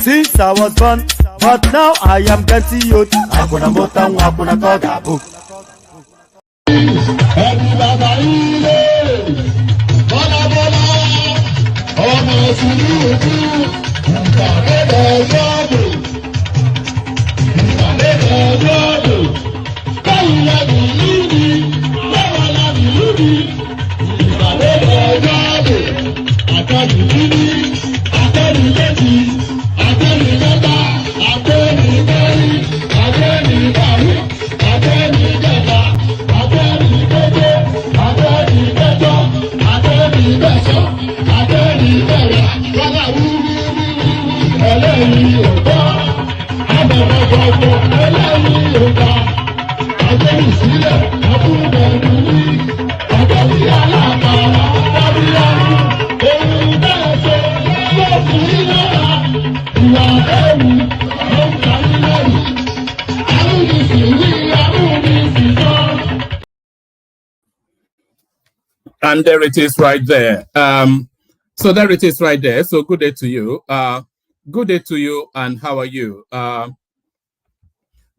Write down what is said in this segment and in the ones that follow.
Since I was born, but now I am getting youth. Hakuna mota, hakuna kogabu. And there it is right there. So there it is right there. So good day to you. Good day to you, and how are you?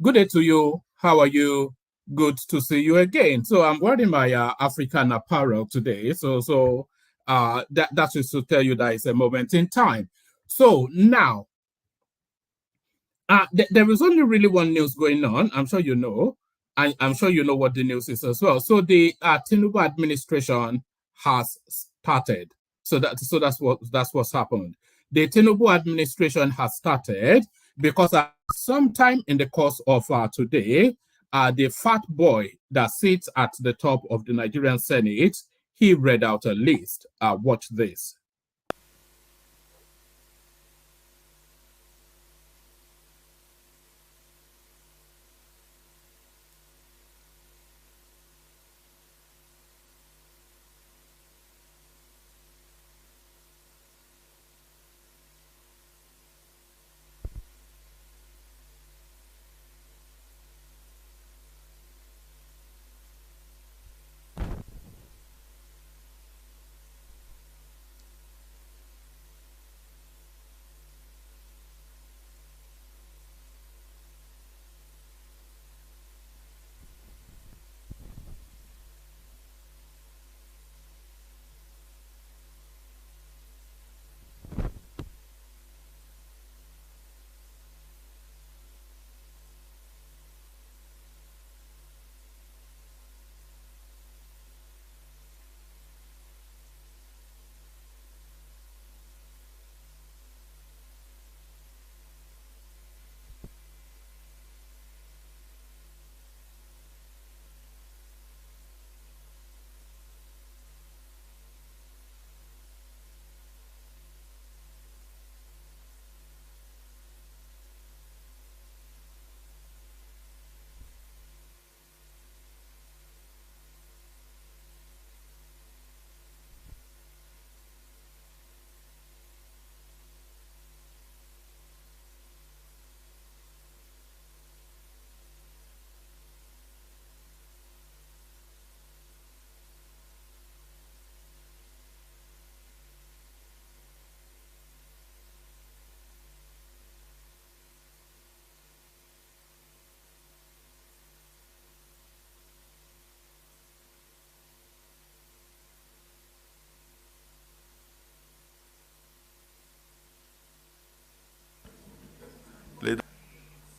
Good day to you. How are you? Good to see you again. So I'm wearing my African apparel today. So that is to tell you that it's a moment in time. So now, there is only really one news going on. I'm sure you know. I'm sure you know what the news is as well. So the Tinubu administration has started. So that's what's happened. The Tinubu administration has started because sometime in the course of today, the fat boy that sits at the top of the Nigerian Senate, he read out a list. Watch this.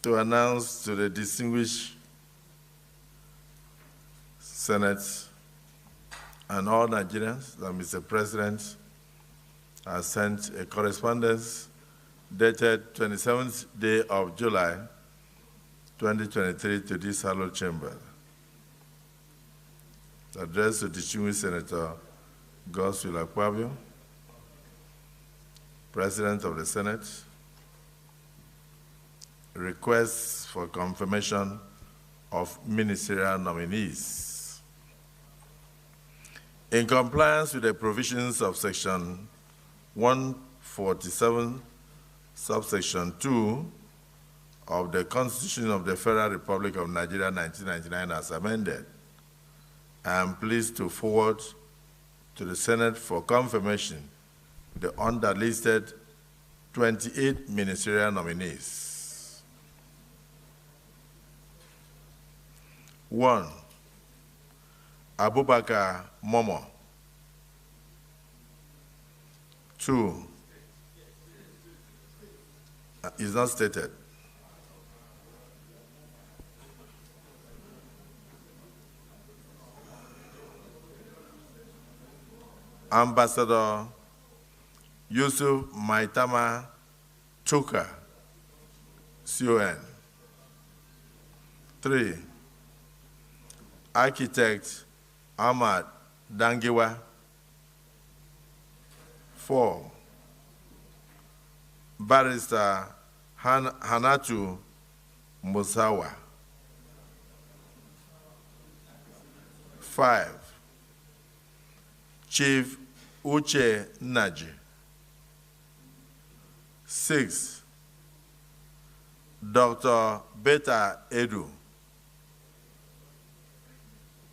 To announce to the distinguished Senate and all Nigerians that Mr. President has sent a correspondence dated 27th day of July, 2023 to this hallowed chamber, addressed to distinguished Senator Godswill Akpabio, President of the Senate, requests for confirmation of ministerial nominees. In compliance with the provisions of Section 147, subsection 2 of the Constitution of the Federal Republic of Nigeria 1999 as amended, I am pleased to forward to the Senate for confirmation the underlisted 28 ministerial nominees. 1, Abubakar Momo. 2, is not stated. Ambassador Yusuf Maitama Chuka, CON. 3, Architect Ahmad Dangiwa. 4, Barrister Hanatu Musawa. 5, Chief Uche Naji. 6, Dr. Beta Edu.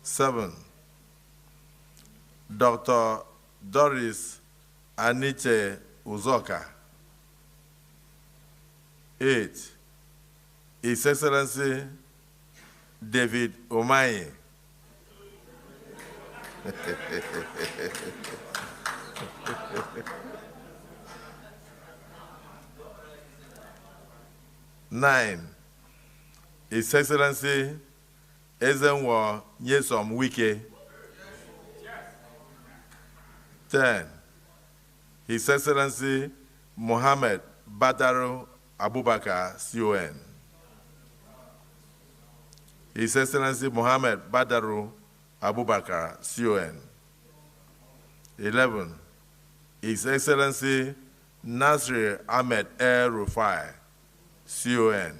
7, Dr. Doris Anite Uzoka. 8, His Excellency David Umahi. 9, His Excellency Ezenwa Nyesom Wike. 10, His Excellency Mohammed Badaru Abubakar, CON. His Excellency Mohammed Badaru Abubakar, CON. 11. His Excellency Nasir Ahmed El Rufai, CON.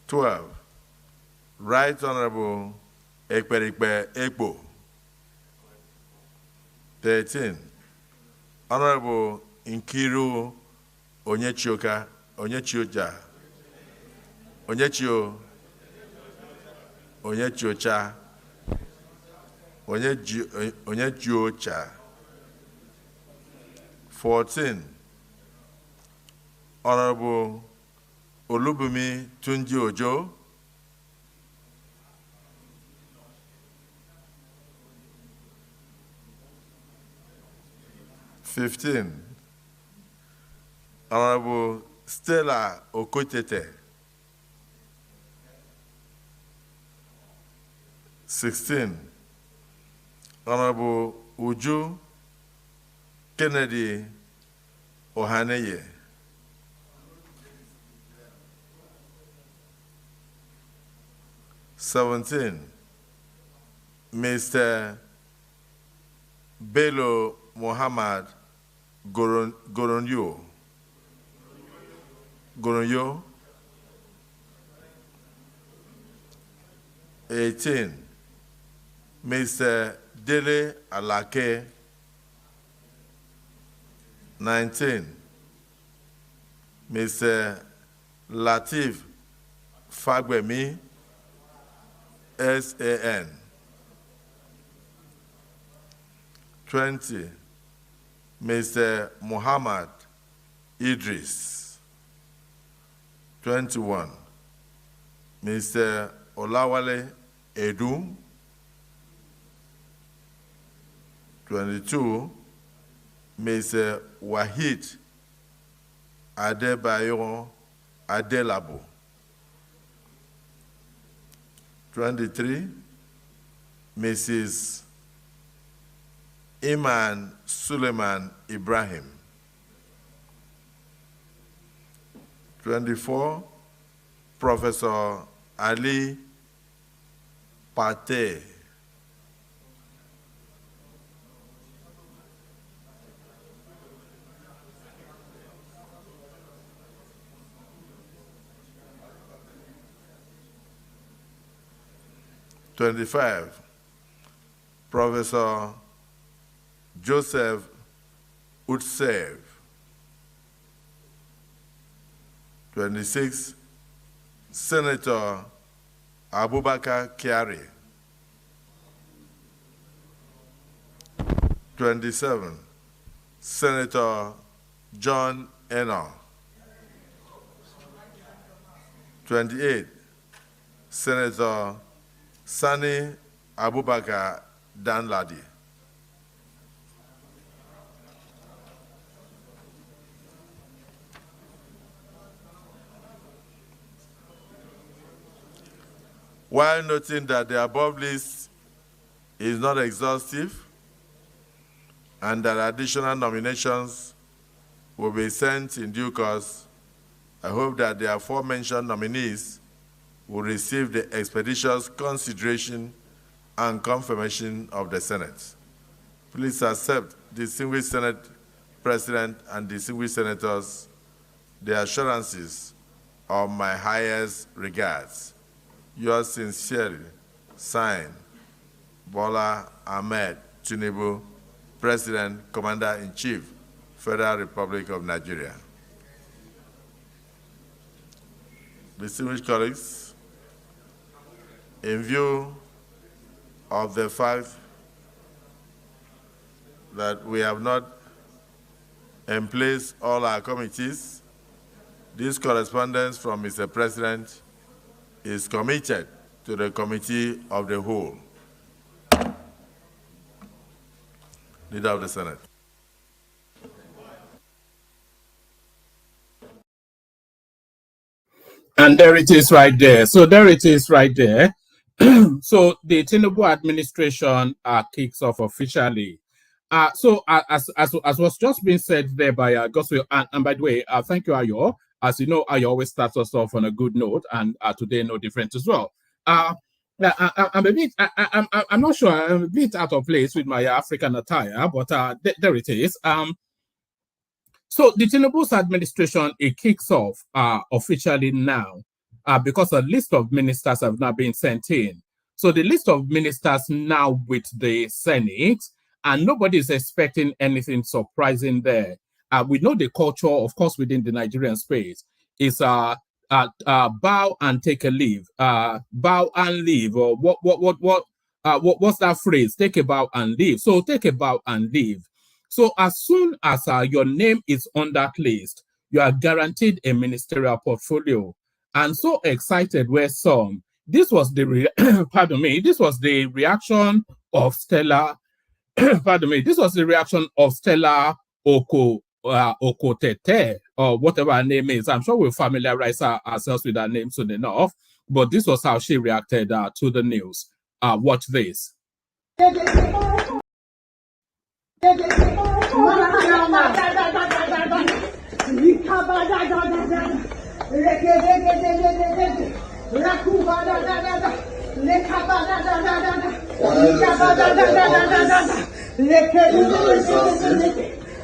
12. Right Honorable Ekperikpe Ekpo. 13. Honorable Nkiru Onyechiocha, Onyechiocha. 14. Honorable Olubumi Tunji Ojo. 15. Honorable Stella Okotete. 16. Honorable Uju Kennedy Ohaneye. 17. Mr. Bello Muhammad Goronyo. 18. Mr. Dele Alake. 19. Mr. Latif Fagbemi, SAN. 20. Mr. Muhammad Idris. 21. Mr. Olawale Edu. 22. Mr. Wahid Adebayo Adelabo. 23. Mrs. Iman Suleiman Ibrahim. 24. Professor Ali Pate. 25. Professor Joseph Utsev. 26. Senator Abubakar Kyari. 27. Senator John Eno. 28. Senator Sani Abubakar Danladi. While noting that the above list is not exhaustive and that additional nominations will be sent in due course, I hope that the aforementioned nominees will receive the expeditious consideration and confirmation of the Senate. Please accept, distinguished Senate President and distinguished senators, the assurances of my highest regards. Yours sincerely, signed, Bola Ahmed Tinubu, President, Commander-in-Chief, Federal Republic of Nigeria. Distinguished colleagues, in view of the fact that we have not emplaced all our committees, this correspondence from Mr. President is committed to the Committee of the Whole. Leader of the Senate. And there it is right there. So there it is right there. So the Tinubu administration kicks off officially. So as was just being said there by Goswell, and by the way, thank you, Ayo. As you know, I always start us off on a good note, and today no different as well. I'm a bit, I'm not sure, I'm a bit out of place with my African attire, but there it is. So the Tinubu's administration, it kicks off officially now because a list of ministers have now been sent in. So the list of ministers now with the Senate, and nobody is expecting anything surprising there. We know the culture, of course, within the Nigerian space is bow and take a leave, bow and leave, or what's that phrase? Take a bow and leave. So take a bow and leave. So as soon as your name is on that list, you are guaranteed a ministerial portfolio. And so excited were some. This was the pardon me. This was the reaction of Stella. Pardon me. This was the reaction of Stella Okotete, or whatever her name is. I'm sure we'll familiarize ourselves with her name soon enough. But this was how she reacted to the news. Watch this.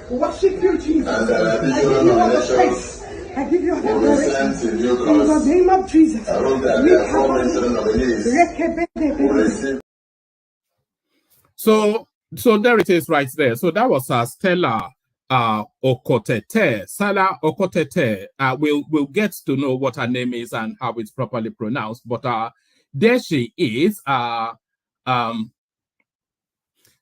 Worship you, Jesus. I give you all the praise. I give you all the glory. In the name of Jesus. So there it is right there. So that was Stella Okotete. Stella Okotete. We'll get to know what her name is and how it's properly pronounced. But there she is.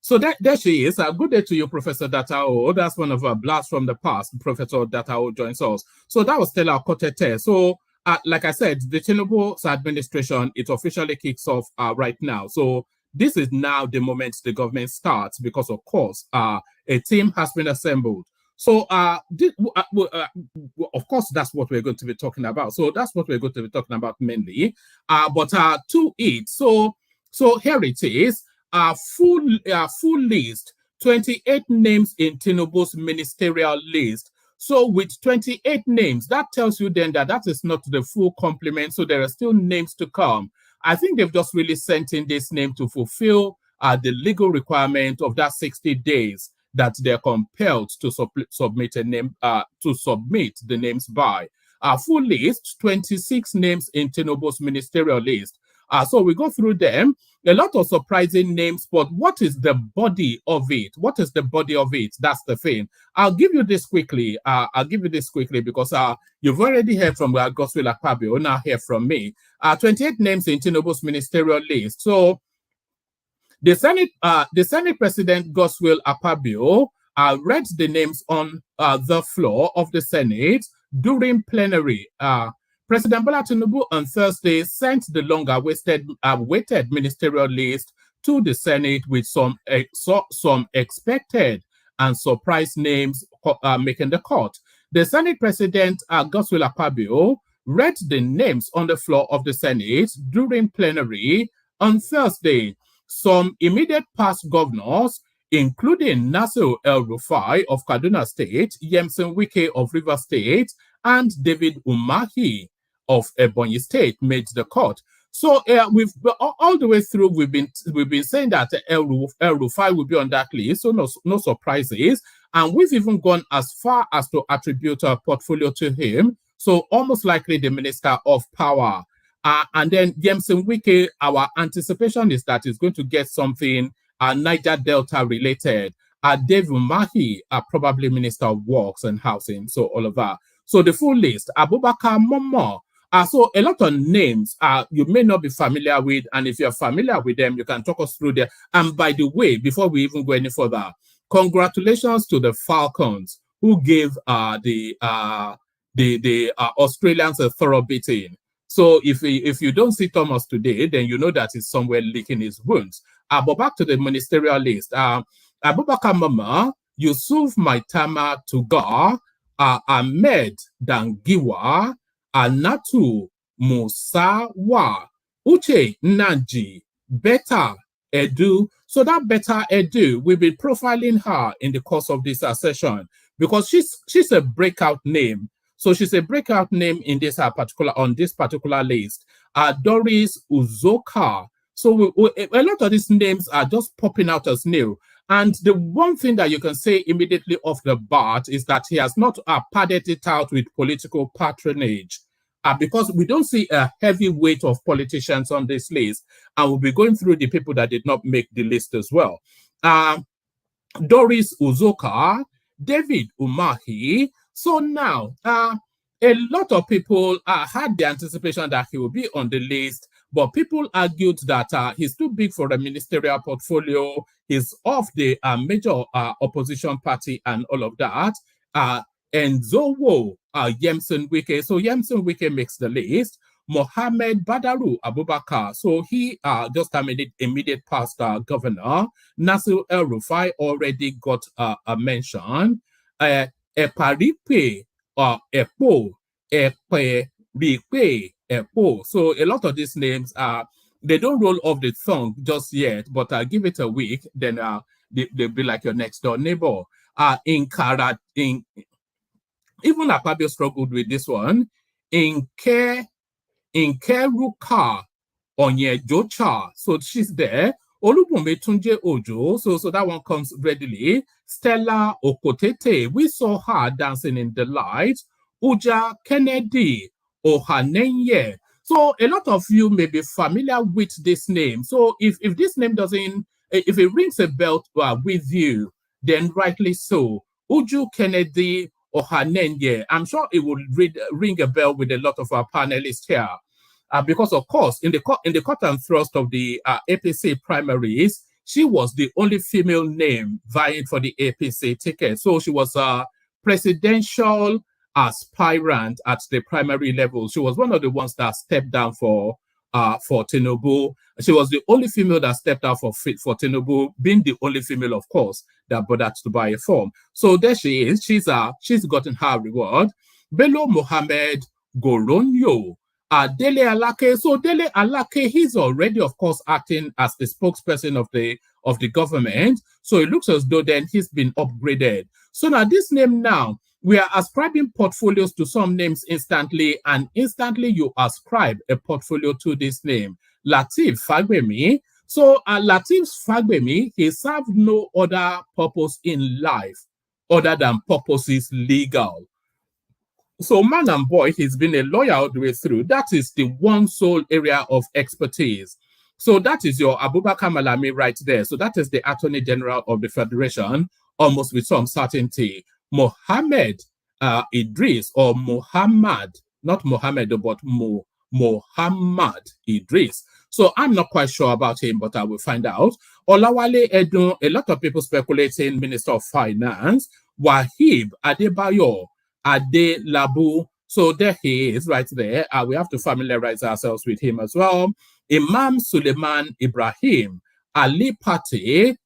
So there she is. Good day to you, Professor Datao. That's one of our blasts from the past. Professor Datao joins us. So that was Stella Okotete. So like I said, the Tinubu's administration, it officially kicks off right now. So this is now the moment the government starts because, of course, a team has been assembled. So, of course, that's what we're going to be talking about. So that's what we're going to be talking about mainly. But to it, so here it is. Full list, 28 names in Tinubu's ministerial list. So with 28 names, that tells you then that is not the full complement. So there are still names to come. I think they've just really sent in this name to fulfill the legal requirement of that 60 days that they're compelled to submit a name to submit the names by. Full list, 26 names in Tinubu's ministerial list. So we go through them. A lot of surprising names, but what is the body of it? What is the body of it? That's the thing. I'll give you this quickly. Because you've already heard from Godswill Akpabio, now hear from me. 28 names in Tinubu's ministerial list. So the Senate President Godswill Akpabio read the names on the floor of the Senate during plenary. President Bola Tinubu on Thursday sent the long-awaited ministerial list to the Senate with some expected and surprise names making the cut. The Senate President Godswill Akpabio read the names on the floor of the Senate during plenary on Thursday. Some immediate past governors, including Wike El Rufai of Kaduna State, Yemson Wike of Rivers State, and David Umahi of Ebonyi State, made the cut. So we've all the way through we've been saying that El Rufai will be on that list, so no surprises, and we've even gone as far as to attribute a portfolio to him. So almost likely the Minister of Power. And then Yemson Wike, our anticipation is that he's going to get something Niger Delta related. Dave Umahi, probably Minister of Works and Housing, so all of that. So the full list, Abubakar Momo. So a lot of names you may not be familiar with, and if you're familiar with them, you can talk us through there. And by the way, before we even go any further, congratulations to the Falcons who gave the Australians a thorough beating. So if you don't see Thomas today, then you know that he's somewhere licking his wounds. But back to the ministerial list. Abubakar Mama, Yusuf Maitama Tugar, Ahmed Dangiwa, Anatu Musawa, Uche Nanji, Beta Edu. So that Beta Edu, we've been profiling her in the course of this session because she's a breakout name. So she's a breakout name in this particular list. Doris Uzoka. So a lot of these names are just popping out as new. And the one thing that you can say immediately off the bat is that he has not padded it out with political patronage. Because we don't see a heavy weight of politicians on this list. And we'll be going through the people that did not make the list as well. Doris Uzoka, David Umahi. So now, a lot of people had the anticipation that he will be on the list, but people argued that he's too big for a ministerial portfolio. He's off the major opposition party and all of that. And Zowo Yemson Wike. So Yemson Wike makes the list. Mohammed Badaru Abubakar. So he just immediate past governor. Nasir El Rufai already got a mention. Eparipe Epo. Eperipe Epo. So a lot of these names they don't roll off the tongue just yet, but give it a week, then they'll be like your next door neighbor. Even Akpabio struggled with this one. Nkeruka Onyejocha. So she's there. Olubunmi Tunje Ojo. So that one comes readily. Stella Okotete. We saw her dancing in the light. Uja Kennedy Ohanenye. So a lot of you may be familiar with this name. So if this name doesn't, if it rings a bell with you, then rightly so. Uju Kennedy Ohanenye. I'm sure it will ring a bell with a lot of our panelists here. Because of course, in the cut and thrust of the APC primaries, she was the only female name vying for the APC ticket. So she was a presidential aspirant at the primary level. She was one of the ones that stepped down for Tinubu. She was the only female that stepped out for Tinubu, being the only female, of course, that bothered to buy a form. So there she is. She's gotten her reward. Bello Mohammed Goronyo. Dele Alake. So Dele Alake, he's already, of course, acting as the spokesperson of the government. So it looks as though then he's been upgraded. So now this name now, we are ascribing portfolios to some names instantly, and instantly you ascribe a portfolio to this name. Lateef Fagbemi. So Lateef Fagbemi, he served no other purpose in life other than purposes legal. So man and boy, he's been a lawyer all the way through. That is the one sole area of expertise. So that is your Abubakar Malami right there. So that is the Attorney General of the Federation, almost with some certainty. Mohammed Idris, or Muhammad, not Mohammed, but Muhammad Idris. So I'm not quite sure about him, but I will find out. Olawale Edun, a lot of people speculating Minister of Finance. Wahib Adebayo Adelabu. So there he is right there. We have to familiarize ourselves with him as well. Imam Suleiman Ibrahim, Ali Pate,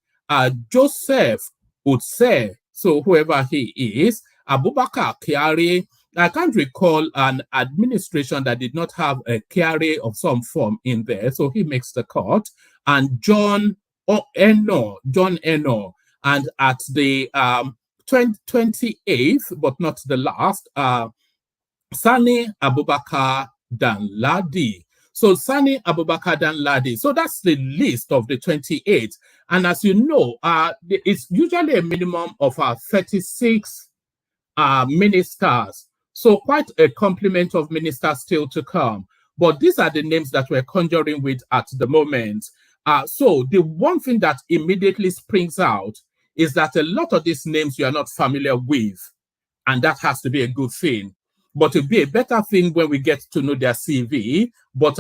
Joseph Utse, so whoever he is, Abubakar Kyari. I can't recall an administration that did not have a Kyari of some form in there, so he makes the cut. And John Eno, and at the 28th, but not the last, Sani Abubakar Danladi. So Sani Abubakar Danladi. So that's the list of the 28. And as you know, it's usually a minimum of 36 ministers. So quite a complement of ministers still to come. But these are the names that we're conjuring with at the moment. So the one thing that immediately springs out is that a lot of these names you are not familiar with. And that has to be a good thing. But it will be a better thing when we get to know their CV. But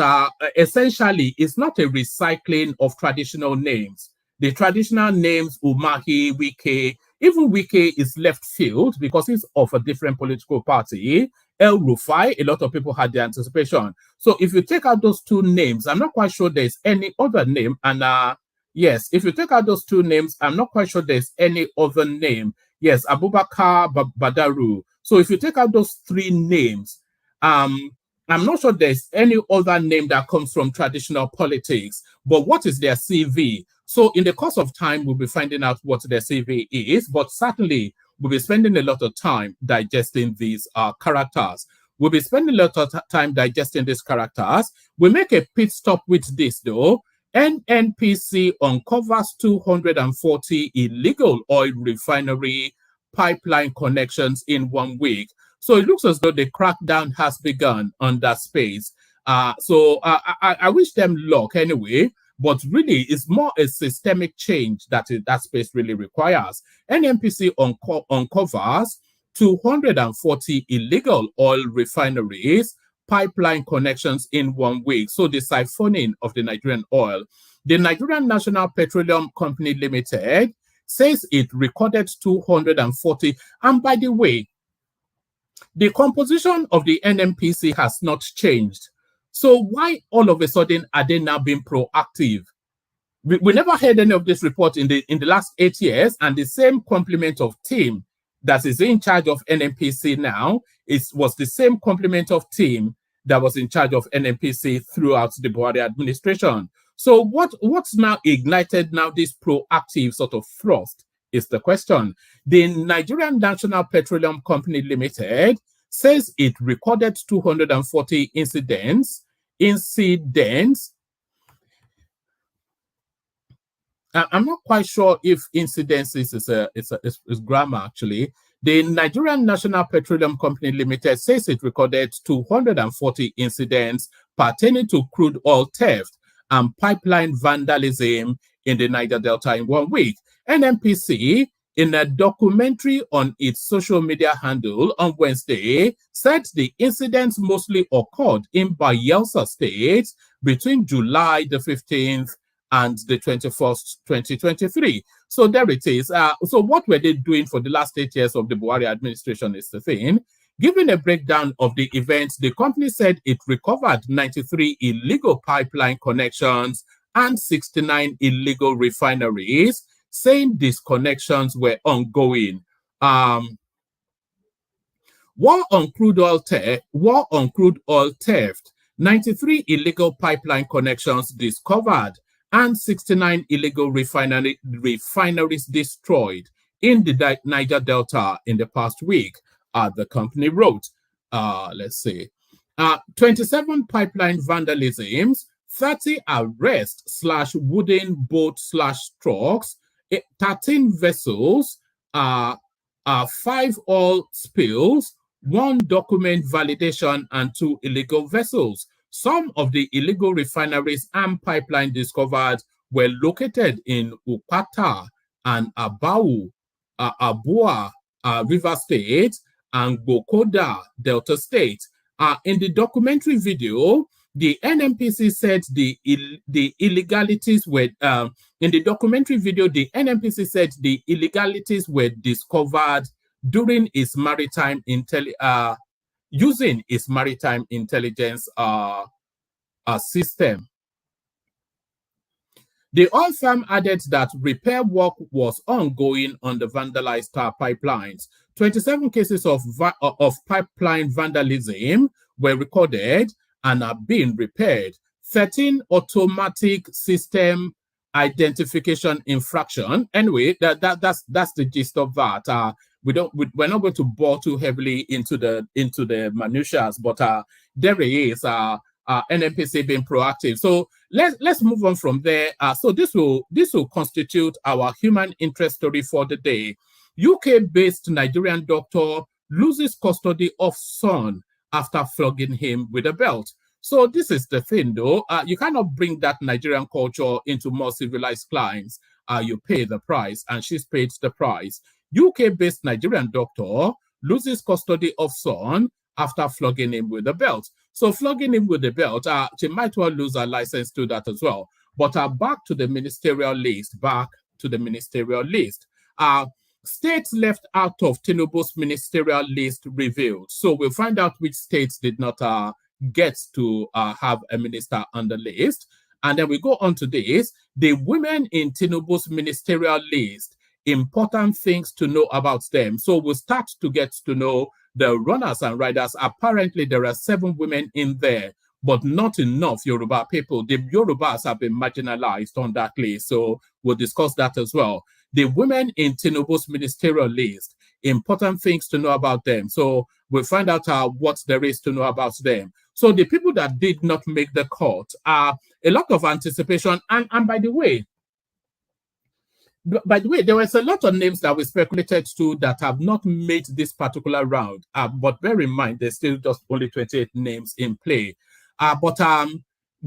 essentially, it's not a recycling of traditional names. The traditional names, Umahi, Wike, even Wike is left field because he's of a different political party. El Rufai, a lot of people had the anticipation. So if you take out those two names, I'm not quite sure there's any other name. And yes, if you take out those two names, I'm not quite sure there's any other name. Yes, Abubakar Badaru. So if you take out those three names, I'm not sure there's any other name that comes from traditional politics. But what is their CV? So in the course of time, we'll be finding out what their CV is. But certainly, we'll be spending a lot of time digesting these characters. We'll be spending a lot of time digesting these characters. We make a pit stop with this, though. NNPC uncovers 240 illegal oil refinery pipeline connections in 1 week. So it looks as though the crackdown has begun on that space. I wish them luck anyway, but really it's more a systemic change that that space really requires. NNPC uncovers 240 illegal oil refineries pipeline connections in 1 week. So the siphoning of the Nigerian oil. The Nigerian National Petroleum Company Limited says it recorded 240. And by the way, the composition of the NNPC has not changed. So why all of a sudden are they now being proactive? We never heard any of this report in the last 8 years, and the same complement of team that is in charge of NNPC now was the same complement of team that was in charge of NNPC throughout the Buhari administration. So what's now ignited now this proactive sort of thrust is the question. The Nigerian National Petroleum Company Limited says it recorded 240 incidents. I'm not quite sure if incidents is grammar actually. The Nigerian National Petroleum Company Limited says it recorded 240 incidents pertaining to crude oil theft and pipeline vandalism in the Niger Delta in 1 week. NNPC, in a documentary on its social media handle on Wednesday, said the incidents mostly occurred in Bayelsa State between July the 15th and the 21st, 2023. So there it is. So what were they doing for the last 8 years of the Buhari administration is the thing. Given a breakdown of the events, the company said it recovered 93 illegal pipeline connections and 69 illegal refineries, saying these connections were ongoing. War on crude oil theft, 93 illegal pipeline connections discovered, and 69 illegal refineries destroyed in the Niger Delta in the past week, the company wrote. 27 pipeline vandalisms, 30 arrests / wooden boat / trucks, 13 vessels, 5 oil spills, 1 document validation, and 2 illegal vessels. Some of the illegal refineries and pipeline discovered were located in Ukata and Abua, River State, and Gokoda, Delta State. In the documentary video, the NNPC said the illegalities were in the documentary video. The NNPC said the illegalities were discovered during its maritime using its maritime intelligence system. The oil firm added that repair work was ongoing on the vandalized pipelines. 27 cases of pipeline vandalism were recorded and are being repaired. 13 automatic system identification infraction. Anyway, that's the gist of that. We're not going to bore too heavily into the minutiae, but there is NNPC being proactive. So let's move on from there. So this will constitute our human interest story for the day. UK-based Nigerian doctor loses custody of son after flogging him with a belt. So this is the thing, though. You cannot bring that Nigerian culture into more civilized climes. You pay the price, and she's paid the price. UK-based Nigerian doctor loses custody of son after flogging him with a belt. So flogging him with a belt, she might well lose her license to that as well. But back to the ministerial list. States left out of Tinubu's ministerial list revealed. So we'll find out which states did not get to have a minister on the list. And then we go on to this. The women in Tinubu's ministerial list, important things to know about them. So we'll start to get to know the runners and riders. Apparently, there are 7 women in there, but not enough Yoruba people. The Yorubas have been marginalized on that list. So we'll discuss that as well. The women in Tinubu's ministerial list important things to know about them. So we'll find out what there is to know about them. So the people that did not make the cut are a lot of anticipation. And by the way, there was a lot of names that we speculated to that have not made this particular round. But bear in mind, there's still just only 28 names in play. But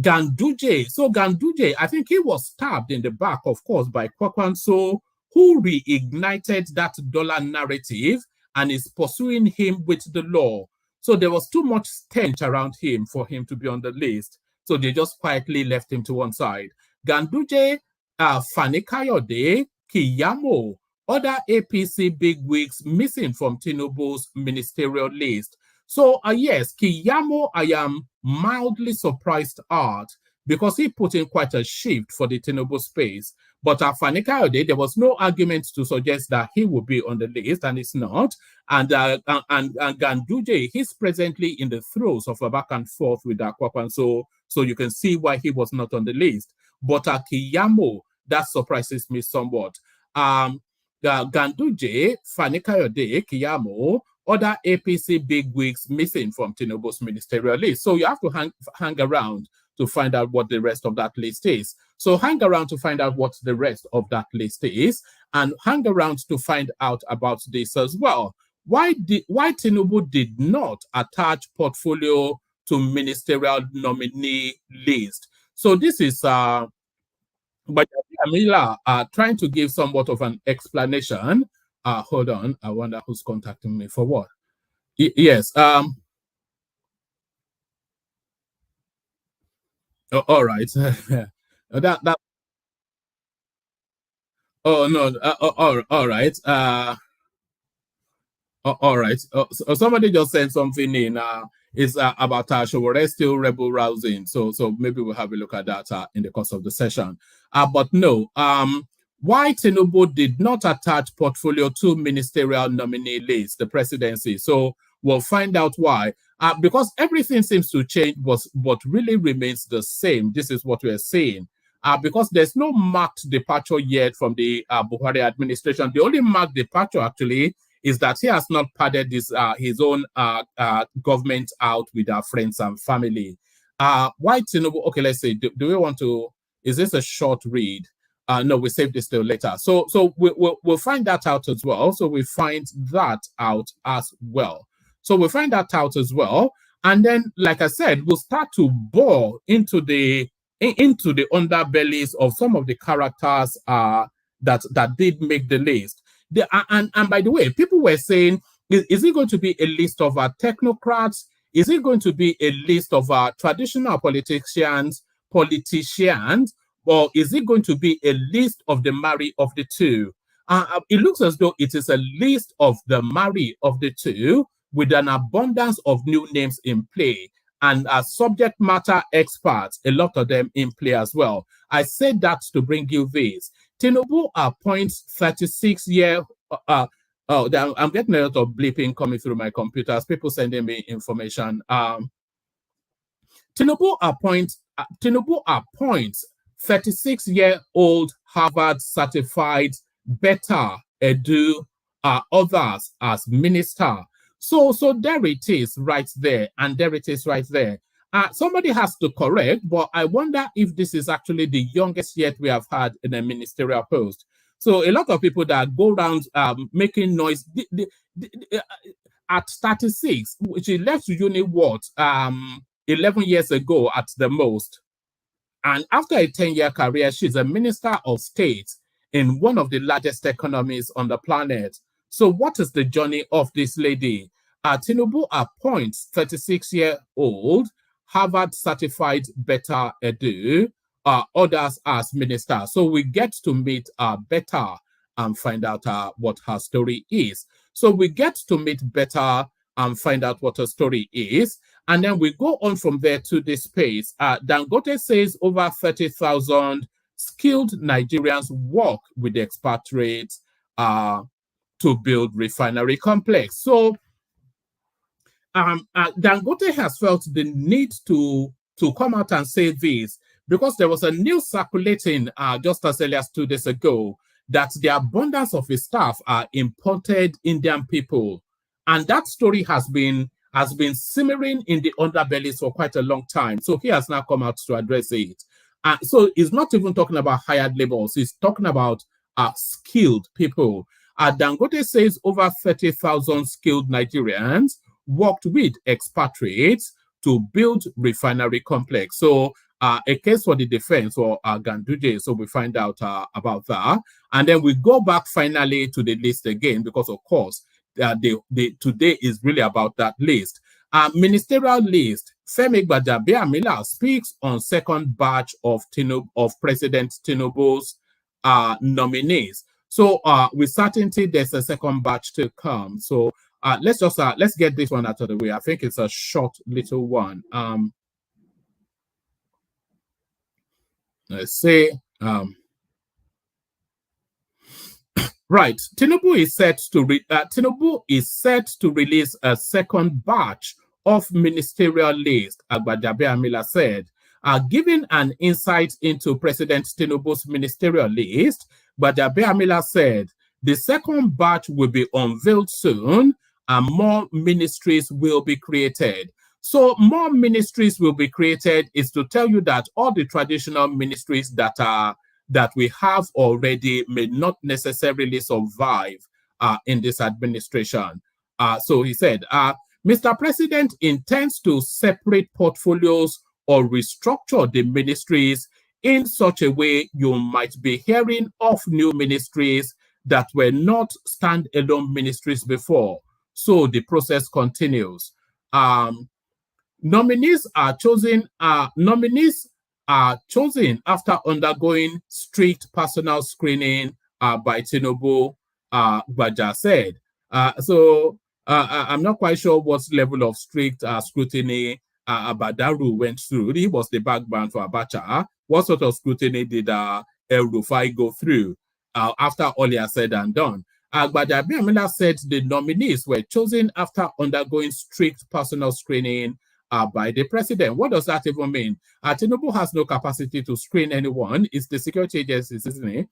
Ganduje, so Ganduje, I think he was stabbed in the back, of course, by Kwakwanso, who reignited that dollar narrative and is pursuing him with the law. So there was too much stench around him for him to be on the list. So they just quietly left him to one side. Ganduje, Fani Kayode, Kiyamo, other APC bigwigs missing from Tinubu's ministerial list. So yes, Kiyamo, I am mildly surprised at because he put in quite a shift for the Tinubu space. But Fani Kayode, there was no argument to suggest that he would be on the list, and it's not. And Ganduje, he's presently in the throes of a back and forth with Kwakwan, so you can see why he was not on the list. But Kiyamo, that surprises me somewhat. Ganduje, Fani Kayode, Kiyamo, other APC bigwigs missing from Tinubu's ministerial list. So you have to hang around to find out what the rest of that list is. So hang around to find out what the rest of that list is, and hang around to find out about this as well. Why Tinubu did not attach portfolio to ministerial nominee list? So this is but Amila trying to give somewhat of an explanation. Hold on, I wonder who's contacting me for what. Yes. All right. that. Oh no. All right. All right. So somebody just sent something in. It's about Showore still rebel rousing. So maybe we'll have a look at that in the course of the session. But no. Why Tinubu did not attach portfolio to ministerial nominee list, the presidency. So we'll find out why. Because everything seems to change, but really remains the same. This is what we're saying. Because there's no marked departure yet from the Buhari administration. The only marked departure, actually, is that he has not padded his own government out with our friends and family. Why Tinubu? Okay, let's say, do we want to, is this a short read? No, we save this till later. So we'll find that out as well. So we find that out as well. So we'll find that out as well. And then, like I said, we'll start to bore into the underbellies of some of the characters that did make the list. And by the way, people were saying, is it going to be a list of technocrats? Is it going to be a list of traditional politicians? Or is it going to be a list of the marry of the two? It looks as though it is a list of the marry of the two with an abundance of new names in play and subject matter experts, a lot of them in play as well. I said that to bring you this. Tinubu appoints 36-year... I'm getting a lot of bleeping coming through my computers, people sending me information. Tinubu appoints 36-year-old Harvard-certified Beta Edu others as minister. So there it is right there, and there it is right there. Somebody has to correct, but I wonder if this is actually the youngest yet we have had in a ministerial post. So a lot of people that go around making noise at 36, she left uni 11 years ago at the most. And after a 10-year career, she's a minister of state in one of the largest economies on the planet. So what is the journey of this lady? Tinubu appoints 36-year-old Harvard-certified Beta Edu, others as minister. So we get to meet Beta and find out what her story is. So we get to meet Beta and find out what her story is. And then we go on from there to this space. Dangote says over 30,000 skilled Nigerians work with the expatriates to build refinery complex. So Dangote has felt the need to come out and say this because there was a news circulating just as early as 2 days ago that the abundance of his staff are imported Indian people. And that story has been simmering in the underbellies for quite a long time. So he has now come out to address it. So he's not even talking about hired laborers. He's talking about skilled people. Dangote says over 30,000 skilled Nigerians worked with expatriates to build refinery complex. So a case for the defense for Ganduje. So we find out about that. And then we go back finally to the list again, because of course, today is really about that list. Ministerial list. Femi Gbadabiamila speaks on second batch of President Tinubu's nominees. So with certainty, there's a second batch to come. So let's get this one out of the way. I think it's a short little one. Let's say right. Tinubu is set to release a second batch of ministerial list, Gbadabiamila said. Giving an insight into President Tinubu's ministerial list, Gbadabiamila said the second batch will be unveiled soon and more ministries will be created. So more ministries will be created is to tell you that all the traditional ministries that we have already may not necessarily survive in this administration. So he said, Mr. President intends to separate portfolios or restructure the ministries in such a way you might be hearing of new ministries that were not standalone ministries before. So the process continues. Nominees are chosen after undergoing strict personal screening by Tinubu, Gbaja said. I'm not quite sure what level of strict scrutiny Abadaru went through. He was the backbone for Abacha. What sort of scrutiny did El Rufai go through after all he has said and done? Gbadabiamila said the nominees were chosen after undergoing strict personal screening by the president. What does that even mean? Tinubu has no capacity to screen anyone. It's the security agencies, isn't it?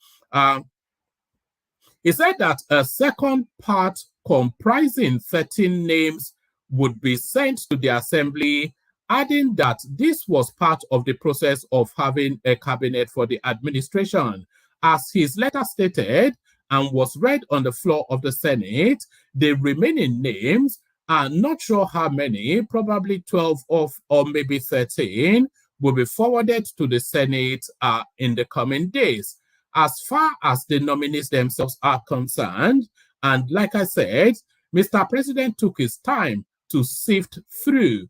He said that a second part comprising 13 names would be sent to the assembly, adding that this was part of the process of having a cabinet for the administration. As his letter stated and was read on the floor of the Senate, the remaining names, not sure how many, probably 12 or maybe 13, will be forwarded to the Senate in the coming days. As far as the nominees themselves are concerned, and like I said, Mr. President took his time to sift through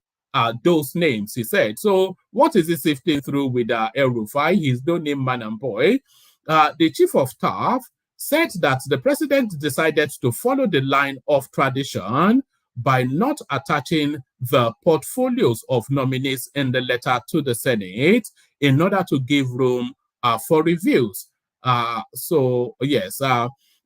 those names, he said. So what is he sifting through with El Rufai? He's no name man and boy. The chief of staff said that the president decided to follow the line of tradition by not attaching the portfolios of nominees in the letter to the Senate in order to give room for reviews.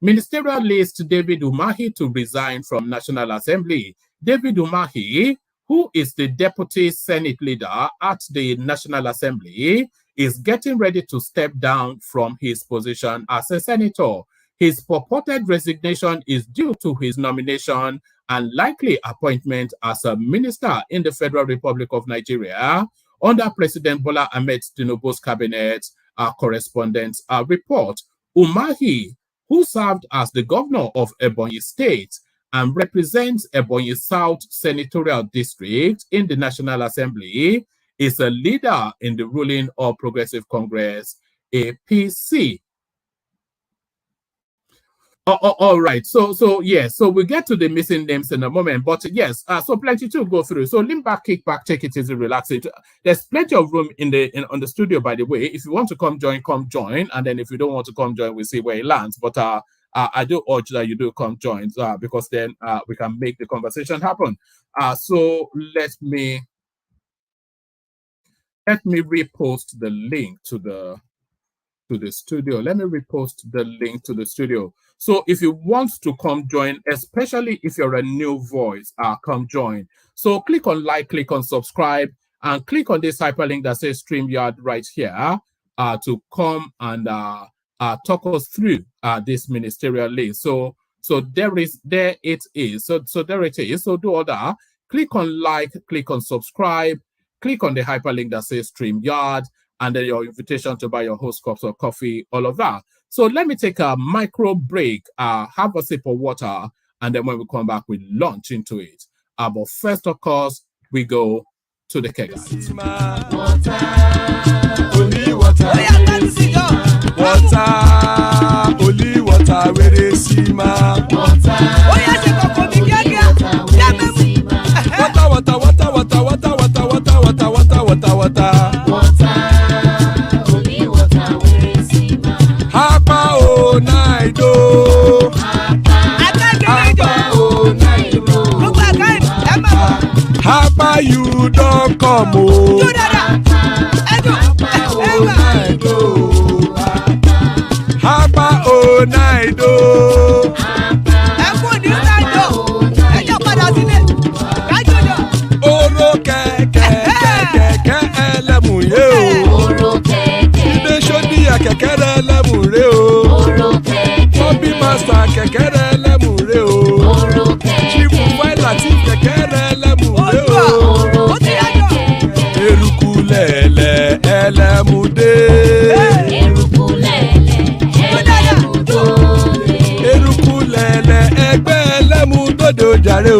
Ministerial list David Umahi to resign from National Assembly. David Umahi, who is the deputy Senate leader at the National Assembly, is getting ready to step down from his position as a senator. His purported resignation is due to his nomination and likely appointment as a minister in the Federal Republic of Nigeria under President Bola Ahmed Tinubu's cabinet, correspondence report. Umahi, who served as the governor of Ebonyi State and represents Ebonyi South Senatorial District in the National Assembly, is a leader in the ruling All Progressive Congress, APC. All right. So we get to the missing names in a moment, but yes, so plenty to go through. So lean back, kick back, take it easy, relax it. There's plenty of room on the studio, by the way. If you want to come join, and then if you don't want to come join, we'll see where it lands. But I do urge that you do come join, because then we can make the conversation happen. So let me repost the link to the studio. Let me repost the link to the studio. So if you want to come join, especially if you're a new voice, come join. So click on like, click on subscribe, and click on this hyperlink that says StreamYard right here to come and talk us through this ministerial list. So there it is. So there it is. So do all that. Click on like, click on subscribe, click on the hyperlink that says StreamYard, and then your invitation to buy your host cups of coffee, all of that. So let me take a micro break, have a sip of water, and then when we come back, we launch into it. But first, of course, we go to the keg. Only water, where they see ma. You don't come oh. Hapa oh night oh. Oro keke elemu ye o. Ibe shodi ya keke elemu re o. Bobby master keke elemu re o. Chief Wike keke elemu re o. Erukulele elemude. Erukulele egbe elemudodo jare o.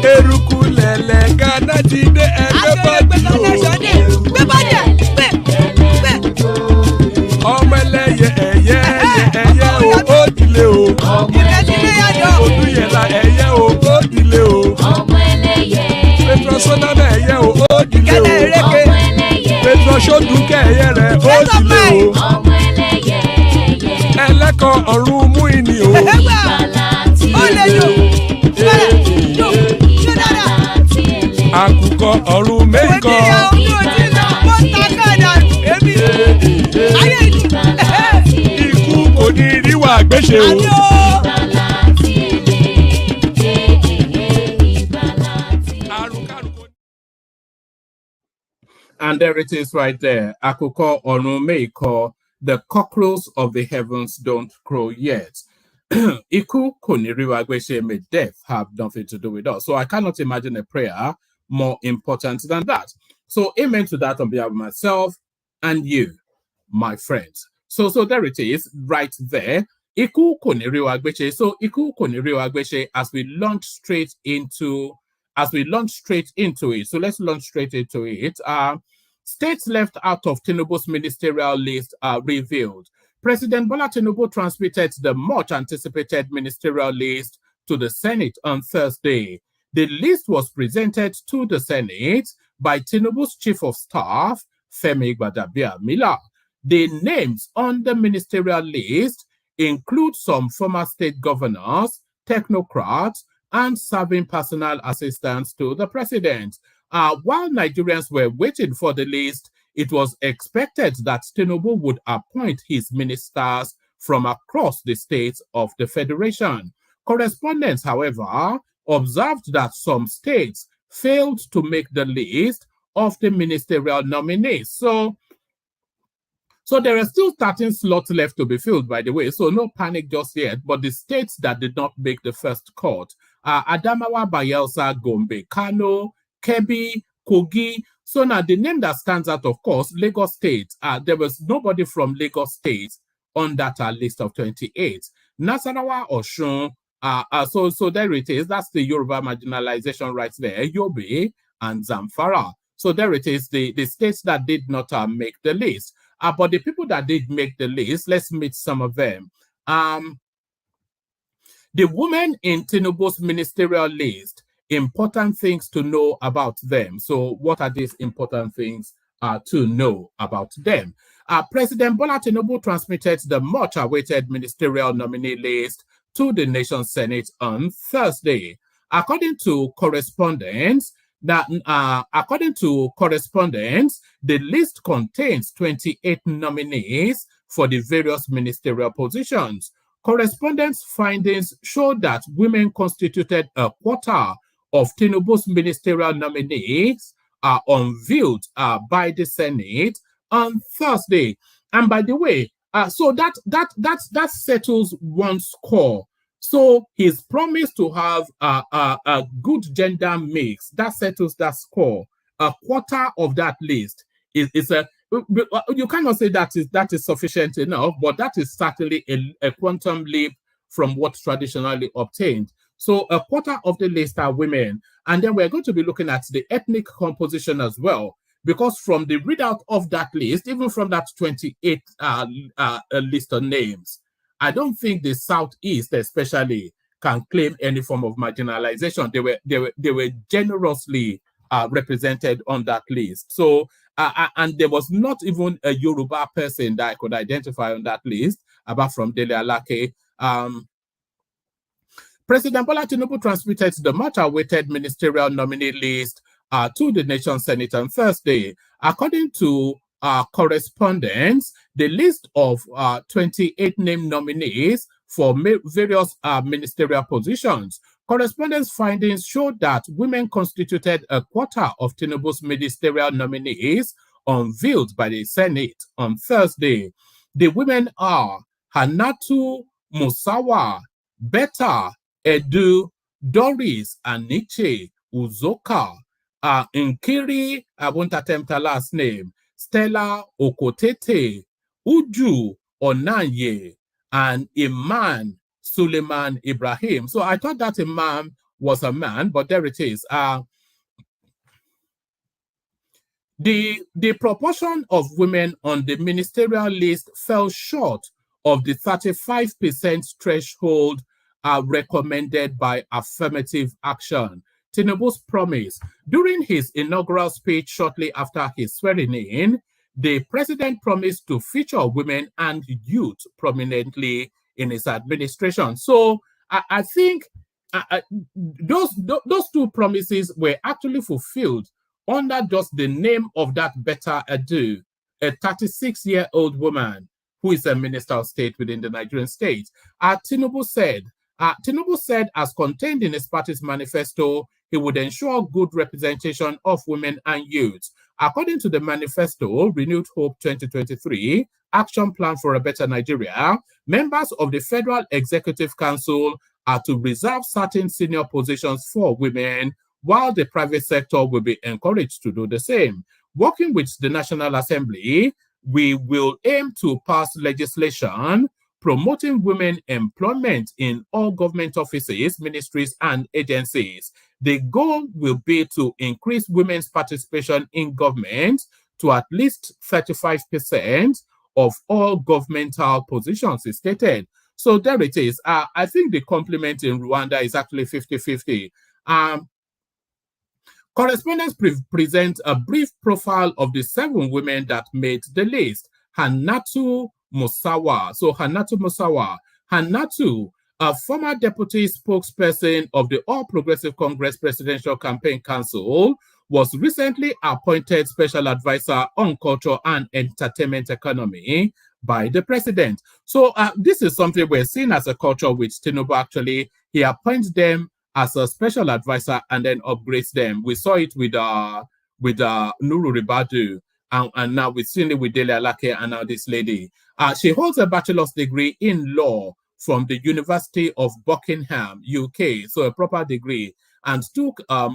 Erukulele gana ti de egbe bodi o. Ọmọ ẹlẹ́yẹ ẹyẹ o odile o. Oduyela ẹyẹ o odile o. Petro Sonana ẹyẹ o odile o. Petro Soduke ẹyẹ rẹ odile o. Ẹlẹ́kọ̀ ọ̀run mú ìní o. Àkùkọ ọ̀run mẹ́kọ̀. Ikú kò ní ríwà gbéṣe o. And there it is right there. Àkùkọ ọ̀run mẹ́kọ̀, the cockerels of the heavens don't crow yet. Iku kò ní ríwà gbéṣe, may death have nothing to do with us. So I cannot imagine a prayer more important than that. So amen to that on behalf of myself and you, my friends. So there it is, right there. Iku kò ní ríwà gbéṣe. So Iku kò ní ríwà gbéṣe as we launch straight into it. So let's launch straight into it. States left out of Tinubu's ministerial list are revealed. President Bola Tinubu transmitted the much anticipated ministerial list to the Senate on Thursday. The list was presented to the Senate by Tinubu's chief of staff, Femi Gbadabiamila. The names on the ministerial list include some former state governors, technocrats, and serving personal assistants to the president. While Nigerians were waiting for the list, it was expected that Tinubu would appoint his ministers from across the states of the federation. Correspondents, however, observed that some states failed to make the list of the ministerial nominees. So there are still 13 slots left to be filled, by the way. So no panic just yet. But the states that did not make the first cut are Adamawa, Bayelsa, Gombe, Kano, Kebbi, Kogi. So now the name that stands out, of course, Lagos State. There was nobody from Lagos State on that list of 28. Nasarawa, Osun. So there it is. That's the Yoruba marginalization right there. Yobe and Zamfara. So there it is. The states that did not make the list. But the people that did make the list, let's meet some of them. The women in Tinubu's ministerial list, important things to know about them. So what are these important things to know about them? President Bola Tinubu transmitted the much-awaited ministerial nominee list to the nation's Senate on Thursday. According to correspondents, the list contains 28 nominees for the various ministerial positions. Correspondents' findings show that women constituted a quarter of Tinubu's ministerial nominees are unveiled by the Senate on Thursday. And by the way, so that settles one score. So his promise to have a good gender mix, that settles that score. A quarter of that list is a, you cannot say that is sufficient enough, but that is certainly a quantum leap from what traditionally obtained. So a quarter of the list are women. And then we're going to be looking at the ethnic composition as well, because from the readout of that list, even from that 28 list of names, I don't think the Southeast especially can claim any form of marginalization. They were generously represented on that list. So, and there was not even a Yoruba person that I could identify on that list, apart from Dele Alake. President Bola Tinubu transmitted the much-awaited ministerial nominee list to the Nation Senate on Thursday. According to correspondence, the list of 28 named nominees for various ministerial positions. Correspondence findings showed that women constituted a quarter of Tinubu's ministerial nominees unveiled by the Senate on Thursday. The women are Hannatu Musawa, Betta Edu, Doris Aniche Uzoka, Nkiri, I won't attempt her last name, Stella Okotete, Uju Onanye, and Iman Suleiman Ibrahim. So I thought that Imam was a man, but there it is. The proportion of women on the ministerial list fell short of the 35% threshold recommended by affirmative action. Tinubu's promise. During his inaugural speech shortly after his swearing in, the president promised to feature women and youth prominently in his administration. So I think those two promises were actually fulfilled under just the name of that Betta Edu, a 36-year-old woman who is a minister of state within the Nigerian state. Tinubu said, as contained in his party's manifesto, he would ensure good representation of women and youth. According to the manifesto, Renewed Hope 2023, Action Plan for a Better Nigeria, members of the Federal Executive Council are to reserve certain senior positions for women, while the private sector will be encouraged to do the same. Working with the National Assembly, we will aim to pass legislation promoting women employment in all government offices, ministries, and agencies. The goal will be to increase women's participation in government to at least 35% of all governmental positions, is stated. So there it is. I think the complement in Rwanda is actually 50-50. Correspondence presents a brief profile of the 7 women that made the list. Hannatu Musawa. So Hannatu Musawa. Hannatu, a former deputy spokesperson of the All Progressive Congress Presidential Campaign Council, was recently appointed special advisor on culture and entertainment economy by the president. So this is something we're seeing as a culture with Tinubu. Actually, he appoints them as a special advisor and then upgrades them. We saw it with Nuru Ribadu, and now we've seen it with Dele Alake and now this lady. She holds a bachelor's degree in law from the University of Buckingham, UK, so a proper degree, and took a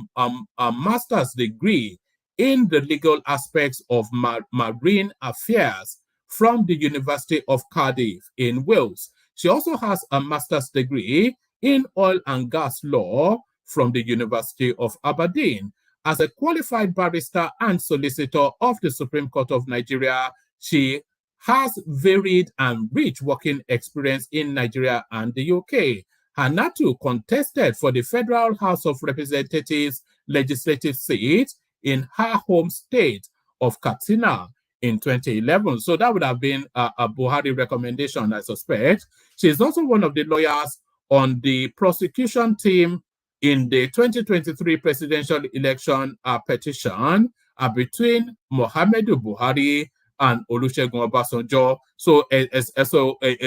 master's degree in the legal aspects of marine affairs from the University of Cardiff in Wales. She also has a master's degree in oil and gas law from the University of Aberdeen. As a qualified barrister and solicitor of the Supreme Court of Nigeria, she has varied and rich working experience in Nigeria and the UK. Hannatu contested for the Federal House of Representatives legislative seat in her home state of Katsina in 2011. So that would have been a Buhari recommendation, I suspect. She is also one of the lawyers on the prosecution team in the 2023 presidential election petition between Muhammadu Buhari and Olusegun Obasanjo. So a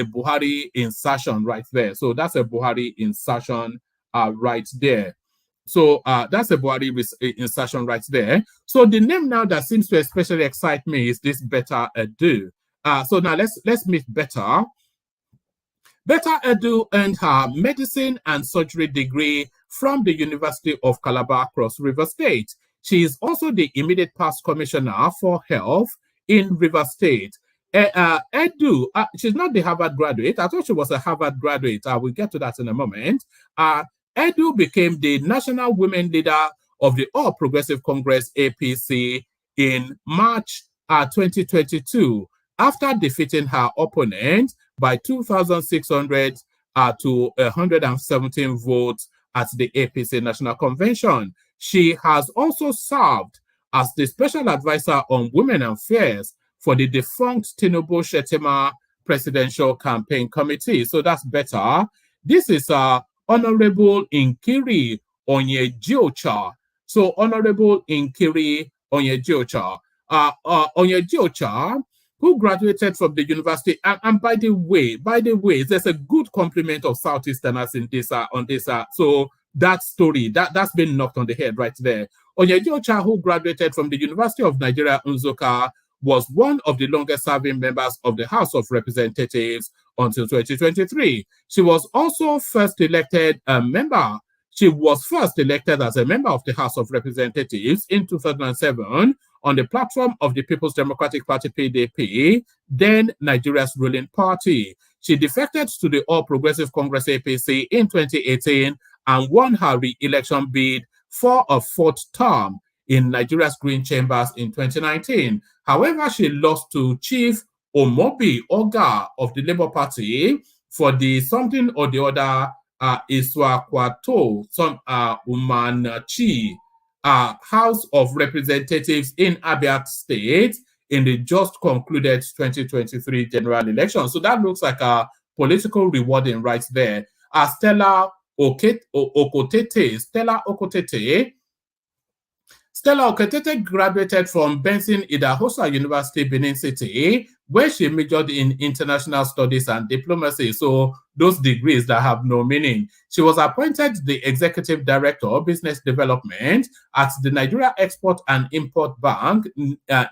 Buhari insertion right there. So that's a Buhari insertion right there. So that's a Buhari insertion right there. So the name now that seems to especially excite me is this Betta Edu. So now let's meet Betta. Betta Edu earned her medicine and surgery degree from the University of Calabar, Cross River State. She is also the immediate past commissioner for health in River State. Edu, she's not the Harvard graduate. I thought she was a Harvard graduate. We'll get to that in a moment. Edu became the national women leader of the All Progressive Congress, APC, in March 2022, after defeating her opponent by 2,600 to 117 votes at the APC National Convention. She has also served as the special advisor on women affairs for the defunct Tinubu Shetima Presidential Campaign Committee. So that's better. This is Honorable Nkiri Onyejiocha. So Honorable Nkiri Onyejiocha. Onyejiocha, who graduated from the university, and by the way, there's a good complement of Southeasterners in this on this. So that story that's been knocked on the head right there. Onyejiocha, who graduated from the University of Nigeria, Nsukka, was one of the longest-serving members of the House of Representatives until 2023. She was also first elected a member. She was first elected as a member of the House of Representatives in 2007 on the platform of the People's Democratic Party, PDP, then Nigeria's ruling party. She defected to the All Progressive Congress, APC, in 2018 and won her re-election bid for a fourth term in Nigeria's Green Chambers in 2019. However, she lost to Chief Omobi Oga of the Labour Party for the something or the other Iswakwato, Umanachi, House of Representatives in Abia State in the just concluded 2023 general election. So that looks like a political rewarding right there. Stella Okotete graduated from Benson Idahosa University, Benin City, where she majored in international studies and diplomacy. So those degrees that have no meaning. She was appointed the executive director of business development at the Nigeria Export and Import Bank,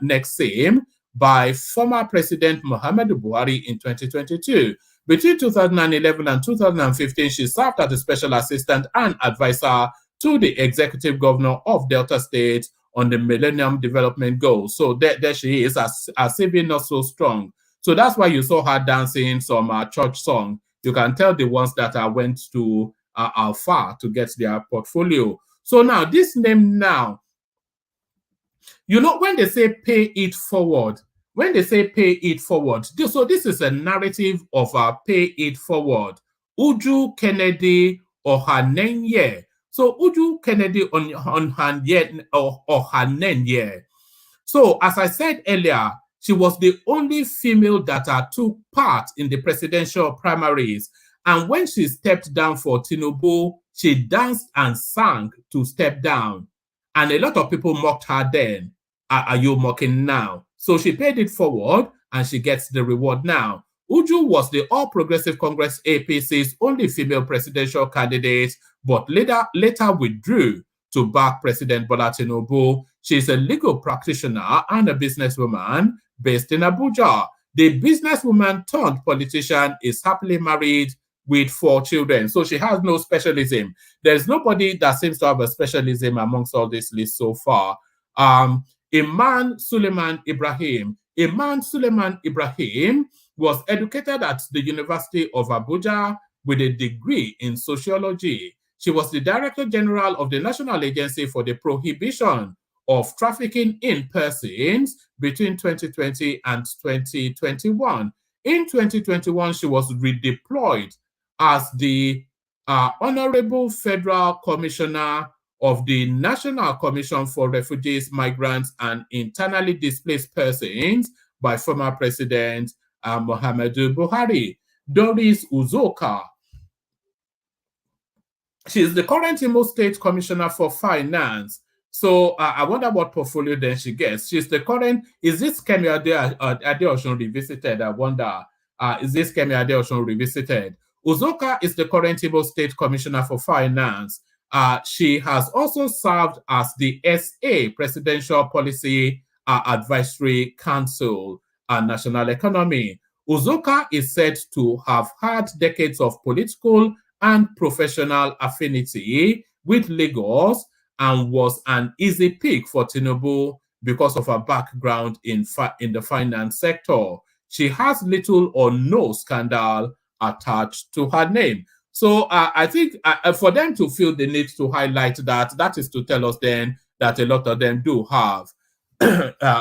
NEXIM, by former President Muhammadu Buhari in 2022. Between 2011 and 2015, she served as a special assistant and advisor to the executive governor of Delta State on the Millennium Development Goals. So there she is, as if not so strong. So that's why you saw her dancing some church song. You can tell the ones that went to Alpha to get their portfolio. So now, this name now, you know, when they say pay it forward, so this is a narrative of pay it forward. Uju Kennedy Ohanenye. So Uju Kennedy Ohanenye. So as I said earlier, she was the only female that took part in the presidential primaries. And when she stepped down for Tinubu, she danced and sang to step down. And a lot of people mocked her then. Are you mocking now? So she paid it forward and she gets the reward now. Uju was the All Progressive Congress APC's only female presidential candidate, but later withdrew to back President Bola Tinubu. She is a legal practitioner and a businesswoman based in Abuja. The businesswoman turned politician is happily married with 4 children. So she has no specialism. There's nobody that seems to have a specialism amongst all this list so far. Iman Suleiman Ibrahim was educated at the University of Abuja with a degree in sociology. She was the Director General of the National Agency for the Prohibition of Trafficking in Persons between 2020 and 2021. In 2021, she was redeployed as the Honorable Federal Commissioner of the National Commission for Refugees, Migrants, and Internally Displaced Persons by former President Muhammadu Buhari. Doris Uzoka. She is the current Imo State Commissioner for Finance. So I wonder what portfolio then she gets. She's the current, is this Kemi Adeosun revisited? I wonder, is this Kemi Adeosun revisited? Uzoka is the current Imo State Commissioner for Finance. She has also served as the SA Presidential Policy Advisory Council and National Economy. Uzoka is said to have had decades of political and professional affinity with Lagos and was an easy pick for Tinubu because of her background in the finance sector. She has little or no scandal attached to her name. So I think for them to feel the need to highlight that, that is to tell us then that a lot of them do have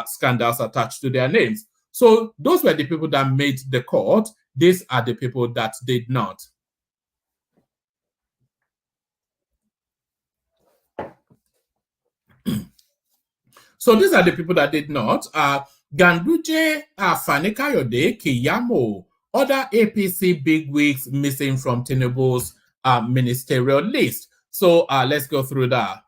scandals attached to their names. So those were the people that made the court. These are the people that did not. So these are the people that did not. Ganduje, Fani-Kayode, Keyamo, other APC bigwigs missing from Tinubu's ministerial list. So let's go through that.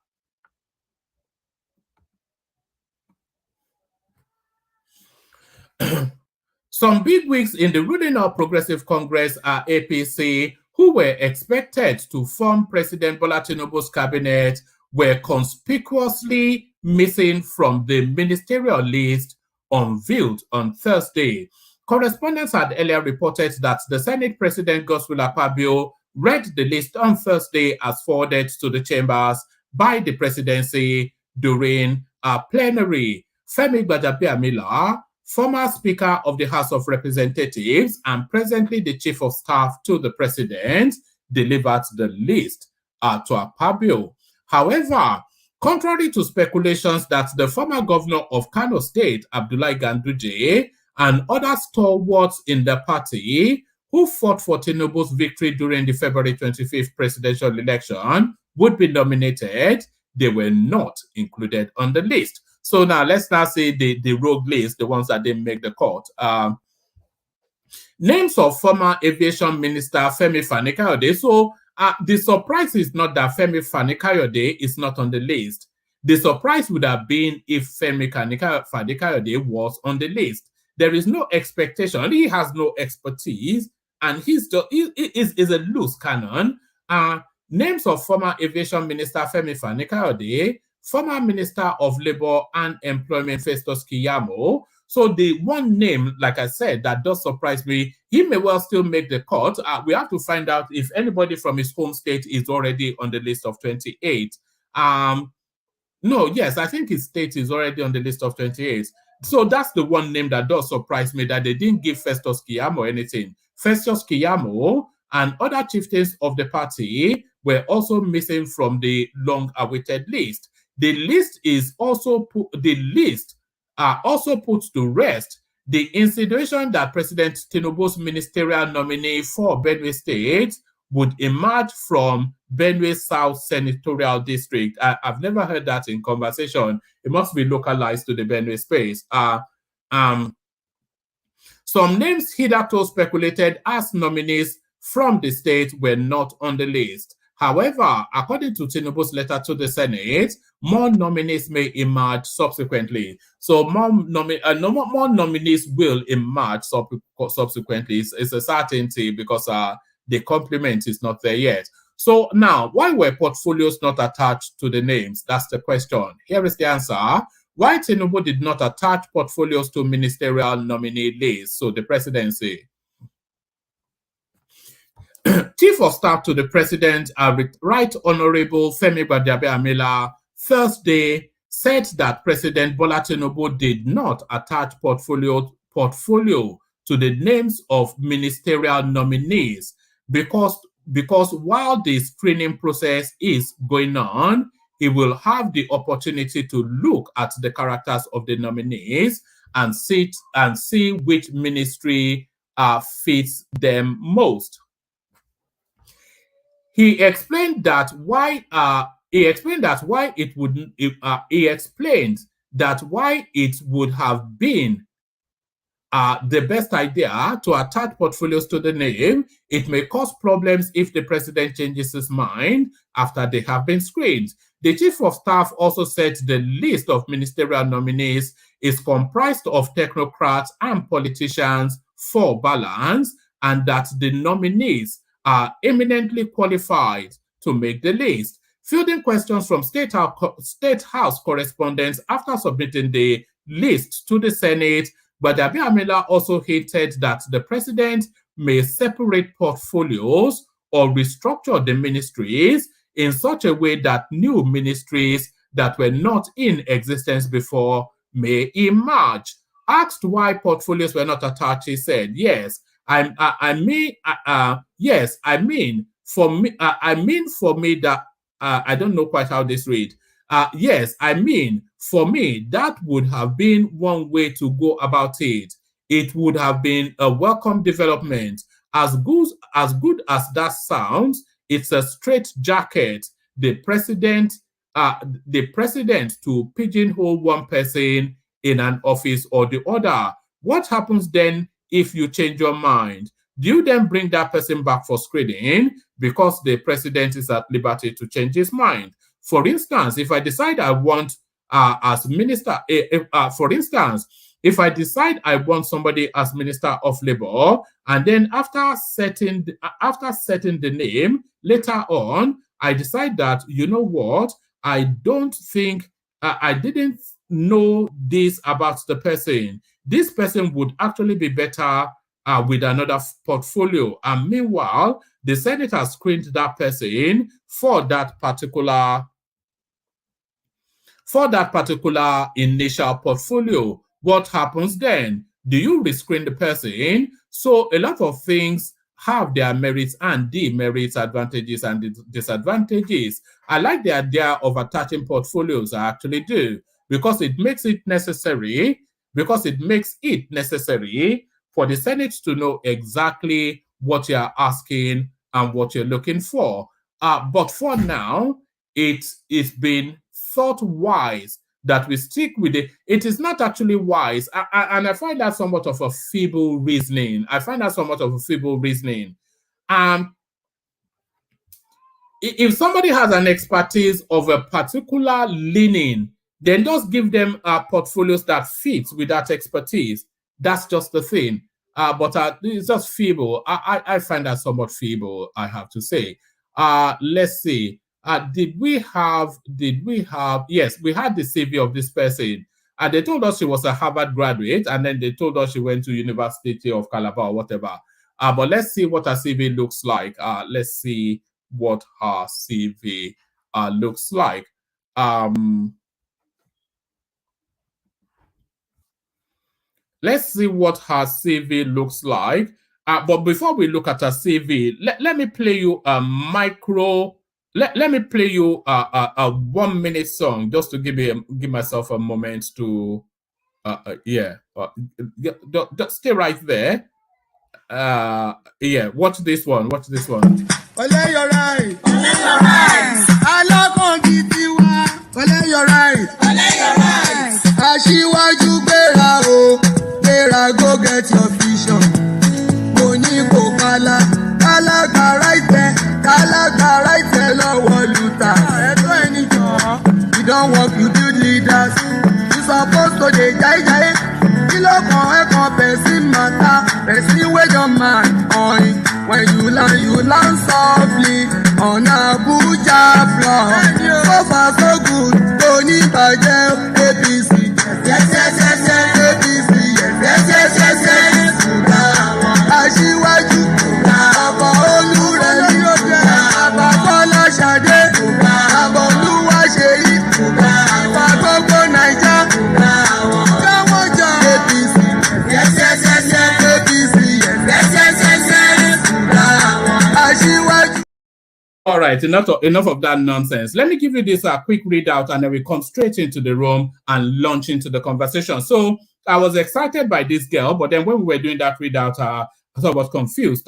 Some bigwigs in the ruling All Progressive Congress APC who were expected to form President Bola Tinubu's cabinet were conspicuously missing from the ministerial list unveiled on Thursday. Correspondents had earlier reported that the Senate President Godswill Akpabio read the list on Thursday as forwarded to the chambers by the presidency during a plenary. Femi Gbajabiamila, former Speaker of the House of Representatives and presently the Chief of Staff to the President, delivered the list to Akpabio. However, contrary to speculations that the former governor of Kano State, Abdullahi Ganduje, and other stalwarts in the party who fought for Tinubu's victory during the February 25th presidential election would be nominated, they were not included on the list. So now let's now see the rogue list, the ones that didn't make the court. Names of former aviation minister Femi Fani-Kayode. So the surprise is not that Femi Fani-Kayode is not on the list. The surprise would have been if Femi Fani-Kayode was on the list. There is no expectation. He has no expertise, and he is a loose cannon. Names of former aviation minister Femi Fani-Kayode, former Minister of Labor and Employment Festus Keyamo. So the one name, like I said, that does surprise me, he may well still make the cut. We have to find out if anybody from his home state is already on the list of 28. No, yes, I think his state is already on the list of 28. So that's the one name that does surprise me, that they didn't give Festus Keyamo anything. Festus Keyamo and other chieftains of the party were also missing from the long-awaited list. The list also puts to rest the insinuation that President Tinubu's ministerial nominee for Benue State would emerge from Benue South Senatorial District. I've never heard that in conversation. It must be localized to the Benue space. Some names hitherto speculated as nominees from the state were not on the list. However, according to Tinubu's letter to the Senate, more nominees may emerge subsequently. So more nominees will emerge subsequently. It's a certainty because the complement is not there yet. So now, why were portfolios not attached to the names? That's the question. Here is the answer. Why Tinubu did not attach portfolios to ministerial nominee lists, so the presidency. Chief of Staff to the President, Right Honorable Femi Gbajabiamila, Thursday said that President Bola Tinubu did not attach portfolio to the names of ministerial nominees because while the screening process is going on, he will have the opportunity to look at the characters of the nominees and see which ministry fits them most. He explained that why it would have been the best idea to attach portfolios to the name. It may cause problems if the president changes his mind after they have been screened. The chief of staff also said the list of ministerial nominees is comprised of technocrats and politicians for balance, and that the nominees are eminently qualified to make the list. fielding questions from State House correspondents after submitting the list to the Senate. But Abiamila also hinted that the president may separate portfolios or restructure the ministries in such a way that new ministries that were not in existence before may emerge. Asked why portfolios were not attached, he said, "Yes, I mean for me that I don't know quite how this read. Yes, I mean for me that would have been one way to go about it. It would have been a welcome development. As good as that sounds, it's a straitjacket. The president to pigeonhole one person in an office or the other. What happens then if you change your mind? Do you then bring that person back for screening because the president is at liberty to change his mind? For instance, if I decide I want as minister, for instance, if I decide I want somebody as Minister of Labor, and then after setting the name, later on, I decide that, you know what, I don't think, I didn't know this about the person. This person would actually be better with another portfolio. And meanwhile, the Senate has screened that person for that particular initial portfolio. What happens then? Do you rescreen the person? So a lot of things have their merits and demerits, advantages and disadvantages. I like the idea of attaching portfolios, I actually do, because it makes it necessary for the Senate to know exactly what you're asking and what you're looking for. But for now, it's been thought wise that we stick with it. It is not actually wise, and I find that somewhat of a feeble reasoning. If somebody has an expertise of a particular leaning, then just give them portfolios that fit with that expertise. That's just the thing. But it's just feeble. I find that somewhat feeble, I have to say. Let's see. Did we have, yes, we had the CV of this person. They told us she was a Harvard graduate, and then they told us she went to University of Calabar or whatever. But let's see what her CV looks like. Let's see what her CV looks like. Let's see what her CV looks like. But before we look at her CV, let me play you a micro. Let me play you a 1 minute song just to give myself a moment to just stay right there. Watch this one. Olé your right. Alákànjí tiwa. Olé your right. Aṣíwájú gbéra o, gbéra go get your vision. Mo ní kò kálá, kálákàrá ìtẹ́ lọ́wọ́ lùtà. Ẹ̀tọ́ ẹni jọ. You don work, you build leaders. You suppose to dey jai. Kí ló kàn ẹ́ kan person matter, person wey your man on. When you land softly on Abuja floor. So far so good, don't need bàjẹ́ APC. Yes. APC, yes. Aṣíwájú, Bàbá Olúrẹ̀mí, Bàbá Bọ́lá Ṣadé, Bàbá Olúwaṣeyí, Bàbá gbogbo Naija. Jọ̀wọ́ jọ APC. Yes. APC, yes. All right, enough of that nonsense. Let me give you this quick readout, and then we come straight into the room and launch into the conversation. So I was excited by this girl, but then when we were doing that readout, I was confused.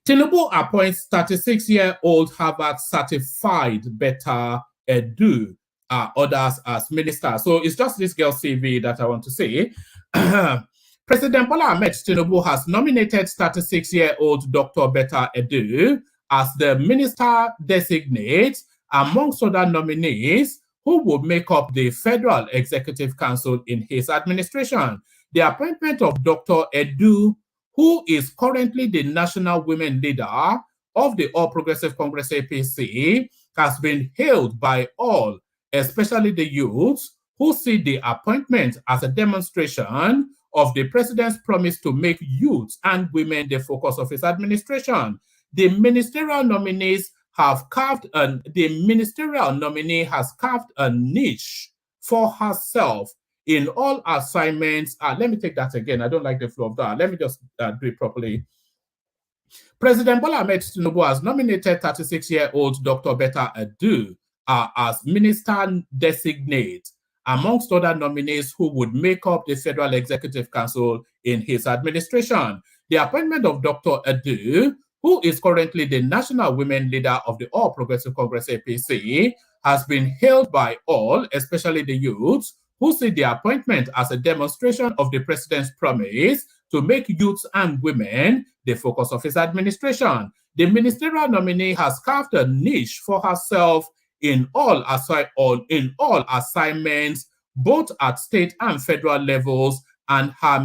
Tinubu appoints 36-year-old Harvard certified Beta Edu, others as minister. So it's just this girl's CV that I want to say. President Bola Ahmed Tinubu has nominated 36-year-old Dr. Beta Edu as the minister designate amongst other nominees who would make up the Federal Executive Council in his administration. The appointment of Dr. Edu, who is currently the national women leader of the All Progressive Congress APC, has been hailed by all, especially the youths, who see the appointment as a demonstration of the president's promise to make youth and women the focus of his administration. The ministerial nominees have the ministerial nominee has carved a niche for herself in all assignments. Let me take that again. I don't like the flow of that. Let me just do it properly. President Bola Ahmed Tinubu has nominated 36-year-old Dr. Betta Edu as minister designate, amongst other nominees who would make up the Federal Executive Council in his administration. The appointment of Dr. Edu, who is currently the national women leader of the All Progressive Congress APC, has been hailed by all, especially the youths, who see the appointment as a demonstration of the president's promise to make youths and women the focus of his administration. The ministerial nominee has carved a niche for herself in all assignments, both at state and federal levels, and her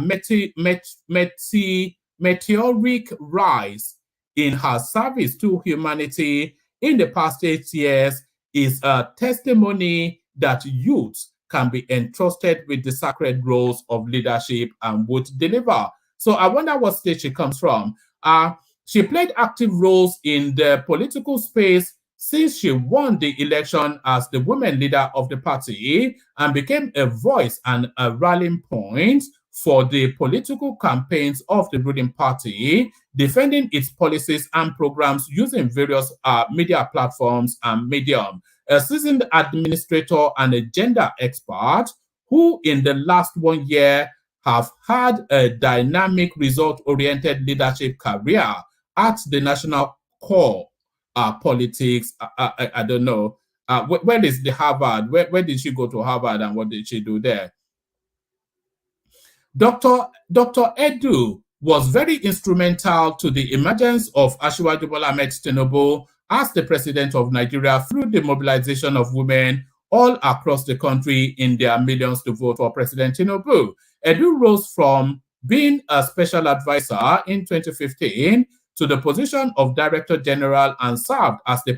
meteoric rise in her service to humanity in the past 8 years is a testimony that youths can be entrusted with the sacred roles of leadership and would deliver. So I wonder what state she comes from. She played active roles in the political space since she won the election as the women leader of the party and became a voice and a rallying point for the political campaigns of the ruling party, defending its policies and programs using various media platforms and medium. A seasoned administrator and a gender expert who in the last 1 year have had a dynamic result-oriented leadership career at the national core politics. I don't know. Where is the Harvard? Where did she go to Harvard and what did she do there? Dr. Edu was very instrumental to the emergence of Asiwaju Bola Ahmed Tinubu as the president of Nigeria through the mobilization of women all across the country in their millions to vote for President Tinubu. Edu rose from being a special advisor in 2015 to the position of Director General and served as the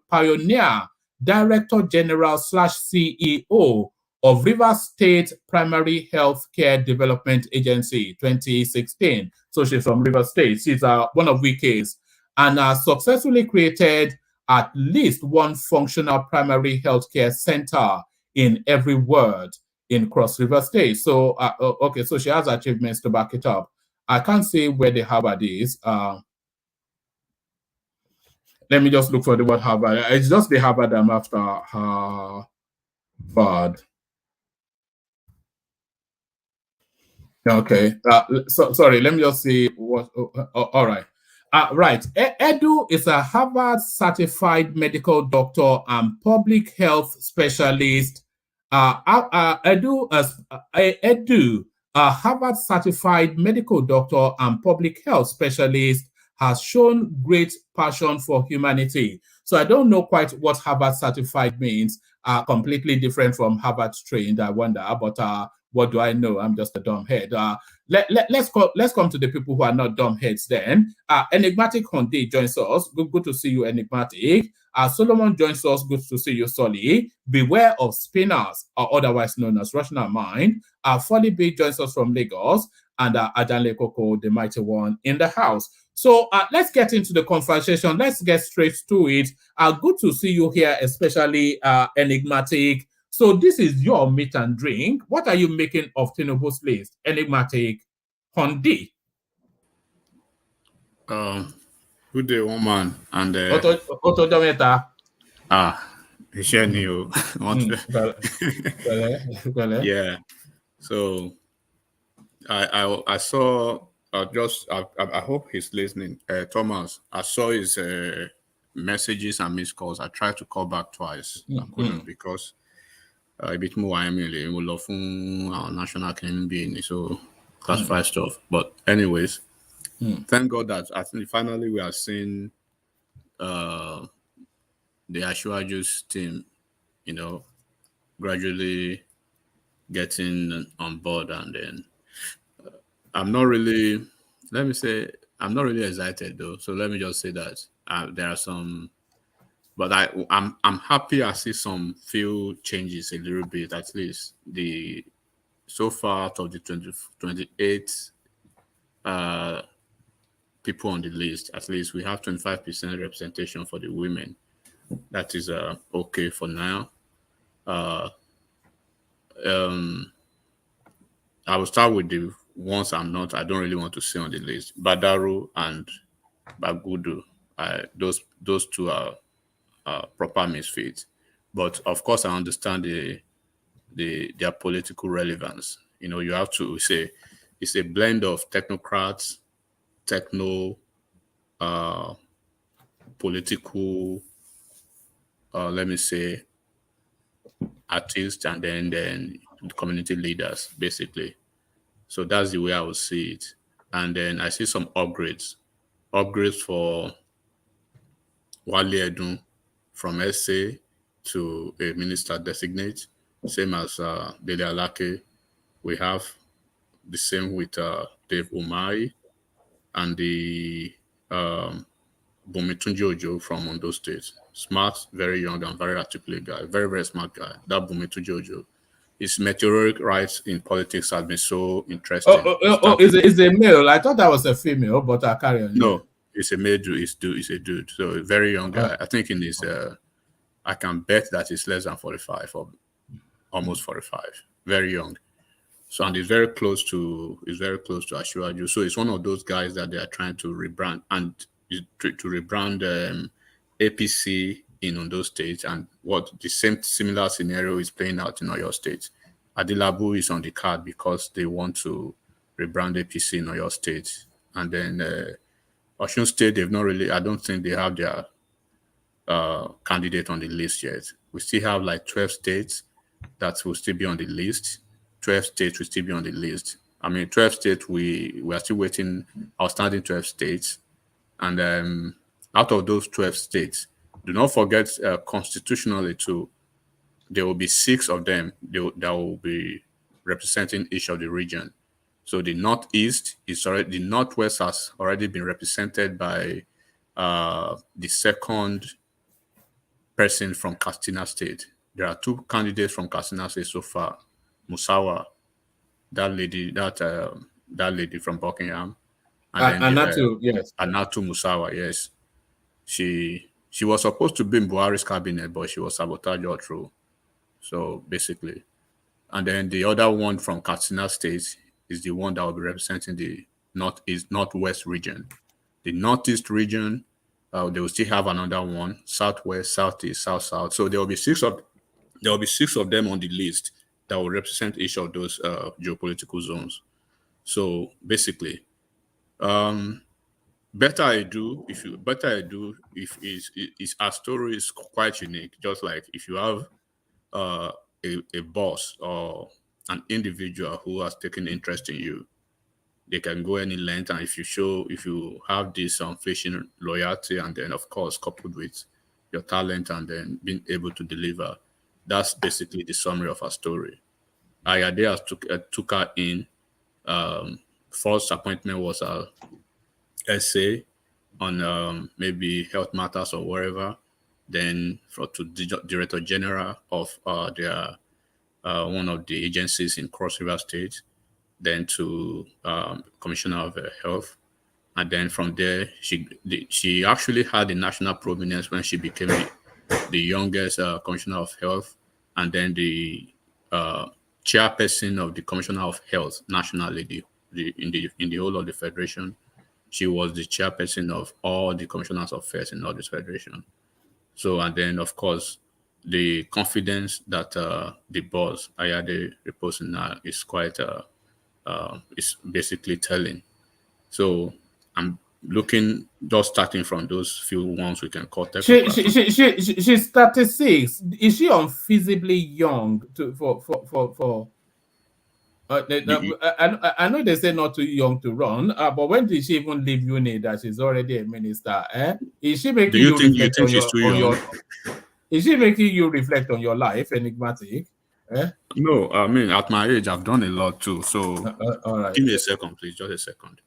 pioneer Director General / CEO of Rivers State Primary Health Care Development Agency 2016. So she's from Rivers State. She's one of Wike's and successfully created at least one functional primary healthcare center in every ward in Cross River State. So, okay, so she has achievements to back it up. I can't say where the Harvard is. Let me just look for the word Harvard. It's just the Harvard I'm after. Harvard. Okay. Sorry, let me just see what. All right. Right. Edu is a Harvard certified medical doctor and public health specialist. Edu, a Harvard certified medical doctor and public health specialist, has shown great passion for humanity. So I don't know quite what Harvard certified means. Completely different from Harvard trained, I wonder. But what do I know? I'm just a dumb head. Let's come to the people who are not dumb heads then. Enigmatic Honde joins us. Good to see you, Enigmatic. Solomon joins us. Good to see you, Solly. Beware of spinners, or otherwise known as rational mind. Folly B joins us from Lagos. And Adanle Koko, the mighty one, in the house. So let's get into the conversation. Let's get straight to it. Good to see you here, especially Enigmatic. So this is your meat and drink. What are you making of Tinubu's list? Enigmatic Honde. Good day, woman. And Otto Dometa. Yeah. So I saw I hope he's listening. Thomas, I saw his messages and missed calls. I tried to call back twice. I couldn't because a bit more we love our national can be so classified stuff. But anyways, thank God that I think finally we are seeing the Asiwaju's team, gradually getting on board, and then I'm not really excited though. So let me just say that there are some But I'm happy I see some few changes a little bit, at least. So far out of the 28 people on the list, at least we have 25% representation for the women. That is okay for now. I will start with the ones I don't really want to see on the list. Badaru and Bagudu. Those two are proper misfits. But of course, I understand their political relevance. You know, you have to say it's a blend of technocrats, political, let me say, artists, and then the community leaders, basically. So that's the way I would see it. And then I see some upgrades for Wale Edun from SA to a minister designate, same as Dele Alake. We have the same with Dave Umahi and the Bumitunji Ojo from Ondo State. Smart, very young and very articulate guy, very, very smart guy. That Bumitunji Ojo. His meteoric rise in politics has been so interesting. Is a male? I thought that was a female, but I carry on. No, it's a male dude. It's a dude. So a very young guy. I think in his, I can bet that he's less than 45 or almost 45. Very young. So and he's very close to Ashwaju. So it's one of those guys that they are trying to rebrand and to rebrand APC in Ondo State, and what the similar scenario is playing out in Oyo State. Adilabu is on the card because they want to rebrand APC in Oyo State, and then Osun State, they've not really. I don't think they have their candidate on the list yet. We still have like 12 states that will still be on the list. 12 states will still be on the list. I mean, 12 states, we are still waiting, outstanding 12 states. And out of those 12 states, do not forget constitutionally too, there will be 6 of them that will be representing each of the region. So the Northeast the Northwest has already been represented by the second person from Katsina State. There are 2 candidates from Katsina State so far. Musawa, that lady from Buckingham, and Anatu, yes. Anatu Musawa, yes. She was supposed to be in Buhari's cabinet, but she was sabotaged all through. So basically, and then the other one from Katsina State is the one that will be representing the Northwest region. The Northeast region, they will still have another one, Southwest, Southeast, South. So there will be 6 of them on the list that will represent each of those geopolitical zones. So basically, better I do if our story is quite unique. Just like if you have a boss or an individual who has taken interest in you, they can go any length. And if you have this unflinching loyalty, and then of course coupled with your talent and then being able to deliver, that's basically the summary of our story. Ayade took her in. First appointment was a essay on maybe health matters or whatever. Then to Director General of their one of the agencies in Cross River State. Then to Commissioner of Health. And then from there, she actually had a national prominence when she became the youngest Commissioner of Health, and then the chairperson of the Commissioner of Health nationally, in the whole of the federation. She was the chairperson of all the commissioners of health in all this federation. So, and then of course, the confidence that the boss Ayade reposing now is quite is basically telling. So I'm looking, just starting from those few ones we can call. She's 36. Is she unfeasibly young for? I know they say not too young to run, but when did she even leave uni that she's already a minister? Is she making you reflect on your? Is she making you reflect on your life, enigmatic? No, I mean at my age I've done a lot too. So all right. Give me a second, please, just a second.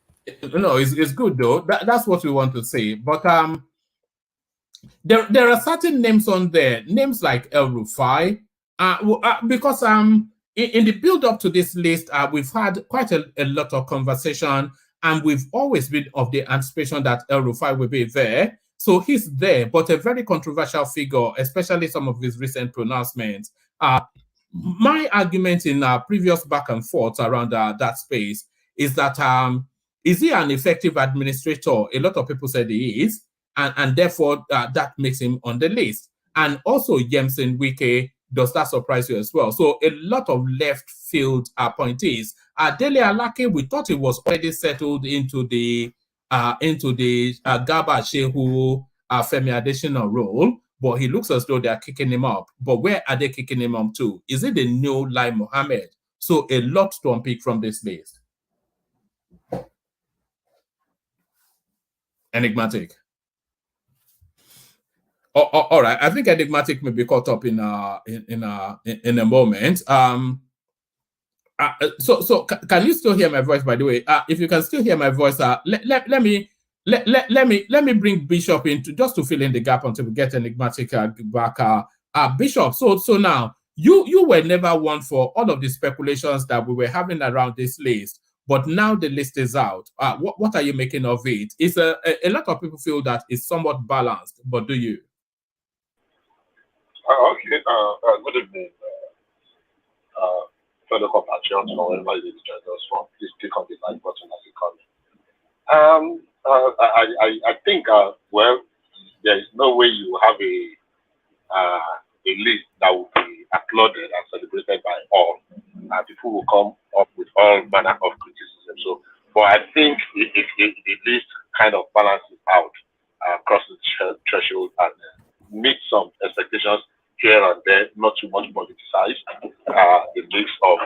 No, it's good though. That's what we want to say. But There are certain names on there, names like El Rufai, because in the build up to this list, we've had quite a lot of conversation, and we've always been of the anticipation that El Rufai will be there. So he's there, but a very controversial figure, especially some of his recent pronouncements. My argument in previous back and forth around that space is that is he an effective administrator? A lot of people said he is, and therefore that makes him on the list. And also Yemson Wike, does that surprise you as well? So a lot of left field appointees. Dele Alake, we thought it was already settled into the Garba Shehu Femi Adesina role, but he looks as though they are kicking him up. But where are they kicking him up to? Is it the new Lai Mohammed? So a lot to unpick from this list. Enigmatic. All right. I think Enigmatic may be caught up in a moment. So can you still hear my voice? By the way, if you can still hear my voice, let me bring Bishop into just to fill in the gap until we get Enigmatic back. Bishop. So now you were never one for all of the speculations that we were having around this list. But now the list is out. What are you making of it? It's a lot of people feel that it's somewhat balanced, but do you? Okay. Good evening, fellow compatriots, or wherever it is joining us from. Please click on the like button as you come. I think well, there is no way you have a list that will be applauded and celebrated by all. People will come up with all manner of criticism. So, but I think the list kind of balances out, crosses the threshold, and meets some expectations here and there, not too much politicized. The mix of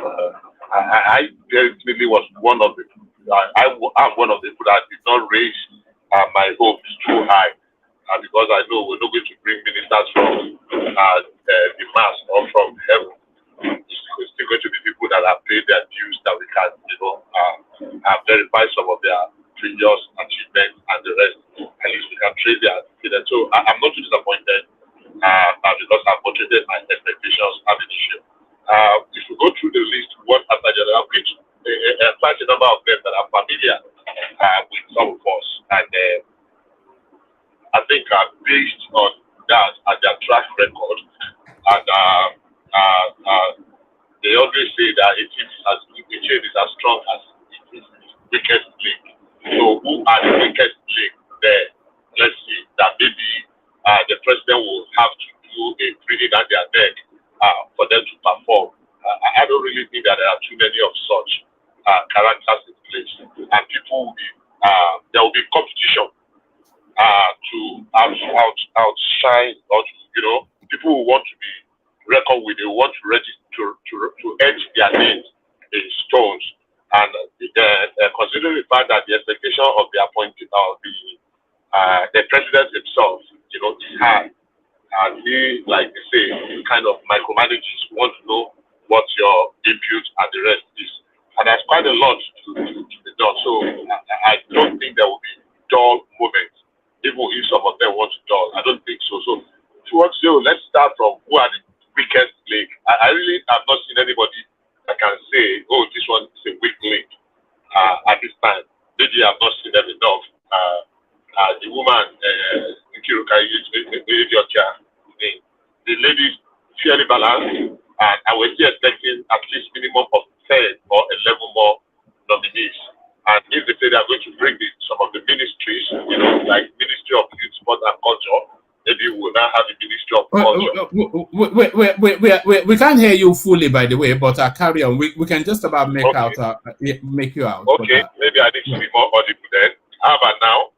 I definitely was one of the I'm one of the people that did not raise my hopes too high, because I know we're not going to bring ministers from the mass or from heaven. It's still going to be people that have paid their dues, that we can, verify some of their previous achievements and the rest. At least we can trace their confidence. So I'm not too disappointed because I've portrayed my expectations have an issue. If we go through the list, one after the other, which quite a number of them that are familiar with some of us, and I think based on that and their track record, and they always say that the chain is as strong as its weakest link. So who are the weakest link there? Let's see that maybe the president will have to do a breathing down their neck for them to perform. I don't really think that there are too many of such characters in place, and people will be there will be competition to outshine, or people who want to be reckoned with, they want to register to etch their names in stones, and considering the fact that the expectation of the appointed the president himself, is high, and he, like they say, kind of micromanages, want to know what your input and the rest is, and there's quite a lot to be done. So I don't think there will be dull moments, even if some of them want to dull. I don't think so. So let's start from who are the weakest link. I really have not seen anybody that can say, oh, this one is a weak link at this time. Maybe I've not seen them enough. The woman, the lady is fairly balanced, and I was here expecting at least minimum of 10 or 11 more nominees. And if they say they are going to bring some of the ministries, like Ministry of Youth, Sport and Culture, maybe we will now have a Ministry of Culture. We can't hear you fully, by the way, but carry on. We can just about make you out. Okay, maybe I need to be more audible then. How about now?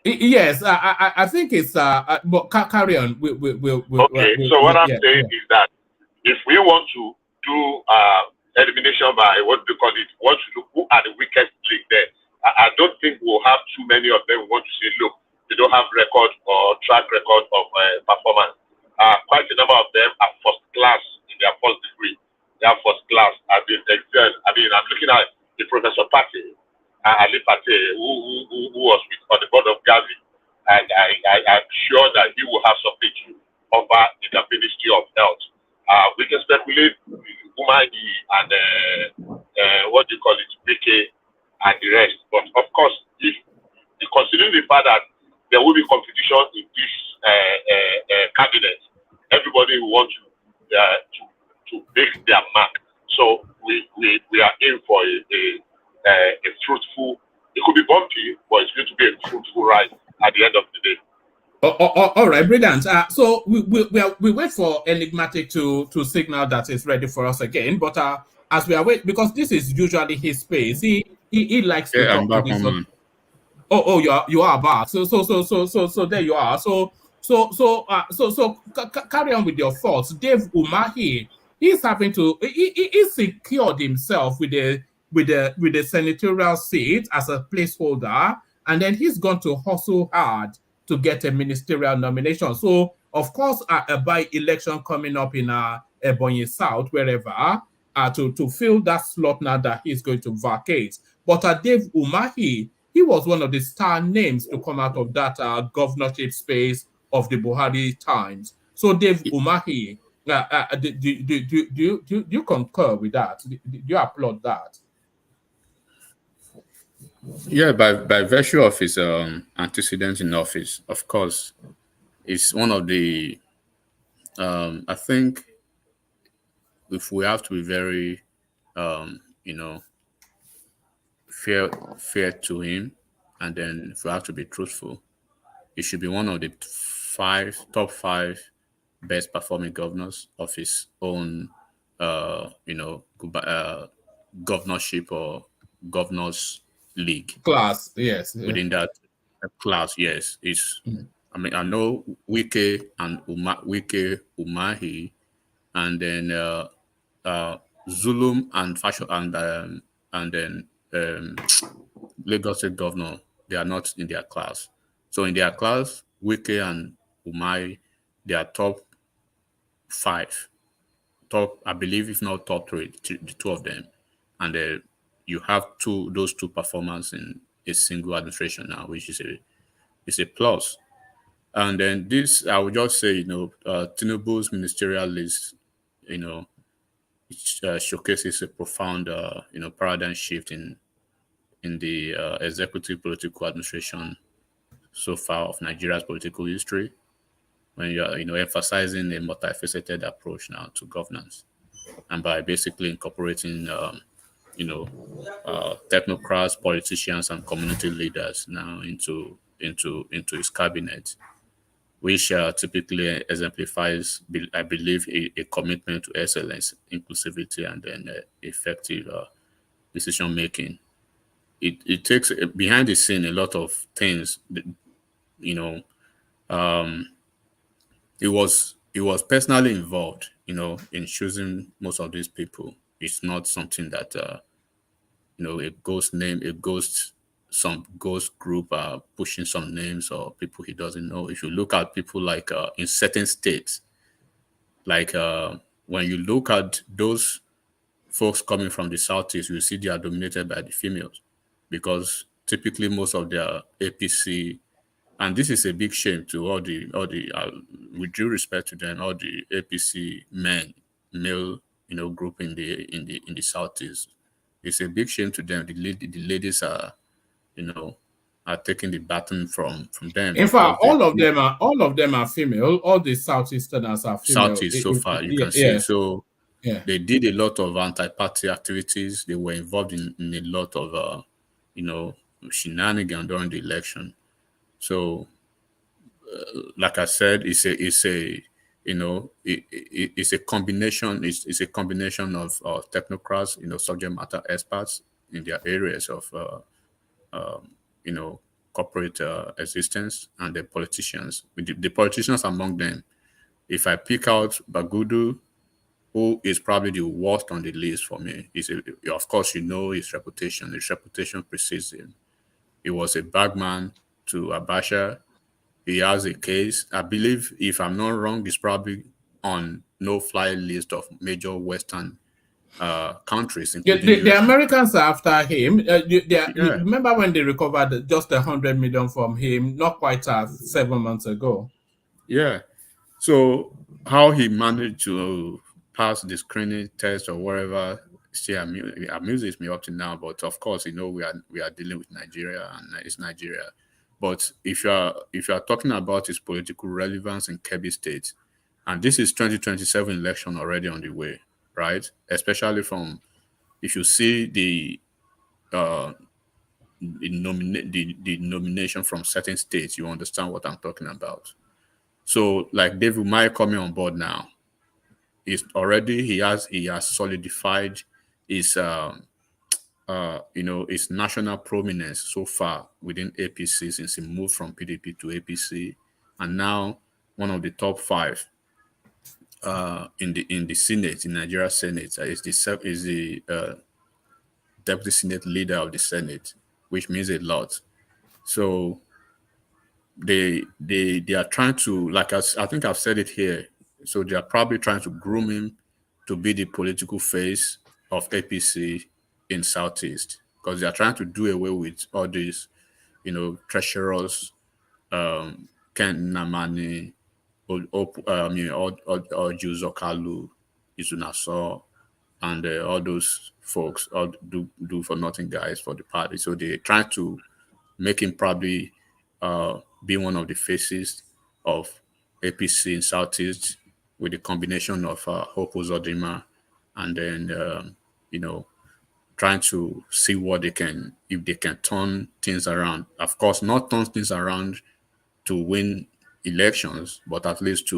Yes, I think it's but carry on. So what I'm saying is that if we want to do elimination by what we call it, want to look who are the weakest link there, I don't think we'll have too many of them. We want to say, look, they don't have record or track record of performance. Quite a number of them are first class in their first degree. They are first class. I've been excellent. I'm looking at the Professor Pate, Ali Pate, who was on the board of Gavi. and I'm sure that he will have something to offer in the Ministry of Health. We can speculate Umahi and what do you call it, BK and the rest. But of course, if considering the fact that there will be competition in this cabinet, everybody will want to make their mark. So we are in for a fruitful. It could be bumpy, but it's going to be a fruitful ride at the end of the day. All right, brilliant. So we wait for Enigmatic to signal that it's ready for us again. But as we are waiting, because this is usually his space, he likes to talk to this. Oh, you are back. So there you are. So carry on with your thoughts. Dave Umahi, he's having to he secured himself with the senatorial seat as a placeholder, and then he's going to hustle hard to get a ministerial nomination. So of course, a by-election coming up in Ebonyi South, wherever, to fill that slot now that he's going to vacate. But Dave Umahi, he was one of the star names to come out of that governorship space of the Buhari times. So Dave Umahi, do you concur with that? Do you applaud that? Yeah, by virtue of his antecedents in office, of course, it's one of the. I think if we have to be very, fair to him, and then if we have to be truthful, he should be one of the top five best performing governors of his own, governorship or governors league class. Yes, within that class. Yes, it's. I mean, I know Wike and Umahi, and then Zulum and Fashion and then Lagos State Governor. They are not in their class. So in their class, Wike and Umahi, they are top five. I believe, if not top three, the two of them, and you have those two performers in a single administration now, which is a plus. And then this, I would just say, Tinubu's ministerial list, it showcases a profound, paradigm shift in the executive political administration so far of Nigeria's political history, when you're, emphasizing a multifaceted approach now to governance, and by basically incorporating, technocrats, politicians, and community leaders now into his cabinet, which typically exemplifies, I believe, a commitment to excellence, inclusivity, and then effective decision making. It takes behind the scene a lot of things. He was personally involved, in choosing most of these people. It's not something that some ghost group are pushing some names or people he doesn't know. If you look at people like in certain states, like when you look at those folks coming from the Southeast, you see they are dominated by the females, because typically most of their APC, and this is a big shame to all the with due respect to them, all the APC male group in the Southeast. It's a big shame to them. The ladies are taking the baton from them. In fact, all of them are female. All the Southeasterners are female. Southeast so far, you can see. So they did a lot of anti-party activities. They were involved in a lot of shenanigans during the election. So, like I said, it's a combination. It's a combination of technocrats, subject matter experts in their areas of corporate existence, and the politicians. With the politicians among them, if I pick out Bagudu, who is probably the worst on the list for me, of course his reputation. His reputation precedes him. He was a bagman to Abacha. He has a case. I believe, if I'm not wrong, he's probably on no-fly list of major Western countries, Yeah, including the US. Americans are after him. Remember when they recovered just 100 million from him, not quite 7 months ago? Yeah. So how he managed to pass the screening test or whatever still amuses me up to now. But of course, we are dealing with Nigeria, and it's Nigeria. But if you are talking about his political relevance in Kebbi State, and this is 2027 election already on the way, right? Especially from, if you see the nomination from certain states, you understand what I'm talking about. So like David Umahi coming on board now, he has solidified his his national prominence so far within APC since he moved from PDP to APC, and now one of the top 5 in the Senate, in Nigeria Senate, is the deputy Senate leader of the Senate, which means a lot. So they are trying to, like I think I've said it here. So they are probably trying to groom him to be the political face of APC in Southeast, because they are trying to do away with all these, treasurers, Ken Namani, Oju Zokalu, Izunaso, and all those folks, all do for nothing guys for the party. So they're trying to make him probably be one of the faces of APC in Southeast, with the combination of Hope Uzodinma, and then trying to see if they can turn things around. Of course, not turn things around to win elections, but at least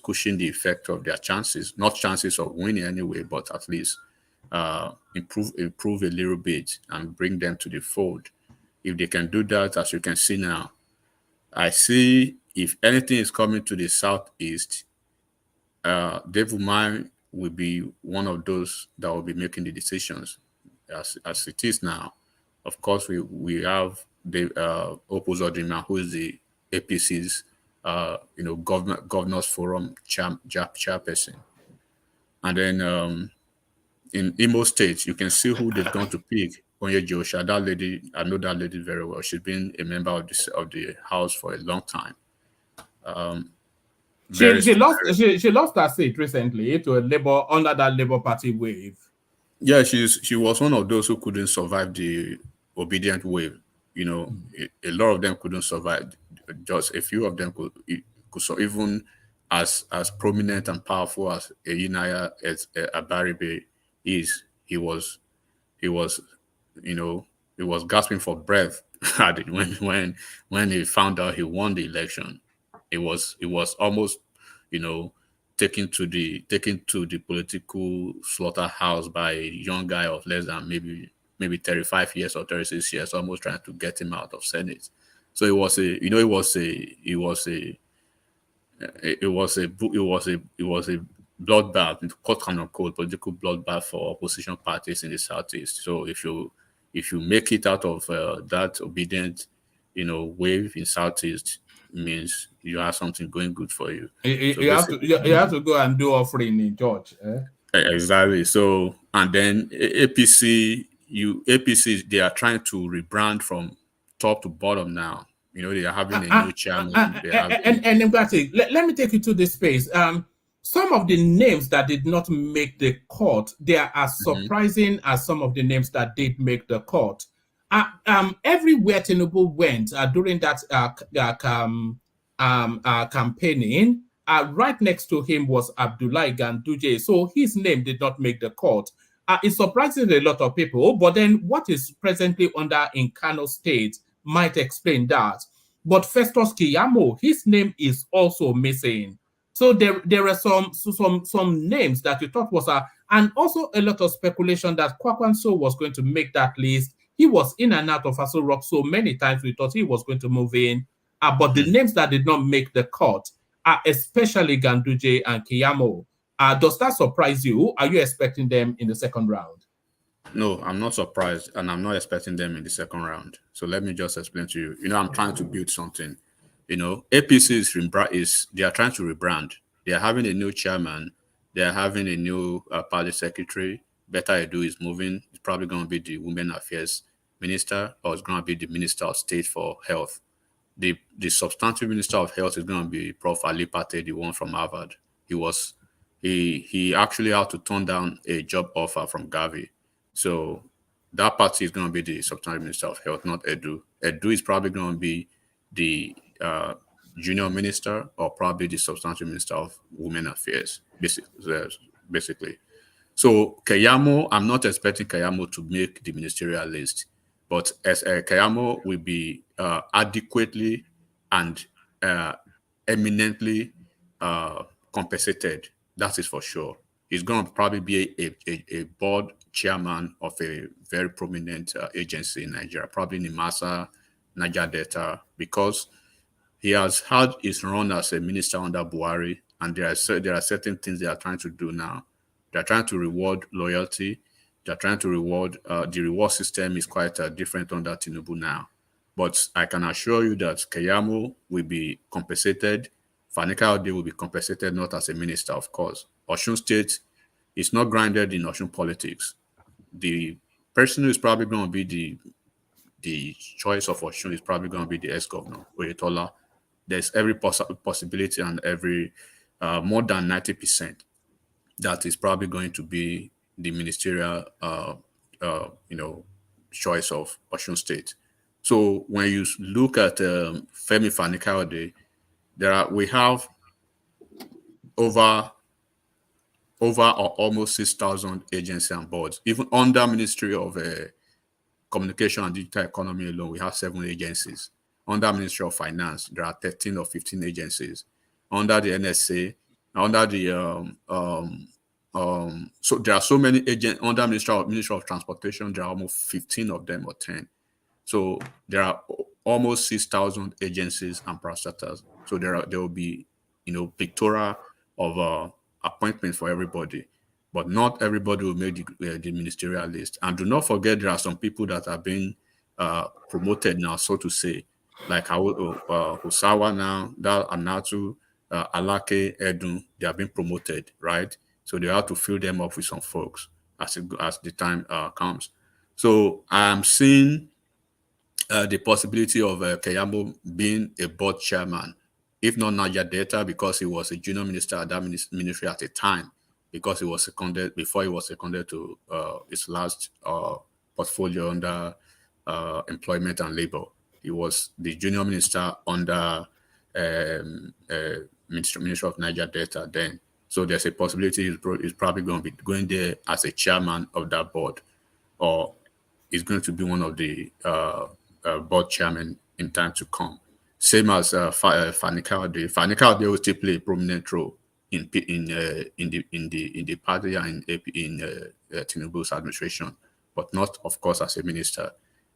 cushion the effect of their chances. Not chances of winning anyway, but at least improve a little bit and bring them to the fold. If they can do that, as you can see now, I see if anything is coming to the Southeast, Dave Umahi will be one of those that will be making the decisions. As it is now, of course, we have the Opuzodinma, who is the APC's governors forum chairperson, and then in Imo State, you can see who they've gone to pick. Onye Joshua, that lady, I know that lady very well. She's been a member of the house for a long time. She lost her seat recently to under that Labour Party wave. Yeah, she was one of those who couldn't survive the obedient wave. A lot of them couldn't survive. Just a few of them could. So even as prominent and powerful as Eyinaya Abaribe is, he was gasping for breath when he found out he won the election. It was almost, taken to the political slaughterhouse by a young guy of less than maybe 35 years or 36 years, almost trying to get him out of Senate. So it was a bloodbath, quote unquote, political bloodbath for opposition parties in the Southeast. So if you make it out of that obedient, wave in Southeast, means you have something going good for you. You have to go and do offering in George. Exactly. So, and then APC, they are trying to rebrand from top to bottom now. They are having a new chairman. And let me take you to this space. Some of the names that did not make the cut, they are as surprising as some of the names that did make the cut. Everywhere Tinubu went during that campaigning, right next to him was Abdullahi Ganduje. So his name did not make the cut. It surprises a lot of people, but then what is presently under in Kano State might explain that. But Festus Keyamo, his name is also missing. So there are some names that you thought was and also a lot of speculation that Kwakwanso was going to make that list. He was in and out of Aso Rock so many times we thought he was going to move in. But the names that did not make the cut are especially Ganduje and Keyamo. Does that surprise you? Are you expecting them in the second round? No, I'm not surprised, and I'm not expecting them in the second round. So let me just explain to you. I'm trying to build something. APC they are trying to rebrand. They are having a new chairman, They're having a new party secretary. Better Edu is moving. It's probably going to be the Women Affairs Minister, or it's going to be the Minister of State for Health. The substantive Minister of Health is going to be Prof. Ali Pate, the one from Harvard. He actually had to turn down a job offer from Gavi. So that party is going to be the substantive Minister of Health, not Edu. Edu is probably going to be the junior minister, or probably the substantive Minister of Women Affairs, basically. So Keyamo, I'm not expecting Keyamo to make the ministerial list, but as Keyamo will be adequately and eminently compensated. That is for sure. He's going to probably be a board chairman of a very prominent agency in Nigeria, probably NIMASA, Niger Delta, because he has had his run as a minister under Buhari, and there are certain things they are trying to do now. They're trying to reward loyalty. They're trying to reward, the reward system is quite different under Tinubu now. But I can assure you that Keyamo will be compensated. Fanika Ode will be compensated, not as a minister, of course. Osun State is not grounded in Osun politics. The person who is probably going to be the choice of Osun is probably going to be the ex-governor, Oyetola. There's every possibility and every more than 90% that is probably going to be the ministerial, choice of Osun State. So when you look at Femi Fani-Kayode, we have over or almost 6,000 agencies and boards. Even under Ministry of Communication and Digital Economy alone, we have 7 agencies. Under Ministry of Finance, there are 13 or 15 agencies. Under the NSA, under the so there are so many agents under Ministry of Transportation. There are almost 15 of them, or 10. So there are almost 6,000 agencies and parastatals. So there will be, pictorial of appointments for everybody, but not everybody will make the ministerial list. And do not forget, there are some people that are being promoted now, so to say, like Husawa now, that Anatu, Alake, Edun, they have been promoted, right? So they have to fill them up with some folks as the time comes. So I am seeing the possibility of Keyamo being a board chairman, if not Niger Delta, because he was a junior minister at that ministry at the time, because he was seconded before he was seconded to his last portfolio under employment and labor. He was the junior minister under Ministry of Niger Delta then. So there's a possibility he's probably going to be going there as a chairman of that board, or he's going to be one of the board chairmen in time to come. Same as Fani-Kayode. Fani-Kayode will still play a prominent role in the party and in Tinubu's administration, but not, of course, as a minister.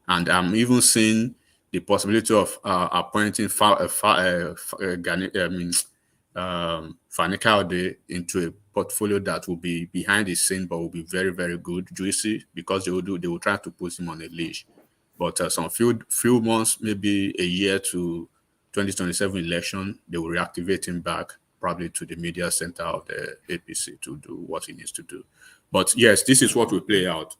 And I'm even seeing the possibility of appointing Fani-Kayode into a portfolio that will be behind the scene, but will be very, very good, juicy, because they will try to put him on a leash. But some few months, maybe a year to 2027 election, they will reactivate him back, probably to the media center of the APC to do what he needs to do. But yes, this is what will play out.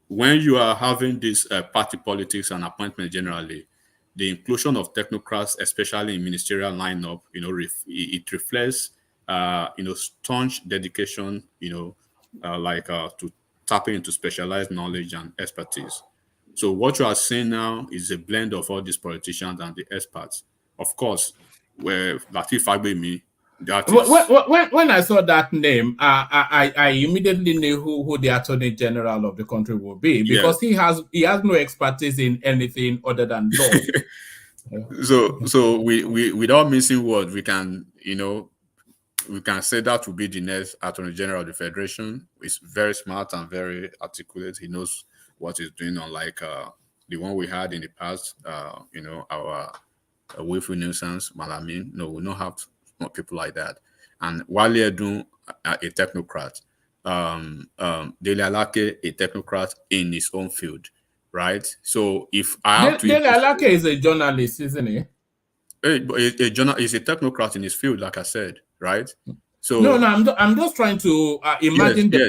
When you are having this party politics and appointment generally, the inclusion of technocrats, especially in ministerial lineup, it reflects, staunch dedication, to tapping into specialized knowledge and expertise. So what you are seeing now is a blend of all these politicians and the experts. Of course, where Lateef Fagbemi, when I saw that name, I immediately knew who the Attorney General of the country will be, because he has no expertise in anything other than law. So we without missing words, we can say that will be the next Attorney General of the Federation. He's very smart and very articulate. He knows what he's doing, unlike the one we had in the past. Our willful nuisance, Malamin. No, we don't have people like that. And Wale Edun, a technocrat. Dele Alake, a technocrat in his own field, right? So if I have Dele Alake is a journalist, isn't he? A journalist is a technocrat in his field, like I said, right? So no, I'm just trying to imagine the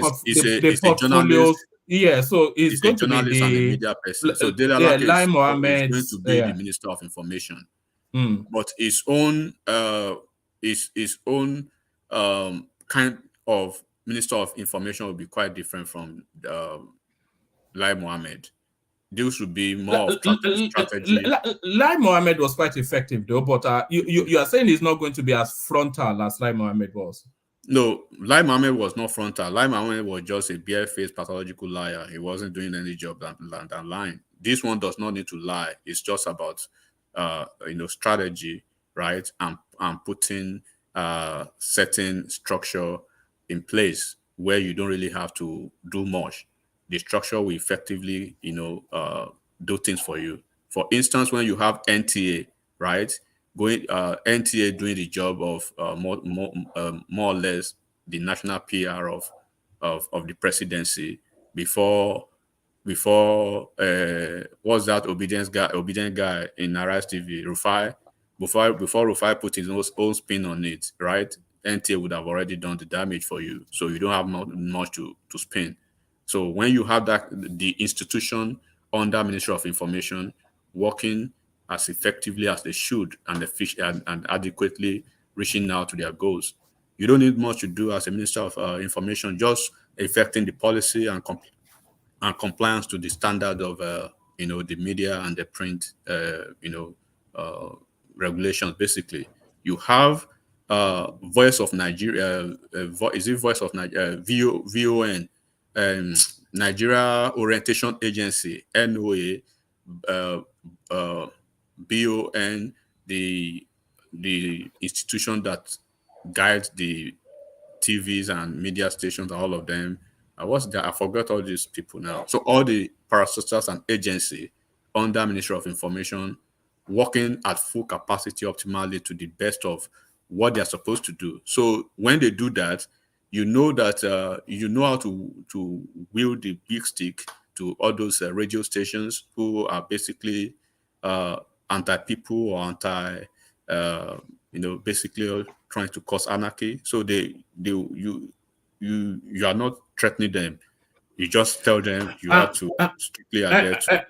portfolios. Yeah, so it's going a to be journalist and a media person. So Delala Lai is Mohammed going to be the Minister of Information, but his own kind of Minister of Information will be quite different from Lai Mohammed. Those would be more of strategy. Lai Mohammed was quite effective though, but you are saying he's not going to be as frontal as Lai Mohammed was. No, Lai Mohammed was not frontal. Lai Mohammed was just a bare-faced pathological liar. He wasn't doing any job than lying. This one does not need to lie. It's just about strategy, right? And putting certain structure in place where you don't really have to do much. The structure will effectively, do things for you. For instance, when you have NTA, right? NTA doing the job of more or less the national PR of the presidency before what's that obedient guy in Arise TV, Rufai, before Rufai put his own spin on it, right? NTA would have already done the damage for you, so you don't have much to spin. So when you have the institution under Ministry of Information working as effectively as they should and adequately reaching out to their goals, you don't need much to do as a Minister of Information, just effecting the policy and compliance to the standard of the media and the print regulations. Basically, you have Voice of Nigeria. Is it Voice of Nigeria? VON. Nigeria Orientation Agency, NOA, BON, the institution that guides the TVs and media stations, all of them. What's that? I forgot all these people now. So all the parastatals and agency under Ministry of Information working at full capacity optimally to the best of what they're supposed to do. So when they do that, you know that you know how to wield the big stick to all those radio stations who are basically anti-people or basically trying to cause anarchy. So you are not threatening them. You just tell them you have to strictly adhere to.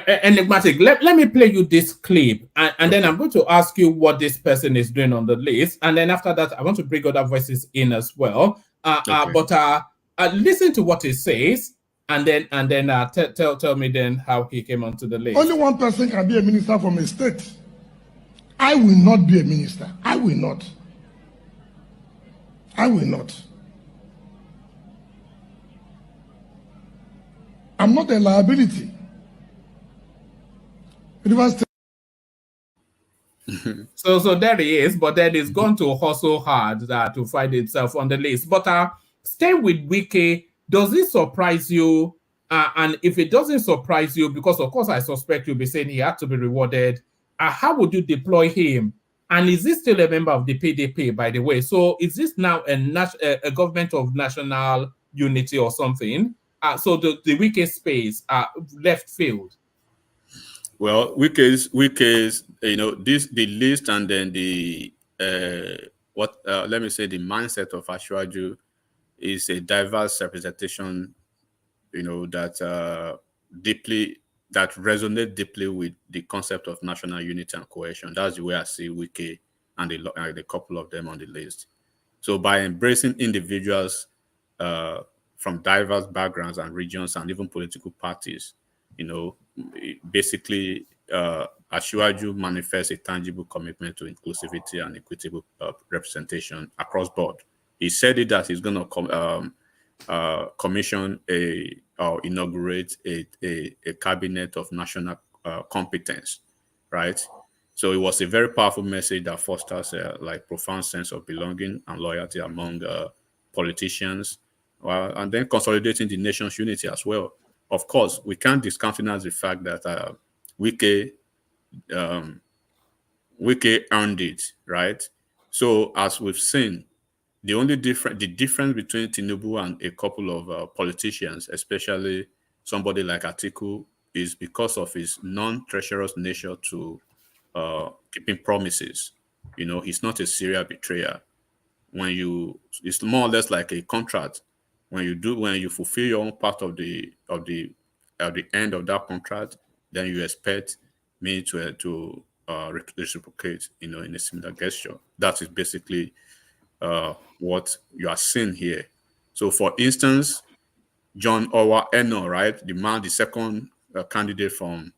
Enigmatic. Let me play you this clip, and then I'm going to ask you what this person is doing on the list, and then after that, I want to bring other voices in as well. But listen to what he says, and then tell me then how he came onto the list. Only one person can be a minister from a state. I will not be a minister. I will not. I will not. I'm not a liability. So there he is, but then he's going to hustle hard to find himself on the list. But stay with Wike. Does it surprise you? And if it doesn't surprise you, because of course I suspect you'll be saying he had to be rewarded, how would you deploy him? And is he still a member of the PDP, by the way? So is this now a government of national unity or something? So the Wike space left field. Well, Wike's the list and then the let me say the mindset of Ashwaju is a diverse representation, that resonate deeply with the concept of national unity and cohesion. That's the way I see Wike and the couple of them on the list. So by embracing individuals from diverse backgrounds and regions and even political parties, basically Ashwaju manifests a tangible commitment to inclusivity and equitable representation across board. He said it that he's going to commission inaugurate a cabinet of national competence, right? So it was a very powerful message that fosters profound sense of belonging and loyalty among politicians, and then consolidating the nation's unity as well. Of course, we can't discountenance the fact that Wike earned it, right? So as we've seen, the difference between Tinubu and a couple of politicians, especially somebody like Atiku, is because of his non-treacherous nature to keeping promises. He's not a serial betrayer. it's more or less like a contract. When you fulfill your own part of the end of that contract, then you expect me to reciprocate, in a similar gesture. That is basically what you are seeing here. So, for instance, John Owa Eno, right, the second candidate from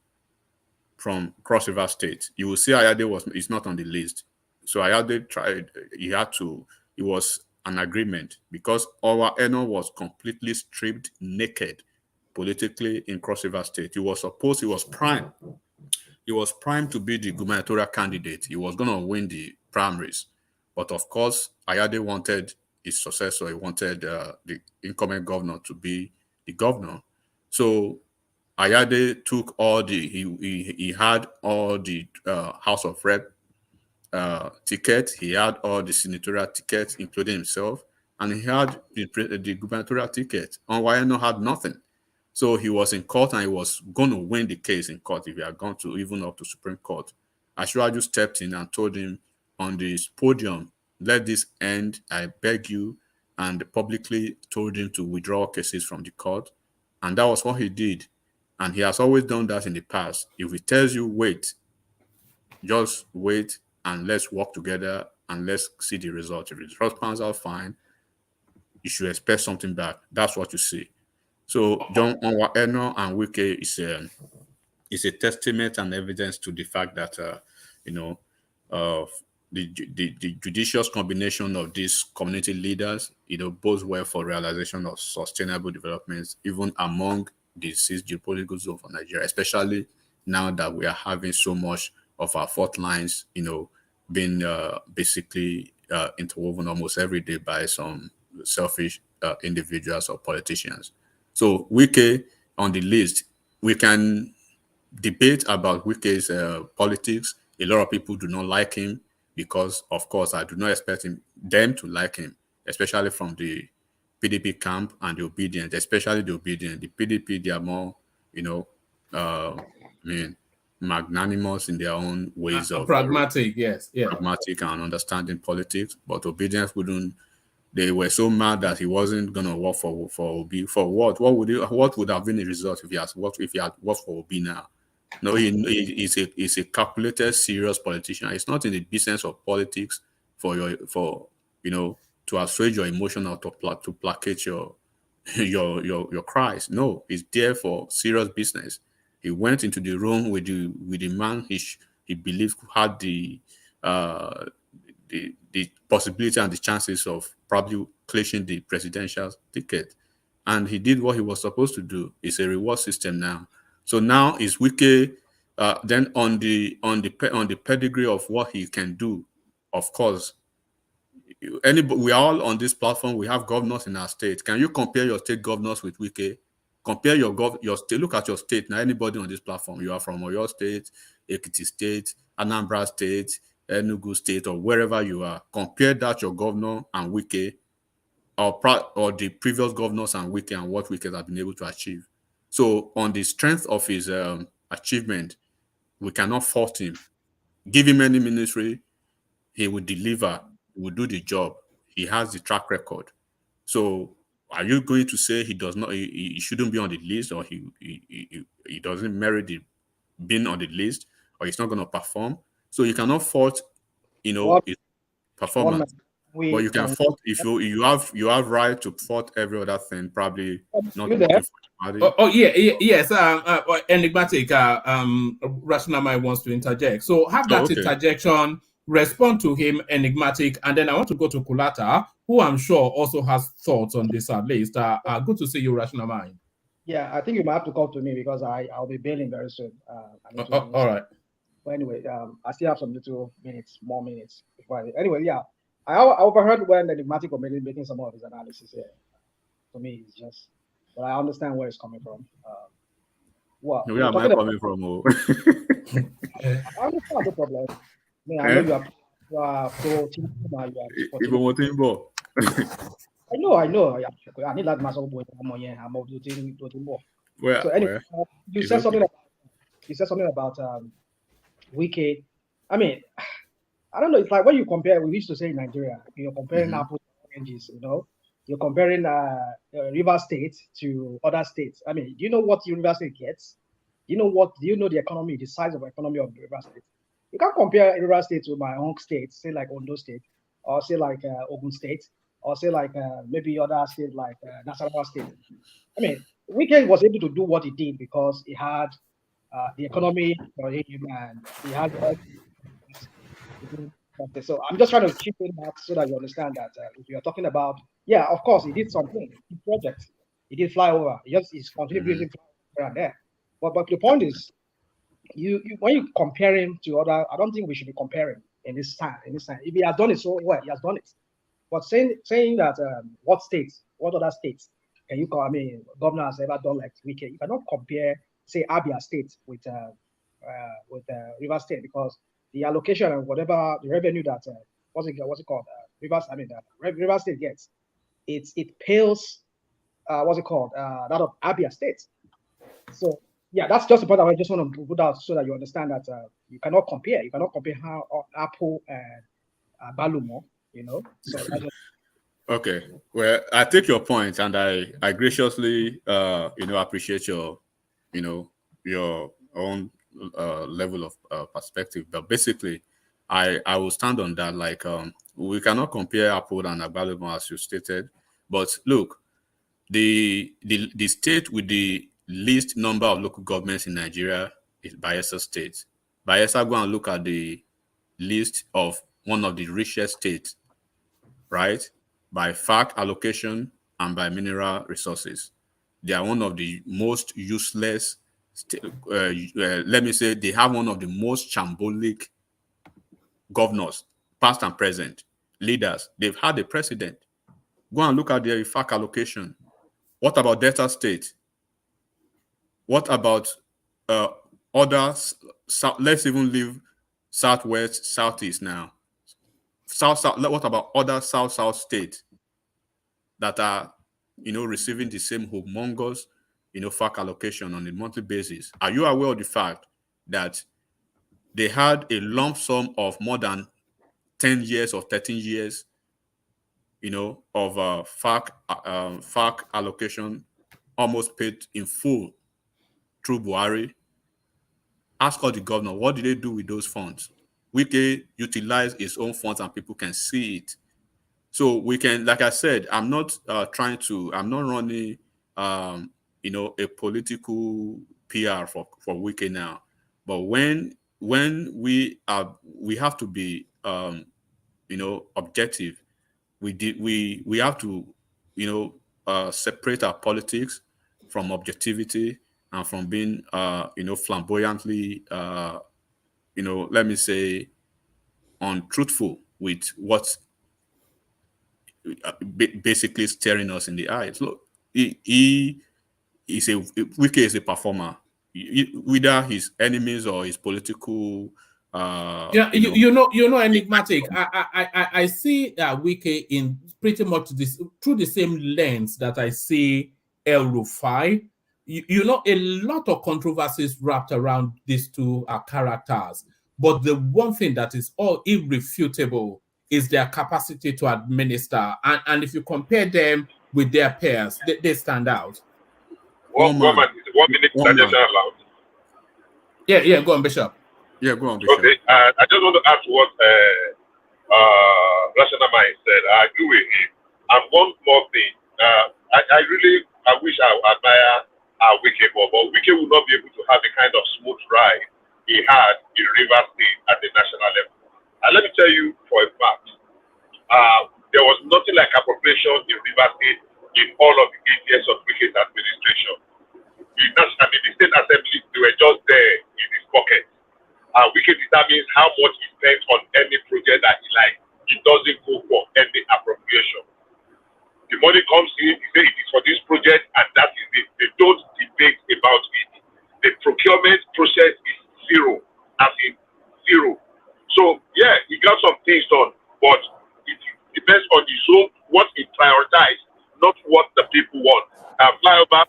Cross River State, you will see Ayade is not on the list. So Ayade tried. It was an agreement because Owa Eno was completely stripped naked politically in Cross River State. He was primed. He was primed to be the gubernatorial candidate. He was going to win the primaries. But of course, Ayade wanted his successor. He wanted the incumbent governor to be the governor. So Ayade took he had all the House of Rep tickets. He had all the senatorial tickets, including himself. And he had the gubernatorial ticket. Onwayeno had nothing. So he was in court and he was going to win the case in court if he had gone to even up to Supreme Court. Asiwaju stepped in and told him on this podium, let this end, I beg you, and publicly told him to withdraw cases from the court. And that was what he did. And he has always done that in the past. If he tells you, wait, just wait and let's work together and let's see the result. If the result pans out fine, you should expect something back. That's what you see. So John Onwa-Eno and Wike is a testament and evidence to the fact that the judicious combination of these community leaders, bodes well for realization of sustainable developments, even among the 6 geopolitical zones of Nigeria, especially now that we are having so much of our fault lines, being basically interwoven almost every day by some selfish individuals or politicians. So Wike on the list, we can debate about Wike's politics. A lot of people do not like him because, of course, I do not expect them to like him, especially from the PDP camp and the obedient, especially the obedient. The PDP, they are more, magnanimous in their own ways of pragmatic, yes, pragmatic and understanding politics. But obedience wouldn't. They were so mad that he wasn't gonna work for Obi. For what? What would have been the result if he had worked for Obi now? No, he's a calculated, serious politician. It's not in the business of politics to assuage your emotion or to placate your cries. No, he's there for serious business. He went into the room with the man he believed had the possibility and the chances of probably clinching the presidential ticket, and he did what he was supposed to do. It's a reward system now. So now is Wike. Then on the pedigree of what he can do, of course, we are all on this platform. We have governors in our state. Can you compare your state governors with Wike? Compare your state. Look at your state now. Anybody on this platform, you are from Oyo State, Ekiti State, Anambra State, Enugu State, or wherever you are. Compare that your governor and Wike, or the previous governors and Wike, and what Wike has been able to achieve. So on the strength of his achievement, we cannot fault him. Give him any ministry, he will deliver. He will do the job. He has the track record. So are you going to say he does not? He shouldn't be on the list, or he doesn't merit being on the list, or he's not going to perform? So you cannot fault, his performance. But you can fault if you have right to fault every other thing. Probably not. Yes. Enigmatic. Rational Mind wants to interject. So have that interjection. Respond to him, Enigmatic, and then I want to go to Kulata, who I'm sure also has thoughts on this at least. Good to see you, Rational Mind. Yeah, I think you might have to come to me because I'll be bailing very soon. All right. But anyway, I still have some more minutes. Anyway, yeah, I overheard when Enigmatic was making some of his analysis here. To me, it's just, but I understand where it's coming from. Where am I coming from? I understand the problem. I know you are pro Tinubu. I know. I need that muscle boy. I'm of Tinubu. So anyway, you said something about Wike. I mean, I don't know. It's like when you compare. We used to say in Nigeria, you're comparing apples and oranges. You know, you're comparing River State to other states. I mean, do you know what River State gets? Do you know the economy, the size of the economy of the River State? You can't compare River State to my own state, say like Ondo State, or say like Ogun State, or say like maybe other states like Nasarawa State. I mean, Wike was able to do what he did because he had the economy for him and he had. So I'm just trying to chip in that so that you understand that if you're talking about, yeah, of course, he did something, he did projects, he did flyover, he's continuing flyover and there. But the point is, you when you compare him to other, I don't think we should be comparing in this time. If he has done it so well, he has done it. But saying that what other states can you call? I mean, governor has ever done like Wike. You cannot compare, say, Abia State with River State because the allocation and whatever the revenue that what's it called? River State gets, it pales that of Abia State. So yeah, that's just the point I just want to put out so that you understand that you cannot compare. You cannot compare how Apple and Balumo, you know. So okay. Well, I take your point, and I graciously appreciate your own level of perspective. But basically, I will stand on that. Like we cannot compare Apple and Balumo as you stated. But look, the state with the least number of local governments in Nigeria is Bayelsa State. Bayelsa, go and look at the list of one of the richest states, right? By FAC allocation and by mineral resources. They are one of the most useless, let me say, they have one of the most shambolic governors, past and present, leaders. They've had a president. Go and look at their FAC allocation. What about Delta State? What about others? Let's even leave Southwest, Southeast now. South. What about other South states that are, receiving the same humongous, FAC allocation on a monthly basis? Are you aware of the fact that they had a lump sum of more than 10 years or 13 years, of FAC allocation almost paid in full through Buhari? Ask all the governor, what did they do with those funds? Wike utilized his own funds and people can see it. So we can, like I said, I'm not running, a political PR for Wike now. But when we have to be, objective. We have to, separate our politics from objectivity and from being, flamboyantly, let me say, untruthful with what's basically staring us in the eyes. Look, Wike is a performer, whether his enemies or his political. Enigmatic. I see Wike in pretty much through the same lens that I see El Rufai. A lot of controversies wrapped around these two characters. But the one thing that is all irrefutable is their capacity to administer. And if you compare them with their peers, they stand out. One minute, allowed. Yeah, go on, Bishop. Yeah, go on, Bishop. Okay, I just want to ask what Rational Mind said. I agree with him. And one more thing, I wish I admire Wike, but Wike would not be able to have the kind of smooth ride he had in Rivers State at the national level. And let me tell you for a fact, there was nothing like appropriation in Rivers State in all of the 8 years of Wike's administration. The State Assembly, they were just there in his pocket. Wike determines how much he spends on any project that he likes. He doesn't go for any appropriation. The money comes in, he says it is for this project, and that is it. They don't debate about it. The procurement process is zero, as in zero. So, yeah, he got some things done, but it depends on his own, what he prioritized, not what the people want. Flyover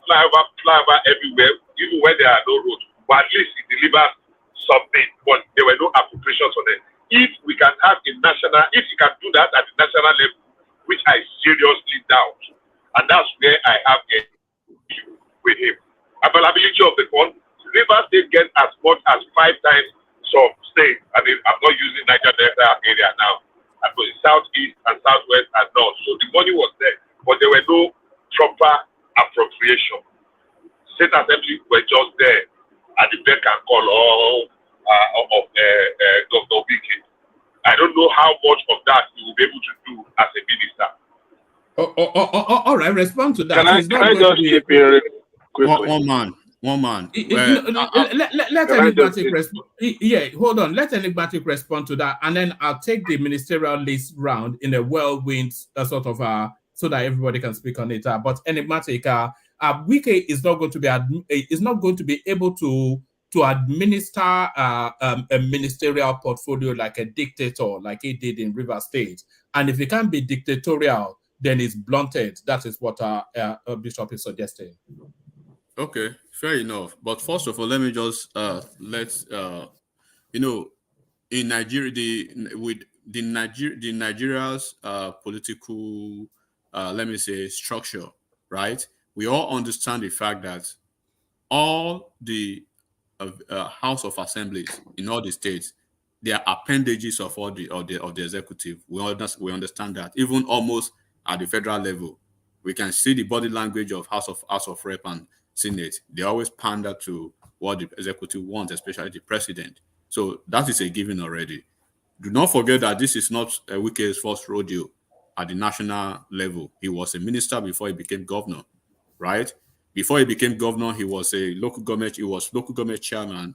everywhere, even when there are no roads. But at least he delivers something, but there were no appropriations on it. if we can have a national, if you can do that at the national level, which I seriously doubt, and that's where I have a issue with him. Availability of the fund, Rivers State gets as much as 5 times some states. I mean, I'm not using Niger Delta area now. I was southeast and southwest and north. So the money was there, but there were no proper appropriation. State assembly were just there at the beck and call of Governor Wike. I don't know how much of that he will be able to do as a minister. All right, respond to that. Can I just chip in quickly? One man. Let Enigmatic respond. Yeah, hold on. Let Enigmatic respond to that, and then I'll take the ministerial list round in a whirlwind sort of so that everybody can speak on it. But Enigmatic, Wike is not going to be able to administer a ministerial portfolio like a dictator, like he did in River State. And if he can't be dictatorial, then it's blunted. That is what Bishop is suggesting. Okay, fair enough. But first of all, let me just in Nigeria, with Nigeria's political, let me say, structure, right? We all understand the fact that all the House of Assemblies in all the states, they are appendages of all the executive. We understand that. Even almost at the federal level, we can see the body language of House of Rep and Senate. They always pander to what the executive wants, especially the president. So that is a given already. Do not forget that this is not Wike's first rodeo at the national level. He was a minister before he became governor, right? Before he became governor, he was a local government. He was local government chairman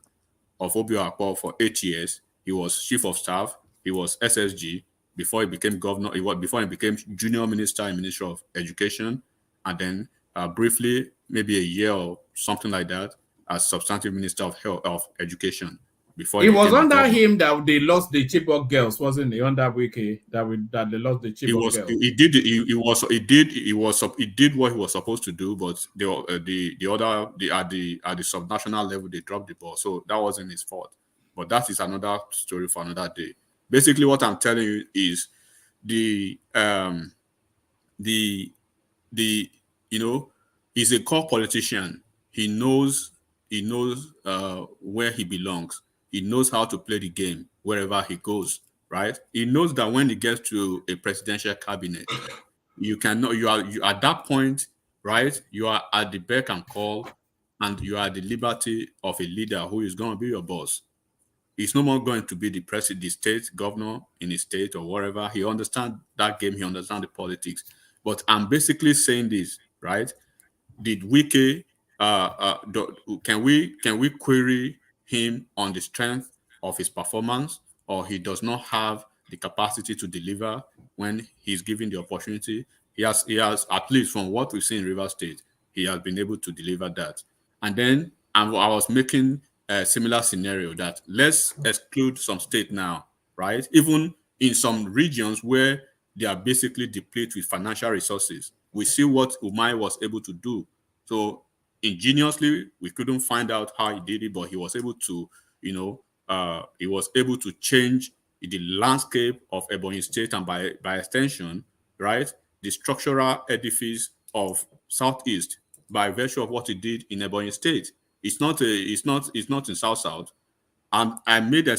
of Obio Akpo for 8 years. He was chief of staff. He was SSG before he became governor. Before he became junior minister in Ministry of Education, and then briefly, maybe a year or something like that, as substantive minister of health of education. Before it was under him that they lost the Chibok girls, wasn't it? Under Wike that they lost the Chibok girls. He did what he was supposed to do, but at the subnational level they dropped the ball, so that wasn't his fault. But that is another story for another day. Basically, what I'm telling you is he's a core politician. He knows where he belongs. He knows how to play the game wherever he goes, right? He knows that when he gets to a presidential cabinet, you are at that point, right? You are at the beck and call, and you are at the liberty of a leader who is going to be your boss. He's no more going to be the president, the state governor in his state or wherever. He understands that game. He understands the politics. But I'm basically saying this, right? Did Wike, can we query him on the strength of his performance, or he does not have the capacity to deliver when he's given the opportunity? He has, at least from what we've seen in River State, he has been able to deliver that. And then I was making a similar scenario that let's exclude some state now, right? Even in some regions where they are basically depleted with financial resources, we see what Umahi was able to do. So ingeniously, we couldn't find out how he did it, but he was able to, he was able to change the landscape of Ebonyi State, and by extension, right, the structural edifice of Southeast by virtue of what he did in Ebonyi State. It's not in South. I made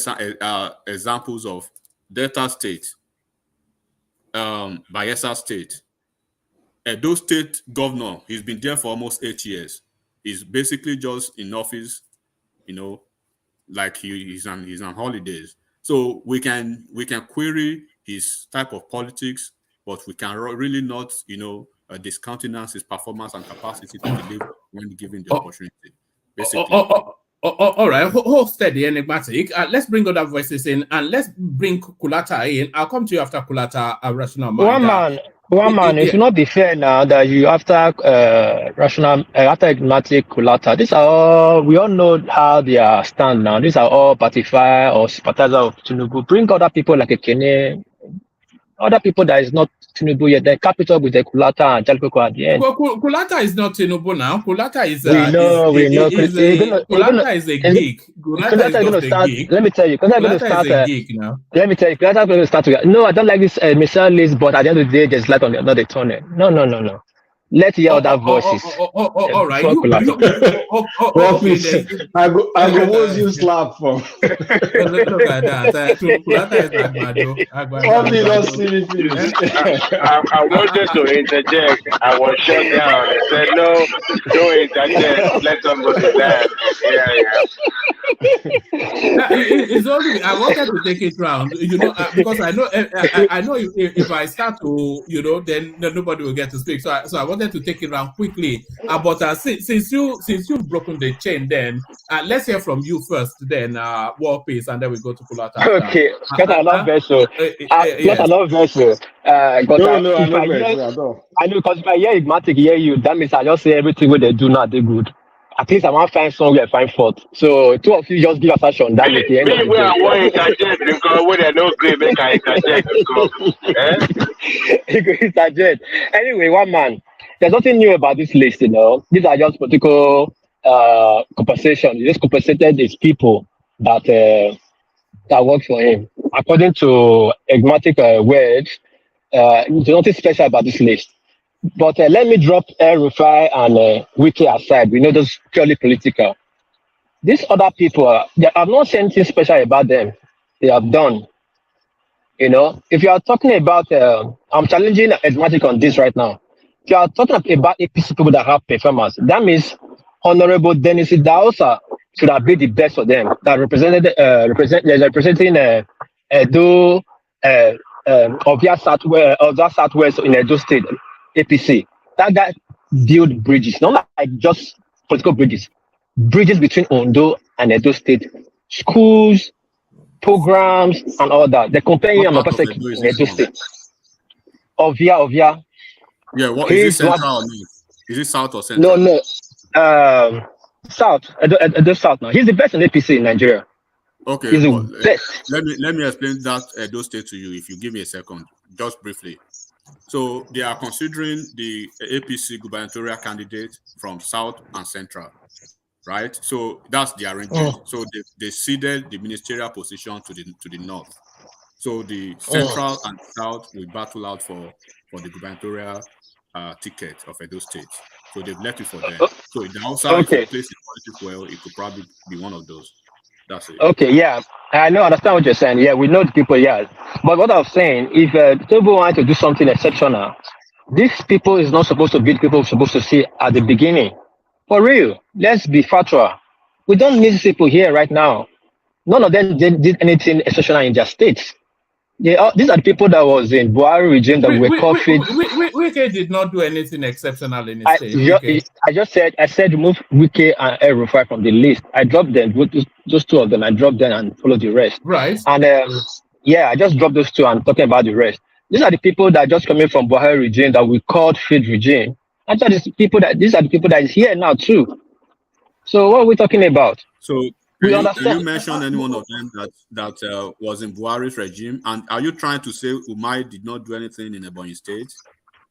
examples of Delta State, Bayelsa State. Edo State governor, he's been there for almost 8 years. He's basically just in office, like he's on holidays. So we can query his type of politics, but we can really not, discountenance his performance and capacity to deliver when given the opportunity. Basically. All right, hold steady, Enigmatic. Let's bring other voices in, and let's bring Kulata in. I'll come to you after Kulata. Rational Mind. One man. It should not be fair now that you after Enigmatic, Kulata. These are all, we all know how they are stand now. These are all party or sympathizer of Tinubu. Bring other people like a Kene, other people that is not Tinubu yet. The capital with the Kulata and Jalkoko at the end. Well, Kulata is not Tinubu now. Kulata is Kulata is a geek. Kulata is going to start. Geek. Let me tell you. Kulata is a geek now. Let me tell you. Kulata is going to start. No, I don't like this ministerial list, but at the end of the day, there's light on the tunnel. No. Let's hear other voices. All right. I go use you slap for. Look at that. Kulata is Probably don't see me finish. I wanted to interject. I was shut down. I said, no, don't interject. Let somebody land. It's only I wanted to take it round, because I know if I start to, then nobody will get to speak. So I wanted to take it around quickly. But since you've broken the chain, then let's hear from you first. Then War Peace, and then we go to Kulata. Okay, because I love Verso. I love Verso. I know because if I hear Igmatic hear you, that means I just say everything what they do now they good. At least I want to find somewhere find fault. So two of you just give us a shot. That is the end of the day. I want to interject because when they don't agree, make I interject. Interject. Anyway, one man. There's nothing new about this list, These are just political compensation. He just compensated these people that work for him. According to Egmatic words, there's nothing special about this list. But let me drop El Rufai and Wike aside. We know those purely political. These other people, I've not seen anything special about them. They have done. If you are talking about, I'm challenging Egmatic on this right now. If you are talking about APC people that have performance, that means Honorable Dennis Idahosa should have been the best for them. That representing Edo, of that Southwest in Edo State, APC. That guy built bridges, not like just political bridges. Bridges between Ondo and Edo State, schools, programs, and all that. They're comparing him in Edo State. Ovia. Yeah, what is it, central or north? Is it south or central? No. South. The south now. He's the best in APC in Nigeria. Okay. He's the best. Let me explain that Edo State to you if you give me a second, just briefly. So they are considering the APC gubernatorial candidate from south and central, right? So that's the arrangement. So they ceded the ministerial position to the north. So the central and south will battle out for the gubernatorial ticket of Edo State. So they've left it for them. So in the outside, if you place in politics well, it could probably be one of those. That's it. Okay, yeah. I understand what you're saying. Yeah, we know the people, yeah. But what I'm saying, if Tinubu wanted to do something exceptional, these people is not supposed to be the people we're supposed to see at the beginning. For real, let's be factual. We don't need these people here right now. None of them did anything exceptional in their states. These are the people that was in Buhari regime that were copied. Wike did not do anything exceptional in his state. I said remove Wike and El Rufai from the list. I dropped them, those two of them. I dropped them and followed the rest. Right. And I just dropped those two and talking about the rest. These are the people that are just coming from Buhari regime that we called field regime. And these are the people that is here now too. So what are we talking about? So can you mention any one of them that was in Buhari's regime? And are you trying to say Umahi did not do anything in Ebonyi State?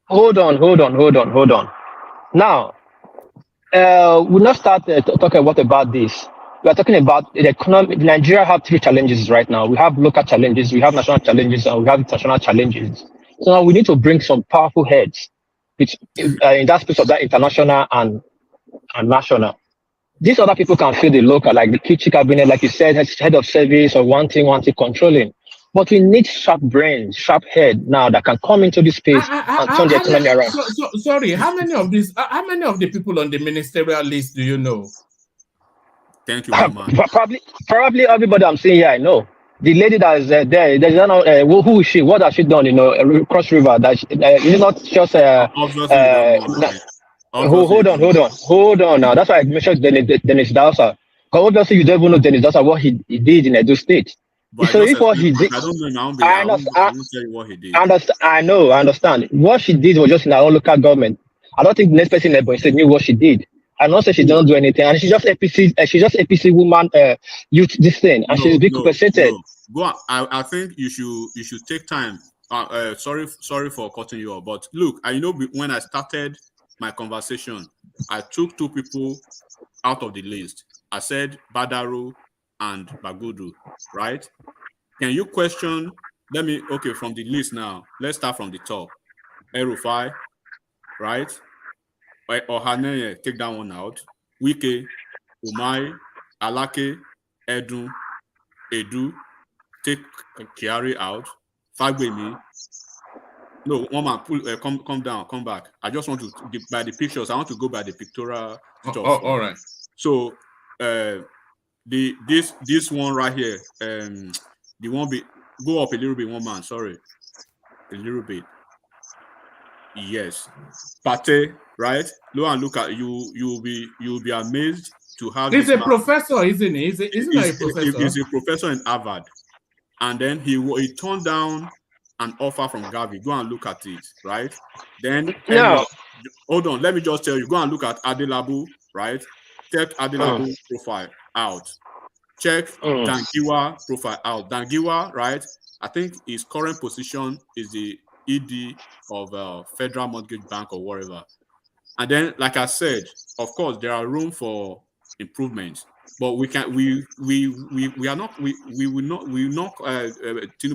Hold on. Now, we'll not start talking about this. We are talking about the economy. Nigeria have three challenges right now. We have local challenges, we have national challenges, and we have international challenges. So now we need to bring some powerful heads in that space of that international and national. These other people can fill the local, like the Kichi cabinet, like you said, head of service or one thing controlling. But we need sharp brains, sharp head now that can come into this space and turn the economy around. Sorry, how many of the people on the ministerial list do you know? Thank you very much. Probably everybody I'm seeing here, I know. The lady that is there, who is she? What has she done? Cross River. That is not just hold on now. That's why I mentioned Dennis Idahosa. Because obviously you don't even know Dennis Idahosa what he did in Edo State. But so if what he did, I don't know now. I won't tell you what he did. I understand. What she did was just in her own local government. I don't think the next person in Ebonyi State knew what she did. And also she don't do anything. And she's just APC woman youth this thing. And she's being compensated. Go on. I think you should take time sorry for cutting you off, but look, I know when I started my conversation, I took 2 people out of the list. I said Badaru and Bagudu, right? Can you question? Okay, from the list now. Let's start from the top. El Rufai, right? Ohaneye, take that one out. Wike, Umahi, Alake, Edu, take Kyari out. Fagbemi. No, one man, come down, come back. I just want to get by the pictures. I want to go by the pictorial stuff. All right. So, this one right here, the one go up a little bit, one man. Sorry, a little bit. Yes, Pate, right? Look at you. You'll be amazed to have. He's a professor, isn't he? Isn't he a professor? He's a professor in Harvard, and then he turned down an offer from Gavi. Go and look at it, right? Then hold on. Let me just tell you. Go and look at Adelabu, right? Check Adelabu profile out. Check Dangiwa profile out. Dangiwa, right? I think his current position is the ED of Federal Mortgage Bank or whatever. And then, like I said, of course, there are room for improvements. But Tinubu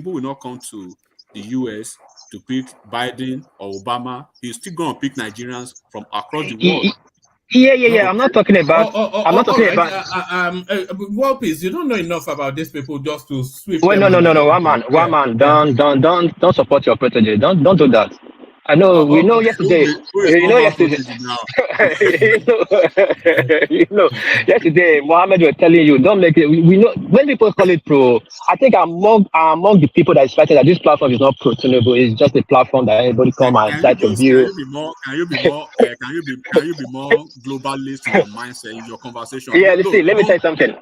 will not come to the US to pick Biden or Obama. He's still going to pick Nigerians from across the world. Yeah. I'm not talking about. I'm not talking about. Walpis, you don't know enough about these people just to sweep. Wait, no. One man. Don't support your protege. Don't do that. I know. We know yesterday. Yesterday, Mohammed was telling you, don't make it. We know when people call it pro. I think among the people that is fighting that this platform is not pro Tinubu. It's just a platform that everybody come and start to view. Can you be more globalist in your mindset in your conversation? Yeah, let me tell you something.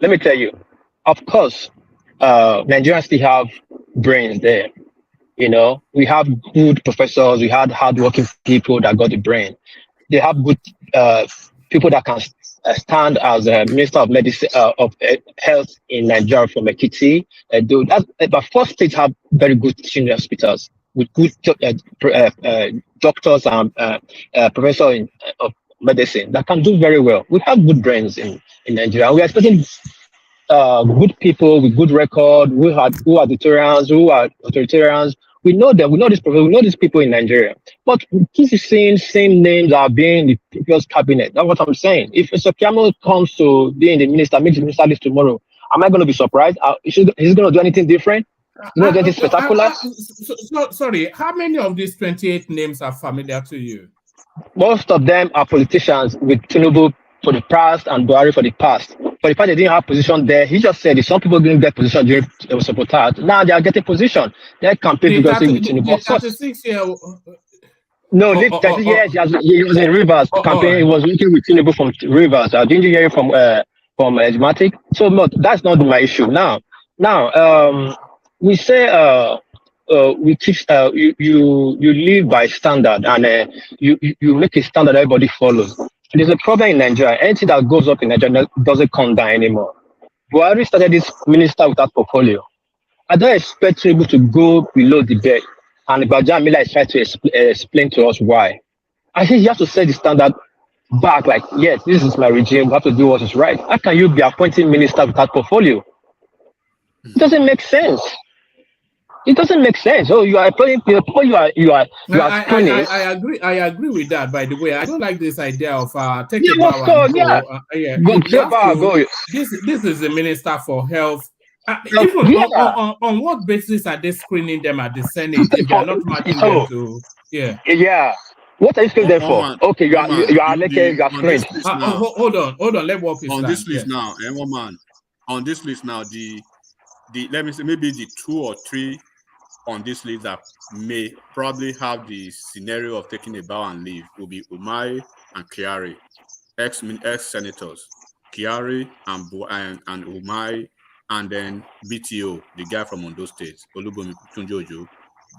Let me tell you. Of course. Nigerians still have brains there. You know, we have good professors, we had hardworking people that got the brain. They have good people that can stand as a minister of medicine of health in Nigeria from Ekiti. But 4 states have very good teaching hospitals with good doctors and professors of medicine that can do very well. We have good brains in Nigeria. We are expecting good people with good record, who are deterrents, who are authoritarians. We know them. We know these people in Nigeria. But this is same names are being the previous cabinet. That's what I'm saying. If Mr. Kiamo comes to be in the minister, makes the minister list tomorrow, am I going to be surprised? Is he going to do anything different? Anything spectacular? Sorry, how many of these 28 names are familiar to you? Most of them are politicians with Tinubu for the past and Buhari for the past. For the fact they didn't have position there, he just said if some people didn't get position during the sabotage, now they are getting position. They campaign because with Tinubu. 36-year. No, 30 years he was in Rivers campaign. He was working with Tinubu from Rivers. I didn't hear from Asthmatic. So no, that's not my issue. Now, we say we teach you live by standard and you make a standard everybody follows. There's a problem in Nigeria. Anything that goes up in Nigeria doesn't come down anymore. Buhari started this minister without portfolio. I don't expect him to go below the bed. And Bajan Miller is trying to explain to us why. I think you have to set the standard back, like, yes, this is my regime, we have to do what is right. How can you be appointing minister without portfolio? It doesn't make sense. It doesn't make sense. Oh, you are employing people. You are I agree with that. By the way, I don't like this idea of take a bow and go. This is the minister for health. On what basis are they screening them at the Senate if they are not matching them to? Yeah. What are you screening them for? Okay, you are screened. Hold on. Let walk on this list now. And one man on this list now. The let me say maybe the 2 or 3 on this list that may probably have the scenario of taking a bow and leave will be Umahi and Kyari, ex-senators, Kyari and Umahi, and then BTO, the guy from Ondo State, Olubomi Tunjojo.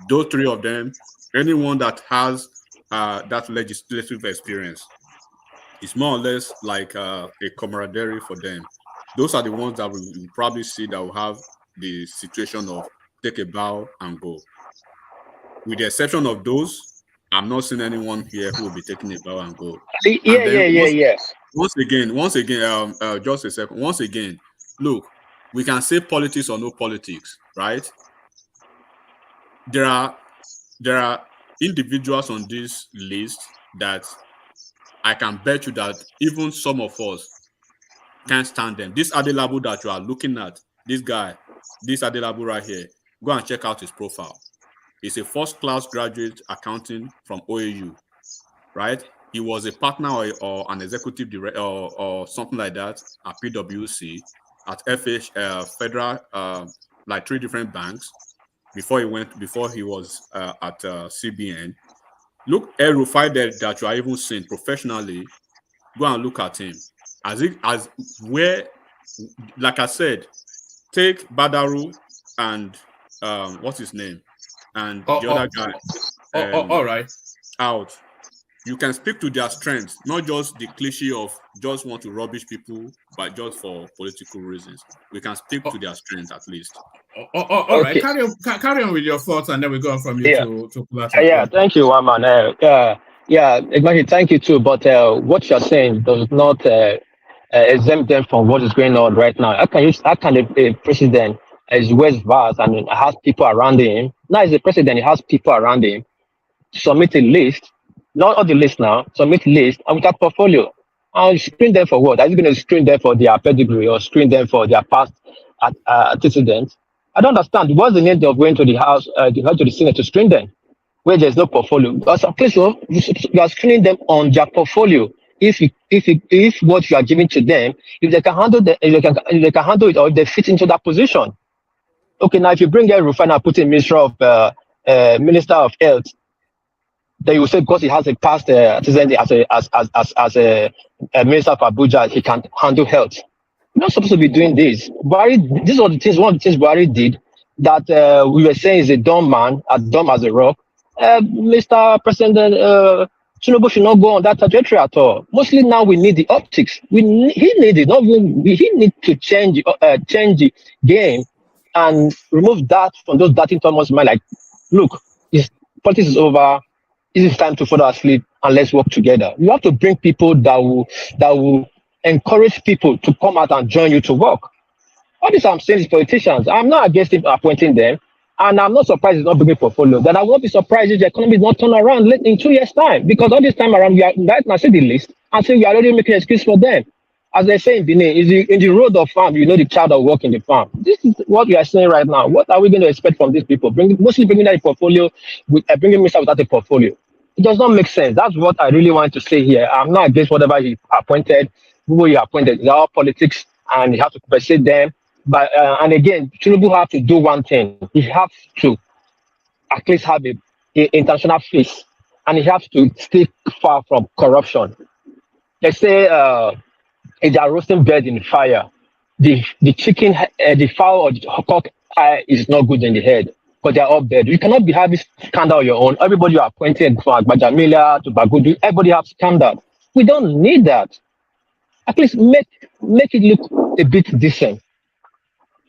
Those 3 of them, anyone that has that legislative experience, it's more or less like a camaraderie for them. those are the ones that we probably see that will have the situation of take a bow and go. With the exception of those, I'm not seeing anyone here who will be taking a bow and go. Yeah. Once again, just a second. Once again, look, we can say politics or no politics, right? There are individuals on this list that I can bet you that even some of us can't stand them. This Adelabu that you are looking at, this guy, this Adelabu right here, go and check out his profile. He's a first-class graduate accounting from OAU, right? He was a partner or an executive director or something like that at PwC, at Federal, like 3 different banks before he was at CBN. Look, El Rufai that you are even seeing professionally. Go and look at him. Like I said, take Badaru and what's his name? And the other guy. All right. Out. You can speak to their strengths, not just the cliche of just want to rubbish people, but just for political reasons. We can speak to their strengths at least. All right. Carry on with your thoughts, and then we go on from you to Yeah, thank you, Waman. Exactly. Thank you too. But what you're saying does not exempt them from what is going on right now. How can a president is West Vast and has people around him? Now, as a president, he has people around him. Submit a list, not all the list now. Submit list and with a portfolio. And screen them for what? Are you going to screen them for their pedigree or screen them for their past antecedents? I don't understand. What's the need of going to the House, to the Senate to screen them, where there's no portfolio? Because at least you are screening them on their portfolio. If what you are giving to them, if they can handle if they can handle it, or if they fit into that position. Okay, now if you bring El Rufai and put in Minister of Health, then you will say because he has a past antecedent as a Minister of Abuja, he can handle health. You're not supposed to be doing this. Buhari, these are the things. One of the things Buhari did that we were saying is a dumb man, as dumb as a rock. Mr. President Tinubu should not go on that trajectory at all. Mostly now we need the optics. He needs to change the game and remove that from those dirty Thomas mind. Like, look, politics is over. It is time to fall asleep and let's work together. You have to bring people that will encourage people to come out and join you to work. All this I'm saying is politicians. I'm not against him appointing them, and I'm not surprised he's not bringing portfolio. Then I won't be surprised if the economy is not turned around in 2 years' time, because all this time around we are right now see the list and say we are already making an excuse for them. As they say in Benin, in the road of farm, you know the child that work in the farm. This is what we are saying right now. What are we going to expect from these people? Mostly bringing out a portfolio, bringing minister without a portfolio. It does not make sense. That's what I really want to say here. I'm not against whatever he appointed, who he appointed. It's all politics, and you have to compensate them. But and again, Tinubu have to do one thing. He has to at least have a international face, and he has to stay far from corruption. They say if they are roasting bird in the fire, the chicken, the fowl or the cock eye is not good in the head, because they are all bad. You cannot be having scandal on your own. Everybody you are appointed from Bajamila to Bagudu, everybody have scandal. We don't need that. At least make it look a bit decent.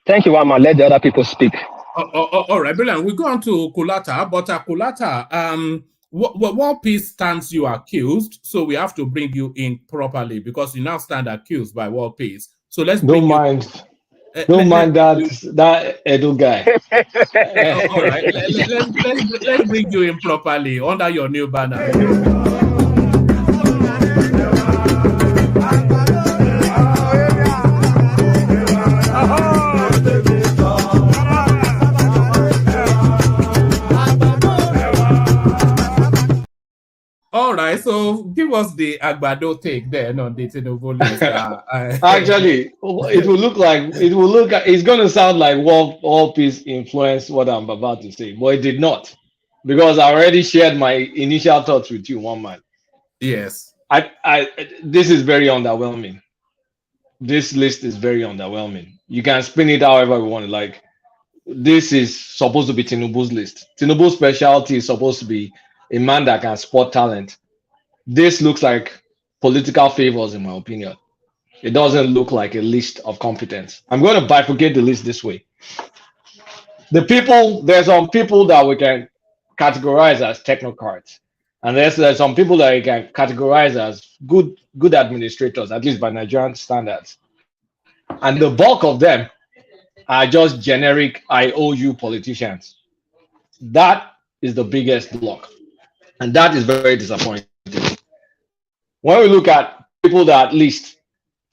Thank you, Wama. Let the other people speak. All right, brilliant. We go on to Kulata, but Kulata, what peace stands you accused? So we have to bring you in properly because you now stand accused by World Peace. So let's don't mind that Edo guy. All right, let's bring you in properly under your new banner. All right, so give us the Agbado take there on the Tinubu list. Actually, it will look it's going to sound like World Peace influenced what I'm about to say, but it did not, because I already shared my initial thoughts with you, one man. Yes. This is very underwhelming. This list is very underwhelming. You can spin it however you want. Like, this is supposed to be Tinubu's list. Tinubu's specialty is supposed to be a man that can spot talent. This looks like political favors, in my opinion. It doesn't look like a list of competence. I'm going to bifurcate the list this way. There's some people that we can categorize as technocrats, and there's some people that you can categorize as good administrators, at least by Nigerian standards. And the bulk of them are just generic IOU politicians. That is the biggest block, and that is very disappointing. When we look at people that at least,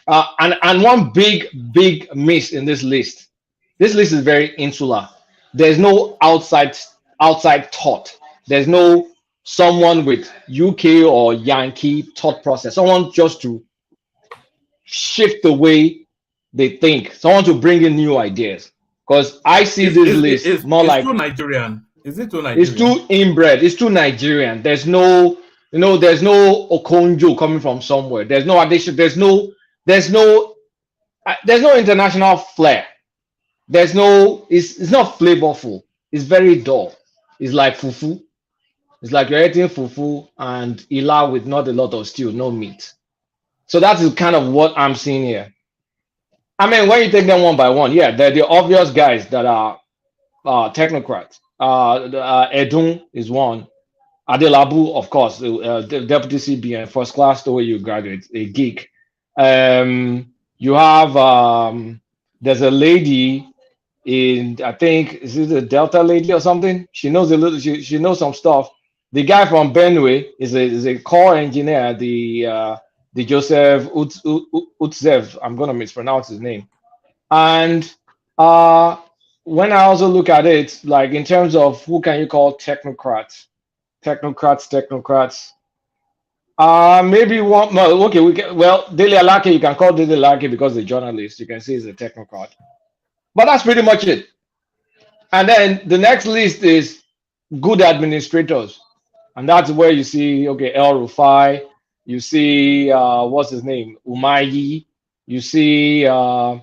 and one big miss in this list is very insular. There's no outside thought. There's no someone with UK or Yankee thought process, someone just to shift the way they think, someone to bring in new ideas. Because I see this list more like too Nigerian. Is it too Nigerian? It's too inbred. It's too Nigerian. There's no, there's no Okonjo coming from somewhere. There's no addition. There's no international flair. There's no. It's not flavorful. It's very dull. It's like fufu. It's like you're eating fufu and ila with not a lot of stew, no meat. So that is kind of what I'm seeing here. I mean, when you take them one by one, yeah, they're the obvious guys that are technocrats. Edun is one. Adelabu, of course, the deputy CBN, first class, the way you graduate, a geek. You have there's a lady in, I think, is it a Delta lady or something? She knows a little. She knows some stuff. The guy from Benue is a core engineer. The Joseph Utzev. I'm gonna mispronounce his name. And when I also look at it, like in terms of who can you call technocrats? Maybe one. No, okay, Dele Alake, you can call Dele Alake because the journalist, you can say he's a technocrat. But that's pretty much it. And then the next list is good administrators. And that's where you see, okay, El Rufai, you see, what's his name? Umahi, you see, who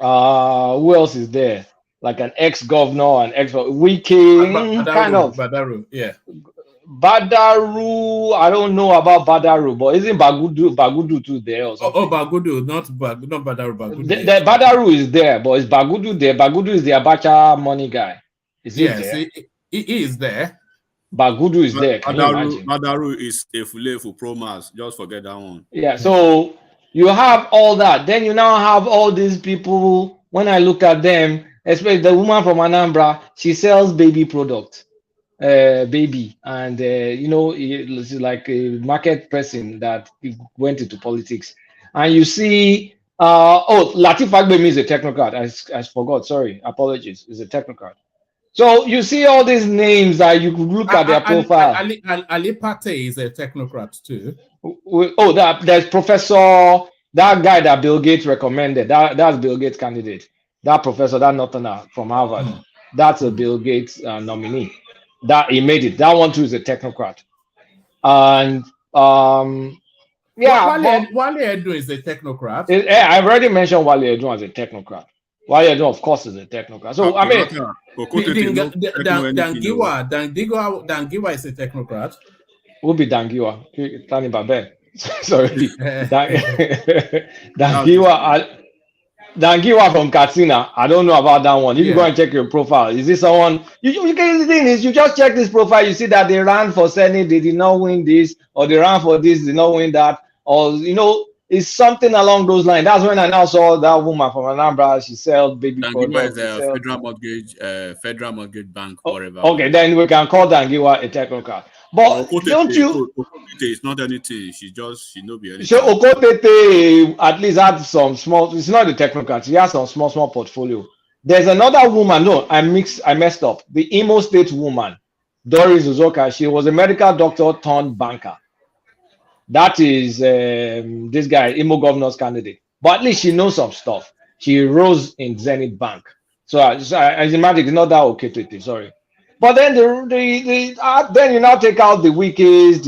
else is there? Like an ex-governor, an Wike, kind of. Badaru, yeah. Badaru, I don't know about Badaru, but isn't Bagudu too there or something? Oh, Bagudu, not Badaru. Bagudu. The Badaru is there, but is Bagudu there? Bagudu is the Abacha money guy. Is he there? He is there. Bagudu is there. Can you imagine? Badaru is a Fulefu Promas. Just forget that one. Yeah, so you have all that. Then you now have all these people. When I look at them, especially the woman from Anambra, she sells baby products. Baby, and she's like a market person that went into politics. And you see, Latif Fagbemi is a technocrat. I forgot. Sorry, apologies. Is a technocrat. So you see all these names that you could look at their profile. Ali Pate is a technocrat too. There's Professor, that guy that Bill Gates recommended. That's Bill Gates' candidate. That professor, that Northerner from Harvard. That's a Bill Gates nominee. That he made it. That one too is a technocrat. And Wale Edun is a technocrat. I've already mentioned Wale Edun as a technocrat. Wale Edun, of course, is a technocrat. So I mean, Dangiwa is a technocrat. Who be Dangiwa? Tani Babe. Sorry, Dangiwa from Katsina. I don't know about that one. If you go and check your profile, is this someone? The thing is, you just check this profile, you see that they ran for Senate, they did not win this, or they ran for this, did not win that, or it's something along those lines. That's when I now saw that woman from Anambra. She sells baby products. Federal Mortgage Bank, whatever. Okay, then we can call Dangiwa a technocrat. But don't you? It's not anything. She no be anything. So Okotete at least had some small. It's not the technocrat. She has some small portfolio. There's another woman. No, I messed up. The Imo State woman, Doris Uzoka. She was a medical doctor turned banker. That is this guy, Imo governor's candidate. But at least she knows some stuff. She rose in Zenith Bank. So I imagine it's not that Okotete. Sorry. But then then you now take out the wikis,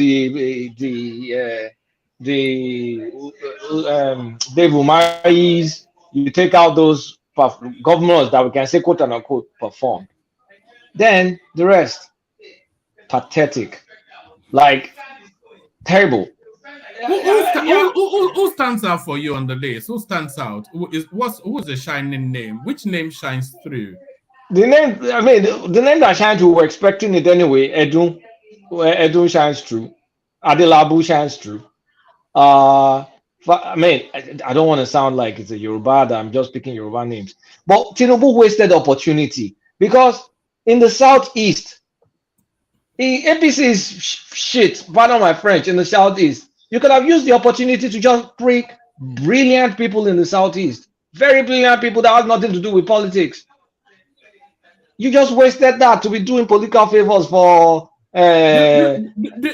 Dave Umahis, you take out those governors that we can say quote unquote performed. Then the rest, pathetic, like terrible. Who stands out for you on the list? Who stands out? Who's the shining name? Which name shines through? The name, I mean, the name that shines through, we're expecting it anyway. Edun shines through. Adelabu shines through. I mean, I don't want to sound like it's a Yoruba that I'm just picking Yoruba names, but Tinubu wasted opportunity because in the southeast, the APC is shit. Pardon my French. In the southeast, you could have used the opportunity to just bring brilliant people in the southeast, very brilliant people that have nothing to do with politics. You just wasted that to be doing political favors for. Do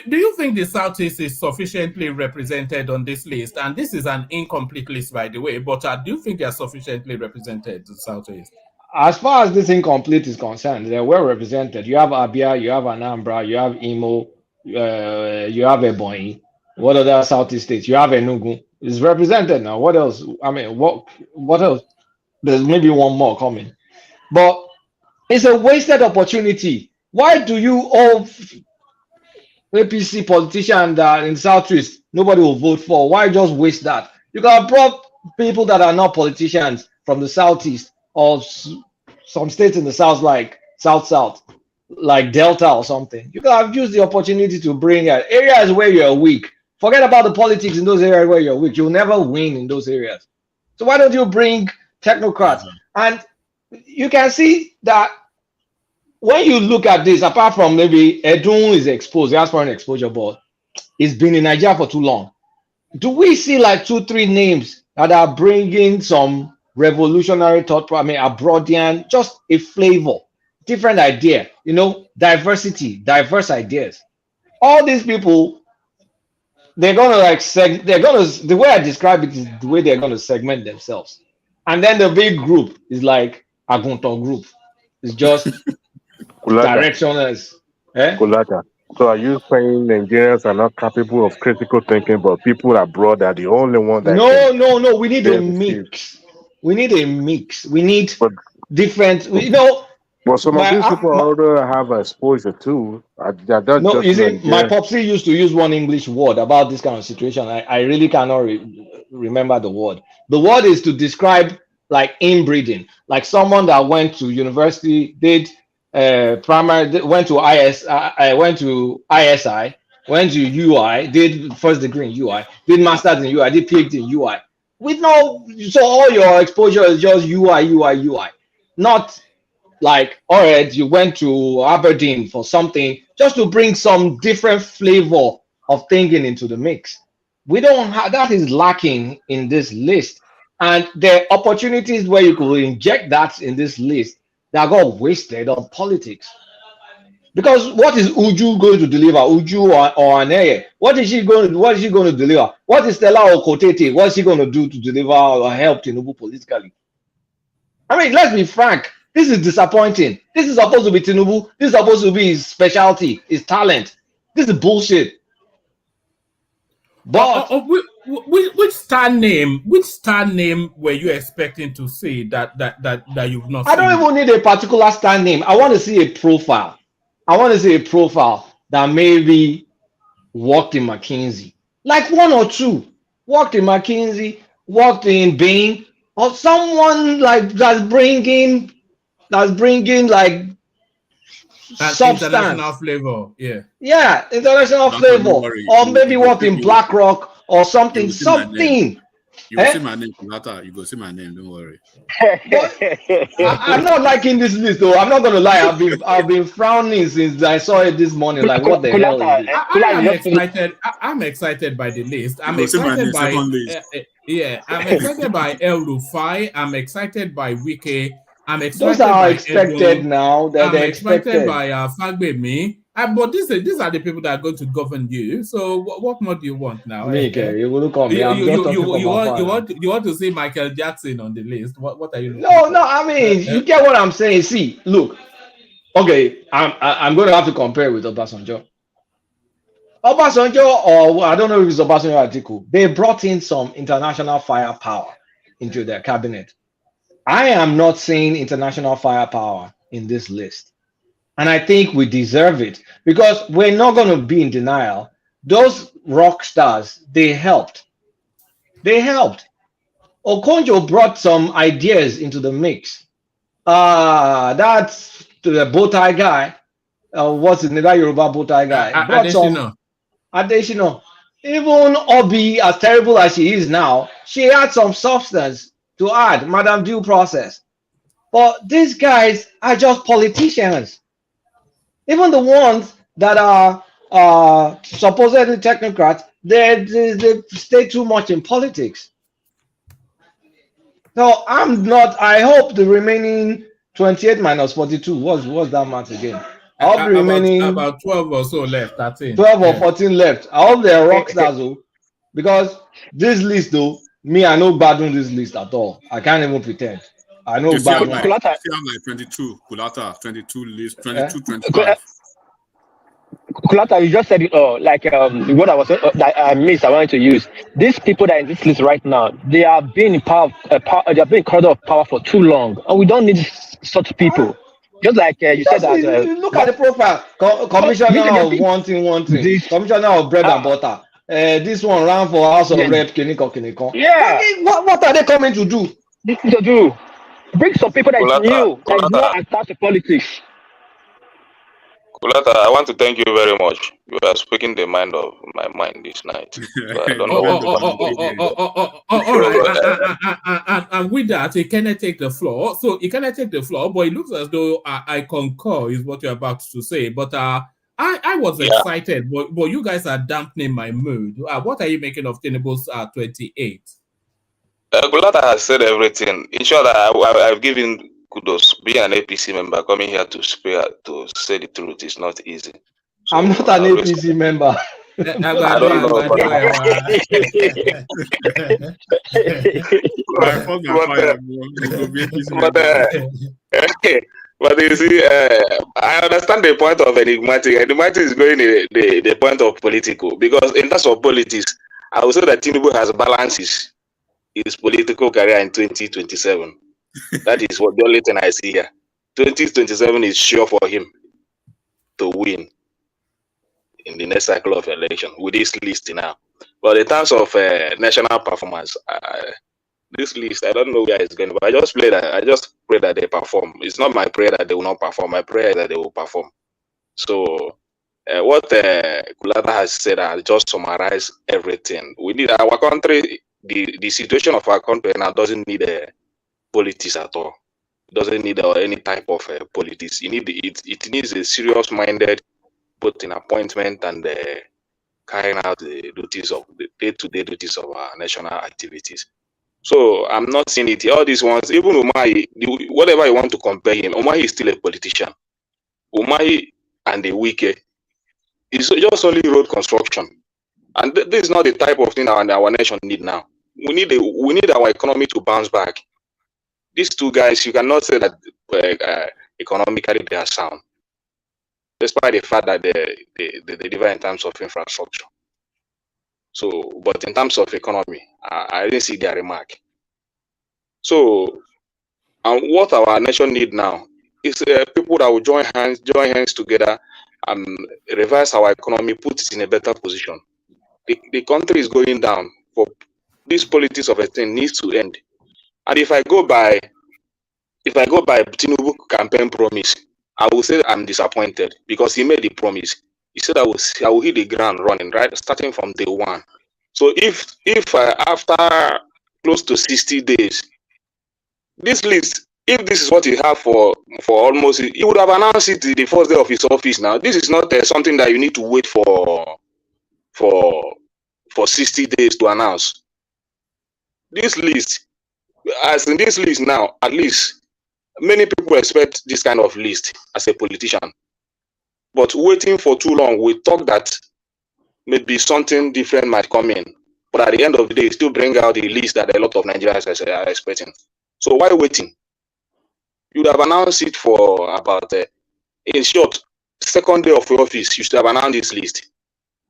you think the Southeast is sufficiently represented on this list? And this is an incomplete list, by the way, but do you think they are sufficiently represented, the Southeast? As far as this incomplete is concerned, they're well represented. You have Abia, you have Anambra, you have Imo, you have Ebonyi. What other Southeast states? You have Enugu. It's represented now. What else? I mean, what else? There's maybe one more coming. But it's a wasted opportunity. Why do you all APC politicians that in Southeast nobody will vote for? Why just waste that? You can have brought people that are not politicians from the Southeast or some states in the South, like South, like Delta or something. You can have used the opportunity to bring areas where you're weak. Forget about the politics in those areas where you're weak. You'll never win in those areas. So why don't you bring technocrats? And you can see that when you look at this, apart from maybe Edun is exposed, he has foreign exposure, but he's been in Nigeria for too long. Do we see like 2-3 names that are bringing some revolutionary thought, I mean, Abroadian, just a flavor, different idea, you know, diversity, diverse ideas. All these people, they're gonna like the way I describe it is the way they're gonna segment themselves. And then the big group is like Agunto group. It's just directionless. Kulata. So are you saying Nigerians are not capable of critical thinking, but people abroad are the only one that No. We need a mix. We need a mix. We need different, you know. But some of these people already have exposure too. No, you see, my popsy used to use one English word about this kind of situation. I really cannot remember the word. The word is to describe like inbreeding, like someone that went to university, did primary, went to ISI, went to UI, did first degree in UI, did masters in UI, did PhD in UI. So all your exposure is just UI, not like, all right, you went to Aberdeen for something, just to bring some different flavor of thinking into the mix. We don't have, that is lacking in this list. And the opportunities where you could inject that in this list that got wasted on politics. Because what is Uju going to deliver? Uju or Aneye? What is she going to deliver? What is Stella Okotete? What is she going to do to deliver or help Tinubu politically? I mean, let's be frank. This is disappointing. This is supposed to be Tinubu. This is supposed to be his specialty, his talent. This is bullshit. But which star name were you expecting to see that you've not seen? I don't even need a particular star name. I want to see a profile. I want to see a profile that maybe worked in McKinsey. Like one or two. Worked in McKinsey, worked in Bain, or someone like that's bringing like substance. International flavor, yeah, international flavor, or maybe work in BlackRock or something. You will see my name, Kulata. You go see my name. Don't worry. I'm not liking this list, though. I'm not gonna lie. I've been frowning since I saw it this morning. Like, what the hell is it? I'm excited by the list. I'm excited by I'm excited by El Rufai. I'm excited by Wike. I'm excited. Those are expected now. I'm expected by Fagbemi. But these are the people that are going to govern you. So what more do you want now? You will look on me. You want to see Michael Jackson on the list? What are you looking for? No. I mean, you get what I'm saying. See, look. Okay, I'm going to have to compare with Obasanjo. Obasanjo, or I don't know if it's Obasanjo Atiku. They brought in some international firepower into their cabinet. I am not seeing international firepower in this list. And I think we deserve it because we're not going to be in denial. Those rock stars, they helped. They helped. Okonjo brought some ideas into the mix. That's the bow tie guy. What's the name? That Yoruba bow tie guy brought some additional. Even Obi, as terrible as she is now, she had some substance to add, Madam Due Process. But these guys are just politicians. Even the ones that are supposedly technocrats, they stay too much in politics. So I hope the remaining 28 minus 42, what's that math again? I hope the remaining about 12 or so left. 12 or 14 left. I hope they're rock stars though, because this list though, me, I know bad on this list at all. I can't even pretend. I know bad on. I'm like 22. Kulata 22 list 22 25. Kulata, you just said it all. Like what I was that I missed. I wanted to use these people that are in this list right now. They are being in power. They have been in corridor of power for too long, and we don't need such people. Just like you said that. Look at the profile. Commissioner of one thing. Commissioner of bread and butter. This one ran for House of Rep. Kiniko. Yeah. What are they coming to do? Bring some people that is new, that is not attached to politics. Kulata, I want to thank you very much. You are speaking the mind of my mind this night. So I don't know what to all right. And with that, he cannot take the floor. So he cannot take the floor, but it looks as though I concur is what you're about to say. But I was excited, but you guys are dampening my mood. What are you making of Tinubu's 28? Kulata has said everything. In short, I've given kudos. Being an APC member, coming here to say the truth is not easy. So I'm not an APC member. I don't know. But you see, I understand the point of enigmatic. Enigmatic is going the point of political, because in terms of politics, I would say that Tinubu has balances his political career in 2027. That is what the only thing I see here. 2027 is sure for him to win in the next cycle of election with this list now. But in terms of national performance, this list, I don't know where it's going, but I just pray that they perform. It's not my prayer that they will not perform. My prayer is that they will perform. So what Kulata has said, I'll just summarize everything. We need our country. The situation of our country now doesn't need politics at all. It doesn't need any type of politics. It needs a serious-minded, both in appointment and carrying out the duties of the day-to-day duties of our national activities. So I'm not seeing it. All these ones, even Umahi, whatever you want to compare him, Umahi is still a politician. Umahi and the Wike is just only road construction, and this is not the type of thing our nation need now. We need our economy to bounce back. These two guys, you cannot say that economically they are sound, despite the fact that they deliver in terms of infrastructure. So, but in terms of economy, I didn't see their remark. So, and what our nation need now is people that will join hands together and revise our economy, put it in a better position. The country is going down. For this politics of a thing needs to end. And if I go by Tinubu campaign promise, I will say I'm disappointed, because he made the promise. He said I will hit the ground running, right, starting from day one. So if after close to 60 days, this list, if this is what he have for almost, he would have announced it the first day of his office. Now this is not something that you need to wait for 60 days to announce. This list, as in this list now, at least many people expect this kind of list as a politician. But waiting for too long, we thought that maybe something different might come in. But at the end of the day, still bring out the list that a lot of Nigerians are expecting. So why waiting? You would have announced it for about, in short, second day of your office, you should have announced this list.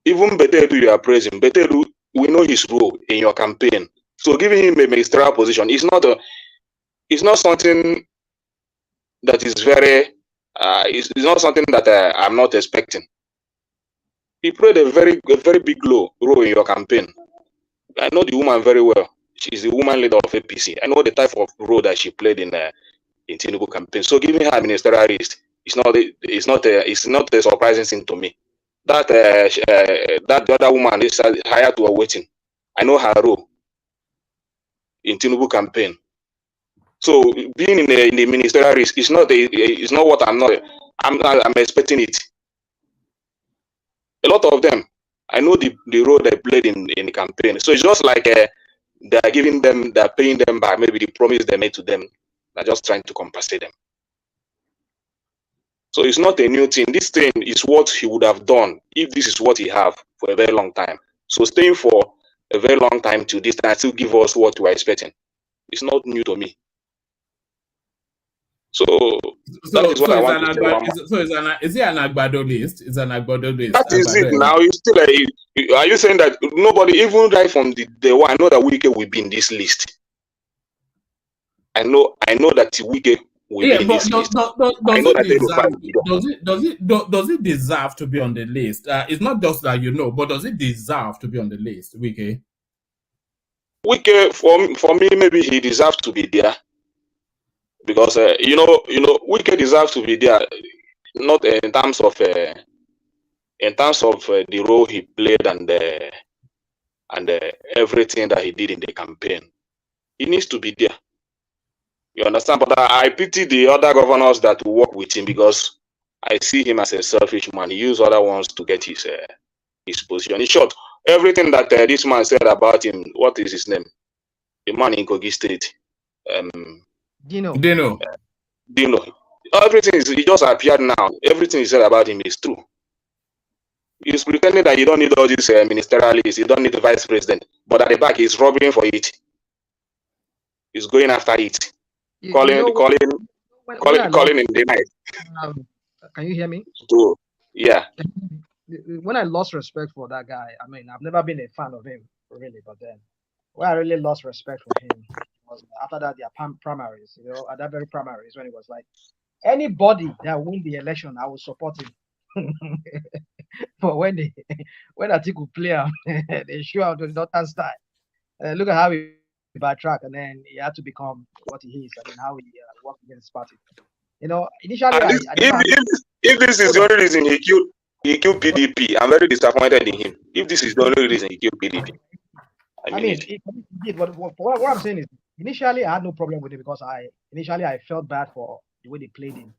Even Betedu you are praising. Betedu, we know his role in your campaign. So giving him a ministerial position is not something that is very, it's not something that I'm not expecting. He played a very big role in your campaign. I know the woman very well. She's the woman leader of APC. I know the type of role that she played in Tinubu campaign. So giving her ministerial list is not a surprising thing to me. That that the other woman is hired to a waiting. I know her role in Tinubu campaign. So being in the ministerial list is not what I'm expecting it. A lot of them, I know the role they played in the campaign. So it's just like they're paying them back maybe the promise they made to them. They're just trying to compensate them. So it's not a new thing. This thing is what he would have done if this is what he have for a very long time. So staying for a very long time to this time still give us what we're expecting. It's not new to me. So that is what I want to say. Is it an Agbado list? It's an Agbado list. That is it now. It's still are you saying that nobody, even right from the one, I know that Wike will be in this list. I know that Wike will be in this list. Does it deserve to be on the list? It's not just that but does it deserve to be on the list, Wike? Wike, for me, maybe he deserves to be there. Because Wike deserves to be there, not in terms of the role he played and everything that he did in the campaign. He needs to be there. You understand? But I pity the other governors that work with him because I see him as a selfish man. He used other ones to get his position. In short, everything that this man said about him, what is his name? The man in Kogi State. Dino. Everything he just appeared now. Everything he said about him is true. He's pretending that you don't need all these ministerialists, you don't need the vice president, but at the back he's robbing for it. He's going after it. Calling in the night. Can you hear me? Yeah. When I lost respect for that guy, I mean, I've never been a fan of him, really, but then when I really lost respect for him was after that, their primaries, at that very primaries when it was like, anybody that win the election, I will support him. But when Atiku play out, they show out the northern style. Look at how he backtrack, and then he had to become what he is, and then how he worked against party. Initially, if this is the only reason he killed PDP, I'm very disappointed in him. If this is the only reason he killed PDP, what I'm saying is, initially I had no problem with it because I felt bad for the way they played him.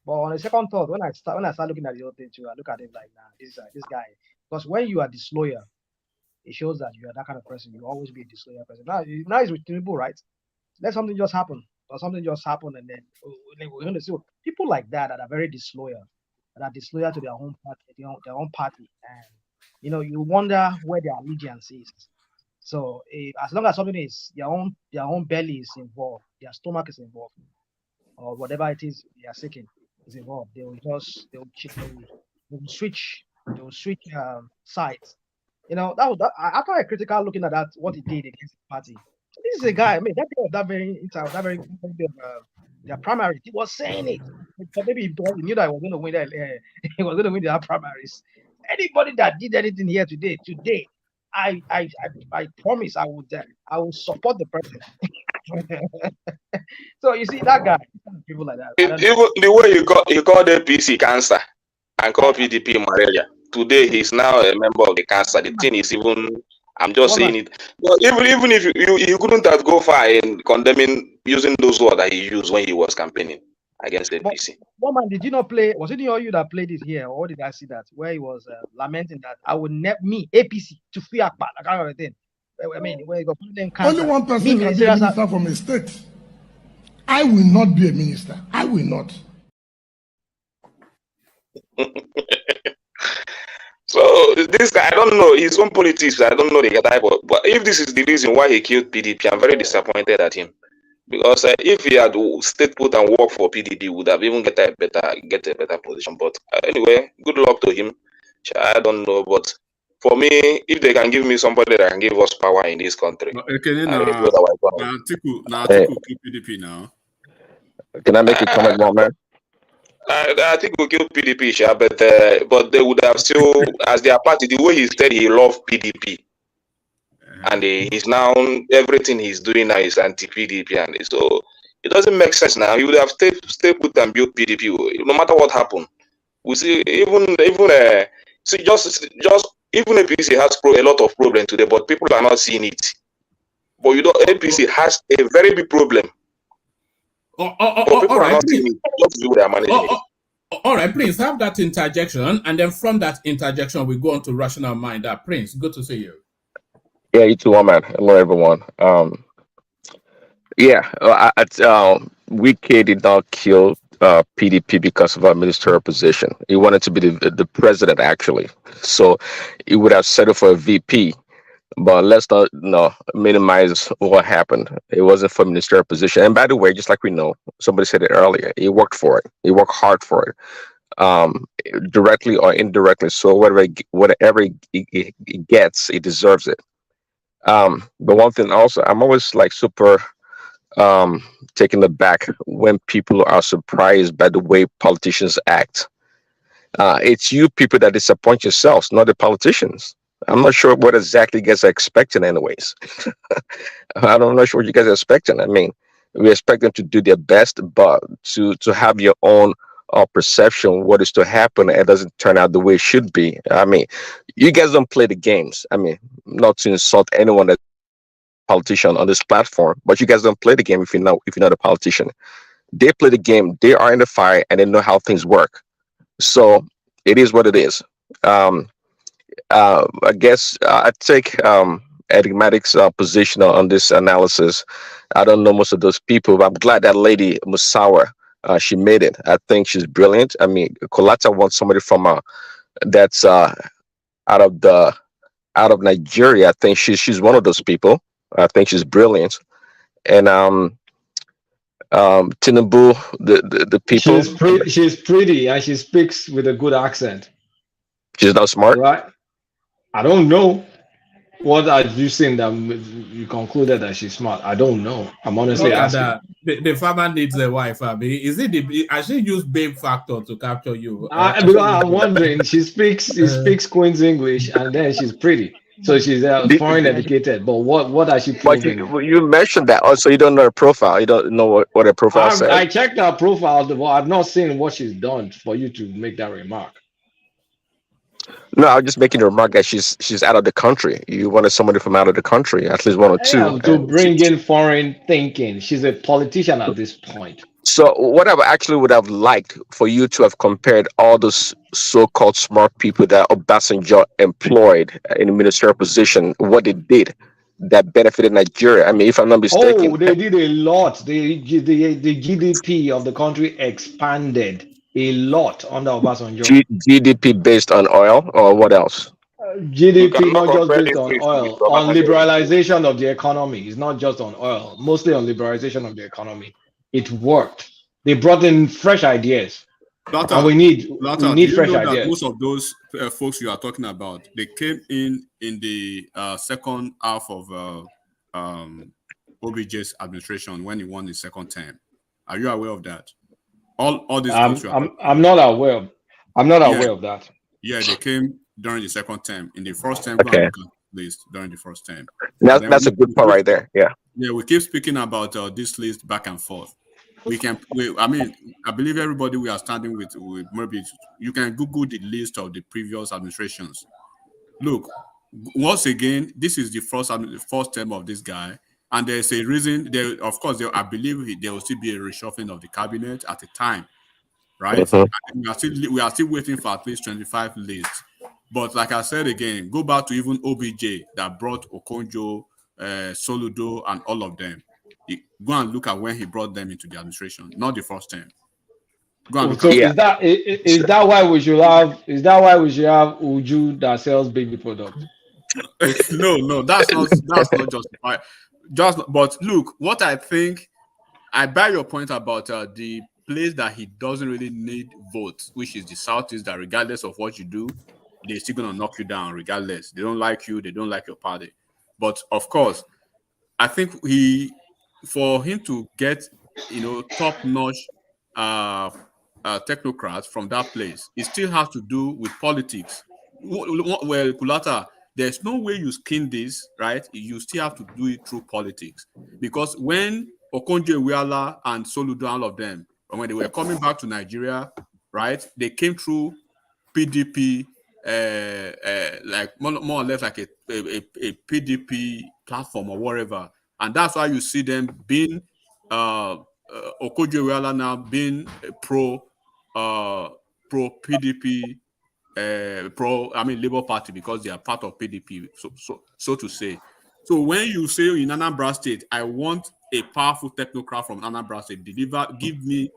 But on a second thought, when I start looking at the whole thing too, I look at it like, nah, this guy. Because when you are disloyal, it shows that you are that kind of person. You always be a disloyal person. Now it's with Tinubu, right? Let something just happen, or something just happen, and then we're going to see people like that are very disloyal, that are disloyal to their own party, and you wonder where their allegiance is. So as long as something is their own belly is involved, their stomach is involved, or whatever it is they are seeking is involved, they will switch sides. After a critical looking at that, what he did against the party. So this is a guy. I mean, that very their primary. He was saying it, but maybe he knew that he was going to win that. He was going to win their primaries. Anybody that did anything here today, I promise I will support the person. So you see that guy, people like that. Even the way he called APC cancer and called PDP malaria. Today he's now a member of the cancer. The thing is I'm just saying it. But even if you couldn't have go far in condemning using those words that he used when he was campaigning against APC. Woman, did you not play? Was it you that played it here, or did I see that where he was lamenting that I would APC to free Akpa, that kind of thing? I mean, where you got only one person can be a minister from a state. I will not be a minister. I will not. So this guy, I don't know his own politics. I don't know the type of. But if this is the reason why he killed PDP, I'm very disappointed at him. Because if he had stayed put and worked for PDP, he would have even get a better position. But anyway, good luck to him. I don't know, but for me, if they can give me somebody that can give us power in this country, Atiku PDP now. Can I make a comment, more man? I think we killed PDP, sure, but they would have still, as their party, the way he said he loved PDP, and he's now everything he's doing now is anti-PDP, and so it doesn't make sense now. He would have stay put and build PDP, no matter what happened. We see even see just even APC has a lot of problem today, but people are not seeing it. But you know, APC has a very big problem. All right, please. All right, Prince, have that interjection, and then from that interjection, we go on to rational mind. Prince, good to see you. Yeah, you too, man. Hello, everyone. Wike did not kill PDP because of a ministerial position. He wanted to be the president, actually. So he would have settled for a VP. But let's not minimize what happened. It wasn't for ministerial position. And by the way, just like we know, somebody said it earlier, he worked for it. He worked hard for it, directly or indirectly. So whatever he gets, he deserves it. But one thing also, I'm always like super taken aback when people are surprised by the way politicians act. It's you people that disappoint yourselves, not the politicians. I'm not sure what exactly you guys are expecting anyways. I'm not sure what you guys are expecting. I mean, we expect them to do their best, but to have your own perception what is to happen, it doesn't turn out the way it should be. I mean, you guys don't play the games. I mean, not to insult anyone that's a politician on this platform, but you guys don't play the game if you're not a politician. They play the game, they are in the fire, and they know how things work. So it is what it is. I guess I take enigmatic's position on this analysis. I don't know most of those people, but I'm glad that lady Musawa, she made it. I think she's brilliant. I mean, Kolata wants somebody from that's out of Nigeria. I think she's one of those people. I think she's brilliant. And Tinubu, the people. She's pretty and she speaks with a good accent. She's not smart, right? I don't know. What are you saying that you concluded that she's smart? I don't know. I'm honestly asking. The farmer needs a wife. Is it I should use babe factor to capture you? Because I'm wondering. She speaks Queen's English and then she's pretty. So she's foreign educated. But what has she proven? You mentioned that. Also, you don't know her profile. You don't know what her profile says. I checked her profile, but I've not seen what she's done for you to make that remark. No, I was just making a remark that she's out of the country. You wanted somebody from out of the country, at least one or two. To bring in foreign thinking. She's a politician at this point. So what I actually would have liked for you to have compared all those so-called smart people that Obasanjo employed in a ministerial position, what they did that benefited Nigeria. I mean, if I'm not mistaken. Oh, they did a lot. The GDP of the country expanded a lot under Obasanjo. GDP based on oil or what else? GDP not just based on oil, on liberalization of the economy. It's not just on oil, mostly on liberalization of the economy. It worked. They brought in fresh ideas. And we need fresh ideas. Most of those folks you are talking about, they came in the second half of OBJ's administration when he won his second term. Are you aware of that? All these I'm not aware. I'm not aware of that. Yeah, they came during the second term. In the first term, okay. During the first term. That's a good point right there. Yeah. Yeah, we keep speaking about this list back and forth. I believe everybody we are standing with maybe you can Google the list of the previous administrations. Look, once again, this is the first term of this guy. And there's a reason. I believe there will still be a reshuffling of the cabinet at a time, right? Mm-hmm. We are still waiting for at least 25 lists. But like I said again, go back to even OBJ that brought Okonjo, Soludo, and all of them. Go and look at when he brought them into the administration, not the first term. Go and look so is that why we should have Uju that sells baby products? No, that's not justified. But look, what I think, I buy your point about the place that he doesn't really need votes, which is the Southeast, that regardless of what you do, they're still gonna knock you down regardless. They don't like you, they don't like your party. But of course, I think for him to get top-notch technocrats from that place. It still has to do with politics. Well, Kulata, there's no way you skin this, right? You still have to do it through politics. Because when Okonjo-Iweala and Soludo, all of them, when they were coming back to Nigeria, right, they came through PDP, like more or less like a PDP platform or whatever. And that's why you see them being Okonjo-Iweala now being pro PDP, Labour Party, because they are part of PDP, so to say. So when you say in Anambra State, I want a powerful technocrat from Anambra State, give me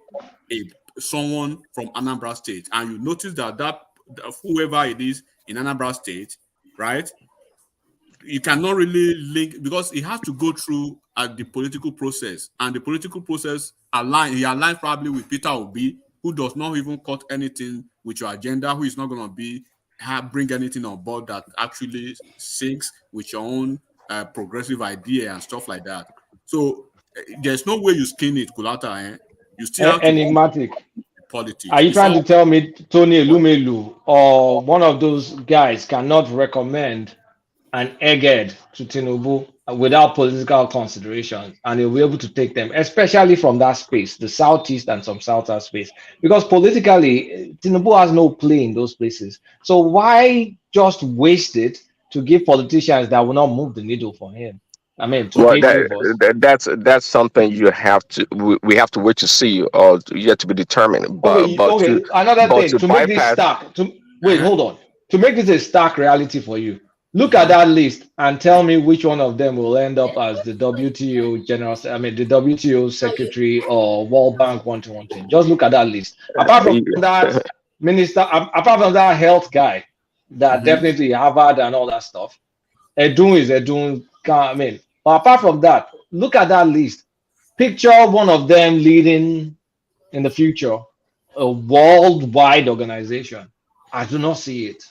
someone from Anambra State, and you notice that whoever it is in Anambra State, right? You cannot really link, because it has to go through the political process, and the political process he aligns probably with Peter Obi, who does not even cut anything with your agenda, who is not going to bring anything on board that actually syncs with your own progressive idea and stuff like that. So there's no way you skin it, Kulata. You still have enigmatic politics. Are you trying to tell me Tony Elumelu or one of those guys cannot recommend an egghead to Tinubu without political consideration, and he'll be able to take them, especially from that space, the southeast and some southern space, because politically Tinubu has no play in those places. So why just waste it to give politicians that will not move the needle for him? I mean, that's something you have to. We have to wait to see, or yet to be determined. But another thing to make this stark. Hold on. To make this a stark reality for you, look at that list and tell me which one of them will end up as the WTO the WTO secretary or World Bank 121. Just look at that list. Apart from that minister, apart from that health guy, that definitely Harvard and all that stuff. Edun is Edun. But apart from that, look at that list. Picture one of them leading in the future a worldwide organization. I do not see it.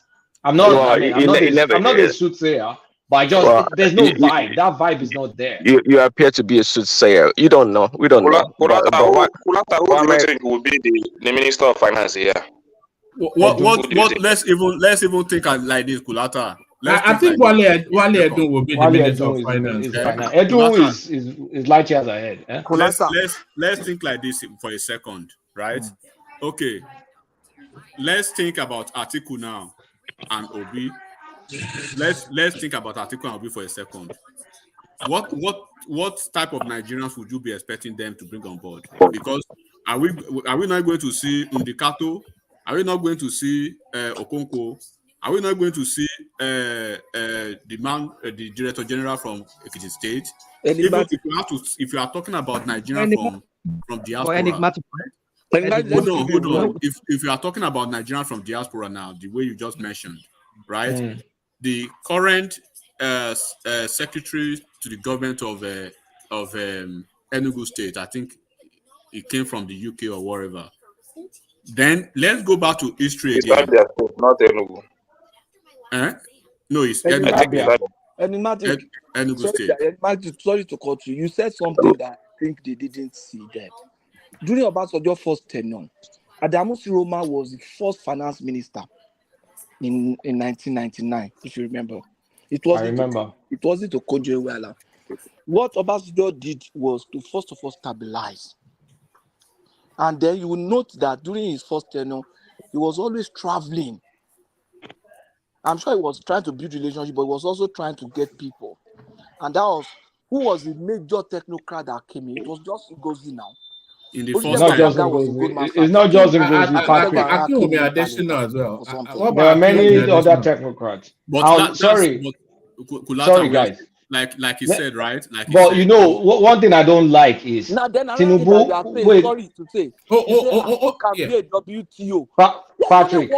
I'm not a soothsayer, but there's no vibe. That vibe is not there. You appear to be a soothsayer. You don't know. We don't know. Kulata, who do you think will be the Minister of Finance here? What? Let's even think like this, Kulata. I think Wale Edun will be the Minister of Finance. Edun is light years ahead. Let's think like this for a second, right? Okay. Let's think about Atiku now and Obi. Let's think about Atiku and Obi for a second. What type of Nigerians would you be expecting them to bring on board? Because are we not going to see Ndikato? Are we not going to see Okonkwo? Are we not going to see the Director General from Ekiti State? Even if you are talking about Nigeria from diaspora, hold on. If you are talking about Nigeria from diaspora now, the way you just mentioned, right? The current secretary to the government of Enugu State, I think it came from the UK or wherever. Then let's go back to history again. It's not Enugu. No, it's Enugu State. Sorry to cut you. You said something that I think they didn't see there. During Obasanjo's first tenure, Adamu Siroma was the first finance minister in 1999, if you remember. It wasn't Okonjo-Iweala. What Obasanjo did was to first of all stabilize. And then you will note that during his first tenure, he was always traveling. I'm sure he was trying to build relationship, but he was also trying to get people. And that was who was the major technocrat that came in. It was just Ngozi now. In the first time, it's not just Ngozi. Patrick. I think will be additional as well. There are many other technocrats. Sorry, guys. Like you said, right? But you know, one thing I don't like is Tinubu. Wait. Sorry to say. Can be a WTO. Patrick,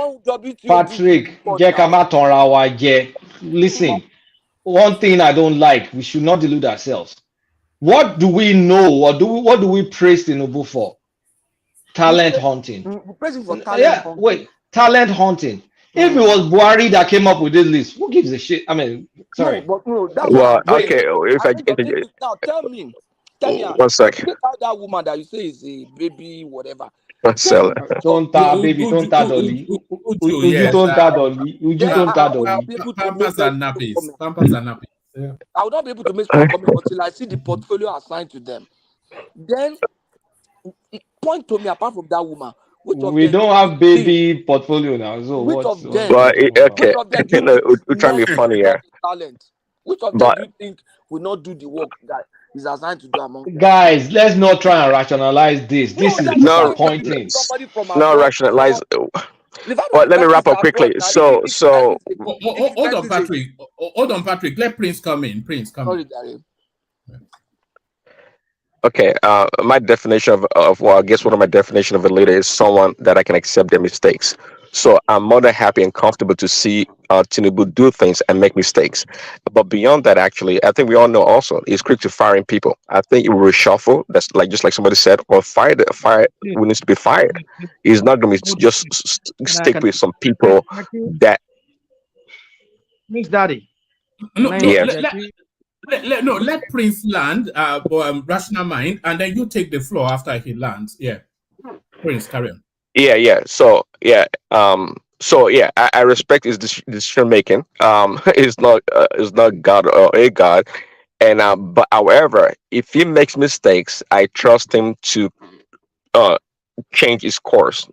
listen. One thing I don't like, we should not delude ourselves. What do we know? What do we praise Tinubu for? Talent hunting. Talent hunting. If it was Buhari that came up with this list, who gives a shit? I mean, sorry. Now tell me, 1 second. That woman that you say is a baby, whatever. Marcella. Tonta, baby, tonta dolly. Uju tonta dolly. Uju tonta dolly. Pampers and nappies. Pampers and nappies. Yeah. I will not be able to make strong comment until I see the portfolio assigned to them. Then point to me, apart from that woman, which of We them don't have baby portfolio now. So which what's of them? Well, okay. Which of them do you No, think we're trying to be funny here. talent? Which of them But do you think will not do the work that is assigned to do among them? guys, let's not try and rationalize this. This is disappointing. Somebody from no abroad. rationalize. The fact Well, that let me the wrap person up is abroad quickly. now, So, if Hold on, Patrick. Hold on, Patrick. Let Prince come in. Prince, come sorry, in. Gary. okay, my definition of well, I guess one of my definition of a leader is someone that I can accept their mistakes. So I'm more than happy and comfortable to see Tinubu do things and make mistakes. But beyond that, actually, I think we all know also he's quick to firing people. I think it will reshuffle. That's like just like somebody said, or fire who needs to be fired. He's not going to just stick with some people that. Prince Daddy. No, Yes. let Prince land, rational mind, and then you take the floor after he lands. Yeah. Prince, carry on. Yeah. So yeah, I respect his decision making. It's not God or a God, and but however, if he makes mistakes, I trust him to uh change his course,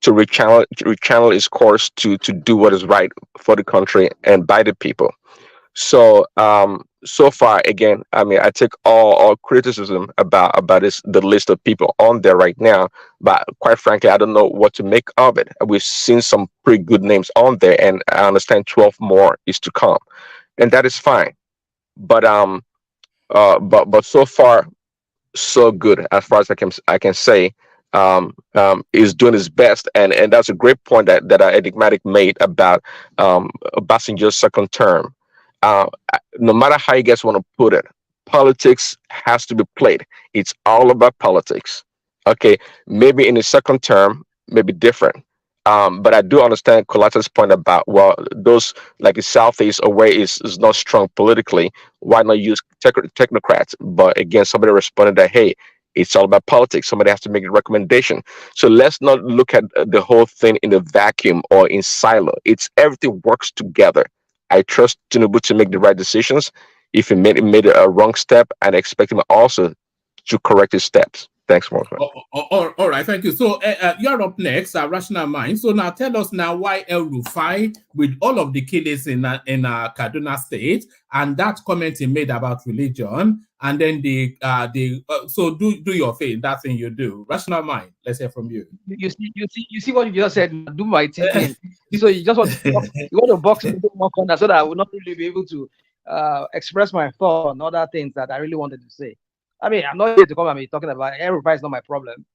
to rechannel his course to do what is right for the country and by the people. So so far again, I mean, I take all criticism about this the list of people on there right now, but quite frankly, I don't know what to make of it. We've seen some pretty good names on there, and I understand 12 more is to come, and that is fine. But but so far so good as far as I can say. Is doing his best, and that's a great point that Enigmatic made about Obasanjo's second term. No matter how you guys want to put it, politics has to be played. It's all about politics. Okay, maybe in the second term, maybe different. But I do understand Colata's point about, well, those like the Southeast or where is not strong politically, why not use technocrats? But again, somebody responded that, hey, it's all about politics. Somebody has to make a recommendation. So let's not look at the whole thing in a vacuum or in silo. It's everything works together. I trust Tinubu to make the right decisions. If he made a wrong step, and expect him also to correct his steps. Thanks, Mark. All right, thank you. So you're up next, Rational Mind. So now tell us now why El Rufai, with all of the killings in Kaduna State, and that comment he made about religion, and then so do your thing, that thing you do. Rational Mind, let's hear from you. You see what you just said. Do my thinking. So you just want to box me into one corner so that I will not really be able to express my thought on other things that I really wanted to say. I mean, I'm not here to come and be talking about El Rufai is not my problem,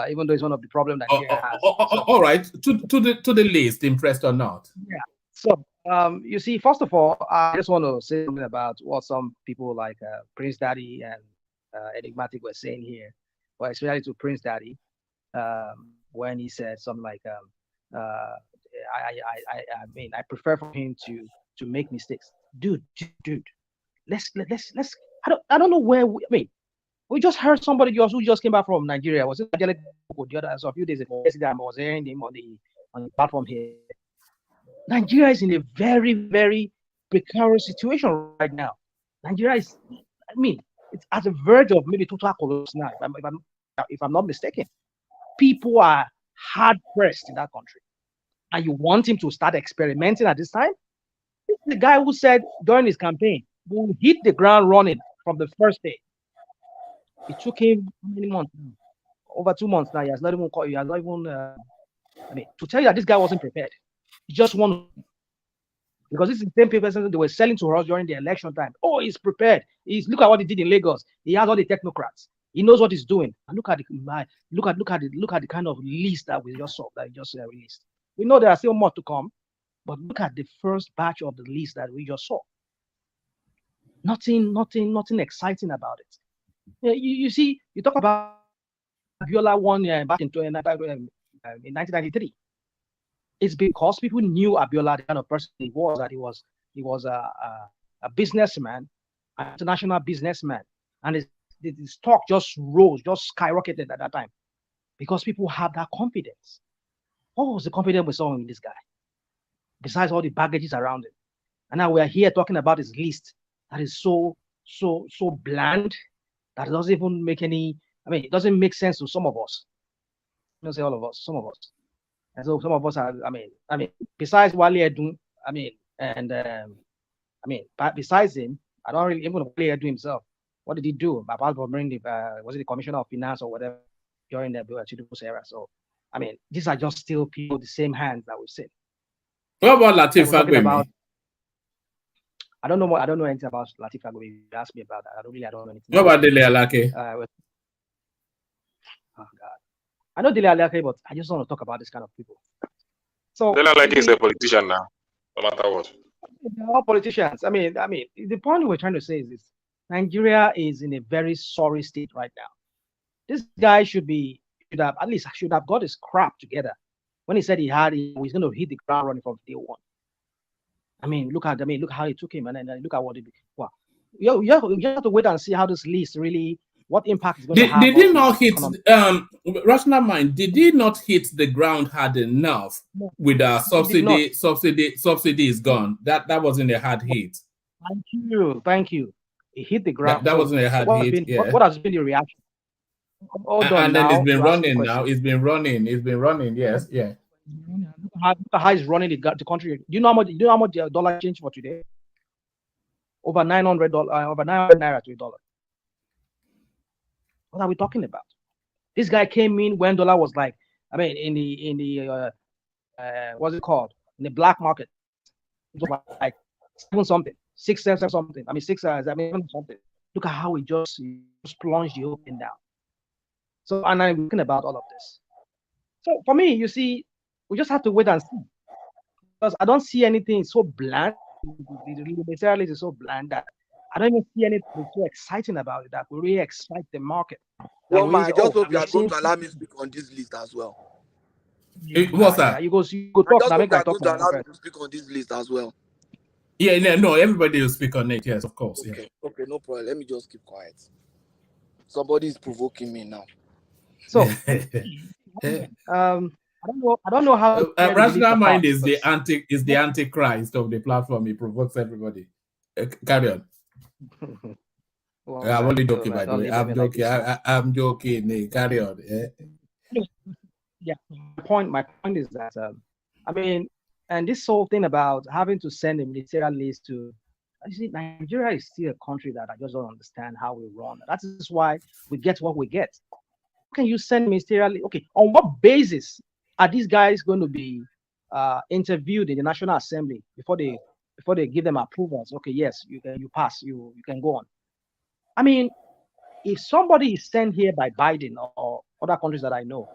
even though it's one of the problems that Nigeria has. All right, to the list, impressed or not? Yeah. So you see, first of all, I just want to say something about what some people like Prince Daddy and Enigmatic were saying here, but especially to Prince Daddy, when he said something like, I mean, I prefer for him to make mistakes. Dude, let's. I don't know where we just heard somebody who just came back from Nigeria. Was it the other a few days ago? Yesterday I was hearing him on the platform here. Nigeria is in a very, very precarious situation right now. Nigeria is, I mean, it's at the verge of maybe total collapse now, if I'm not mistaken. People are hard pressed in that country, and you want him to start experimenting at this time? This is the guy who said during his campaign, we'll hit the ground running from the first day. It took him how many months? Over 2 months now. He has not even called. He has not even. I mean, to tell you that this guy wasn't prepared. He just won, because this is the same people they were selling to us during the election time. Oh, he's prepared. Look at what he did in Lagos. He has all the technocrats. He knows what he's doing. And look at the kind of list that we just saw, that he just released. We know there are still more to come, but look at the first batch of the list that we just saw. Nothing exciting about it. You see, you talk about Abiola won back in 1993. It's because people knew Abiola, the kind of person he was, that he was a businessman, an international businessman, and his stock just rose, just skyrocketed at that time. because people have that confidence. What was the confidence we saw in this guy? Besides all the baggages around him. And now we are here talking about his list that is so bland that it doesn't even make any, it doesn't make sense to some of us. I don't say all of us, some of us. And so some of us are, besides Wale Edun, besides him, I don't really even know Wale Edun himself. What did he do? Apart from bringing the, was it the Commissioner of Finance or whatever during the Tinubu's era? So, these are just still people, the same hands that we've seen. What about Latif Fagbemi? I don't know anything about Latif Fagbemi. You asked me about that. I don't know anything. What about Dele Alake? Oh God, I know Dele Alake, but I just want to talk about this kind of people. So Dele Alake is a politician now, no matter what. They're all politicians. The point we're trying to say is this: Nigeria is in a very sorry state right now. This guy should have got his crap together when he said he's going to hit the ground running from day one. Look how it took him, and then look at what it did. Wow. You have to wait and see how this list really, what impact is going to have. Did he not hit, rational mind, did he not hit the ground hard enough with our subsidy is gone? That wasn't a hard hit. Thank you. He hit the ground. That wasn't a hard hit. What has been the reaction? And then it's been running now. It's been running. Yes, yeah. Look how he's running the country. Do you know how much the dollar changed for today? Over $900, over 900 naira to $1. What are we talking about? This guy came in when dollar was like, in the what's it called? In the black market, it was like 7 something, 6 7 something. 6 something. Look at how he just plunged the whole thing down. So, and I'm thinking about all of this. So for me, you see, we just have to wait and see, because I don't see anything so bland. The Ministerial is so bland that I don't even see anything so exciting about it that will really excite the market. Well, I just hope you are going to allow me to speak on this list as well. What's that? You go talk. I just hope you are going to allow me to speak on this list as well. Yeah, no, everybody will speak on it. Yes, of course. Okay, okay, no problem. Let me just keep quiet. Somebody is provoking me now. So, I don't know how. Rational mind is the antichrist of the platform. He provokes everybody. Carry on. Well, I'm only joking, by the way. I'm joking. I'm joking. Carry on. Yeah. My point is that and this whole thing about having to send a ministerial list to, Nigeria is still a country that I just don't understand how we run. That is why we get what we get. How can you send ministerial? Okay, on what basis are these guys going to be interviewed in the National Assembly before they give them approvals? Okay, yes, you pass, you can go on. If somebody is sent here by Biden or other countries that I know,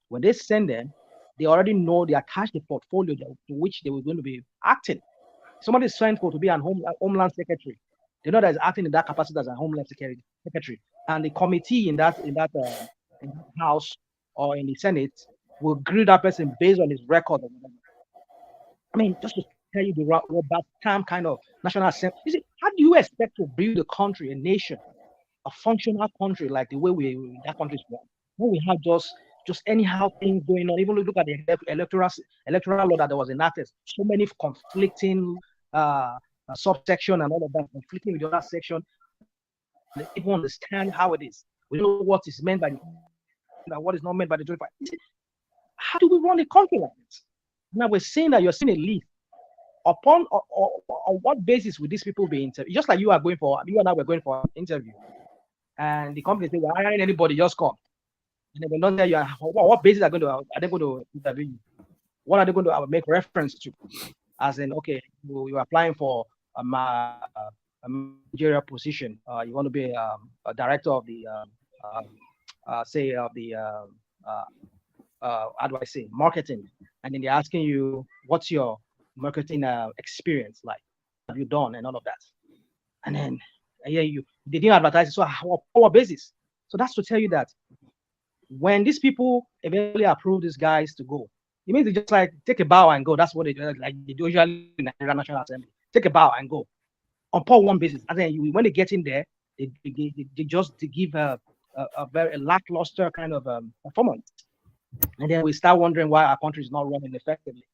when they send them, they already know they attach the portfolio to which they were going to be acting. Somebody is sent for to be an Homeland Secretary. They know that is acting in that capacity as a Homeland Secretary, and the committee in that House or in the Senate will grill that person based on his record. Just to tell you the Robert Tam kind of National Assembly. You see, how do you expect to build a country, a nation, a functional country like the way that country is run? When we have just anyhow things going on. Even look at the electoral law that was enacted. So many conflicting subsection and all of that conflicting with the other section. People understand how it is. We know what is meant by what is not meant by the 25. How do we run a country like this? Now we're saying that you're seeing a list. On what basis would these people be interviewed? Just like you and I were going for an interview, and the company say, "We're hiring anybody, just come." And they will not tell you what basis are they going to interview you? What are they going to make reference to? As in, okay, you're applying for a managerial position. You want to be a director of the how do I say, marketing, and then they're asking you, what's your marketing experience like? What have you done and all of that? And then they didn't advertise it. So what basis? So that's to tell you that when these people eventually approve these guys to go, it means they just like take a bow and go. That's what they do, like they do usually in the National Assembly. Take a bow and go on one basis. And then when they get in there, they give a very lackluster kind of performance. And then we start wondering why our country is not running effectively.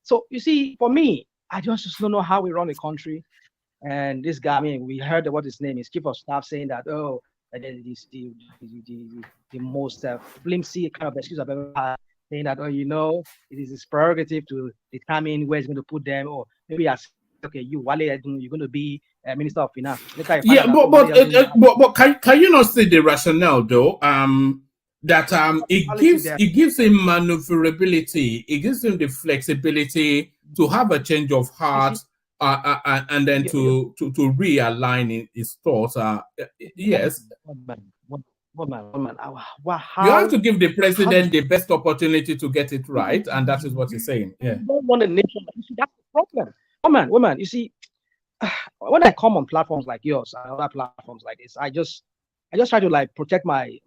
So you see, for me, I just don't know how we run a country. And this guy, I mean, we heard what his name is, chief of staff, saying that, oh, the most flimsy kind of excuse I've ever had, saying that, oh, you know, it is his prerogative to determine where he's going to put them, or maybe as okay, you Wale, you're going to be Minister of Finance. Yeah, but can you not see the rationale though? That it gives him maneuverability, it gives him the flexibility to have a change of heart, and then to realign his thoughts. Yes. You have to give the president the best opportunity to get it right, and that is what he's saying. Yeah. You don't want a nation. You see, that's the problem. Woman, you see, when I come on platforms like yours and other platforms like this, I just try to like protect my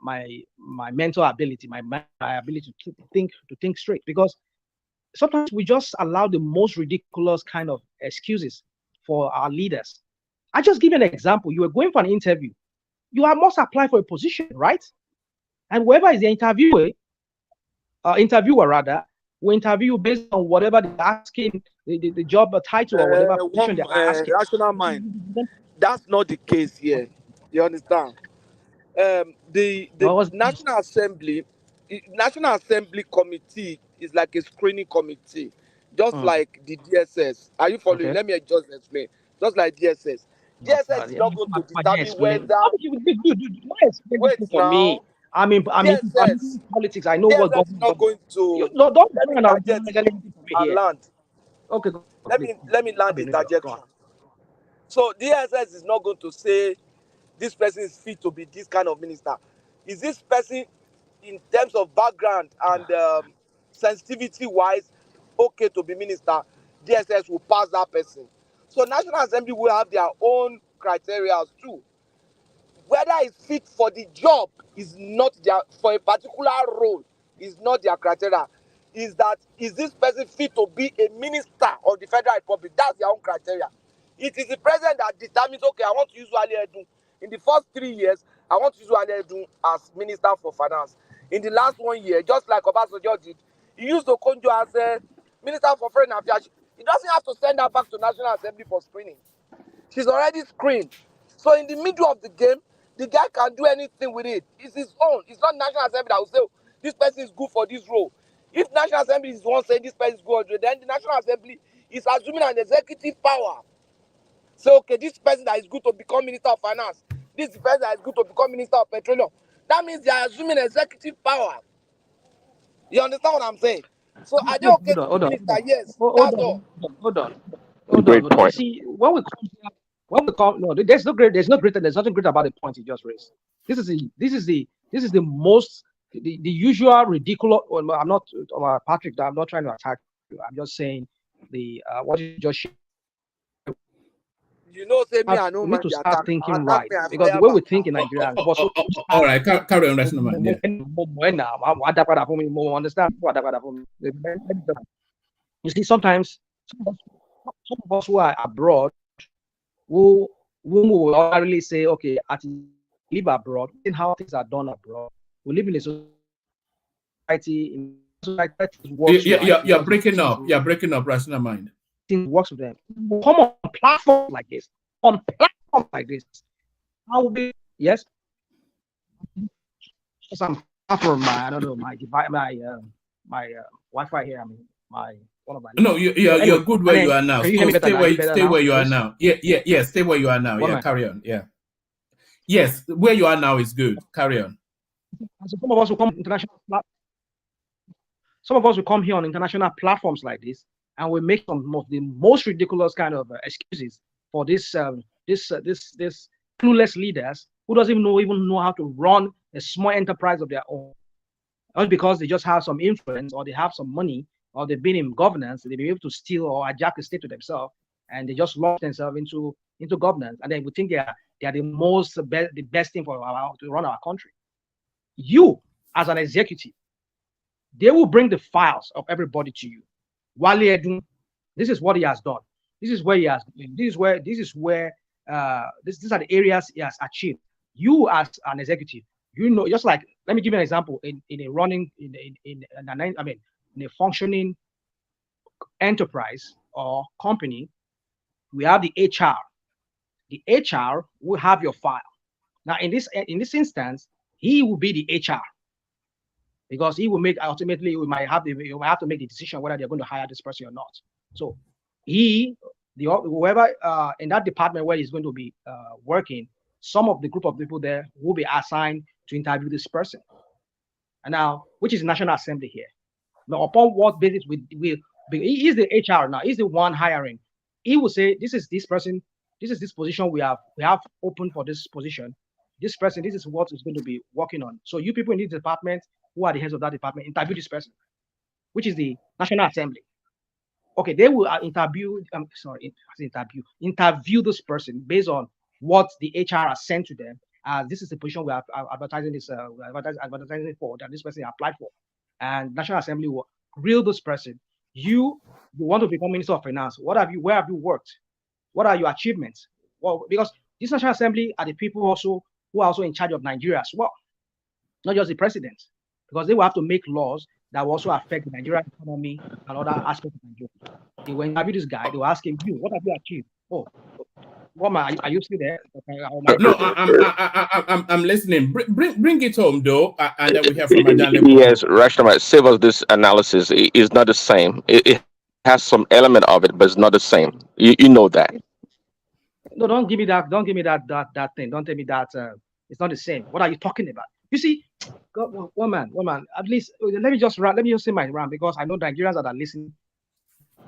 mental ability, my ability to think straight, because sometimes we just allow the most ridiculous kind of excuses for our leaders. I just give you an example. You are going for an interview. You must apply for a position, right? And whoever is the interviewer rather, will interview based on whatever they're asking, the job title or whatever position they're asking. Rational mind. That's not the case here. You understand? The National Assembly Committee is like a screening committee, just like the DSS. Are you following? Okay. Let me just explain. Just like DSS. DSS is not going to determine whether. Wait for me. I mean, politics. I know what government is not going to. Don't land. Okay. Let me land the interjection. So DSS is not going to say this person is fit to be this kind of minister. Is this person, in terms of background and sensitivity-wise, okay to be minister? DSS will pass that person. So National Assembly will have their own criteria too. Whether it's fit for the job is not their, for a particular role, is not their criteria. Is this person fit to be a minister of the Federal Republic? That's their own criteria. It is the president that determines, okay, I want to use Wale Edun. In the first 3 years, I want to use Wale Edun as Minister for Finance. In the last 1 year, just like Obasanjo did, he used Okonjo as a Minister for Foreign Affairs. He doesn't have to send her back to National Assembly for screening. She's already screened. So in the middle of the game, the guy can do anything with it. It's his own. It's not National Assembly that will say, oh, this person is good for this role. If National Assembly is the one saying this person is good, then the National Assembly is assuming an executive power. So, okay, this person that is good to become Minister of Finance, this person that is good to become Minister of Petroleum, that means they are assuming executive power. You understand what I'm saying? So, are they okay to be minister? Yes. Hold on. You see, when we come, no, there's nothing great about the point you just raised. This is the most the usual ridiculous. Well, I'm not Patrick. I'm not trying to attack you. I'm just saying what you just. You know, say me, I know we need to start thinking right, because the way we think in Nigeria. All right, carry on, National Man. Yeah. Understand what you see, sometimes some of us who are abroad, who will really say, okay, I live abroad, in how things are done abroad. We live in a society. You're breaking up. You're breaking up, Rational Mind. Works with them. Come on platforms like this. On platforms like this. I will be yes. Some from my Wi-Fi here. I mean one of my. No, you're good where you are now. Stay where you are now. Yeah. Stay where you are now. Yeah, carry on. Yeah. Yes, where you are now is good. Carry on. So some of us will come international. Some of us will come here on international platforms like this, and we make some of the most ridiculous kind of excuses for this clueless leaders who doesn't even know how to run a small enterprise of their own. Not because they just have some influence or they have some money or they've been in governance, they've been able to steal or hijack the state to themselves, and they just lock themselves into governance, and then we think they are the best thing to run our country. You, as an executive, they will bring the files of everybody to you. Wale Edun, this is what he has done. This is where he has. These are the areas he has achieved. You, as an executive, You know, just like, let me give you an example. In a functioning enterprise or company, we have the HR. The HR will have your file. Now, in this instance, he will be the HR, because he will make, ultimately, you might have to make the decision whether they're going to hire this person or not. So whoever in that department where he's going to be working, some of the group of people there will be assigned to interview this person. And now, which is the National Assembly here. Now, upon what basis he is the HR now, he's the one hiring. He will say, this is this person, this is this position we have open for this position. This person, this is what is going to be working on. So you people in this department, who are the heads of that department, interview this person, which is the National Assembly. Okay, they will interview this person based on what the HR has sent to them. This is the position we are advertising advertising for, that this person applied for. And National Assembly will grill this person. You want to become Minister of Finance. Where have you worked? What are your achievements? Well, because this National Assembly are the people also who are also in charge of Nigeria as well, not just the president, because they will have to make laws that will also affect the Nigerian economy and other aspects of Nigeria. They will interview this guy. They will ask him, what have you achieved? Oh, Woman, are you still there? No, I'm listening. Bring it home, though, and then we hear from Madam. Yes, Rashnaman, save us this analysis. It is not the same. It has some element of it, but it's not the same. You know that. No, don't give me that. Don't give me that thing. Don't tell me that it's not the same. What are you talking about? You see, woman. At least let me just say my rant, because I know Nigerians that are listening.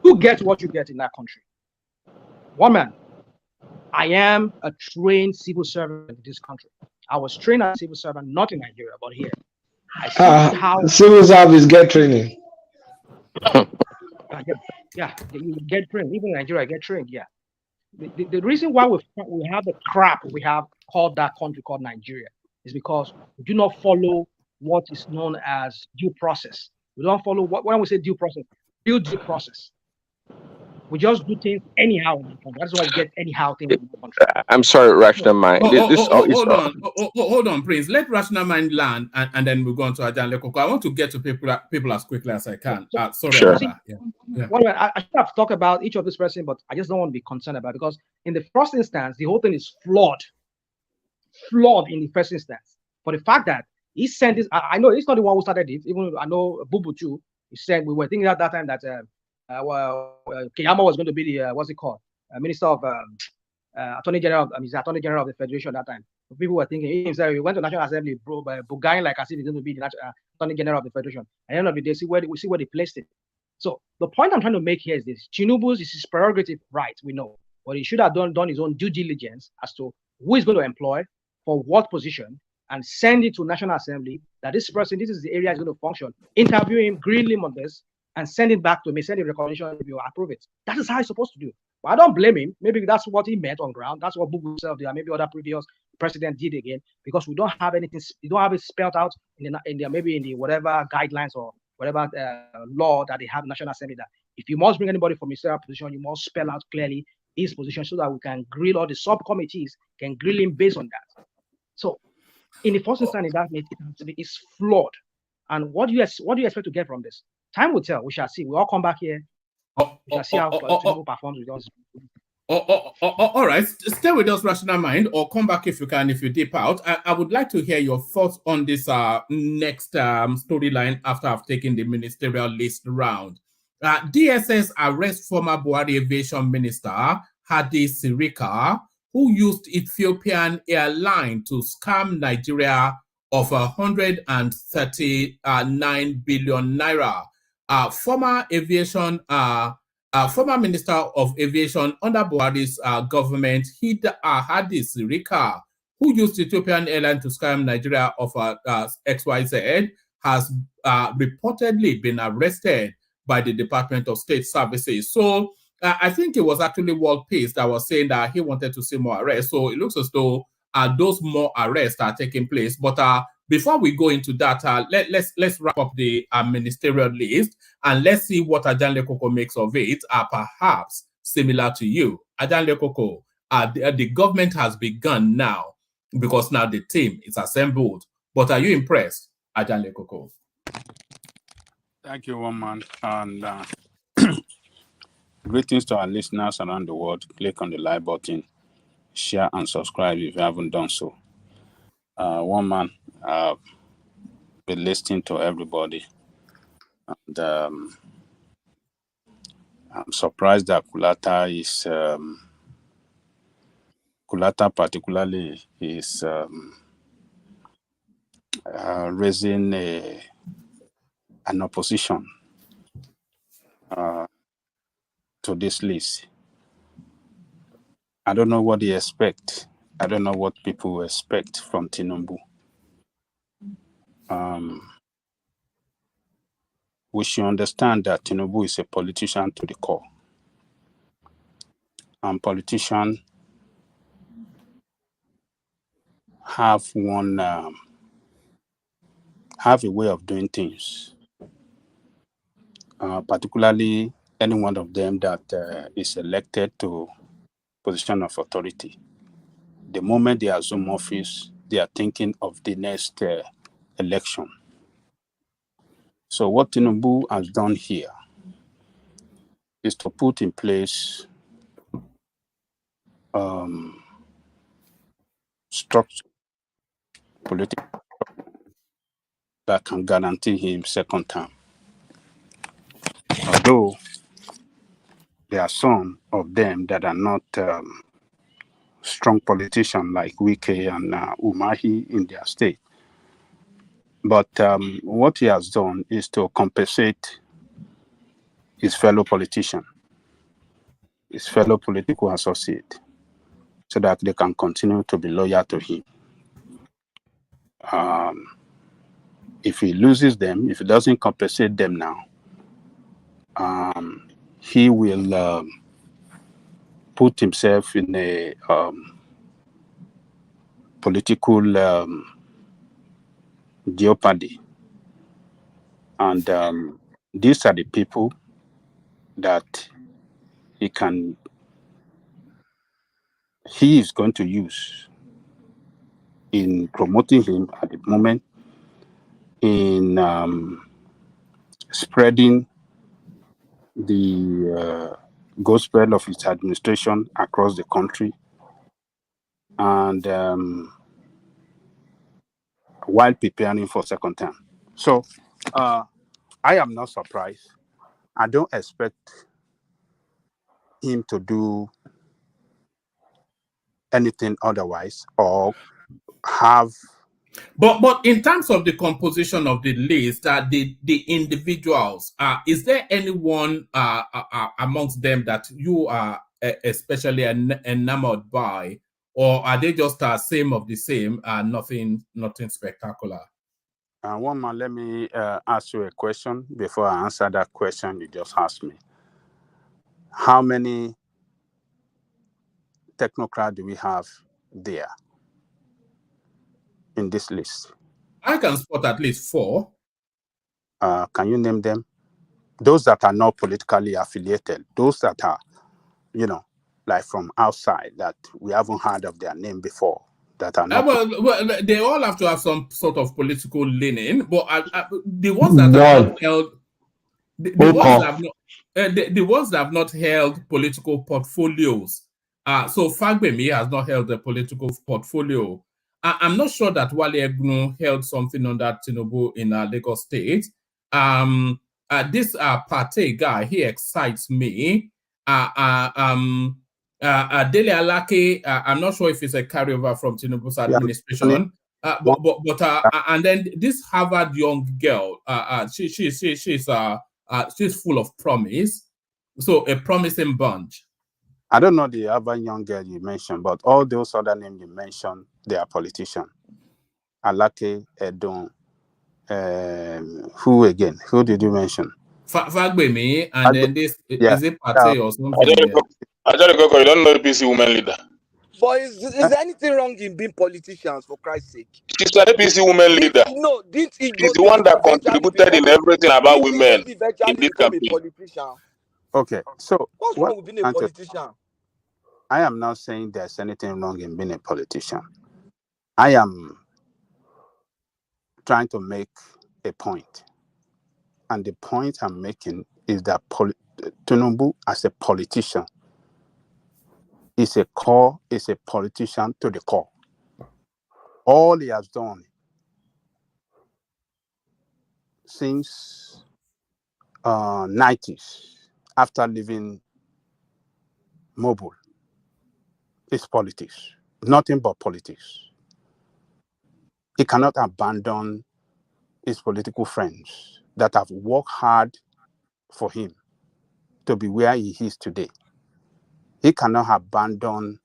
You get what you get in that country. Woman, I am a trained civil servant in this country. I was trained as a civil servant, not in Nigeria, but here. I see how civil service get training. Yeah, you get trained. Even in Nigeria, get trained. Yeah. The reason why we have the crap we have called that country called Nigeria is because we do not follow what is known as due process. We don't follow when we say due process, due process. We just do things anyhow in the country. That's why we get anyhow things in the country. I'm sorry, Rashnaman. Hold on, Prince. Let Rashnaman land, and then we'll go on to Ajan Lekoko. I want to get to people as quickly as I can. Sorry sure. about that. Yeah. Well, I should have talked about each of this person, but I just don't want to be concerned about it, because in the first instance, the whole thing is flawed in the first instance. For the fact that he sent this, I know he's not the one who started it. Even I know Bubu too. He said we were thinking at that time that Keyamo was going to be the Minister of Attorney General. He's the Attorney General of the Federation at that time. So people were thinking he himself. He went to National Assembly, bugaing like as if he's going to be the Attorney General of the Federation. At the end of the day, see where they placed it. So the point I'm trying to make here is this: Tinubu's is his prerogative, right? We know, but he should have done his own due diligence as to who is going to employ for what position, and send it to National Assembly that this person, this is the area is going to function. Interview him, grill him on this, and send it back to me, send a recognition if you approve it. That is how he's supposed to do. But I don't blame him. Maybe that's what he meant on ground. That's what Bubu himself did, and maybe other previous president did again, because we don't have anything, you don't have it spelled out in the whatever guidelines or whatever law that they have in National Assembly, that if you must bring anybody from ministerial position, you must spell out clearly his position so that we can grill, all the subcommittees can grill him based on that. So in the first instance, it's flawed. And what do you expect to get from this? Time will tell. We shall see. We all come back here. We shall see how Tinubu performs with us. All right. Stay with us, Rational Mind, or come back if you can, if you dip out. I would like to hear your thoughts on this next storyline after I've taken the ministerial list round. DSS arrests former Buhari Aviation Minister Hadi Sirika, who used Ethiopian airline to scam Nigeria of 139 billion naira. Former Minister of Aviation under Buhari's government, Hadi Sirika, who used Ethiopian airline to scam Nigeria of XYZ, has reportedly been arrested by the Department of State Services. So I think it was actually World Peace that was saying that he wanted to see more arrests. So it looks as though those more arrests are taking place. But before we go into that, let's wrap up the ministerial list, and let's see what Ajan Lekoko makes of it, perhaps similar to you. Ajan Lekoko, the government has begun now, because now the team is assembled But are you impressed, Ajanle Koko? Thank you, one man. And greetings to our listeners around the world. Click on the like button, share and subscribe if you haven't done so. One man, been listening to everybody. And I'm surprised that Kulata particularly is raising an opposition to this list. I don't know what they expect. I don't know what people expect from Tinubu. We should understand that Tinubu is a politician to the core. And politicians have have a way of doing things. Particularly any one of them that is elected to position of authority. The moment they assume office, they are thinking of the next election. So what Tinubu has done here is to put in place structure, political that can guarantee him second term. Although there are some of them that are not strong politicians like Wike and Umahi in their state. But what he has done is to compensate his fellow politician, his fellow political associate, so that they can continue to be loyal to him. If he loses them, if he doesn't compensate them now, he will put himself in a political jeopardy. And these are the people that he is going to use in promoting him at the moment, in spreading the gospel of his administration across the country, and while preparing for second term. So I am not surprised. I don't expect him to do anything otherwise or have. But in terms of the composition of the list, the individuals, is there anyone amongst them that you are especially enamored by, or are they just same of the same, nothing spectacular? One man, let me ask you a question before I answer that question you just asked me. How many technocrats do we have there in this list? I can spot at least 4. Can you name them? Those that are not politically affiliated, those that are, like from outside that we haven't heard of their name before. That are not. Well, they all have to have some sort of political leaning, but the ones that have not held, the ones that have not held political portfolios. So Fagbemi has not held a political portfolio. I'm not sure that Wale Egunu held something on that Tinubu in Lagos State. This Partey guy, he excites me. Dele Alake, I'm not sure if it's a carryover from Tinubu's administration, and then this Harvard young girl, she's full of promise, so a promising bunch. I don't know the other young girl you mentioned, but all those other names you mentioned, they are politicians. Alake, Edon, who again? Who did you mention? Fagbemi, and then this is it Partey or something? I don't know, you don't know the APC woman leader. But is there anything wrong in being politicians, for Christ's sake? She's an APC woman leader. No, didn't he? She's the one that contributed in everything about women in this campaign. Okay, so what's wrong with being a politician? I am not saying there's anything wrong in being a politician. I am trying to make a point. And the point I'm making is that Tinubu, as a politician, is a politician to the core. All he has done since 90s, after leaving Mobile, is politics. Nothing but politics. He cannot abandon his political friends that have worked hard for him to be where he is today. He cannot abandon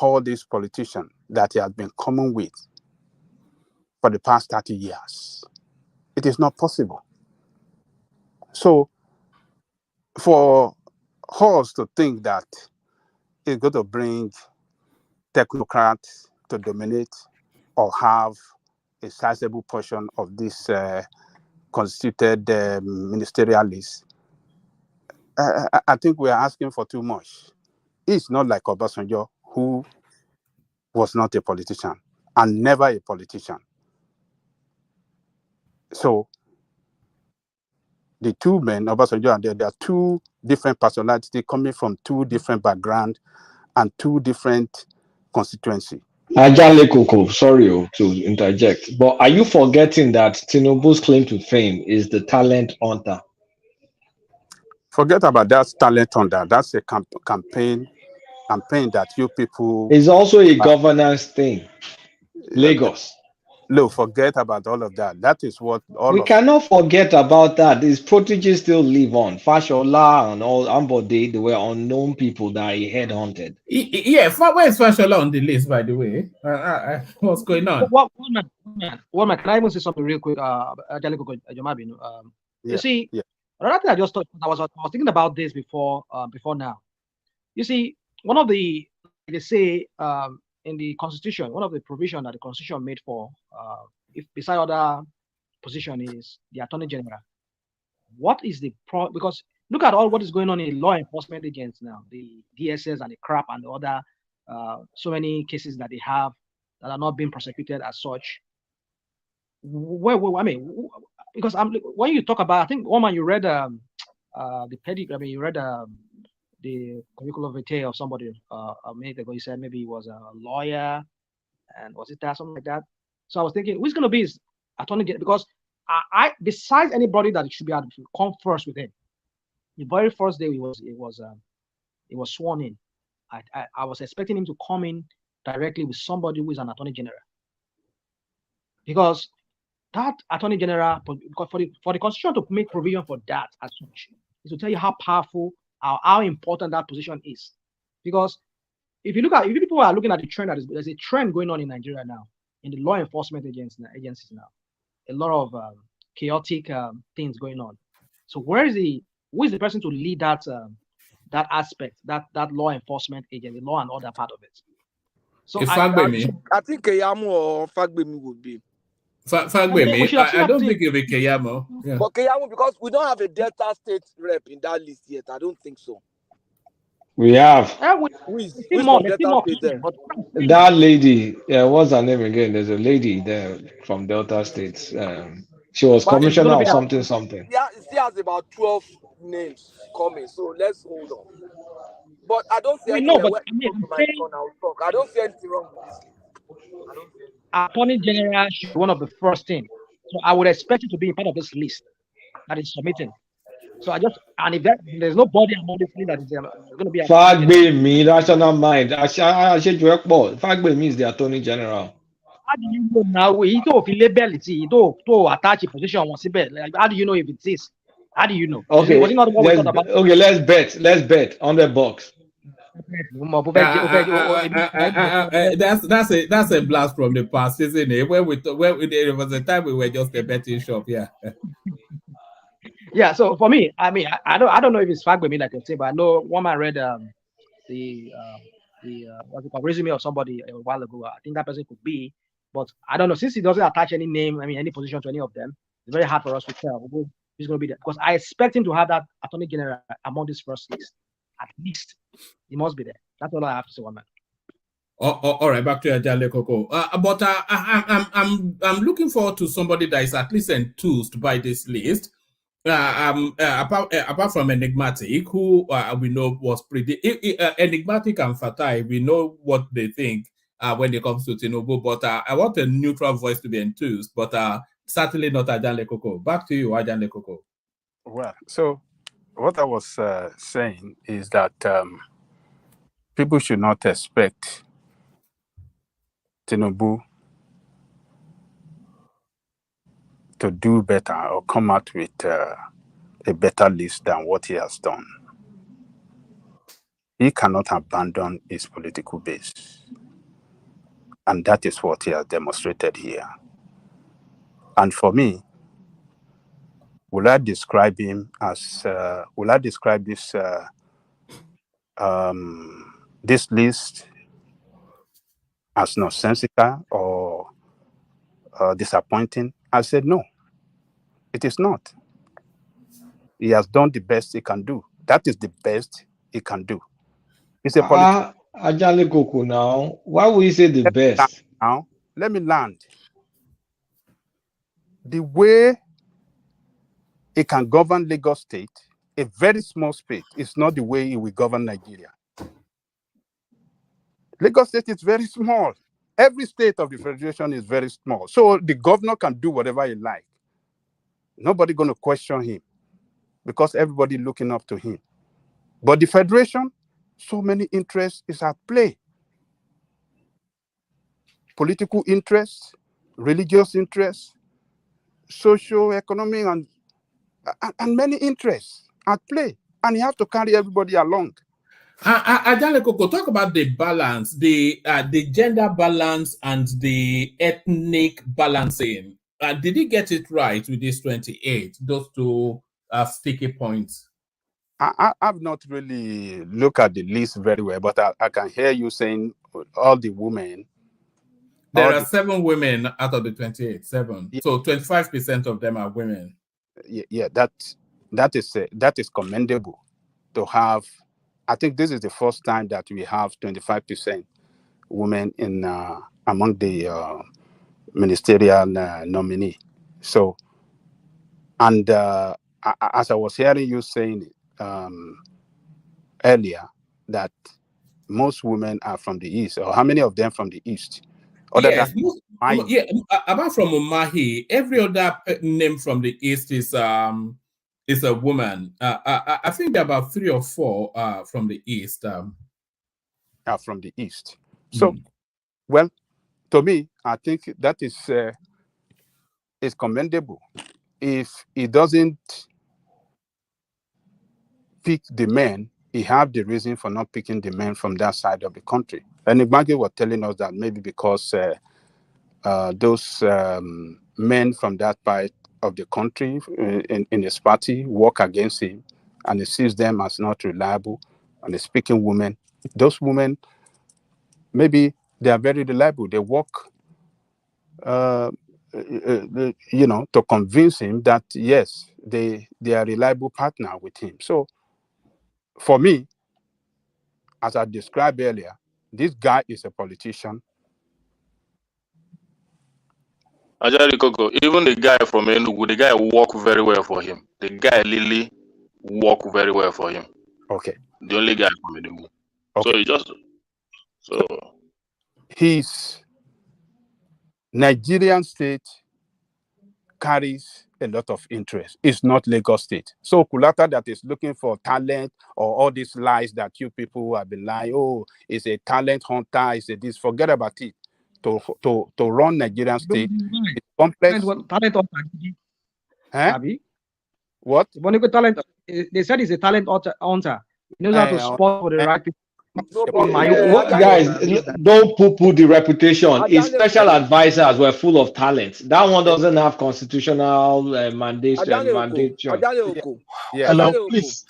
all these politicians that he has been coming with for the past 30 years. It is not possible. So for us to think that it's going to bring technocrats to dominate or have a sizable portion of this constituted ministerialists, I think we are asking for too much. It's not like Obasanjo, who was not a politician and never a politician. So the two men, Obasanjo and there are two different personalities coming from two different backgrounds and two different constituencies. Ajale Koko, sorry to interject, but are you forgetting that Tinubu's claim to fame is the talent hunter? Forget about that talent hunter. That's a campaign that you people... It's also a governance thing. Lagos. No, forget about all of that. That is what we cannot forget about that. These proteges still live on. Fashola and all Ambode, they were unknown people that he headhunted. Yeah, where is Fashola on the list, by the way? What's going on? One man, can I even say something real quick? You see, another thing I just thought, I was thinking about this before now. You see, one of the, they say, in the Constitution, one of the provisions that the Constitution made for, if beside other position is the Attorney General. What is the because look at all what is going on in law enforcement agents now, the DSS and the crap and the other so many cases that they have that are not being prosecuted as such. I mean, because when you talk about, I think Oman, you read the pedigree. I mean, you read the curriculum vitae of somebody a minute ago. He said maybe he was a lawyer, and was it that something like that? So I was thinking, who's going to be his attorney general? Because I besides anybody that should be able to come first with him, the very first day he was sworn in, I was expecting him to come in directly with somebody who is an attorney general, because that attorney general, because for the Constitution to make provision for that as such, is to tell you how powerful, how important that position is. Because if people are looking at the trend, there's a trend going on in Nigeria now in the law enforcement agencies now. A lot of chaotic things going on. So who is the person to lead that aspect, that law enforcement agent, the law and order part of it? So I think Keyamo or Fagbemi would be. Fagbemi, I don't think it'll be Keyamo. Yeah. But Keyamo, because we don't have a Delta State rep in that list yet. I don't think so. We have. Who is from Delta State there? That lady, what's her name again? There's a lady there from Delta State. She was commissioner of something. Yeah, she has about 12 names coming, so let's hold on. But I don't see anything where I'll talk. I don't see anything wrong with this. Attorney General should be one of the first things. So I would expect it to be part of this list that is submitting. So and if there's nobody among this list that is going to be Fagbemi, rational mind. Fagbemi is the Attorney General. How do you know now? He don't feel ability, to attach a position on Sibet. How do you know if it is? How do you know? Okay, let's bet on the box. That's a blast from the past, isn't it? Where there was a time we were just a betting shop, yeah. Yeah. So for me, I mean, I don't know if it's Fagbemi like I say, but I know one man read the what's it called, resume of somebody a while ago. I think that person could be, but I don't know, since he doesn't attach any name, I mean, any position to any of them. It's very hard for us to tell who's going to be there, because I expect him to have that attorney general among this first list. At least he must be there. That's all I have to say, one man. All right, back to Ajale Koko. But I'm looking forward to somebody that is at least enthused by this list. Apart from Enigmatic, who we know was pretty Enigmatic and Fatai, we know what they think when it comes to Tinubu. But I want a neutral voice to be enthused, but certainly not Ajale Koko. Back to you, Ajale Koko. Well, so what I was saying is that people should not expect Tinubu to do better or come out with a better list than what he has done. He cannot abandon his political base. And that is what he has demonstrated here. And for me, will I describe him as, will I describe this this list as nonsensical or disappointing? I said, no, it is not. He has done the best he can do. That is the best he can do. It's a political. Ajale Koko now. Why would you say the best? Now, let me land. The way he can govern Lagos State, a very small state, is not the way he will govern Nigeria. Lagos State is very small. Every state of the federation is very small. So the governor can do whatever he likes. Nobody going to question him because everybody looking up to him. But the federation, so many interests is at play. Political interests, religious interests, socio-economic, and many interests at play. And you have to carry everybody along. Ajale Koko, talk about the balance, the gender balance and the ethnic balancing. Did he get it right with this 28? Those two sticky points. I've not really looked at the list very well, but I can hear you saying all the women. There are 7 women out of the 28. 7. Yeah. So 25% of them are women. Yeah, that is commendable to have. I think this is the first time that we have 25% women in among the ministerial nominee. So, and as I was hearing you saying earlier, that most women are from the East, or how many of them from the East? Yes, apart from Umahi, every other name from the East is a woman. I think there are about 3 or 4 from the East. Are from the East. So, well, to me, I think that is commendable. If he doesn't pick the men, he have the reason for not picking the men from that side of the country. And Igbange was telling us that maybe because those men from that part of the country in his party work against him, and he sees them as not reliable, and he's speaking women. Those women, maybe they are very reliable. They work, to convince him that yes, they are a reliable partner with him. So, for me, as I described earlier, this guy is a politician. Ajari Koko, even the guy from Enugu, the guy worked very well for him. The guy Lily worked very well for him. Okay. The only guy from Enugu. Okay. So his Nigerian state carries a lot of interest. It's not Lagos State. So Kulata that is looking for talent, or all these lies that you people have been lying, oh, it's a talent hunter, it's a this, forget about it. To run Nigerian state, it's complex. Talent hunter. Huh? What? Talent. They said he's a talent hunter. He knows how to spot for the right people. Guys, don't poo-poo the reputation. His special advisors were full of talent. That one doesn't have constitutional mandate. Hello, please.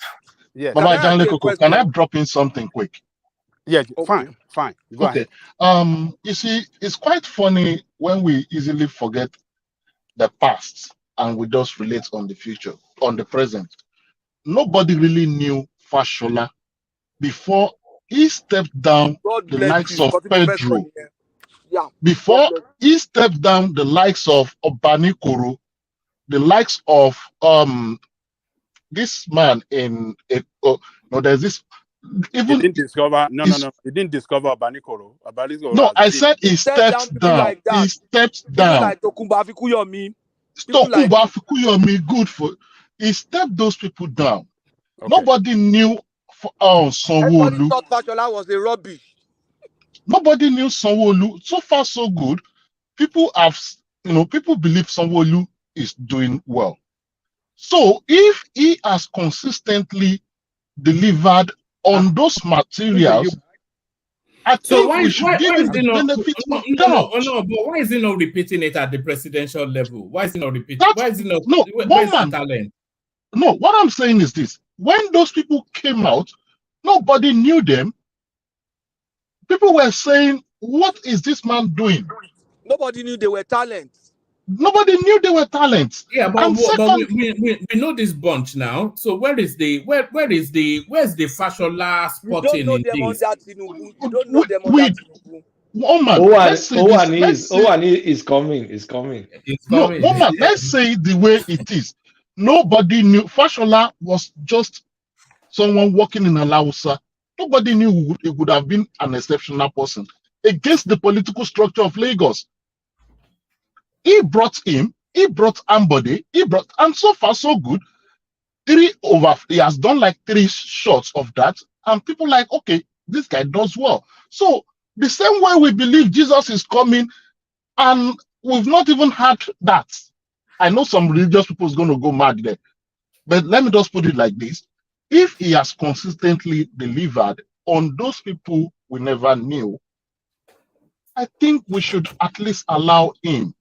Yes. Baba Ajale Koko, can I drop in something quick? Yeah, fine. Go ahead. You see, it's quite funny when we easily forget the past and we just relate on the future, on the present. Nobody really knew Fashola before he stepped down God the bless likes you. of Continue to press Pedro. on here. Yeah. Before he stepped down the likes of Obanikoro, the likes of this man in no, there's this even he didn't discover he didn't discover Abanikoro. no, I Has said he Step down stepped people down. like that. He stepped People down. like Tokumba Afikuyomi. People like Tokumba Afikuyomi, good for he stepped those people down. Okay. Nobody knew everybody Sanwo-Olu. thought Fashola was a rubbish. Nobody knew Sanwo-Olu. So far, so good. People have, people believe Sanwo-Olu is doing well. So if he has consistently delivered on those materials, I think we should give him the benefit of doubt. No, but why is he not repeating it at the presidential level? Why is he not repeating? Why is he not? No, where's the talent? No, what I'm saying is this: when those people came out, nobody knew them. People were saying, "What is this man doing?" Nobody knew they were talents. Nobody knew they were talents. Yeah, but we know this bunch now. So where's the Fashola spotting in this? You don't know them under Tinubu. Owani is coming. It's coming. No, woman, let's say it the way it is. Nobody knew. Fashola was just someone working in Alausa. Nobody knew he would have been an exceptional person against the political structure of Lagos. He brought him, he brought Ambode, and so far so good. He has done like 3 shots of that, and people like, okay, this guy does well. So the same way we believe Jesus is coming, and we've not even had that. I know some religious people is going to go mad there, but let me just put it like this: if he has consistently delivered on those people we never knew, I think we should at least allow him.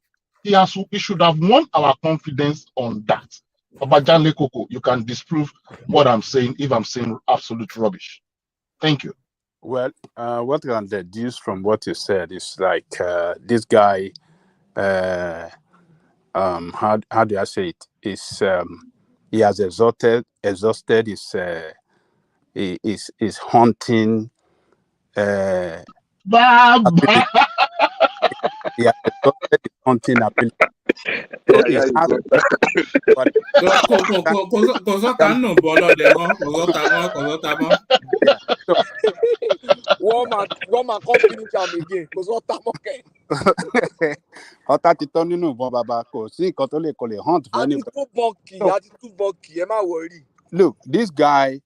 He should have won our confidence on that. Babajale Koko, you can disprove what I'm saying if I'm saying absolute rubbish. Thank you. Well, what I can deduce from what you said is like this guy. How do I say it? Is he has exhausted his hunting. Baba. He has exhausted his hunting ability. So he has Woman come finish am again. Ọ̀tá ti tán nínú ìbọn bàbá kò sí nǹkan tó lè hunt for anybody. Look, this guy,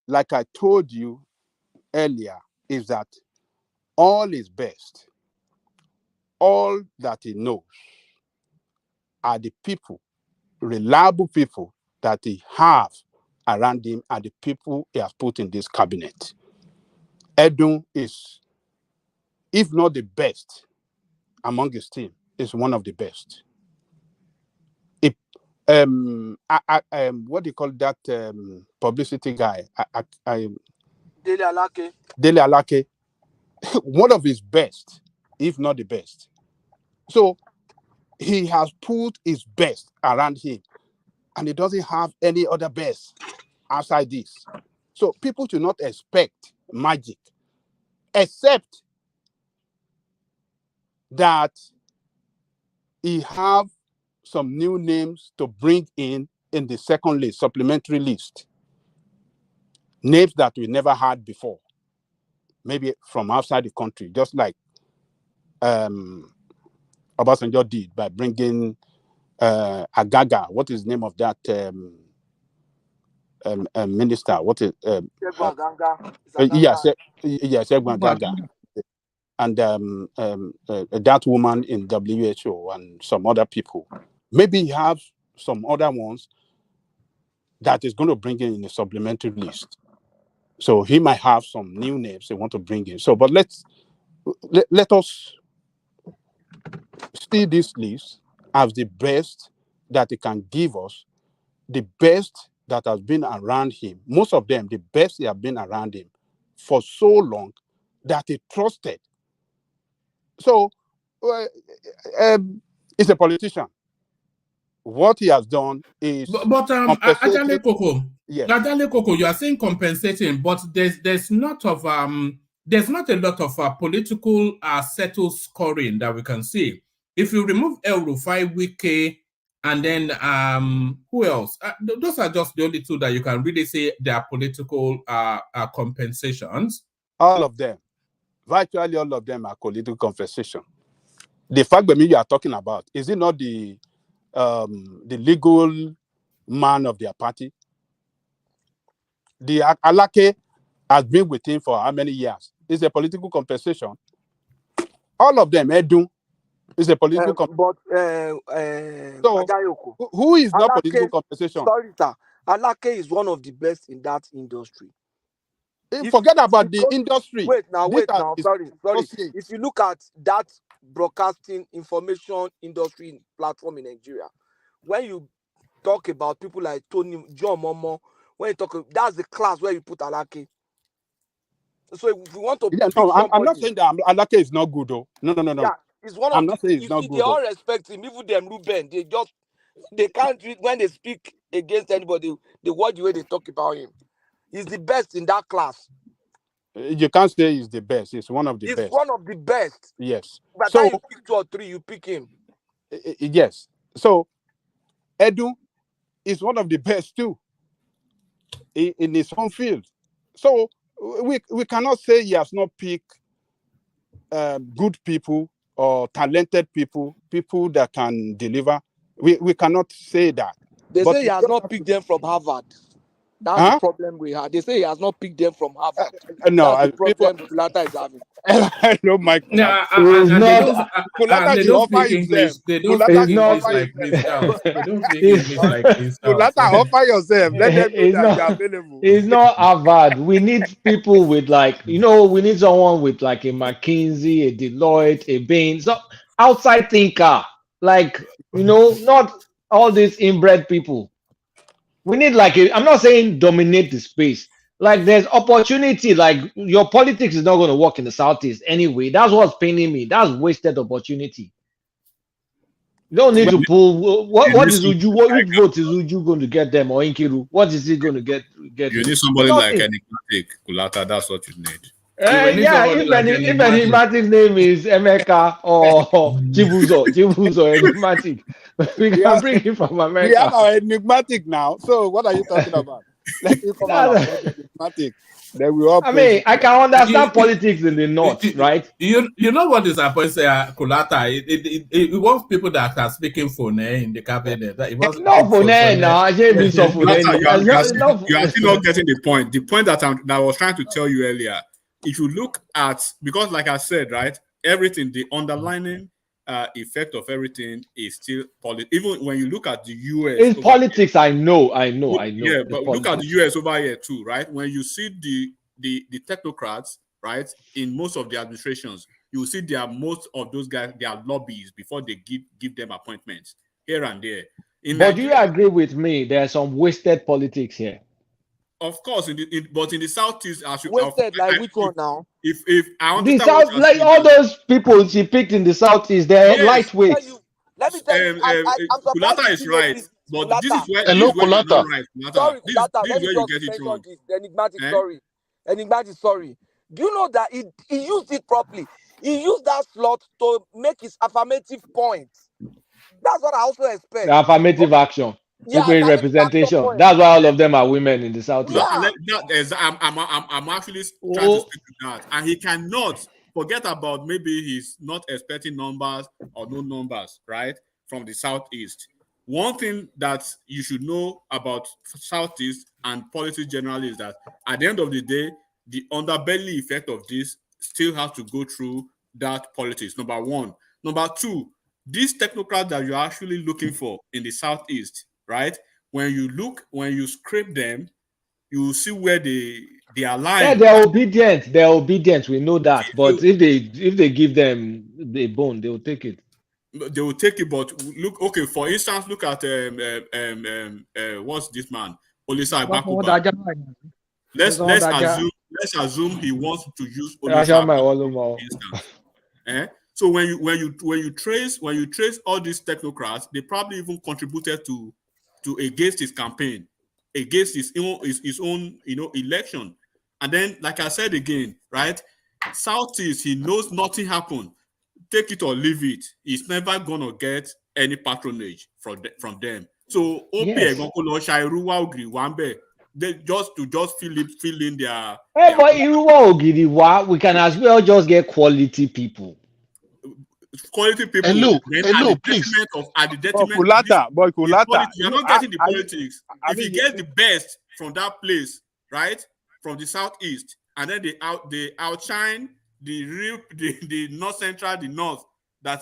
like I told you earlier, is that all his best, all that he knows are the people, reliable people that he have around him, and the people he has put in this cabinet. Edun is, if not the best among his team, is one of the best. If what do you call that publicity guy? Dele Alake, one of his best, if not the best. So he has put his best around him, and he doesn't have any other best outside this. So people should not expect magic, except that he have some new names to bring in the second list, supplementary list. Names that we never had before, maybe from outside the country, just like Obasanjo did by bringing Agaga. What is the name of that minister? What is Agaga. And that woman in WHO and some other people. Maybe he have some other ones that is going to bring in a supplementary list. So he might have some new names they want to bring in. So, but let us see this list as the best that he can give us, the best that has been around him. Most of them, the best they have been around him for so long that he trusted. So, he's a politician. What he has done is... But Ajale Koko, Yes. Nadale Koko, you are saying compensating, but there's not a lot of political settled scoring that we can see. If you remove El Rufai, Wike, and then who else? Those are just the only two that you can really say they are political compensations. All of them, virtually all of them are political compensation. The fact that you are talking about, is it not the legal man of their party? The Alake has been with him for how many years? It's a political compensation. All of them, Edu, is a political compensation. So, who is not political compensation? Sorry, sir. Alake is one of the best in that industry. Forget about the industry. Wait now. Sorry. If you look at that broadcasting information industry platform in Nigeria, when you talk about people like Tony, John Momo, when you talk, that's the class where you put Alake. So if you want to, I'm not saying that Alake is not good, though. No. Yeah, it's one I'm of. not saying it's not good. They all respect him, even them Ruben. They can't read when they speak against anybody. The word the way they talk about him, he's the best in that class. You can't say he's the best. He's one of the best. He's one of the best. Yes. But so you pick 2 or 3, you pick him. Yes. So Edu is one of the best too in his home field. So we cannot say he has not picked good people or talented people that can deliver. We cannot say that. They say he has not picked them from Harvard. That's the problem we have. They say he has not picked them from Harvard. No, that's the problem Kulata is having. I know my Kulata they don't speak English. They don't speak English like this out. They don't speak English like this out. Kulata, offer yourself. Let them know that you're available. It's not Harvard. We need people with we need someone with like a McKinsey, a Deloitte, a Bain, so outside thinker. Not all these inbred people. We need I'm not saying dominate the space. There's opportunity. Your politics is not going to work in the Southeast anyway. That's what's paining me. That's wasted opportunity. You don't need to pull. What is Uju? What vote is Uju going to get them or Inkiru? What is he going to get? You need somebody like enigmatic Kulata. That's what you need. If enigmatic name is Emeka or Chibuzo enigmatic, we can bring him from America. We have our enigmatic now. So what are you talking about? Let me come out enigmatic. Then we all. I can understand politics in the north, right? You know what is supposed to say, Kulata? It wants people that are speaking phone in the cabinet. It's not phone now. You are still not getting the point. The point that I was trying to tell you earlier. If you look at, because like I said, right, everything, the underlying effect of everything is still politics. Even when you look at the US, it's politics. I know. Yeah, but look at the US over here too, right? When you see the technocrats, right, in most of the administrations, you see most of those guys, they are lobbies before they give them appointments here and there. But do you agree with me? There's some wasted politics here. Of course, but in the Southeast, as you wasted, which one now? If I understand the South, all those people she picked in the Southeast, they're lightweight. Let me tell you, Kulata is right, but Kulata. This is where Kulata. Right. Sorry, Kulata. This is where you get it wrong. Enigmatic story. Do you know that he used it properly? He used that slot to make his affirmative point. That's what I also expect. The affirmative action. Equal representation. That's why all of them are women in the Southeast. I'm actually trying to speak to that, and he cannot forget about maybe he's not expecting numbers or no numbers, right, from the Southeast. One thing that you should know about Southeast and politics generally is that at the end of the day, the underbelly effect of this still has to go through that politics. Number one. Number two, these technocrats that you're actually looking for in the Southeast, right? When you scrape them, you will see where they align. Yeah, they're obedient. They're obedient. We know that. But if they give them the bone, they will take it. They will take it. But look, okay. For instance, look at what's this man? Olisa Ibakuba. Let's assume he wants to use Olisa. So when you trace all these technocrats, they probably even contributed to against his campaign. against his own election. And then, like I said again, right? Southeast, he knows nothing happened. Take it or leave it. He's never gonna get any patronage from them. So Yes. They just fill in their. Hey, but Iruwa Ogiriwa, we can as well just get quality people. Quality people. Hello, please. At the detriment Kulata. You're not getting the politics. If you get the best from that place, right, from the southeast, and then they outshine the north central, the north.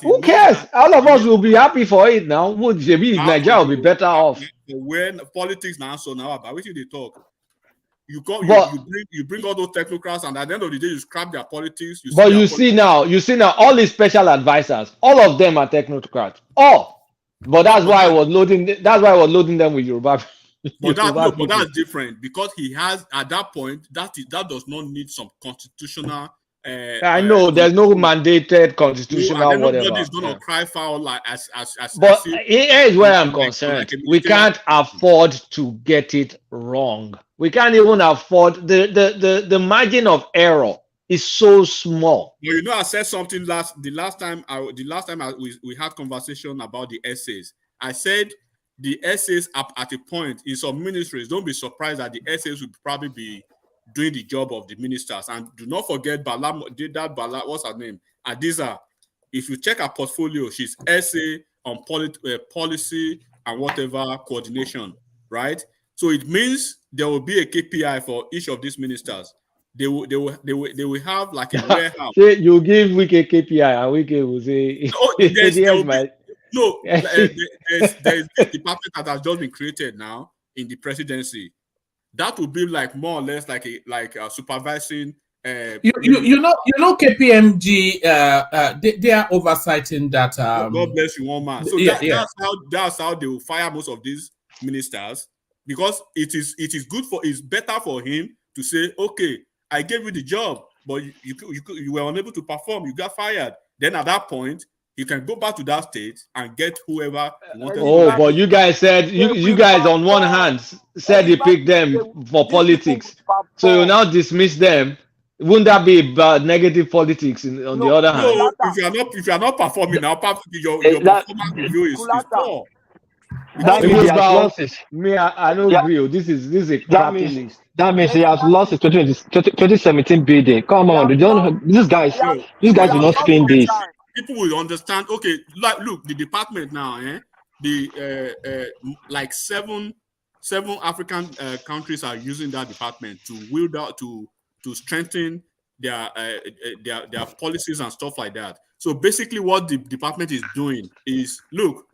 Who cares? All of us will be happy for it now. Maybe Nigeria will be better off. When politics now, so now about which they talk. You bring all those technocrats, and at the end of the day, you scrap their politics. You see now, all these special advisors, all of them are technocrats. All. But that's why I was loading. That's why I was loading them with Yoruba. But that's different because he has at that point that does not need some constitutional. I know there's no mandated constitutional whatever. Nobody's gonna cry foul like as. But here's where I'm concerned. We can't afford to get it wrong. We can't even afford the margin of error is so small. Well, I said something the last time we had conversation about the essays. I said the essays are at a point in some ministries. Don't be surprised that the essays will probably be doing the job of the ministers. And do not forget Bala, what's her name? Adiza. If you check her portfolio, she's essay on policy and whatever coordination, right? So it means there will be a KPI for each of these ministers. They will have like a warehouse. You give Wike KPI and Wike will say there's a department that has just been created now in the presidency. That would be like more or less like a supervising. KPMG. They are oversighting that. God bless you, one man. So that's how they will fire most of these ministers because it's better for him to say, okay, I gave you the job, but you were unable to perform. You got fired. Then at that point, you can go back to that state and get whoever you wanted. But you guys said you guys on one hand said you picked them for politics, so you now dismiss them. Wouldn't that be bad negative politics on the other hand? No, if you are not performing now, your performance review is poor. Me, I don't agree. This is a crappy list. That means he has lost his 2017 bidding. Come on, these guys do not spin this. People will understand. Okay, look, the department now, like seven African countries are using that department to wield out to strengthen their policies and stuff like that. So basically, what the department is doing is, look,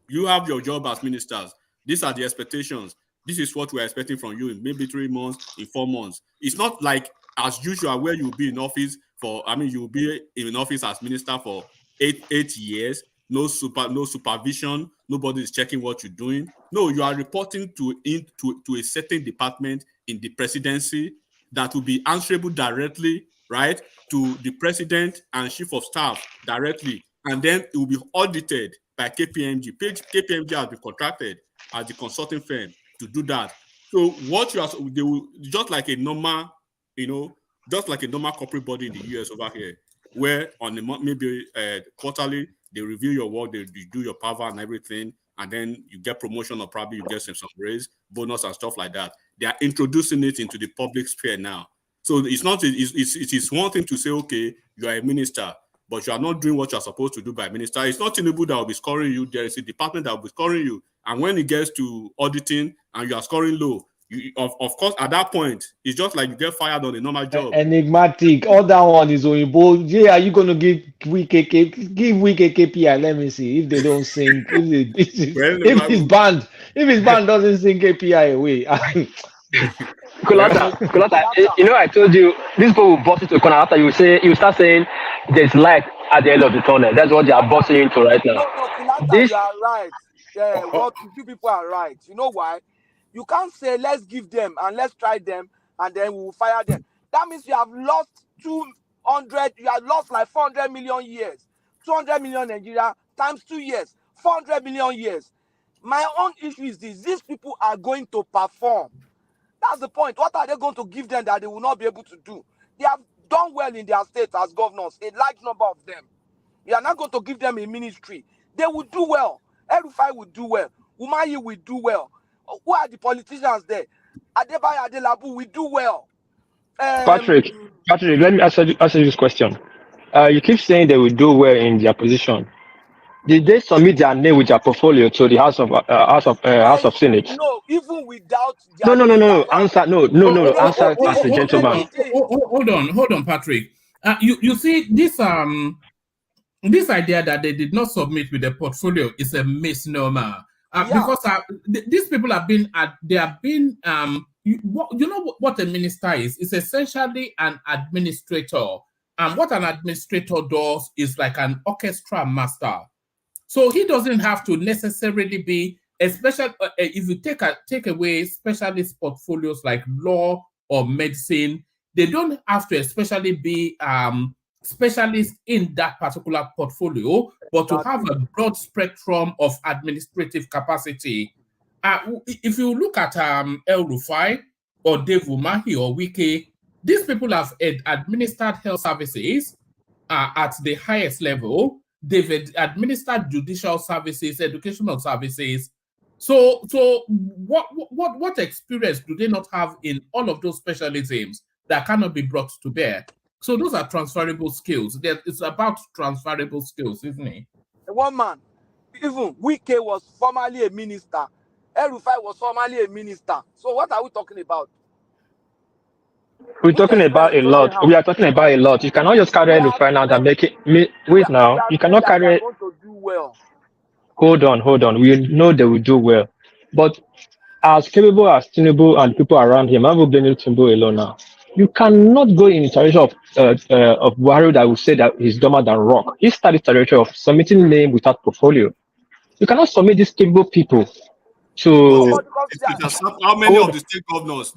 you have your job as ministers. These are the expectations. This is what we're expecting from you in maybe 3 months, in 4 months. It's not like as usual where you'll be in office you'll be in office as minister for 8 years, no supervision, nobody is checking what you're doing. No, you are reporting to a certain department in the presidency that will be answerable directly, right, to the president and chief of staff directly, and then it will be audited by KPMG. KPMG has been contracted as the consulting firm to do that. So they will just like a normal, just like a normal corporate body in the US over here, where on the maybe quarterly they review your work, they do your power and everything, and then you get promotion or probably you get some raise, bonus and stuff like that. They are introducing it into the public sphere now. So it's not. It is one thing to say, okay, you are a minister, but you are not doing what you are supposed to do by minister. It's not Tinubu that will be scoring you. There is a department that will be scoring you, and when it gets to auditing and you are scoring low, of course, at that point, it's just like you get fired on a normal job. Enigmatic. All that one is Oyibo. Yeah, are you going to give Wike KPI? Let me see if they don't sing. If his band doesn't sing KPI away. Kulata, I told you these people will bust into a corner after you start saying there's light at the end of the tunnel. That's what they are busting into right now. No, Kulata, you are right. Yeah, what you people are right. You know why? You can't say let's give them and let's try them and then we will fire them. That means you have lost 200. You have lost like 400 million years. 200 million Nigeria times 2 years. 400 million years. My own issue is this: these people are going to perform. That's the point. What are they going to give them that they will not be able to do? They have done well in their states as governors, a large number of them. We are not going to give them a ministry. They will do well. El Rufai will do well. Umahi will do well. Who are the politicians there? Adebayo Adelabu will do well. Patrick, let me answer this question. You keep saying they will do well in their position. Did they submit their name with their portfolio to the House of Senate? No, even without No. Answer. No. Answer as a gentleman. Hold on, Patrick. You see this this idea that they did not submit with the portfolio is a misnomer. Because these people have been you know what a minister is? It's essentially an administrator. And what an administrator does is like an orchestra master. So he doesn't have to necessarily be a special. If you take away specialist portfolios like law or medicine, they don't have to especially be specialists in that particular portfolio, but to have a broad spectrum of administrative capacity. If you look at El Rufai or Dave Umahi or Wike, these people have administered health services at the highest level. They've administered judicial services, educational services. So what experience do they not have in all of those specialisms that cannot be brought to bear? So those are transferable skills. It's about transferable skills, isn't it? One man, even Wike was formerly a minister. El Rufai was formerly a minister. So what are we talking about? We're talking about a lot. We are talking about a lot. You cannot just carry El Rufai now and make it. Wait now. You cannot carry. Hold on. We know they will do well, but as capable as Tinubu and people around him, I will blame Tinubu alone now. You cannot go in the direction of Buhari that will say that he's dumber than rock. He started the direction of submitting name without portfolio. You cannot submit these capable people to. How many of the state governors?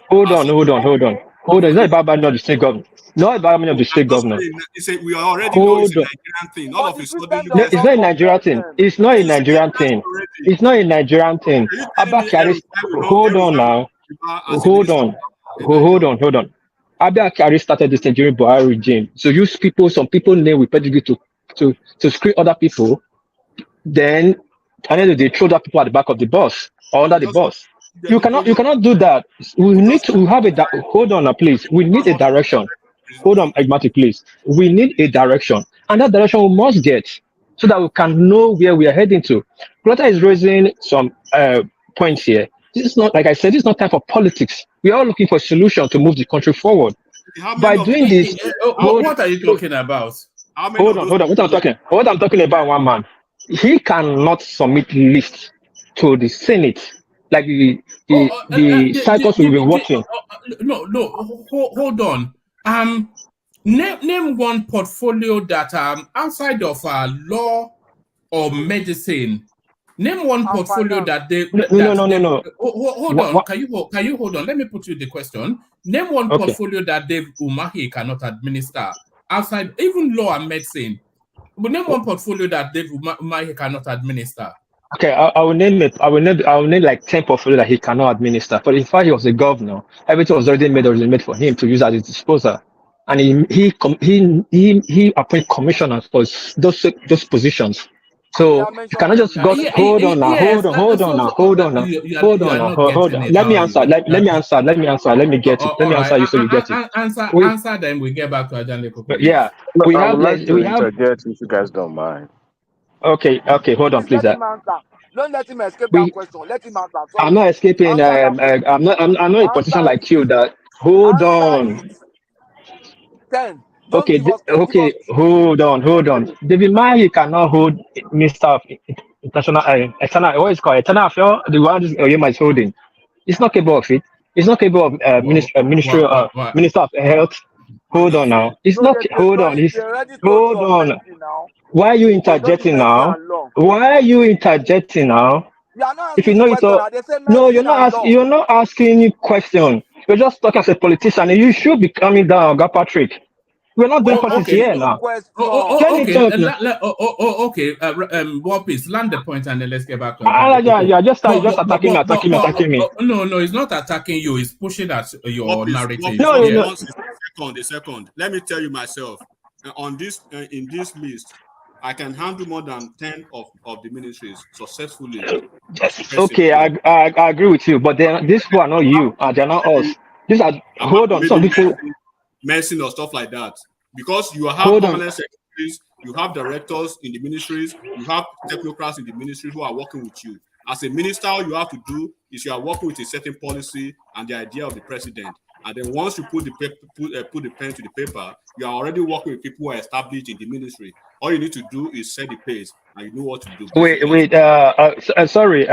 Hold on. It's not about the state governor. Not about many of the state governors. We are already know it's a Nigerian thing. All of a sudden, no, it's not a Nigerian thing. It's not a Nigerian thing. It's not a Nigerian thing. Hold on now. Hold on. Abia Kyari started this thing during Buhari regime. So use people, some people name with pedigree to screen other people. Then and then they throw that people at the back of the bus or under the bus. You cannot do that. We need to have hold on now, please. We need a direction. Hold on, Agmati, please. We need a direction. And that direction we must get so that we can know where we are heading to. Greta is raising some points here. This is not, like I said, this is not time for politics. We are looking for a solution to move the country forward. By doing this, what are you talking about? Hold on. What I'm talking about, one man. He cannot submit list to the Senate like the cycles we've been watching. Hold on. Name one portfolio that outside of law or medicine. Name one portfolio that they. No. Hold on. Can you hold on? Let me put you the question. Name one portfolio that Dave Umahi cannot administer outside even law and medicine. But name one portfolio that Dave Umahi cannot administer. Okay, I will name it. I will name like 10 portfolio that he cannot administer. But in fact, he was a governor. Everything was already made for him to use at his disposal, and he appoint commissioners for those positions. So you cannot just go. Hold on now. Let me answer. Let me get it. Let me answer you so you get it. Answer. Then we get back to Ajanle. Yeah, we have. If you guys don't mind. Okay. Hold on, please. Don't let him escape that question. Let him answer. I'm not escaping. I'm not a politician like you. That hold on. 10. Okay. Hold on. David Mahi cannot hold Minister of International External. What is called External Affairs? The one Oyema is holding. It's not capable of it. It's not capable of Minister of Health. Hold on now. It's not. Hold on. Why are you interjecting now? If you know it's all, no, you're not asking any question. You're just talking as a politician. You should be coming down, Patrick. We're not doing politics okay. here now. Okay. What piece? Land the point and then let's get back on. Just attacking me. No, it's not attacking you. It's pushing at your narrative. A second. Let me tell you myself. On this, in this list, I can handle more than 10 of the ministries successfully. Yes. Okay, I agree with you, but these people are not you, they're not us. These are some people medicine or stuff like that. Because you have permanent secretaries, you have directors in the ministries, you have technocrats in the ministry who are working with you. As a minister, all you have to do is you are working with a certain policy and the idea of the president. And then once you put the pen to the paper, you are already working with people who are established in the ministry. All you need to do is set the pace, and you know what to do. Sorry,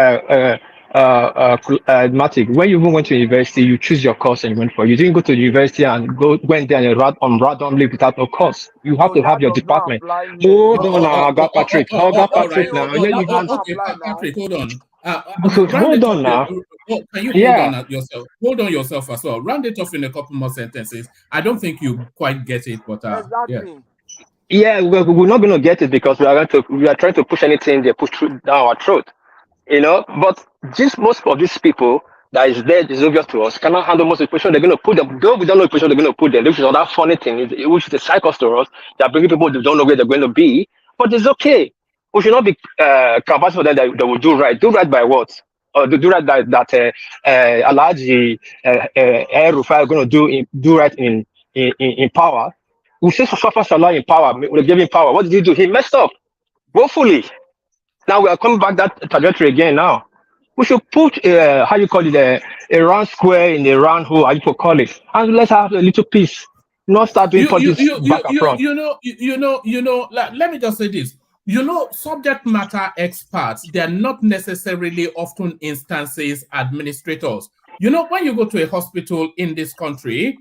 Matic. When you even went to university, you choose your course and you went for it. You didn't go to the university and went there and randomly without no course. You have to have your department. Hold on, Patrick. Hold on. Patrick, hold on. Hold on now. Can you hold on yourself? Hold on yourself as well. Round it off in a couple more sentences. I don't think you quite get it, but yeah, we're not going to get it because we are trying to push anything they push down our throat, you know. But most of these people that is there is obvious to us cannot handle most of the position they're going to put them. Though we don't know the position they're going to put them, which is another funny thing, which is the cycle to us. They're bringing people who don't know where they're going to be, but it's okay. We should not be campaigning for them that will do right. Do right by what? Or do right that Alhaji El Rufai are going to do right in power. We say Fafa Salah in power. We gave him power. What did he do? He messed up. Woefully. Now we are coming back that trajectory again. Now we should put how you call it a round square in a round hole. How you call it? And let's have a little peace. Not start doing politics back and front. Let me just say this. You know, subject matter experts, they're not necessarily often instances administrators. You know, when you go to a hospital in this country,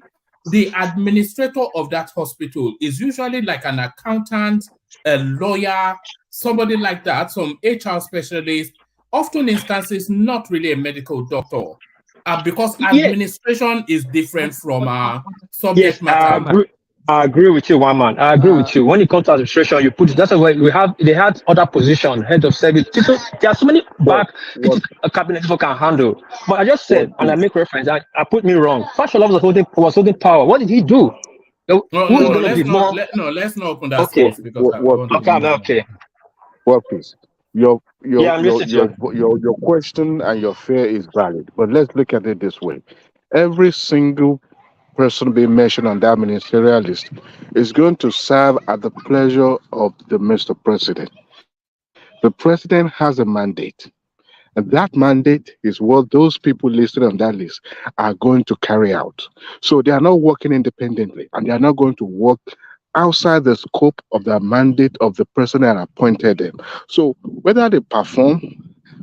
the administrator of that hospital is usually like an accountant, a lawyer, somebody like that, some HR specialist, often instances not really a medical doctor. Because administration is different from subject matter. I agree with you, one man. I agree with you. When it comes to administration, you put that's why they had other positions, head of service. There are so many a cabinet people can handle. But I just said, and I make reference, I put me wrong. Fashola was holding power. What did he do? Let's not open that okay. Because okay. Well, please. Your question and your fear is valid, but let's look at it this way. Every single person being mentioned on that ministerial list is going to serve at the pleasure of the Mr. President. The president has a mandate, and that mandate is what those people listed on that list are going to carry out. So they are not working independently, and they are not going to work outside the scope of the mandate of the president that appointed them. So whether they perform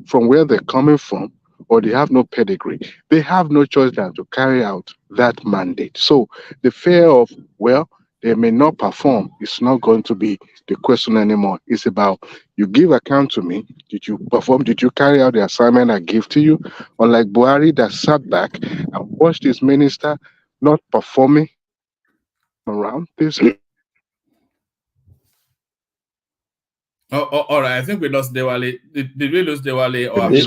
from where they're coming from, or they have no pedigree, they have no choice than to carry out that mandate. So the fear of, well, they may not perform is not going to be the question anymore. It's about, you give account to me. Did you perform? Did you carry out the assignment I give to you? Unlike Buhari that sat back and watched his minister not performing around this. All right. I think we lost Dewale. Did we lose Dewale? Or he's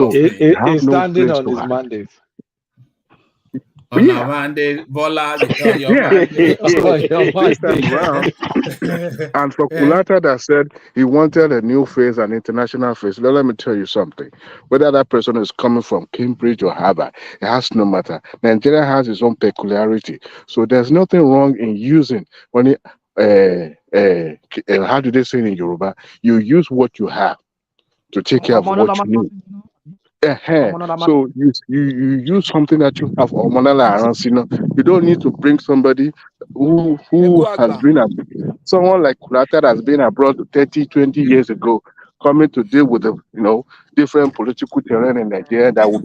standing on his mandate. On our mandate, Bola, your mandate. And for Kulata that said he wanted a new face, an international face, let me tell you something. Whether that person is coming from Cambridge or Harvard, it has no matter. Nigeria has its own peculiarity. So there's nothing wrong in using when it, how do they say in Yoruba? You use what you have to take care of what you need. So you use something that you have. You don't need to bring somebody who has been someone like Kulata has been abroad 30, 20 years ago, coming to deal with the different political terrain in Nigeria that will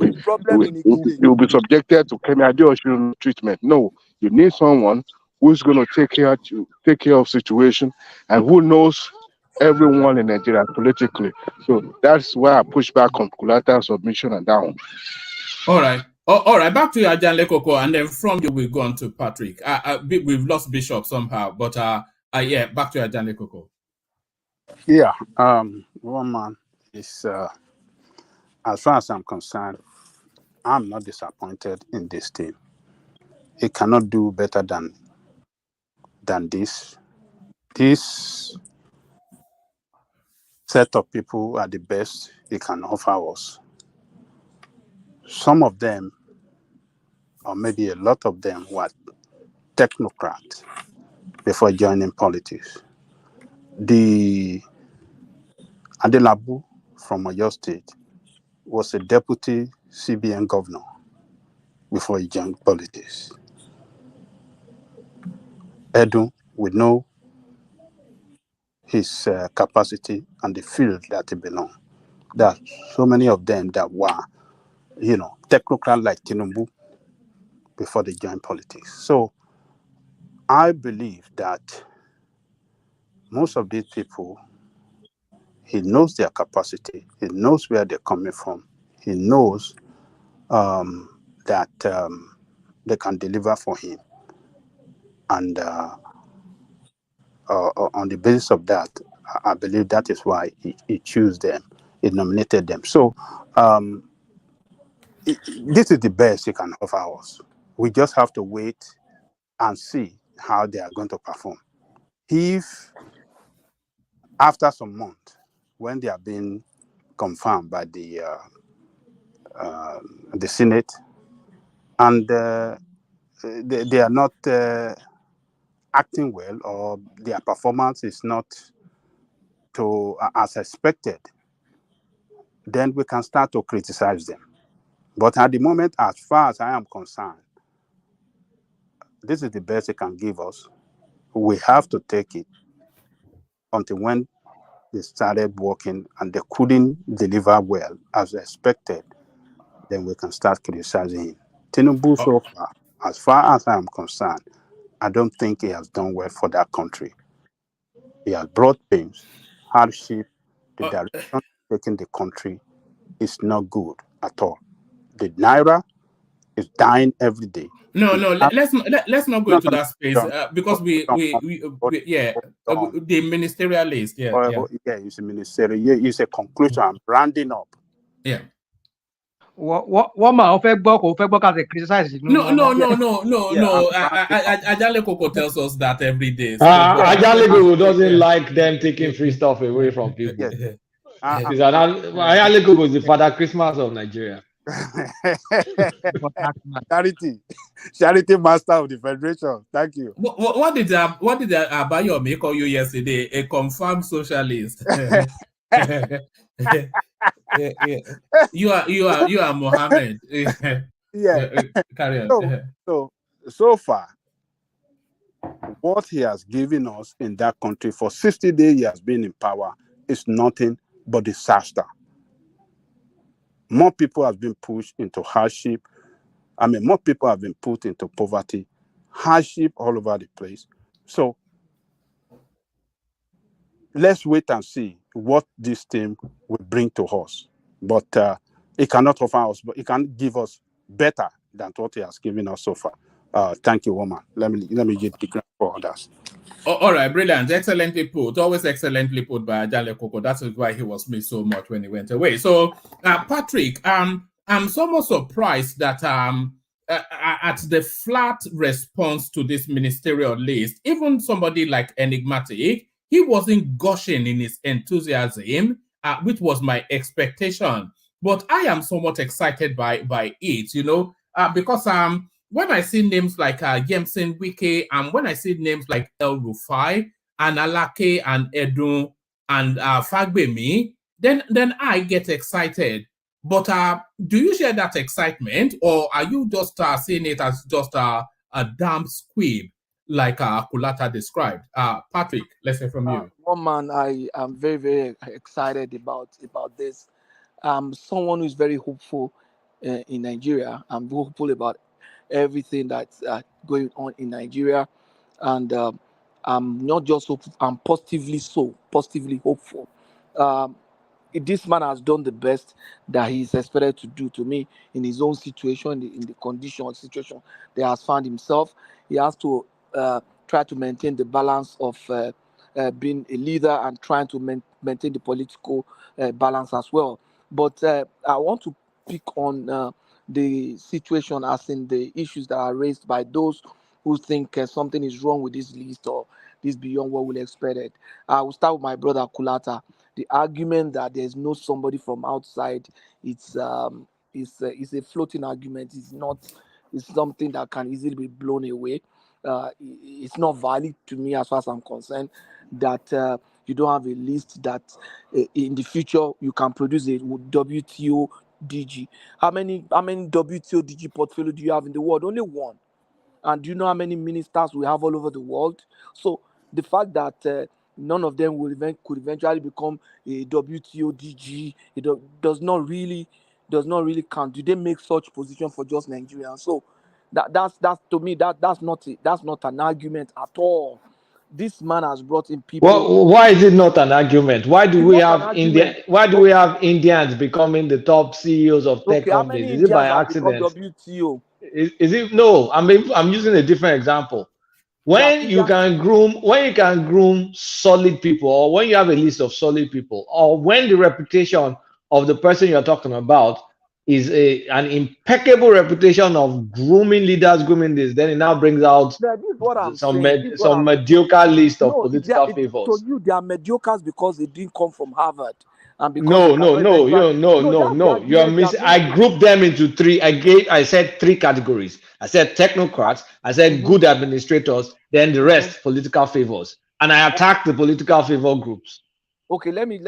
be subjected to chemical treatment. No, you need someone who's going to take care of situation and who knows everyone in Nigeria politically. So that's why I push back on Kulata's submission and down. All right. Oh, all right, back to you, Ajanle Koko, and then from you we go on to Patrick. We've lost Bishop somehow, but yeah, back to you, Ajanle Koko. Yeah, one man is, as far as I'm concerned, I'm not disappointed in this team. It cannot do better than this. This set of people are the best it can offer us. Some of them, or maybe a lot of them, were technocrats before joining politics. The Adelabu from Oyo State was a deputy CBN governor before he joined politics. Edu, we know his capacity and the field that he belongs. There are so many of them that were, technocrats like Tinubu before they joined politics. So I believe that most of these people, he knows their capacity, he knows where they're coming from, he knows that they can deliver for him. And on the basis of that, I believe that is why he chose them, he nominated them. So this is the best he can offer us. We just have to wait and see how they are going to perform. If after some months, when they are being confirmed by the Senate, and they are not acting well, or their performance is not as expected, then we can start to criticize them. But at the moment, as far as I am concerned, this is the best they can give us. We have to take it until when they started working and they couldn't deliver well as expected, then we can start criticizing him. Tinubu, so far as I am concerned, I don't think he has done well for that country. He has brought pains, hardship, the direction taking the country is not good at all. The Naira is dying every day. Let's not go into that space because the ministerial list. Yeah, it's a ministerial. It's a conclusion. I'm rounding up. Yeah. What man can criticize? No. Ajale Koko tells us that every day. So Ajale Koko doesn't like them taking free stuff away from people. Ajale Koko is the Father Christmas of Nigeria. Charity master of the federation. Thank you. What did Abayomi call you yesterday? A confirmed socialist. You are Mohammed. Carry on. So far, what he has given us in that country for 60 days he has been in power is nothing but disaster. More people have been pushed into hardship. More people have been put into poverty, hardship all over the place. So let's wait and see what this team will bring to us. But it cannot offer us, but it can give us better than what he has given us so far. Thank you, woman. Let me get the credit for others. All right, brilliant. Excellently put. Always excellently put by Ajale Koko. That is why he was missed so much when he went away. So, Patrick, I'm somewhat surprised that at the flat response to this ministerial list, even somebody like Enigmatic, he wasn't gushing in his enthusiasm, which was my expectation. But I am somewhat excited by it, because when I see names like Yemsen Wike, and when I see names like El Rufai and Alake and Edu and Fagbemi, then I get excited. But do you share that excitement, or are you just seeing it as just a damp squib, like Kulata described? Patrick, let's hear from you. One man, I am very, very excited about this. Someone who is very hopeful in Nigeria. I'm hopeful about everything that's going on in Nigeria, and I'm not just hopeful, I'm positively hopeful. this man has done the best that he's expected to do to me in his own situation, in the condition situation that he has found himself. He has to try to maintain the balance of being a leader and trying to maintain the political balance as well. But I want to pick on the situation as in the issues that are raised by those who think something is wrong with this list or this beyond what we expected. I will start with my brother Kulata. The argument that there's no somebody from outside, it's a floating argument. It's something that can easily be blown away. It's not valid to me as far as I'm concerned that you don't have a list that in the future you can produce a WTO DG. How many WTO DG portfolio do you have in the world? Only one. And do you know how many ministers we have all over the world? So the fact that none of them could eventually become a WTO DG, does not really count. Do they make such position for just Nigerians? So that's to me that's not an argument at all. This man has brought in people. Well, why is it not an argument? Why do It's we not an have India? argument. Why do we have Indians becoming the top CEOs of tech Okay, how many companies? Is it by Indians have become accident? WTO? Is it no? I'm using a different example. When you can groom solid people, or when you have a list of solid people, or when the reputation of the person you're talking about is an impeccable reputation of grooming leaders, grooming this, then it now brings out Yeah, this is what I'm some saying. This is what I'm mediocre list of No, political favors. to you, they are mediocres because they didn't come from Harvard and because they No, cannot eventually. no. That's the You are argument they are missing. I making. grouped them into three. I said three categories. I said technocrats, I said good administrators, then the rest political favors. And I attacked the political favor groups. Okay, let me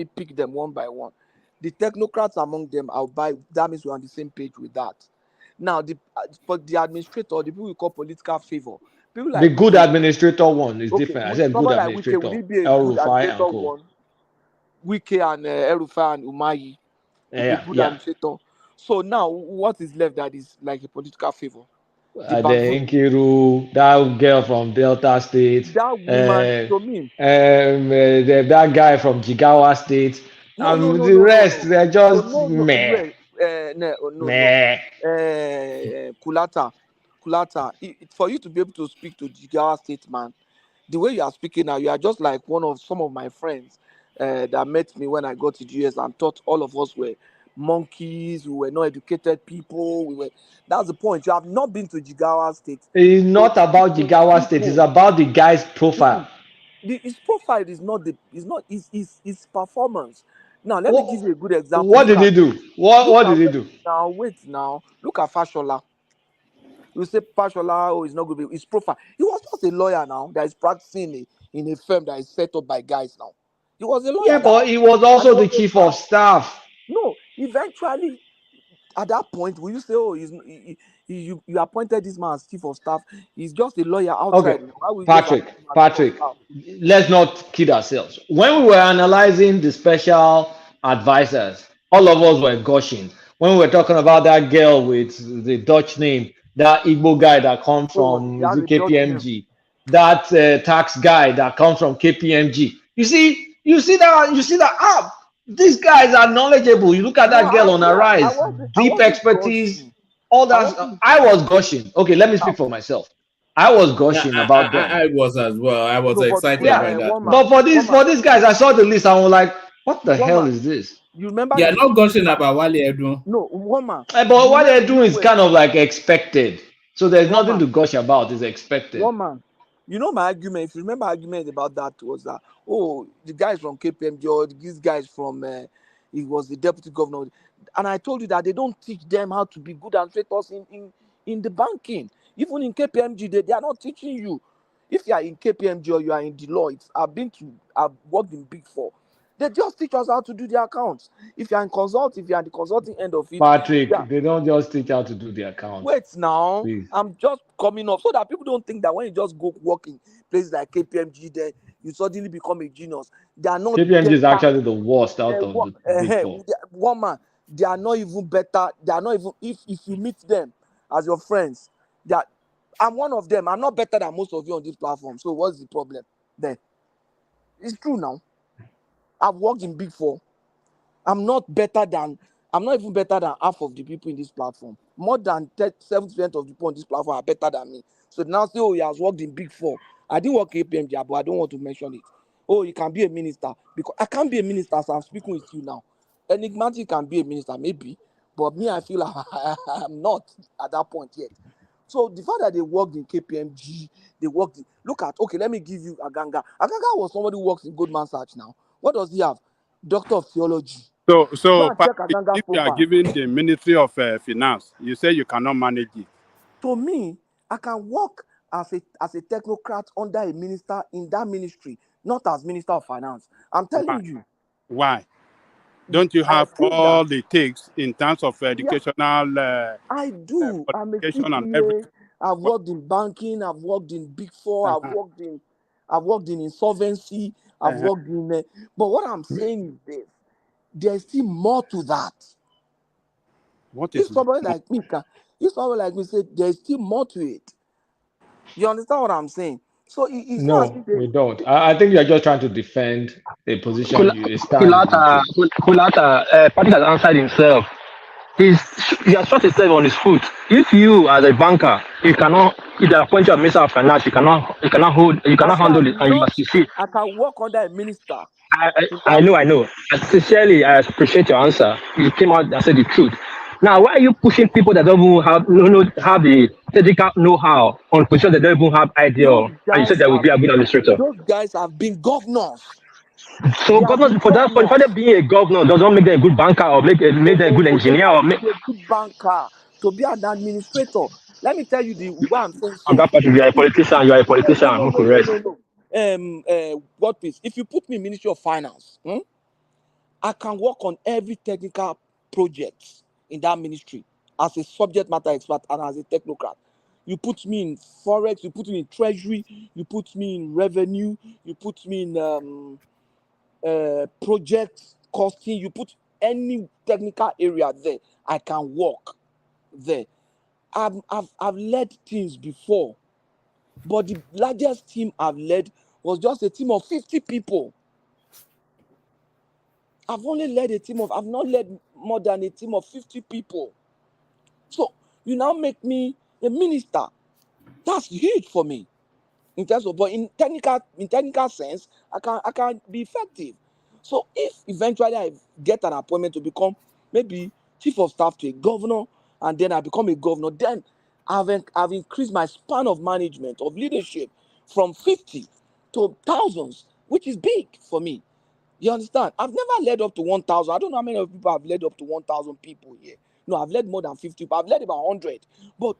pick them one by one. The technocrats among them, I'll buy. That means we're on the same page with that. Now, but the administrator, the people we call political favor, people The like good Wike. administrator one is Okay, different. I said good somebody like Wike, would administrator. it be a El good Rufai administrator and co. one? Wike and El Rufai and Umahi would be good Yeah. administrator. So now, what is left that is like a political favor? The Nkiru, that girl from Delta State, That woman, to me. that guy from Jigawa State. No. The rest, they're just No. meh. Kulata. For you to be able to speak to Jigawa State, man, the way you are speaking now, you are just like some of my friends that met me when I got to the US and thought all of us were monkeys, we were not educated people. That's the point. You have not been to Jigawa State. It's not about Jigawa State, it's about the guy's profile. His profile is not his performance. Now let me give you a good example. What did he do? What did he do? Now wait. Now look at Fashola. You say Fashola, is not good. His profile. He was just a lawyer now that is practicing in a firm that is set up by guys now. He was a lawyer. Yeah, but he was also the chief of staff. No, eventually, at that point, will you say, "Oh, you appointed this man as chief of staff"? He's just a lawyer outside. Okay, Patrick, let's not kid ourselves. When we were analyzing the special advisors, all of us were gushing. When we were talking about that girl with the Dutch name, that Igbo guy that comes from KPMG, that tax guy that comes from KPMG. You see that these guys are knowledgeable. You look at that girl on her rise, deep expertise, all that. I was gushing. Okay, let me speak for myself. I was gushing about them. I was as well. I was excited by that. But for these guys, I saw the list. I was like, "What the hell is this?" You remember? You're not gushing about Wale Edun. No, woman. But Wale Edun is kind of like expected. So there's nothing to gush about. It's expected. Woman. You know my argument. If you remember, argument about that was that the guys from KPMG or these guys from he was the deputy governor, and I told you that they don't teach them how to be good administrators in the banking. Even in KPMG, they are not teaching you. If you are in KPMG or you are in Deloitte, I've worked in Big Four. They just teach us how to do the accounts. If you are in consulting, if you are the consulting end of it, Patrick, they don't just teach how to do the accounts. Wait now, please. I'm just coming up so that people don't think that when you just go work in places like KPMG, then you suddenly become a genius. They are not. KPMG is actually the worst out of the Big Four. Woman, they are not even better. They are not even if you meet them as your friends. I'm one of them. I'm not better than most of you on this platform. So what's the problem? Then it's true now. I've worked in Big Four. I'm not even better than half of the people in this platform. More than 70% of the people on this platform are better than me. So now say, oh, he has worked in Big Four. I didn't work KPMG, but I don't want to mention it. Oh, you can be a minister. Because I can't be a minister as I'm speaking with you now. Enigmatic can be a minister, maybe. But me, I feel I'm not at that point yet. So the fact that they worked in KPMG, they worked in, look at, okay, let me give you Aganga. Aganga was somebody who works in Goldman Sachs now. What does he have? Doctor of Theology. So Go and check Patrick, Aganga's if you are profile. giving the Ministry of Finance, you say you cannot manage it. To me, I can work as a technocrat under a minister in that ministry, not as Minister of Finance. I'm telling you. Why? Don't you have all the takes in terms of educational I do. I'm a qualification and CPA. everything? I've worked in banking. I've worked in Big Four. I've worked in insolvency. I've worked in. But what I'm saying is this: there's still more to that. What If is somebody like me said there's still more to it. You understand what I'm saying? So it's not as No, if they, we don't. I think you're just trying to defend a position a stand you Kulata, took. Patrick has answered himself. He has shot himself on his foot. If you, as a banker, if they appoint you as Minister of Finance, you cannot handle it, and you must succeed. I can work under a minister. I know. Sincerely, I appreciate your answer. You came out and said the truth. Now, why are you pushing people that don't even have the technical know-how on positions that don't even have idea of? And you said they will be a good administrator. Those guys have been governors. So governors, for them being a governor doesn't make them a good banker or make them a good engineer or make a good banker, to be an administrator. Let me tell you why I'm saying so. You are a politician. You are a politician. I'm correct. What please? If you put me in Ministry of Finance, I can work on every technical project in that ministry as a subject matter expert and as a technocrat. You put me in forex, you put me in treasury, you put me in revenue, you put me in project costing, you put any technical area there, I can work there. I've led teams before, but the largest team I've led was just a team of 50 people. I've not led more than a team of 50 people. So you now make me a minister. That's huge for me. In terms of, but in technical sense, I can be effective. So if eventually I get an appointment to become maybe chief of staff to a governor, and then I become a governor, then I've increased my span of management, of leadership, from 50 to thousands, which is big for me. You understand? I've never led up to 1,000. I don't know how many people have led up to 1,000 people here. No, I've led more than 50. I've led about 100. But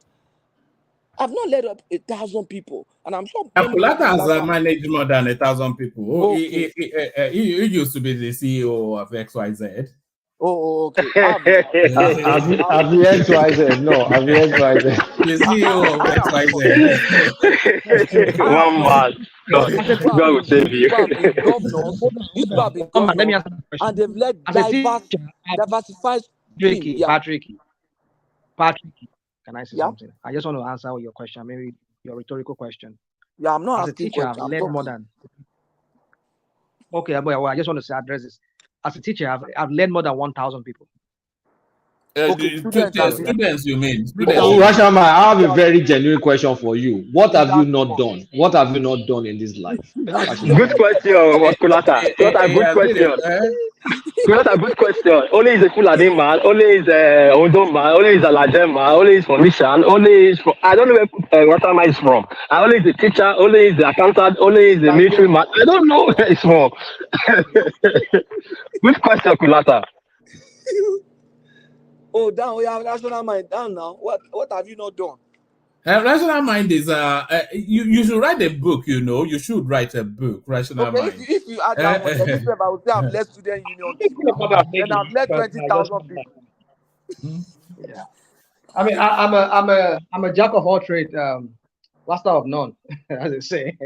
I've not led up 1,000 people. And I'm sure Kulata has managed more than 1,000 people. Okay. He used to be the CEO of XYZ. Oh, okay. Have the XYZ. No, have the XYZ. The CEO of XYZ. One man. God will save you. Governors, these people have been governors, and they've led diversified teams. Patrick, can I say something? I just want to answer your question, maybe your rhetorical question. Yeah, I'm not as a teacher. I've led more than. Okay, but I just want to address this. As a teacher, I've led more than 1,000 people. Students, you mean? Rashama, I have a very genuine question for you. What have you not done? What have you not done in this life? Good question, Kulata. Good question. Kulata, good question. Only is a Fulani man, only is a Ondo man, only is a Lajem man, only is from Mishan, only is from, I don't know where Rashama is from. I only is the teacher, only is the accountant, only is the military man. I don't know where it's from. Good question, Kulata. Oh, down. We have rational mind down now. What have you not done? Rational mind is you should write a book. You should write a book. Rational mind. If you add that one, then I would say I've led student union team now. Then I've led 20,000 people. Yeah, I mean, I'm a jack of all trades, master of none, as they say.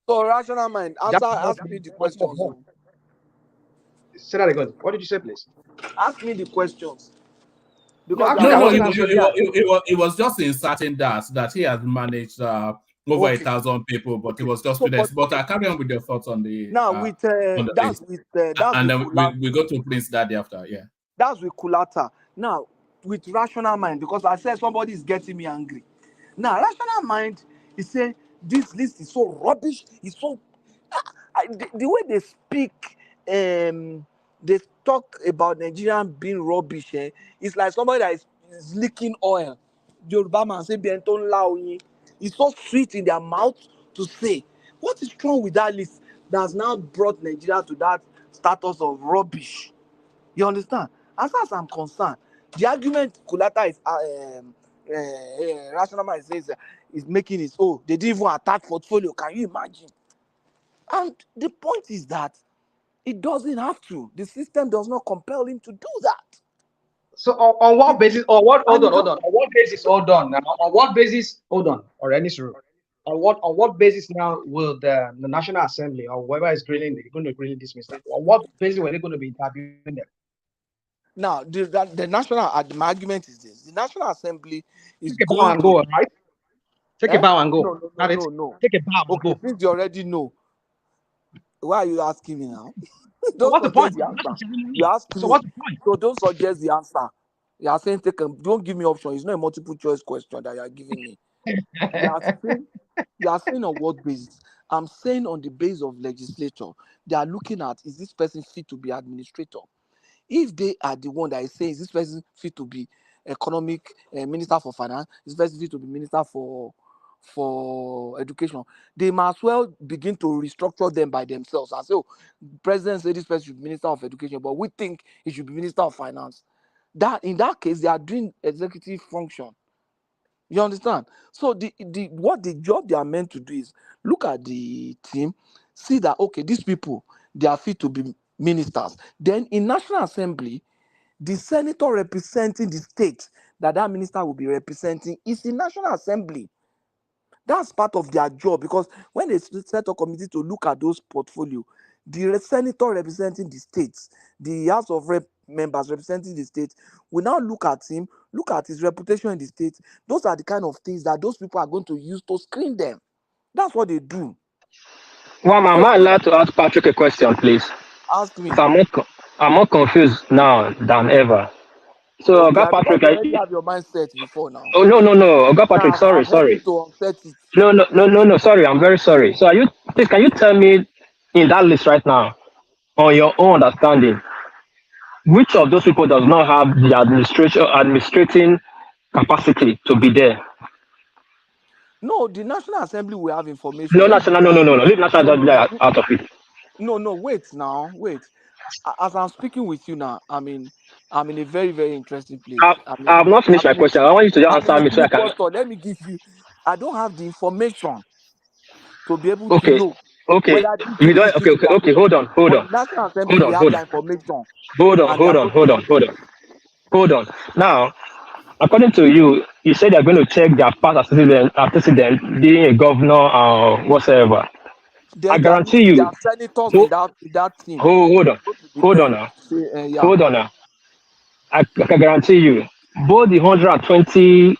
So rational mind, ask me the questions. Say that again. What did you say, please? Ask me the questions. Because it was just inserting that he has managed over Okay. 1,000 people, but it was just So, students. But I carry on with your thoughts on the now with that's list. with And then we go to Prince Daddy after. Yeah. That's with Kulata. Now, with rational mind, because I said somebody is getting me angry. Now, rational mind is saying this list is so rubbish. It's so the way they speak, they talk about Nigerian being rubbish. It's like somebody that is leaking oil. Yoruba man say "Bienton laoyin." It's so sweet in their mouth to say. What is wrong with that list that has now brought Nigeria to that status of rubbish? You understand? As far as I'm concerned, the argument Kulata is rational mind says is making is they didn't even attack portfolio. Can you imagine? And the point is that it doesn't have to. The system does not compel him to do that. So on what basis? Or what? Hold on. On what basis? Hold on. Now, on what basis? Hold on. Or any sort. On what basis now will the National Assembly or whoever is going to grill this minister? On what basis were they going to be interviewing them? Now, the national my argument is this: the National Assembly is take a bow and go, right? Take a bow and go. No. Take a bow and go. Since you already know, why are you asking me now? So what's the point? You ask me. So what's the point? So don't suggest the answer. You are saying don't give me option. It's not a multiple choice question that you are giving me. You are saying on what basis? I'm saying on the basis of legislature. They are looking at, is this person fit to be administrator? If they are the one that is saying, is this person fit to be economic minister for finance? Is this person fit to be minister for education? They might as well begin to restructure them by themselves and say, president said this person should be minister of education, but we think he should be minister of finance. That in that case, they are doing executive function. You understand? So the job they are meant to do is look at the team, see that these people, they are fit to be ministers. Then in National Assembly, the senator representing the state that minister will be representing is in National Assembly. That's part of their job, because when they set a committee to look at those portfolio, the senator representing the states, the House of Rep members representing the state will now look at him, look at his reputation in the state. Those are the kind of things that those people are going to use to screen them. That's what they do. Well, am I allowed to ask Patrick a question, please? Ask me. I'm more confused now than ever. So, Oga Patrick, you already have your mindset before now. Oh no, Oga Patrick, sorry. No, sorry, I'm very sorry. So, please, can you tell me in that list right now, on your own understanding, which of those people does not have the administrating capacity to be there? No, the National Assembly will have information. No. Leave National Assembly out of it. No, wait. As I'm speaking with you now, I'm in a very, very interesting place. I have not finished my question. I want you to just answer me so I can. Let me give you. I don't have the information to be able to know. Okay. You don't. Okay. Hold on. National Assembly will have that information. Hold on. Now, according to you, you said they're going to check their past antecedent, being a governor or whatsoever. I guarantee you. There are senators in that team. Hold on now. I can guarantee you, both the 120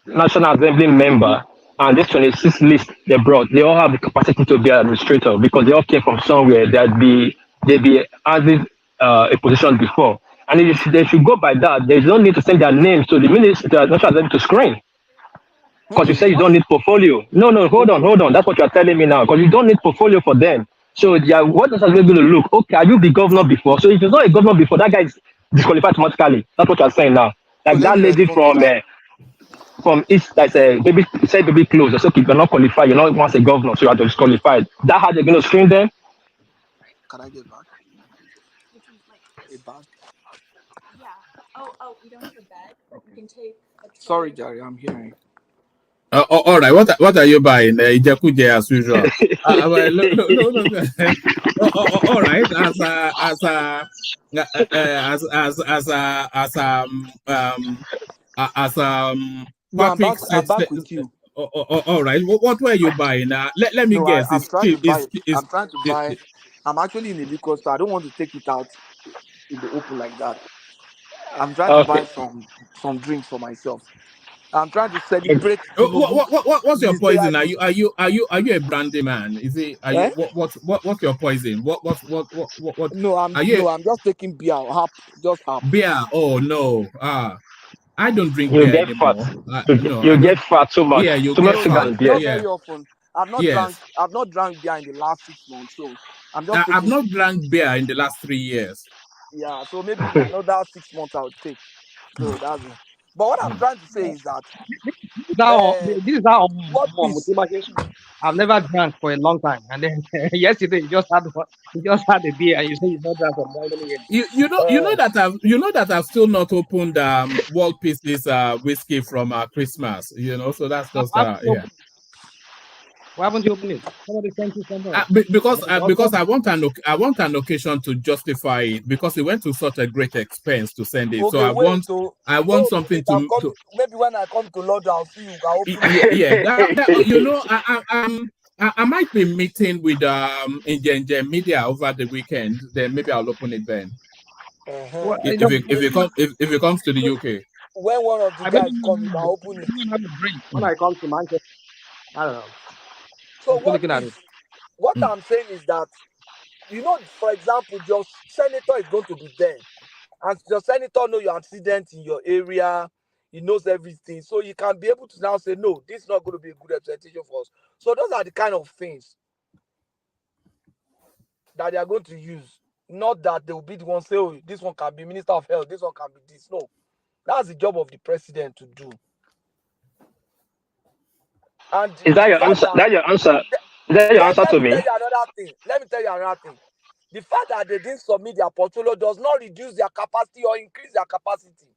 National Assembly member and this 26 list they brought, they all have the capacity to be administrator because they all came from somewhere that they be having a position before. And if they should go by that, they don't need to send their names to the National Assembly to screen. Because you say you don't need portfolio. No, hold on. That's what you're telling me now. Because you don't need portfolio for them. So what is going to look? Okay, are you the governor before? So if you're not a governor before, that guy is disqualified automatically. That's what you're saying now. Like that lady from East, that's a baby said baby close. So if you're not qualified, you're not once a governor, so you are disqualified. That how they're going to screen them? Can I get back? A bag? Yeah. Oh, we don't have a bag. You can take a Sorry, Jerry, I'm hearing. All right. What are you buying? Ijakuje as usual. No. All right. Patrick I'm back with you. All right. What were you buying? Let me guess. I'm trying to buy. I'm actually in a liquor store. I don't want to take it out in the open like that. I'm trying to buy some drinks for myself. I'm trying to celebrate. What's your poison? Are you a brandy man? Is it? Are you what's your poison? What? No, I'm just taking beer. Just half. Beer? Oh no. I don't drink You beer get fat. anymore. You I get don't. fat too much. Yeah, you Too get much sugar fat. and beer. Not very often. I've not drank beer in the last 6 months, so I'm just taking. I've not drank beer in the last 3 years. Yeah, so maybe in another 6 months I'll take. So that's it. But what I'm trying to say is that This is how what is I've never drank for a long time, and then yesterday you just had a beer, and you say you've not drank for many years. You know that I've still not opened World Peace's whiskey from Christmas. So that's just yeah. Why haven't you opened it? Somebody sent you somewhere. Because I want an occasion to justify it, because it went to such a great expense to send it. okay, So I want something to maybe when I come to London I'll see you. I'll open it. I might be meeting with in media over the weekend. Then maybe I'll open it then. Uh-huh. If it comes to the UK. When one of the guys comes, I'll open it. When I come to Manchester, I don't know. So what I'm saying is that, for example, your senator is going to be there, and your senator knows your accident in your area. He knows everything, so you can be able to now say, no, this is not going to be a good representation for us. So those are the kind of things that they are going to use. Not that they will be the one say, oh, this one can be Minister of Health, this one can be this. No, that's the job of the president to do. And is that your answer? That your answer? Is that your answer to me? Let me tell you another thing. The fact that they didn't submit their portfolio does not reduce their capacity or increase their capacity.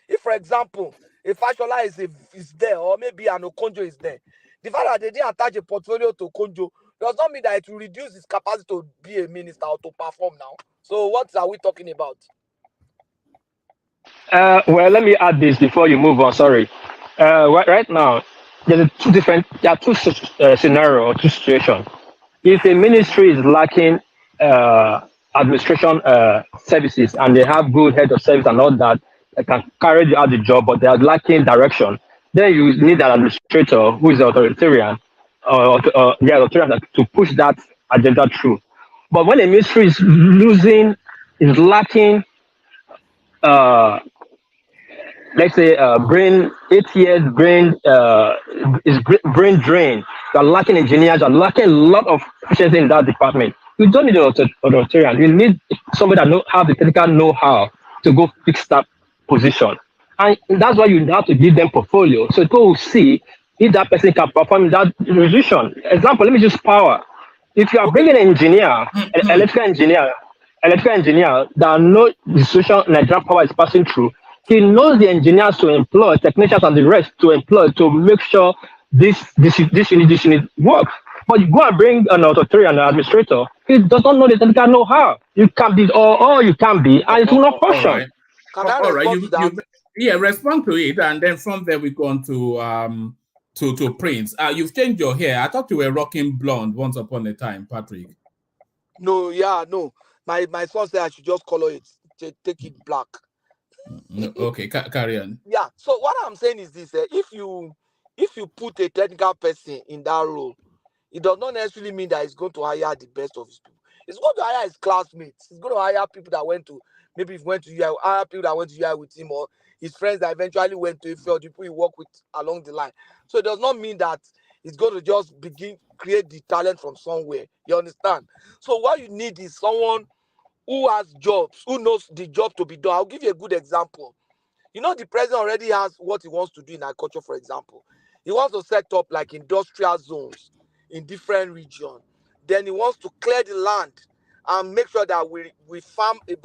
If, for example, a Fashola is there, or maybe an Okonjo is there, the fact that they didn't attach a portfolio to Okonjo does not mean that it will reduce his capacity to be a minister or to perform now. So what are we talking about? Well, let me add this before you move on. Sorry. Right now, there are two scenarios or two situations. If a ministry is lacking administration services, and they have good head of service and all that can carry out the job, but they are lacking direction, then you need an administrator who is authoritarian to push that agenda through. But when a ministry is lacking, let's say, brain 8 years, brain drain. You're lacking engineers, you're lacking a lot of efficiency in that department. You don't need an authoritarian. You need somebody that have the technical know-how to go fix that position. And that's why you have to give them portfolio. So people will see if that person can perform that position. Example, let me use power. If you are bringing an engineer, an electrical engineer that knows the situation Nigerian power is passing through, he knows the engineers to employ, technicians and the rest to employ to make sure this unit works. But you go and bring an authoritarian administrator, he does not know the technical know-how. You can be or you can be, and it will not function. Right. Can I respond to that? Respond to it, and then from there we go on to Prince. You've changed your hair. I thought you were rocking blonde once upon a time, Patrick. No. My son said I should just color it, take it black. Okay, carry on. Yeah. So what I'm saying is this: if you put a technical person in that role, it does not necessarily mean that he's going to hire the best of his people. He's going to hire his classmates. He's going to hire people that hire people that went to UI with him, or his friends that eventually went to IFE, or the people he work with along the line. So it does not mean that he's going to just create the talent from somewhere. You understand? So what you need is someone who has jobs, who knows the job to be done. I'll give you a good example. The president already has what he wants to do in agriculture, for example. He wants to set up like industrial zones in different regions. Then he wants to clear the land and make sure that we farm maybe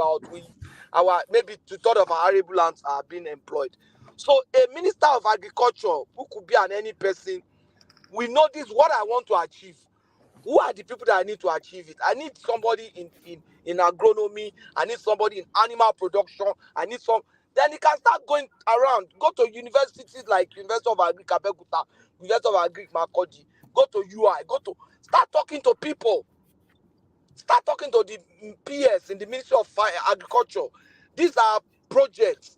2/3 of our arable lands are being employed. So a minister of agriculture, who could be any person, we know this what I want to achieve. Who are the people that I need to achieve it? I need somebody in agronomy. I need somebody in animal production. I need then he can start going around. Go to universities like University of Agric Abeokuta, University of Agric Makurdi. Go to UI. Start talking to people. Start talking to the PS in the Ministry of Agriculture. These are projects.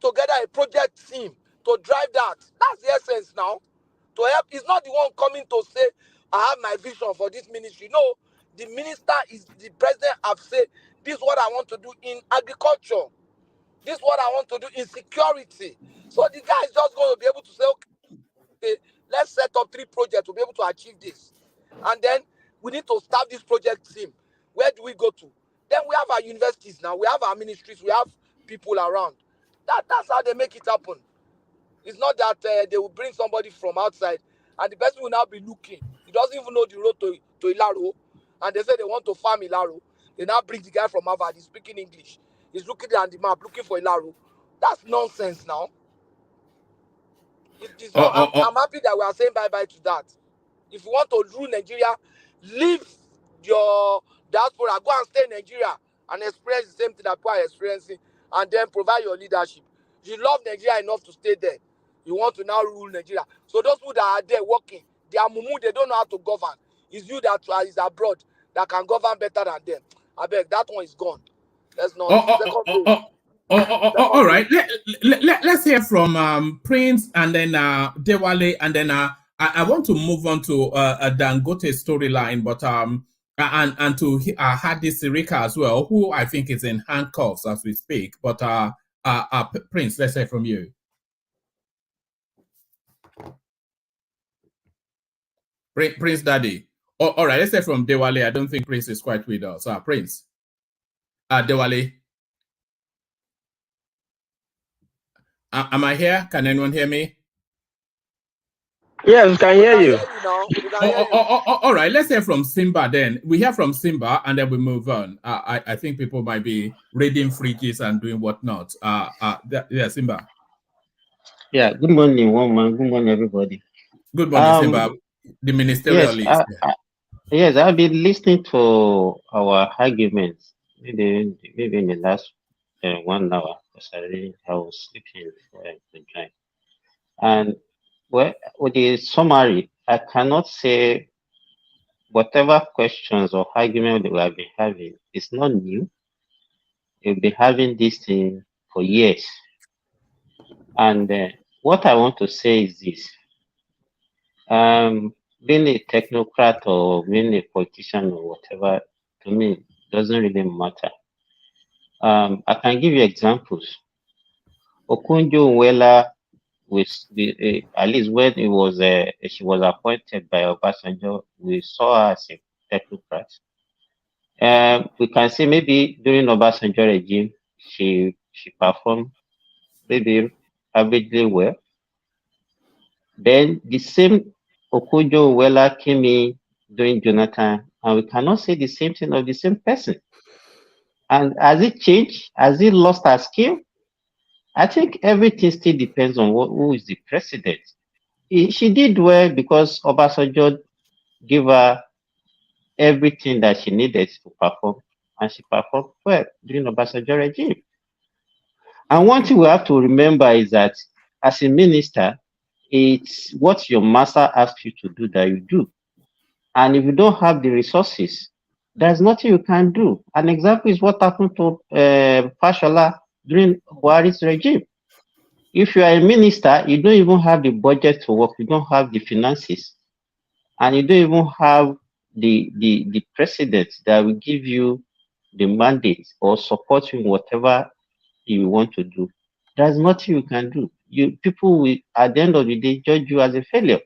together a project team to drive that. That's the essence now. To help, he's not the one coming to say, I have my vision for this ministry. No, the minister is the president have said, this is what I want to do in agriculture. This is what I want to do in security. So the guy is just going to be able to say, okay, let's set up 3 projects to be able to achieve this. And then we need to start this project team. Where do we go to? Then we have our universities now. We have our ministries. We have people around. That's how they make it happen. It's not that they will bring somebody from outside and the person will now be looking. He doesn't even know the road to Ilaro. And they say they want to farm Ilaro. They now bring the guy from Harvard. He's speaking English. He's looking at the map, looking for Ilaro. That's nonsense now. I'm happy that we are saying bye-bye to that. If you want to rule Nigeria, leave your diaspora, go and stay in Nigeria and experience the same thing that people are experiencing, and then provide your leadership. You love Nigeria enough to stay there. You want to now rule Nigeria. So those people that are there working, they are mumu, they don't know how to govern. It's you that is abroad that can govern better than them. I beg, that one is gone. Let's not. All right. Let's hear from Prince and then Dewale, and then I want to move on to Dangote storyline, but and to Hadi Sirika as well, who I think is in handcuffs as we speak. But Prince, let's hear from you. Prince Daddy. All right, let's hear from Dewale. I don't think Prince is quite with us. Prince. Dewale. Am I here? Can anyone hear me? Yes, we can hear you. All right, let's hear from Simba then. We hear from Simba and then we move on. I think people might be raiding fridges and doing whatnot. Yeah, Simba. Yeah, good morning, woman. Good morning, everybody. Good morning, Simba. The ministerial list. Yes, I've been listening to our arguments, maybe in the last 1 hour, because I was sleeping before I could join. And well, with the summary, I cannot say whatever questions or argument that we have been having is not new. We've been having this thing for years. And what I want to say is this. Being a technocrat or being a politician or whatever, to me, doesn't really matter. I can give you examples. Okunjo-Iweala, at least when she was appointed by Obasanjo, we saw her as a technocrat. We can say maybe during Obasanjo regime, she performed maybe averagely well. Then the same Okunjo-Iweala came in during Jonathan, and we cannot say the same thing of the same person. And has it changed? Has it lost her skill? I think everything still depends on who is the president. She did well because Obasanjo gave her everything that she needed to perform, and she performed well during Obasanjo regime. And one thing we have to remember is that as a minister, it's what your master asks you to do that you do. And if you don't have the resources, there's nothing you can do. An example is what happened to Fashola during Buhari's regime. If you are a minister, you don't even have the budget to work, you don't have the finances, and you don't even have the president that will give you the mandate or support you in whatever you want to do. There's nothing you can do. People will, at the end of the day, judge you as a failure.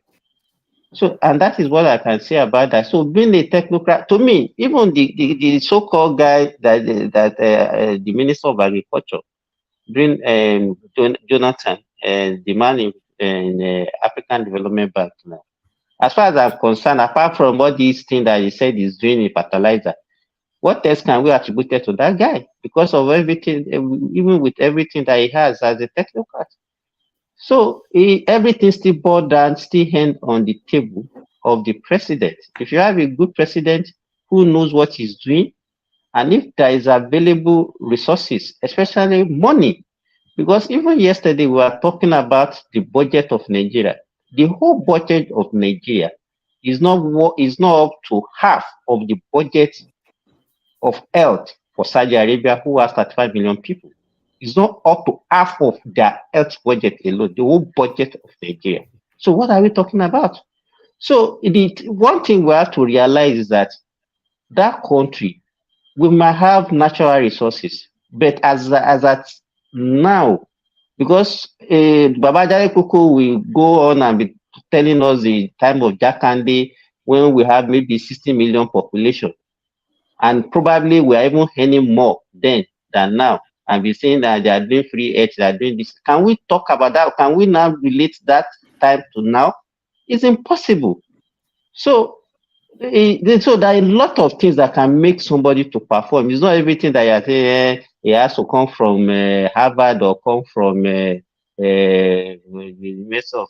So, and that is what I can say about that. So, being a technocrat, to me, even the so-called guy that the Minister of Agriculture, during Jonathan, the man in African Development Bank now. As far as I'm concerned, apart from all these things that he said he's doing in fertilizer, what else can we attribute it to that guy? Because of everything, even with everything that he has as a technocrat. So everything still boiled down, still hand on the table of the president. If you have a good president who knows what he's doing, and if there is available resources, especially money, because even yesterday we were talking about the budget of Nigeria. The whole budget of Nigeria is not up to half of the budget of health for Saudi Arabia, who has 35 million people. is not up to half of their health budget alone, the whole budget of Nigeria. So what are we talking about? So the one thing we have to realize is that that country, we might have natural resources, but as at now, because Babajare Koko will go on and be telling us the time of Jakande when we have maybe 60 million population, and probably we are even earning more then than now, and be saying that they are doing free edge, they are doing this. Can we talk about that? Can we now relate that time to now? It's impossible. So so there are a lot of things that can make somebody to perform. It's not everything that you are saying it has to come from Harvard or come from the University of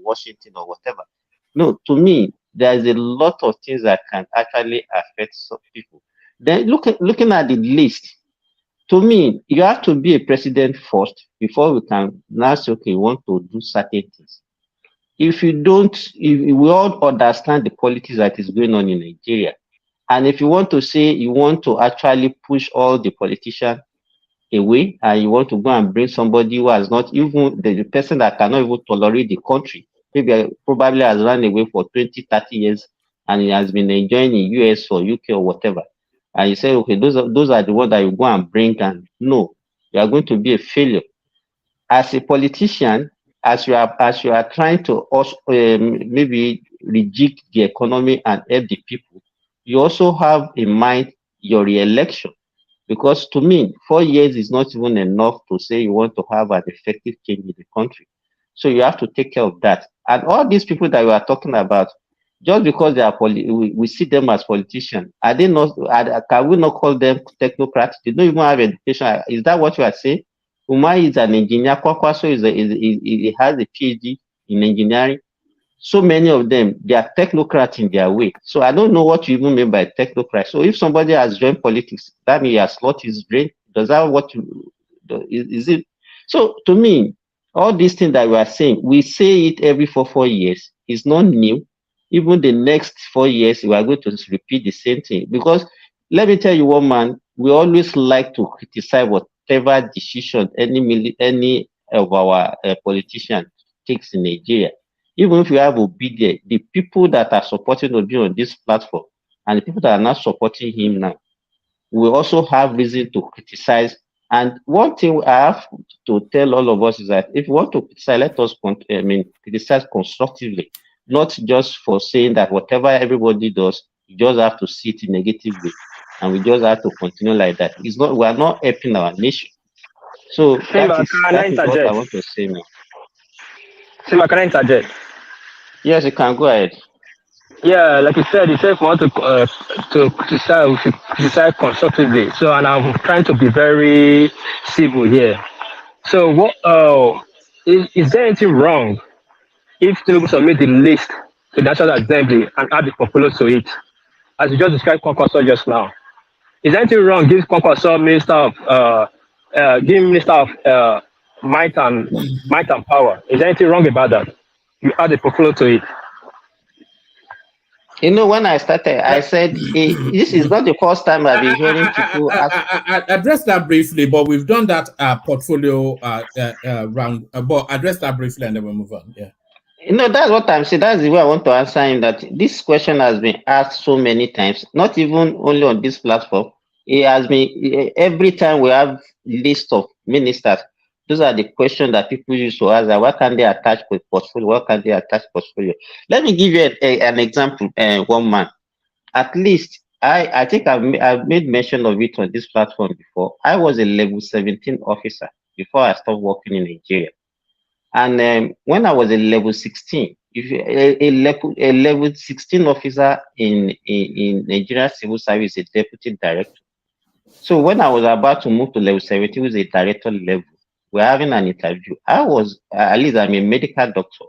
Washington or whatever. No, to me, there is a lot of things that can actually affect some people. Then looking at the list, to me, you have to be a president first before we can now say, okay, we want to do certain things. If you don't, if we all understand the politics that is going on in Nigeria, and if you want to say you want to actually push all the politicians away, and you want to go and bring somebody who has not even the person that cannot even tolerate the country, maybe probably has run away for 20, 30 years, and he has been enjoying in US or UK or whatever, and you say, okay, those are the ones that you go and bring, and no, you are going to be a failure. As a politician, as you are trying to also maybe rejig the economy and help the people, you also have in mind your re-election. Because to me, 4 years is not even enough to say you want to have an effective change in the country. So you have to take care of that. And all these people that we are talking about, just because they are we see them as politicians, are they not? Can we not call them technocrats? They don't even have education. Is that what you are saying? Umahi is an engineer. Kwakwaso he has a PhD in engineering. So many of them, they are technocrats in their way. So I don't know what you even mean by technocrat. So if somebody has joined politics, that means he has lost his brain. Does that what you is it? So to me, all these things that we are saying, we say it every 4 years. It's not new. Even the next 4 years, we are going to repeat the same thing. Because let me tell you one man, we always like to criticize whatever decision any of our politicians takes in Nigeria. Even if you have Obi there, the people that are supporting Obi on this platform and the people that are not supporting him now, we also have reason to criticize. And one thing I have to tell all of us is that if you want to criticize, let us criticize constructively, not just for saying that whatever everybody does, you just have to see it negatively, and we just have to continue like that. It's not, we are not helping our nation. So that is what I want to say now. Sima, can I interject? Yes, you can go ahead. Yeah, like you said if you want to criticize, we should criticize constructively. So, and I'm trying to be very civil here. So, what is there anything wrong if Tinubu submit the list to the National Assembly and add the portfolio to it, as you just described Kwankwaso just now? Is there anything wrong giving Kwankwaso Minister of might and power? Is there anything wrong about that? You add the portfolio to it. You know, when I started, I said this is not the first time I've been hearing people address that briefly, but we've done that portfolio round. But address that briefly and then we'll move on. Yeah. You know, that's what I'm saying. That's the way I want to answer him, that this question has been asked so many times, not even only on this platform. It has been every time we have list of ministers. Those are the questions that people used to ask. What can they attach with portfolio? What can they attach portfolio? Let me give you an example. One man, at least I think I've made mention of it on this platform before. I was a level 17 officer before I stopped working in Nigeria, and when I was a level 16, a level 16 officer in Nigeria Civil Service, a deputy director. So when I was about to move to level 17, it was a director level. We're having an interview. I'm a medical doctor,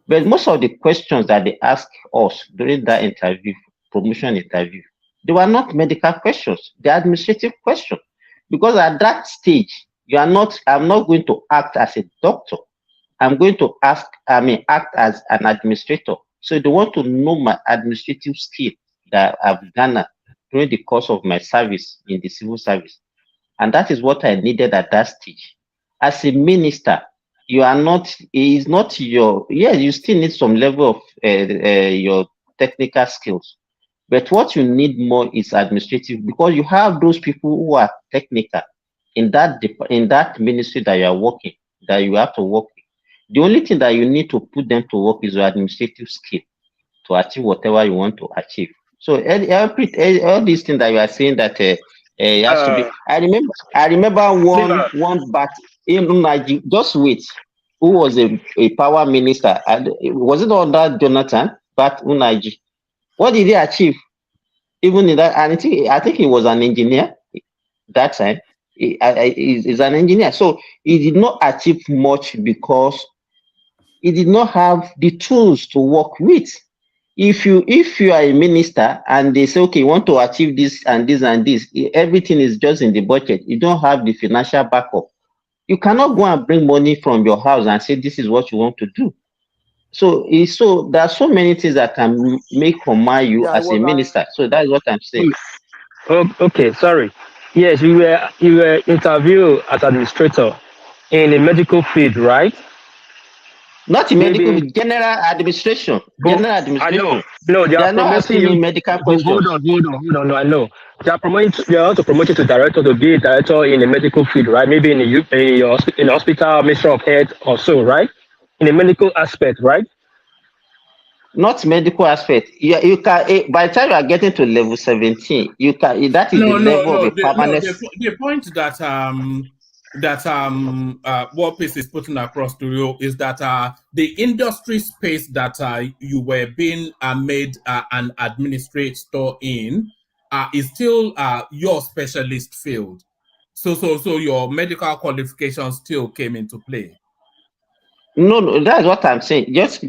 but most of the questions that they asked us during that interview, promotion interview, they were not medical questions, they're administrative questions. Because at that stage, I'm not going to act as a doctor. I'm going to act as an administrator. So they want to know my administrative skill that I've garnered during the course of my service in the civil service. And that is what I needed at that stage. As a minister, you are not, it is not your, yes, you still need some level of your technical skills. But what you need more is administrative, because you have those people who are technical in that ministry that you are working, that you have to work with. The only thing that you need to put them to work is your administrative skill to achieve whatever you want to achieve. So all these things that you are saying that it has to be. I remember one back in Umahi. Just wait, who was a power minister? Was it under Jonathan? But Umahi, what did he achieve? Even in that, and I think he was an engineer that time. He's an engineer, so he did not achieve much because he did not have the tools to work with. If you are a minister and they say, okay, you want to achieve this and this and this, everything is just in the budget. You don't have the financial backup. You cannot go and bring money from your house and say this is what you want to do. So there are so many things that can make Umahi you as a minister. So that's what I'm saying. Okay, sorry. Yes, you were interviewed as administrator in the medical field, right? Not in medical field, general administration. General administration. I know. No, they are not asking me medical questions. Hold on. No, I know. They are also promoting to director to be a director in the medical field, right? Maybe in the hospital, Ministry of Health or so, right? In the medical aspect, right? Not medical aspect. You can. By the time you are getting to level 17, you can. That is the level of a permanent. The point that what piece is putting across to you is that the industry space that you were being made an administrator in is still your specialist field. So your medical qualifications still came into play. No, that's what I'm saying. Just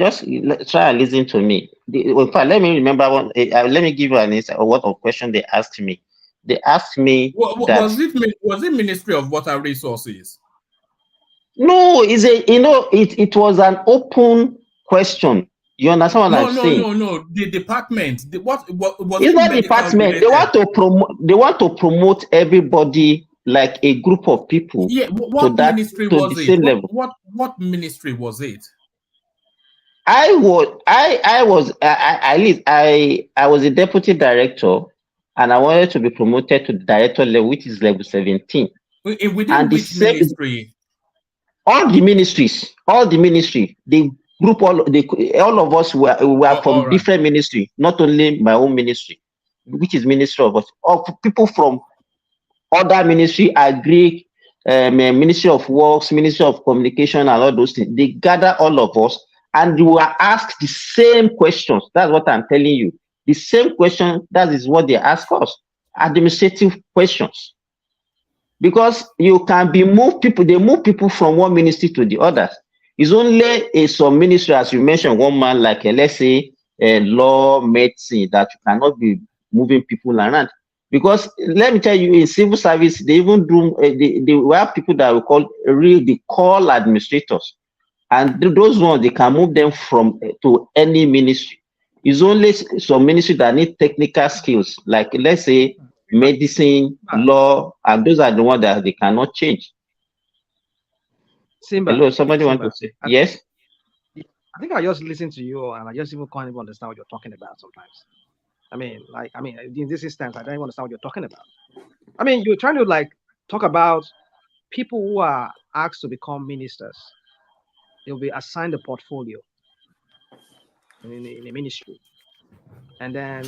try and listen to me. In fact, let me remember one. Let me give you an answer. What a question they asked me. They asked me was it Ministry of Water Resources? No, it was an open question. You understand what I'm saying? No. The department. What was it's not department. They want to promote everybody like a group of people. Yeah. What ministry was it? What ministry was it? I was a deputy director, and I wanted to be promoted to the director level, which is level 17. Within which ministry? All the ministry, the group, all of us were from different ministry, not only my own ministry, which is Ministry of us. All people from other ministry, agri, Ministry of Works, Ministry of Communication, and all those things. They gather all of us, and we were asked the same questions. That's what I'm telling you. The same question, that is what they ask us. Administrative questions. Because you can be moved people, they move people from one ministry to the others. It's only some ministry, as you mentioned, one man, like let's say law, medicine, that you cannot be moving people around. Because let me tell you, in civil service, they even do, they have people that we call call administrators. And those ones, they can move them from to any ministry. It's only some ministry that need technical skills, like let's say medicine, law, and those are the ones that they cannot change. Simba, hello, somebody want to say? Yes? I think I just listen to you and I just even can't even understand what you're talking about sometimes. I mean, in this instance, I don't even understand what you're talking about. I mean, you're trying to talk about people who are asked to become ministers. They'll be assigned a portfolio in a ministry. And then,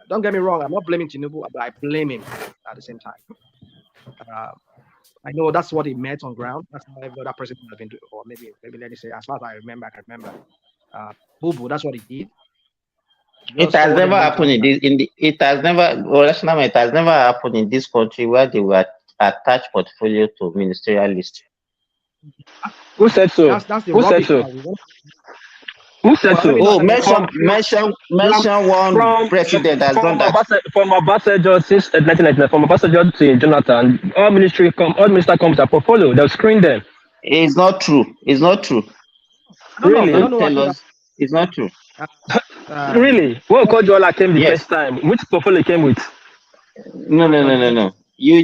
don't get me wrong, I'm not blaming Tinubu, but I blame him at the same time. I know that's what he met on ground. That's how every other president has been doing, or maybe let me say, as far as I remember, Bubu, that's what he did. It has never happened it has never happened in this country where they were attached portfolio to ministerial list. Who said so? Who said so? Who said so? Oh, mention one president has done that. From Ambassador since 1999, from Ambassador to Jonathan, all minister comes to portfolio. They'll screen them. It's not true. It's not true. Really? Don't tell us. It's not true. Really? What Kojola came the first time? Which portfolio came with? No. They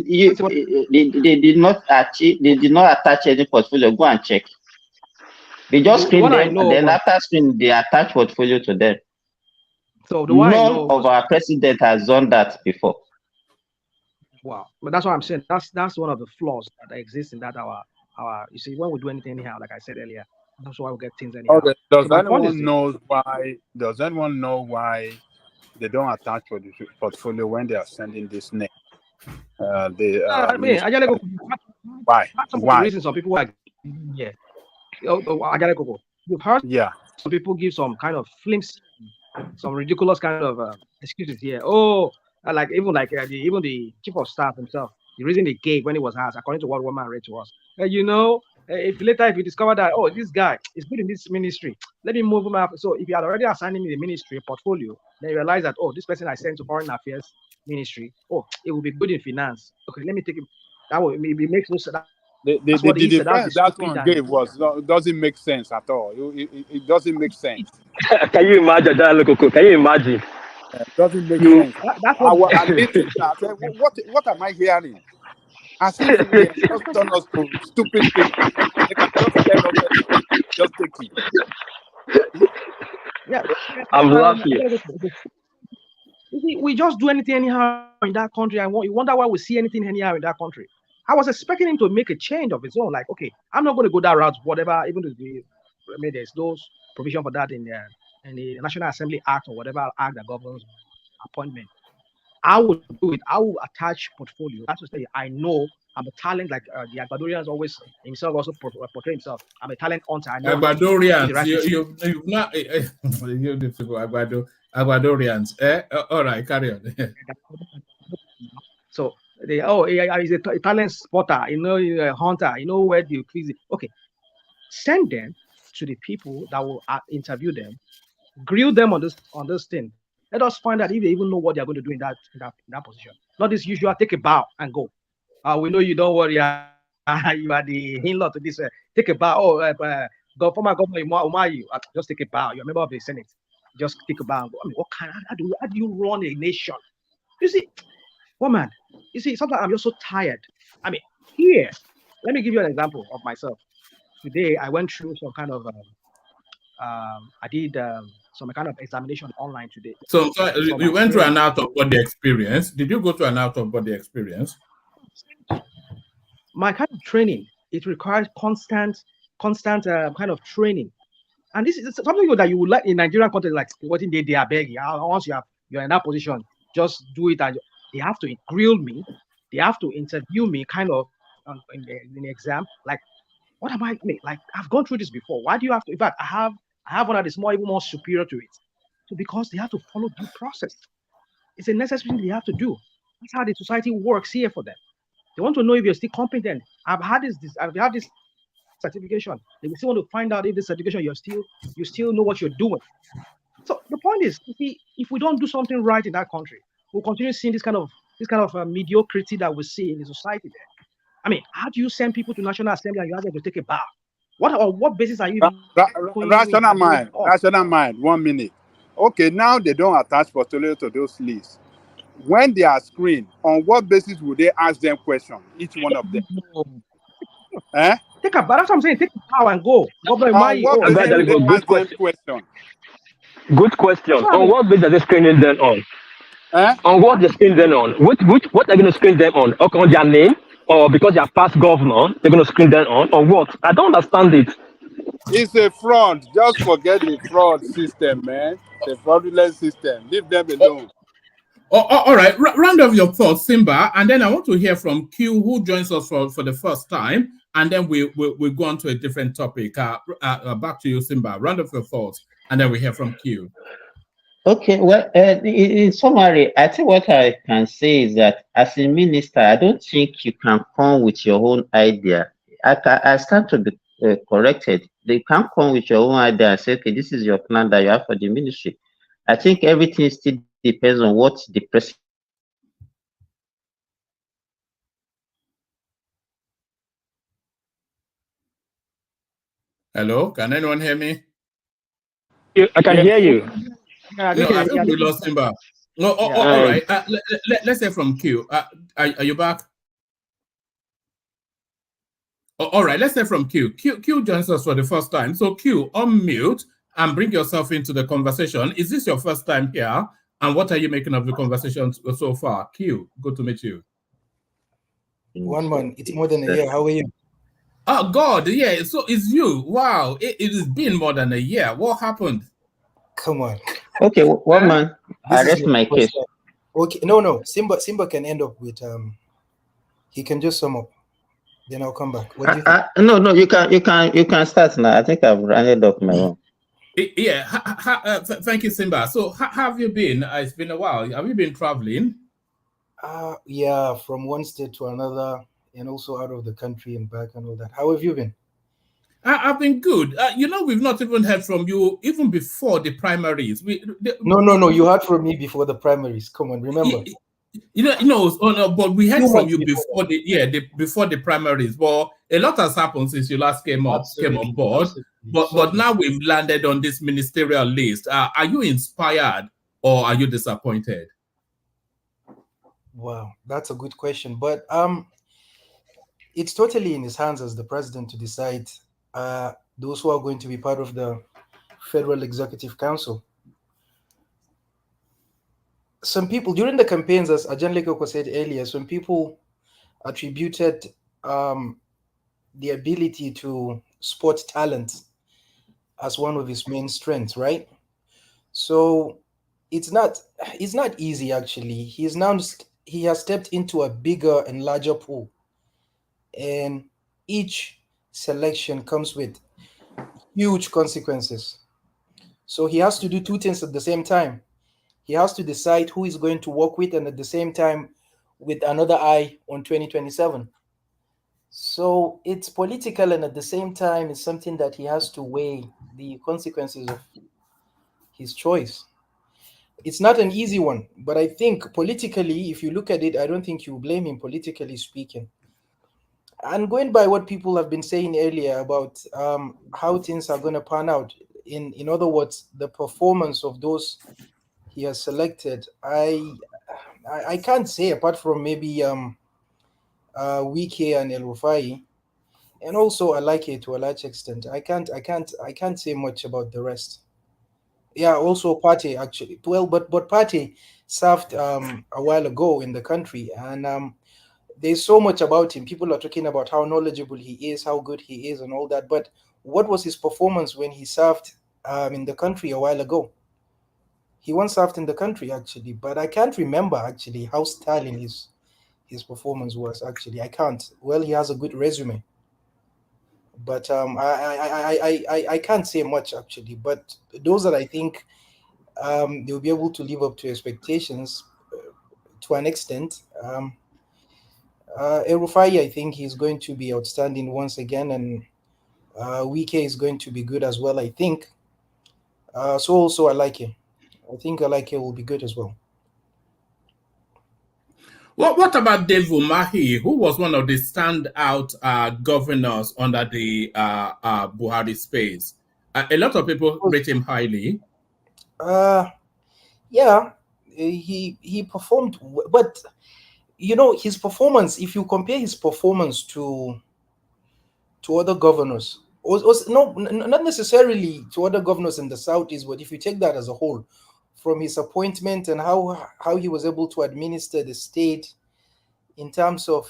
did not achieve. They did not attach any portfolio. Go and check. They just screen them, and then after screening, they attach portfolio to them. So none of our president has done that before. Wow, but that's what I'm saying. That's one of the flaws that exist in that our. You see, when we do anything anyhow, like I said earlier, that's why we get things anyhow. Okay. Does So anyone know why? Does anyone know why they don't attach for the portfolio when they are sending this name? I mean, I gotta go. Why? Why? Reasons some people are. Yeah. I gotta go. You've heard. Yeah. Some people give some kind of flimsy, some ridiculous kind of excuses here. Oh, even the chief of staff himself, the reason they gave when he was asked, according to what one man read to us, if you discover that, oh, this guy is good in this ministry, let me move him up. So if you had already assigned him the ministry portfolio, then you realize that, oh, this person I sent to foreign affairs ministry, oh, it will be good in finance. Okay, let me take him. That will maybe makes no sense. The defense that one gave doesn't make sense at all. It doesn't make sense. Can you imagine that, Lokoko? Can you imagine? It doesn't make sense. What am I hearing? As if they just turn us to stupid people. They can just tell us just take it. Yeah, I'm laughing. You see, we just do anything anyhow in that country. You wonder why we see anything anyhow in that country. I was expecting him to make a change of his own. Like, okay, I'm not going to go that route, whatever. Even though there's no provision for that in the National Assembly Act or whatever act that governs appointment. I would do it. I will attach portfolio. That's to say, I know I'm a talent. Like the Ecuadorians always himself also portray himself. I'm a talent hunter. I know Ecuadorians, you've not you need to go Ecuadorians. All right, carry on. So he's a talent spotter, a hunter, where the increase. Okay, send them to the people that will interview them, grill them on this thing. Let us find out if they even know what they are going to do in that position. Not this usual take a bow and go. We know you, don't worry. You are the in-law to this. Take a bow. Former governor Umahi, just take a bow. You're a member of the Senate. Just take a bow and go. I mean, how do you run a nation? You see, woman. You see, sometimes I'm just so tired. I mean, here, let me give you an example of myself. Today, I went through some kind of, I did some kind of examination online today. So you went through an out-of-body experience. Did you go through an out-of-body experience? My kind of training, it requires constant kind of training. And this is something that you would like in Nigerian context, like what they are begging. Once you're in that position, just do it. And they have to grill me. They have to interview me kind of in the exam. Like, what am I mean? Like, I've gone through this before. Why do you have to? In fact, I have one that is even more superior to it. So because they have to follow due process. It's a necessary thing they have to do. That's how the society works here for them. They want to know if you're still competent. I've had this certification. They still want to find out if this certification you still know what you're doing. So the point is, if we don't do something right in that country, we'll continue seeing this kind of mediocrity that we see in the society there. I mean, how do you send people to National Assembly and you ask them to take a bow? What basis are you? Rational mind. 1 minute. Okay, now they don't attach portfolio to those lists. When they are screened, on what basis would they ask them questions? Each one of them. Take a bow. That's what I'm saying. Take a bow and go. Good question. On what basis are they screening them on? On what they screen them on? What are they going to screen them on? Okay, on their name? Or because they are past governor, they're going to screen them on? Or what? I don't understand it. It's a fraud. Just forget the fraud system, man. The fraudulent system. Leave them alone. All right. Round of your thoughts, Simba. And then I want to hear from Q, who joins us for the first time. And then we'll go on to a different topic. Back to you, Simba. Round of your thoughts. And then we hear from Q. Okay, well, in summary, I think what I can say is that as a minister, I don't think you can come with your own idea. I stand to be corrected. They can't come with your own idea and say, okay, this is your plan that you have for the ministry. I think everything still depends on what the president. Hello, can anyone hear me? I can hear you. I think we lost Simba. No, all right. Let's hear from Q. Are you back? Oh, all right, let's hear from Q. Q joins us for the first time. So Q, unmute and bring yourself into the conversation. Is this your first time here? And what are you making of the conversation so far? Q, good to meet you. One man, it's more than a year. How are you? Oh God, yeah. So it's you. Wow, it has been more than a year. What happened? Come on. Okay, one man. I rest my case. Okay, no. Simba can end up with he can just sum up. Then I'll come back. What do you think? No, you can start now. I think I've rounded up my own. Yeah, thank you, Simba. So how have you been? It's been a while. Have you been traveling? Yeah, from one state to another, and also out of the country and back and all that. How have you been? I've been good. We've not even heard from you even before the primaries. No. You heard from me before the primaries. Come on, remember. But we heard from you before before the primaries. But a lot has happened since you last came on board. But now we've landed on this ministerial list. Are you inspired or are you disappointed? Wow, that's a good question. But it's totally in his hands as the president to decide those who are going to be part of the Federal Executive Council. Some people during the campaigns, as Ajan Lekoko said earlier, some people attributed the ability to spot talent as one of his main strengths, right? So it's not easy actually. He has stepped into a bigger and larger pool, and each selection comes with huge consequences. So he has to do two things at the same time. He has to decide who he's going to work with, and at the same time with another eye on 2027. So it's political, and at the same time it's something that he has to weigh the consequences of his choice. It's not an easy one, but I think politically, if you look at it, I don't think you blame him, politically speaking. And going by what people have been saying earlier about how things are going to pan out, in other words, the performance of those he has selected, I can't say, apart from maybe Wike and El Rufai, and also I like it to a large extent. I can't say much about the rest. Yeah, also Partey actually. Well, but Partey served a while ago in the country, and there's so much about him. People are talking about how knowledgeable he is, how good he is, and all that. But what was his performance when he served in the country a while ago? He once served in the country actually, but I can't remember actually how sterling his performance was. Actually, I can't. Well, he has a good resume, but I can't say much actually. But those that I think they'll be able to live up to expectations to an extent. El Rufai, I think he's going to be outstanding once again, and Wike is going to be good as well, I think. So also I like him. I think I like him will be good as well. What about Dave Umahi, who was one of the standout governors under the Buhari space? A lot of people rate him highly. Yeah, he performed, but his performance. If you compare his performance to other governors, not necessarily to other governors in the Southeast, but if you take that as a whole, from his appointment and how he was able to administer the state in terms of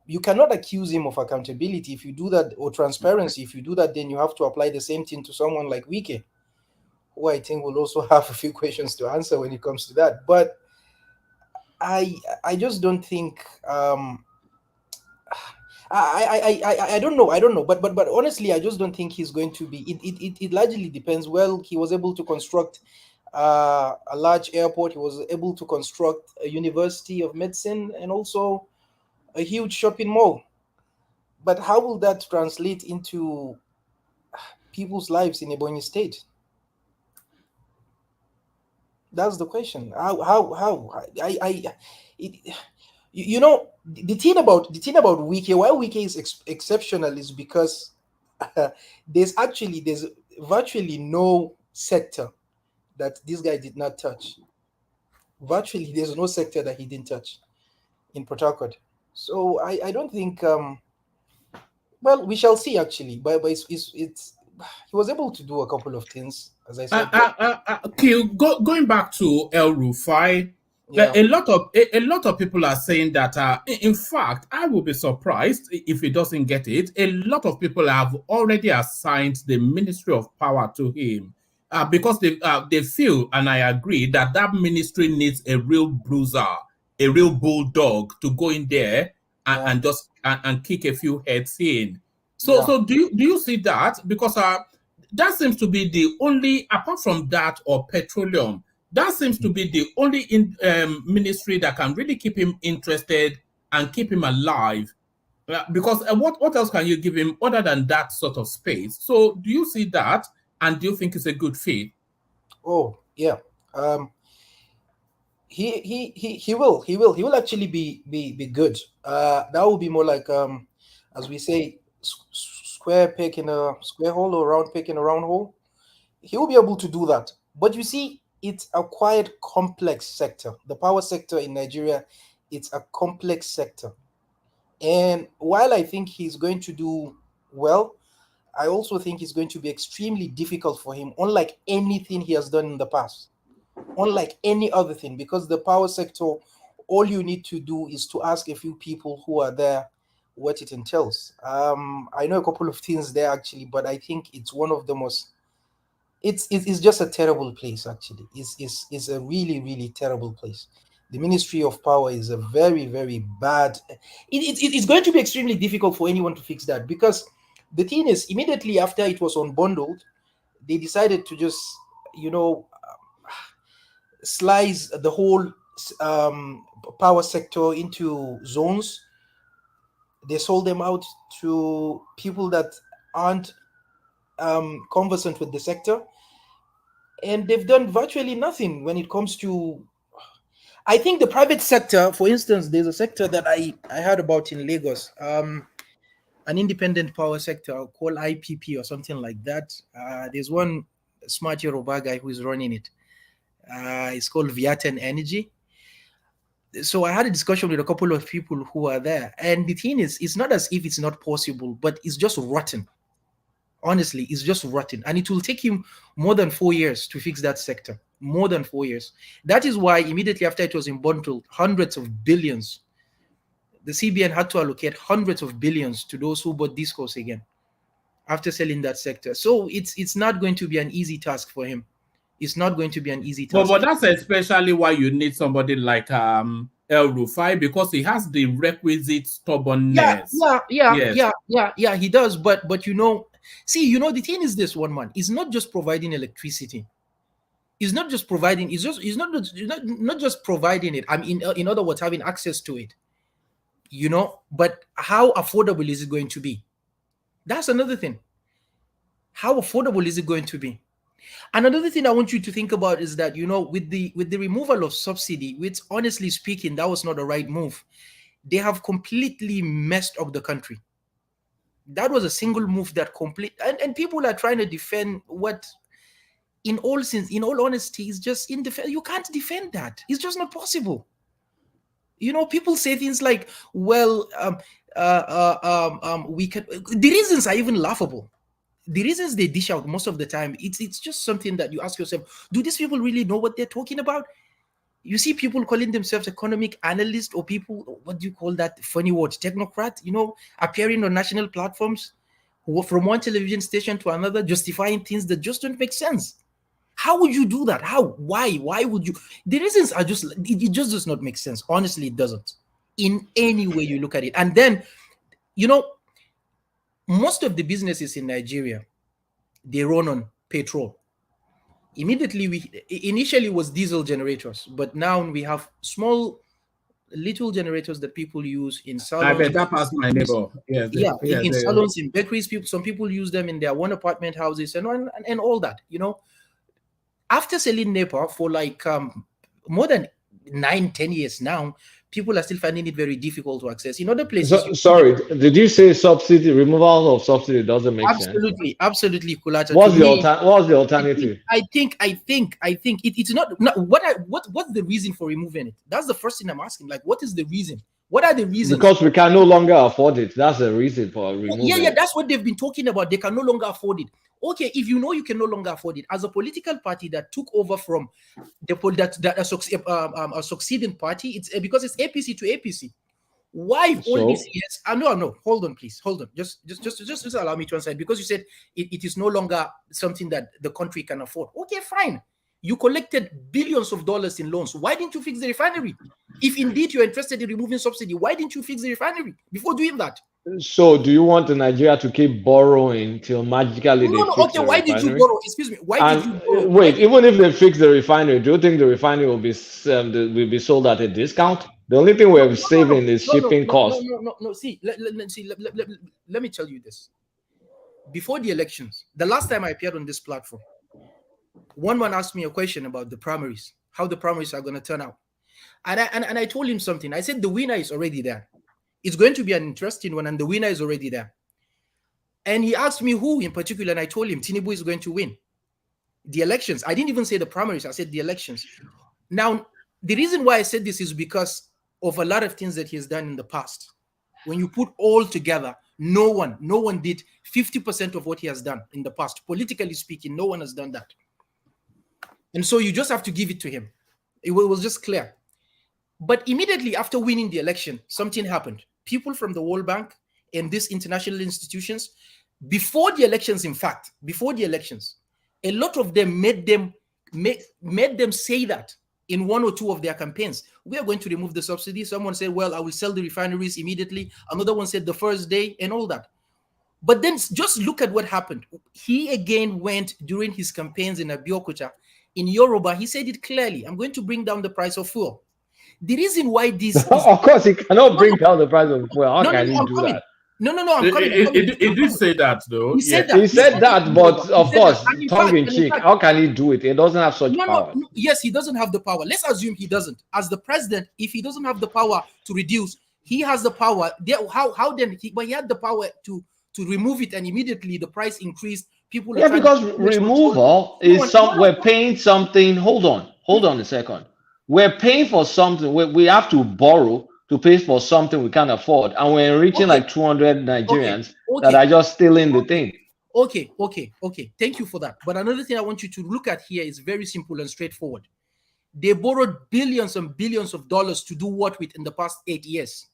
you cannot accuse him of accountability if you do that, or transparency. If you do that, then you have to apply the same thing to someone like Wike, who I think will also have a few questions to answer when it comes to that. But I just don't think I don't know, but honestly, I just don't think he's going to be. It largely depends. Well, he was able to construct a large airport. He was able to construct a university of medicine and also a huge shopping mall. But how will that translate into people's lives in Ebonyi State? That's the question. The thing about Wike, why Wike is exceptional is because there's virtually no sector that this guy did not touch. virtually there's no sector that he didn't touch in Port Harcourt. So I don't think well, we shall see actually, but it's he was able to do a couple of things, as I said. Going back to El Rufai, Yeah. a lot of people are saying that. In fact, I will be surprised if he doesn't get it. A lot of people have already assigned the Ministry of Power to him because they feel, and I agree, that ministry needs a real bruiser, a real bulldog to go in there and just and kick a few heads in. So do you see that? Because that seems to be the only, apart from that or petroleum, that seems to be the only ministry that can really keep him interested and keep him alive. Because what else can you give him other than that sort of space? So do you see that, and do you think it's a good fit? Oh yeah, he will actually be good. That will be more like as we say, square peg in a square hole or round peg in a round hole. He will be able to do that. But you see, it's a quite complex sector. The power sector in Nigeria, it's a complex sector. And while I think he's going to do well, I also think it's going to be extremely difficult for him, unlike anything he has done in the past, unlike any other thing, because the power sector, all you need to do is to ask a few people who are there what it entails. I know a couple of things there actually, but I think it's one of the most. It's just a terrible place actually. It's a really, really terrible place. The Ministry of Power is a very, very bad. It's going to be extremely difficult for anyone to fix that, because the thing is, immediately after it was unbundled, they decided to just, slice the whole power sector into zones. They sold them out to people that aren't conversant with the sector, and they've done virtually nothing when it comes to. I think the private sector, for instance, there's a sector that I heard about in Lagos, an independent power sector called IPP or something like that. There's one smart Yoruba guy who is running it. It's called Viaten Energy. So I had a discussion with a couple of people who are there, and the thing is, it's not as if it's not possible, but it's just rotten. Honestly, it's just rotten, and it will take him more than 4 years to fix that sector. More than 4 years. That is why immediately after it was unbundled, hundreds of billions, the CBN had to allocate hundreds of billions to those who bought discos again after selling that sector. So it's not going to be an easy task for him. It's not going to be an easy task. But that's especially why you need somebody like El Rufai, because he has the requisite stubbornness. Yeah, he does. But see, the thing is this, one man, it's not just providing electricity. It's not just providing, it's not just providing it. I mean, in other words, having access to it. But how affordable is it going to be? That's another thing. How affordable is it going to be? Another thing I want you to think about is that, with the removal of subsidy, which honestly speaking, that was not the right move. They have completely messed up the country. That was a single move that and people are trying to defend what, in all honesty, is just you can't defend that. It's just not possible. People say things like, well, we can. The reasons are even laughable. The reasons they dish out most of the time, it's just something that you ask yourself, do these people really know what they're talking about? You see people calling themselves economic analysts, or people, what do you call that funny word, technocrat, appearing on national platforms from one television station to another, justifying things that just don't make sense. How would you do that? How? Why would you? The reasons are just, it just does not make sense. Honestly, it doesn't, in any way you look at it. And then, most of the businesses in Nigeria, they run on petrol. Initially was diesel generators, but now we have small, little generators that people use in salons. I bet that passed my neighbor. In salons, in bakeries, some people use them in their one apartment houses and all that. After selling NEPA for like more than 9-10 years now, people are still finding it very difficult to access. In other places, sorry, did you say subsidy removal of subsidy doesn't make sense? Absolutely, Kulacha. What's the alternative? I think it's not what's the reason for removing it? That's the first thing I'm asking. Like, what is the reason? What are the reasons? Because we can no longer afford it. That's the reason for removing it. Yeah, that's what they've been talking about. They can no longer afford it. Okay, if you know you can no longer afford it, as a political party that took over from a succeeding party, it's because it's APC to APC. Why all these years? No. Hold on, please. Hold on. Just allow me to answer it, because you said it is no longer something that the country can afford. Okay, fine. You collected billions of dollars in loans. Why didn't you fix the refinery? If indeed you're interested in removing subsidy, why didn't you fix the refinery before doing that? So do you want Nigeria to keep borrowing till magically they fix the why refinery? did you borrow? Excuse me. Why did you borrow? Wait, even if they fix the refinery, do you think the refinery will be sold at a discount? The only thing we're saving is shipping costs. No. See, let me tell you this. Before the elections, the last time I appeared on this platform, one man asked me a question about the primaries, how the primaries are going to turn out. And I told him something. I said the winner is already there. It's going to be an interesting one, and the winner is already there. And he asked me who in particular, and I told him Tinubu is going to win the elections. I didn't even say the primaries. I said the elections. Now, the reason why I said this is because of a lot of things that he has done in the past. When you put all together, no one did 50% of what he has done in the past. Politically speaking, no one has done that. And so you just have to give it to him. It was just clear. But immediately after winning the election, something happened. People from the World Bank and these international institutions, before the elections, a lot of them made them say that in one or two of their campaigns. We are going to remove the subsidy. Someone said, well, I will sell the refineries immediately. Another one said the first day and all that. But then just look at what happened. He again went during his campaigns in Abeokuta. In Yoruba, he said it clearly. I'm going to bring down the price of fuel. The reason why this is... Of course, he cannot bring down the price of fuel. How can he do that? No, I'm coming. He did say that, though. He said that, but of course, tongue in cheek. How can he do it? He doesn't have such power. No, yes, he doesn't have the power. Let's assume he doesn't. As the president, if he doesn't have the power to reduce, he has the power. How then? But he had the power to remove it, and immediately the price increased. People. Because removal is we're paying something. Hold on a second. We're paying for something. We have to borrow to pay for something we can't afford, and we're enriching like 200 Nigerians that are just stealing the thing. Okay. Thank you for that. But another thing I want you to look at here is very simple and straightforward. They borrowed billions and billions of dollars to do what with in the past 8 years?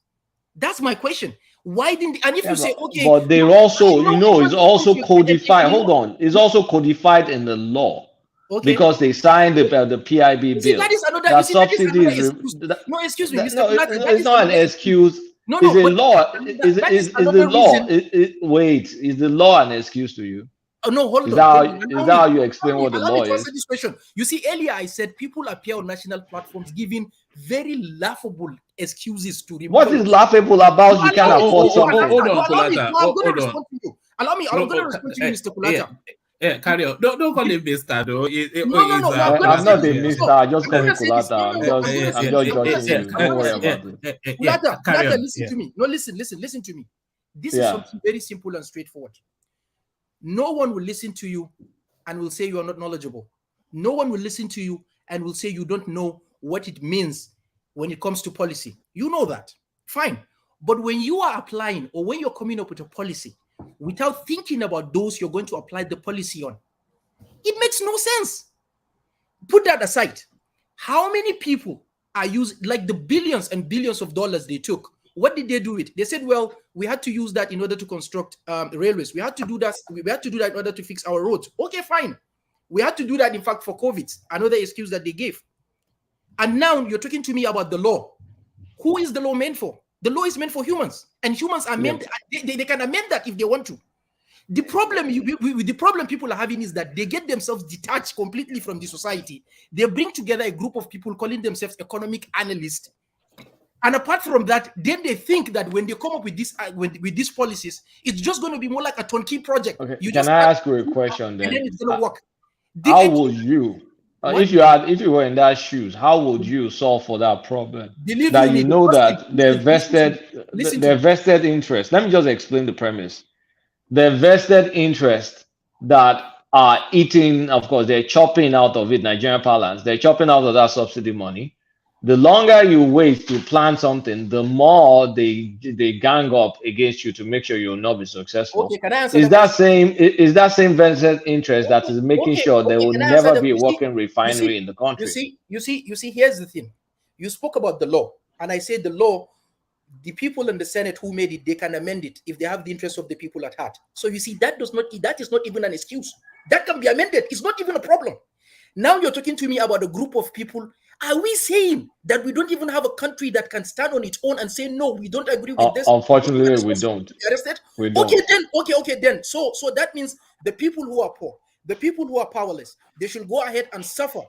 That's my question. Why didn't? And if you say okay, but they're also, it's also codified. Hold on, it's also codified in the law. Okay. Because they signed the PIB bill. That is another. No, excuse me, Mr. It's not an excuse. No, it's a law. Is the law? Wait, is the law an excuse to you? Oh, no, hold on. Is that how you explain what the law is? This question. You see, earlier I said people appear on national platforms giving very laughable excuses to remove. What is laughable about you can't afford something? Hold on, Kulata. Allow me. I'm going to respond to you, Mr. Kulata. Yeah, carry on. Don't call him Mister, though. No, I'm not a Mister. I just call him Kulata. I'm just judging you. Don't worry about it. Kulata, listen to me. No, listen to me. This is something very simple and straightforward. No one will listen to you and will say you are not knowledgeable. No one will listen to you and will say you don't know what it means when it comes to policy. You know that. Fine. But when you are applying or when you're coming up with a policy, without thinking about those you're going to apply the policy on, it makes no sense. Put that aside. How many people are using, like the billions and billions of dollars they took? What did they do with it? They said, well, we had to use that in order to construct railways. We had to do that. We had to do that in order to fix our roads. Okay, fine. We had to do that, in fact, for COVID. Another excuse that they gave. And now you're talking to me about the law. Who is the law meant for? The law is meant for humans, and humans are meant. They can amend that if they want to. The problem people are having is that they get themselves detached completely from the society. They bring together a group of people calling themselves economic analysts, and apart from that, then they think that when they come up with this with these policies, it's just going to be more like a turnkey project. Okay. Can I ask you a question then? And then it's going to work. How will you If you were in that shoes, how would you solve for that problem? Believe That me, you know that their listen to me. vested interest. Let me just explain the premise. The vested interest that are eating, of course, they're chopping out of it, Nigerian parlance, they're chopping out of that subsidy money. The longer you wait to plan something, the more they gang up against you to make sure you'll not be successful. Okay, can I answer Is that that same vested interest that is making sure there will can I answer never them? be a You see- working refinery in the country? You see, here's the thing. You spoke about the law, and I said the law, the people in the Senate who made it, they can amend it if they have the interest of the people at heart. So you see, that is not even an excuse. That can be amended. It's not even a problem. Now you're talking to me about a group of people. Are we saying that we don't even have a country that can stand on its own and say, no, we don't agree with this? Unfortunately, we don't. Arrested? We don't. Okay, then. So that means the people who are poor, the people who are powerless, they should go ahead and suffer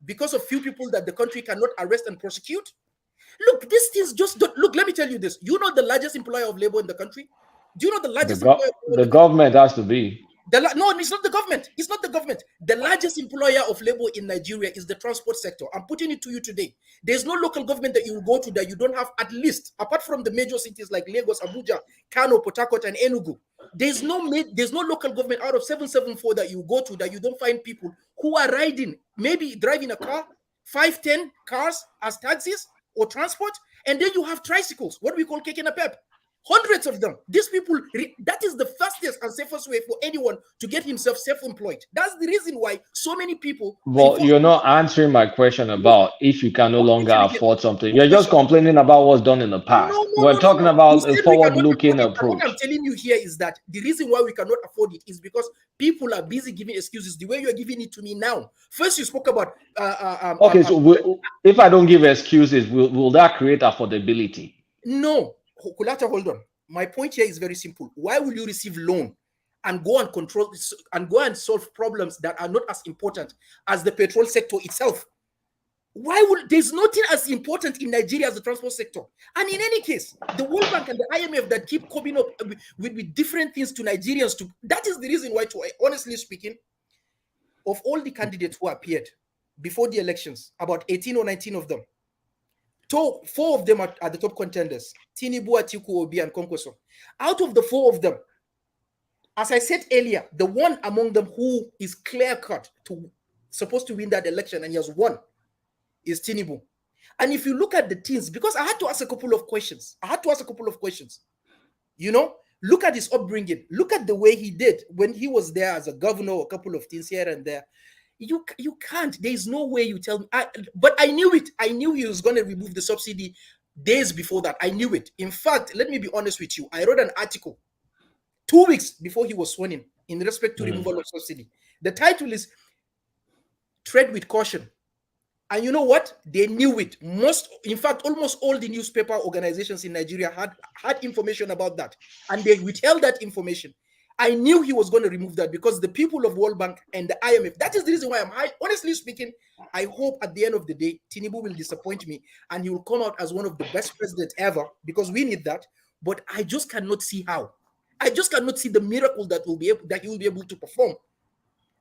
because of few people that the country cannot arrest and prosecute. Look, these things just don't. Look, let me tell you this. You know the largest employer of labor in the country? Do you know the largest employer of labor? The government has to be. No, it's not the government. It's not the government. The largest employer of labor in Nigeria is the transport sector. I'm putting it to you today. There's no local government that you will go to that you don't have, at least, apart from the major cities like Lagos, Abuja, Kano, Port Harcourt, and Enugu. There's no local government out of 774 that you go to that you don't find people who are riding, maybe driving a car, 5-10 cars as taxis or transport, and then you have tricycles, what we call keke na pep. Hundreds of them. These people, that is the fastest and safest way for anyone to get himself self-employed. That's the reason why so many people... Well, you're not answering my question about if you can no longer afford something. You're just complaining about what's done in the past. We're talking about a forward-looking approach. What I'm telling you here is that the reason why we cannot afford it is because people are busy giving excuses the way you're giving it to me now. First, you spoke about... if I don't give excuses, will that create affordability? No. Kulata, hold on. My point here is very simple. Why will you receive loan and go and control and go and solve problems that are not as important as the petrol sector itself? There's nothing as important in Nigeria as the transport sector. And in any case, the World Bank and the IMF that keep coming up with different things to Nigerians, that is the reason why, honestly speaking, of all the candidates who appeared before the elections, about 18 or 19 of them, 4 of them are the top contenders: Tinubu, Atiku, Obi, and Konkoso. Out of the 4 of them, as I said earlier, the one among them who is clear-cut supposed to win that election and he has won is Tinubu. And if you look at the things, because I had to ask a couple of questions. You know, look at his upbringing. Look at the way he did when he was there as a governor, a couple of things here and there. You can't. There is no way you tell me. But I knew it. I knew he was going to remove the subsidy days before that. I knew it. In fact, let me be honest with you. I wrote an article 2 weeks before he was sworn in respect to removal of subsidy. The title is Tread with Caution. And you know what? They knew it. In fact, almost all the newspaper organizations in Nigeria had information about that. And they withheld that information. I knew he was going to remove that because the people of World Bank and the IMF, that is the reason why honestly speaking, I hope at the end of the day, Tinubu will disappoint me and he will come out as one of the best presidents ever because we need that. But I just cannot see how. I just cannot see the miracle that he will be able to perform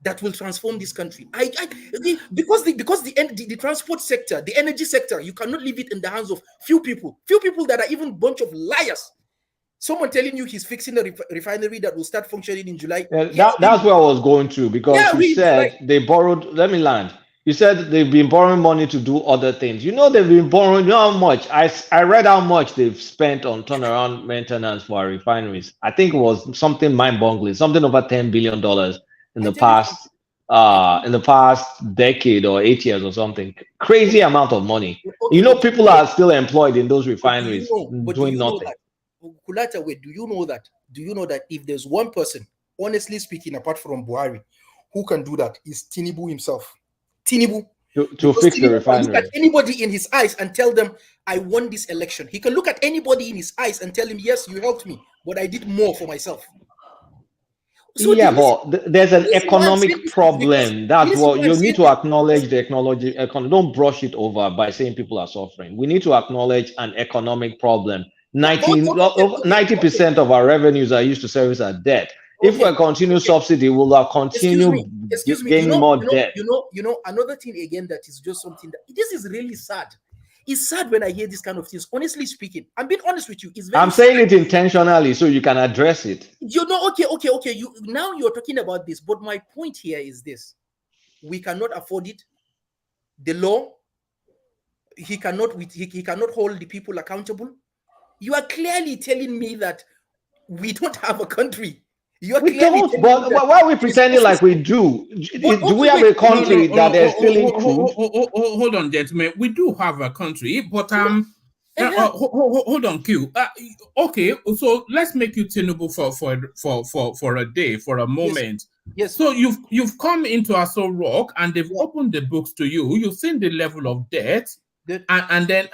that will transform this country. Because the transport sector, the energy sector, you cannot leave it in the hands of few people that are even a bunch of liars. Someone telling you he's fixing a refinery that will start functioning in July. That's where I was going to, because you said they borrowed. Let me land. You said they've been borrowing money to do other things. You know they've been borrowing. You know how much? I read how much they've spent on turnaround maintenance for our refineries. I think it was something mind-boggling, something over $10 billion in the past decade or 8 years or something. Crazy amount of money. You know, people are still employed in those refineries doing nothing. Kulata, wait, do you know that if there's one person, honestly speaking, apart from Buhari, who can do that, is Tinubu himself. Tinubu. To fix the refinery. Look at anybody in his eyes and tell them, I won this election. He can look at anybody in his eyes and tell him, yes, you helped me, but I did more for myself. So yeah, but there's an economic problem. That's what you need to acknowledge. The technology. Don't brush it over by saying people are suffering. We need to acknowledge an economic problem. 90% of our revenues are used to service our debt. If we continue subsidy, we will continue excuse me. gaining more debt. Another thing again that is just something that this is really sad. It's sad when I hear this kind of things. Honestly speaking, I'm being honest with you. It's very I'm saying it intentionally so you can address it. Okay. You're talking about this, but my point here is this: we cannot afford it. The law, he cannot hold the people accountable. You are clearly telling me that we don't have a country. We don't, but why are we pretending like we do? Do we have a country that is still in crude? Hold on, gentlemen. We do have a country, but hold on, Q. Okay, so let's make you Tinubu for a day, for a moment. Yes. So you've come into Aso Rock and they've opened the books to you. You've seen the level of debt, and then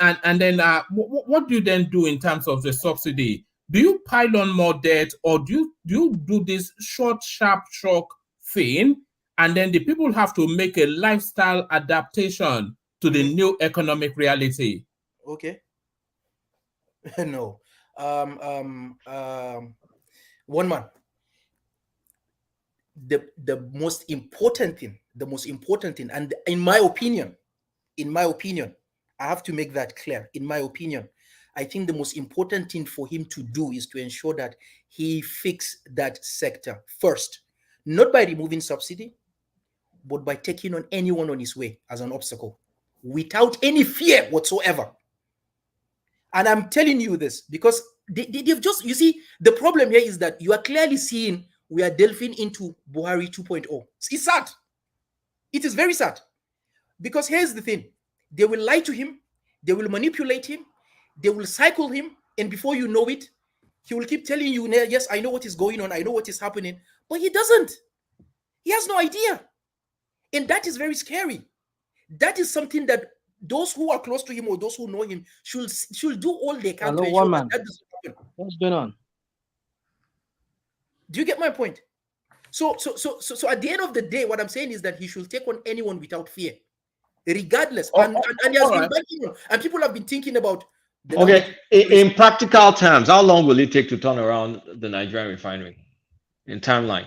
what do you then do in terms of the subsidy? Do you pile on more debt, or do you do this short, sharp shock thing, and then the people have to make a lifestyle adaptation to the new economic reality? Okay. No. One man. The most important thing, and in my opinion, I have to make that clear. In my opinion, I think the most important thing for him to do is to ensure that he fix that sector first, not by removing subsidy, but by taking on anyone on his way as an obstacle without any fear whatsoever. And I'm telling you this because they've just, you see, the problem here is that you are clearly seeing we are delving into Buhari 2.0. It's sad. It is very sad. Because here's the thing. They will lie to him. They will manipulate him. They will cycle him. And before you know it, he will keep telling you, yes, I know what is going on. I know what is happening. But he doesn't. He has no idea. And that is very scary. That is something that those who are close to him or those who know him should do all they can to ensure that doesn't happen. What's going on? Do you get my point? So at the end of the day, what I'm saying is that he should take on anyone without fear, regardless. And he has been backing on, and people have been thinking about. Okay, in practical terms, how long will it take to turn around the Nigerian refinery in timeline?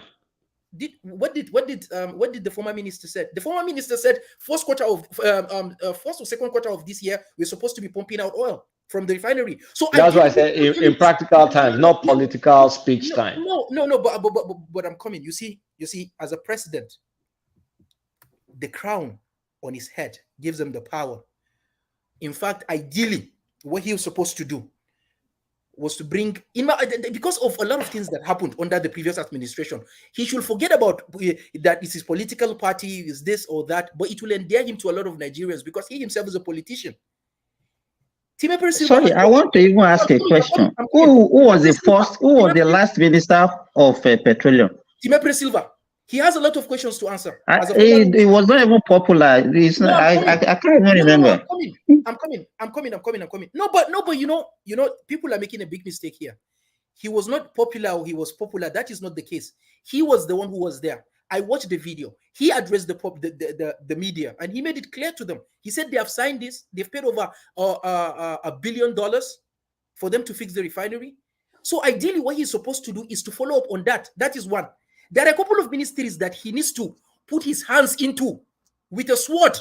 What did the former minister said? The former minister said first or second quarter of this year we're supposed to be pumping out oil from the refinery. So that's why I said in practical terms, not political speech time. No, but I'm coming. You see, as a president, the crown on his head gives him the power. In fact, ideally, what he was supposed to do was to bring in, because of a lot of things that happened under the previous administration, he should forget about that it's his political party, is this or that, but it will endear him to a lot of Nigerians because he himself is a politician. Sorry, I want to even ask a question. Who was the last minister of petroleum? Timepre Silva. He has a lot of questions to answer. It was not even popular. I can't even remember. I'm coming. No, but you know, people are making a big mistake here. He was not popular or he was popular. That is not the case. He was the one who was there. I watched the video. He addressed the media and he made it clear to them. He said they have signed this. They've paid over $1 billion for them to fix the refinery. So ideally, what he's supposed to do is to follow up on that. That is one. There are a couple of ministries that he needs to put his hands into with a sword,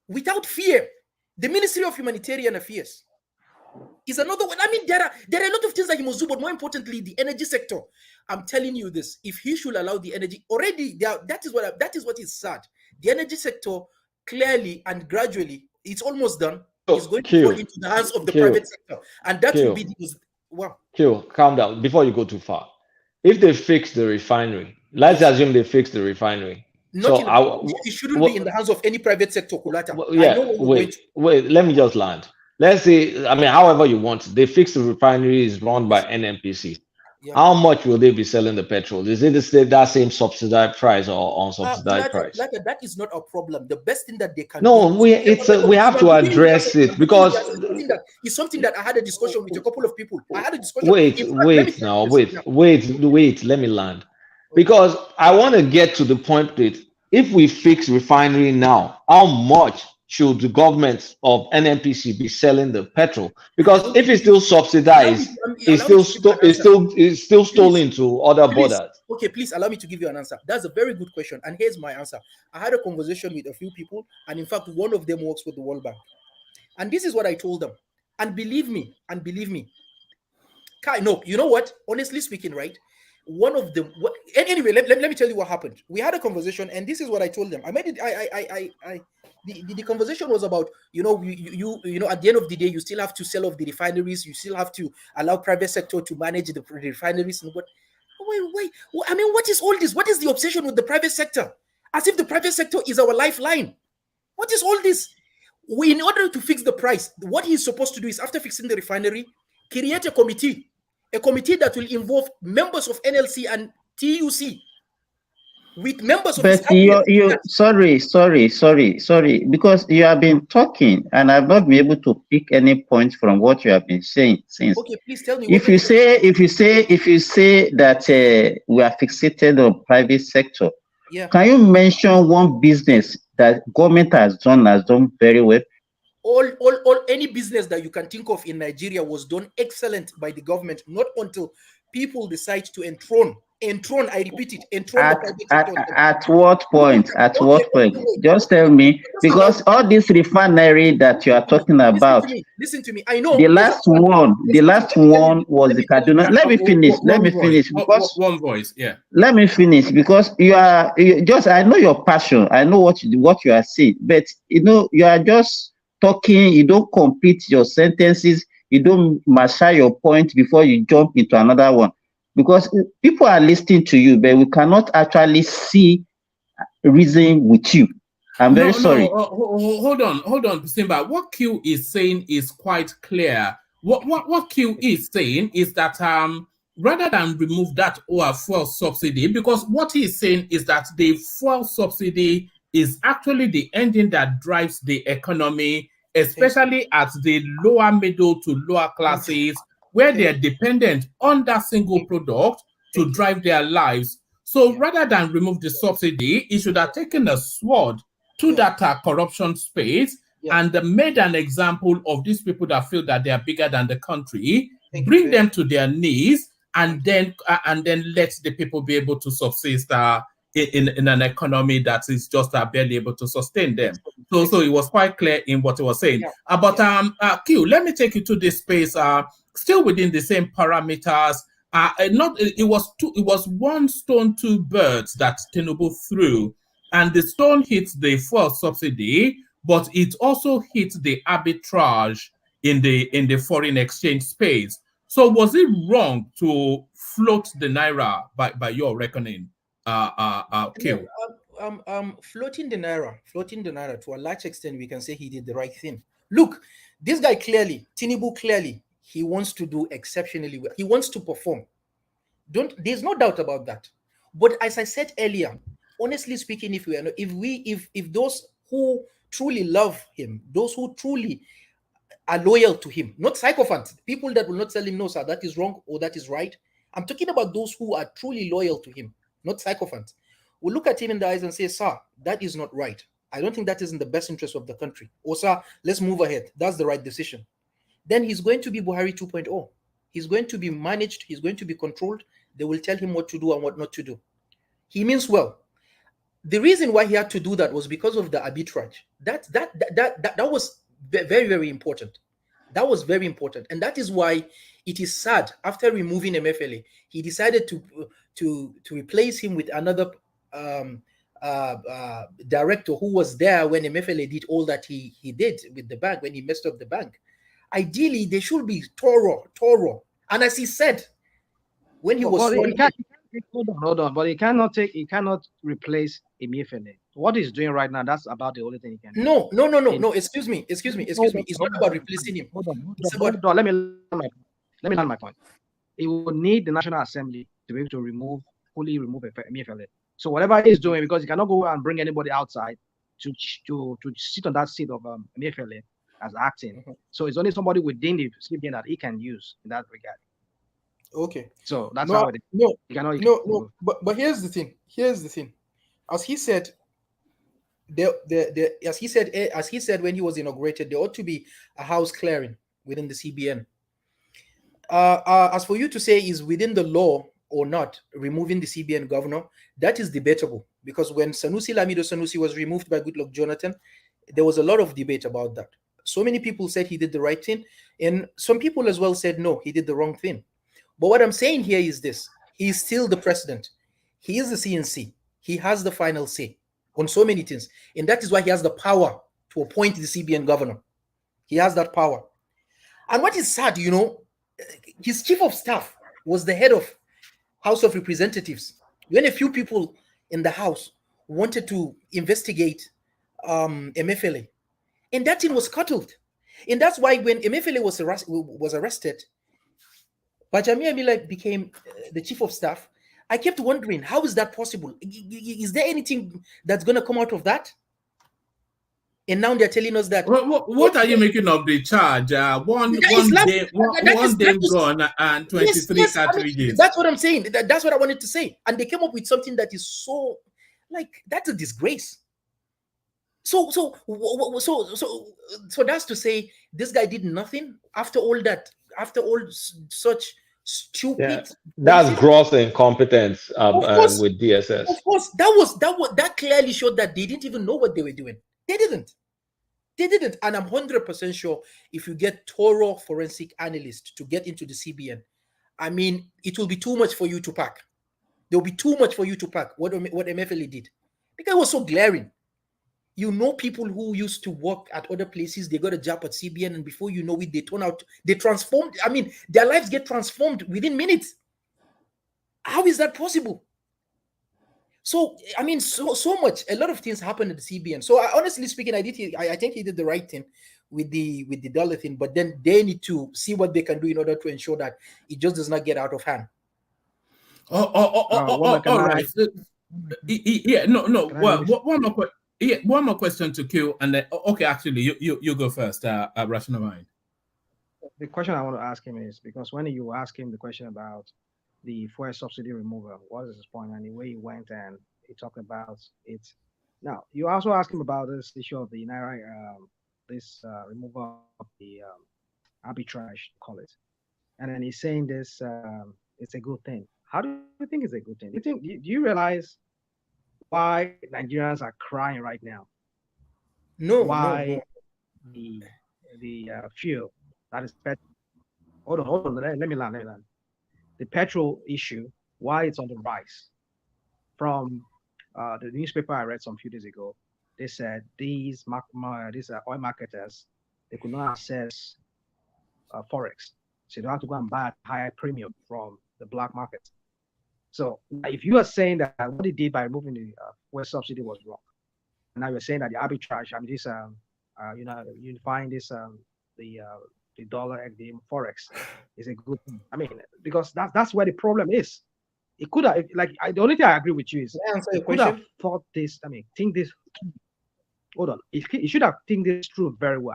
without fear. The Ministry of Humanitarian Affairs is another one. I mean, there are a lot of things that he must do, but more importantly, the energy sector. I'm telling you this: if he should allow the energy, already that is what is sad. The energy sector clearly and gradually, it's almost done. It's going to fall into the hands of the private sector, and that will be the wow. Calm down before you go too far. If they fix the refinery, let's assume they fix the refinery. It shouldn't be in the hands of any private sector, Kulata. Wait, let me just land. Let's say, I mean, however you want, they fix the refinery is run by NNPC. Yeah. How much will they be selling the petrol? Is it that same subsidized price or unsubsidized price? That is not a problem. The best thing that they can do. We have to address it because it's something that I had a discussion with a couple of people. I had a discussion. Wait. Let me land. Because I want to get to the point that if we fix refinery now, how much should the government of NNPC be selling the petrol? Because if it's still subsidized, it's still stolen to other borders. Okay, please allow me to give you an answer. That's a very good question, and here's my answer. I had a conversation with a few people, and in fact, one of them works with the World Bank, and this is what I told them. And believe me, no, you know what? Honestly speaking, right? One of them. Anyway, let me tell you what happened. We had a conversation, and this is what I told them. I made it. The conversation was about, you know, at the end of the day, you still have to sell off the refineries. You still have to allow private sector to manage the refineries. And wait. I mean, what is all this? What is the obsession with the private sector? As if the private sector is our lifeline. What is all this? In order to fix the price, what he's supposed to do is, after fixing the refinery, create a committee that will involve members of NLC and TUC, with members of. But sorry, because you have been talking and I've not been able to pick any points from what you have been saying since. Okay, please tell me. If you say that we are fixated on private sector, yeah, can you mention one business that government has done very well? Any business that you can think of in Nigeria was done excellent by the government, not until people decide to enthrone, I repeat it, enthrone the private sector. At what point? Just tell me, because all this refinery that you are talking about. Listen to me. I know the last one was the Kaduna. Let me finish. Because one voice, yeah. Let me finish, because I know your passion. I know what you are saying, but you are just talking. You don't complete your sentences. You don't master your point before you jump into another one. Because people are listening to you, but we cannot actually see reason with you. I'm very sorry. Hold on, Simba. What Q is saying is quite clear. What Q is saying is that rather than remove that fuel subsidy, because what he's saying is that the fuel subsidy is actually the engine that drives the economy, especially at the lower middle to lower classes, where they're dependent on that single product to drive their lives. So rather than remove the subsidy, it should have taken a sword to that corruption space and made an example of these people that feel that they are bigger than the country, bring them to their knees, and then let the people be able to subsist in an economy that is just barely able to sustain them. So it was quite clear in what he was saying. Q, let me take you to this space. Still within the same parameters, it was one stone, two birds that Tinubu threw, and the stone hit the fuel subsidy, but it also hit the arbitrage in the foreign exchange space. So was it wrong to float the naira by your reckoning, Q? Floating the naira to a large extent, we can say he did the right thing. Look, this guy Tinubu clearly, he wants to do exceptionally well. He wants to perform. There's no doubt about that. But as I said earlier, honestly speaking, if those who truly love him, those who truly are loyal to him, not sycophants, people that will not tell him, no, sir, that is wrong or that is right. I'm talking about those who are truly loyal to him, not sycophants. Will look at him in the eyes and say, sir, that is not right. I don't think that is in the best interest of the country. Or, sir, let's move ahead. That's the right decision. Then he's going to be Buhari 2.0. He's going to be managed. He's going to be controlled. They will tell him what to do and what not to do. He means well. The reason why he had to do that was because of the arbitrage. That was very, very important. That was very important. And that is why it is sad, after removing MFLA, he decided to replace him with another director who was there when MFLA did all that he did with the bank, when he messed up the bank. Ideally, they should be thorough. And as he said, when he was hold on, but he cannot replace Emefiele. What he's doing right now, that's about the only thing he can do. No. Excuse me. It's not about replacing him. Hold on. Let me land my point. He will need the National Assembly to be able to fully remove Emefiele. So whatever he's doing, because he cannot go and bring anybody outside to sit on that seat of Emefiele as acting. So it's only somebody within the sleeping that he can use in that regard. Okay. So that's how it is. No. But here's the thing. As he said, as he said when he was inaugurated, there ought to be a house clearing within the CBN. As for you to say is within the law or not, removing the CBN governor, that is debatable, because when Lamido Sanusi was removed by Goodluck Jonathan, there was a lot of debate about that. So many people said he did the right thing, and some people as well said no, he did the wrong thing. But what I'm saying here is this: he is still the president. He is the CNC. He has the final say on so many things, and that is why he has the power to appoint the CBN governor. He has that power. And what is sad, his chief of staff was the head of House of Representatives. When a few people in the House wanted to investigate Emefiele, and that thing was scuttled. And that's why when Emefiele was arrested, Bajami Amila became the chief of staff. I kept wondering, how is that possible? Is there anything that's going to come out of that? And now they're telling us that. What are you making of the charge? One day gone and 23 cartridges. That's what I'm saying. That's what I wanted to say. And they came up with something that is so, that's a disgrace. So that's to say this guy did nothing after all that, after all such stupid. Yeah, that's gross incompetence with DSS. Of course, that clearly showed that they didn't even know what they were doing. They didn't, and I'm 100% sure if you get thorough forensic analysts to get into the CBN, I mean, it will be too much for you to pack. There will be too much for you to pack. What Emefiele did, because it was so glaring. People who used to work at other places, they got a job at CBN, and before you know it, they transformed. I mean, their lives get transformed within minutes. How is that possible? So, I mean, so much, a lot of things happened at the CBN. So, honestly speaking, I think he did the right thing with the dollar thing, but then they need to see what they can do in order to ensure that it just does not get out of hand. All right. Yeah, no. One more question to Q, and then okay, actually, you go first. Rational Mind. The question I want to ask him is, because when you ask him the question about the fuel subsidy removal, what is his point, and the way he went and he talked about it. Now, you also ask him about this issue of the Naira, this removal of the arbitrage, call it, and then he's saying this, it's a good thing. How do you think it's a good thing? Do you realize why Nigerians are crying right now? No. Why the fuel that is petrol? Hold on. Let me land. The petrol issue, why it's on the rise. From the newspaper I read some few days ago, they said these oil marketers, they could not access forex, so they have to go and buy at higher premium from the black market. So if you are saying that what they did by removing the fuel subsidy was wrong, and now you're saying that the arbitrage, I mean, this unifying this the dollar, the forex is a good thing. I mean, because that's where the problem is. It could have, the only thing I agree with you is it could have thought this. I mean, think this. Hold on, it should have think this through very well.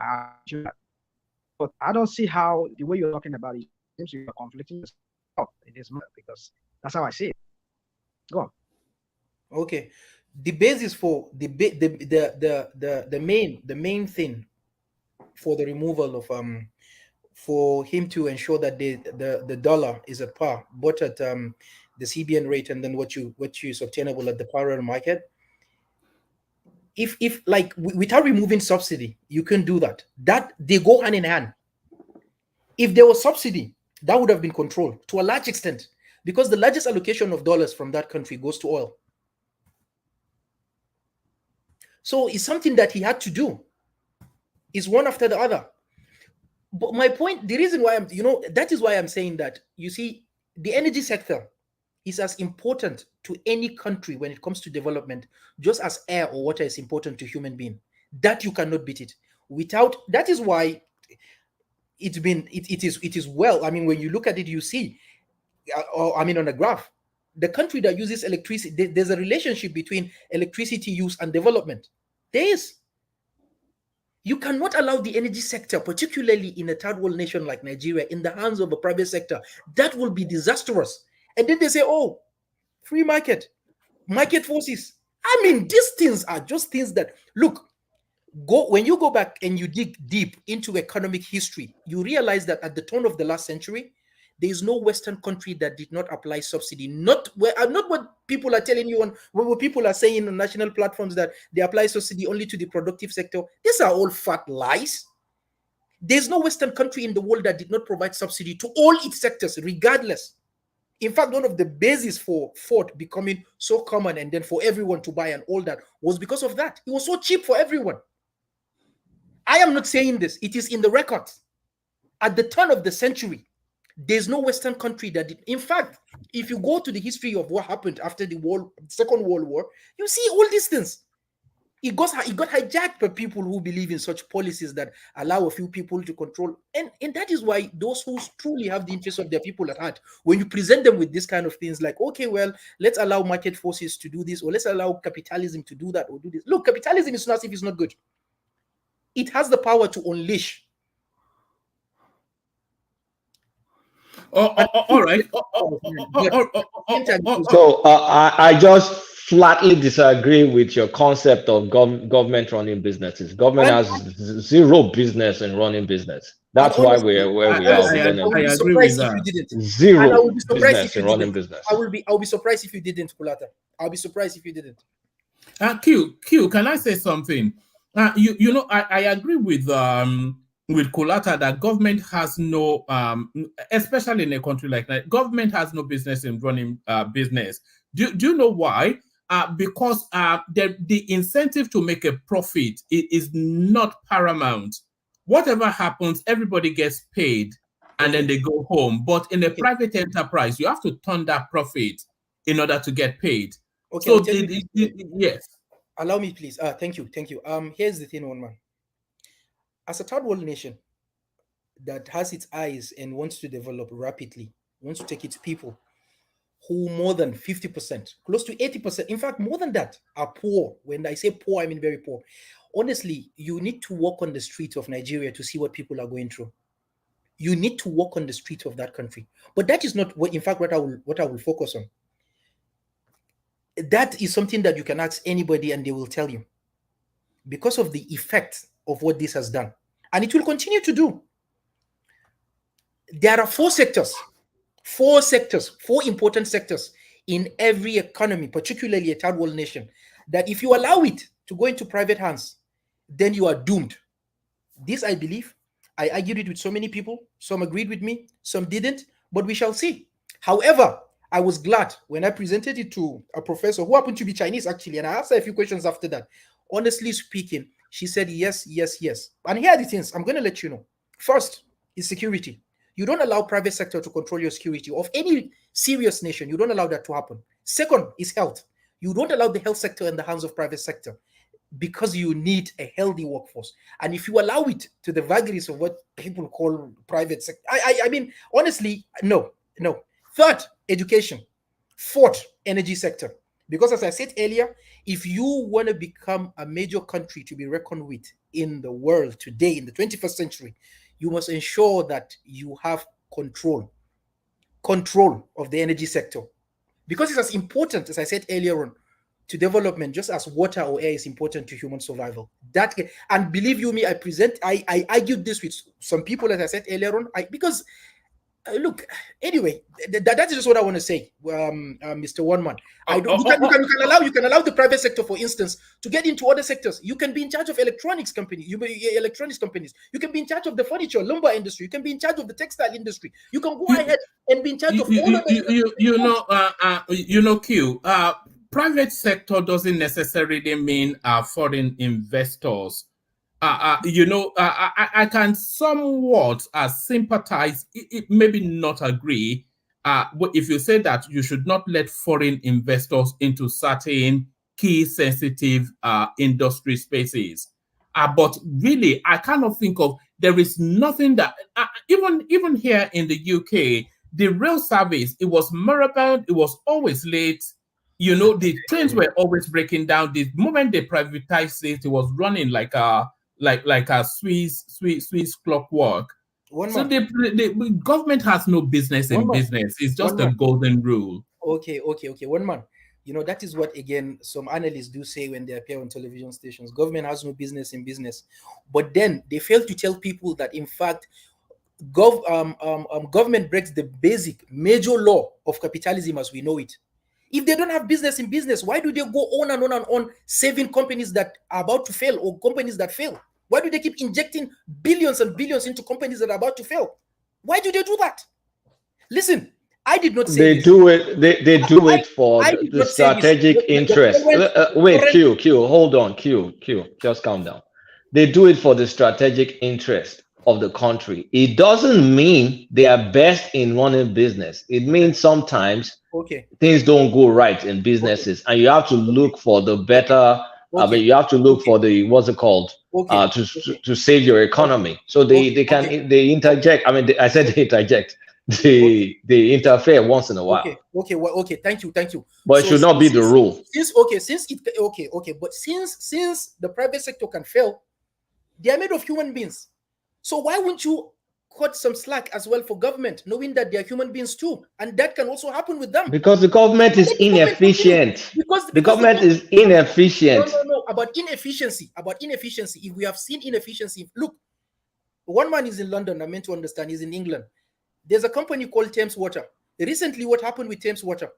But I don't see how the way you're talking about it seems to be conflicting in this matter, because that's how I see it. Go on. Okay, the basis for the main thing for the removal of for him to ensure that the dollar is at par, but at the CBN rate, and then what is obtainable at the parallel market. If without removing subsidy, you can do that. That they go hand in hand. If there was subsidy, that would have been controlled to a large extent, because the largest allocation of dollars from that country goes to oil. So it's something that he had to do. It's one after the other. But my point, the reason why that is why I'm saying that, you see, the energy sector is as important to any country when it comes to development, just as air or water is important to human being. That you cannot beat it. Without that is why it is well. I mean, when you look at it, you see, on a graph, the country that uses electricity, there's a relationship between electricity use and development. There is. You cannot allow the energy sector, particularly in a third world nation like Nigeria, in the hands of a private sector. That will be disastrous. And then they say, oh, free market forces. I mean, these things are just things that, look, when you go back and you dig deep into economic history, you realize that at the turn of the last century, there is no Western country that did not apply subsidy. Not what people are telling you on what people are saying on national platforms that they apply subsidy only to the productive sector. These are all fat lies. There's no Western country in the world that did not provide subsidy to all its sectors, regardless. In fact, one of the bases for Ford becoming so common and then for everyone to buy and all that was because of that. It was so cheap for everyone. I am not saying this. It is in the records. At the turn of the century, there's no Western country that did. In fact, if you go to the history of what happened after the Second World War, you see all these things. It got hijacked by people who believe in such policies that allow a few people to control. And that is why those who truly have the interest of their people at heart, when you present them with this kind of things like, okay, well, let's allow market forces to do this, or let's allow capitalism to do that or do this. Look, capitalism is not if it's not good. It has the power to unleash. All right. So I just flatly disagree with your concept of government running businesses. Government has zero business in running business. That's why we're where we are. I agree with that. Zero business in running business. I'll be surprised if you didn't, Kulata. I'll be surprised if you didn't. Q, can I say something? You know, I agree with Kulata that government has no, especially in a country like that, government has no business in running business. Do you know why? Because the incentive to make a profit is not paramount. Whatever happens, everybody gets paid and then they go home. But in a private enterprise, you have to turn that profit in order to get paid. Okay, So yes. Allow me, please. Thank you. Here's the thing, one man. As a third world nation that has its eyes and wants to develop rapidly, wants to take its people who more than 50%, close to 80%, in fact, more than that, are poor. When I say poor, I mean very poor. Honestly, you need to walk on the streets of Nigeria to see what people are going through. You need to walk on the streets of that country. But that is not what, in fact, what I will focus on. That is something that you can ask anybody and they will tell you, because of the effect of what this has done. And it will continue to do. There are four important sectors in every economy, particularly a third world nation, that if you allow it to go into private hands, then you are doomed. This, I believe, I argued it with so many people. Some agreed with me, some didn't, but we shall see. However, I was glad when I presented it to a professor who happened to be Chinese, actually, and I asked her a few questions after that. Honestly speaking, she said yes, yes, yes. And here are the things I'm going to let you know. First is security. You don't allow private sector to control your security of any serious nation. You don't allow that to happen. Second is health. You don't allow the health sector in the hands of private sector because you need a healthy workforce. And if you allow it to the vagaries of what people call private sector, I mean, honestly, no. Third, education. Fourth, energy sector. Because as I said earlier, if you want to become a major country to be reckoned with in the world today, in the 21st century, you must ensure that you have control of the energy sector. Because it's as important, as I said earlier on, to development, just as water or air is important to human survival. And believe you me, I argued this with some people, as I said earlier on, because look, anyway, that is just what I want to say, Mr. One Man. You can allow the private sector, for instance, to get into other sectors. You can be in charge of electronics companies. You can be in charge of the furniture, lumber industry. You can be in charge of the textile industry. You can go ahead and be in charge of all of the. Q. Private sector doesn't necessarily mean foreign investors. I can somewhat sympathize, maybe not agree, but if you say that you should not let foreign investors into certain key sensitive industry spaces. But really, I cannot think of, there is nothing that, even here in the UK, the rail service, it was moribund, it was always late. The trains were always breaking down. The moment they privatized it, it was running like a Swiss clockwork. So the government has no business in business. It's just a golden rule. Okay. One man. You know, that is what, again, some analysts do say when they appear on television stations. Government has no business in business. But then they fail to tell people that, in fact, government breaks the basic major law of capitalism as we know it. If they don't have business in business, why do they go on and on and on saving companies that are about to fail or companies that fail? Why do they keep injecting billions and billions into companies that are about to fail? Why do they do that? Listen, I did not say they do it. They do it for the strategic interest. Wait, Q, hold on, Q, just calm down. They do it for the strategic interest of the country. It doesn't mean they are best in running business. It means sometimes things don't go right in businesses, and you have to look for the better. I mean, you have to look for the what's it called to save your economy. So they interject. I mean, I said they interject. They interfere once in a while. Okay. Thank you. But it should not be the rule. But since the private sector can fail, they are made of human beings. So why wouldn't you cut some slack as well for government, knowing that they are human beings too, and that can also happen with them? Because the government is inefficient. The government is inefficient. No. About inefficiency. If we have seen inefficiency, look, one man is in London. I'm meant to understand. He's in England. There's a company called Thames Water. Recently, what happened with Thames Water?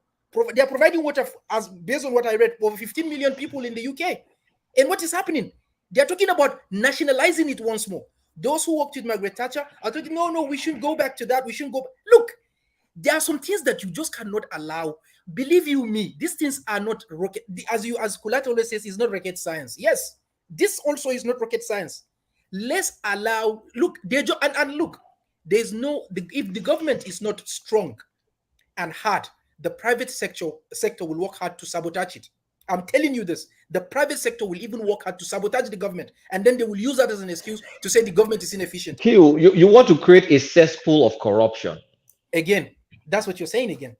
They are providing water, as based on what I read, over 15 million people in the UK. And what is happening? They are talking about nationalizing it once more. Those who worked with Margaret Thatcher are talking, no, we shouldn't go back to that. We shouldn't go. Look, there are some things that you just cannot allow. Believe you me, these things are not rocket. As Kulata always says, it's not rocket science. Yes, this also is not rocket science. Let's allow. Look, and look. There's no. If the government is not strong and hard, the private sector will work hard to sabotage it. I'm telling you this. The private sector will even work hard to sabotage the government, and then they will use that as an excuse to say the government is inefficient. Q, you want to create a cesspool of corruption. Again, that's what you're saying again.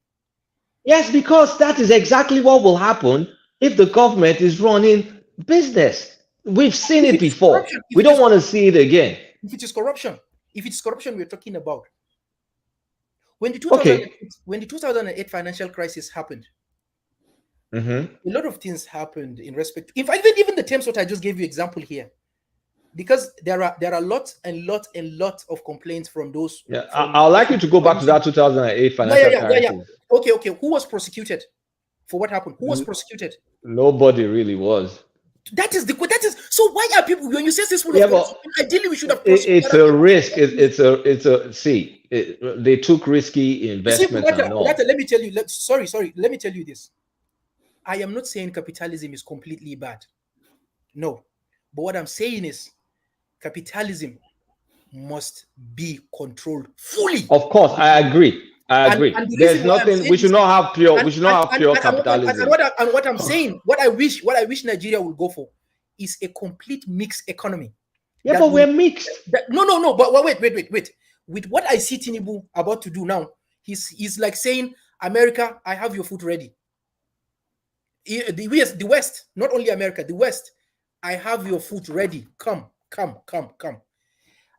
Yes, because that is exactly what will happen if the government is running business. We've seen it before. We don't want to see it again. If it is corruption, we're talking about. When the 2008 financial crisis happened, a lot of things happened in respect. In fact, even the terms what I just gave you example here, because there are lots of complaints from those. Yeah, I'd like you to go back to that 2008 financial crisis. Okay. Who was prosecuted for what happened? Who was prosecuted? Nobody really was. That is so. Why are people, when you say this? Ideally, we should have. It's a risk. They took risky investments and all. Let me tell you. Let me tell you this. I am not saying capitalism is completely bad. No. But what I'm saying is capitalism must be controlled fully. Of course, I agree. There's nothing. We should not have pure capitalism. And what I'm saying, what I wish Nigeria will go for is a complete mixed economy. Yeah, but we're mixed. No. But wait. With what I see Tinubu about to do now, he's like saying, America, I have your food ready. The West, not only America, the West, I have your food ready. Come.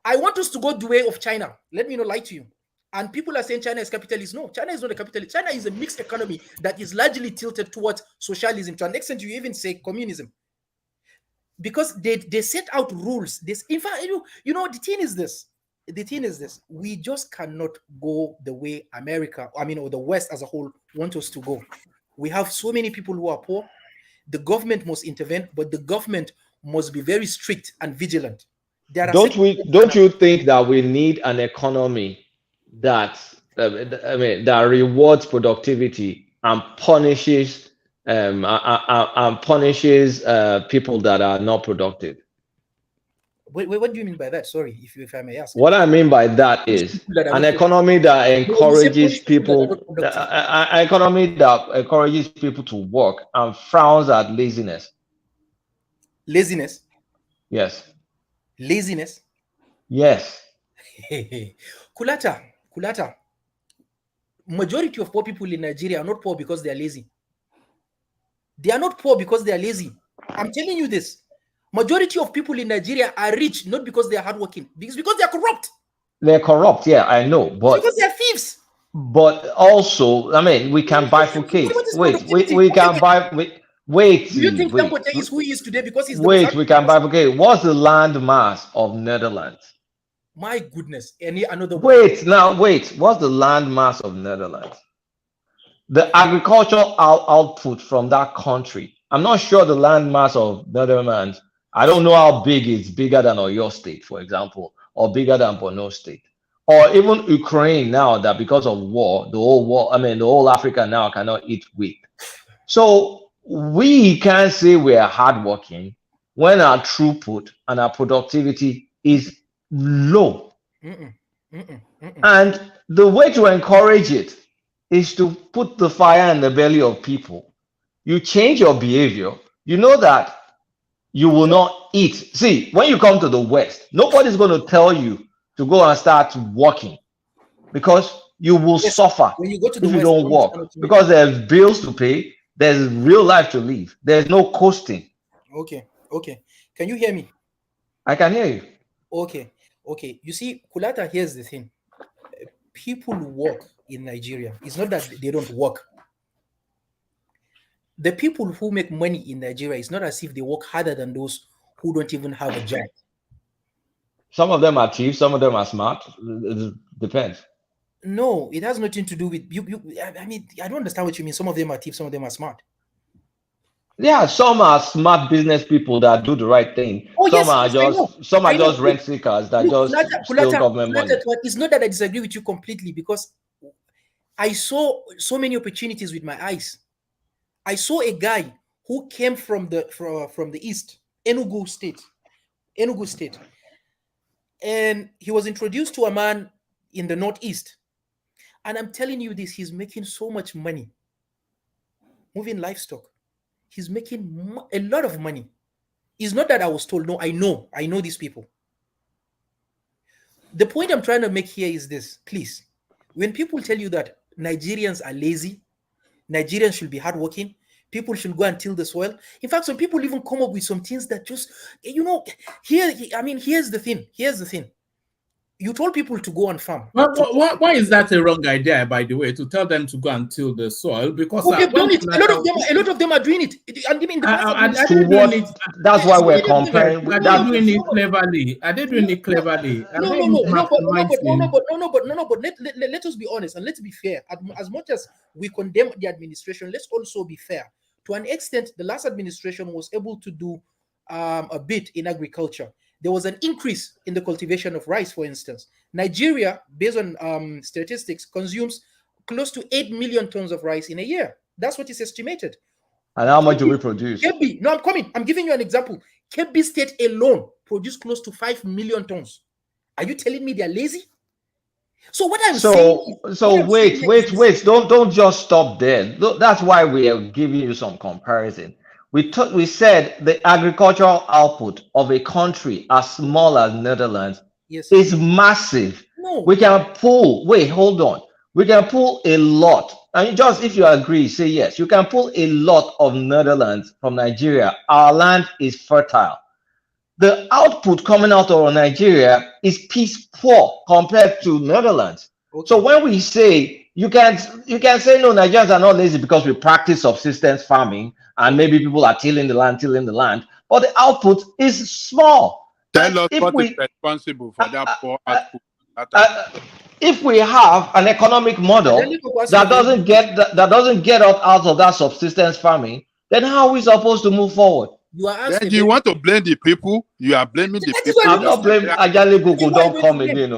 I want us to go the way of China. Let me not lie to you. And people are saying China is capitalist. No, China is not a capitalist. China is a mixed economy that is largely tilted towards socialism. To an extent, you even say communism. Because they set out rules. In fact, the thing is this. We just cannot go the way America, or the West as a whole, want us to go. We have so many people who are poor. The government must intervene, but the government must be very strict and vigilant. Don't you think that we need an economy that rewards productivity and punishes people that are not productive? Wait, what do you mean by that? Sorry, if I may ask. What I mean by that is an economy that encourages people, to work and frowns at laziness. Laziness? Yes. Laziness? Yes. Kulata. Majority of poor people in Nigeria are not poor because they are lazy. They are not poor because they are lazy. I'm telling you this. Majority of people in Nigeria are rich not because they are hardworking, because they are corrupt. They're corrupt, yeah, I know, but because they are thieves. But also, I mean, we can bifurcate. Wait, we can wait. Do you think Dangote is who he is today because he's the Wait, we can bifurcate. What's the land mass of Netherlands? My goodness, another one. Wait, now wait. What's the land mass of Netherlands? The agricultural output from that country. I'm not sure the land mass of Netherlands. I don't know how big it's bigger than Oyo State, for example, or bigger than Borno State, or even Ukraine now that because of war, the whole Africa now cannot eat wheat. So we can't say we are hardworking when our throughput and our productivity is low. And the way to encourage it is to put the fire in the belly of people. You change your behavior. You know that you will not eat. See, when you come to the West, nobody's going to tell you to go and start working because you will suffer when you go to the if you West, don't work, because there's bills to pay, there's real life to live, there's no coasting. Okay. Can you hear me? I can hear you. Okay. You see, Kulata, here's the thing. People work in Nigeria. It's not that they don't work. The people who make money in Nigeria, it's not as if they work harder than those who don't even have a job. Some of them are cheap, some of them are smart. It depends. No, it has nothing to do with you. I mean, I don't understand what you mean. Some of them are cheap, some of them are smart. Yeah, some are smart business people that do the right thing. Some are just rent seekers that just steal government money. It's not that I disagree with you completely, because I saw so many opportunities with my eyes. I saw a guy who came from the east, Enugu State, and he was introduced to a man in the northeast. And I'm telling you this, he's making so much money moving livestock. He's making a lot of money. It's not that I was told. No, I know these people. The point I'm trying to make here is this. Please, when people tell you that Nigerians are lazy, Nigerians should be hardworking, people should go and till the soil. In fact, some people even come up with some things that just, here's the thing. You told people to go and farm. Why is that a wrong idea, by the way, to tell them to go and till the soil? Because they've done it. A lot of them are doing it. That's why we're comparing. Are they doing it cleverly? No, but let us be honest and let's be fair. As much as we condemn the administration, let's also be fair. To an extent, the last administration was able to do a bit in agriculture. There was an increase in the cultivation of rice, for instance. Nigeria, based on statistics, consumes close to 8 million tons of rice in a year. That's what is estimated. And how much do we produce? Kebbi, no, I'm coming. I'm giving you an example. Kebbi State alone produced close to 5 million tons. Are you telling me they're lazy? So what I'm saying is... So wait. Don't just stop there. That's why we are giving you some comparison. We said the agricultural output of a country as small as Netherlands is massive. No. We can pull, we can pull a lot. And just if you agree, say yes. You can pull a lot of Netherlands from Nigeria. Our land is fertile. The output coming out of Nigeria is piece poor compared to Netherlands. Okay. So when we say you can say no, Nigerians are not lazy because we practice subsistence farming and maybe people are tilling the land, but the output is small. Tell us what is responsible for that poor output. If we have an economic model that doesn't get us out of that subsistence farming, then how are we supposed to move forward? Then you want to blame the people? You are blaming the people. I'm not blaming Ajali Gugu. Don't come again.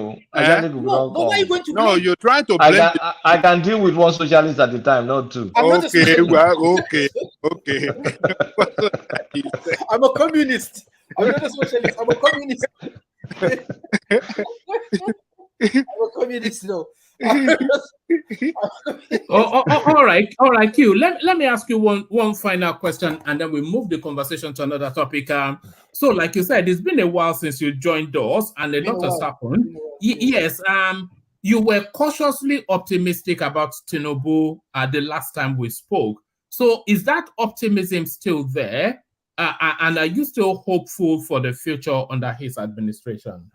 No, you're trying to blame. I can deal with one socialist at a time, not two. Okay. I'm a communist. I'm not a socialist. I'm a communist. I'm a communist, though. All right, Q. Let me ask you one final question, and then we move the conversation to another topic. So, like you said, it's been a while since you joined us, and a lot has happened. Yes. You were cautiously optimistic about Tinubu the last time we spoke. So, is that optimism still there? And are you still hopeful for the future under his administration?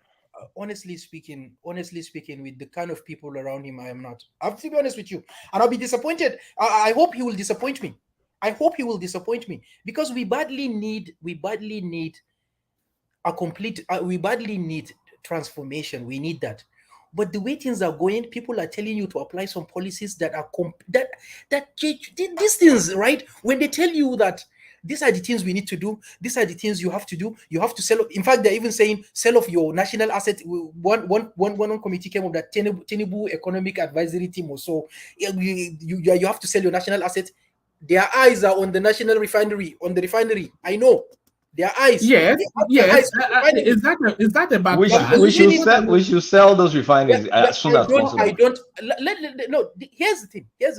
honestly speaking, with the kind of people around him, I am not. I have to be honest with you, and I'll be disappointed. I hope he will disappoint me. I hope he will disappoint me, because we badly need a complete. We badly need transformation. We need that. But the way things are going, people are telling you to apply some policies that are these things, right? When they tell you that these are the things we need to do, these are the things you have to do, you have to sell. In fact, they're even saying sell off your national asset. One committee came up that Tinubu Economic Advisory Team or so. You have to sell your national asset. Their eyes are on the national refinery, I know. Their eyes. Yes. Is that a bad plan? We should sell those refineries as soon as possible. No, here's the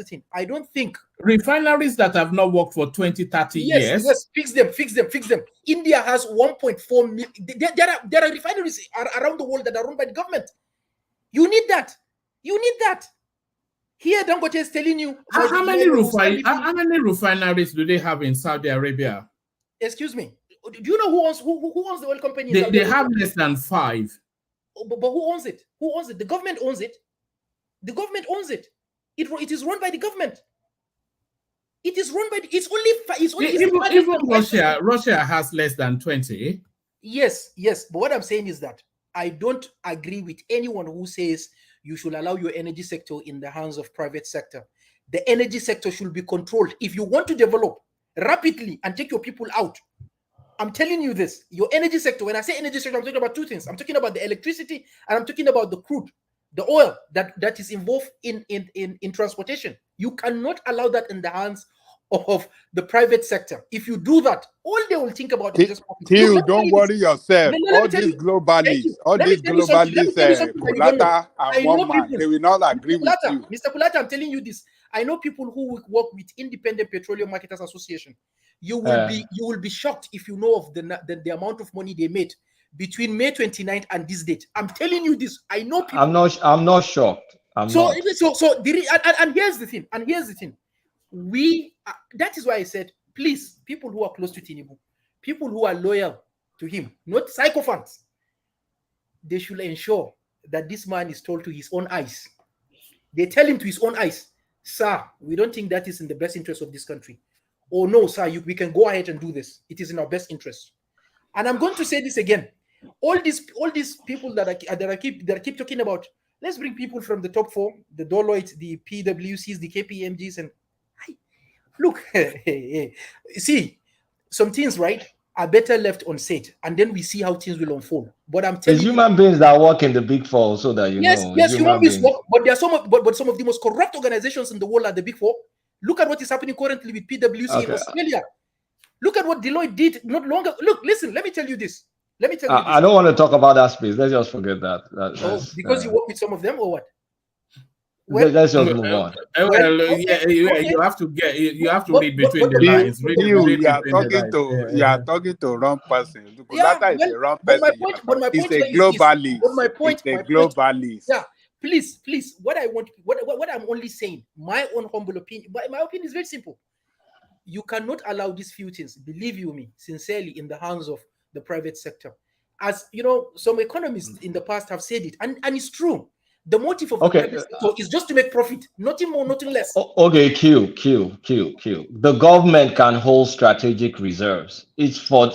thing. I don't think refineries that have not worked for 20, 30 years. Yes, fix them. India has 1.4 million. There are refineries around the world that are run by the government. You need that. Here, Dangote is telling you how many refineries do they have in Saudi Arabia? Excuse me. Do you know who owns the oil company? They have less than 5. But who owns it? The government owns it. It is run by the government. It's only even Russia has less than 20. Yes. But what I'm saying is that I don't agree with anyone who says you should allow your energy sector in the hands of private sector. The energy sector should be controlled. If you want to develop rapidly and take your people out, I'm telling you this, your energy sector, when I say energy sector, I'm talking about two things. I'm talking about the electricity and I'm talking about the crude, the oil that is involved in transportation. You cannot allow that in the hands of the private sector. If you do that, all they will think about is just Till, don't worry yourself. All these globalists, Kulata and one man, they will not agree with you. Mr. Kulata, I'm telling you this. I know people who work with Independent Petroleum Marketers Association. You will be shocked if you know of the amount of money they made between May 29th and this date. I'm telling you this. I know people. I'm not shocked. And here's the thing. That is why I said, please, people who are close to Tinubu, people who are loyal to him, not sycophants, they should ensure that this man is told to his own eyes. They tell him to his own eyes, sir, we don't think that is in the best interest of this country. Oh no, sir, we can go ahead and do this. It is in our best interest. And I'm going to say this again. All these people that keep talking about, let's bring people from the top 4, the Deloitte, the PwCs, the KPMGs, and look, see, some things, right, are better left unsaid, and then we see how things will unfold. But I'm telling you, human beings that work in the big 4, so that yes, human beings work, but there are some of the most corrupt organizations in the world are the big 4. Look at what is happening currently with PwC in Australia. Look at what Deloitte did not long ago. Look, listen, let me tell you this. I don't want to talk about that space. Let's just forget that. Because you work with some of them or what? Let's just move on. You have to read between the lines. You are talking to wrong person. Kulata is a wrong person. He's a globalist. He's a globalist. Yeah. Please, what I'm only saying, my own humble opinion, but my opinion is very simple. You cannot allow these few things, believe you me, sincerely, in the hands of the private sector. As you know, some economists in the past have said it, and it's true. The motive of the private sector is just to make profit, nothing more, nothing less. Okay, Q. The government can hold strategic reserves. It's for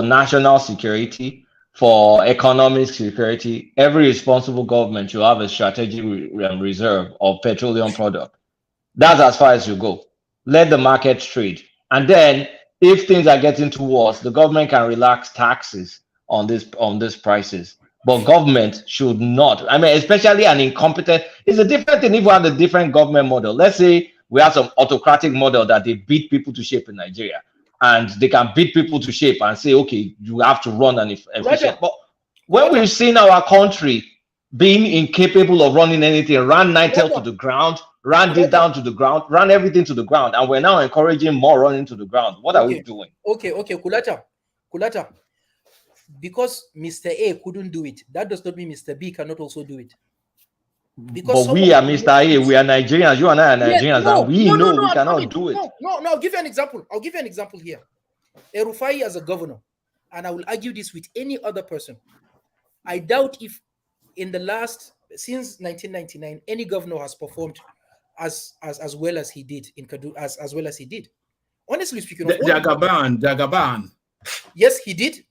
national security, for economic security. Every responsible government should have a strategic reserve of petroleum product. That's as far as you go. Let the market trade. And then if things are getting too worse, the government can relax taxes on these prices. But government should not. I mean, especially an incompetent, it's a different thing if we have a different government model. Let's say we have some autocratic model that they beat people to shape in Nigeria. And they can beat people to shape and say, okay, you have to run an efficient. But when we've seen our country being incapable of running anything, ran Nitel to the ground, ran this down to the ground, ran everything to the ground, and we're now encouraging more running to the ground. What are we doing? Okay, Kulata. Because Mr. A couldn't do it, that does not mean Mr. B cannot also do it. Because but we are Mr. A, we are Nigerians, you and I are Nigerians, and we know we cannot do it. No, I'll give you an example. here. El Rufai as a governor, and I will argue this with any other person. I doubt if in the last, since 1999, any governor has performed as well as he did in Kaduna, as well as he did. Honestly speaking, Jagaban. Yes, he did.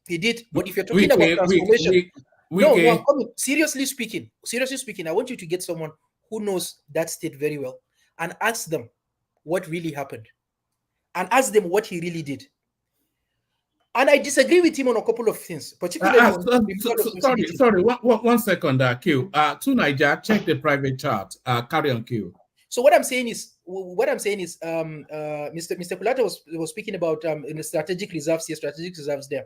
But if you're talking about transformation, no, I'm coming. Seriously speaking, I want you to get someone who knows that state very well and ask them what really happened, and ask them what he really did. And I disagree with him on a couple of things, particularly. Sorry, one second, Q. To Niger, check the private chart. Carry on, Q. So what I'm saying is, Mr. Kulata was speaking about in the strategic reserves here, strategic reserves there.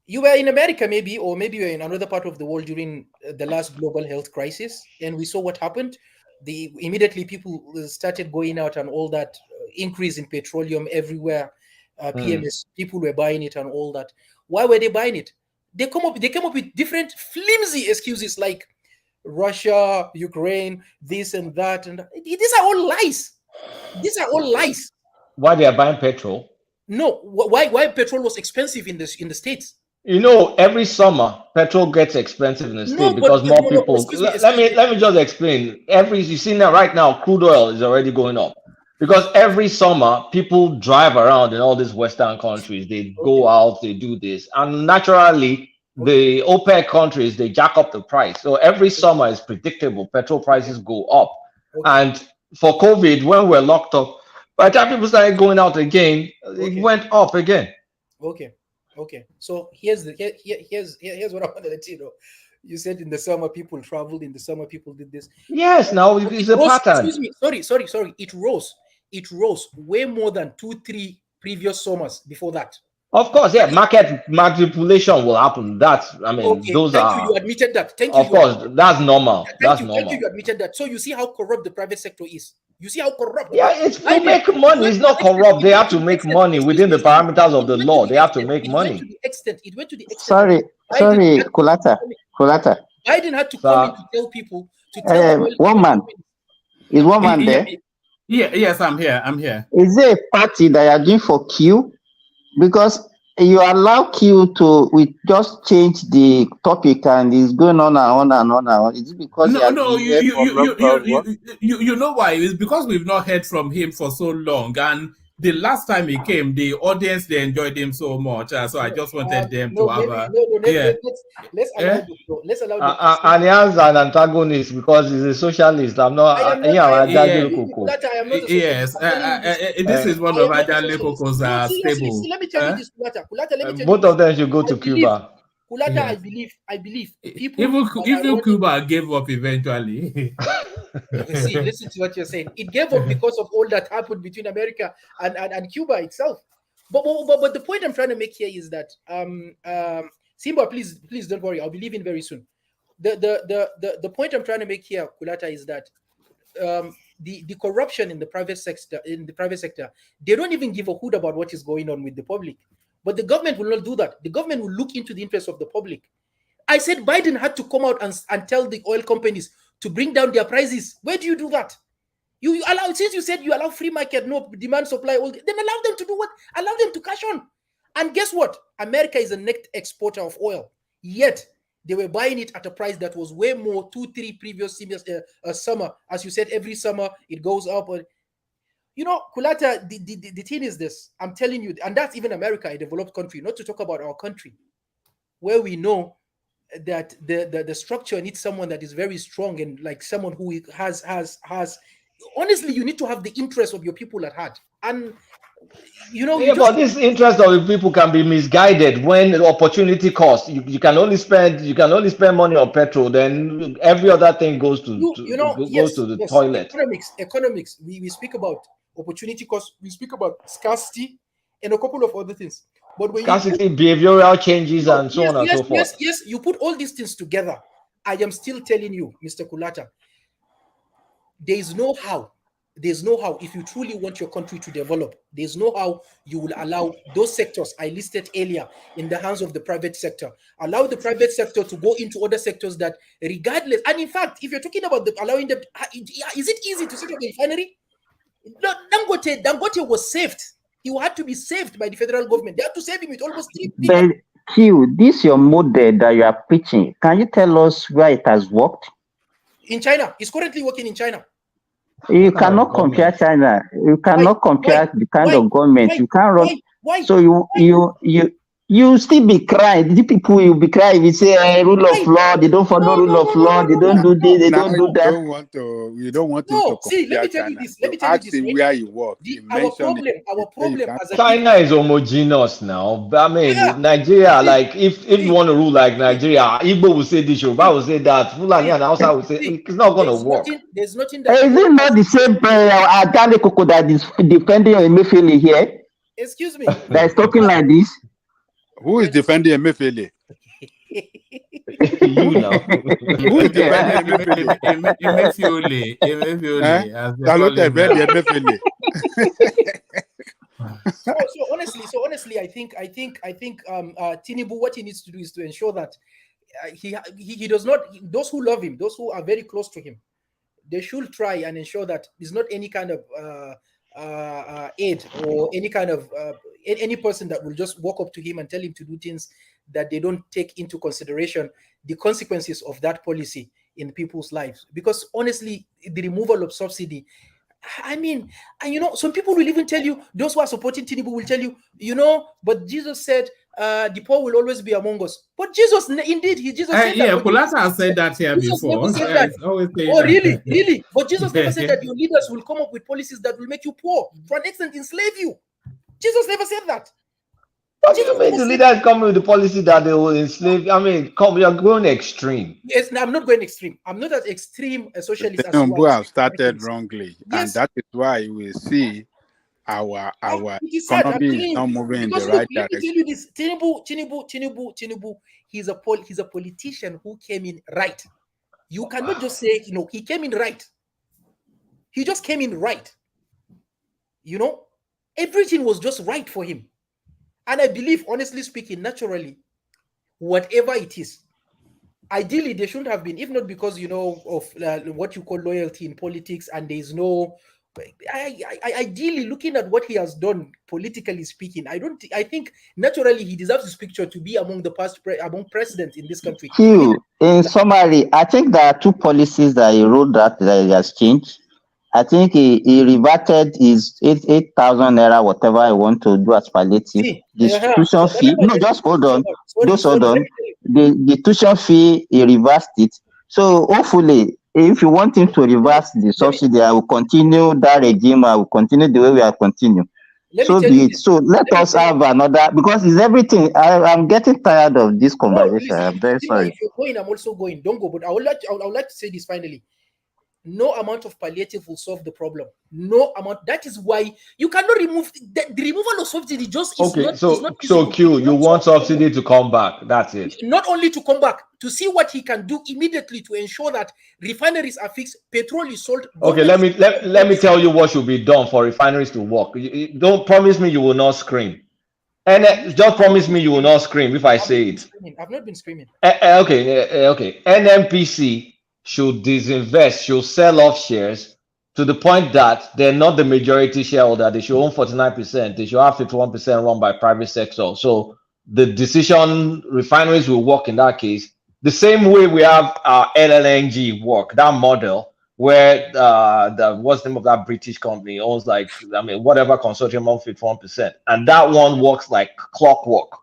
You were in America, maybe, or maybe you were in another part of the world during the last global health crisis, and we saw what happened. Immediately people started going out and all that increase in petroleum everywhere. PMS, people were buying it and all that. Why were they buying it? They came up with different flimsy excuses like Russia, Ukraine, this and that, and these are all lies. These are all lies. Why they are buying petrol? No, why petrol was expensive in the States? You know, every summer petrol gets expensive in the state because more people. Let me just explain. You see now, right now, crude oil is already going up because every summer people drive around in all these Western countries. They go out, they do this, and naturally, the OPEC countries, they jack up the price. So every summer is predictable. Petrol prices go up, and for COVID, when we're locked up, by the time people started going out again, it went up again. Okay. So here's what I want to let you know. You said in the summer people traveled, in the summer people did this. Yes, now it's a pattern. Excuse me. Sorry. It rose way more than 2-3 previous summers before that. Of course, yeah. Market manipulation will happen. Those are. You admitted that. Of course, that's normal. Thank you. You admitted that. So you see how corrupt the private sector is. You see how corrupt. Yeah, it's to make money. It's not corrupt. They have to make money within the parameters of the law. They have to make money. It went to the extent. Sorry, Kulata. Biden had to come in to tell people to tell one man. Is one man there? Yes, I'm here. Is there a party that you are doing for Q? Because you allow Q to just change the topic and it's going on and on. Is it because you know why? It's because we've not heard from him for so long, and the last time he came, the audience, they enjoyed him so much. So I just wanted them to have let's allow Alliance an antagonist because he's a socialist. I'm not. Yes, this is one of Ajahn Lekoko's stable. Let me tell you this, Kulata. Both of them should go to Cuba. Kulata, I believe people. Even Cuba gave up eventually. See, listen to what you're saying. It gave up because of all that happened between America and Cuba itself. But the point I'm trying to make here is that Simba, please don't worry. I'll be leaving very soon. The point I'm trying to make here, Kulata, is that the corruption in the private sector, they don't even give a hoot about what is going on with the public. But the government will not do that. The government will look into the interests of the public. I said Biden had to come out and tell the oil companies to bring down their prices. Where do you do that? You allow, since you said you allow free market, no demand, supply, then allow them to do what? Allow them to cash on. And guess what? America is a net exporter of oil. Yet they were buying it at a price that was way more 2-3 previous summer. As you said, every summer it goes up. You know, Kulata, the thing is this. I'm telling you, and that's even America, a developed country, not to talk about our country, where we know that the structure needs someone that is very strong and like someone who has honestly, you need to have the interest of your people at heart. And you know, but this interest of the people can be misguided when the opportunity cost. You can only spend money on petrol, then every other thing goes to the toilet. Economics. We speak about opportunity cost. We speak about scarcity and a couple of other things. But when scarcity, behavioral changes, and so on and so forth. Yes, you put all these things together. I am still telling you, Mr. Kulata, there's no how if you truly want your country to develop. There's no how you will allow those sectors I listed earlier in the hands of the private sector. Allow the private sector to go into other sectors that, regardless. And in fact, if you're talking about allowing them, is it easy to set up a refinery? No, Dangote was saved. He had to be saved by the federal government. They had to save him with almost $3 billion. Q, this your model that you are preaching. Can you tell us where it has worked? In China. It's currently working in China. You cannot compare China. You cannot compare the kind of government. You can't run. So you still be crying. The people will be crying. We say rule of law. They don't follow rule of law. They don't do this. They don't do that. We don't want to see, let me tell you this. Let me tell you this. Where you work. Our problem as a China is homogeneous now. I mean, Nigeria, like if you want to rule like Nigeria, Igbo will say this, Yoruba will say that, Fulani and Hausa will say it's not going to work. There's nothing that. Is it not the same Adane Koko that is defending Emefiele here? Excuse me. That is talking like this. Who is defending Emefiele? You know. Who is defending Emefiele? Emefiele. So honestly, I think Tinubu, what he needs to do is to ensure that he does not. Those who love him, those who are very close to him, they should try and ensure that there's not any kind of aid or any kind of any person that will just walk up to him and tell him to do things that they don't take into consideration the consequences of that policy in people's lives. Because honestly, the removal of subsidy, I mean, and some people will even tell you, those who are supporting Tinubu will tell you, but Jesus said the poor will always be among us. But Jesus, indeed, Jesus said that. Yeah, Kulasa has said that here before. Really? But Jesus never said that your leaders will come up with policies that will make you poor, to an extent enslave you. Jesus never said that. What do you mean the leaders come with the policy that they will enslave? I mean, you're going extreme. Yes, no, I'm not going extreme. I'm not as extreme a socialist as Tinubu have started wrongly, and that is why we see our economy is not moving in the right direction. Let me tell you this: Tinubu, he's a politician who came in right. You cannot just say, he came in right. He just came in right. Everything was just right for him. And I believe, honestly speaking, naturally, whatever it is, ideally they shouldn't have been, if not because, of what you call loyalty in politics, and there is no, ideally looking at what he has done, politically speaking, I think naturally he deserves his picture to be among among presidents in this country. Hugh, in summary, I think there are two policies that he wrote that he has changed. I think he reverted his 8,000 naira, whatever I want to do as palliative. The tuition fee. No, just hold on. The tuition fee, he reversed it. So hopefully, if you want him to reverse the subsidy, I will continue that regime. I will continue the way we are continuing. So be it. So let us have another, because it's everything. I'm getting tired of this conversation. I'm very sorry. If you're going, I'm also going. Don't go. But I would like to say this finally. No amount of palliative will solve the problem. No amount. That is why you cannot remove the removal of subsidy. Just is okay. Not, so is not so Q, you want subsidy to come back. That's it. Not only to come back, to see what he can do immediately to ensure that refineries are fixed, petrol is sold. Okay, let me tell you what should be done for refineries to work. Don't promise me you will not scream. And just promise me you will not scream if I say it. I've not been screaming. Okay. NMPC should disinvest, should sell off shares to the point that they're not the majority shareholder. They should own 49%. They should have 51% run by private sector. So the decision refineries will work in that case. The same way we have our LLNG work, that model where what's the name of that British company owns whatever consortium owns 51%. And that one works like clockwork.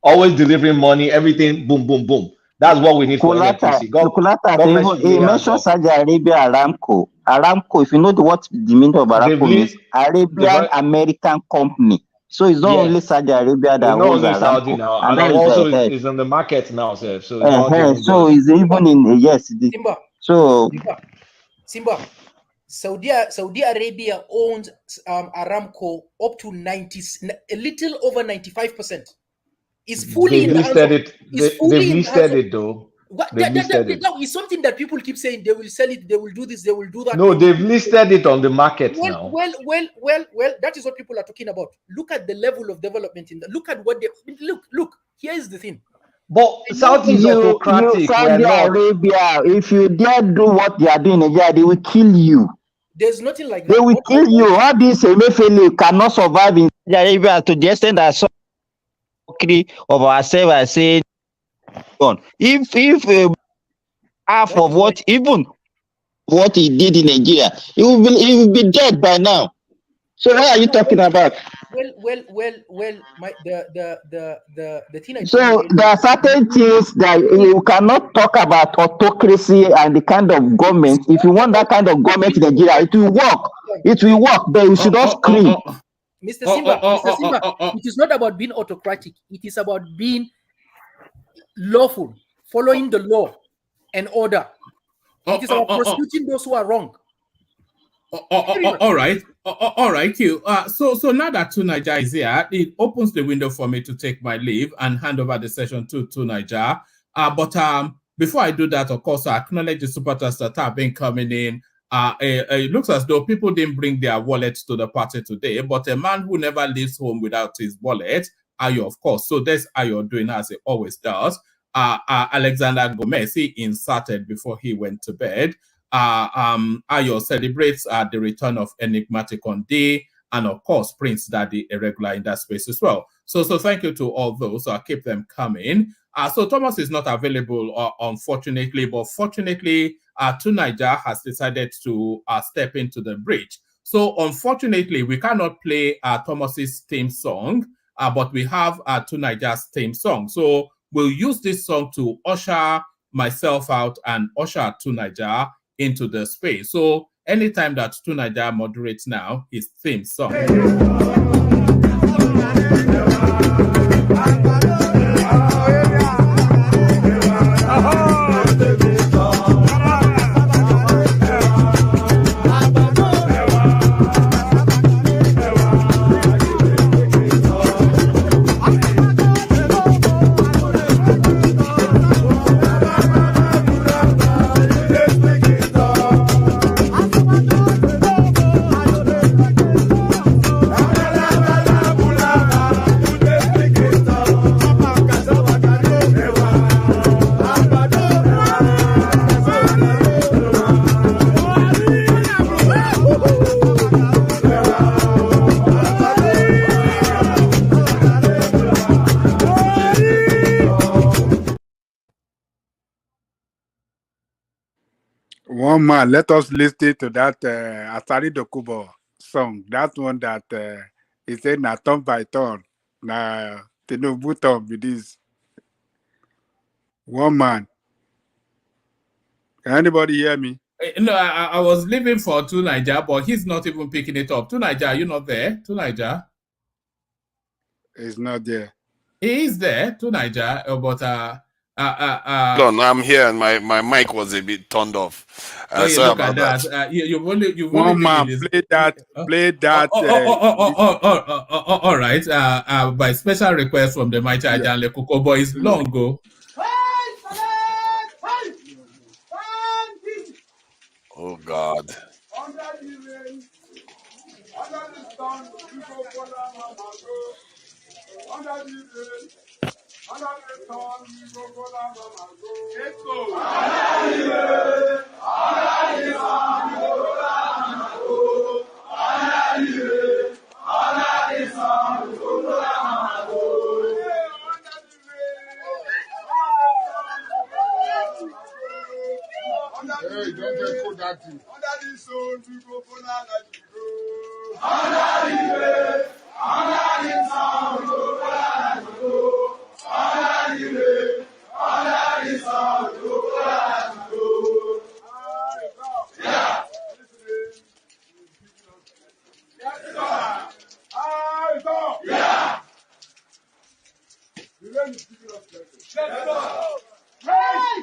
Always delivering money, everything, boom, boom, boom. That's what we need for NMPC. He mentioned Saudi Arabia, Aramco. Aramco, if you know what the meaning of Aramco means, Arabian American company. So it's not only Saudi Arabia that owns Aramco. Saudi now. And also is in the market now, sir. So it's even in Simba. Saudi Arabia owns Aramco up to a little over 95%. It's fully they've listed it. They've listed it though. That is something that people keep saying. They will sell it. They will do this. They will do that. No, they've listed it on the market now. Well. That is what people are talking about. Look at the level of development in that. Look at what they look. Here is the thing. But Saudi Arabia, if you dare do what they are doing in Nigeria, they will kill you. There's nothing like that. They will kill you. How this Emefiele cannot survive in Saudi Arabia to the extent that mockery of ourselves and saying, if half of what, even what he did in Nigeria, he will be dead by now. So what are you talking about? Well. The thing I So told you there are earlier. certain things that you cannot talk about autocracy and the kind of government. If you want that kind of government in Nigeria, it will work. It will work, but you should not scream. Mr. Simba, it is not about being autocratic. It is about being lawful, following the law and order. It is about prosecuting those who are wrong. All right, you. So now that Tunaja is here, it opens the window for me to take my leave and hand over the session to Tunaja. But before I do that, of course, I acknowledge the super chats that have been coming in. It looks as though people didn't bring their wallets to the party today, but a man who never leaves home without his wallet, Ayo, of course. So that's Ayo doing as he always does. Alexander Gomez, he inserted before he went to bed. Ayo celebrates the return of Enigmatic on Day, and of course Prince Daddy, a regular in that space as well. So thank you to all those. I'll keep them coming. So Thomas is not available, unfortunately, but fortunately, Tunaja has decided to step into the bridge. So unfortunately, we cannot play Thomas's theme song, but we have Tunaja's theme song. So we'll use this song to usher myself out and usher Tunaja into the space. So anytime that Tunaja moderates now, his theme song. One man, let us listen to that Atari Dokubo song. That one that he said, na turn by turn. Na Tinubu turn with this. One man. Can anybody hear me? No, I was leaving for Tunaja, but he's not even picking it up. Tunaja, are you not there? Tunaja? He's not there. He is there, Tunaja, but No, I'm here, and my mic was a bit turned off. Sorry look about at that. You've only One man, play that. All right. By special request from the mighty Ajan Lekoko, but it's long ago. Oh God. Hey, don't get cold that thing. Under the sun, we go for la la go. Under the rain, under the sun, we go for la la go. Under the rain, under the sun, we go for la la go. Yeah. Yes, sir. Yeah. The rain is giving us blessings. Yes, sir. Hey!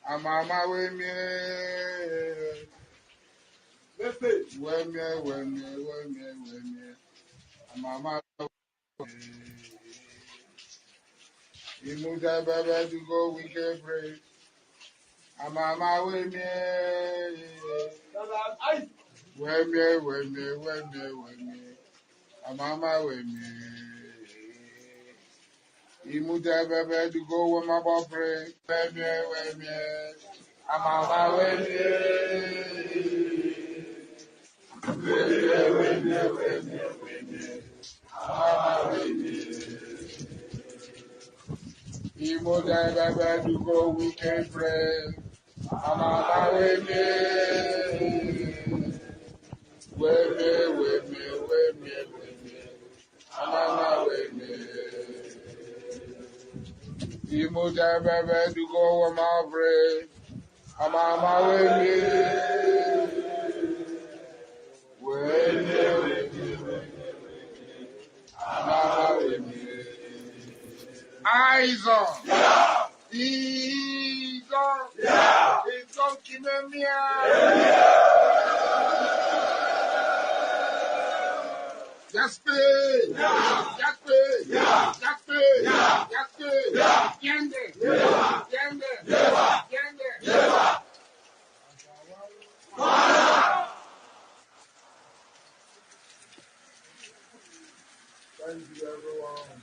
I'm on my way, man. Listen. When me. I'm on my way. Imuta baba to go we can pray. I'm on my way, me. I'm on my way, me. Imuta baba to go with my boy pray. When I'm on my way, Imuta baba to go we can pray. I'm on my way, me. With me. I'm on my way, me. Imuta baba to go with my pray. I'm on my way, me. With me. I'm on my way, me. Eyes on. He's on. It's on Kimemia. Just pay. Yende. Thank you, everyone.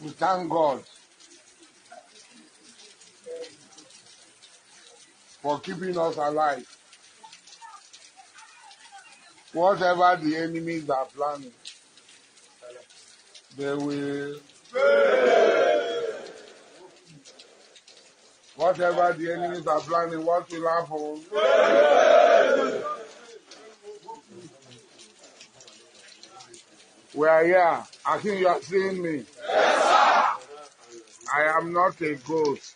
We thank God for keeping us alive. Whatever the enemies are planning, they will. Whatever the enemies are planning, what will happen? We are here. I think you are seeing me. I am not a ghost.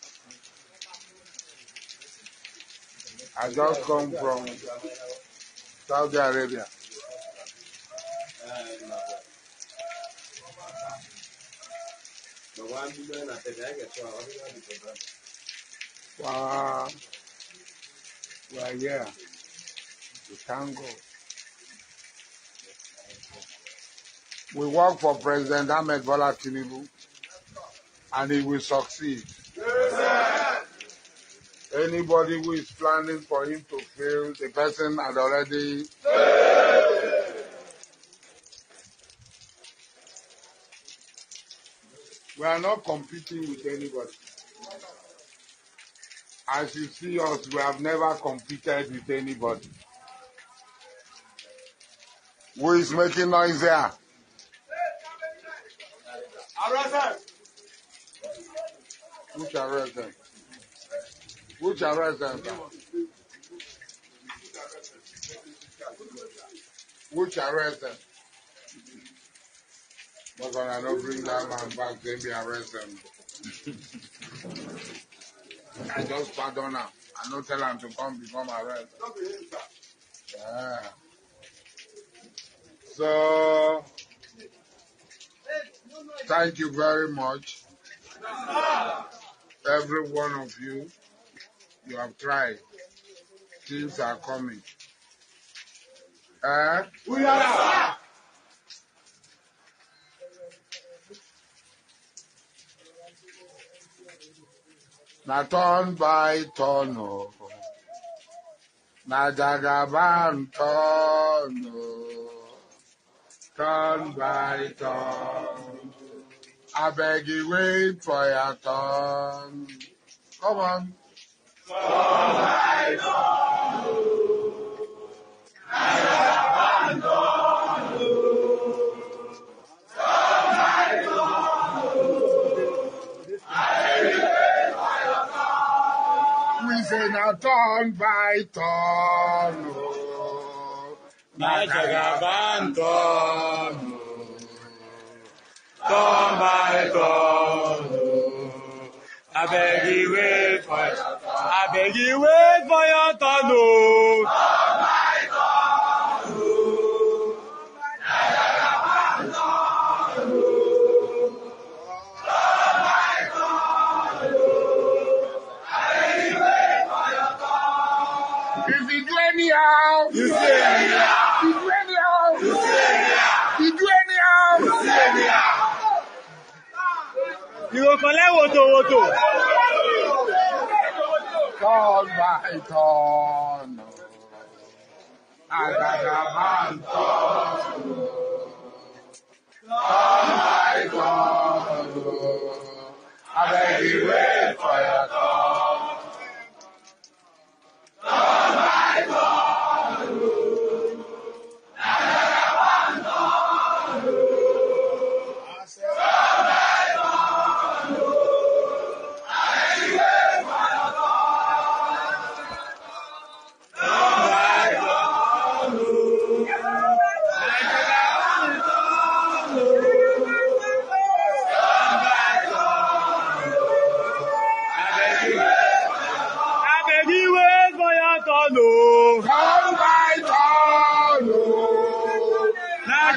I just come from Saudi Arabia. Wow. We are here. We thank God. We work for President Ahmed Bola Tinubu, and he will succeed. Anybody who is planning for him to fail, the person had already. We are not competing with anybody. As you see us, we have never competed with anybody. Who is making noise here? Arrest them. Which arrest them? Which arrest them? Which arrest them? But when I don't bring that man back, they be arrest them. I just pardon him. I don't tell him to come become arrest. Yeah. So, thank you very much. Every one of you, you have tried. Things are coming. We are. Na turn by turn, oh. Na jagaban turn, oh. Turn by turn. I beg you, wait for your turn. Come on. Turn by turn, oh. Na jagaban turn, oh. Turn by turn, oh. I beg you, wait for your turn. We say now turn by turn, oh. Na jagaban turn, oh. Turn by turn, oh. I beg you wait for your turn. I beg you wait for your turn, oh. Turn by turn, oh. Na jagaban turn, oh. Turn by turn, oh. I beg you wait for your turn. If you do anyhow, anyhow. You say anyhow. You do anyhow. You say anyhow. You do anyhow. You say anyhow. You go collect woto. Turn by turn. Agagabanto. Turn by turn. I beg you wait for your turn. Turn by turn.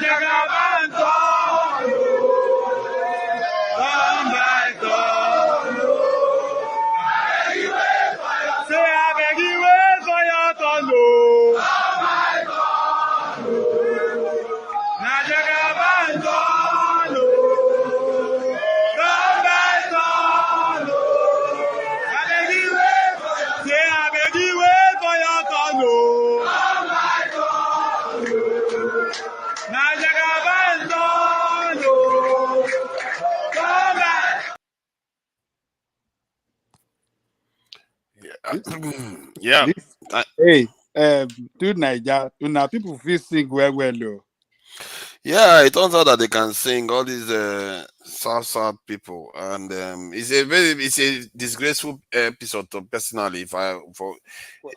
Agagabanto. Turn by turn. I beg you wait for your turn. Turn by turn. Yeah. Hey, dude, Niger, now people feel sing well, though. Yeah, it turns out that they can sing, all these South people, and it's a disgraceful episode. Personally, I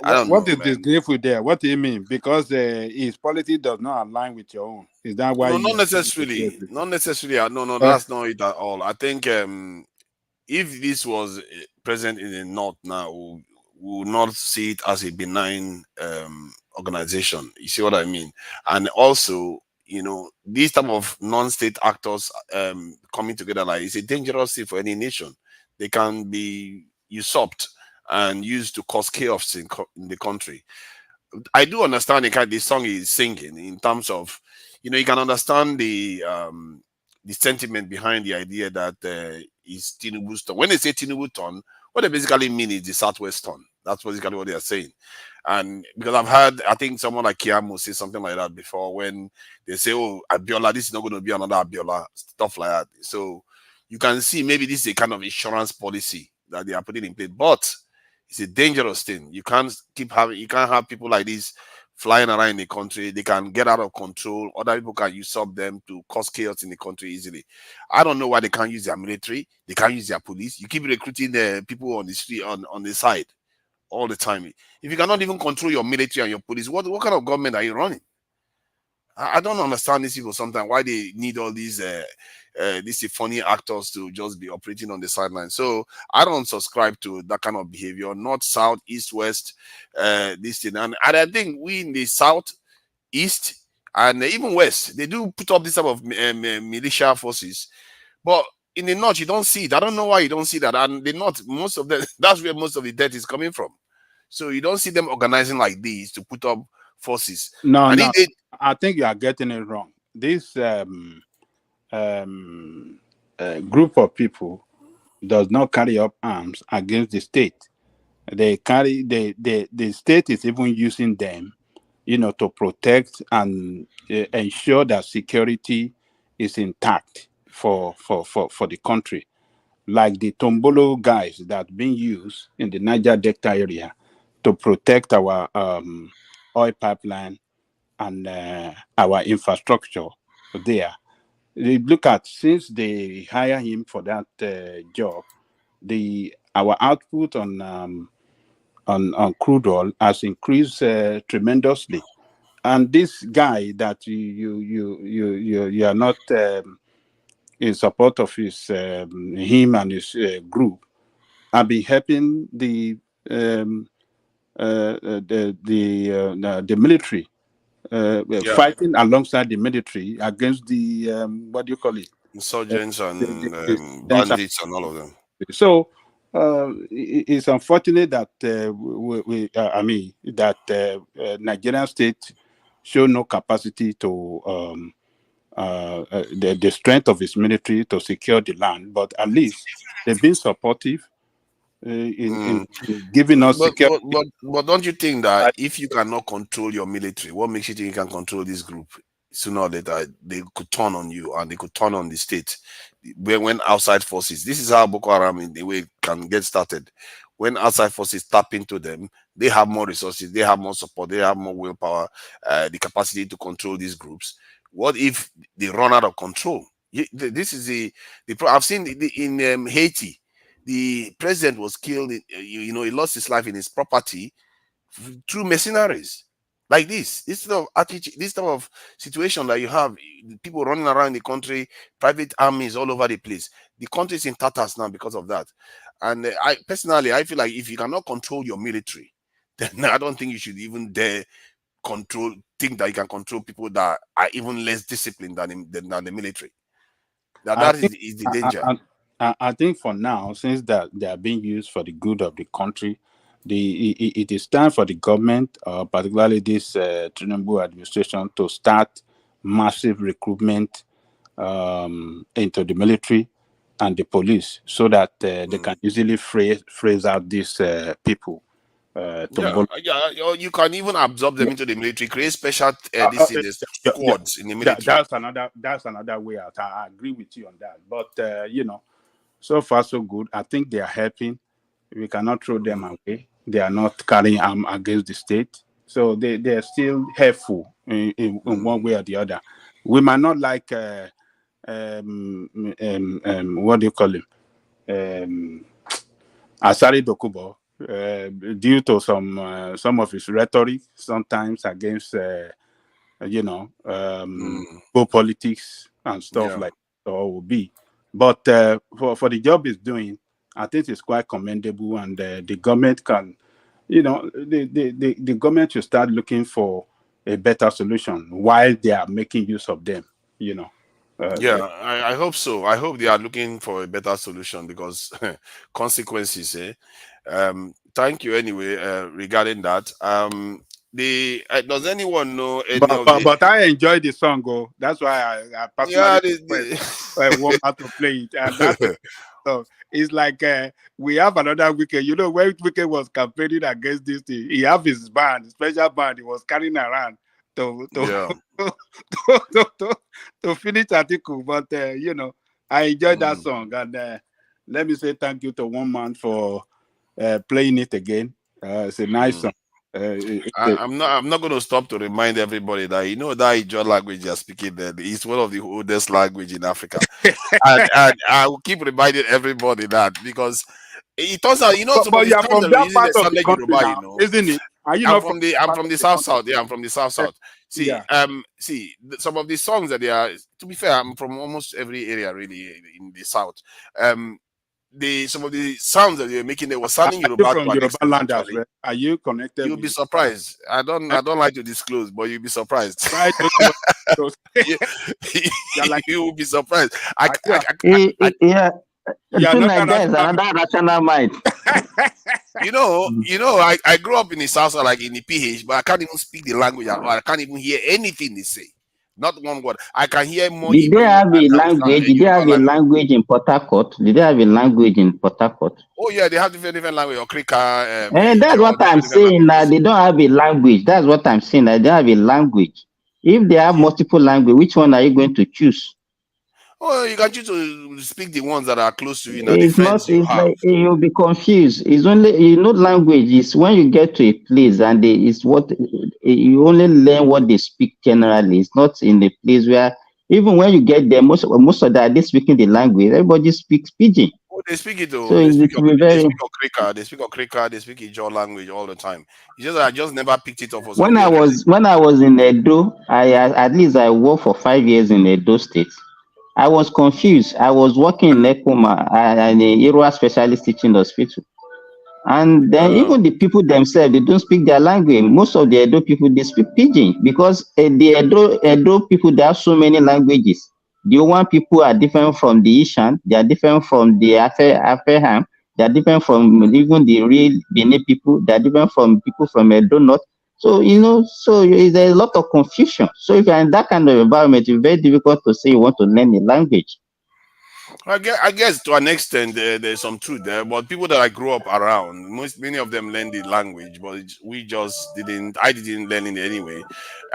don't What know, is man. disgraceful there? What do you mean? Because his policy does not align with your own. Is that why? No, not necessarily. Not necessarily. No, that's not it at all. I think if this was present in the North now, we will not see it as a benign organization. You see what I mean? And also, you know, these type of non-state actors coming together, like, it's a dangerous thing for any nation. They can be usurped and used to cause chaos in the country. I do understand the song is singing in terms of, you know, you can understand the sentiment behind the idea that is Tinubu's turn. When they say Tinubu turn, what they basically mean is the Southwest turn. That's basically what they are saying. And because I've heard, I think someone like Kiamu say something like that before, when they say, oh, Abiola, this is not going to be another Abiola, stuff like that. So you can see maybe this is a kind of insurance policy that they are putting in place, but it's a dangerous thing. You can't have people like this flying around the country. They can get out of control. Other people can usurp them to cause chaos in the country easily. I don't know why they can't use their military. They can't use their police. You keep recruiting the people on the street, on the side all the time. If you cannot even control your military and your police, what kind of government are you running? I don't understand these people sometimes, why they need all these funny actors to just be operating on the sideline. So I don't subscribe to that kind of behavior. North, south, east, west, this thing. And I think we in the south, east, and even west, they do put up this type of militia forces. But in the north, you don't see it. I don't know why you don't see that. And the north, most of them, that's where most of the death is coming from. So you don't see them organizing like these to put up forces. No, I think you are getting it wrong. This group of people does not carry up arms against the state. They carry the state is even using them, you know, to protect and ensure that security is intact for the country. Like the Tombolo guys that being used in the Niger Delta area to protect our oil pipeline and our infrastructure there. They look at, since they hire him for that job, our output on crude oil has increased tremendously. And this guy that you are not in support of him and his group, have been helping the military, fighting alongside the military against the what do you call it? Insurgents and bandits and all of them. So It's unfortunate that Nigerian state show no capacity to the strength of its military to secure the land, but at least they've been supportive in giving us security. But don't you think that if you cannot control your military, what makes you think you can control this group? Sooner or later, they could turn on you and they could turn on the state. When outside forces, this is how Boko Haram in the way can get started. When outside forces tap into them, they have more resources, they have more support, they have more willpower, the capacity to control these groups. What if they run out of control? This is the I've seen in Haiti. The president was killed. He lost his life in his property through mercenaries. Like this type of attitude, this type of situation that you have, people running around the country, private armies all over the place. The country is in tatters now because of that. And I personally feel like if you cannot control your military, then I don't think you should even dare think that you can control people that are even less disciplined than the military. That is the danger. I think for now, since that they are being used for the good of the country, it is time for the government, particularly this Tinubu administration, to start massive recruitment into the military and the police, so that they can easily phrase out these people. You can even absorb them into the military, create special squads in the military. That's another way out. I agree with you on that. But so far so good. I think they are helping. We cannot throw them away. They are not carrying arms against the state, so they are still helpful in one way or the other. We might not like what do you call him, Asari Dokubo, due to some of his rhetoric sometimes against politics and stuff like that, or will be. But for the job it's doing, I think it's quite commendable, and the government can, the government should start looking for a better solution while they are making use of them. I hope so. I hope they are looking for a better solution, because consequences. Thank you anyway regarding that. Does anyone know any but I enjoy the song, that's why I personally want to play it, and that's so it's like we have another Weekend. When Weekend was campaigning against this thing, he have his band, special band he was carrying around to finish article. But I enjoyed that song, and let me say thank you to one man for playing it again. It's a nice song. I'm not going to stop to remind everybody that that Ijaw language you're speaking there is one of the oldest language in Africa, and I will keep reminding everybody that, because it turns out but you're from that part of the country Yoruba, now, isn't it? I'm from the south. Yeah, I'm from the south. See, some of the songs that they are. To be fair, I'm from almost every area really in the south. Some of the sounds that they're making, they were sounding Yoruba from Yoruba land as well. Are you connected? You'll be surprised. I don't like to disclose, but you'll be surprised. You will be surprised. Nigeria is another rational mind. I grew up in the south, like in the PH, but I can't even speak the language at all. I can't even hear anything they say. Not one word. I can hear more. Did they have a language? Did they have a language in Port Harcourt? Did they have a language in Port Harcourt? Oh yeah, they have different language. Or Krika. And that's what I'm saying. That they don't have a language. That's what I'm saying. That they have a language. If they have multiple language, which one are you going to choose? Oh, you can choose to speak the ones that are close to you. It's not. It's like you'll be confused. It's only language is when you get to a place and it's what you only learn what they speak generally. It's not in the place where even when you get there, most of that they speaking the language. Everybody speaks pidgin. Oh, they speak it though. So they speak Okrika. They speak Okrika. They speak Ijaw language all the time. It's just I just never picked it up. When I was in Edo, at least I worked for 5 years in Edo State. I was confused. I was working in Nekoma, an Irua specialist teaching hospital. And then even the people themselves, they don't speak their language. Most of the Edo people, they speak pidgin, because the Edo people, they have so many languages. The Owan people are different from the Ishan. They are different from the Afeham. They are different from even the real Benin people. They are different from people from Edo North. So, so there's a lot of confusion. So if you're in that kind of environment, it's very difficult to say you want to learn a language. I guess to an extent there's some truth there, but people that I grew up around, many of them learned the language, but we just didn't. I didn't learn it anyway.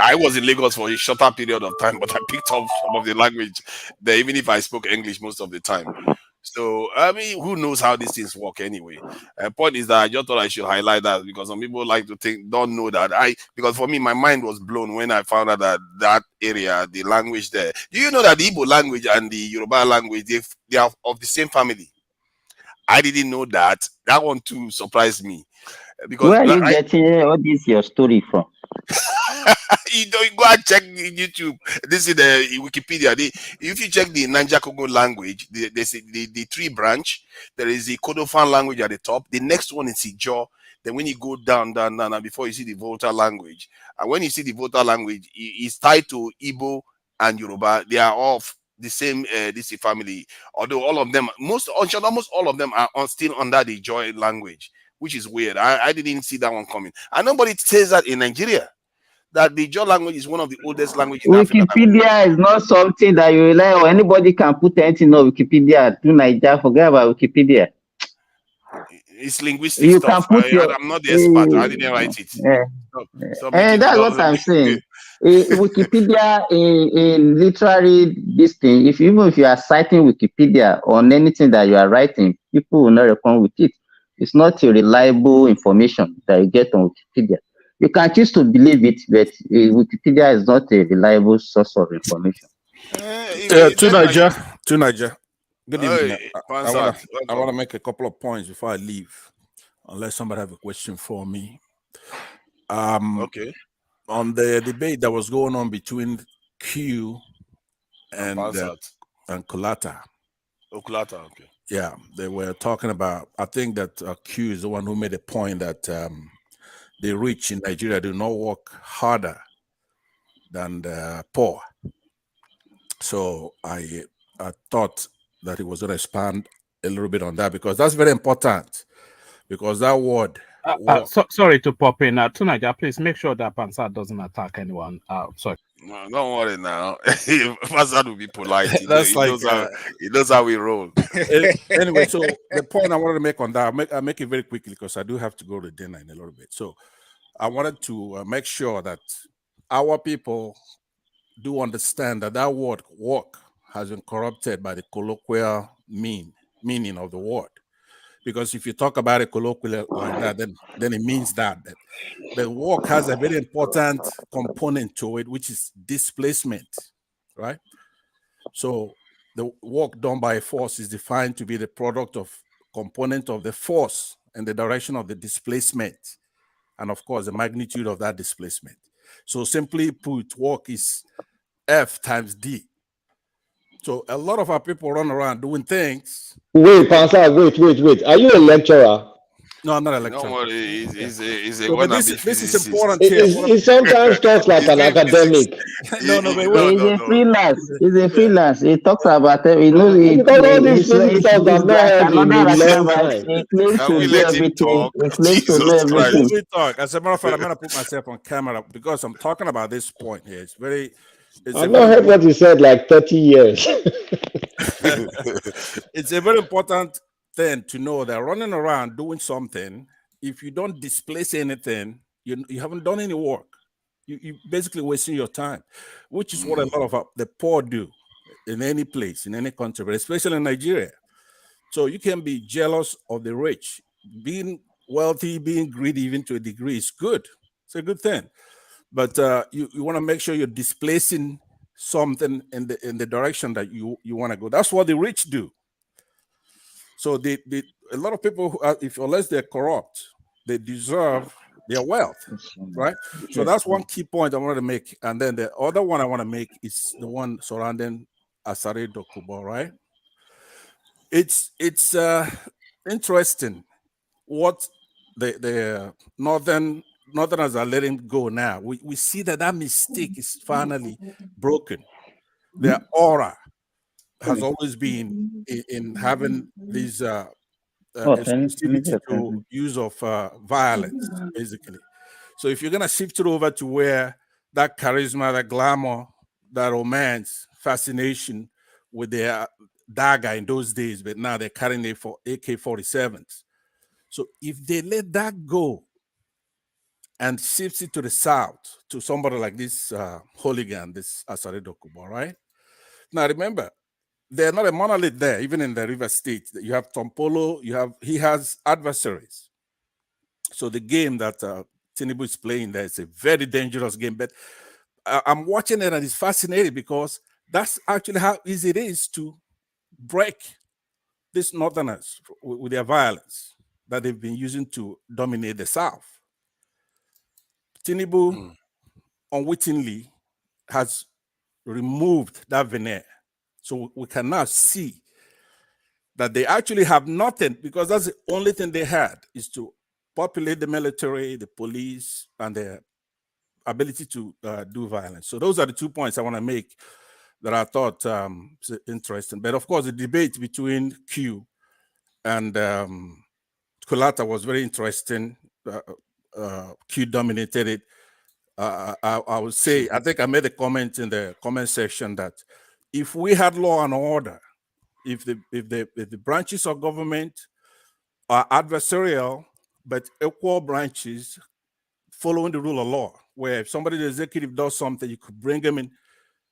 I was in Lagos for a shorter period of time, but I picked up some of the language there, even if I spoke English most of the time. So I mean, who knows how these things work anyway? Point is that I just thought I should highlight that because some people like to don't know that because for me my mind was blown when I found out that area, the language there. Do you know that the Igbo language and the Yoruba language they are of the same family? I didn't know that. That one too surprised me because where are you getting all this your story from? you go and check YouTube. This is the Wikipedia. If you check the Niger Congo language, there's the tree branch. There is the Kodofan language at the top. The next one is Ijaw. Then when you go down, before you see the Volta language, and when you see the Volta language, it's tied to Igbo and Yoruba. They are of the same this family. Although all of them, almost all of them are still under the Ijaw language, which is weird. I didn't see that one coming, and nobody says that in Nigeria. That the Ijaw language is one of the oldest languages in Africa. Wikipedia is not something that you rely on. Anybody can put anything on Wikipedia. Do Nigeria, forget about Wikipedia. It's linguistic stuff. I'm not the expert. I didn't write it. That's what I'm saying. Wikipedia in literary this thing, even if you are citing Wikipedia on anything that you are writing, people will not respond with it. It's not a reliable information that you get on Wikipedia. You can choose to believe it, but Wikipedia is not a reliable source of information. To Niger. Good evening. I want to make a couple of points before I leave, unless somebody have a question for me. Okay. On the debate that was going on between Q and Kulata. Oh, Kulata, okay. Yeah, they were talking about, I think that Q is the one who made a point that the rich in Nigeria do not work harder than the poor. So I thought that he was going to expand a little bit on that because that's very important. Because that word. Sorry to pop in. Tunaja, please make sure that Pansat doesn't attack anyone. Sorry. No, don't worry now. Pansat will be polite. He knows how we roll. Anyway, so the point I wanted to make on that, I'll make it very quickly because I do have to go to dinner in a little bit. So I wanted to make sure that our people do understand that that word work has been corrupted by the colloquial meaning of the word. Because if you talk about it colloquially like that, then it means that the work has a very important component to it, which is displacement, right? So the work done by a force is defined to be the product of component of the force and the direction of the displacement, and of course the magnitude of that displacement. So simply put, work is F times D. So a lot of our people run around doing things. Wait, Pansa, wait. Are you a lecturer? No, I'm not a lecturer. Don't worry, he's a so this is important here. He sometimes talks like an academic. He's a freelance. He's a freelance. He talks about it. He knows it. Because all these things I've not heard in a long time. He claims to do everything. He claims to know everything. Let me talk. As a matter of fact, I'm going to put myself on camera because I'm talking about this point here. I've not heard what you said like 30 years. It's a very important thing to know that running around doing something, if you don't displace anything, you haven't done any work. You basically wasting your time, which is what a lot of the poor do in any place, in any country, but especially in Nigeria. So you can be jealous of the rich. Being wealthy, being greedy even to a degree is good. It's a good thing. But you want to make sure you're displacing something in the direction that you want to go. That's what the rich do. So a lot of people, unless they're corrupt, they deserve their wealth, right? So that's one key point I wanted to make. And then the other one I want to make is the one surrounding Asare Dokubo, right? It's interesting what the Northerners are letting go now. We see that mistake is finally broken. Their aura has always been in having these Major exclusivity to use of violence, basically. So if you're gonna shift it over to where that charisma, that glamour, that romance, fascination with their dagger in those days, but now they're carrying it for AK-47s. So if they let that go and shift it to the south to somebody like this hooligan, this Asare Dokubo, right? Now remember, they're not a monolith there, even in the River State. You have Tompolo, he has adversaries. So the game that Tinubu is playing there is a very dangerous game. But I'm watching it and it's fascinating because that's actually how easy it is to break these northerners with their violence that they've been using to dominate the South. Tinubu unwittingly has removed that veneer. So we can now see that they actually have nothing, because that's the only thing they had, is to populate the military, the police, and their ability to do violence. So those are the 2 points I want to make that I thought interesting. But of course, the debate between Q and Kulata was very interesting. Q dominated it. I would say, I think I made a comment in the comment section that if we had law and order, if the branches of government are adversarial but equal branches following the rule of law, where if somebody, the executive, does something, you could bring them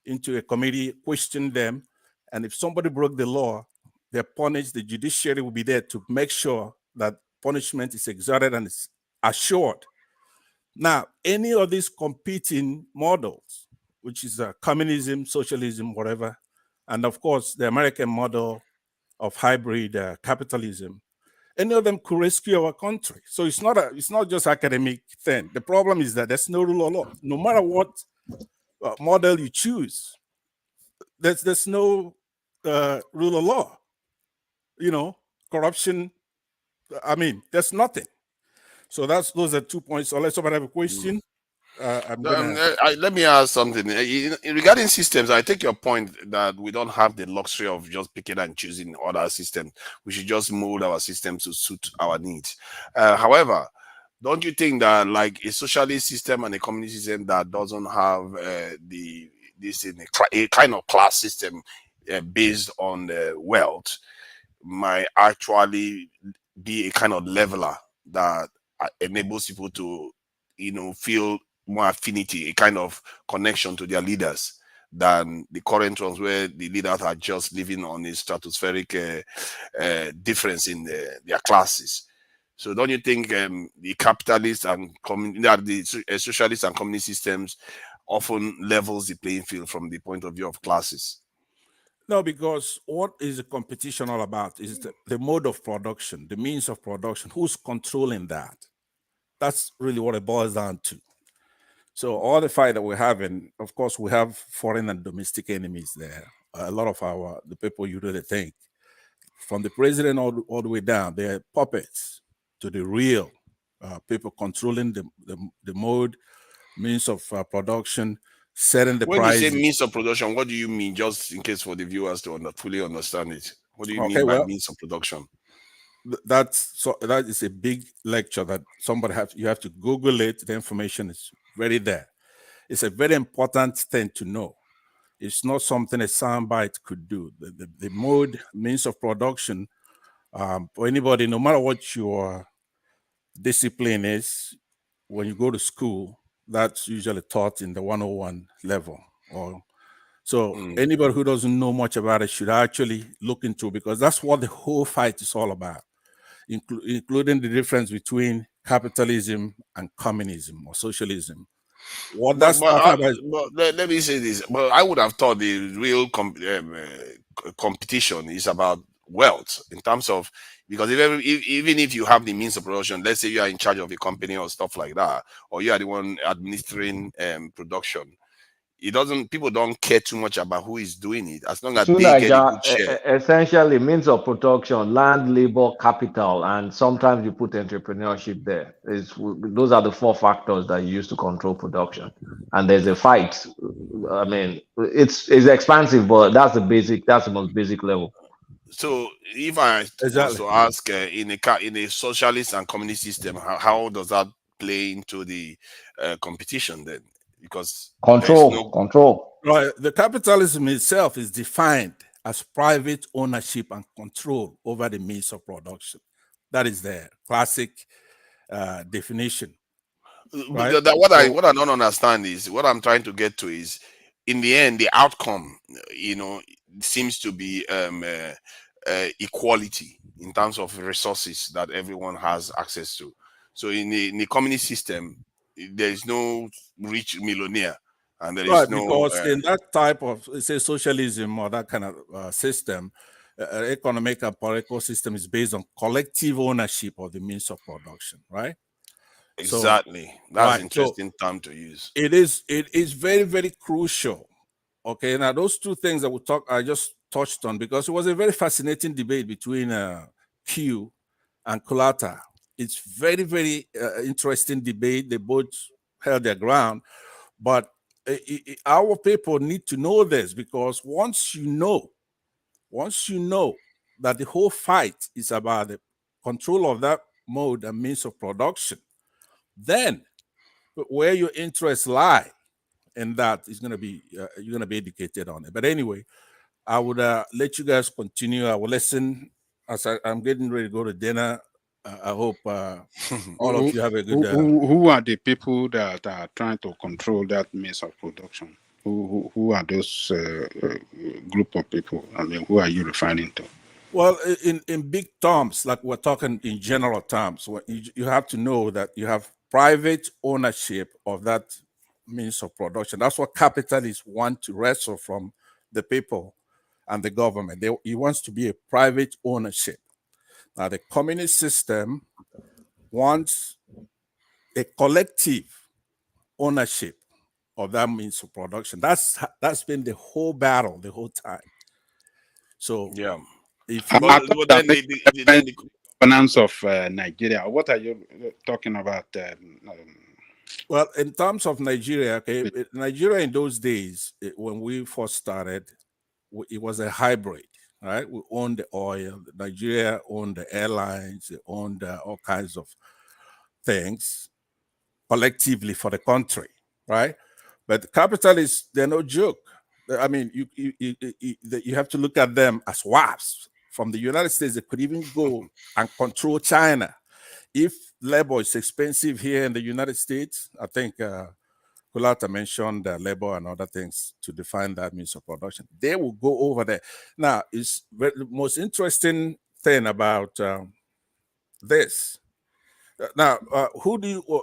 into a committee, question them, and if somebody broke the law, they're punished. The judiciary will be there to make sure that punishment is exerted and is assured. Now, any of these competing models, which is communism, socialism, whatever, and of course the American model of hybrid capitalism, any of them could rescue our country. So it's not just academic thing. The problem is that there's no rule of law. No matter what model you choose, there's no rule of law. You know, corruption. I mean, there's nothing. So those are 2 points. So unless somebody have a question, let me ask something. Regarding systems, I take your point that we don't have the luxury of just picking and choosing other systems. We should just mold our system to suit our needs. However, don't you think that like a socialist system and a communist system that doesn't have a kind of class system based on wealth might actually be a kind of leveler that enables people to, feel more affinity, a kind of connection to their leaders than the current ones where the leaders are just living on a stratospheric difference in their classes. So don't you think the capitalist and the socialist and communist systems often levels the playing field from the point of view of classes? No, because what is the competition all about is the mode of production, the means of production, who's controlling that? That's really what it boils down to. So all the fight that we're having, of course, we have foreign and domestic enemies there. A lot of the people you really think, from the president all the way down, they're puppets to the real people controlling the mode, means of production, setting the price. When you say means of production, what do you mean? Just in case for the viewers to fully understand it, what do you mean by means of production? That is a big lecture that you have to Google it. The information is very there. It's a very important thing to know. It's not something a soundbite could do. The mode, means of production, for anybody, no matter what your discipline is, when you go to school, that's usually taught in the 101 level. So anybody who doesn't know much about it should actually look into it, because that's what the whole fight is all about, including the difference between capitalism and communism or socialism. Let me say this. But I would have thought the real competition is about wealth, in terms of, because even if you have the means of production, let's say you are in charge of a company or stuff like that, or you are the one administering production, people don't care too much about who is doing it, as long as they get a good share. Essentially, means of production, land, labor, capital, and sometimes you put entrepreneurship there. Those are the 4 factors that you use to control production. And there's a fight. I mean, it's expansive, but that's the most basic level. So if I was to ask in a socialist and communist system, how does that play into the competition then? Because control. Right. The capitalism itself is defined as private ownership and control over the means of production. That is the classic definition. Right? What I don't understand is what I'm trying to get to is, in the end, the outcome, seems to be equality in terms of resources that everyone has access to. So in the communist system, there is no rich millionaire, and there is no because in that type of, say, socialism or that kind of system, economic and political system is based on collective ownership of the means of production, right? Exactly. So, that's an interesting term to use. It is very, very crucial. Okay, now those two things that I just touched on, because it was a very fascinating debate between Q and Kulata. It's very, very interesting debate. They both held their ground, but our people need to know this, because once you know that the whole fight is about the control of that mode and means of production, then where your interests lie, and that is going to be you're going to be educated on it. But anyway, I would let you guys continue. I will listen as I'm getting ready to go to dinner. I hope all of you have a good. Who are the people that are trying to control that means of production? Who are those group of people? I mean, who are you referring to? Well, in big terms, like we're talking in general terms, you have to know that you have private ownership of that means of production. That's what capitalists want to wrestle from the people and the government. It wants to be a private ownership. Now, the communist system wants a collective ownership of that means of production. That's been the whole battle the whole time. So yeah. Then the governance of Nigeria. What are you talking about? Well, in terms of Nigeria, okay, Nigeria in those days, when we first started, it was a hybrid, right? We owned the oil. Nigeria owned the airlines. They owned all kinds of things collectively for the country, right? But the capitalists, they're no joke. I mean, you have to look at them as WASPs. From the United States, they could even go and control China. If labor is expensive here in the United States, I think Kulata mentioned labor and other things to define that means of production. They will go over there. Now, the most interesting thing about this. Now, who do you,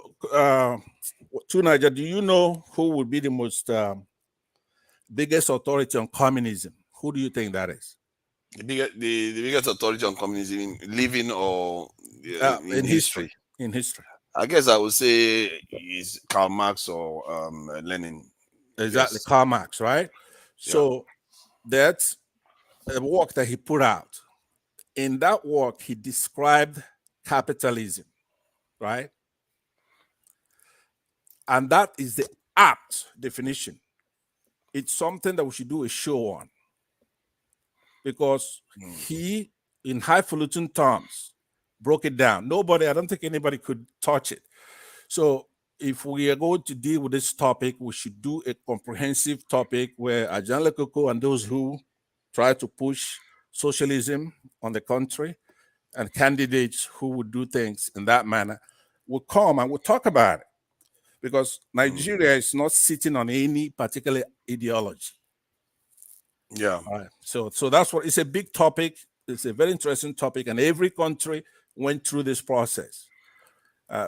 Tunaja, do you know who would be the most biggest authority on communism? Who do you think that is? The biggest authority on communism in living or in history? In history. I guess I would say is Karl Marx or Lenin. Exactly, Yes. Karl Marx, right? So that's a work that he put out. In that work, he described capitalism, right? And that is the apt definition. It's something that we should do a show on, because he, in highfalutin terms, broke it down. I don't think anybody could touch it. So if we are going to deal with this topic, we should do a comprehensive topic where Ajan Lekoko and those who try to push socialism on the country and candidates who would do things in that manner will come and we'll talk about it. Because Nigeria is not sitting on any particular ideology. Yeah. So that's what, it's a big topic. It's a very interesting topic, and every country went through this process.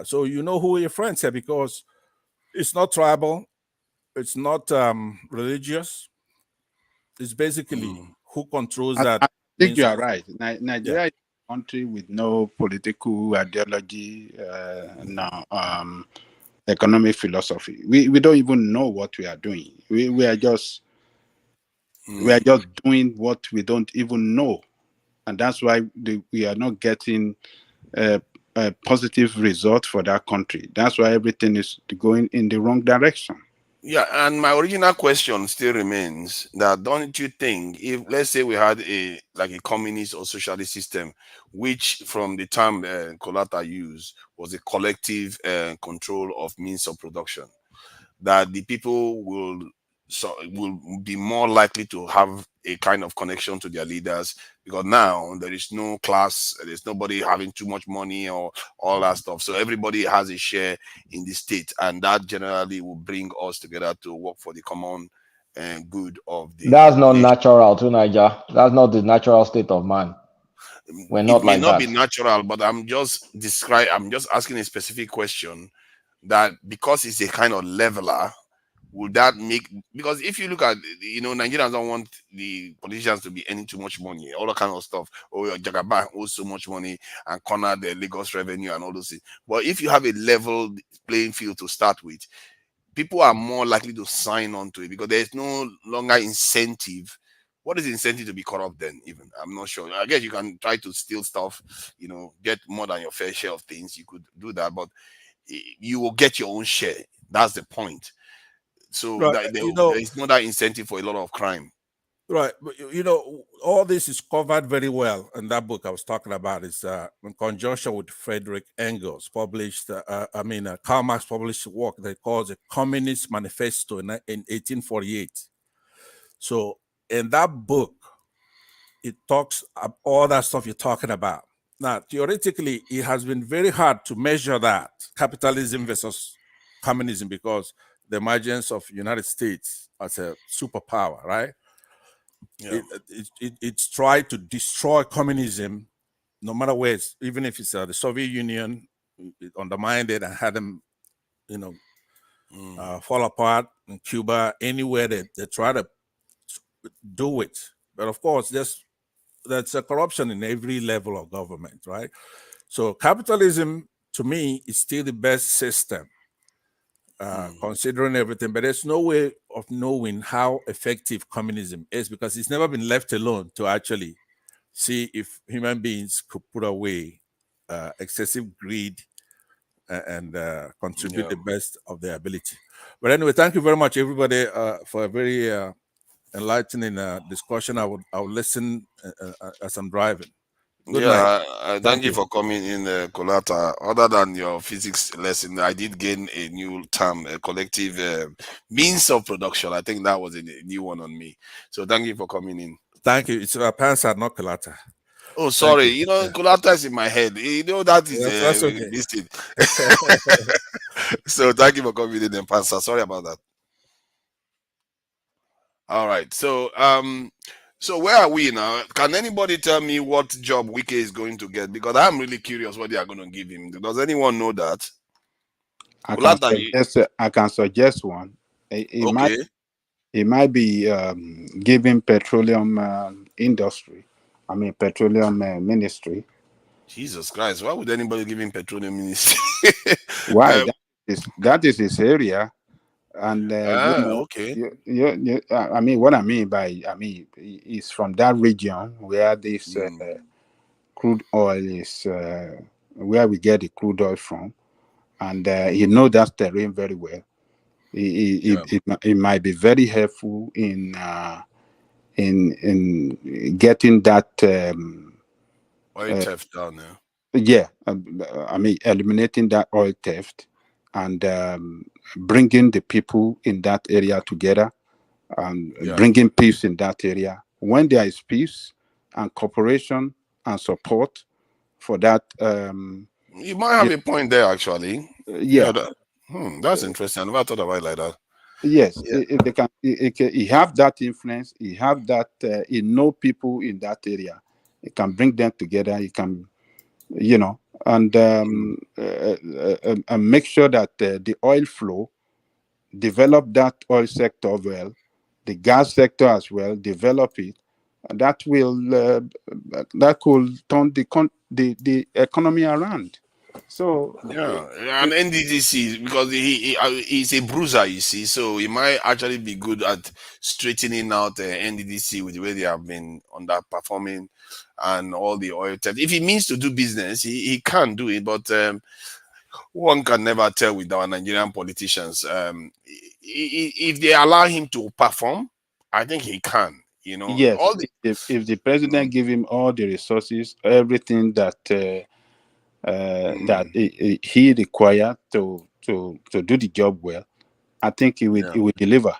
So you know who are your friends here, because it's not tribal, it's not religious. It's basically who controls that. I think you are right. Nigeria is a country with no political ideology, no economic philosophy. We don't even know what we are doing. We are just doing what we don't even know, and that's why we are not getting a positive result for that country. That's why everything is going in the wrong direction. Yeah, and my original question still remains that don't you think if let's say we had a like a communist or socialist system, which from the term Colata used was a collective control of means of production, that the people will be more likely to have a kind of connection to their leaders, because now there is no class, there's nobody having too much money or all that stuff, so everybody has a share in the state, and that generally will bring us together to work for the common good of the That's not nation. natural to Niger. That's not the natural state of man. We're It not may like not be that. natural, but I'm just asking a specific question, that because it's a kind of leveler, would that make, because if you look at, Nigerians don't want the politicians to be earning too much money, all that kind of stuff, or your Jagaba owes so much money and corner the Lagos revenue and all those things. But if you have a level playing field to start with, people are more likely to sign on to it because there's no longer incentive. What is the incentive to be corrupt then? Even I'm not sure. I guess you can try to steal stuff, get more than your fair share of things. You could do that, but you will get your own share. That's the point. So Right. that there is no that incentive for a lot of crime. Right. But, all this is covered very well in that book I was talking about. Is in conjunction with Frederick Engels, published, Karl Marx published a work they call the Communist Manifesto in 1848. So in that book, it talks about all that stuff you're talking about. Now, theoretically, it has been very hard to measure that, capitalism versus communism, because the emergence of United States as a superpower, right? Yeah. It's tried to destroy communism, no matter where it's, even if it's the Soviet Union, it undermined it and had them, fall apart. In Cuba, anywhere they try to do it. But of course, that's a corruption in every level of government, right? So capitalism, to me, is still the best system, considering everything. But there's no way of knowing how effective communism is, because it's never been left alone to actually see if human beings could put away excessive greed and contribute the best of their ability. But anyway, thank you very much, everybody, for a very enlightening discussion. I would listen as I'm driving. Good night. Thank you for coming in, Kolata. Other than your physics lesson, I did gain a new term, a collective means of production. I think that was a new one on me. So thank you for coming in. Thank you. It's Pansa, not Kolata. Oh, sorry. Kolata is in my head. That is that's okay. this thing. So thank you for coming in, Pansa. Sorry about that. All right. So so where are we now? Can anybody tell me what job Wike is going to get? Because I'm really curious what they are going to give him. Does anyone know that? I can suggest one. It might be giving petroleum industry. Petroleum ministry. Jesus Christ! Why would anybody give him petroleum ministry? Why? That is his area. And okay. what I mean by is from that region where this crude oil is, where we get the crude oil from, and he knows that terrain very well. It might be very helpful in getting that oil theft down there. Yeah, eliminating that oil theft and bringing the people in that area together and bringing peace in that area. When there is peace and cooperation and support for that, you might have a point there, actually. That's interesting. I never thought about it like that. Yes, if they can, he have that influence. He have that. He know people in that area. He can bring them together. He can, and make sure that the oil flow, develop that oil sector well, the gas sector as well, develop it. That will that could turn the economy around. So and NDDC, because he's a bruiser, you see, so he might actually be good at straightening out NDDC with the way they have been underperforming and all the oil theft. If he means to do business, he can do it, but one can never tell with our Nigerian politicians. if they allow him to perform, I think he can. You know, Yes, all the if the president give him all the resources, everything that that he required to do the job well, I think he will deliver.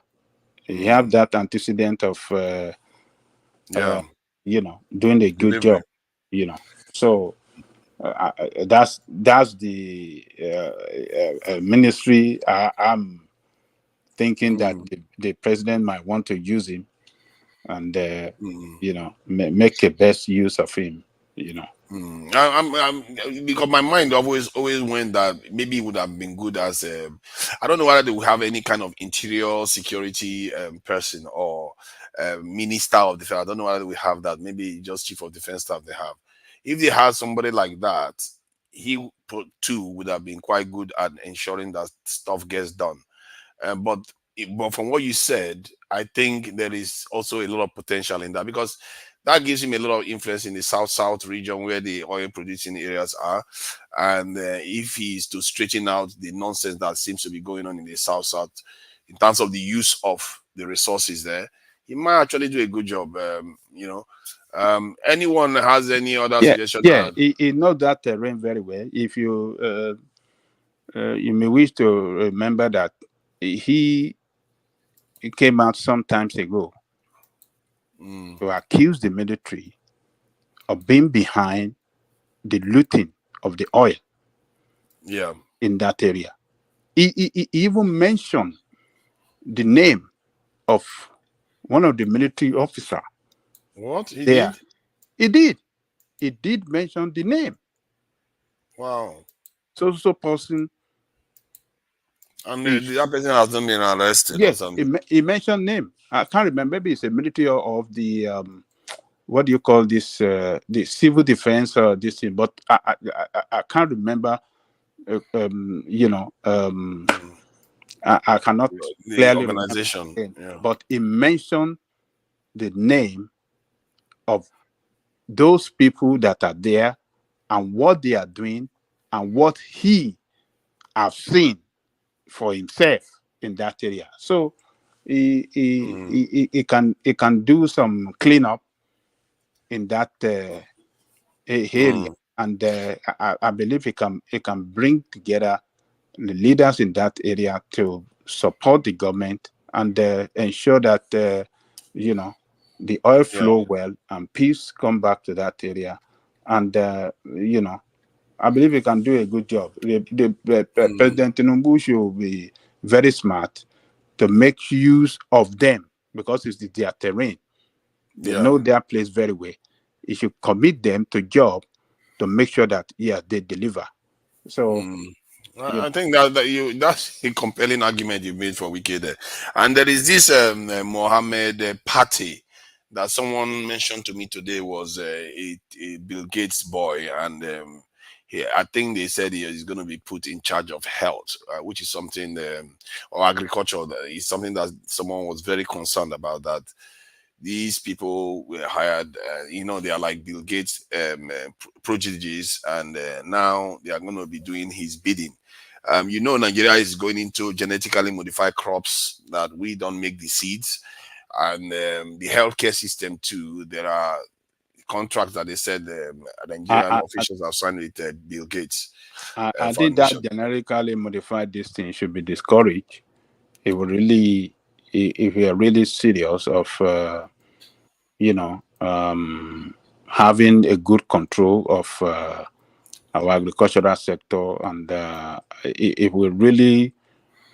He have that antecedent of you know, doing a good job, you know. So that's the ministry I'm thinking that the president might want to use him, and you know, make the best use of him, you know. I'm because my mind always went that maybe it would have been good as I don't know whether they will have any kind of interior security person or minister of defense. I don't know whether we have that. Maybe just chief of defense staff they have. If they had somebody like that, he too would have been quite good at ensuring that stuff gets done. But from what you said, I think there is also a lot of potential in that, because that gives him a lot of influence in the south region where the oil producing areas are. And if he is to straighten out the nonsense that seems to be going on in the south in terms of the use of the resources there, he might actually do a good job. You know, anyone has any other suggestion? Yeah, he knows that terrain very well. If you you may wish to remember that he came out some times ago to accuse the military of being behind the looting of the oil in that area. He even mentioned the name of one of the military officers. What? He there. did? He did. He did mention the name. Wow. So person. And that person has not been arrested or something. He mentioned name. I can't remember. Maybe it's a military of the what do you call this? The civil defense or this thing. But I can't remember. You know, I cannot The clearly organization. remember. But he mentioned the name of those people that are there and what they are doing and what he have seen for himself in that area. So he can do some cleanup in that area, and I believe he can bring together the leaders in that area to support the government and ensure that you know, the oil flow well and peace come back to that area, and you know, I believe he can do a good job. President Tinubu should be very smart to make use of them because it's their terrain. They know their place very well. He should commit them to job to make sure that they deliver. So I think that's a compelling argument you made for Wike there. And there is this Mohammed Pate that someone mentioned to me today was a Bill Gates boy, and I think they said he is going to be put in charge of health, which is something, or agriculture, is something that someone was very concerned about, that these people were hired, you know, they are like Bill Gates prodigies, and now they are going to be doing his bidding. You know, Nigeria is going into genetically modified crops that we don't make the seeds, and the healthcare system too. There are contracts that they said Nigerian officials have signed with Bill Gates. I think that genetically modified this thing should be discouraged. It would really, if we are really serious of, you know, having a good control of our agricultural sector, and if we really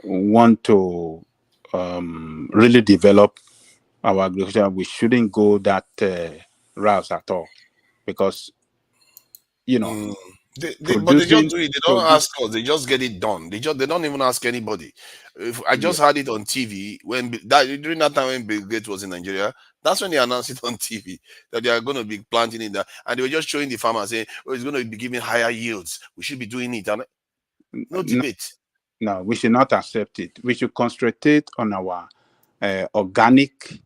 want to really develop our agriculture, we shouldn't go that route at all, because you know. But they just do it. They don't ask us. They just get it done. They don't even ask anybody. I just had it on TV during that time when Bill Gates was in Nigeria. That's when they announced it on TV that they are going to be planting in that, and they were just showing the farmers saying, "Oh, it's going to be giving higher yields. We should be doing it." And no debate. No, we should not accept it. We should concentrate on our organic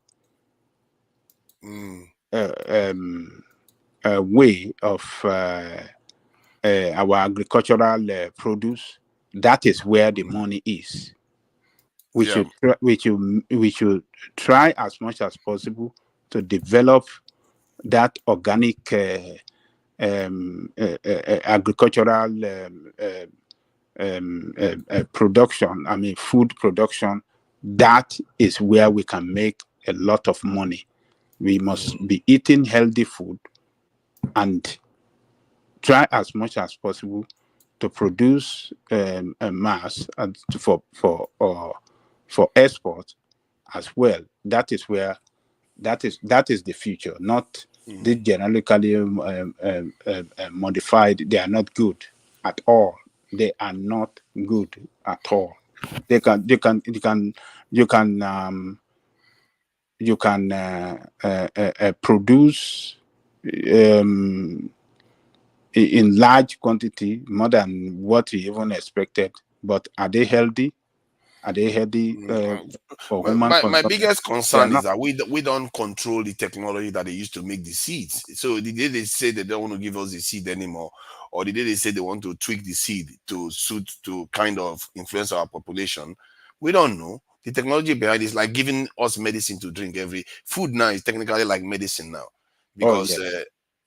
way of our agricultural produce. That is where the money is. we should try as much as possible to develop that organic agricultural production. I mean, food production. That is where we can make a lot of money. We must be eating healthy food and try as much as possible to produce a mass and for export as well. That is where that is the future, not the genetically modified. They are not good at all. They are not good at all. You can produce in large quantity, more than what you even expected. But are they healthy? Are they healthy for human my consumption? biggest concern is that we don't control the technology that they used to make the seeds. So the day they say they don't want to give us the seed anymore, or the day they say they want to tweak the seed to suit to kind of influence our population, we don't know. The technology behind it is like giving us medicine to drink. Every food now is technically like medicine now, because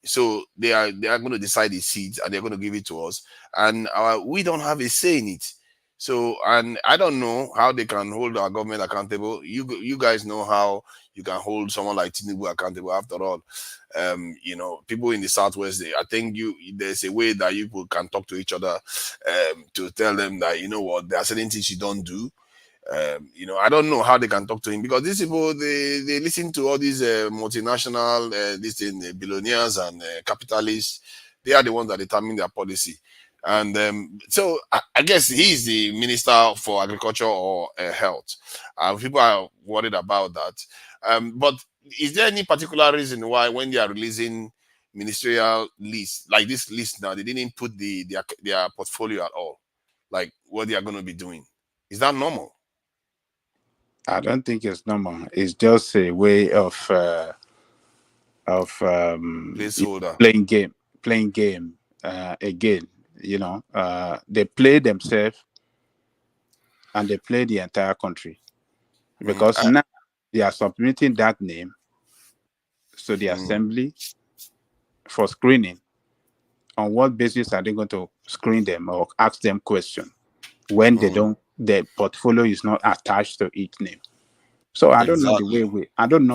so they are going to decide the seeds and they're going to give it to us, and we don't have a say in it. So, and I don't know how they can hold our government accountable. You guys know how you can hold someone like Tinubu accountable. After all, you know, people in the Southwest, I think there's a way that you people can talk to each other to tell them that, you know what, there are certain things you don't do. You know, I don't know how they can talk to him, because these people, they listen to all these multinational billionaires and capitalists. They are the ones that determine their policy. And so I guess he's the Minister for Agriculture or Health. People are worried about that. But is there any particular reason why, when they are releasing ministerial lists like this list now, they didn't put their portfolio at all, like what they are going to be doing? Is that normal? I don't think it's normal. It's just a way of placeholder, playing game again. You know, they play themselves and they play the entire country, because now they are submitting that name to the assembly for screening. On what basis are they going to screen them or ask them question when the portfolio is not attached to each name? So I don't know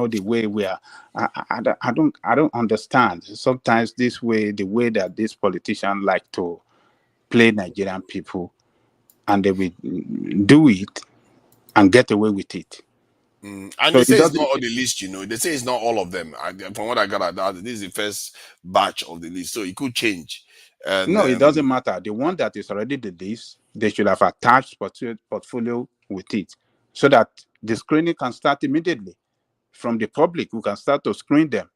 the way we are. I don't understand sometimes the way that these politicians like to play Nigerian people, and they will do it and get away with it. And So they say it's not all the list, you know. They say it's not all of them. From what I got at that, this is the first batch of the list, so it could change. And, no, it doesn't matter. The one that is already the list, they should have attached portfolio with it, so that the screening can start immediately from the public. We can start to screen them,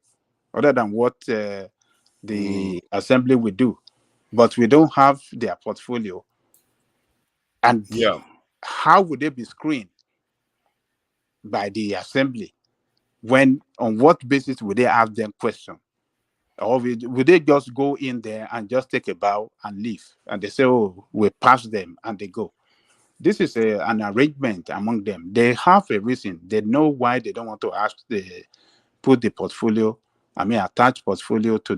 other than what the assembly will do. But we don't have their portfolio, and how would they be screened by the assembly? When, on what basis would they have them question? Or would they just go in there and just take a bow and leave? And they say, oh, we pass them, and they go. This is an arrangement among them. They have a reason. They know why they don't want to put the portfolio, attach portfolio to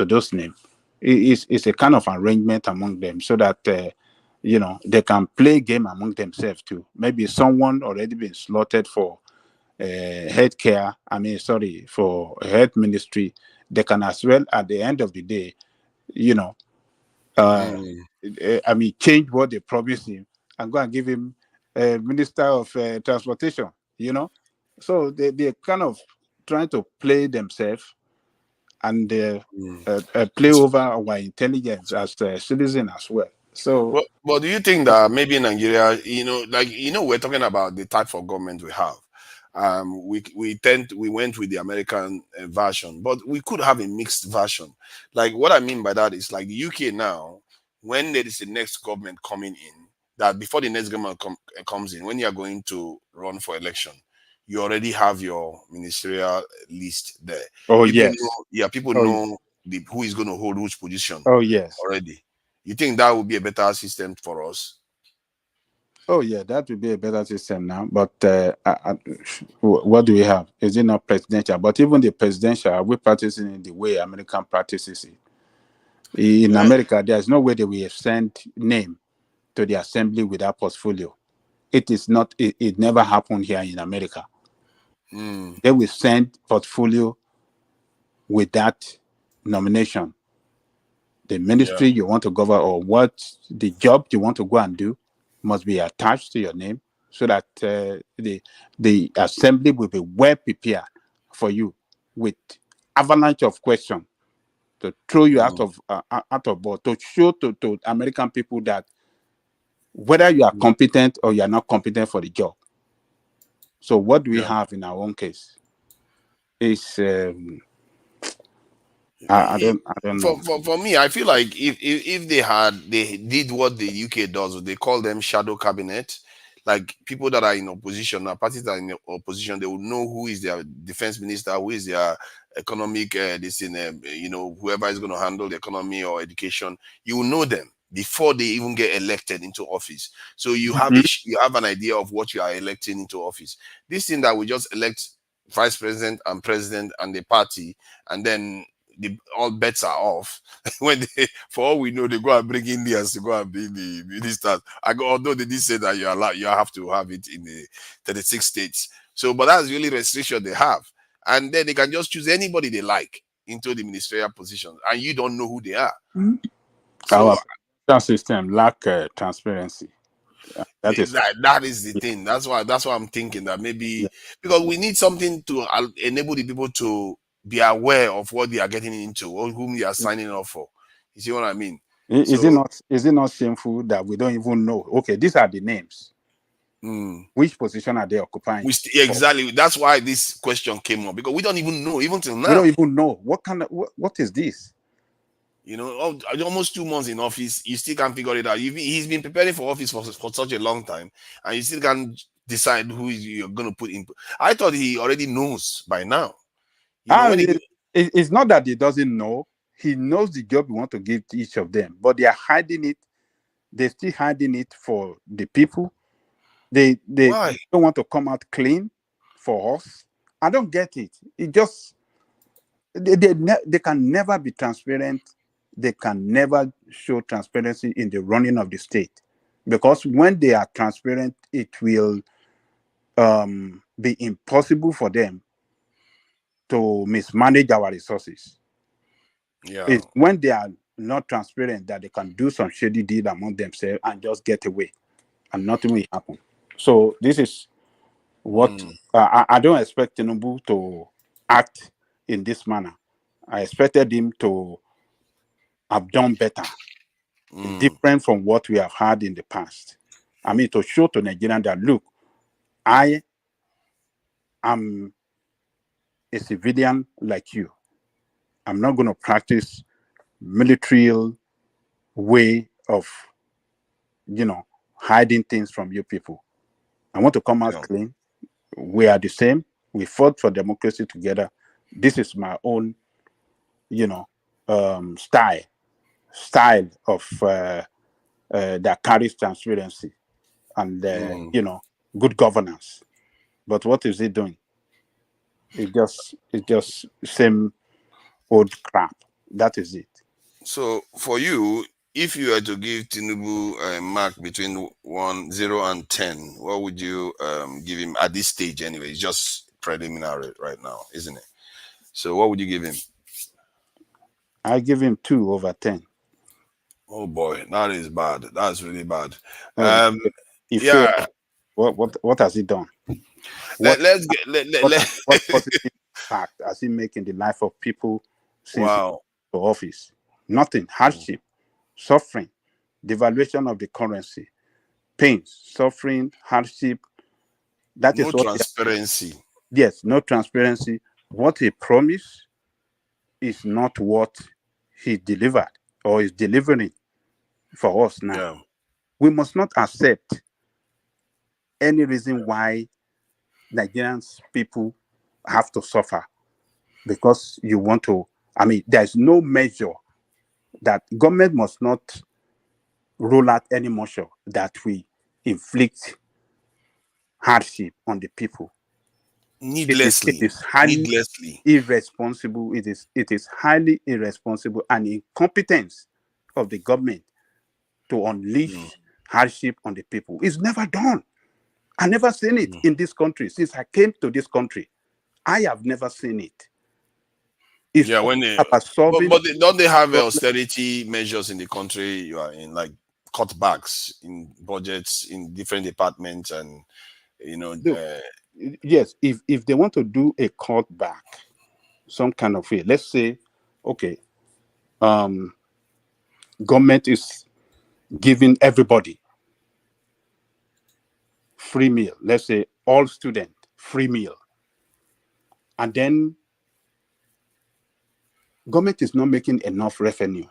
those names. It's a kind of arrangement among them, so that they can play game among themselves too. Maybe someone already been slotted for healthcare. For health ministry. They can as well, at the end of the day, change what they promised him and go and give him Minister of Transportation. So they're kind of trying to play themselves and play over our intelligence as citizens as well. So, but do you think that maybe in Nigeria, we're talking about the type of government we have. We went with the American version, but we could have a mixed version. Like, what I mean by that is, like, the UK now, when there is the next government coming in, that before the next government comes in, when you are going to run for election, you already have your ministerial list there. People know who is going to hold which position. Oh yes, already. You think that would be a better system for us? Oh yeah, that would be a better system now. But what do we have? Is it not presidential? But even the presidential, are we practicing it the way American practices it? In America, there's no way they will send name to the assembly without portfolio. It is not. It never happened here in America. They will send portfolio with that nomination. The ministry you want to govern or what the job you want to go and do must be attached to your name, so that the assembly will be well prepared for you with avalanche of questions to throw you out of board, to show to American people that whether you are competent or you are not competent for the job. So what do we have in our own case? Is I don't know. For me, I feel like if they did what the UK does, they call them shadow cabinet, like people that are in opposition, parties that are in opposition, they will know who is their defense minister, who is their economic whoever is going to handle the economy or education. You will know them before they even get elected into office. So you have you have an idea of what you are electing into office. This thing that we just elect vice president and president and the party, and then all bets are off. When they, for all we know, they go and bring Indians to go and be the ministers. Although they did say that you have to have it in the 36 states. So, but that's really restriction they have, and then they can just choose anybody they like into the ministerial positions, and you don't know who they are. So our system lack transparency. That is the thing. That's why I'm thinking that maybe because we need something to enable the people to be aware of what they are getting into or whom they are signing up for. You see what I mean? Is it not shameful that we don't even know? Okay, these are the names. Which position are they occupying? Exactly. That's why this question came up, because we don't even know, even till now. We don't even know what is this. You know, almost 2 months in office, you still can't figure it out. He's been preparing for office for such a long time, and you still can't decide who you're going to put in. I thought he already knows by now. It's not that he doesn't know. He knows the job we want to give to each of them, but they are hiding it. They're still hiding it for the people. They don't want to come out clean for us. I don't get it. It just they can never be transparent. They can never show transparency in the running of the state, because when they are transparent, it will be impossible for them to mismanage our resources. It's when they are not transparent that they can do some shady deal among themselves and just get away, and nothing will happen. So this is what I don't expect Tinubu to act in this manner. I expected him to have done better, different from what we have had in the past. I mean, to show to Nigerians that, look, I am a civilian like you. I'm not going to practice military way of, hiding things from you people. I want to come out clean. We are the same. We fought for democracy together. This is my own, style of that carries transparency and good governance. But what is it doing? It just same old crap. That is it. So for you, if you were to give Tinubu a mark between 0 and 10, what would you give him at this stage anyway? It's just preliminary right now, isn't it? So what would you give him? I give him 2 over 10. Oh boy, that is bad. That's really bad. What has he done? What positive impact has he made in the life of people since he came to office? Nothing. Hardship, suffering, devaluation of the currency, pains, suffering, hardship. That is no transparency. Yes, no transparency. What he promised is not what he delivered or is delivering for us now. We must not accept any reason why Nigerians people have to suffer because you want to. I mean, there's no measure that government must not roll out any measure that we inflict hardship on the people. Needlessly. It is highly Needlessly. irresponsible. It is highly irresponsible and incompetence of the government to unleash hardship on the people. It's never done. I never seen it in this country since I came to this country. I have never seen it. It's when they, about solving. but don't they have austerity measures in the country you are in, like cutbacks in budgets in different departments, and yes, if they want to do a cutback, some kind of way, let's say, okay, government is giving everybody free meal. Let's say all students free meal, and then government is not making enough revenue,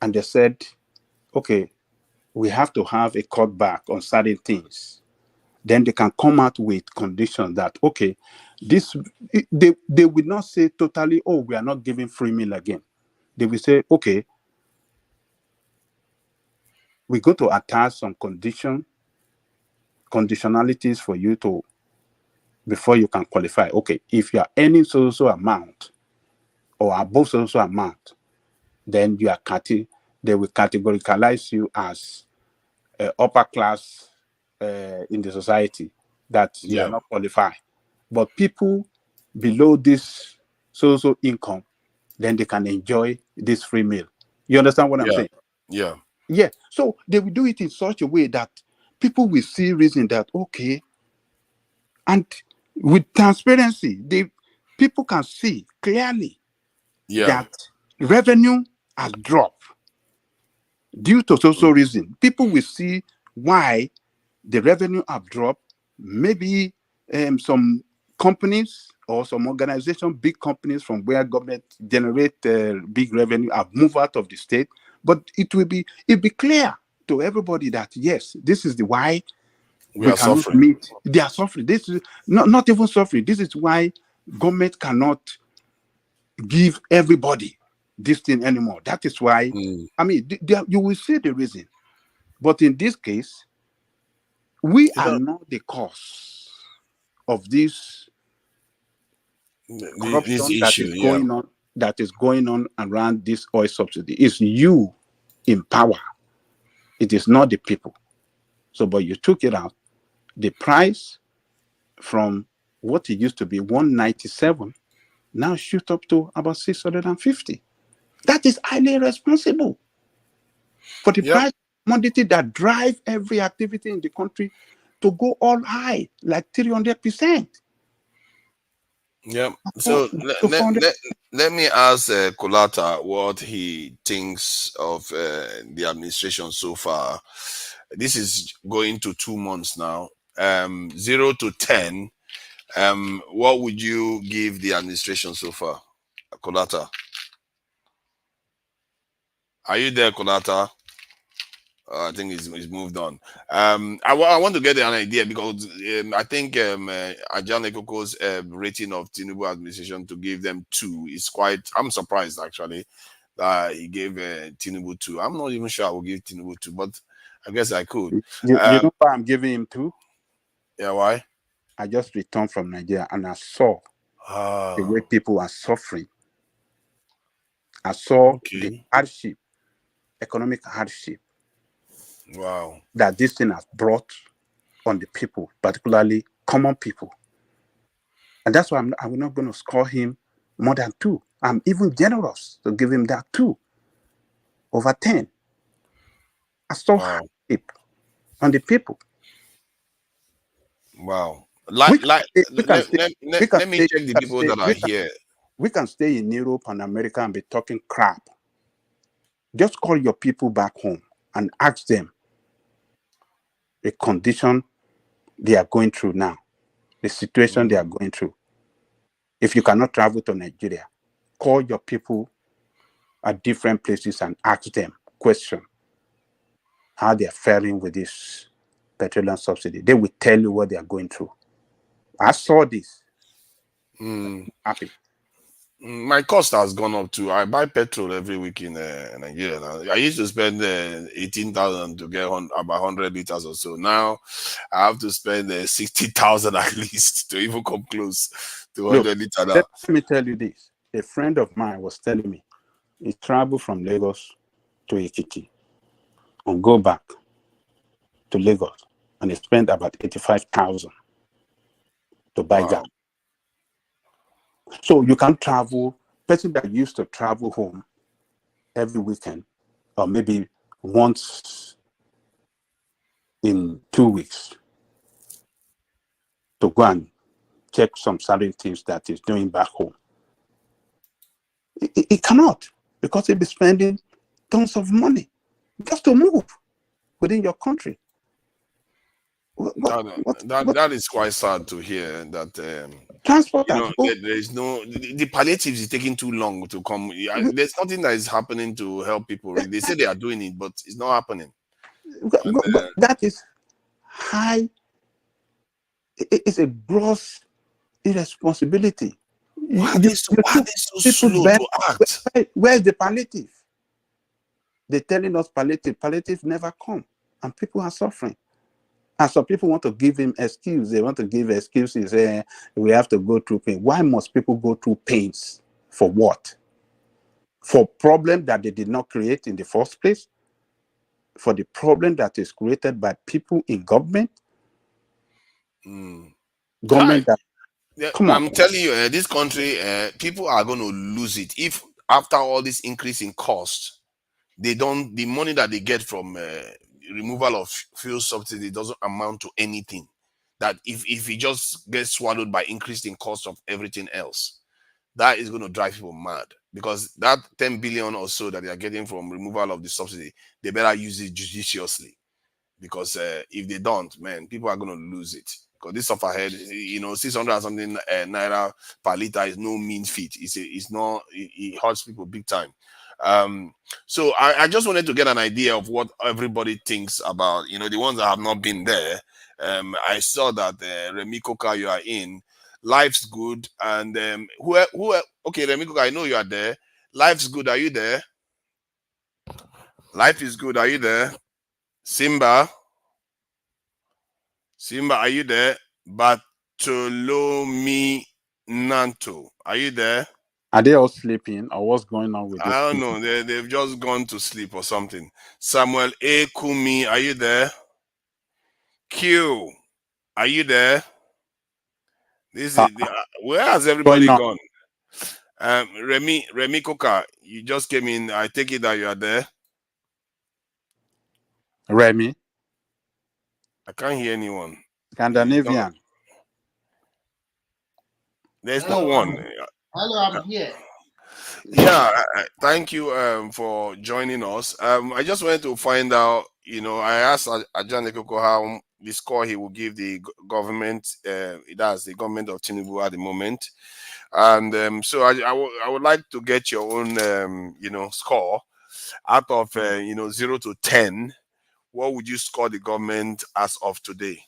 and they said, okay, we have to have a cutback on certain things. Then they can come out with conditions that, okay, they will not say totally, oh, we are not giving free meal again. They will say, okay, we're going to attach some conditionalities for you to, before you can qualify. Okay, if you are earning so amount or above so amount, then you are they will categorize you as upper class in the society, that you are not qualified. But people below this so income, then they can enjoy this free meal. You understand what I'm saying? Yeah. So they will do it in such a way that people will see reason that, okay, and with transparency, people can see clearly that revenue has dropped due to social reason. People will see why the revenue have dropped. Maybe some companies or some organization, big companies from where government generate big revenue, have moved out of the state. But it'll be clear to everybody that yes, this is the why we cannot suffering. meet. They are suffering. This is not even suffering. This is why government cannot give everybody this thing anymore. That is why. I mean, you will see the reason. But in this case, we are not the cause of this corruption that is going on around this oil subsidy. It's you in power. It is not the people. So, but you took it out. The price from what it used to be 197 now shoot up to about 650. That is highly irresponsible for the price of commodity that drive every activity in the country to go all high, like 300%. Yeah. So let me ask Kolata what he thinks of the administration so far. This is going to 2 months now. 0 to 10. What would you give the administration so far, Kolata? Are you there, Kolata? I think he's moved on. I want to get an idea, because I think Ajane Koko's rating of Tinubu administration to give them 2 is quite. I'm surprised actually that he gave Tinubu 2. I'm not even sure I will give Tinubu 2, but I guess I could. You know why I'm giving him 2? Yeah, why? I just returned from Nigeria and I saw the way people are suffering. I saw the hardship, economic hardship. Wow. That this thing has brought on the people, particularly common people. And that's why I'm not going to score him more than 2. I'm even generous to give him that 2 over 10. I saw hardship on the people. Wow. Let me check the people that are here. We can stay in Europe and America and be talking crap. Just call your people back home and ask them the condition they are going through now, the situation they are going through. If you cannot travel to Nigeria, call your people at different places and ask them question how they are faring with this petroleum subsidy. They will tell you what they are going through. I saw this. Happy. My cost has gone up too. I buy petrol every week in Nigeria now. I used to spend 18,000 to get about 100 liters or so. Now I have to spend 60,000 at least to even come close to 100 liters now. Let me tell you this. A friend of mine was telling me he traveled from Lagos to Ekiti and go back to Lagos, and he spent about 85,000 to buy gas. So you can travel. Person that used to travel home every weekend, or maybe once in 2 weeks, to go and check some certain things that he's doing back home. It cannot, because he'll be spending tons of money just to move within your country. That is quite sad to hear that. Transport. There is no the palliatives is taking too long to come. There's nothing that is happening to help people. They say they are doing it, but it's not happening. That is high. It's a gross irresponsibility. Why are they so slow to act? Where's the palliative? They're telling us palliative never come, and people are suffering. And some people want to give him excuse. They want to give excuses. We have to go through pain. Why must people go through pains? For what? For problem that they did not create in the first place? For the problem that is created by people in government? Government that... Come on. I'm telling you, this country, people are going to lose it. If after all this increase in cost, the money that they get from removal of fuel subsidy doesn't amount to anything. That if it just gets swallowed by increase in cost of everything else, that is going to drive people mad, because that 10 billion or so that they are getting from removal of the subsidy, they better use it judiciously, because if they don't, man, people are going to lose it. Because this stuff ahead, 600 and something naira per liter is no mean feat. It hurts people big time. So I just wanted to get an idea of what everybody thinks about, the ones that have not been there. I saw that Remi Koka, you are in. Life's good. And okay, Remi Koka, I know you are there. Life's good. Are you there? Life is good. Are you there? Simba, are you there? Bartolome Nanto, are you there? Are they all sleeping, or what's going on with this? I don't know. They've just gone to sleep or something. Samuel A. Kumi, are you there? Q, are you there? Where has everybody gone? Remi Koka, you just came in. I take it that you are there. Remi? I can't hear anyone. Scandinavian. There's no one. Hello, I'm here. Yeah, thank you for joining us. I just wanted to find out, I asked Ajane Koko how the score he will give the government, that's the government of Tinubu at the moment. And so I would like to get your own, score out of, 0 to 10. What would you score the government as of today?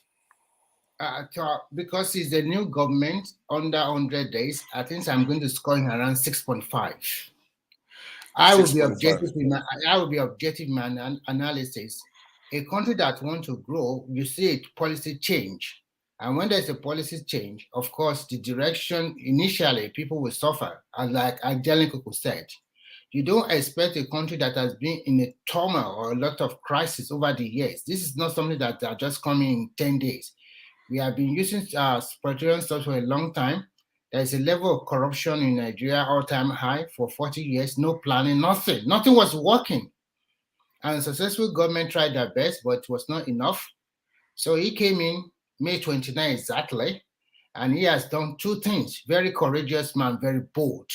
Because it's a new government under 100 days, I think I'm going to score in around 6.5. I will be objective in my analysis. A country that wants to grow, you see a policy change. And when there's a policy change, of course, the direction initially people will suffer. And like Angelica said, you don't expect a country that has been in a turmoil or a lot of crisis over the years. This is not something that are just coming in 10 days. We have been using petroleum stuff for a long time. There is a level of corruption in Nigeria, all-time high for 40 years, no planning, nothing. Nothing was working. And successful government tried their best, but it was not enough. So he came in May 29 exactly, and he has done two things. Very courageous man, very bold.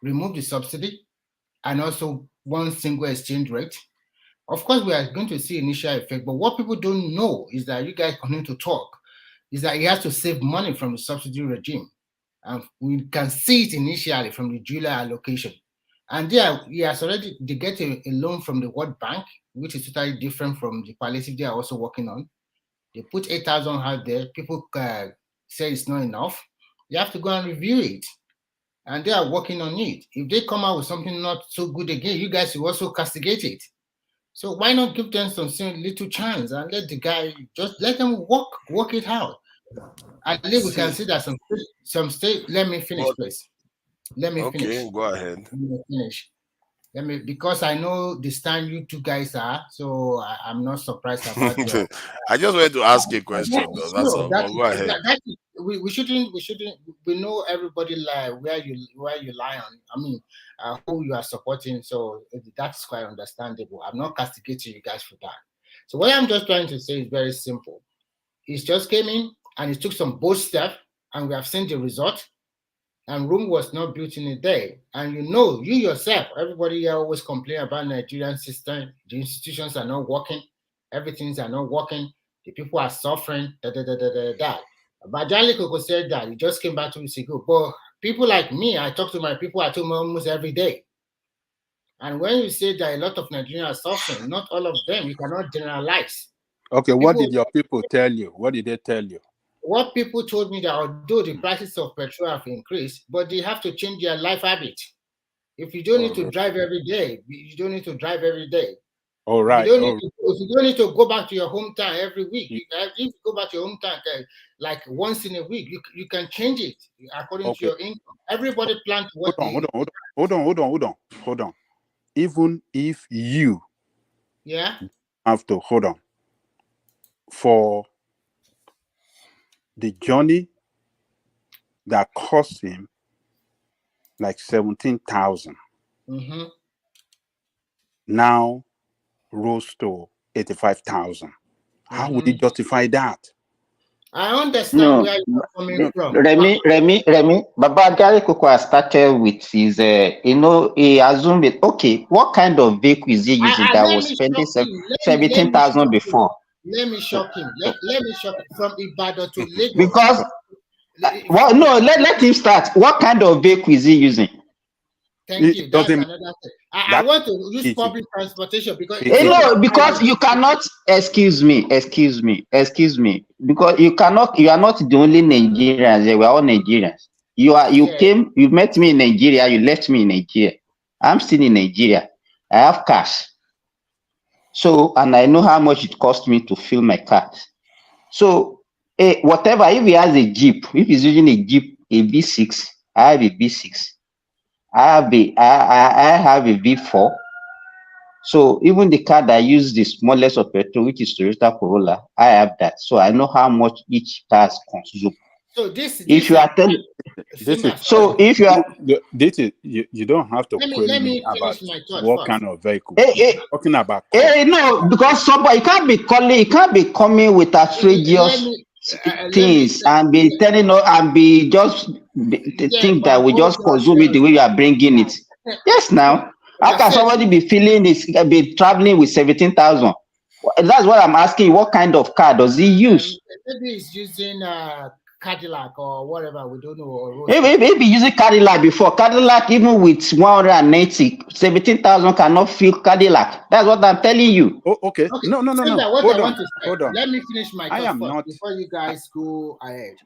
Remove the subsidy and also one single exchange rate. Of course, we are going to see initial effect, but what people don't know is that you guys continue to talk, is that he has to save money from the subsidy regime. And we can see it initially from the July allocation. And there, he has already, they get a loan from the World Bank, which is totally different from the palliative they are also working on. They put 8,000 out there. People say it's not enough. You have to go and review it. and they are working on it. If they come out with something not so good again, you guys will also castigate it. So why not give them some little chance and let the guy just let them work it out. At least we can see that some state. Let me finish, please. Let me finish. Okay, go ahead. Let me finish. Because I know the stand you two guys are, so I'm not surprised about your. I just wanted to ask a question, though. That's all. Go ahead. We shouldn't. We know everybody where you lie on. I mean, who you are supporting. So that's quite understandable. I'm not castigating you guys for that. So what I'm just trying to say is very simple. He just came in and he took some bold steps, and we have seen the result. And Rome was not built in a day. And you yourself, everybody here always complain about Nigerian system. The institutions are not working. Everything's are not working. The people are suffering. But Jali Koko said that. He just came back 2 weeks ago. But people like me, I talk to my people at home almost every day. And when you say that a lot of Nigerians are suffering, not all of them, you cannot generalize. Okay, what did your people tell you? What did they tell you? What people told me that although the prices of petrol have increased, but they have to change their life habit. If you don't need to drive every day, you don't need to drive every day. All right. If you don't need to go back to your hometown every week, if you go back to your hometown like once in a week, you can change it according to your income. Everybody plans what Hold on. Even if you have to hold on for the journey that cost him like 17,000 now rose to 85,000. How would he justify that? I understand where you're coming from. Remy, Baba Gary Koko started with his, he assumed it. Okay, what kind of vehicle is he using that was spending 17,000 before? Let me shock him. Let me shock him from Ibadan to Lagos. Because, let him start. What kind of vehicle is he using? Thank you. That's another thing. I want to use public transportation because because you cannot excuse me because you are not the only Nigerians. We are all Nigerians. You met me in Nigeria, you left me in Nigeria. I'm still in Nigeria. I have cash. So, and I know how much it cost me to fill my car. So, whatever, if he has a Jeep, if he's using a Jeep, a V6, I have a V6. I have a V4. So even the car that uses the smallest of petrol, which is Toyota Corolla, I have that. So I know how much each car consumes. So this if you are telling, you don't have to let me about my thought what first. kind of vehicle. Talking about no, because somebody you can't be coming with outrageous things and be telling us and be just think that we just consume it the way you are bringing it. Yes, now how can somebody be be traveling with 17,000? That's what I'm asking. What kind of car does he use? Maybe he's using Cadillac or whatever, we don't know. Or if he using Cadillac before, Cadillac even with 180, 17,000 cannot fill Cadillac. That's what I'm telling you. Okay. No. Hold on. Let me finish my thought first before you guys go ahead.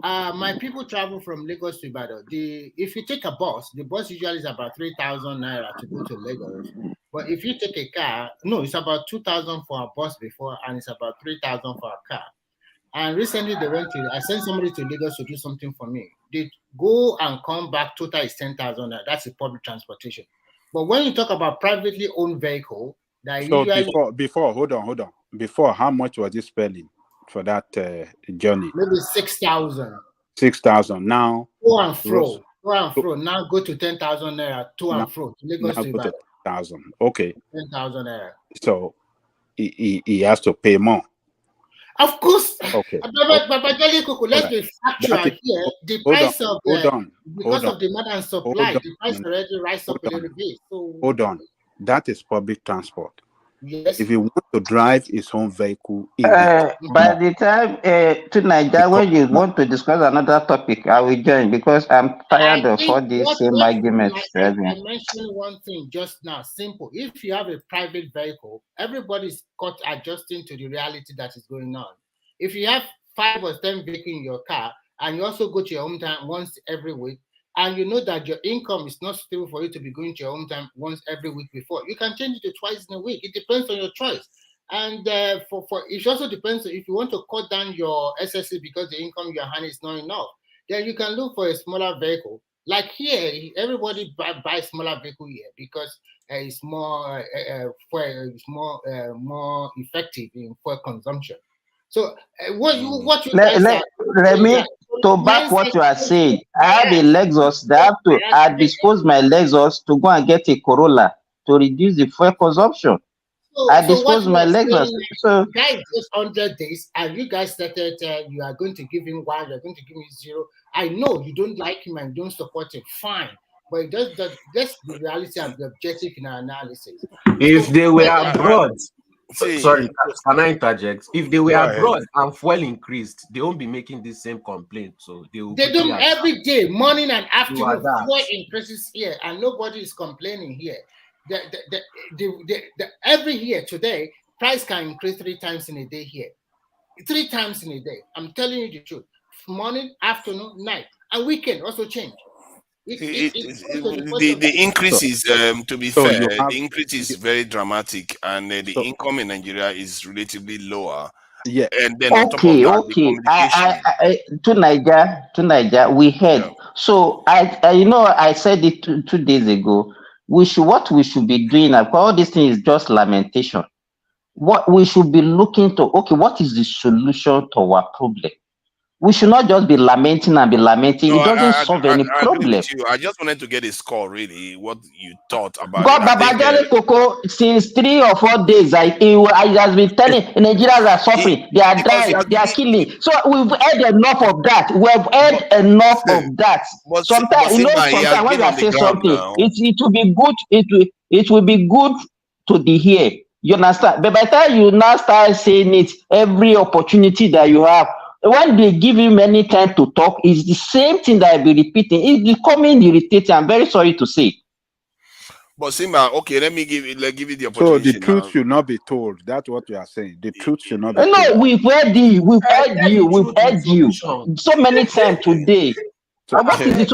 My people travel from Lagos to Ibadan. If you take a bus, the bus usually is about 3,000 naira to go to Lagos. But if you take a car, no, it's about 2,000 for a bus before, and it's about 3,000 for a car. And recently I sent somebody to Lagos to do something for me. They go and come back, total is 10,000. That's a public transportation. But when you talk about privately owned vehicle, before, hold on. Before, how much was he spending for that journey? Maybe 6,000. 6,000 now. Go and fro. Now go to 10,000 naira to and fro. To Lagos to Ibadan. 10,000. Okay. 10,000 naira. So he has to pay more. Of course. Okay. But let's be factual here. The price of because of demand and supply, the price already rise up a little bit. So hold on. That is public transport. Yes. If he wants to drive his own vehicle, by the time to Nigeria, when you want to discuss another topic, I will join because I'm tired of all these same arguments. I mentioned one thing just now. Simple. If you have a private vehicle, everybody's caught adjusting to the reality that is going on. If you have 5 or 10 vehicles in your car and you also go to your hometown once every week, and you know that your income is not stable for you to be going to your hometown once every week before, you can change it to twice in a week. It depends on your choice. And it also depends on if you want to cut down your SSC because the income you're earning is not enough, then you can look for a smaller vehicle. Like here, everybody buys smaller vehicle here because it's more more effective in fuel consumption. So what you guys let me to back what you are saying. I have a Lexus. They have to dispose my Lexus to go and get a Corolla to reduce the fuel consumption. I dispose my Lexus. So guys, just 100 days, and you guys started. You are going to give him 1. You're going to give him 0. I know you don't like him and don't support him. Fine, but that's the reality and the objective in our analysis. If they were abroad. Sorry, can I interject? If they were abroad and fuel increased, they won't be making the same complaint. So they do every day, morning and afternoon. Fuel increases here, and nobody is complaining here. Every year today, price can increase 3 times in a day here. 3 times in a day. I'm telling you the truth. Morning, afternoon, night, and weekend also change. The increase is, to be fair, the increase is very dramatic, and the income in Nigeria is relatively lower. Yeah. And then on top of that, the communication. To Niger, we heard. Yeah. So I said it 2 days ago. What we should be doing, all this thing is just lamentation. What we should be looking to, what is the solution to our problem? We should not just be lamenting and be lamenting. No, it doesn't solve any problem. I just wanted to get a score, really, what you thought about it. Coco, since 3 or 4 days, I has been telling Nigerians are suffering, they are dying, they are killing. So we've heard enough of that. We've heard enough of that. Sometimes when you say something, it will be good. It will be good to the hear. You understand? But by the time you now start saying it, every opportunity that you have, when they give him any time to talk, it's the same thing that I'll be repeating. It's becoming irritating. I'm very sorry to say. But Simba, okay, let me give you the opportunity. So the truth should not be told. That's what you are saying. The truth should not be told. No, we've heard you. We've heard you so many times today. What is it?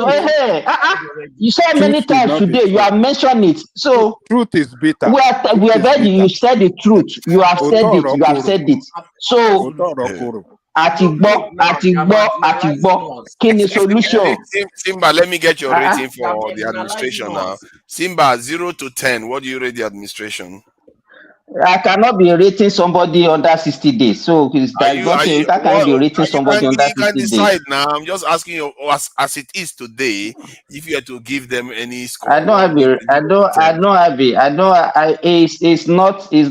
You said many times today. You have mentioned it. So truth is bitter. We have heard you. You said the truth. You have said it. You have said it. So. Atigbo, Kini solution. Simba, let me get your rating for the administration now. Simba, 0 to 10. What do you rate the administration? I cannot be rating somebody under 60 days. So I can't be rating somebody under 60 days. You can decide now. I'm just asking you, as it is today, if you had to give them any score. It's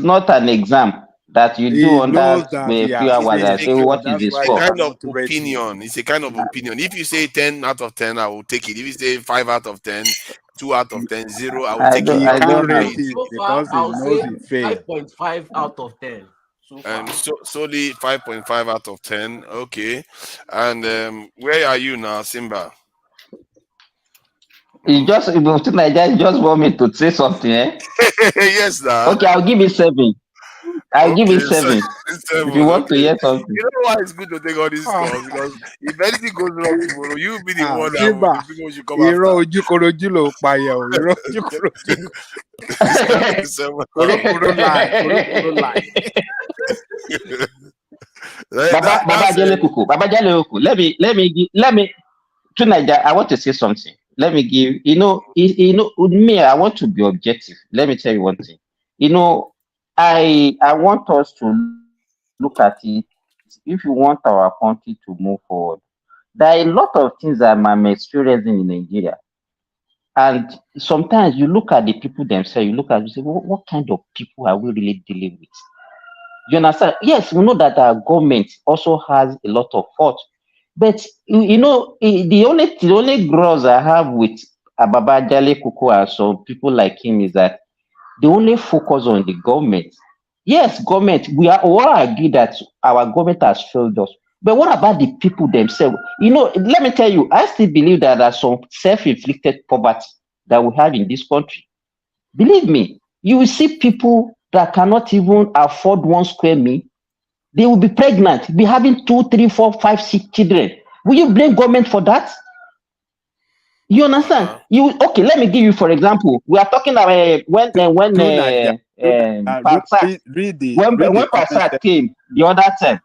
not an exam that you do under a few hours. I say, what is this for? It's a kind of opinion. If you say 10 out of 10, I will take it. If you say 5 out of 10, 2 out of 10, 0, I will take it. I don't rate it because he knows it fails. 5.5 out of 10. Solely 5.5 out of 10. Okay. And where are you now, Simba? You just want me to say something, eh? Yes, sir. Okay, I'll give it 7. I'll give it 7. If you want to hear something. You know why it's good to take all these calls? Because if anything goes wrong tomorrow, you'll be the one that people should come after. Let me tonight I want to say something. Let me give with me, I want to be objective. Let me tell you one thing. I want us to look at it. If you want our country to move forward, there are a lot of things that I'm experiencing in Nigeria. And sometimes you look at the people themselves, you say, what kind of people are we really dealing with? You understand? Yes, we know that our government also has a lot of fault. But, the only grudge I have with Ababa Jale Kuku and some people like him is that they only focus on the government. Yes, government, we all agree that our government has failed us. But what about the people themselves? Let me tell you, I still believe that there's some self-inflicted poverty that we have in this country. Believe me, you will see people that cannot even afford 1 square meal. They will be pregnant, be having 2, 3, 4, 5, 6 children. Will you blame government for that? You understand? You okay? Let me give you, for example, we are talking about when Parsat, when Parsat came the other time.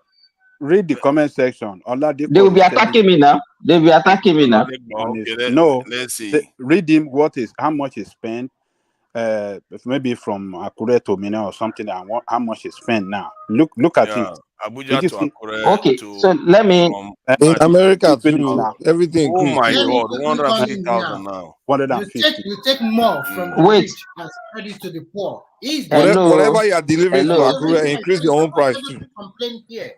Read the comment section. They will be attacking me now. They will be attacking me now. Let's see. Read him how much he spent. Maybe from Akure to Mina or something. And how much he spent now. Look at it. Abuja to Akure. Okay, so let me. In America too, everything. Oh my Let me God, 150,000 now. 150. You take more from the Wait. rich and spread it to the poor. Whatever you are delivering to Akure, increase your own price too. Complain here.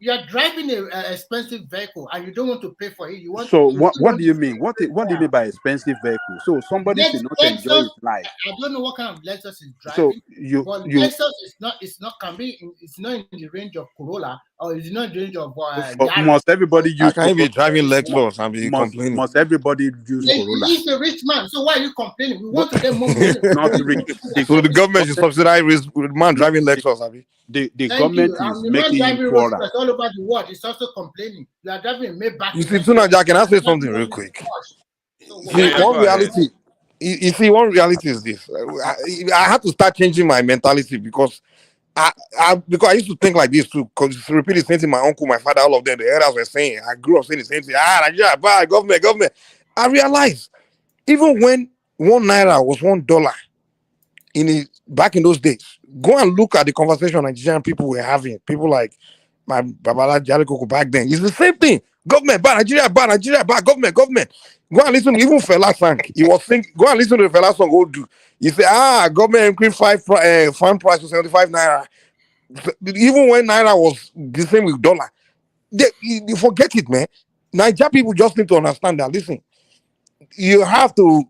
You are driving an expensive vehicle and you don't want to pay for it. You want. So what do you mean? What do you mean by expensive vehicle? So somebody should not enjoy his life. I don't know what kind of Lexus is driving. So Lexus is not. It's not in the range of Corolla, or it's not in the range of. Must everybody use? Can you be driving Lexus and be complaining? Must everybody use Corolla? He's a rich man, so why are you complaining? We want to get more money. Not rich. So the government should subsidize with man driving Lexus, Abi. The government is making him poorer. All over the world, it's also complaining. You are driving a Maybach. You see, Tunaja, can I say something real quick? See, one reality. You see, one reality is this. I had to start changing my mentality because I used to think like this too. Because to repeat the same thing, my uncle, my father, all of them, the elders were saying. I grew up saying the same thing. Nigeria, bye, government. I realized even when 1 naira was $1 back in those days, go and look at the conversation Nigerian people were having. People like my Babala Jalikoko back then. It's the same thing. Government, bad Nigeria, bad government. Go and listen. Even Fela sang. He was singing. Go and listen to the Fela song. Old dude. He said, government increased farm price to 75 naira. Even when naira was the same with dollar, you forget it, man. Nigeria people just need to understand that. Listen, you have to.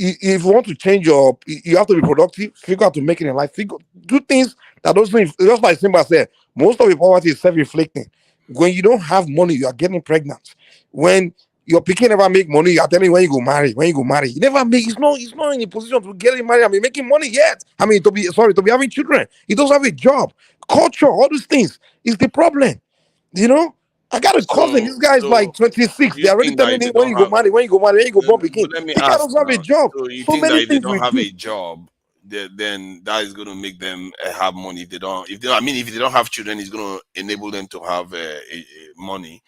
If you want to change you have to be productive, figure out to make it in life, do things that those things, just like Simba said, most of the poverty is self-inflicting. When you don't have money, you are getting pregnant. When your pikin never make money, you are telling when you go marry. He never make, he's not in a position to get married. I mean, making money yet. I mean, to be having children. He doesn't have a job. Culture, all these things is the problem. You know? I got a cousin. This guy's like 26. They're already telling him when you go marry, when you go born again. The guy doesn't have a job. So you so think many that if they things don't we have do. a job, then that is going to make them have money. If they don't have children, it's going to enable them to have money.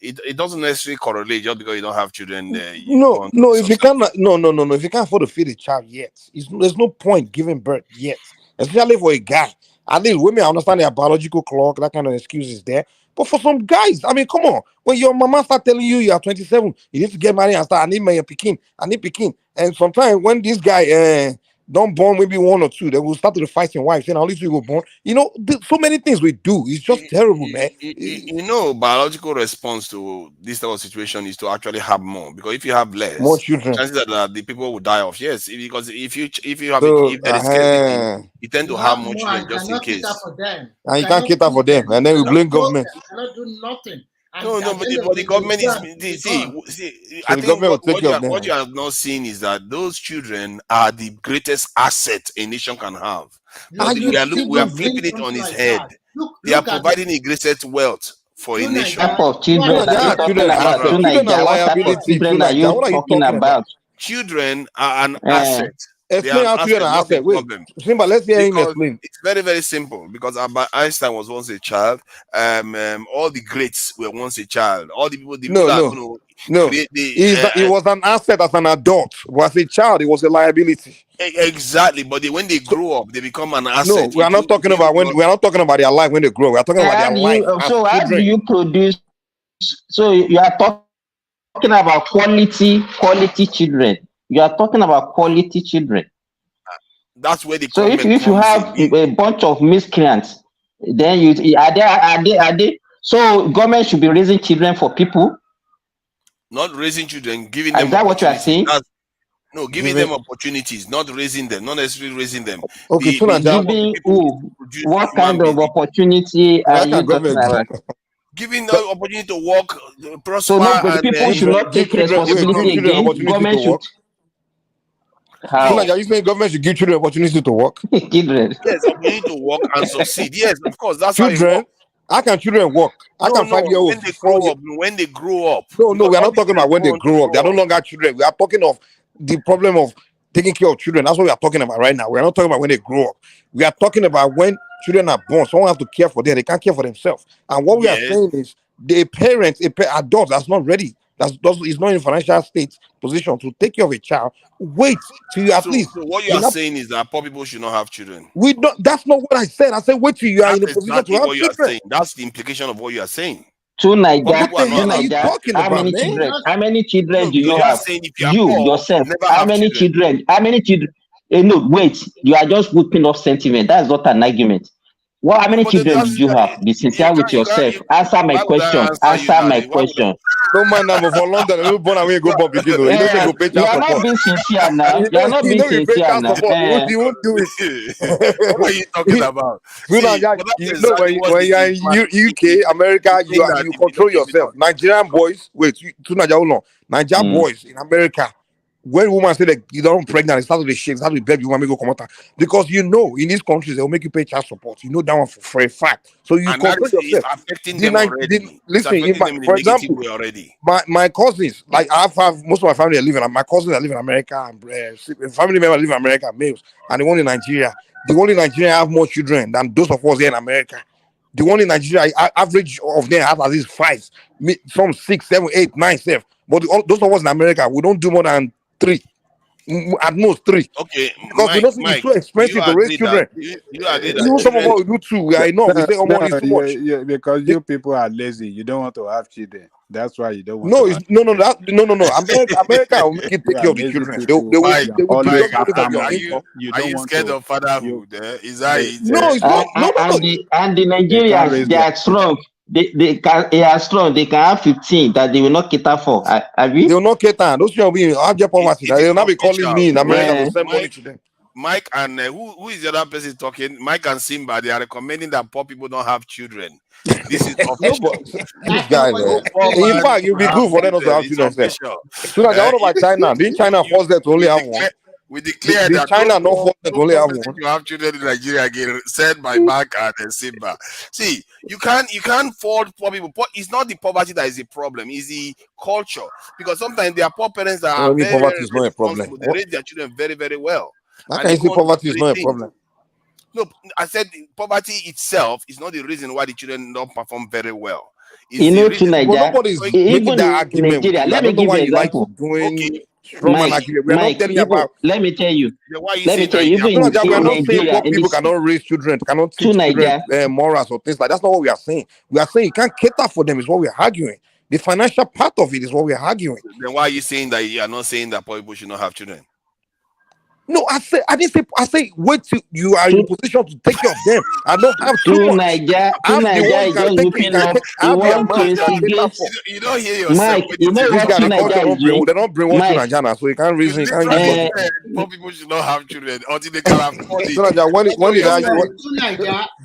It doesn't necessarily correlate just because you don't have children. If you can't, if you can't afford to feed a child yet, there's no point giving birth yet, especially for a guy. At least women, I understand their biological clock, that kind of excuse is there. But for some guys, I mean, come on. When your mama start telling you are 27, you need to get married and start, I need Pekin. And sometimes when this guy don't born maybe 1 or 2, they will start to fight in wife, saying, at least we go born. You know, so many things we do. It's just terrible, man. Biological response to this type of situation is to actually have more. Because if you have less, more children, chances are that the people will die off. Yes, because if you have if there is scarcity, you tend to have more children just in case. And you can't cater for them, and then we blame government. Cannot do nothing. No, but the government is I think what you are not seeing is that those children are the greatest asset a nation can have. We are flipping it on its head. They are providing a greatest wealth for a nation. What type of children are you talking about? Children are an asset. Explain how children are asset. Wait, Simba, let's hear him explain. It's very, very simple. Because Einstein was once a child. All the greats were once a child. All the people. He was an asset as an adult. Was a child. It was a liability. Exactly. But when they grow up, they become an asset. No, we are not talking about we are not talking about their life when they grow. We are talking about their life. So how do you produce? So you are talking about quality children. You are talking about quality children. That's where the so if you have a bunch of miscreants, then are they? So government should be raising children for people. Not raising children, giving them. Is that what you are saying? No, giving them opportunities, not raising them, not necessarily raising them. Okay, giving who? What kind of opportunity are you talking about? Giving the opportunity to work, prosper. So no, but people should not take responsibility again. Government should. How? Are you saying government should give children opportunity to work? Children. Yes, opportunity to work and succeed. Yes, of course. That's children. How can children work? How can 5-year-olds, when they 4 grow up, when they grow up. No, we are not talking about when they grow up. They are no longer children. We are talking of the problem of taking care of children. That's what we are talking about right now. We are not talking about when they grow up. We are talking about when children are born. Someone has to care for them. They can't care for themselves. And what we are saying is the parents, adults that's not ready, is not in financial state position to take care of a child. Wait till you at least. So what you are saying is that poor people should not have children. We don't. That's not what I said. I said wait till you are in a position to have what you children. are saying. That's the implication of what you are saying. Two Naija, how many children? How many children do you have? Yourself. How many children? How many children? No, wait. You are just whipping up sentiment. That's not an argument. Well, how many children did you have? Be sincere with yourself. Answer my question. Answer my question. No man, I'm for London. I'm born away. Go Bob begin. You don't go pay child support. You're not being sincere now. You're not being sincere now. You won't do it. What are you talking about? You know when you're in UK, America, you control yourself. Nigerian boys, wait, Nigerian boys in America. When women say that you don't pregnant, it starts with the shake, it starts with baby, you want me to go come out. Because you know, in these countries, they'll make you pay child support. You know that one for a fact. So you control yourself. Affecting them already. Listen, for example, my cousins, like I have most of my family are living, my cousins are living in America, and family members live in America, males, and the one in Nigeria. The one in Nigeria have more children than those of us here in America. The one in Nigeria, average of them have at least 5, some 6, 7, 8, 9, 7. But those of us in America, we don't do more than 3, at most 3. Okay, because it's too expensive to raise children. Even some of us we do 2. We are enough. We say, oh, money is too much. Yeah, because you people are lazy. You don't want to have children. That's why you don't want. No. America will make you take care of the children. They will always have family. Are you scared of fatherhood? Is that it? No, it's not. And the Nigerians, they are strong. They are strong. They can have 15 that they will not cater for. They will not cater. Those people will be in object poverty. They will not be calling me in America to send money to them. Mike and who is the other person talking? Mike and Simba, they are recommending that poor people don't have children. This is official. This guy, in fact, it'll be good for them not to have children. So what about China? Didn't China force them to only have one? We declare that China not force them to only have one. You have children in Nigeria again, said by Mike and Simba. See, you can't fault poor people. It's not the poverty that is the problem. It's the culture. Because sometimes there are poor parents that are very, poverty is not a problem. They raise their children very, very well. How can you say poverty is not a problem? No, I said poverty itself is not the reason why the children don't perform very well. You know, to Nigeria, nobody's making that argument. Nigeria, let me give you an example. Mike, let me tell you. Even in we're not saying poor people cannot raise children, cannot teach children morals or things like that. That's not what we are saying. We are saying you can't cater for them is what we are arguing. The financial part of it is what we are arguing. Then why are you saying that you are not saying that poor people should not have children? No, I say wait till you are in a position to take care of them. I don't have too much. You don't hear yourself. Mike, you know this guy, they don't bring one to Nigeria, so you can't reason. Poor people should not have children until they can afford it.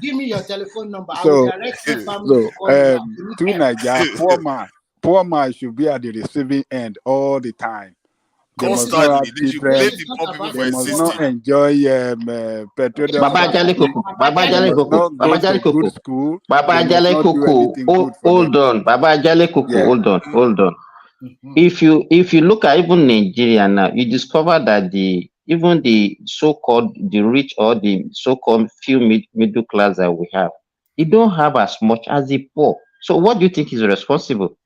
Give me your telephone number. I will direct your family to Nigeria. Poor man should be at the receiving end all the time. They must not enjoy petroleum. Baba Jale Koko. Hold on. Baba Jale Koko. Hold on. If you look at even Nigeria now, you discover that even the so-called the rich or the so-called few middle class that we have, they don't have as much as the poor. So what do you think is responsible?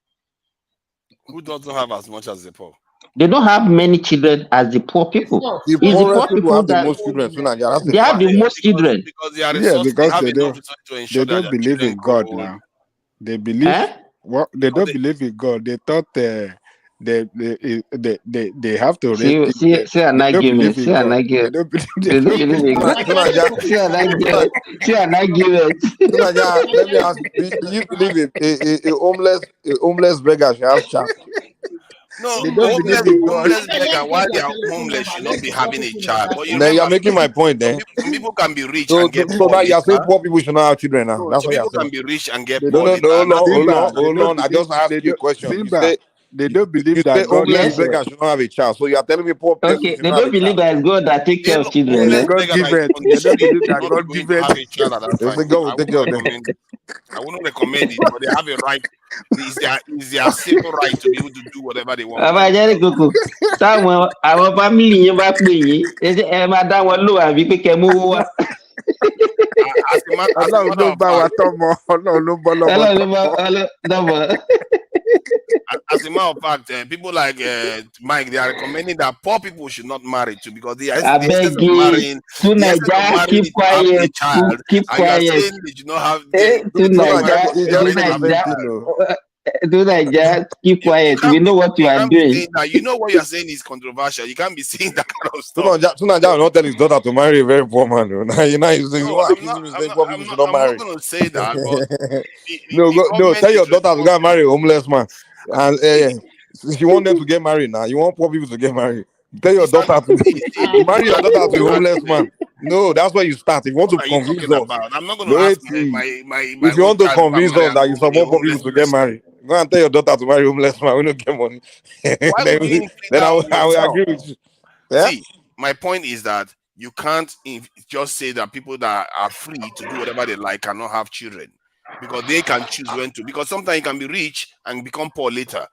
Who doesn't have as much as the poor? They don't have many children as the poor people. The poor people have the most children. They have the most children. Because they are they don't believe in God now. They believe they don't believe in God. They thought they have to raise. See an argument. See an argument. Let me ask you, do you believe a homeless beggar should have child? No, homeless beggar, while they are homeless, should not be having a child. But you're making my point then. People can be rich and get so now you're saying poor people should not have children now. That's what you're saying. People can be rich and get hold on. I just asked you a question. They don't believe You that say God homeless give beggars should not have a child. So you are telling me poor persons Okay, should they not have don't a believe child. that it's God that take care of children. Homeless God beggar give that is it. on They the don't street believe should that not be God going give to it. have a child at that They say time. God I will take wouldn't care of them. recommend it. I wouldn't recommend it, but they have a right. It's their civil right to be able to do whatever they want with Bàbá Jẹ́rìí Kòkò, táwọn àwọn fámìlì yín bá pè yín, ẹ máa dá wọn lò àbí pé kẹ́ mú owó wá. As a matter Ọlọ́run ló of bá wa fact, tọ́mọ. Ọlọ́run ló bọ́ lọ́mọ Ọlọ́run ló tọ́mọ. dọ̀bọ̀. as a matter of fact, people like Mike, they are recommending that poor people should not marry too, because the essence Abeg, of marrying, to the essence of Naija, marrying keep is to have a quiet, child, keep and you are quiet. saying they should not have To the woman Naija, should He not be just able said to the have a same child. thing, though. To Naija, keep quiet. We know what you You are can't be doing. saying that. You know what you are saying is controversial. You can't be saying that kind of stuff. Tunaja will not tell his daughter to marry a very poor man. Though. Now you say, you No, want to accuse me saying poor people should not I'm not marry. going to say that, but No, government tell your is daughter to go and marry a homeless man. And See, if you want them to get married now, you want poor people to get married. Tell your daughter to marry your it's daughter to a an homeless man. No, that's where you start. If you want to What are you convince talking us, about? I'm not going to ask wait. my If you own want to child to go and convince marry us that you support a poor people homeless to get person. married, go and tell your daughter to marry a homeless man. We don't get money. Why would you inflict then that I on will yourself? agree with you. Yeah? See, my point is that you can't just say that people that are free to do whatever they like cannot have children, because they can choose when to. Because sometimes you can be rich and become poor later.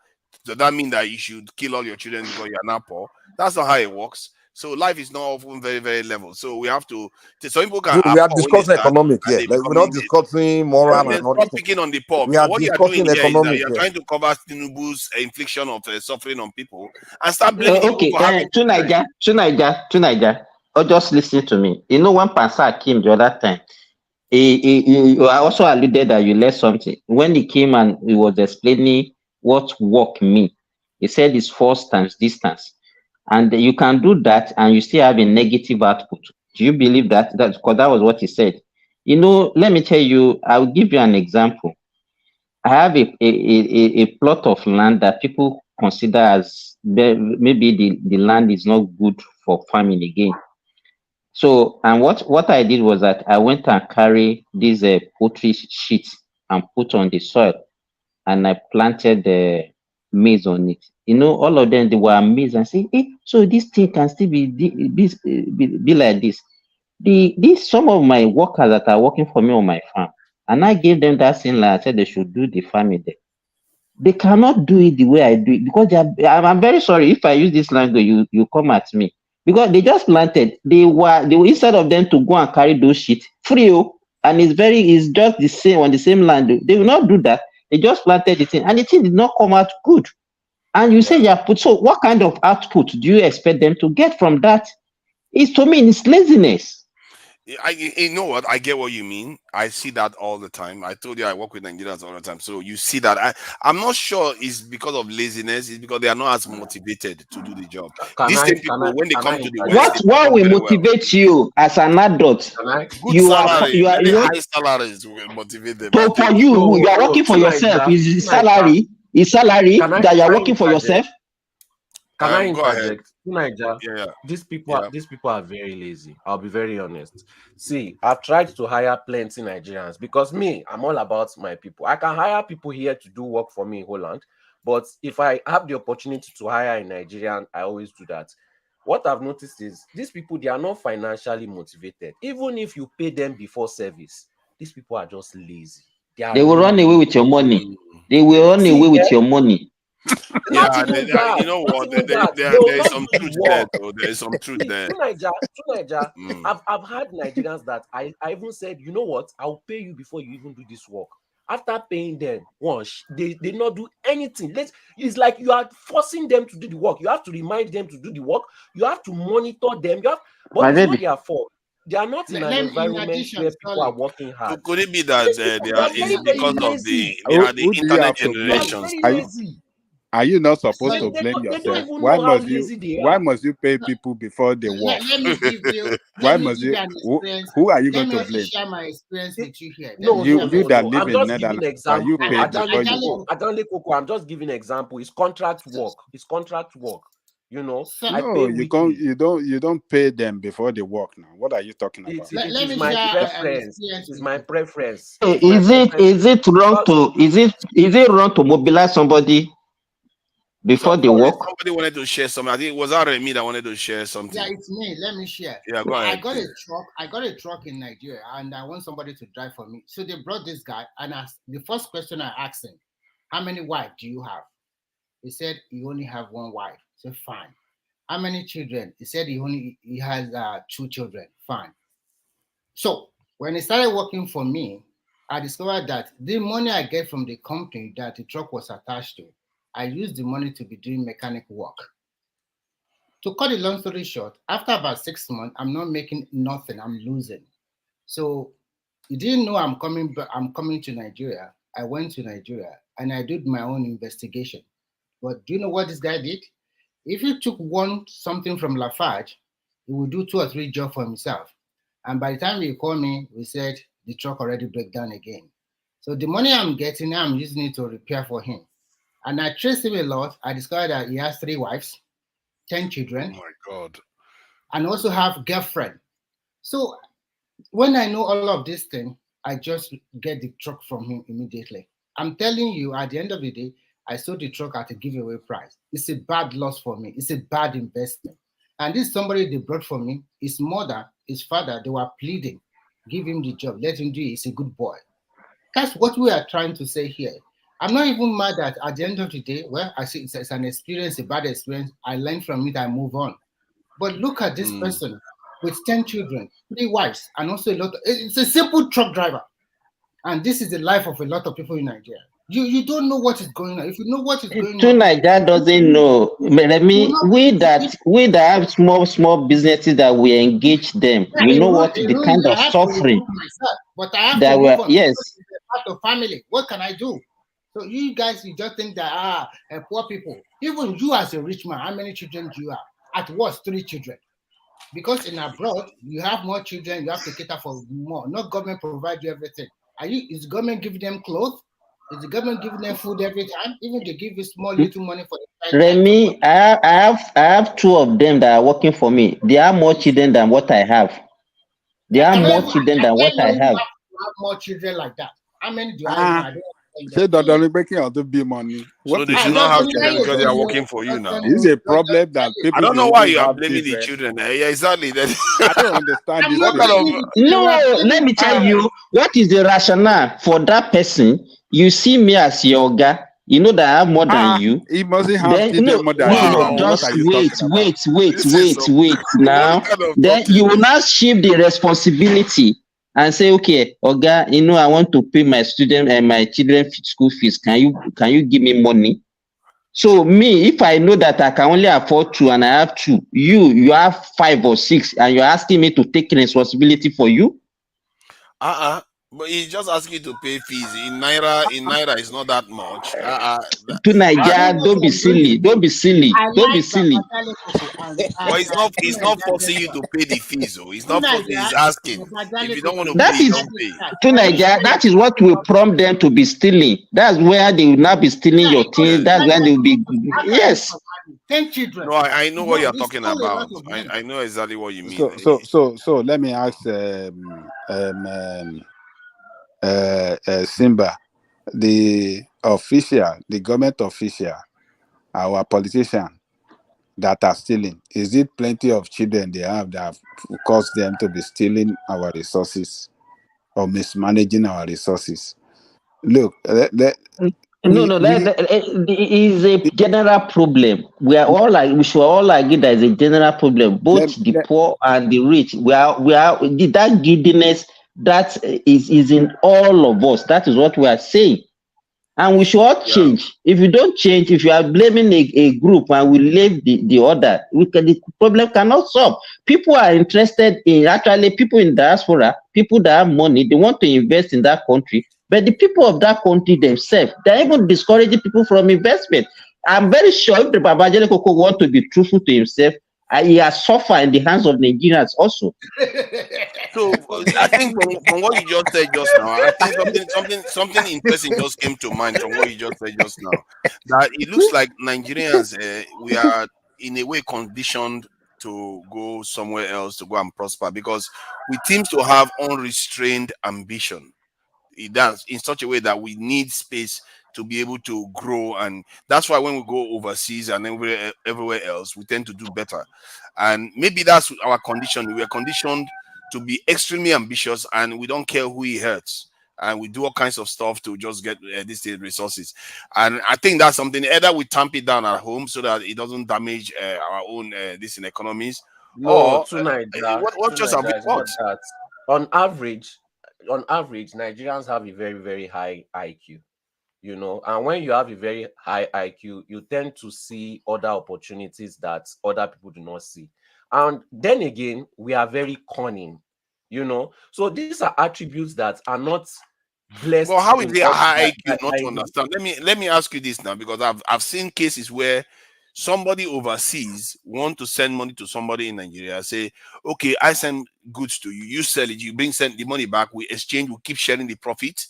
Does that mean that you should kill all your children because you're now poor? That's not how it works. So life is not often very, very level. So we have to. Some people We are are poor when they discussing start, economic and here. they Like, we're become not discussing moral then and all stop this thing. picking on the poor. We are Because what you are discussing doing here is that economic you are here. trying to cover Tinubu's infliction of suffering on people and start blaming people Okay, for having to Naija. Or just listen to me. You know, when Pastor came the other time, he also alluded that you learned something. When he came and he was explaining what work mean, he said it's force times distance. And you can do that and you still have a negative output. Do you believe that? That's because that was what he said. You know, let me tell you, I'll give you an example. I have a plot of land that people consider as maybe the land is not good for farming again. So, and what I did was that I went and carried these poultry sheets and put on the soil, and I planted the maize on it. You know, all of them, they were amazed and say, hey, so this thing can still be like this. Some of my workers that are working for me on my farm, and I gave them that same land. I said they should do the farming there. They cannot do it the way I do it because I'm very sorry if I use this language, you come at me. Because they just planted, they were instead of them to go and carry those shit free, and it's just the same on the same land. They will not do that. They just planted the thing, and the thing did not come out good. And you say so what kind of output do you expect them to get from that? To me, it's laziness. You know what? I get what you mean. I see that all the time. I told you I work with Nigerians all the time. So you see that. I'm not sure it's because of laziness. It's because they are not as motivated to do the job. These same people, when they come to the West, what will motivate you as an adult? Good salary, very high salaries will motivate them. So for you are working for yourself. Is salary that you are working for yourself? Can I go ahead. interject? Niger, these people are very lazy. I'll be very honest. See, I've tried to hire plenty Nigerians because I'm all about my people. I can hire people here to do work for me in Holland, but if I have the opportunity to hire a Nigerian, I always do that. What I've noticed is these people, they are not financially motivated. Even if you pay them before service, these people are just lazy. They will run away with your money. They will run away with your money. You know what? There's some truth there, though. There's some truth there. To Niger, I've had Nigerians that I even said, you know what? I'll pay you before you even do this work. After paying them once, they not do anything. It's like you are forcing them to do the work. You have to remind them to do the work. You have to monitor them. But it's not their fault. They are not in an environment where people are working hard. So could it be that it's because of the internet generations? Are you not supposed to blame yourself? Why must you pay people before they work? Let me give you. Why must you? Who are you going to blame? Share my experience with you here. You that live in Netherlands. Are you paid before you work? I'm just giving an example. It's contract work. You know, no, you don't pay them before they work. Now, what are you talking about? It is my preference. It's my preference. Is it wrong to mobilize somebody before they walk. Somebody wanted to share something. I think it was me that wanted to share something. Yeah, it's me. Let me share. Yeah, go ahead. I got a truck in Nigeria, and I want somebody to drive for me. So they brought this guy, and the first question I asked him, "How many wives do you have?" He said he only have one wife. I said, fine. How many children? He said he has 2 children. Fine. So when he started working for me, I discovered that the money I get from the company that the truck was attached to, I used the money to be doing mechanic work. To cut the long story short, after about 6 months, I'm not making nothing. I'm losing. So you didn't know I'm coming to Nigeria. I went to Nigeria and I did my own investigation. But do you know what this guy did? If you took something from Lafarge, he would do 2 or 3 jobs for himself. And by the time he called me, we said the truck already broke down again. So the money I'm getting, I'm using it to repair for him. And I traced him a lot. I discovered that he has 3 wives, 10 children. Oh my God. And also have girlfriend. So when I know all of this thing, I just get the truck from him immediately. I'm telling you, at the end of the day, I sold the truck at a giveaway price. It's a bad loss for me. It's a bad investment. And this somebody they brought for me, his mother, his father, they were pleading, give him the job, let him do it. He's a good boy. That's what we are trying to say here. I'm not even mad at the end of the day, well, I see it's an experience, a bad experience. I learn from it, I move on. But look at this person with 10 children, 3 wives, and also it's a simple truck driver. And this is the life of a lot of people in Nigeria. You don't know what is going on. If you know what is going on, Nigeria doesn't know. We that have small businesses that we engage them. We know what the kind of suffering but I have that to move on. yes. It's a part of family. What can I do? So you guys, you just think that poor people. Even you as a rich man, how many children do you have? At worst, 3 children. Because in abroad, you have more children, you have to cater for more. Not government provide you everything. Is government giving them clothes? Is the government giving them food every time? Even they give you small little money for the Remy, I have 2 of them that are working for me. They have more children than what I have. They are more children than what I have. You have more children like that. How many do I know? Say that making out to be money. So they should not have children because they are working for you now. It's a problem that people. I don't know why you are blaming the children. Yeah, exactly. I don't understand this. No, let me tell you what is the rationale for that person. You see me as your guy. You know that I have more than you. He mustn't have children more than you. Just wait. Now, then you will now shift the responsibility and say, okay, Oga, I want to pay my student and my children school fees. Can you give me money? So me, if I know that I can only afford 2 and I have 2, you have 5 or 6, and you're asking me to take responsibility for you? But he's just asking you to pay fees. In Naira, it's not that much. To Nigeria, don't be silly. Don't be silly. But it's not forcing you to pay the fees. Oh, it's not forcing. He's asking. If you don't want to pay, you don't pay. To Nigeria, that is what will prompt them to be stealing. That's where they will not be stealing your things. That's when they will be. Yes. 10 children. No, I know what you're talking about. I know exactly what you mean. So let me ask Simba, the government official, our politician that are stealing. Is it plenty of children they have that have caused them to be stealing our resources or mismanaging our resources? Look, it's a general problem. We should all agree that it's a general problem. Both the poor and the rich. We are that giddiness that is in all of us. That is what we are saying. And we should all change. If you don't change, if you are blaming a group and we leave the other, the problem cannot solve. People are interested in, actually, people in diaspora, people that have money, they want to invest in that country. But the people of that country themselves, they're even discouraging people from investment. I'm very sure if the Babajele Koko want to be truthful to himself, he has suffered in the hands of Nigerians also. So I think from what you just said just now, I think something interesting just came to mind from what you just said just now. That it looks like Nigerians, we are in a way conditioned to go somewhere else to go and prosper because we seem to have unrestrained ambition. It does in such a way that we need space to be able to grow. And that's why when we go overseas and everywhere else, we tend to do better. And maybe that's our condition. We are conditioned to be extremely ambitious, and we don't care who it hurts. And we do all kinds of stuff to just get these resources. And I think that's something, either we tamp it down at home so that it doesn't damage our own this in economies. No, Or to Nigeria, what just have we it's not got? that. On average, Nigerians have a very, very high IQ. You know, and when you have a very high IQ, you tend to see other opportunities that other people do not see. And then again, we are very cunning, you know. So these are attributes that are not blessed. Well, how is it a high IQ? Not to IQ. understand. Let me ask you this now, because I've seen cases where somebody overseas want to send money to somebody in Nigeria, say, okay, I send goods to you, you sell it, you send the money back, we exchange, we keep sharing the profit,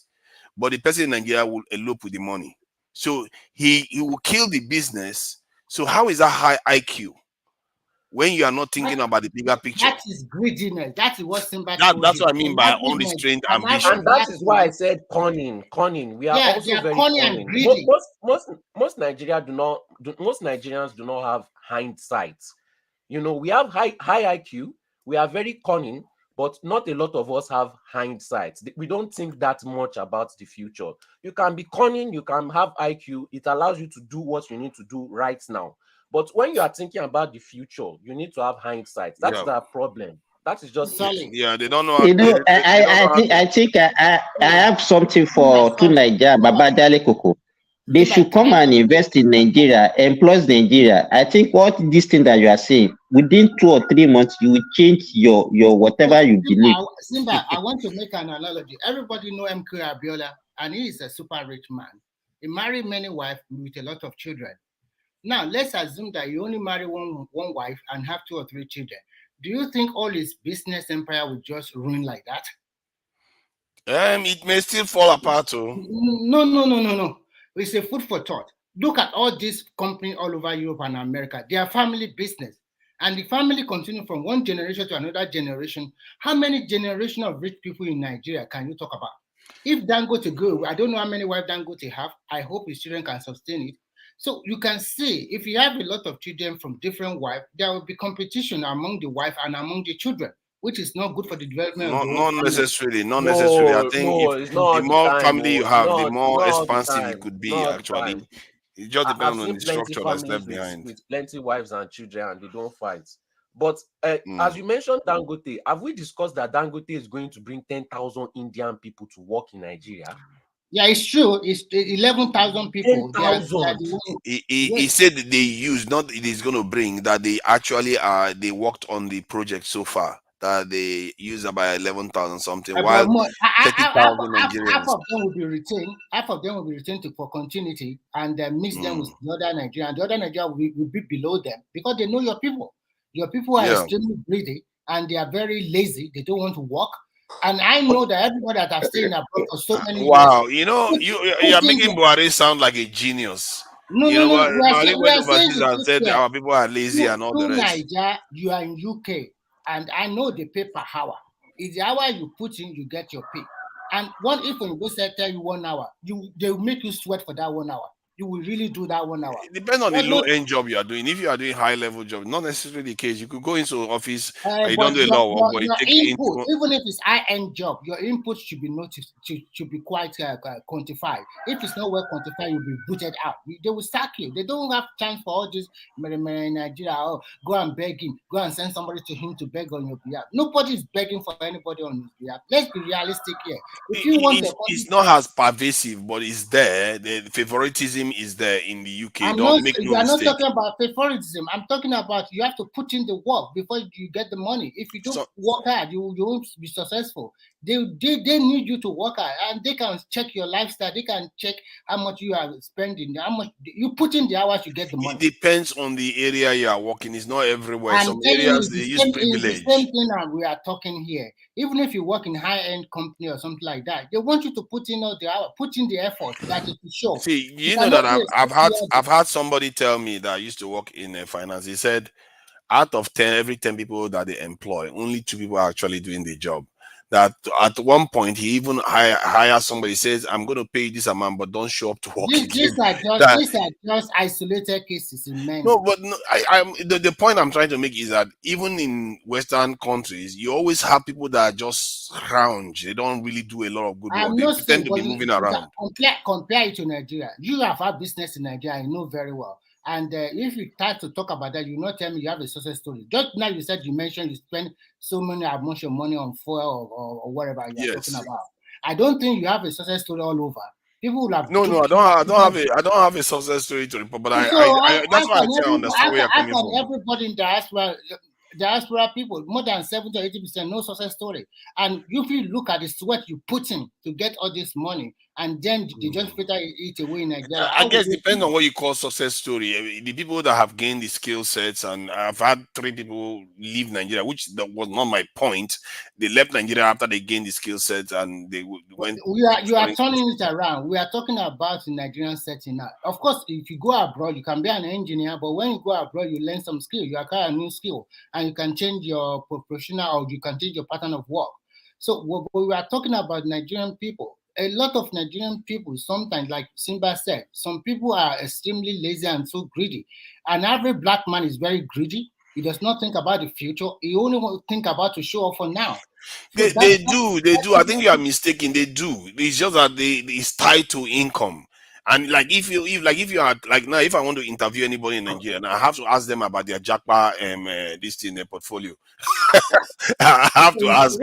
but the person in Nigeria will elope with the money. So he will kill the business. So how is that high IQ when you are not thinking about the bigger picture? That is greediness. That is what Simba That's what I mean by unrestrained ambition. And that is why I said cunning. We are also very cunning. And greedy. Most Nigerians do not have hindsight. You know, we have high IQ. We are very cunning, but not a lot of us have hindsight. We don't think that much about the future. You can be cunning, you can have IQ. It allows you to do what you need to do right now. But when you are thinking about the future, you need to have hindsight. That's the problem. That is just yeah. They don't know. You know, I think I have something for to Nigeria, Baba Dale Koko. They should come and invest in Nigeria, employ Nigeria. I think what this thing that you are saying, within 2 or 3 months, you will change your whatever you believe. Simba, I want to make an analogy. Everybody know MK Abiola, and he is a super rich man. He married many wives with a lot of children. Now, let's assume that you only marry one wife and have 2 or 3 children. Do you think all his business empire will just ruin like that? It may still fall apart too. No. It's a food for thought. Look at all these companies all over Europe and America. They are family business. And the family continue from one generation to another generation. How many generations of rich people in Nigeria can you talk about? If Dangote go, I don't know how many wives Dangote have. I hope his children can sustain it. So you can see, if you have a lot of children from different wives, there will be competition among the wife and among the children, which is not good for the development of the Not necessarily. I think the more family you have, the more expansive it could be. Actually, it just depends on the structure that's left behind. With plenty wives and children, and they don't fight. But as you mentioned, Dangote, have we discussed that Dangote is going to bring 10,000 Indian people to work in Nigeria? Yeah, it's true. It's 11,000 people. 10,000. He said that they used, not it is going to bring, that they actually they worked on the project so far, that they use about 11,000 something, while 30,000 Nigerians. Half of them will be retained. Half of them will be retained for continuity, and mix them with the other Nigerian. The other Nigerian will be below them because they know your people. Your people are extremely greedy and they are very lazy. They don't want to work. And I know that everybody that have stayed abroad for so many years. Wow, you know, you are making Buhari sound like a genius. No. Buhari said our people are lazy and all the rest. Nigeria, you are in UK, and I know they pay per hour. It's the hour you put in, you get your pay. And what if when you go say tell you 1 hour, they will make you sweat for that 1 hour. You will really do that 1 hour. It depends on the low-end job you are doing. If you are doing high-level job, not necessarily the case. You could go into an office, you don't do a lot of work, but you take input, even if it's high-end job, your input should be noticed, should be quite quantified. If it's not well quantified, you'll be booted out. They will sack you. They don't have chance for all this in Nigeria. Oh, go and beg him. Go and send somebody to him to beg on your behalf. Nobody is begging for anybody on his behalf. Let's be realistic here. If you want it's not as pervasive, but it's there. The favoritism is there in the UK. I'm not talking about favoritism. I'm talking about you have to put in the work before you get the money. If you don't work hard, you won't be successful. They need you to work hard, and they can check your lifestyle. They can check how much you are spending, how much you put in the hours, you get the money. It depends on the area you are working. It's not everywhere. Some areas they use privilege. It's the same thing that we are talking here. Even if you work in high-end company or something like that, they want you to put in all the hour, put in the effort that it will show. See, you know that I've had somebody tell me that I used to work in finance. He said, out of 10, every 10 people that they employ, only 2 people are actually doing the job. that at one point he even hire somebody, says, I'm going to pay you this amount, but don't show up to work again. These are just isolated cases in many. No, but no, the point I'm trying to make is that even in Western countries, you always have people that are just lounge. They don't really do a lot of good work. They tend to be moving around. Compare it to Nigeria. You have had business in Nigeria, you know very well. And if you start to talk about that, you not tell me you have a success story. Just now you mentioned you spend so many much of money on fuel or whatever you're talking about. I don't think you have a success story all over. People will have no, I don't have a success story to report, but that's why I tell understand where you're coming from. Everybody in diaspora people, more than 70 or 80% no success story. And if you look at the sweat you put in to get all this money, and then they just filter it away in Nigeria. I guess it depends on what you call success story. The people that have gained the skill sets, and I've had 3 people leave Nigeria, which was not my point. They left Nigeria after they gained the skill sets, and they went. You are turning it around. We are talking about the Nigerian setting now. Of course, if you go abroad, you can be an engineer, but when you go abroad, you learn some skill. You acquire a new skill, and you can change your professional, or you can change your pattern of work. So we are talking about Nigerian people. A lot of Nigerian people, sometimes, like Simba said, some people are extremely lazy and so greedy. And every black man is very greedy. He does not think about the future. He only want to think about to show off for now. So they do. I think you are mistaken. They do. It's just that it's tied to income. And like if you are like now, if I want to interview anybody in Nigeria, I have to ask them about their Jackpa this thing, their portfolio. I have to ask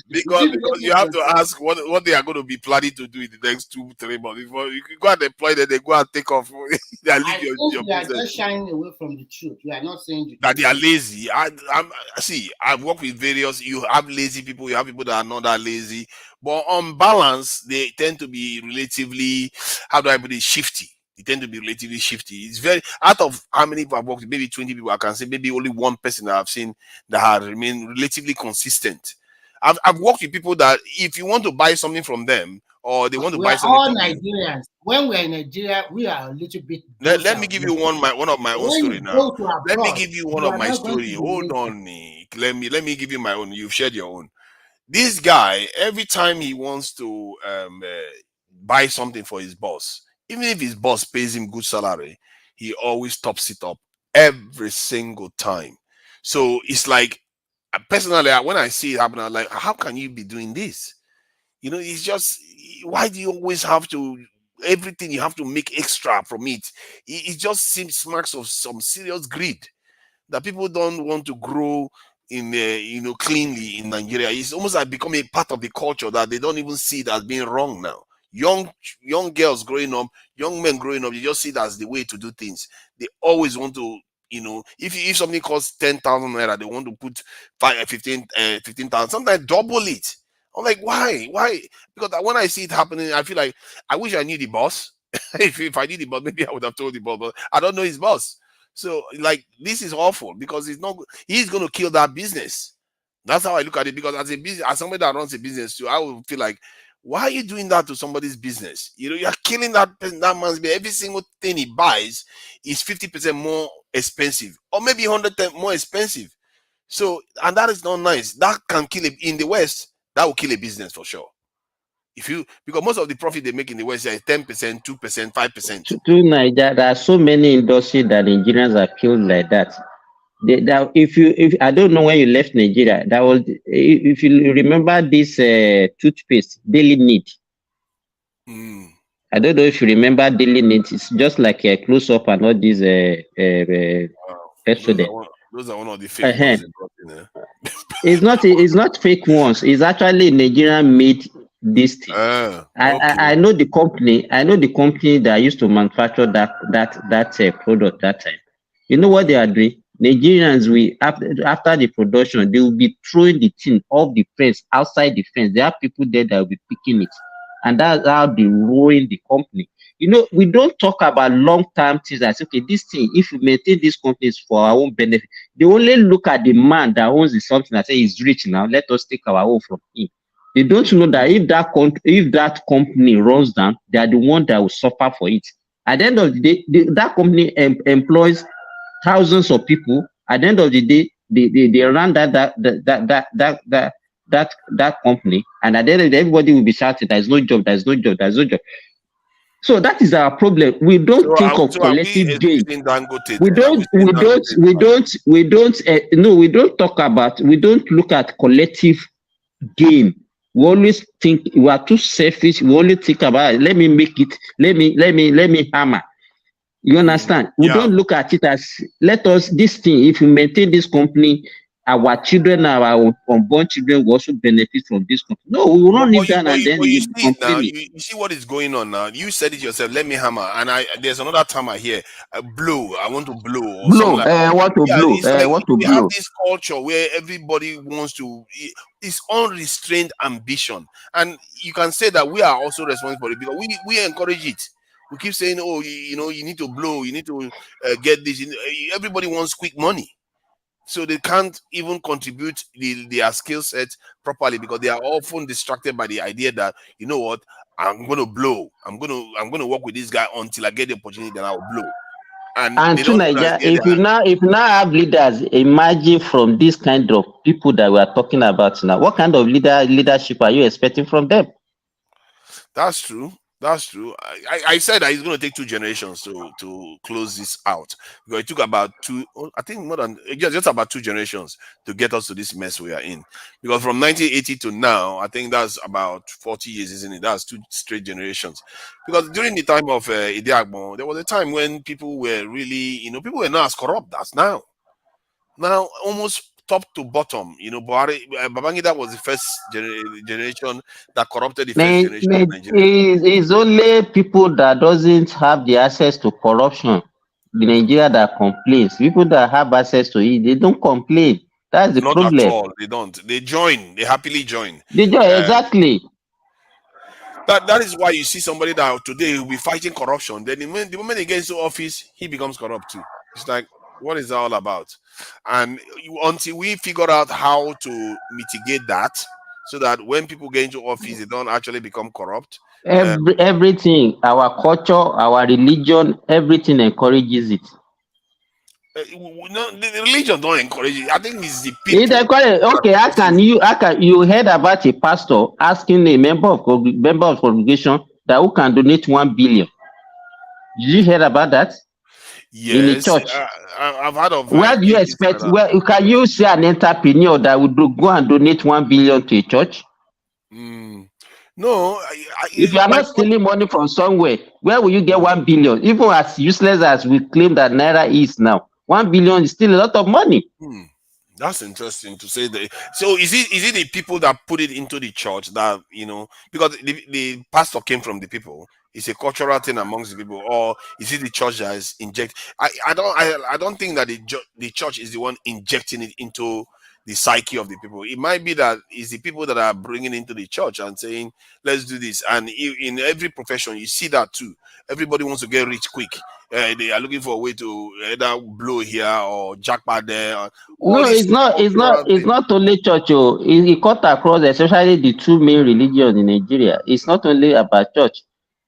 because you have to ask what they are going to be planning to do in the next 2-3 months. Before you go and deploy them, they go and take off. You are just shying away from the truth. You are not saying that they are lazy. I've worked with various. You have lazy people. You have people that are not that lazy. But on balance, they tend to be relatively, how do I put it, shifty. They tend to be relatively shifty. It's very, out of how many people I've worked with, maybe 20 people, I can say maybe only one person that I've seen that has remained relatively consistent. I've worked with people that if you want to buy something from them, or they want to buy something all from Nigerians. When we're in Nigeria, we are a little bit. Let me give you one of my own story now. Let me give you one of my story. Hold on, Nick. Let me give you my own. You've shared your own. This guy, every time he wants to buy something for his boss, even if his boss pays him good salary, he always tops it up every single time. So it's like, personally, when I see it happen, I'm like, how can you be doing this? You know, it's just, why do you always have to, everything you have to make extra from it? It just seems smacks of some serious greed that people don't want to grow in cleanly in Nigeria. It's almost like becoming a part of the culture that they don't even see it as being wrong now. Young girls growing up, young men growing up, you just see it as the way to do things. They always want to, if something costs 10,000 naira, they want to put 15,000, sometimes double it. I'm like, why? Because when I see it happening, I feel like I wish I knew the boss. if I knew the boss, maybe I would have told the boss, but I don't know his boss. So, like, this is awful because he's going to kill that business. That's how I look at it. Because as somebody that runs a business too, I would feel like, why are you doing that to somebody's business? You're killing that person, that man's business. Every single thing he buys is 50% more expensive, or maybe 100% more expensive. So, and that is not nice. That can kill it in the West. That will kill a business for sure. Because most of the profit they make in the West is 10%, 2%, 5%. To Nigeria, there are so many industries that Nigerians are killed like that. If I don't know when you left Nigeria, that was, if you remember this toothpaste, Daily Need. I don't know if you remember Daily Need. It's just like a close up and all these those are one of the fake ones they brought in there. It's not fake ones. It's actually Nigerian made this thing. Okay. I know the company. I know the company that used to manufacture that product that time. You know what they are doing? Nigerians, after the production, they will be throwing the thing off the fence, outside the fence. There are people there that will be picking it, and that's how they ruin the company. We don't talk about long-term things. That's okay. This thing, if we maintain these companies for our own benefit, they only look at the man that owns the something and say he's rich now. Let us take our own from him. They don't know that if that company runs down, they are the one that will suffer for it. At the end of the day, that company employs thousands of people. At the end of the day, they run that that company, and at the end of the day, everybody will be shouting, "There's no job, there's no job, there's no job." So that is our problem. We don't think of collective gain. We don't talk about, we don't look at collective gain. We always think we are too selfish. We only think about, let me make it, let me hammer. You understand? We don't look at it as, let us, this thing, if we maintain this company, our children, our unborn children will also benefit from this company. No, we will not leave that and then you see now, you see what is going on now. You said it yourself, let me hammer. And there's another term I hear, blow. I want to blow. Or blow, like, want to blow. Like want to we blow. have this culture where everybody wants to, it's unrestrained ambition. And you can say that we are also responsible for it because we encourage it. We keep saying, oh, you need to blow, you need to get this. Everybody wants quick money. So they can't even contribute their skill set properly because they are often distracted by the idea that, you know what, I'm going to blow. I'm going to work with this guy until I get the opportunity, then I'll blow. And to Nigeria, if you now have leaders emerging from this kind of people that we are talking about now, what kind of leadership are you expecting from them? That's true. That's true. I said that it's going to take 2 generations to close this out. Because it took about just about 2 generations to get us to this mess we are in. Because from 1980 to now, I think that's about 40 years, isn't it? That's 2 straight generations. Because during the time of Idi Agbon, there was a time when people were really, people were not as corrupt as now. Now, almost top to bottom, Babangida was the first generation that corrupted the first generation in Nigeria. It's only people that doesn't have the access to corruption in Nigeria that complains. People that have access to it, they don't complain. That's the problem. Not at all. They don't. They join. They happily join. They join, exactly. That is why you see somebody that today will be fighting corruption. Then the moment he gets into office, he becomes corrupt too. It's like, what is that all about? And until we figure out how to mitigate that, so that when people get into office, they don't actually become corrupt. Everything, our culture, our religion, everything encourages it. No, the religion don't encourage it. I think it's the people. Okay, how can you heard about a pastor asking a member of congregation that who can donate 1 billion? Did you hear about that? Yes, in a church. I've heard of. Where do you expect? Where can you see an entrepreneur that would go and donate 1 billion to a church? No, if you are not stealing money from somewhere, where will you get 1 billion? Even as useless as we claim that Naira is now, 1 billion is still a lot of money. That's interesting to say that. So is it the people that put it into the church that, because the pastor came from the people? It's a cultural thing amongst the people, or is it the church that is inject? I don't think that the church is the one injecting it into the psyche of the people. It might be that it's the people that are bringing into the church and saying, let's do this. And in every profession, you see that too. Everybody wants to get rich quick. They are looking for a way to either blow here or jackpot there. No, it's not only church. It cut across, especially the 2 main religions in Nigeria. It's not only about church.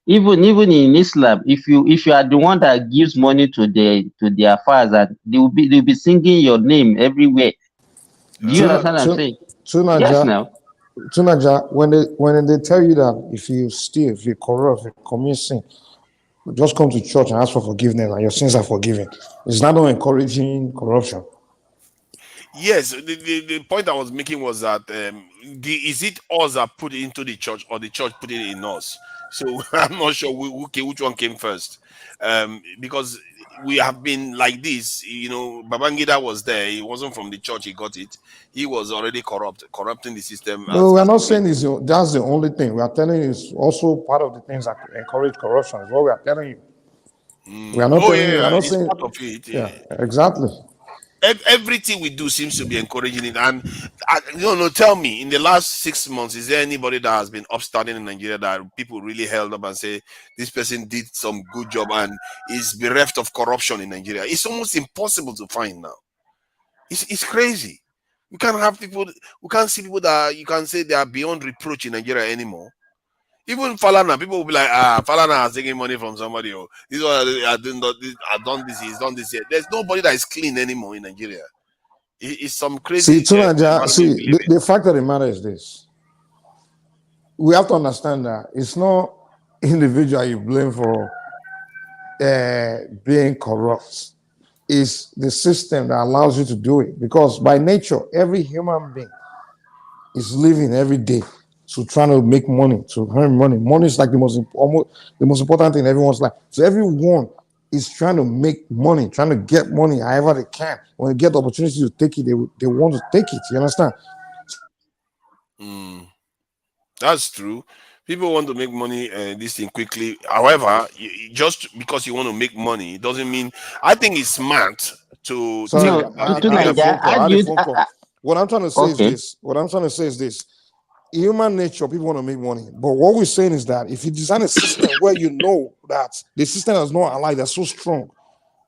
Even in Islam, if you are the one that gives money to their affairs, and they'll be singing your name everywhere. Do you understand what I'm saying? Yes, now. Tunaja, when they tell you that if you steal, if you corrupt, if you commit sin, just come to church and ask for forgiveness and your sins are forgiven. It's not encouraging corruption. Yes, the point I was making was that is it us that put it into the church or the church put it in us? So I'm not sure which one came first, because we have been like this. Babangida was there. He wasn't from the church. He got it. He was already corrupting the system. No, we're not saying that's the only thing. We are telling you it's also part of the things that encourage corruption. Is what we are telling you. We are not telling you. We are not saying. Part of it. Yeah, exactly. Everything we do seems to be encouraging it. And tell me, in the last 6 months, is there anybody that has been upstanding in Nigeria that people really held up and say this person did some good job and is bereft of corruption in Nigeria? It's almost impossible to find now. It's crazy. We can't have people. We can't see people that you can say they are beyond reproach in Nigeria anymore. Even Falana, people will be like, Falana has taken money from somebody. Or this one, I've done this. He's done this here. There's nobody that is clean anymore in Nigeria. It's some crazy. See, the fact of the matter is this: we have to understand that it's not individual you blame for being corrupt. It's the system that allows you to do it. Because by nature, every human being is living every day to trying to make money, to earn money. Money is like the most important thing in everyone's life. So everyone is trying to make money, trying to get money however they can. When they get the opportunity to take it, they want to take it. You understand? That's true. People want to make money this thing quickly. However, just because you want to make money, it doesn't mean. I think it's smart to. What I'm trying to say is this. What I'm trying to say is this. Human nature, people want to make money. But what we're saying is that if you design a system where you know that the system does not allow, that's so strong,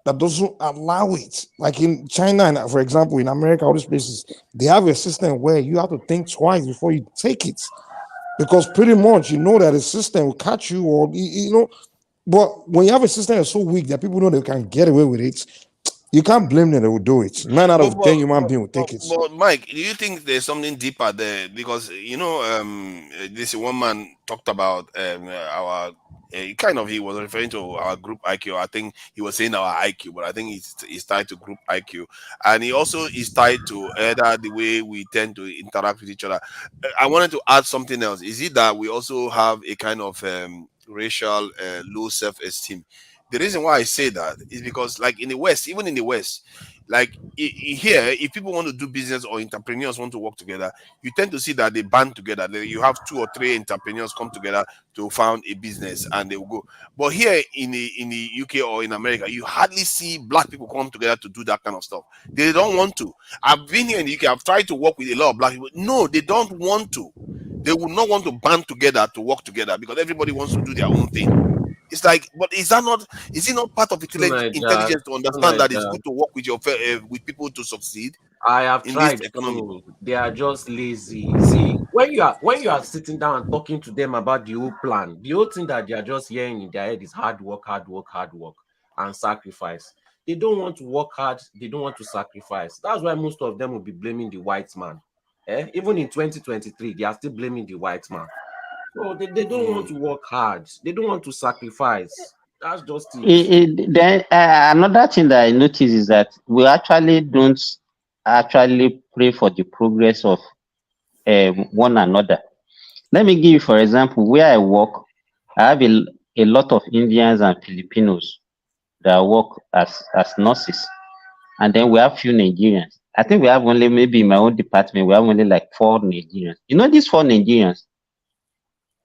that doesn't allow it. Like in China, and for example, in America, all these places, they have a system where you have to think twice before you take it. Because pretty much you know that the system will catch you, or but when you have a system that's so weak that people know they can get away with it, you can't blame them, they will do it. 9 out of 10 human beings will take it. But Mike, do you think there's something deeper there? Because this one man talked about our he was referring to our group IQ. I think he was saying our IQ, but I think he's tied to group IQ, and he also is tied to either the way we tend to interact with each other. I wanted to add something else. Is it that we also have a kind of racial low self-esteem? The reason why I say that is because, like in the West, even in the West, like here, if people want to do business or entrepreneurs want to work together, you tend to see that they band together. You have 2 or 3 entrepreneurs come together to found a business, and they will go. But here in the UK or in America, you hardly see black people come together to do that kind of stuff. They don't want to. I've been here in the UK. I've tried to work with a lot of black people. No, they don't want to. They would not want to band together to work together because everybody wants to do their own thing. It's like, but is it not part of intelligence to understand that it's good to work with with people to succeed? I have tried to. They are just lazy. See, when you are sitting down and talking to them about the whole plan, the whole thing that they are just hearing in their head is hard work, and sacrifice. They don't want to work hard. They don't want to sacrifice. That's why most of them will be blaming the white man. Even in 2023, they are still blaming the white man. So they don't want to work hard. They don't want to sacrifice. That's just it. Then another thing that I noticed is that we actually don't pray for the progress of one another. Let me give you, for example, where I work, I have a lot of Indians and Filipinos that work as nurses. And then we have few Nigerians. I think we have only, maybe in my own department, we have only like 4 Nigerians. You know, these 4 Nigerians,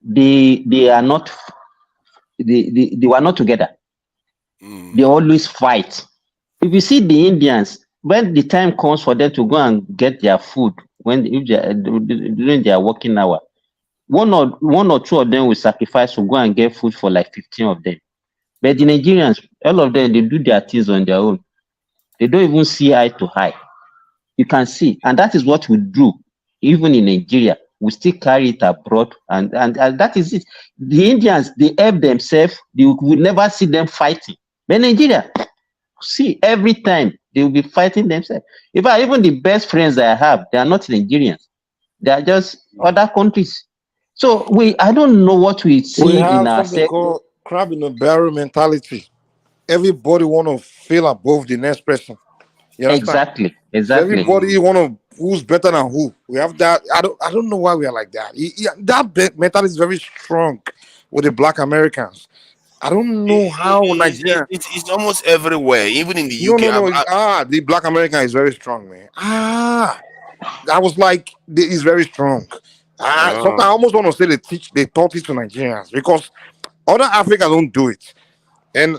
they are not, they were not together. They always fight. If you see the Indians, when the time comes for them to go and get their food, during their working hour, one or two of them will sacrifice to go and get food for like 15 of them. But the Nigerians, all of them, they do their things on their own. They don't even see eye to eye. You can see, and that is what we do. Even in Nigeria, we still carry it abroad, and that is it. The Indians, they help themselves. They will never see them fighting. But Nigeria, see, every time they will be fighting themselves. Even the best friends that I have, they are not Nigerians. They are just other countries. So I don't know what we see in our something called crab in the barrel mentality. Everybody want to feel above the next person. You exactly. So everybody want to who's better than who. We have that. I don't know why we are like that. That mentality is very strong with the Black Americans. I don't know how Nigeria. It's almost everywhere, even in the UK. The Black American is very strong, man. I was like, it's very strong. Sometimes I almost want to say they taught it to Nigerians because other Africans don't do it, and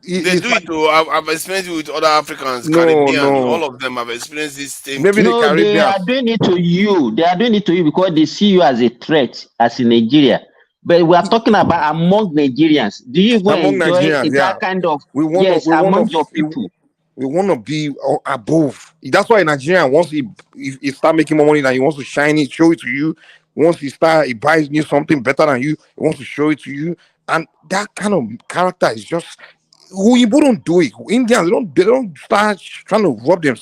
they do it too. I've experienced it with other Africans, Caribbean. All of them have experienced this same. Maybe the Caribbean. They are doing it to you. They are doing it to you because they see you as a threat, as in Nigeria. But we are talking about among Nigerians. Do you even enjoy that kind of among your people? We want to be above. That's why Nigerian, once he start making more money, than he wants to shine it, show it to you. Once he buys you something better than you, he wants to show it to you. And that kind of character is just we wouldn't do it. Indians they don't start trying to rub their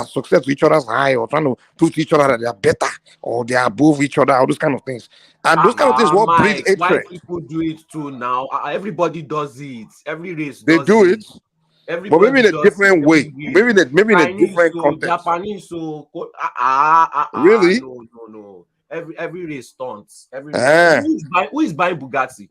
success to each other's high, or trying to prove to each other that they are better or they are above each other, all those kind of things. And those kind of things what breeds Mike, white hatred. people do it too now. Everybody does it. Every race They does do it. it, but maybe Everybody in a does it. different way. Every race. Maybe in a Chinese, different so context. Japanese, so Really? no. Every race stunts. Every race. Ah. Who is buying Bugatti?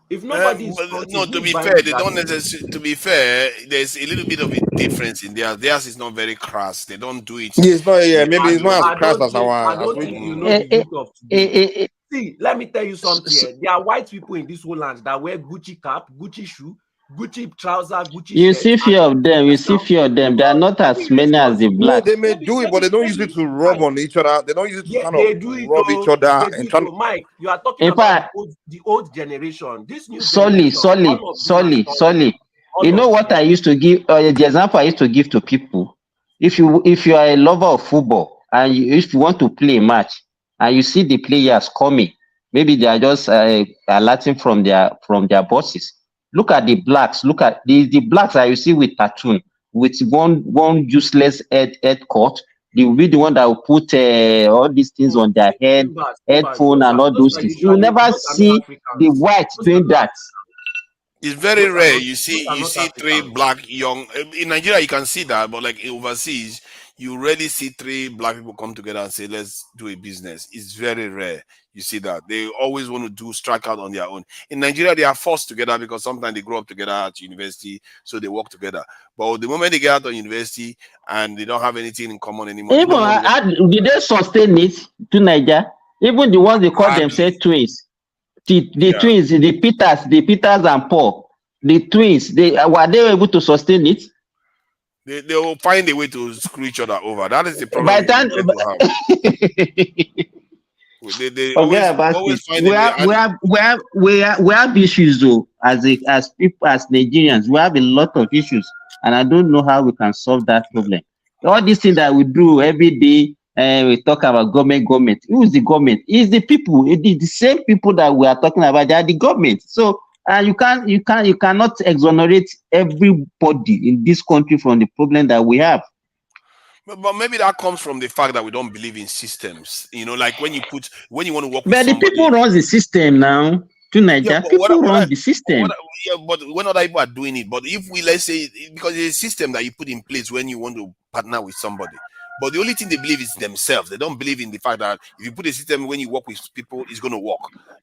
If nobody is stunting, No, who to is be buying fair, they Bugatti? don't necessarily. To be fair, there's a little bit of a difference in theirs. Theirs is not very crass. They don't do it. Yeah, it's not. Yeah, maybe I it's not as I crass don't as think our as we you do. know the youth of today. See, let me tell you something. There are white people in this whole land that wear Gucci cap, Gucci shoe, Gucci trouser, Gucci You shirt. see few of them. You see few of them. They are not as many as the No, blacks. they may do it, but they don't use it to rub on each other. They don't use it to kind of They do it, rub each other They do and it, try. Mike, you are talking In about fact, the old generation. This new solely. generation, all of them are stunting. You know what I used to give? The example I used to give to people. If you are a lover of football and if you want to play a match and you see the players coming, maybe they are just alerting from their bosses. Look at the blacks. Look at the blacks that you see with tattoo, with one useless head cut. They will be the one that will put all these things on their head, headphone, and all those things. You will never see the white doing that. It's very Those are rare. not- You those are not see three Africans. black young in Nigeria. You can see that, but like overseas, you rarely see three black people come together and say, "Let's do a business." It's very rare. You see that they always want to do strike out on their own. In Nigeria, they are forced together because sometimes they grow up together at university, so they work together. But the moment they get out of university and they don't have anything in common anymore, they Even don't want to work. did they sustain it to Niger? Even the ones they call themselves twins, the twins, the Peters and Paul, the twins, were they able to sustain it? They will find a way to screw each other over. That is the problem By we then, tend to have. They forget about it. always find a way. And We have issues though, as people, as Nigerians, we have a lot of issues, and I don't know how we can solve that problem. All these things that we do every day, we talk about government. Who is the government? It's the people. It is the same people that we are talking about. They are the government. So, you cannot exonerate everybody in this country from the problem that we have. but maybe that comes from the fact that we don't believe in systems. You know, like when you want to work with But the somebody. people runs the system now. To Nigeria, Yeah, but people run the system. but when other people are doing it, but if we, let's say, because it's a system that you put in place when you want to partner with somebody, but the only thing they believe is themselves. They don't believe in the fact that if you put a system when you work with people, it's going to work.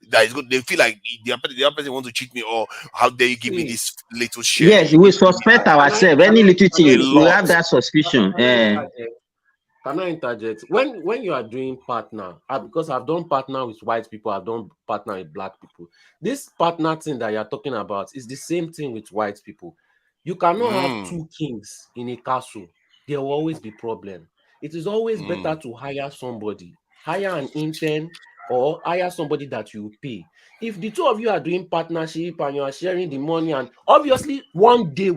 That is good. They feel like the other person wants to cheat me, or how dare you give me this little share? Yes, we suspect ourselves. Any little thing, we lot. have that suspicion. Can I interject? When you are doing partner, because I've done partner with white people, I've done partner with black people. This partner thing that you're talking about is the same thing with white people. You cannot have two kings in a castle. There will always be problem. It is always better to hire somebody, hire an intern, or hire somebody that you pay. If the two of you are doing partnership and you are sharing the money, and obviously one day,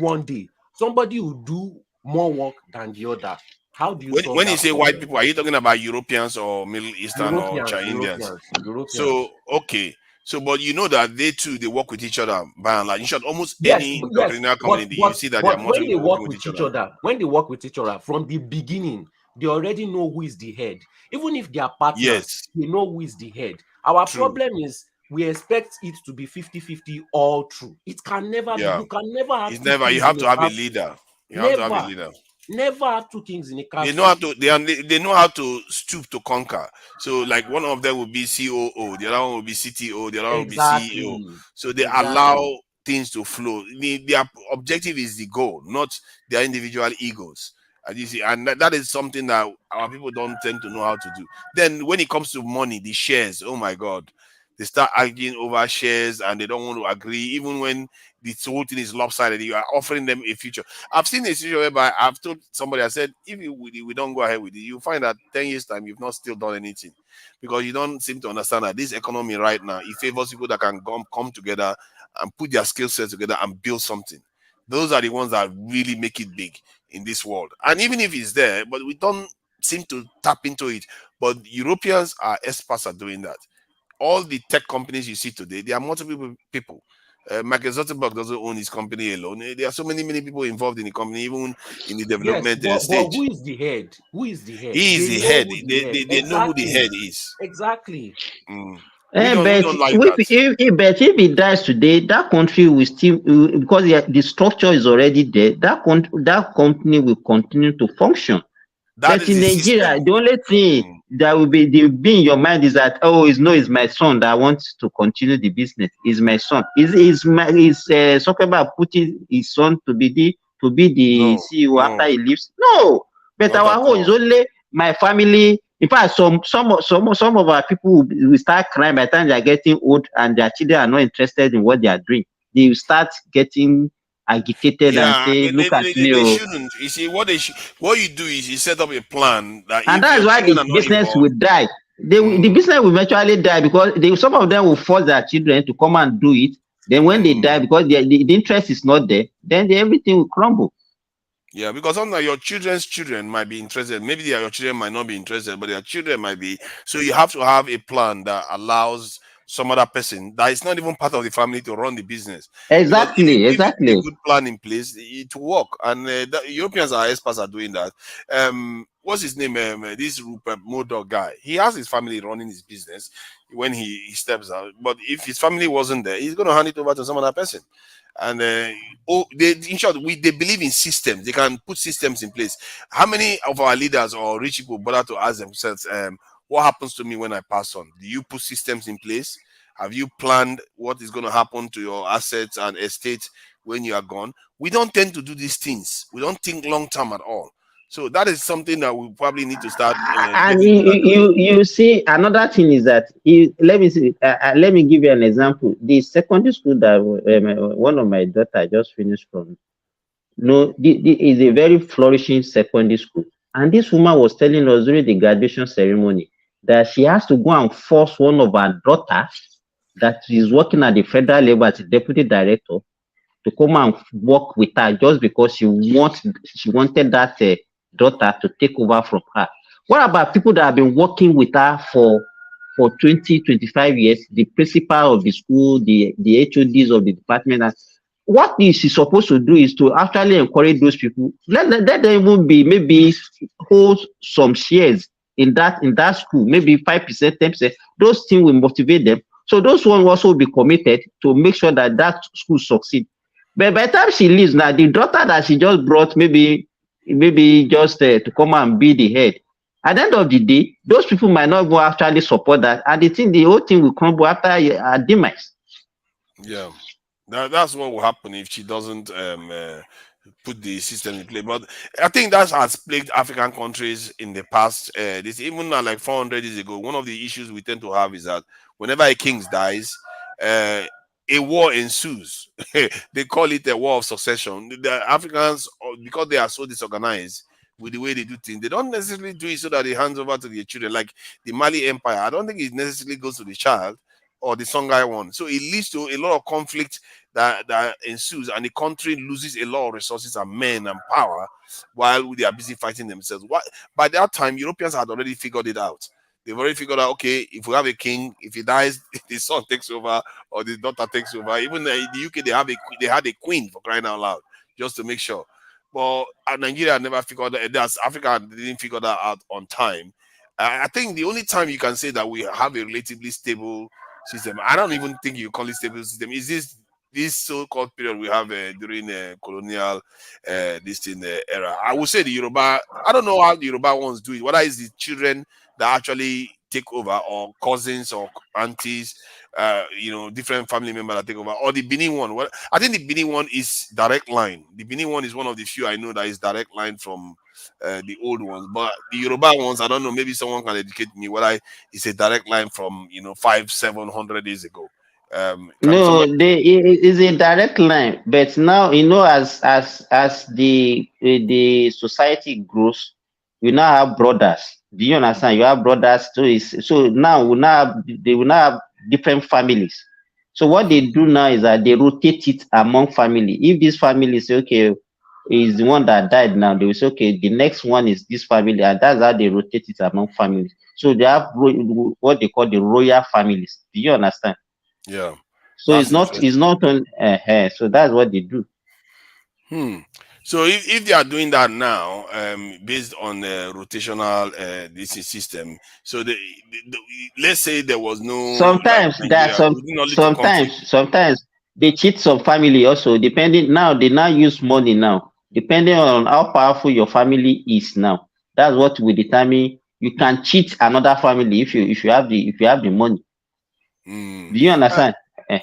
somebody will do more work than the other. How do you solve When that you say problem? white people, are you talking about Europeans or Middle Eastern or Indians? Europeans. So okay. So, but you know that they too they work with each other by and large. In short, almost Yes, any yes, criminal community, you see that they are but when multiple they people working work with with each each other. other, from the beginning, they already know who is the head. Even if they are partners, Yes. they know who is the head. Our True. problem is we expect it to be 50-50 all through. It can never be. You can never have It's two never. You kings have in to a have a castle. leader. You have to have a leader. Never have two kings in a castle. They know how to. They know how to stoop to conquer. So, like one of them will be COO, the other one will be CTO, the other one will be CEO. So they allow things to flow. Their objective is the goal, not their individual egos. And you see, and that is something that our people don't tend to know how to do. Then, when it comes to money, the shares, oh my God, they start arguing over shares and they don't want to agree, even when this whole thing is lopsided. You are offering them a future. I've seen a situation whereby I've told somebody, I said, if we don't go ahead with it, you find that 10 years time you've not still done anything, because you don't seem to understand that this economy right now, it favors people that can come together and put their skill sets together and build something. Those are the ones that really make it big in this world. And even if it's there, but we don't seem to tap into it. But Europeans are experts at doing that. All the tech companies you see today, they are multiple people. Mark Zuckerberg doesn't own his company alone. There are so many people involved in the company, even in the development but stage. who is the head? Who is the head? He is They the know head. who the They head. know who the Exactly. head is. Exactly. We don't like but that. if he dies today, that country will still, because the structure is already there, that company will continue to function. That But is in the Nigeria, system. the only thing that will be in your mind is that, oh, it's my son that wants to continue the business. Is my son. Is talking about putting his son to be the CEO after he leaves? No. But Not our at whole is all. only my family. In fact, some of our people will start crying by the time they are getting old and their children are not interested in what they are doing. They will start getting agitated and say, look at me. They shouldn't. You see, what you do is you set up a plan that And if that's your why children the are not business involved, will die. The business will eventually die because some of them will force their children to come and do it. Then when they die, because the interest is not there, then everything will crumble. yeah, because sometimes your children's children might be interested. Maybe your children might not be interested, but their children might be. So you have to have a plan that allows some other person that is not even part of the family to run the business. Exactly. Because if you put a good plan in place, it will work. And the Europeans are experts at doing that. What's his name? This Rupert Murdoch guy. He has his family running his business when he steps out. But if his family wasn't there, he's going to hand it over to some other person. And in short, they believe in systems. They can put systems in place. How many of our leaders or rich people bother to ask themselves, what happens to me when I pass on? Do you put systems in place? Have you planned what is going to happen to your assets and estate when you are gone? We don't tend to do these things. We don't think long term at all. So that is something that we probably need to start. And you see, another thing is that let me give you an example. The secondary school that one of my daughter just finished from, is a very flourishing secondary school. And this woman was telling us during the graduation ceremony that she has to go and force one of her daughters that is working at the federal level as a deputy director to come and work with her just because she wanted that daughter to take over from her. What about people that have been working with her for 20, 25 years, the principal of the school, the HODs of the department? What is she supposed to do is to actually encourage those people. Let them even be, maybe hold some shares in that school, maybe 5%, 10%. Those things will motivate them. So those ones also will be committed to make sure that school succeeds. But by the time she leaves now, the daughter that she just brought, maybe just to come and be the head, at the end of the day, those people might not go actually support that, and the whole thing will crumble after a demise. Yeah, that's what will happen if she doesn't put the system in place. But I think that has plagued African countries in the past. This even like 400 years ago, one of the issues we tend to have is that whenever a king dies, a war ensues. They call it a war of succession. The Africans, because they are so disorganized with the way they do things, they don't necessarily do it so that it hands over to their children. Like the Mali Empire, I don't think it necessarily goes to the child or the Songhai one. So it leads to a lot of conflict that ensues, and the country loses a lot of resources and men and power while they are busy fighting themselves. By that time, Europeans had already figured it out. They've already figured out, okay, if we have a king, if he dies, the son takes over or the daughter takes over. Even in the UK, they had a queen, for crying out loud, just to make sure. But Nigeria never figured that. Africa didn't figure that out on time. I think the only time you can say that we have a relatively stable system, I don't even think you call it stable system, is this so-called period we have during colonial era. I would say the Yoruba, I don't know how the Yoruba ones do it, whether it's the children that actually take over or cousins or aunties, different family members that take over, or the Benin one. Well, I think the Benin one is direct line. The Benin one is one of the few I know that is direct line from the old ones. But the Yoruba ones, I don't know, maybe someone can educate me whether it's a direct line from 500-700 years ago. No, is a direct line, but now as the society grows, we now have brothers. Do you understand? You have brothers too. So now they will now have different families. So what they do now is that they rotate it among family. If this family say, okay, is the one that died now, they will say, okay, the next one is this family, and that's how they rotate it among families. So they have what they call the royal families. Do you understand? Yeah. So it's not on. So that's what they do. So if they are doing that now, based on the rotational this system, so let's say there was no Sometimes Nigeria, sometimes they cheat some family also. Depending now, they now use money now. Depending on how powerful your family is now, that's what will determine. You can cheat another family if you have the money. Do you understand?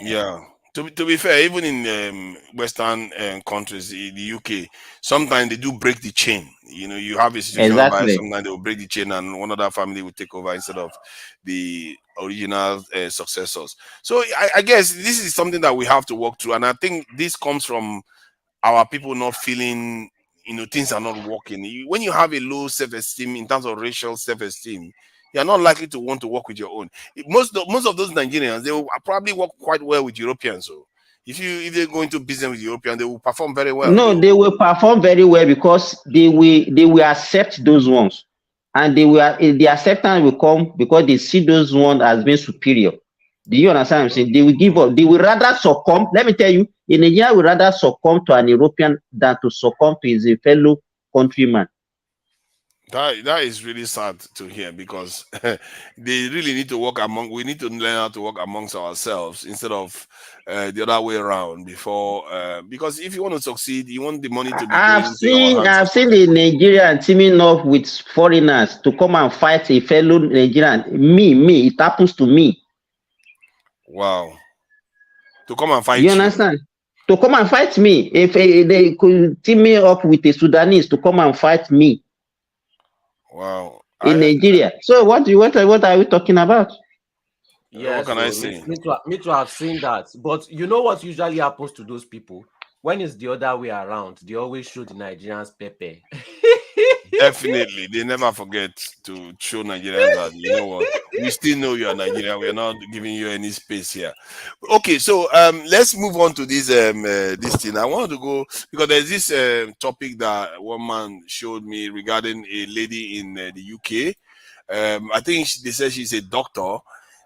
Yeah. To be fair, even in Western countries, in the UK, sometimes they do break the chain. You know, you have a situation whereby sometimes they will break the chain and one other family will take over instead of the original successors. So I guess this is something that we have to work through. And I think this comes from our people not feeling, things are not working. When you have a low self-esteem in terms of racial self-esteem, you're not likely to want to work with your own. Most of those Nigerians, they will probably work quite well with Europeans. So if they go into business with Europeans, they will perform very well. No, they will perform very well because they will accept those ones, and the acceptance will come because they see those ones as being superior. Do you understand what I'm saying? They will give up. They will rather succumb. Let me tell you, in Nigeria, will rather succumb to an European than to succumb to his fellow countryman. That is really sad to hear because they really need to work we need to learn how to work amongst ourselves instead of the other way around because if you want to succeed, you want the money to be I've seen the Nigerian teaming up with foreigners to come and fight a fellow Nigerian. Me, it happens to me. Wow. To come and fight you understand? To come and fight me. If they could team me up with a Sudanese to come and fight me. Wow. In Nigeria. So what are we talking about? Yeah, what can I say? Me too have seen that. But you know what usually happens to those people? When it's the other way around, they always show the Nigerians pepper. Definitely. They never forget to show Nigerians that, you know what, we still know you are Nigerian. We are not giving you any space here. Okay, so let's move on to this thing. I want to go because there's this topic that one man showed me regarding a lady in the UK. I think they said she's a doctor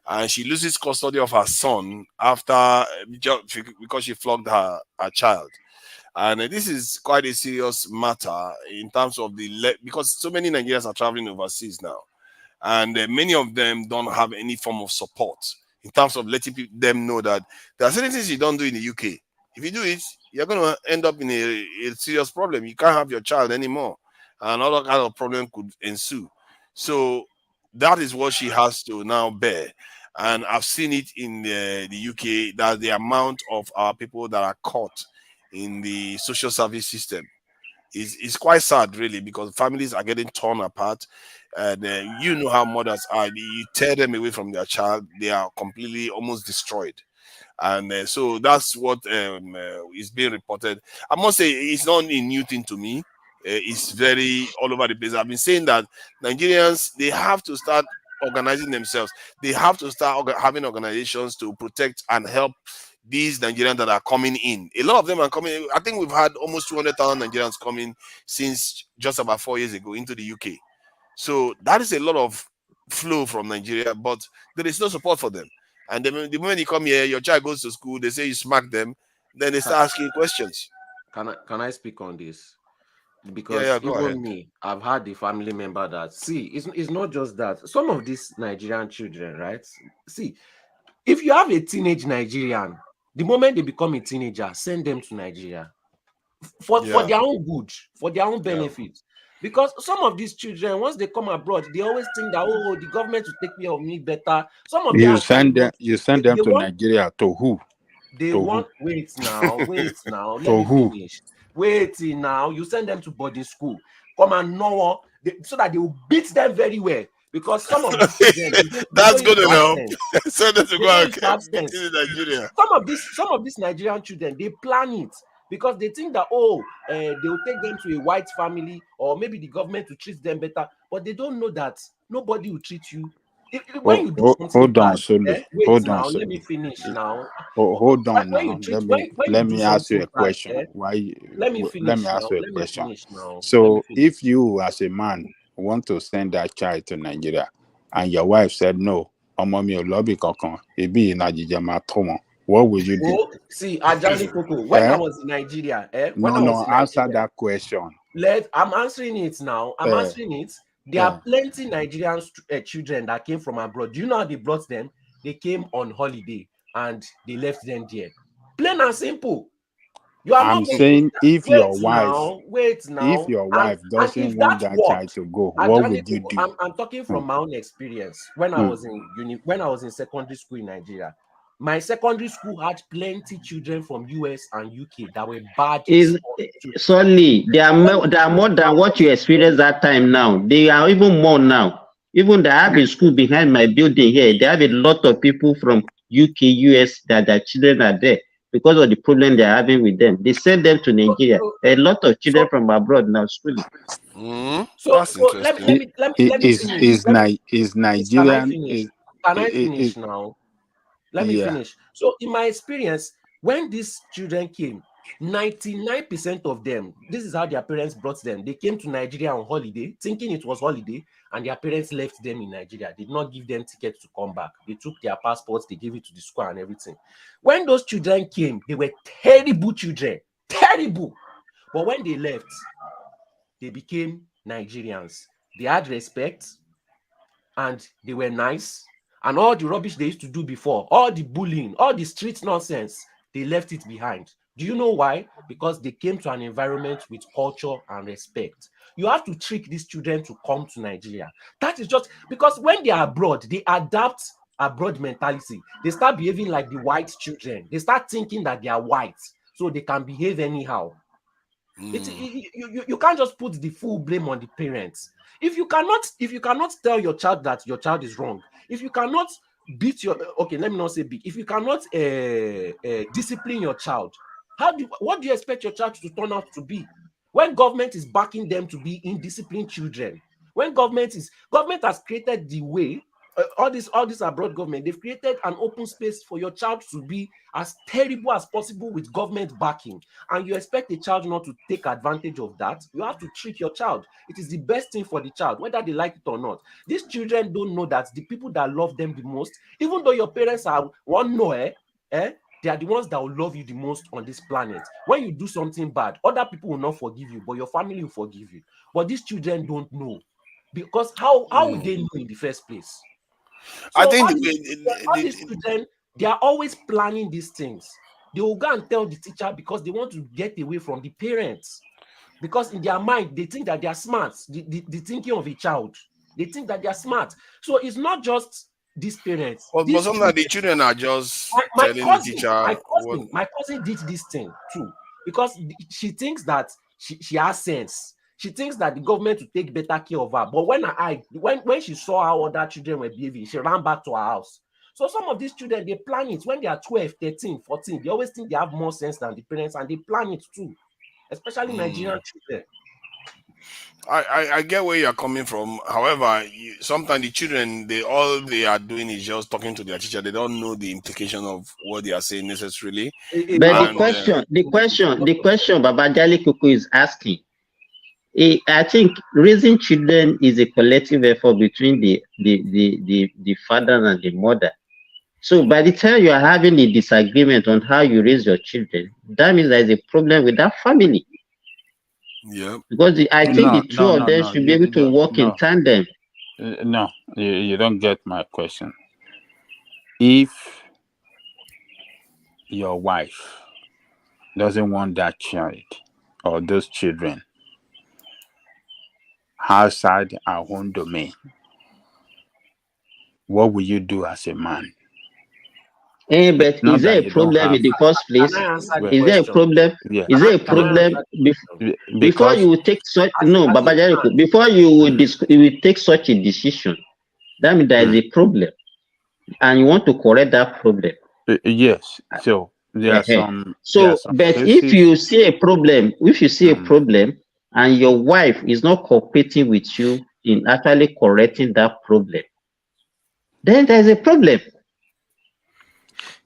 and she loses custody of her son after because she flogged her child. And this is quite a serious matter in terms of because so many Nigerians are traveling overseas now, and many of them don't have any form of support in terms of letting them know that there are certain things you don't do in the UK. If you do it, you're going to end up in a serious problem. You can't have your child anymore, and other kind of problem could ensue. So that is what she has to now bear. And I've seen it in the UK that the amount of our people that are caught in the social service system is quite sad, really, because families are getting torn apart. And you know how mothers are. You tear them away from their child, they are completely almost destroyed. And so that's what is being reported. I must say it's not a new thing to me. It's very all over the place. I've been saying that Nigerians, they have to start organizing themselves. They have to start having organizations to protect and help these Nigerians that are coming in. A lot of them are coming. I think we've had almost 200,000 Nigerians coming since just about 4 years ago into the UK. So that is a lot of flow from Nigeria, but there is no support for them. And the moment you come here, your child goes to school, they say you smack them, then they start asking questions. Can I speak on this? Because even me, I've had a family member that, see, it's not just that. Some of these Nigerian children, right? See, if you have a teenage Nigerian, the moment they become a teenager, send them to Nigeria for their own good, for their own benefit. Because some of these children, once they come abroad, they always think that, oh, the government will take care of me better. Some of you send them to Nigeria to who? They want wait now. Let to me who? finish. Wait now. You send them to boarding school. Come and know so that they will beat them very well. Because some of these children, that's good enough. Send them to go and beat in Nigeria. Some of these Nigerian children, they plan it because they think that they will take them to a white family or maybe the government will treat them better, but they don't know that nobody will treat you. When you do hold on, Sulu. Hold on, let me finish now. Hold on now. Let me ask you a question. Let me ask you a question. So, if you as a man want to send that child to Nigeria, and your wife said no, what would you do? Oh, see, Ajani Koko, when I was in Nigeria, Answer that question. I'm answering it now. I'm answering it. There are plenty Nigerian children that came from abroad. Do you know how they brought them? They came on holiday and they left them there. Plain and simple. You are I'm not saying if your wife doesn't want that child to go, what would you do? I'm talking from my own experience. When I was in secondary school in Nigeria, my secondary school had plenty children from US and UK that were bad. Sorry, they are more than what you experienced that time now. They are even more now. Even they have a school behind my building here. They have a lot of people from UK, US that their children are there because of the problem they are having with them. They send them to Nigeria. A lot of children from abroad now schooling. That's interesting. Let me finish. Is Nigerian? Can I finish now? Let me finish. So, in my experience, when these children came, 99% of them, this is how their parents brought them. They came to Nigeria on holiday, thinking it was holiday, and their parents left them in Nigeria. They did not give them tickets to come back. They took their passports, they gave it to the school and everything. When those children came, they were terrible children. Terrible. But when they left, they became Nigerians. They had respect, and they were nice. And all the rubbish they used to do before, all the bullying, all the street nonsense, they left it behind. Do you know why? Because they came to an environment with culture and respect. You have to trick these children to come to Nigeria. That is just because when they are abroad, they adapt abroad mentality. They start behaving like the white children. They start thinking that they are white, so they can behave anyhow. You can't just put the full blame on the parents. If you cannot tell your child that your child is wrong, if you cannot beat your let me not say beat, if you cannot discipline your child, what do you expect your child to turn out to be? When government is backing them to be indisciplined children, when government has created the way, all this abroad government, they've created an open space for your child to be as terrible as possible with government backing, and you expect a child not to take advantage of that. You have to trick your child. It is the best thing for the child, whether they like it or not. These children don't know that the people that love them the most, even though your parents are they are the ones that will love you the most on this planet. When you do something bad, other people will not forgive you, but your family will forgive you. But these children don't know, because how would they know in the first place? So I think all these children, they are always planning these things. They will go and tell the teacher because they want to get away from the parents. Because in their mind, they think that they are smart. The thinking of a child, they think that they are smart. So it's not just these parents. But sometimes the children are just telling the teacher. My cousin did this thing too, because she thinks that she has sense. She thinks that the government will take better care of her. But when she saw how other children were behaving, she ran back to her house. So some of these children, they plan it when they are 12, 13, 14. They always think they have more sense than the parents, and they plan it too, especially Nigerian children. I get where you're coming from. However, sometimes the children, all they are doing is just talking to their teacher. They don't know the implication of what they are saying necessarily. But the question Babajali Kuku is asking, I think raising children is a collective effort between the father and the mother. So by the time you are having a disagreement on how you raise your children, that means there is a problem with that family. Yeah. Because I think the two of them should be able to work in tandem. No, you don't get my question. If your wife doesn't want that child or those children outside our own domain, what will you do as a man? But is there a problem in the first place? Is there a problem? Is there a problem before you will take such before you will take such a decision? That means there is a problem, and you want to correct that problem. Yes. So there are some. But if you see a problem, and your wife is not cooperating with you in actually correcting that problem, then there is a problem.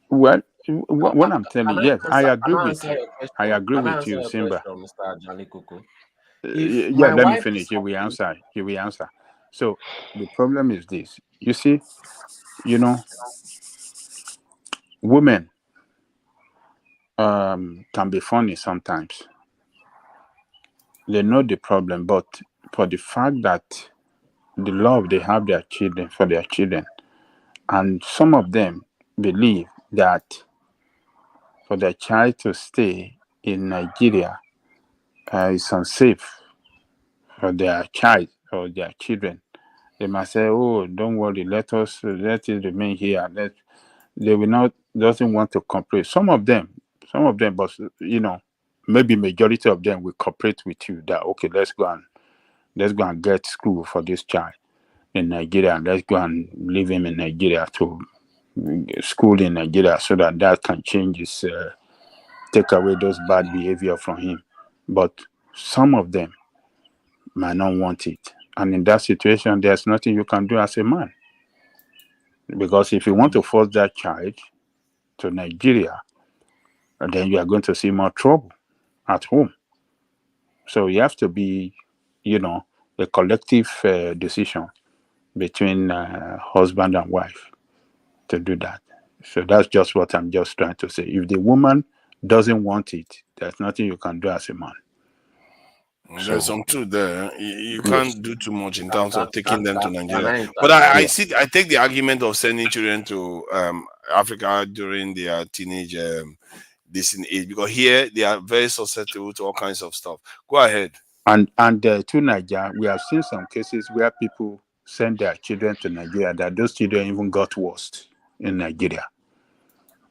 Well, what I'm telling you, yes, I agree with you. I agree with you, Simba. Yeah, let me finish. You will answer. So the problem is this. You see, women can be funny sometimes. They know the problem, but for the fact that the love they have their children for their children, and some of them believe that for their child to stay in Nigeria is unsafe for their child or their children. They must say, "Oh, don't worry, let it remain here." They will not doesn't want to cooperate. Some of them, but maybe majority of them will cooperate with you. That okay, let's go and get school for this child in Nigeria, and let's go and leave him in Nigeria to school in Nigeria so that can change his take away those bad behavior from him. But some of them might not want it, and in that situation, there's nothing you can do as a man, because if you want to force that child to Nigeria, then you are going to see more trouble at home. So you have to be, a collective decision between husband and wife to do that. So that's just what I'm just trying to say. If the woman doesn't want it, there's nothing you can do as a man. There's some truth there. You can't do too much in terms of taking them to Nigeria. But I take the argument of sending children to Africa during their teenage this age, because here they are very susceptible to all kinds of stuff. Go ahead. And to Nigeria, we have seen some cases where people send their children to Nigeria that those children even got worse in Nigeria.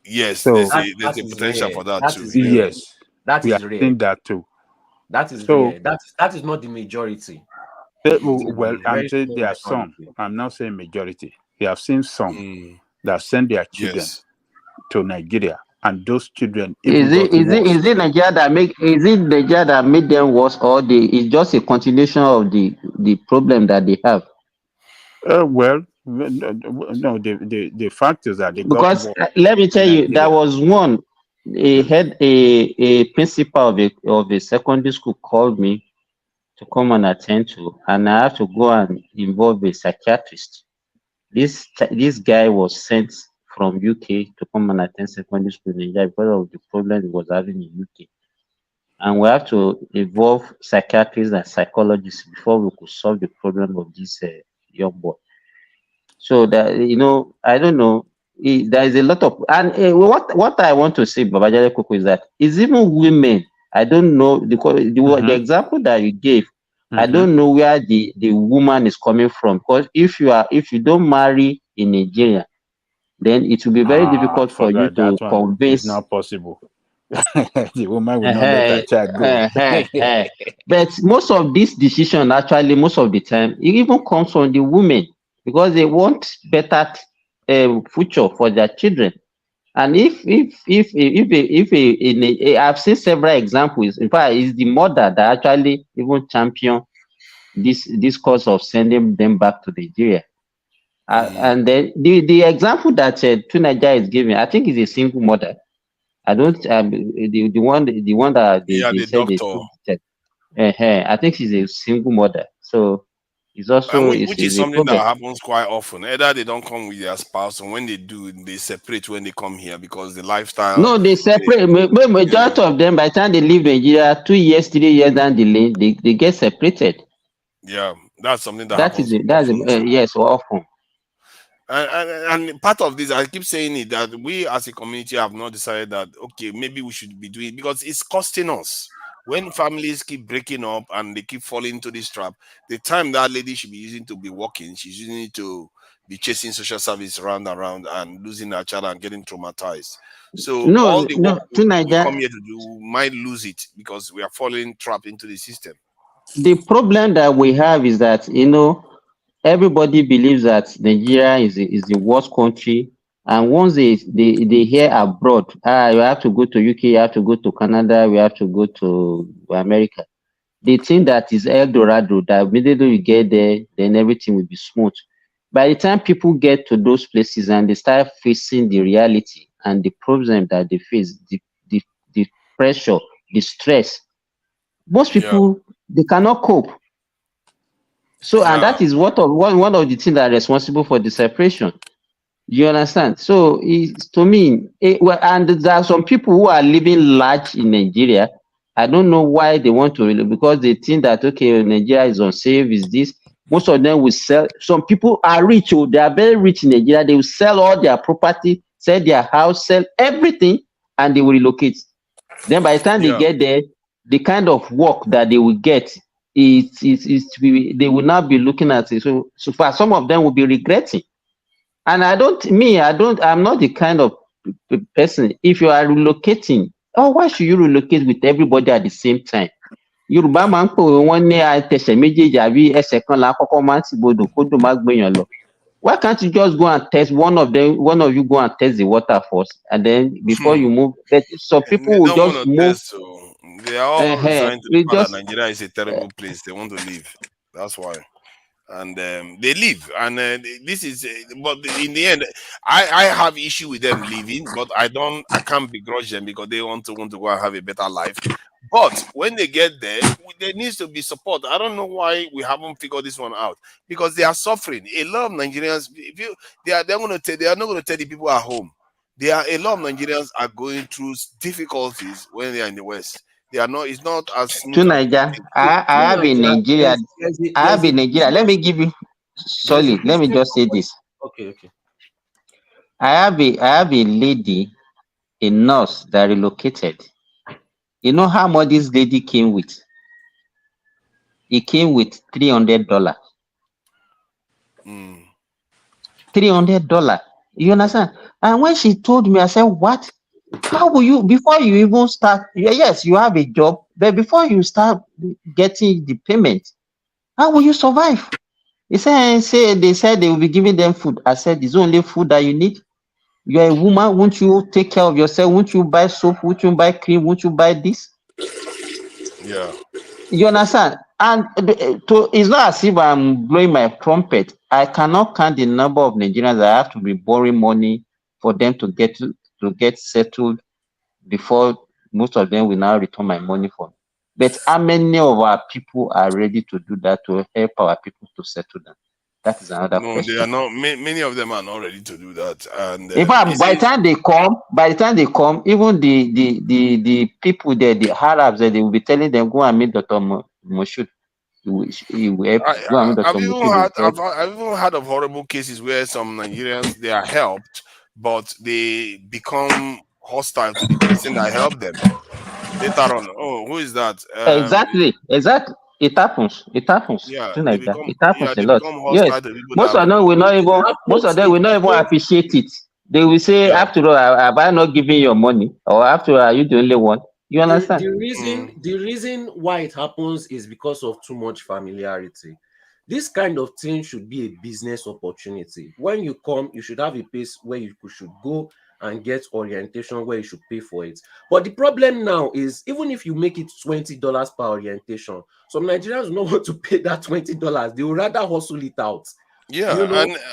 Yes, so there's a potential for that too. Yes, that we is have rare. seen that too. That is rare. That is not the majority. Well, I'm saying there are some. I'm not saying majority. We have seen some that send their children to Nigeria, and those children is it Nigeria that made them worse, or it's just a continuation of the problem that they have? Well, no. The fact is that they because got let me tell you, there was one. A principal of a secondary school called me to come and attend to, and I have to go and involve a psychiatrist. This guy was sent from UK to come and attend secondary school in Nigeria because of the problem he was having in UK. And we have to involve psychiatrists and psychologists before we could solve the problem of this young boy. So that, I don't know. There is a lot of, and what I want to say, Babajale Koko, is that it's even women. I don't know the example that you gave. I don't know where the woman is coming from, because if you don't marry in Nigeria, then it will be very difficult for you to convince. It's not possible. The woman will not let her child go. But most of this decision, actually, most of the time, it even comes from the women, because they want better future for their children. And if I've seen several examples. In fact, it's the mother that actually even champion this cause of sending them back to Nigeria. And then the example that Tunaja is giving, I think, is a single mother. I don't the one that they said they I think she's a single mother. So it's also which is something that happens quite often. Either they don't come with their spouse, and when they do, they separate when they come here because the lifestyle. No, they separate. Majority of them, by the time they leave Nigeria, 2 years, 3 years down the lane, they get separated. Yeah, that's something that happens. Yes, often. And part of this, I keep saying it, that we as a community have not decided that, okay, maybe we should be doing it, because it's costing us. When families keep breaking up and they keep falling into this trap, the time that lady should be using to be working, she's using it to be chasing social service around and losing her child and getting traumatized. So all the work we come here to do, we might lose it because we are falling trapped into the system. The problem that we have is that, everybody believes that Nigeria is the worst country, and once they hear abroad, you have to go to UK, you have to go to Canada, we have to go to America. They think that is El Dorado, that immediately you get there, then everything will be smooth. By the time people get to those places and they start facing the reality and the problem that they face, the pressure, the stress, most people, they cannot cope. So, and that is one of the things that are responsible for the separation. You understand? So to me, well, and there are some people who are living large in Nigeria. I don't know why they want to, because they think that okay, Nigeria is unsafe. Is this? Most of them will sell. Some people are rich. Oh, they are very rich in Nigeria. They will sell all their property, sell their house, sell everything, and they will relocate. Then by the time they get there, the kind of work that they will get they will not be looking at it. So far, some of them will be regretting. And I'm not the kind of person. If you are relocating, why should you relocate with everybody at the same time? Yorùbá máa ń pè wọ́n ní àtẹ̀sẹ̀ méjèèjì àbí ẹsẹ̀ kan là kọ́kọ́ máa ń ti bodò kódò má gbèyàn lọ. Why can't you just go and test one of you go and test the water first, and then before you move? But some people will just move. They are all resigned to the fact that Nigeria is a terrible place. They want to leave. That's why. And they leave, and this is but in the end I have issue with them leaving, but I can't begrudge them because they want to go and have a better life. But when they get there needs to be support. I don't know why we haven't figured this one out, because they are suffering. A lot of Nigerians, they are not going to tell the people at home. A lot of Nigerians are going through difficulties when they are in the West. They are not. It's not as smooth. To Nigeria, I have in Nigeria. I have in Nigeria. Let me give you. Sorry, let me just say this. Okay. I have a lady, a nurse that relocated. You know how much this lady came with? It came with $300. $300. You understand? And when she told me, I said, "What? How will you, before you even start? Yes, you have a job, but before you start getting the payment, how will you survive?" They said they will be giving them food. I said, "Is only food that you need? You're a woman. Won't you take care of yourself? Won't you buy soap? Won't you buy cream? Won't you buy this?" Yeah. You understand? And it's not as if I'm blowing my trumpet. I cannot count the number of Nigerians that have to be borrowing money for them to get settled before most of them will now return my money for me. But how many of our people are ready to do that, to help our people to settle them? That is another question. They are not. Many of them are not ready to do that. And in fact, by the time they come, even the people there, the Arabs, they will be telling them, "Go and meet Dr. Moshood. I've even heard of horrible cases where some Nigerians, they are helped, but they become hostile to the person that helped them. Later on, who is that? Exactly. It happens. Yeah, It happens a lot. Yes. Most of them will not even appreciate it. They will say, "After all, have I not given you money? Or after all, are you the only one?" You understand? The reason why it happens is because of too much familiarity. This kind of thing should be a business opportunity. When you come, you should have a place where you should go and get orientation, where you should pay for it. But the problem now is, even if you make it $20 per orientation, some Nigerians will not want to pay that $20. They will rather hustle it out. Yeah,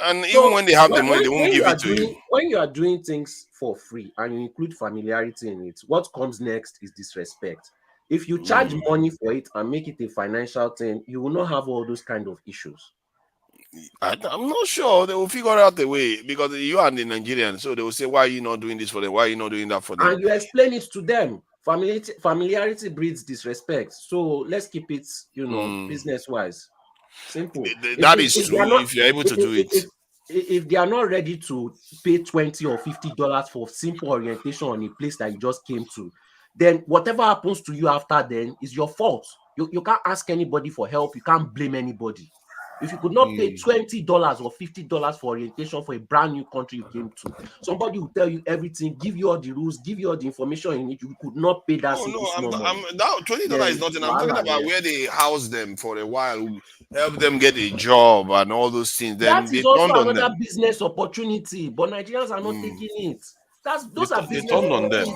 and even when they have the money, they won't give it to you. When you are doing things for free and you include familiarity in it, what comes next is disrespect. If you charge money for it and make it a financial thing, you will not have all those kind of issues. I'm not sure they will figure out the way, because you are the Nigerian, so they will say, "Why are you not doing this for them? Why are you not doing that for them?" And you explain it to them. Familiarity breeds disrespect. So let's keep it, business wise. Simple. That is true if you're able to do it. If they are not ready to pay $20 or $50 for simple orientation on a place that you just came to, then whatever happens to you after then is your fault. You can't ask anybody for help. You can't blame anybody. If you could not pay $20 or $50 for orientation for a brand new country you came to, somebody will tell you everything, give you all the rules, give you all the information in it. You could not pay that. That $20 is nothing. I'm talking about where they house them for a while, help them get a job and all those things. Then that is also another business opportunity, but Nigerians are not taking it. Those are business opportunities.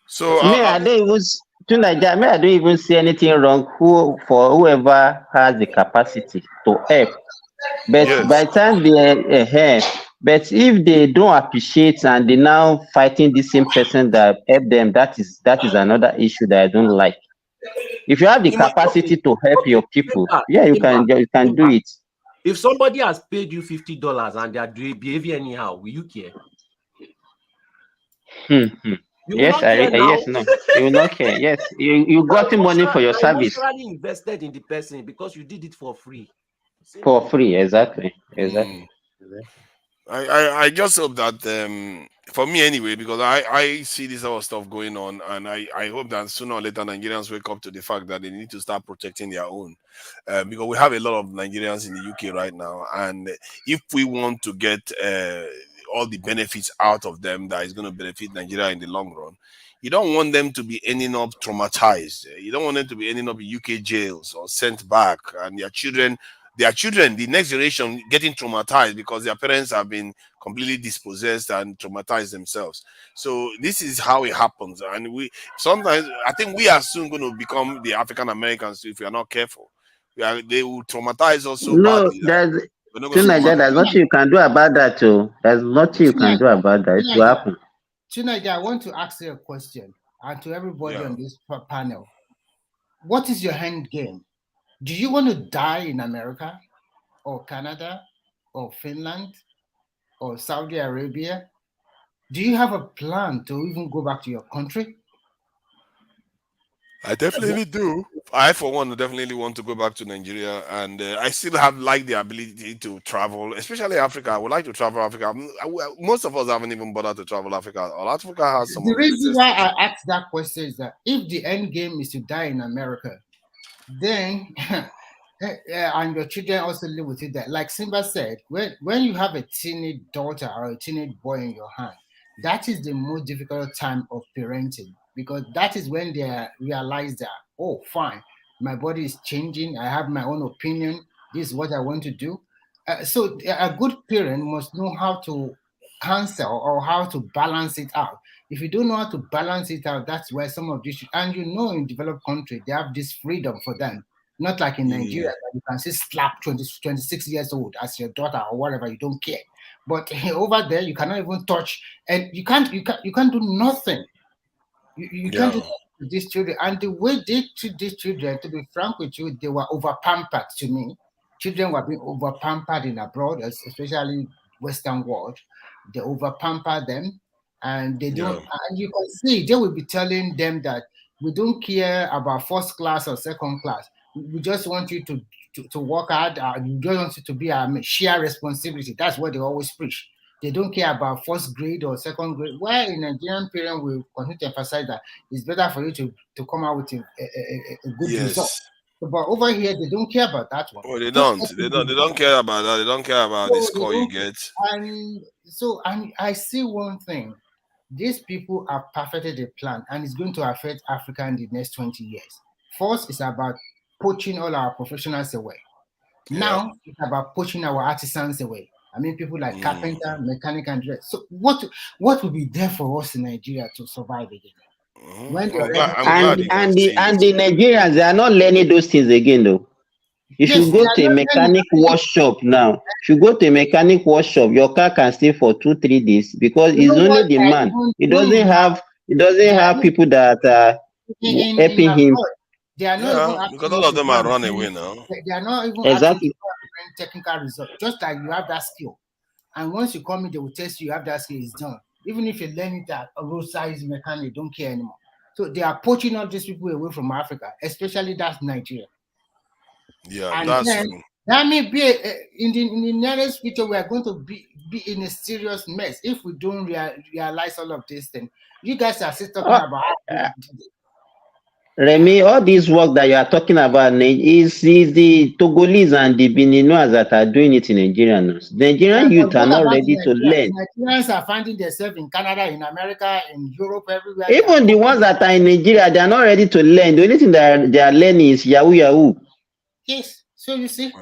So I don't even see anything wrong for whoever has the capacity to help. But by the time but if they don't appreciate and they now fighting the same person that helped them, that is another issue that I don't like. If you have the capacity to help your people, you can do it. If somebody has paid you $50 and they are behaving anyhow, will you care? You Yes, yes, no, you will not care. Yes, you got the money for your service. Emotionally invested in the person because you did it for free. For free, exactly. I just hope that for me anyway, because I see this sort of stuff going on, and I hope that sooner or later Nigerians wake up to the fact that they need to start protecting their own, because we have a lot of Nigerians in the UK right now, and if we want to get all the benefits out of them that is going to benefit Nigeria in the long run, you don't want them to be ending up traumatized. You don't want them to be ending up in UK jails or sent back, and their children, the next generation, getting traumatized because their parents have been completely dispossessed and traumatized themselves. So this is how it happens. And I think we are soon going to become the African Americans if we are not careful. They will traumatize us so badly. There's nothing you can do about that too. There's nothing you can do about that. It will happen. Tonight, I want to ask you a question, and to everybody on this panel. What is your end game? Do you want to die in America or Canada or Finland or Saudi Arabia? Do you have a plan to even go back to your country? I definitely do. I, for one, definitely want to go back to Nigeria, and I still have the ability to travel, especially Africa. I would like to travel Africa. Most of us haven't even bothered to travel Africa. All Africa has some. The reason why I asked that question is that if the end game is to die in America, then and your children also live with it. That, like Simba said, when you have a teenage daughter or a teenage boy in your hand, that is the most difficult time of parenting, because that is when they realize that, oh, fine, my body is changing. I have my own opinion. This is what I want to do. So a good parent must know how to cancel or how to balance it out. If you don't know how to balance it out, that's where some of this, and in developed country, they have this freedom for them. Not like in Nigeria, that you can say slap 26 years old as your daughter or whatever, you don't care. But over there, you cannot even touch, and you can't do nothing. You can't do nothing to these children. And the way they treat these children, to be frank with you, they were over pampered to me. Children were being over pampered in abroad, especially Western world. They over pamper them, and they don't. And you can see they will be telling them that we don't care about first class or second class. We just want you to work hard. We just want you to be a share responsibility. That's what they always preach. They don't care about first grade or second grade. Where in Nigerian parents will continue to emphasize that it's better for you to come out with a good result. But over here, they don't care about that one. Oh, they don't care about that. They don't care about the score you get. And I see one thing. These people have perfected a plan, and it's going to affect Africa in the next 20 years. First, it's about poaching all our professionals away. Now, it's about poaching our artisans away. I mean, people like carpenter, mechanic, and dress. So what will be there for us in Nigeria to survive again? When and the Nigerians, they are not learning those things again, though. If you go to a mechanic workshop now, your car can stay for 2-3 days because it's only the man. He doesn't have people that are helping him. They are not because all of them are running away now. They are not even exactly technical results. Just like you have that skill, and once you come in, they will test you have that skill. It's done. Even if you learn it at a roadside mechanic, don't care anymore. So they are poaching all these people away from Africa, especially that's Nigeria. Yeah, and that's then, true. That may be in the nearest future. We are going to be in a serious mess if we don't realize all of these things. You guys are still talking about. Remy, all this work that you are talking about is the Togolese and the Beninois that are doing it in Nigeria now. The Nigerian youth are not ready to learn. Nigerians are finding themselves in Canada, in America, in Europe, everywhere. Even the ones that are in Nigeria, they are not ready to learn. The only thing that they are learning is Yahoo. Yes. So you see,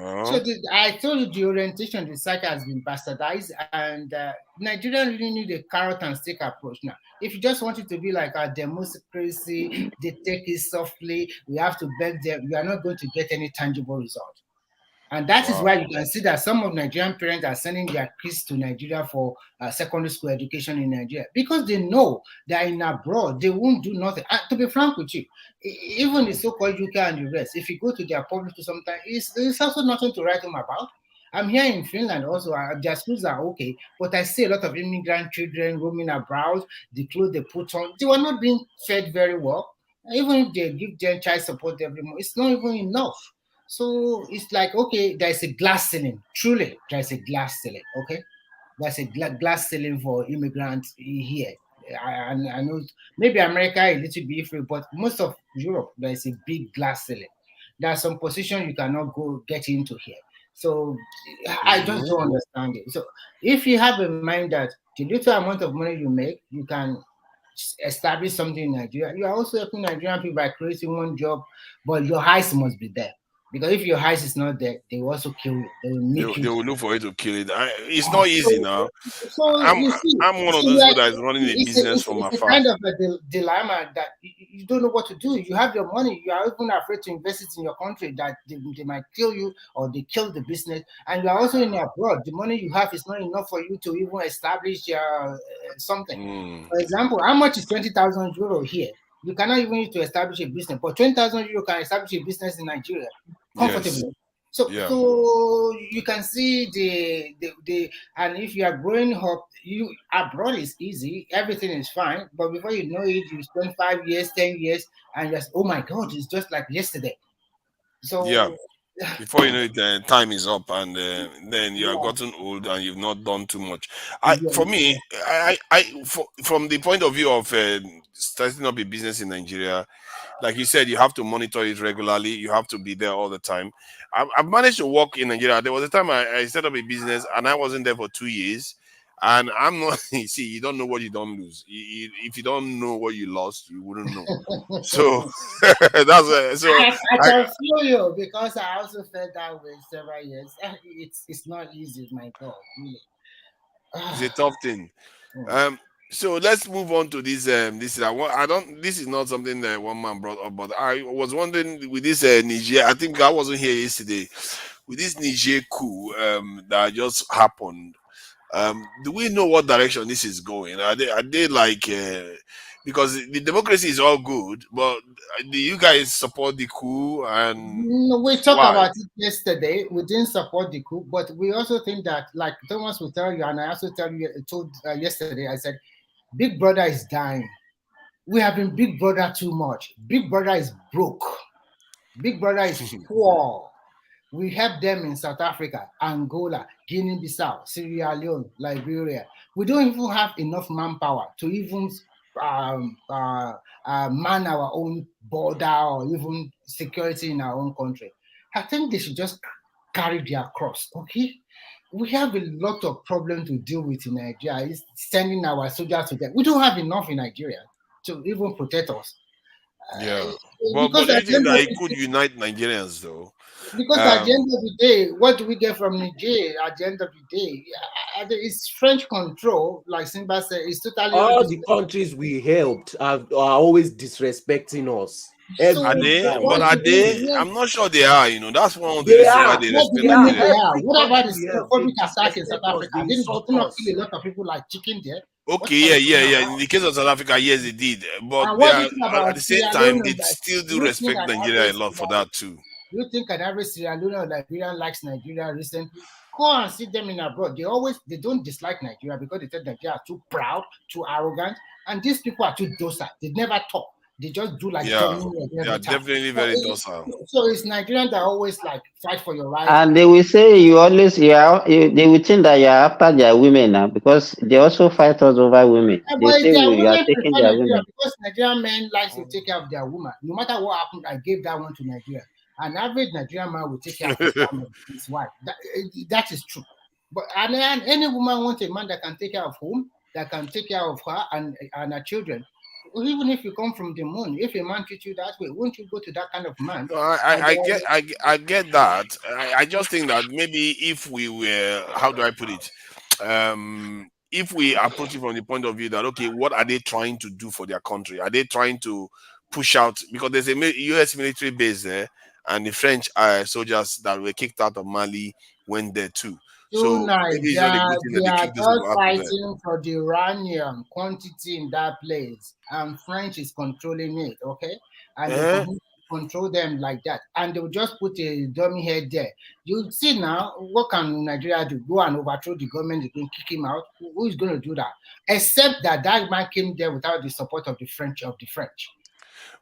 I told you the orientation, the cycle has been bastardized, and Nigeria really need a carrot and stick approach now. If you just want it to be like a democracy, they take it softly, we have to beg them, we are not going to get any tangible result. And that is why you can see that some of Nigerian parents are sending their kids to Nigeria for secondary school education in Nigeria because they know that in abroad, they won't do nothing. To be frank with you, even the so-called UK and the rest, if you go to their public school sometimes, it's also nothing to write them about. I'm here in Finland also. Their schools are okay, but I see a lot of immigrant children roaming abroad. The clothes they put on, they were not being fed very well. Even if they give them child support every month, it's not even enough. So it's like, okay, there's a glass ceiling. Truly, there's a glass ceiling. Okay, there's a glass ceiling for immigrants here. I know maybe America a little bit free, but most of Europe there's a big glass ceiling. There are some positions you cannot go get into here. So I just don't understand it. So if you have in mind that the little amount of money you make, you can establish something in Nigeria, you are also helping Nigerian people by creating one job, but your eyes must be there. Because if your eyes is not there, they will also kill you. They will make They will look for you to kill it. It's not easy now. So you see, I'm one of those people that is running a business from it's a afar. kind of a dilemma that you don't know what to do. You have your money, you are even afraid to invest it in your country that they might kill you or they kill the business, and you are also in abroad. The money you have is not enough for you to even establish something. For example, how much is 20,000 euro here? You cannot even use to establish a business, but 20,000 euro can establish a business in Nigeria comfortably. Yes. So you can see the and if you are growing up, you abroad is easy, everything is fine, but before you know it, you spend 5 years, 10 years, and just oh my god, it's just like yesterday. So before you know it, time is up, and then you have gotten old and you've not done too much. For me, from the point of view of starting up a business in Nigeria, like you said, you have to monitor it regularly. You have to be there all the time. I've managed to work in Nigeria. There was a time I set up a business and I wasn't there for 2 years. And I'm not, you see, you don't know what you don't lose. If you don't know what you lost, you wouldn't know. So that's so. I can feel you because I also felt that way several years. It's not easy, my God. Really. It's a tough thing. So let's move on to this. This is not something that one man brought up, but I was wondering with this Niger. I think I wasn't here yesterday. With this Niger coup that just happened. Do we know what direction this is going? Are they like because the democracy is all good, but do you guys support the coup? And no, we talked about it yesterday. We didn't support the coup, but we also think that, like Thomas will tell you, and I also told yesterday. I said, Big Brother is dying. We have been Big Brother too much. Big Brother is broke. Big Brother is poor. We help them in South Africa, Angola, Guinea-Bissau, Sierra Leone, Liberia. We don't even have enough manpower to even man our own border or even security in our own country. I think they should just carry their cross, okay? We have a lot of problems to deal with in Nigeria. It's sending our soldiers to them. We don't have enough in Nigeria to even protect us. But do you think that it could unite Nigerians though? Because at the end of the day, what do we get from Niger? At the end of the day, it's French control, like Simba said. It's totally all the countries we helped are always disrespecting us. Are they? But are they? I'm not sure they are. You know, that's one of the reasons why they respect Nigeria. What about the xenophobic attack in South Africa? Didn't not kill a lot of people like chicken there? Okay, yeah. In the case of South Africa, yes, they did. But they are, at the same time, they still do respect Nigeria a lot for that too. You think an average Sierra Leone or Liberian likes Nigeria recently? Go and see them in abroad. They don't dislike Nigeria because they think Nigeria are too proud, too arrogant, and these people are too docile. They never talk. They just do like they are definitely very docile. So it's Nigerians that always like fight for your rights. And they will say they will think that you're after their women now because they also fight us over women. They say you are taking their women. Because Nigerian men like to take care of their woman. No matter what happened, I gave that one to Nigeria. An average Nigerian man will take care of his wife. That is true. But any woman wants a man that can take care of home, that can take care of her and her children. Even if you come from the moon, if a man treats you that way, won't you go to that kind of man? I get that. I just think that maybe if we were, how do I put it? If we approach it from the point of view that, okay, what are they trying to do for their country? Are they trying to push out? Because there's a U.S. military base there, and the French soldiers that were kicked out of Mali went there too. So maybe it's not a good thing that they kick those people out fighting for the uranium quantity in that place, and French is controlling it, okay? And they control them like that, and they will just put a dummy head there. You see now, what can Nigeria do? Go and overthrow the government, they can kick him out. Who is going to do that? Except that man came there without the support of the French.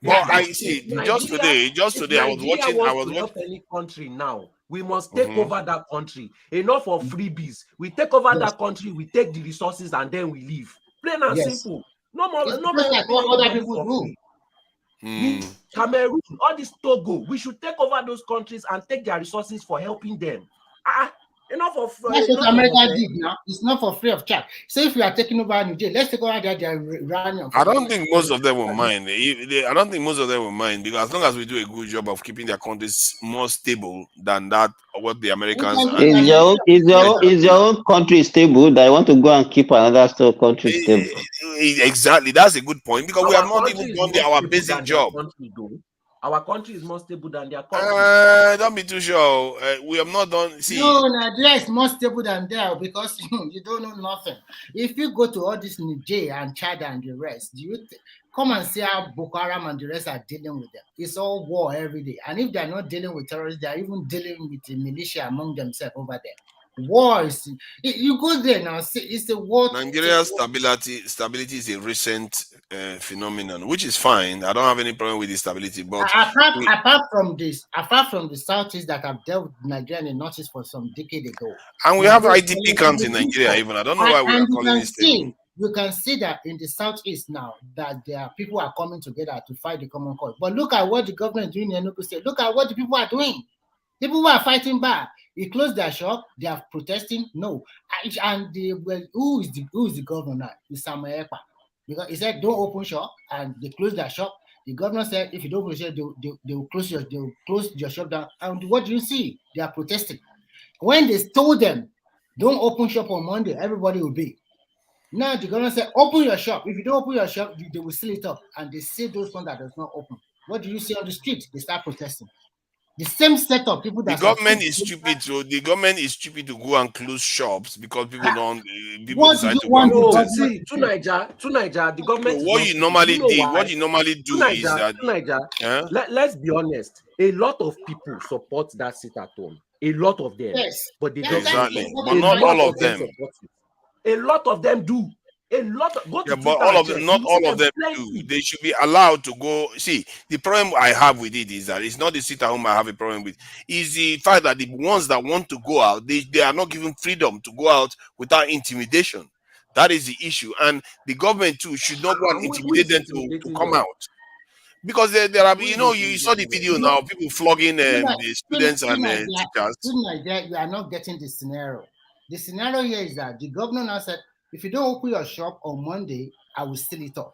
Well, I see. Just today, I was watching. Help any country now. We must take over that country. Enough of freebies. We take over that country. We take the resources and then we leave. Plain and simple. No more. No more. Like what other people do. Cameroon, all this Togo, we should take over those countries and take their resources for helping them. Enough of that's what America did now. It's not for free of charge. So if we are taking over Niger, let's take over that. They're running. I don't think most of them will mind. I don't think most of them will mind, because as long as we do a good job of keeping their countries more stable than that, what the Americans is your own country stable that I want to go and keep another country stable? Exactly, that's a good point, because we have not even done our basic job. Our country is more stable than their country. Don't be too sure. We have not done. See, no, Nigeria is more stable than there, because you don't know nothing. If you go to all this Niger and Chad and the rest, come and see how Boko Haram and the rest are dealing with them. It's all war every day. And if they're not dealing with terrorists, they're even dealing with the militia among themselves over there. War is, you go there now, see, it's a war. Nigeria's stability is a recent phenomenon, which is fine. I don't have any problem with the stability. But apart from the Southeast that have dealt with Nigeria and the Northeast for some decade ago, and we have IDP camps in Nigeria. Even I don't know why we are calling this thing. You can see that in the Southeast now that there are people are coming together to fight the common cause. But look at what the government is doing in Enugu State. Look at what the people are doing. The people are fighting back. He closed their shop. They are protesting. No, and who is the governor? It's Samuel Ekpa, because he said don't open shop, and they closed their shop. The governor said if you don't open shop, they will close your shop down. And what do you see? They are protesting. When they told them don't open shop on Monday, everybody will be. Now the governor said open your shop. If you don't open your shop, they will seal it up, and they say those ones that does not open. What do you see on the street? They start protesting. The same set of people that the government is stupid. So the government is stupid to go and close shops because people don't. People decide to go and protest. See, to Niger, the government. So what you normally do is that. Let's be honest. A lot of people support that sit at home. A lot of them. Yes, but they don't. Exactly, but not all of them. A lot of them do. A lot of but all of them, not all of them do. They should be allowed to go. See, the problem I have with it is that it's not the sit at home I have a problem with. Is the fact that the ones that want to go out, they are not given freedom to go out without intimidation. That is the issue, and the government too should not go and intimidate them to come out. Because there are, you saw the video now, people flogging the students and teachers. You are not getting the scenario. The scenario here is that the governor now said, if you don't open your shop on Monday, I will seal it up.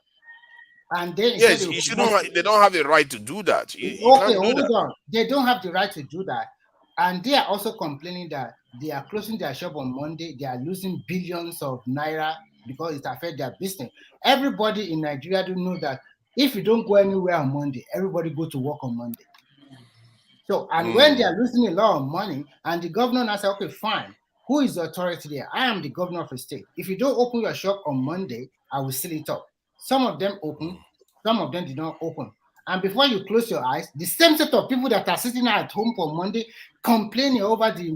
And then yes, you shouldn't. They don't have the right to do that. Hold on. They don't have the right to do that, and they are also complaining that they are closing their shop on Monday. They are losing billions of naira because it affects their business. Everybody in Nigeria do know that if you don't go anywhere on Monday, everybody go to work on Monday. So, and when they are losing a lot of money, and the governor now say, okay, fine. Who is the authority there? I am the governor of the state. If you don't open your shop on Monday, I will seal it up. Some of them open, some of them did not open. And before you close your eyes, the same set of people that are sitting at home for Monday complaining over the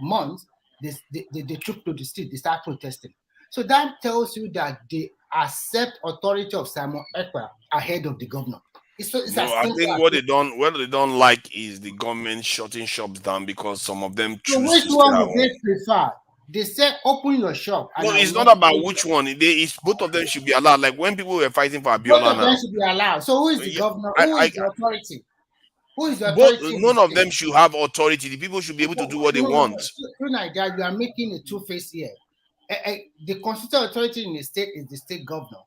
months, they troop to the street, they start protesting. So that tells you that they accept authority of Simon Ekpa ahead of the governor. I think what they don't like is the government shutting shops down because some of them choose. So which one do they prefer? They say open your shop. No, it's not about which one. It's both of them should be allowed. Like when people were fighting for Abiola both of them should be allowed. So who is the governor? Who is the authority? Who is the authority? None of them should have authority. The people should be able to do what they want. Through Nigeria, you are making a two-face here. The constitutional authority in the state is the state governor.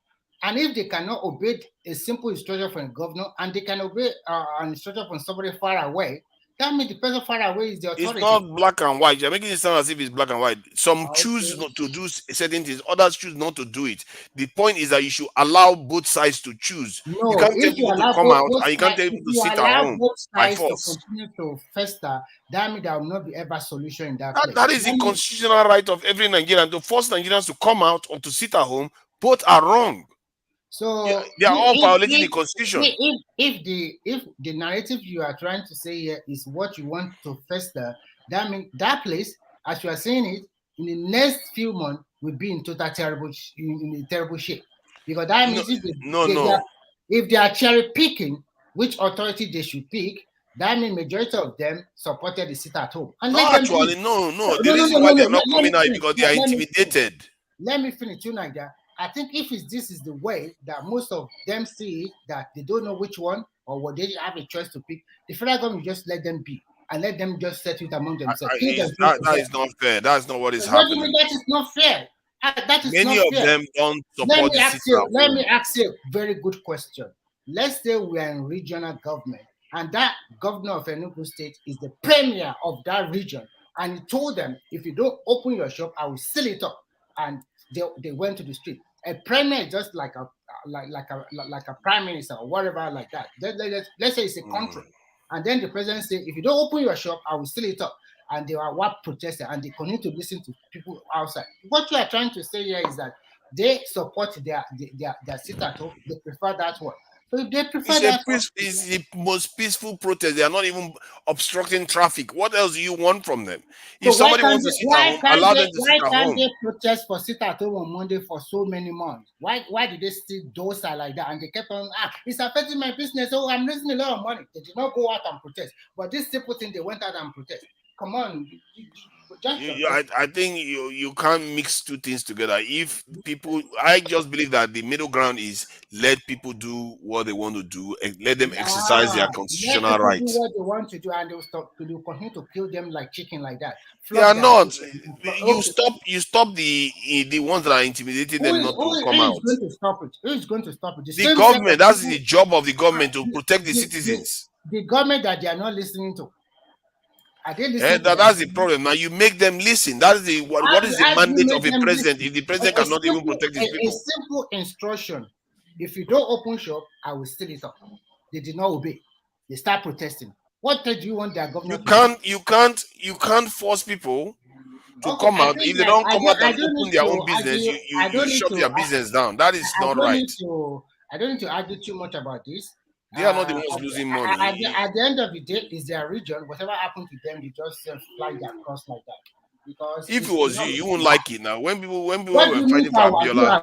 And if they cannot obey a simple instruction from a governor and they can obey an instruction from somebody far away, that means the person far away is the authority. It's not black and white. You're making it sound as if it's black and white. Some choose not to do certain things, others choose not to do it. The point is that you should allow both sides to choose. No, you can't tell people to come out and you can't tell people to sit at home. Both sides to continue to fester, that means there will not be ever solution in that place. That is the constitutional right of every Nigerian to force Nigerians to come out or to sit at home. Both are wrong. So yeah, they are all violating the constitution. If the narrative you are trying to say here is what you want to fester, that means that place, as you are saying it, in the next few months will be in total terrible in a terrible shape. Because that means if they are cherry picking which authority they should pick, that means majority of them supported the sit at home. And No, actually, no. The reason why they are not coming out is because they are intimidated. Let me finish you like that. I think if this is the way that most of them see it, that they don't know which one or what they have a choice to pick, the federal government just let them be and let them just settle it among themselves. That is not fair. That's not what is happening. That is not fair. That is Many not of fair. them don't support the system. Let me ask you a very good question. Let's say we are in regional government and that governor of Enugu State is the premier of that region, and he told them, if you don't open your shop, I will seal it up. And they went to the street. A premier is just like a prime minister or whatever like that. Let's say it's a country, and then the president said, if you don't open your shop, I will seal it up. And they are what protested, and they continue to listen to people outside. What you are trying to say here is that they support their sit at home. They prefer that one. So if they prefer it's the most peaceful protest. They are not even obstructing traffic. What else do you want from them? If somebody wants to sit at home, allow them to sit at home. Why can't they protest for sit at home on Monday for so many months? Why did they still those are like that? And they kept on, it's affecting my business. Oh, I'm losing a lot of money. They did not go out and protest. But these people think they went out and protest. Come on. I think you can't mix two things together. If people, I just believe that the middle ground is let people do what they want to do and let them exercise their constitutional rights. Do what they want to do, and they will stop. They will continue to kill them like chicken, like that. They are not. You stop the ones that are intimidating them not to come out. Who is going to stop it? Who is going to stop it? The government. That's the job of the government, to protect the citizens. The government that they are not listening to. Are they listening? That's the problem. Now you make them listen. That's the what is the mandate of a president if the president cannot even protect his people? A simple instruction: if you don't open shop, I will seal it up. They did not obey. They start protesting. What do you want their government? You can't force people to come out. If they don't come out and open their own business, you shut their business down. That is not right. I don't need to argue too much about this. They are not the ones losing money. At the end of the day, it's their region. Whatever happened to them, they just fly their cross like that. Because if it was you wouldn't like it. Now, when people were fighting for Abiola,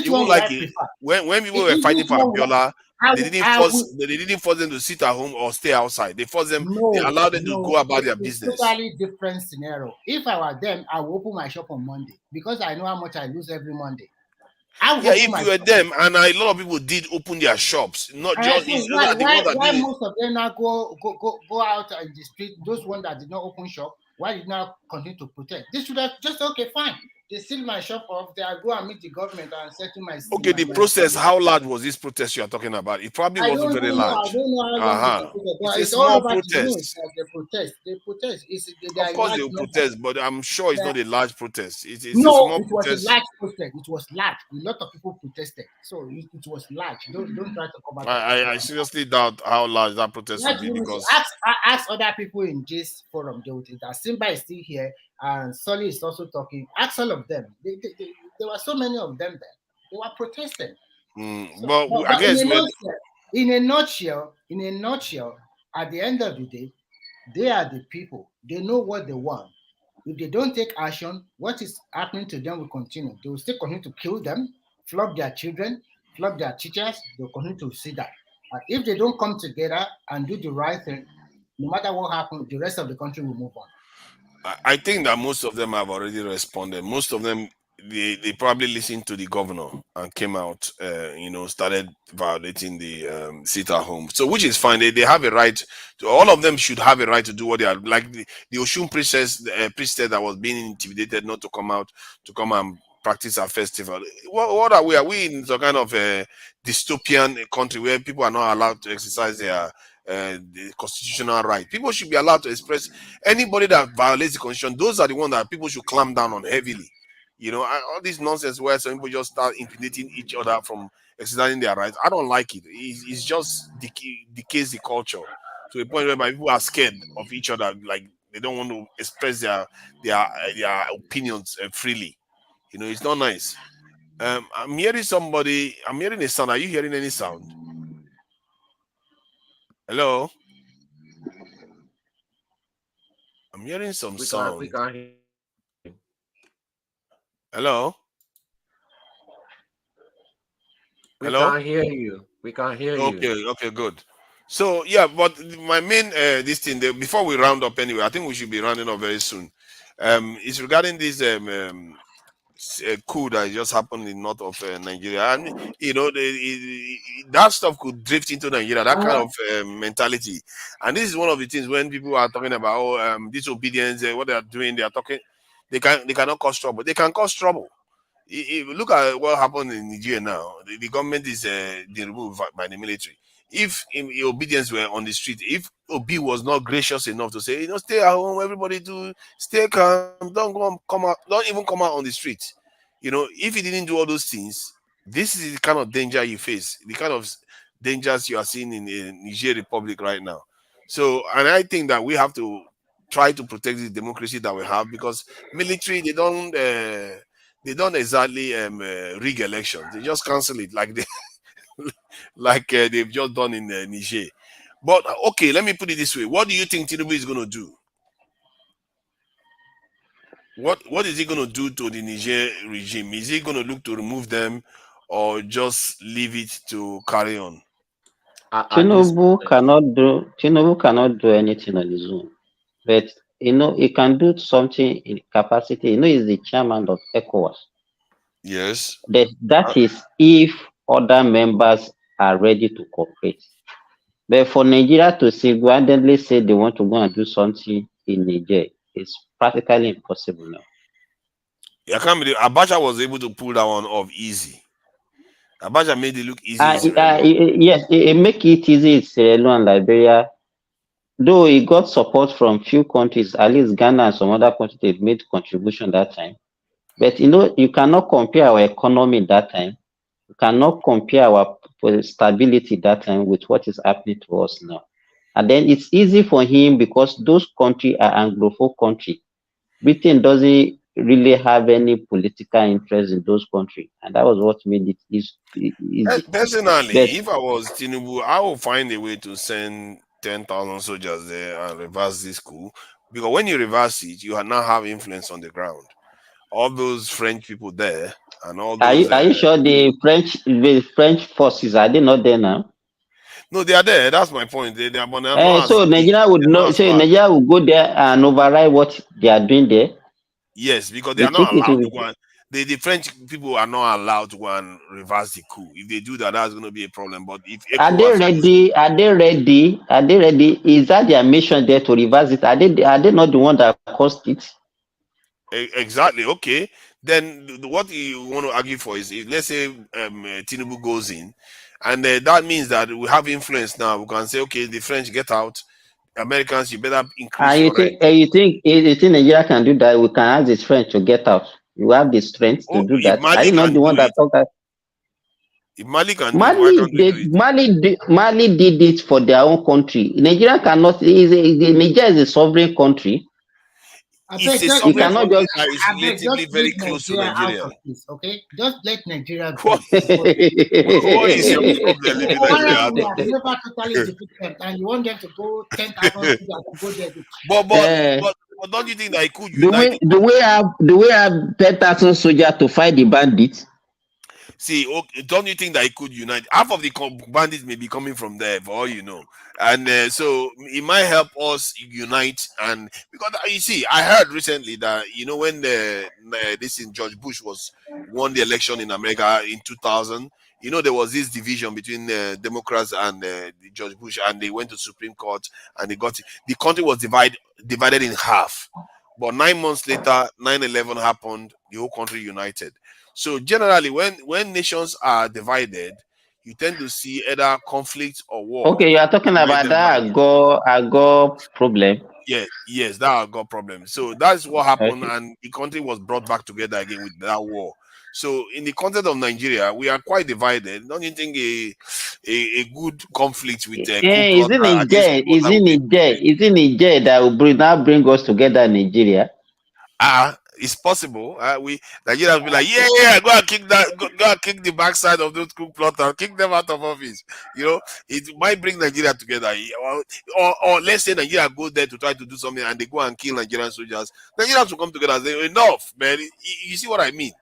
you won't like it. When people were fighting for Abiola, they didn't force them to sit at home or stay outside. They forced them. They allowed them to go about their business. Totally different scenario. If I were them, I would open my shop on Monday because I know how much I lose every Monday. If you were them, and a lot of people did open their shops, not just why most of them now go out in the street? Those ones that did not open shop, why did not continue to protest? They should have just fine. They seal my shop off. They go and meet the government and settle my. Okay, the process. How large was this protest you are talking about? It probably wasn't very large. I don't know how long it's a small protest. They protest. Of course, they will protest, but I'm sure it's not a large protest. It's no, a small it was protest. a large protest. It was large. A lot of people protested, so it was large. Don't try to come back. I seriously doubt how large that protest will be because ask other people in this forum. They would think that Simba is still here and Solly is also talking. Ask all of them. There were so many of them there. They were protesting. But I guess in a nutshell, at the end of the day, they are the people. They know what they want. If they don't take action, what is happening to them will continue. They will still continue to kill them, flog their children, flog their teachers. They'll continue to see that. But if they don't come together and do the right thing, no matter what happens, the rest of the country will move on. I think that most of them have already responded. Most of them, they probably listened to the governor and came out, started violating the sit at home. So, which is fine. They have a right to. All of them should have a right to do what they are. Like the Oshun priestess that was being intimidated not to come out to come and practice our festival. What are we? Are we in some kind of a dystopian country where people are not allowed to exercise their the constitutional right? People should be allowed to express. Anybody that violates the constitution, those are the ones that people should clamp down on heavily. All this nonsense where some people just start intimidating each other from exercising their rights. I don't like it. It's just decays the culture to a point where people are scared of each other, like they don't want to express their opinions freely. It's not nice. I'm hearing somebody. I'm hearing a sound. Are you hearing any sound? Hello? I'm hearing some sound. We can't hear you. Hello? We Hello? can't hear you. We can't hear you. Okay, good. So yeah, but my main this thing before we round up anyway, I think we should be rounding up very soon. It's regarding this coup that just happened in north of Nigeria, and you know that stuff could drift into Nigeria, that kind of mentality. And this is one of the things when people are talking about disobedience, what they are doing, they are talking, they cannot cause trouble. They can cause trouble. Look at what happened in Nigeria now. The government is removed by the military. If obedience were on the street, if Obi was not gracious enough to say, stay at home, everybody do stay calm, don't even come out on the street. If he didn't do all those things, this is the kind of danger you face, the kind of dangers you are seeing in the Niger Republic right now. So, and I think that we have to try to protect the democracy that we have, because military, they don't exactly rig elections. They just cancel it like they've just done in Niger. But okay, let me put it this way: what do you think Tinubu is going to do? What is he going to do to the Niger regime? Is he going to look to remove them, or just leave it to carry on? Tinubu cannot do anything on his own, but he can do something in capacity. He's the chairman of ECOWAS. Yes. That is if other members are ready to cooperate. But for Nigeria to single-handedly say they want to go and do something in Niger is practically impossible now. I can't believe Abacha was able to pull that one off easy. Abacha made it look easy. Yes, it make it easy in Sierra Leone and Liberia. Though he got support from few countries, at least Ghana and some other countries, they made contribution that time. But you cannot compare our economy that time. You cannot compare our stability that time with what is happening to us now. And then it's easy for him because those countries are Anglophone countries. Britain doesn't really have any political interest in those countries. And that was what made it easy. Personally, if I was Tinubu, I would find a way to send 10,000 soldiers there and reverse this coup. Because when you reverse it, you now have influence on the ground. All those French people there and all those... Are you sure the French forces, are they not there now? No, they are there. That's my point. They are, but so Nigeria would know. So Nigeria will go there and override what they are doing there. Yes, because they are not allowed to go and, the French people are not allowed to go and reverse the coup. If they do that, that's going to be a problem. But if are they ready? Are they ready? Are they ready? Is that their mission there to reverse it? Are they not the one that caused it? Exactly. Okay. Then what you want to argue for is, if let's say Tinubu goes in, and that means that we have influence now. We can say, okay, the French get out. Americans, you better increase your rate. You think Nigeria can do that? We can ask the French to get out. You have the strength to do that. Are you not the one that talked that? If Mali can do it, why can't we do it? Mali did it for their own country. Nigeria cannot. Nigeria is a sovereign country. It's a sovereign country that is relatively very close to Nigeria. Okay, just let Nigeria go. What is your problem living Nigeria? Never totally defeated, and you want them to go 10,000 to go there. But don't you think that it could unite? Do we have 10,000 soldiers to fight the bandits? See, don't you think that it could unite? Half of the bandits may be coming from there, for all you know. And so it might help us unite. And because you see, I heard recently that, when George Bush won the election in America in 2000, there was this division between Democrats and George Bush, and they went to Supreme Court and they got it. The country was divided in half. But 9 months later, 9/11 happened, the whole country united. So generally, when nations are divided, you tend to see either conflict or war. Okay, you are talking about that Agor problem. Yeah, yes, that Agor problem. So that's what happened, and the country was brought back together again with that war. So in the context of Nigeria, we are quite divided. Don't you think a good conflict with is it Niger that will now bring us together in Nigeria? It's possible. Nigeria will be like, yeah, go and kick that, go and kick the backside of those coup plotters, kick them out of office. It might bring Nigeria together. Or let's say Nigeria go there to try to do something and they go and kill Nigerian soldiers. Nigerians will come together and say, enough, man. You see what I mean?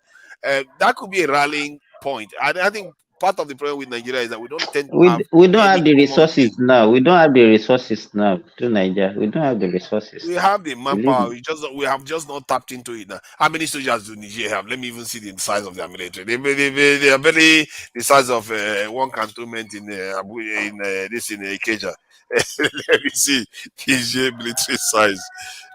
That could be a rallying point. I think part of the problem with Nigeria is that we don't tend to have we don't have the resources now. We don't have the resources now to Nigeria. We don't have the resources. We have the manpower. We have just not tapped into it now. How many soldiers do Niger have? Let me even see the size of their military. They are barely the size of one cantonment in Ikeja. Let me see Niger military size.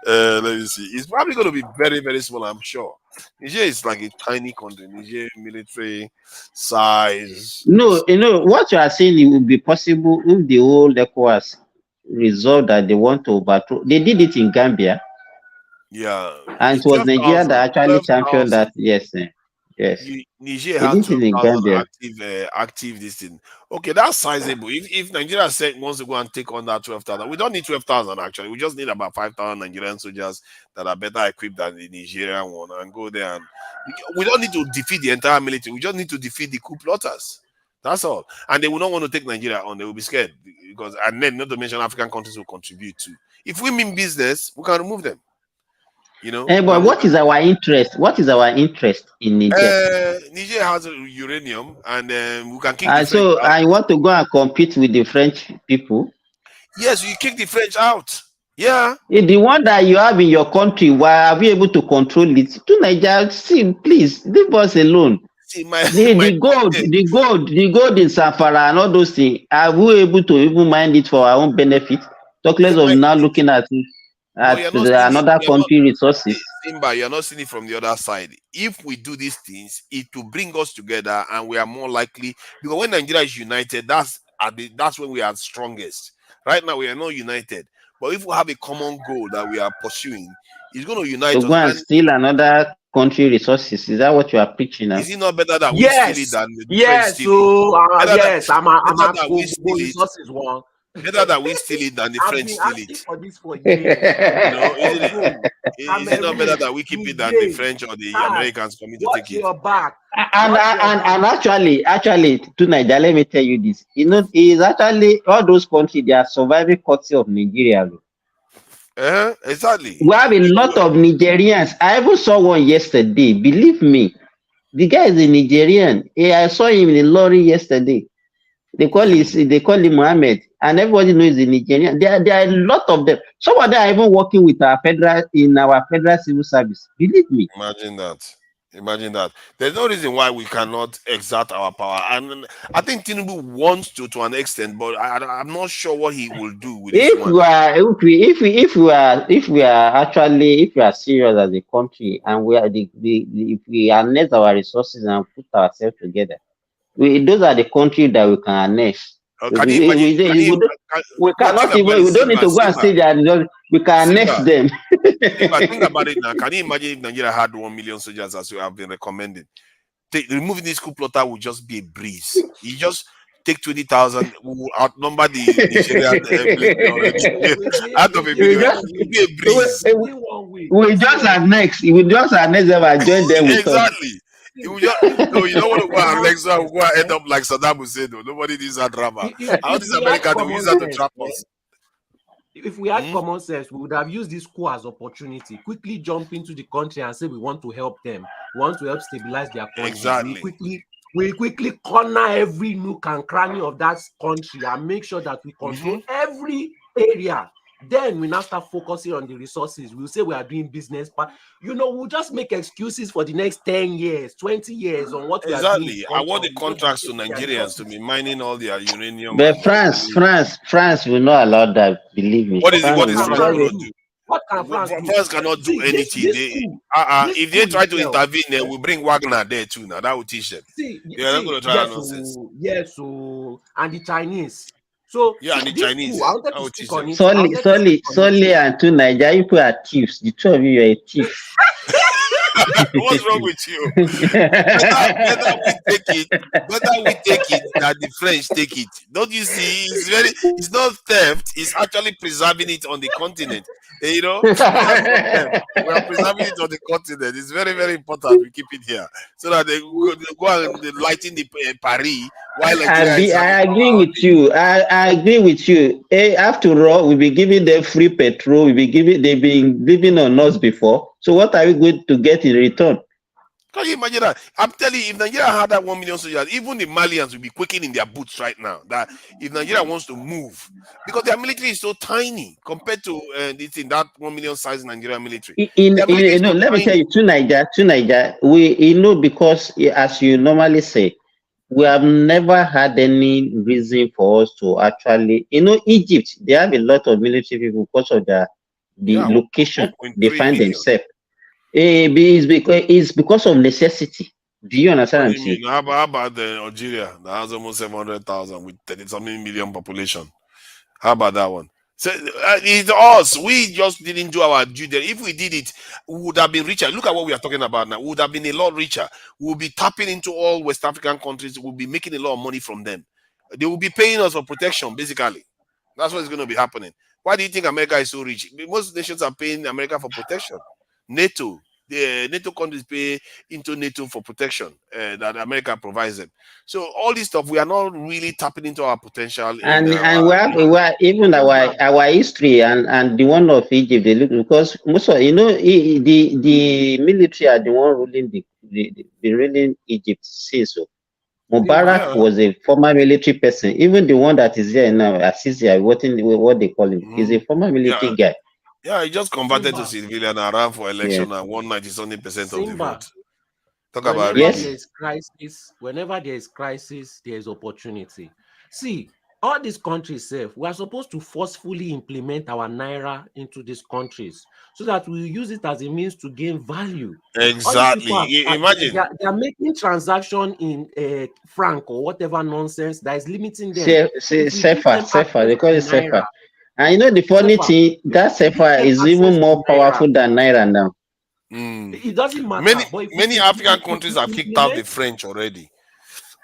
Let me see. It's probably going to be very, very small, I'm sure. Niger is like a tiny country. Niger military size. No, what you are saying, it would be possible if the whole ECOWAS resolved that they want to overthrow. They did it in Gambia. Yeah. And it was Nigeria that actually championed that. Yes. Niger has 12,000 active this thing. Okay, that's sizable. If Nigeria wants to go and take on that 12,000, we don't need 12,000 actually. We just need about 5,000 Nigerian soldiers that are better equipped than the Nigerian one and go there. And we don't need to defeat the entire military. We just need to defeat the coup plotters. That's all. And they will not want to take Nigeria on. They will be scared because, and then not to mention African countries will contribute too. If we mean business, we can remove them. But what is our interest? What is our interest in Niger? Niger has uranium, and we can kick. So I want to go and compete with the French people. Yes, you kick the French out. Yeah. The one that you have in your country, why are we able to control it? To Niger, see, please leave us alone. See, the gold in Safara and all those things. Are we able to even mine it for our own benefit? Talk less of now looking at it. Another country resources. Simba, you're not seeing it from the other side. If we do these things, it will bring us together, and we are more likely. Because when Nigeria is united, that's when we are strongest. Right now, we are not united. But if we have a common goal that we are pursuing, it's going to unite us. Go and steal another country resources. Is that what you are preaching now? Is it not better that we steal it than the French steal it? Resources one. Better that we steal it than the French steal it. Is it not better that we keep it than the French or the Americans coming to take it? And actually, to Nigeria, let me tell you this. It's actually all those countries, they are surviving courtesy of Nigeria. Exactly. We have a lot of Nigerians. I even saw one yesterday. Believe me, the guy is a Nigerian. I saw him in a lorry yesterday. They call him Mohammed, and everybody knows he's a Nigerian. There are a lot of them. Some of them are even working with our federal civil service. Believe me. Imagine that. There's no reason why we cannot exert our power, and I think Tinubu wants to an extent, but I'm not sure what he will do with it. If we are serious as a country, and if we harness our resources and put ourselves together. Those are the countries that we can annex. We don't need to go and say that we can annex them. Think about it now. Can you imagine if Nigeria had 1 million soldiers as we have been recommending? Removing this coup plotter would just be a breeze. You just take 20,000, we will outnumber the Nigerian out of a million. It would be a breeze. We just annex them and join them with exactly. You don't want to go and Alexa will go and end up like Saddam Hussein. Nobody needs that drama. How this America do use that to trap us? If we had common sense, we would have used this coup as opportunity. Quickly jump into the country and say we want to help them. We want to help stabilize their country. Exactly. We quickly corner every nook and cranny of that country and make sure that we control every area. Then we now start focusing on the resources. We'll say we are doing business, but we'll just make excuses for the next 10 years, 20 years on what we are doing. Exactly. I want the contracts to Nigerians to be mining all their uranium. But France will not allow that, believe me. What is France going to do? What can France do? France cannot do anything. If they try to intervene, they will bring Wagner there too. Now that will teach them. They're not going to try nonsense. Yes, and the Chinese. So and the Chinese. Solely and to Nigeria, people are thieves. The two of you are a thief. What's wrong with you? Better we take it that the French take it. Don't you see? It's not theft. It's actually preserving it on the continent. You know, that's not theft. We are preserving it on the continent. It's very, very important we keep it here so that they go and lighten the Paris while Nigeria I agree with you. I agree with you. After all, we'll be giving them free petrol. They've been living on us before. So what are we going to get in return? Can you imagine that? I'm telling you, if Nigeria had that 1 million soldiers, even the Malians will be quaking in their boots right now. That if Nigeria wants to move, because their military is so tiny compared to that 1 million size Nigerian military. Let me tell you, to Niger, because as you normally say, we have never had any reason for us to actually, Egypt, they have a lot of military people because of the location they find themselves. It's because of necessity. Do you understand what I'm saying? How about Algeria that has almost 700,000 with 30-something million population? How about that one? So it's us. We just didn't do our due diligence. If we did it, we would have been richer. Look at what we are talking about now. We would have been a lot richer. We'll be tapping into all West African countries. We'll be making a lot of money from them. They will be paying us for protection, basically. That's what's going to be happening. Why do you think America is so rich? Most nations are paying America for protection. NATO, the NATO countries pay into NATO for protection that America provides them. So all this stuff, we are not really tapping into our potential. And we have even our history and the one of Egypt. They look because most of the military are the one ruling the ruling Egypt. Say so. Mubarak was a former military person. Even the one that is here now, Assisi, what they call him, is a former military guy. Yeah, he just converted to civilian and ran for election and won 90% of the vote. Talk about whenever there is crisis, there is opportunity. See, all these countries, we are supposed to forcefully implement our naira into these countries so that we use it as a means to gain value. Exactly. Imagine they are making transaction in franc or whatever nonsense that is limiting them. Safer. They call it safer. And the funny thing, that safer is even more powerful than naira now. It doesn't matter. Many African countries have kicked out the French already.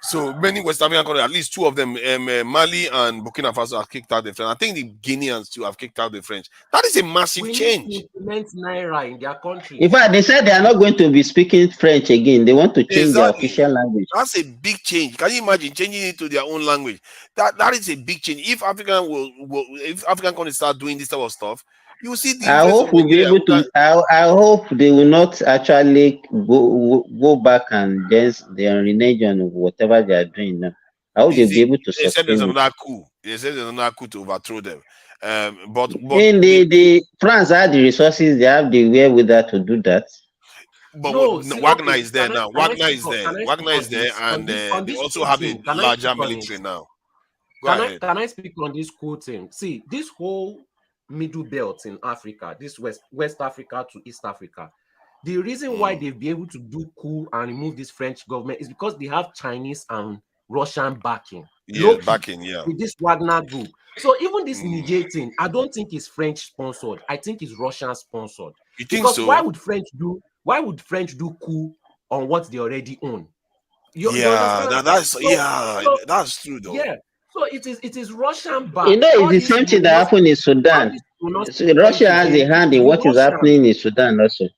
So many West African countries, at least two of them, Mali and Burkina Faso, have kicked out the French. I think the Guineans too have kicked out the French. That is a massive change. Need to implement naira in their country. In fact, they said they are not going to be speaking French again. They want to change their official language. That's a big change. Can you imagine changing it to their own language? That is a big change. If African countries start doing this type of stuff, you will see the I hope we'll be able to. I hope they will not actually go back and dance their religion or whatever they are doing now. I hope they'll be able to sustain. They said there's another coup. They said there's another coup to overthrow them. But in the France have the resources, they have the wherewithal to do that. But Wagner is there now. Wagner is there, and they also have a larger military now. Can I speak on this cool thing? See, this whole middle belt in Africa, this West Africa to East Africa, the reason why they'll be able to do coup and remove this French government is because they have Chinese and Russian backing. With this Wagner group. So even this Niger thing, I don't think it's French sponsored. I think it's Russian sponsored. You think because so? Why would French do coup on what they already own? That's true though. Yeah. So it is Russian back. It's the same thing that happened in Sudan. So Russia has a hand in what is happening in Sudan also.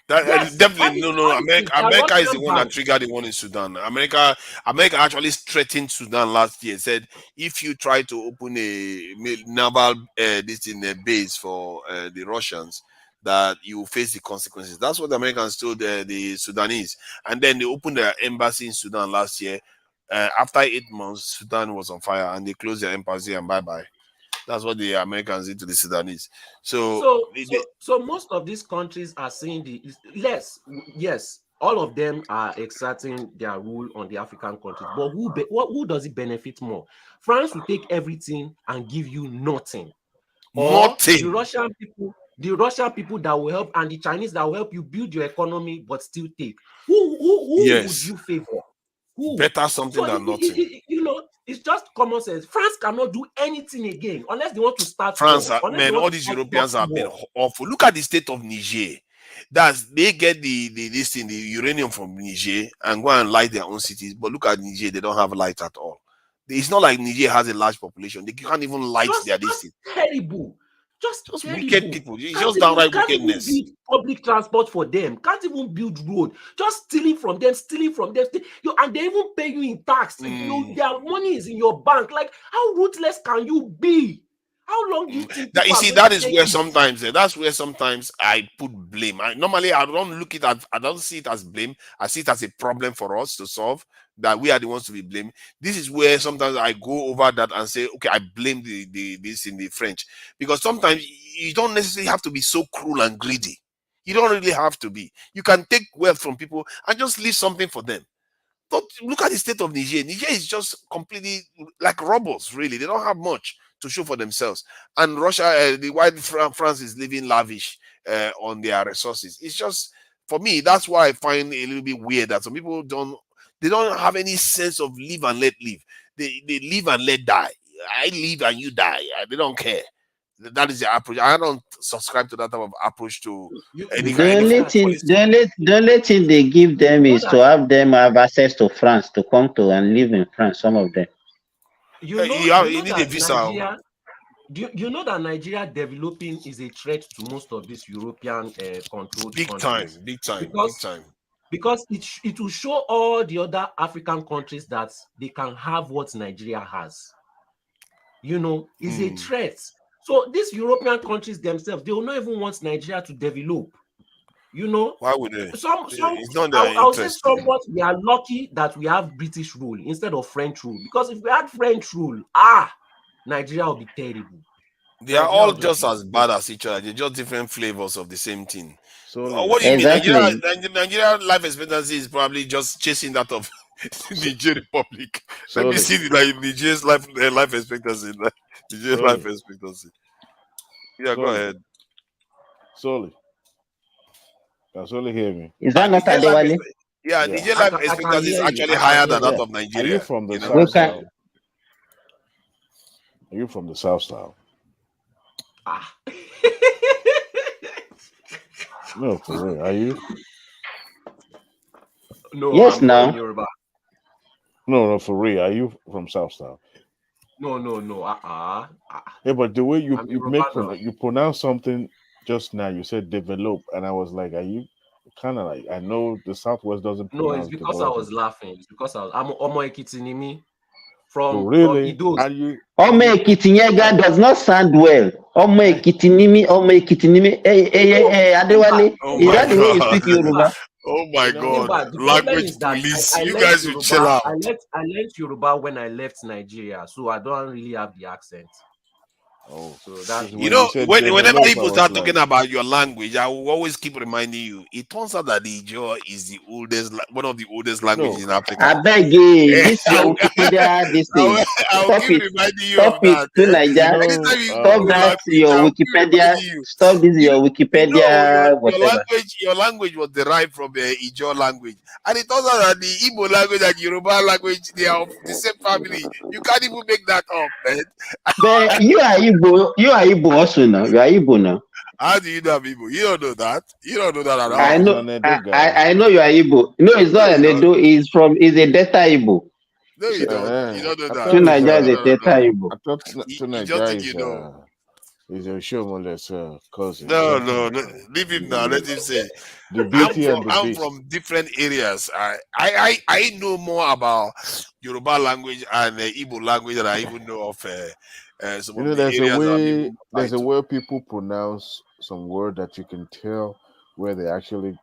Definitely no. America is the one that triggered the one in Sudan. America actually threatened Sudan last year. Said if you try to open a naval base for the Russians, that you will face the consequences. That's what the Americans told the Sudanese, and then they opened their embassy in Sudan last year. After 8 months, Sudan was on fire, and they closed their embassy and bye-bye. That's what the Americans did to the Sudanese. So most of these countries are saying yes, all of them are exerting their rule on the African countries. But who does it benefit more? France will take everything and give you nothing. Nothing. The Russian people that will help, and the Chinese that will help you build your economy, but still take. Who would you favor? Better something than nothing. It's just common sense. France cannot do anything again unless they want to start. France, all these Europeans have been awful. Look at the state of Niger. they get the uranium from Niger and go and light their own cities. But look at Niger, they don't have light at all. It's not like Niger has a large population. They can't even light their distance. Terrible. Just wicked people. It's Can't just even- downright can't even wickedness. build public transport for them. Can't even build road. Just stealing from them. And they even pay you in tax. Their money is in your bank. Like, how ruthless can you be? How long do you think? That, you people see, are that going is to where take it? sometimes I put blame. Normally I don't see it as blame. I see it as a problem for us to solve, that we are the ones to be blamed. This is where sometimes I go over that and say, okay, I blame this in the French, because sometimes you don't necessarily have to be so cruel and greedy. You don't really have to be. You can take wealth from people and just leave something for them. But look at the state of Niger. Niger is just completely like robots, really. They don't have much to show for themselves. And Russia, the white France is living lavish on their resources. It's just, for me, that's why I find it a little bit weird that some people don't have any sense of live and let live. They live and let die. I live and you die. They don't care. That is the approach. I don't subscribe to that type of approach to any The only policy. the only thing they give them is to have them have access to France, to come to and live in France. Some of them. You need a that visa. Nigeria, you know that Nigeria developing is a threat to most of these European controlled countries. Big time. Because it will show all the other African countries that they can have what Nigeria has. Is a threat. So these European countries themselves, they will not even want Nigeria to develop. Why would they? It's not their I'll say interest. somewhat we are lucky that we have British rule instead of French rule. Because if we had French rule, Nigeria will be terrible. They are all just as bad as each other. They're just different flavors of the same thing. So what do you exactly. mean? Nigeria life expectancy is probably just chasing that of Niger Republic. Let me see Niger's life expectancy. Niger's life expectancy. Yeah, go ahead. Solely. Can Solely hear me? Is that not Adewale? Yeah, Niger life expectancy is actually higher than that of Nigeria. Are you from the South South? Are you from the South South? No, for real. Are you? No. Yes, I'm now. Yoruba. No, for real. Are you from South South? No. Yeah, but the way you Yoruba you pronounce something just now, you said develop, and I was like, are you kind of like? I know the Southwest doesn't No, pronounce it's because develop. I was laughing. It's because I'm Omo Ekitinimi from really? Idos. Are you? Omo Ekitinyega does not sound well. Omo Ekitinimi. Hey, Adewale. Is that the way you speak Yoruba? Oh my God! The Language police. You guys will chill out. I learned Yoruba when I left Nigeria, so I don't really have the accent. Oh, so that's whenever people start talking about your language, I will always keep reminding you. It turns out that the Ijaw is one of the oldest languages in Africa. I beg you, this your Wikipedia, this thing. I'll keep reminding you Stop of that. To Naija. Stop that your Wikipedia. Stop this your Wikipedia. Whatever. Your language was derived from the Ijaw language, and it turns out that the Igbo language and Yoruba language, they are of the same family. You can't even make that up, man. But you are Igbo also now. You are Igbo now. How do you know I'm Igbo? You don't know that. You don't know that at all. I know. I know you are Igbo. No, it's not an Edo. It's a Delta Igbo. No, you don't. You don't know that. To Nigeria is a Delta Igbo. I thought to Nigeria is a Shomoless cousin. No. Leave him now. Let him say. The beauty and the I'm beast. from different areas. I know more about Yoruba language and Igbo language than I even know of some of the areas. There's a way people pronounce some word that you can tell where they actually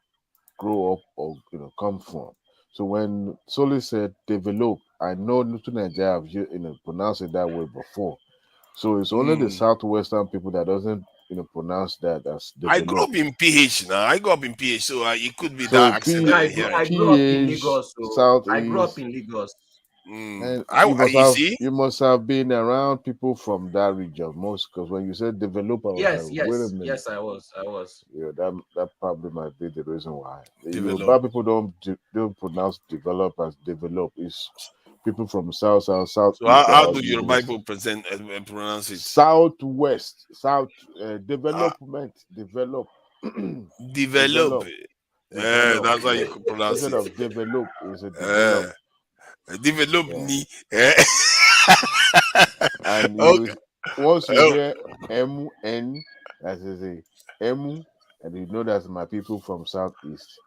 grow up or come from. So when Soli said develop, I know to Nigeria I've pronounced it that way before. So it's only the southwestern people that doesn't pronounce that as develop. I grew up in PH now. So it could be that accent. I grew up in Lagos. I grew up in Lagos. And you must have been around people from that region most, because when you said develop, I was yes, like, wait a minute. Yes, I was. Yeah, that probably might be the reason why. Yoruba people don't pronounce develop as develop. It's people from south. So how do Yoruba people pronounce it? Southwest, development, develop. Develop. Develop. That's how you could pronounce Instead it. of develop, is a develop. Develop me. And Okay. once you hear M-N, that is a M, and you know that's my people from Southeast.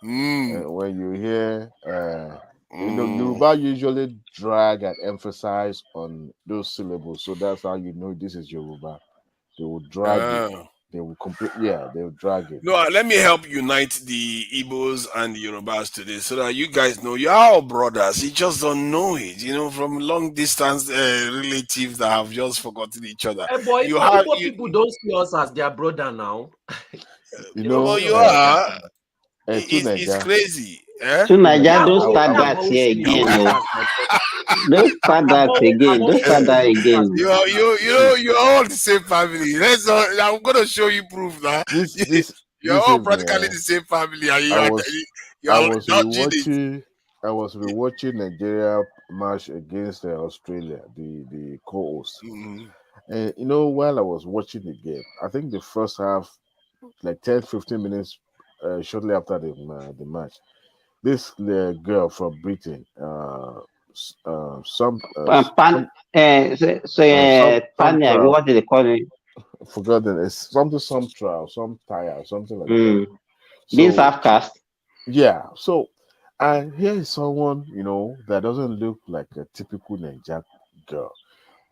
When you hear, Yoruba usually drag and emphasize on those syllables, so that's how you know this is Yoruba. They will drag it. They will they will drag it. No, let me help unite the Igbos and the Yorubas today so that you guys know you're all brothers. You just don't know it, from long distance relatives that have just forgotten each other. Hey boy, people don't see us as their brother now. You are. It's crazy. To Nigeria, don't start that here again. Don't start that again. Don't start that again. You're all the same family. I'm gonna show you proof that you're all practically the same family. And I was rewatching Nigeria match against Australia, the co-host. And while I was watching the game, I think the first half, like 10-15 minutes shortly after the match, this girl from Britain, Pania, what did they call it? Forgotten. It's some trial, some tire, something like that. This half-cast. Yeah. So, and here is someone that doesn't look like a typical Niger girl,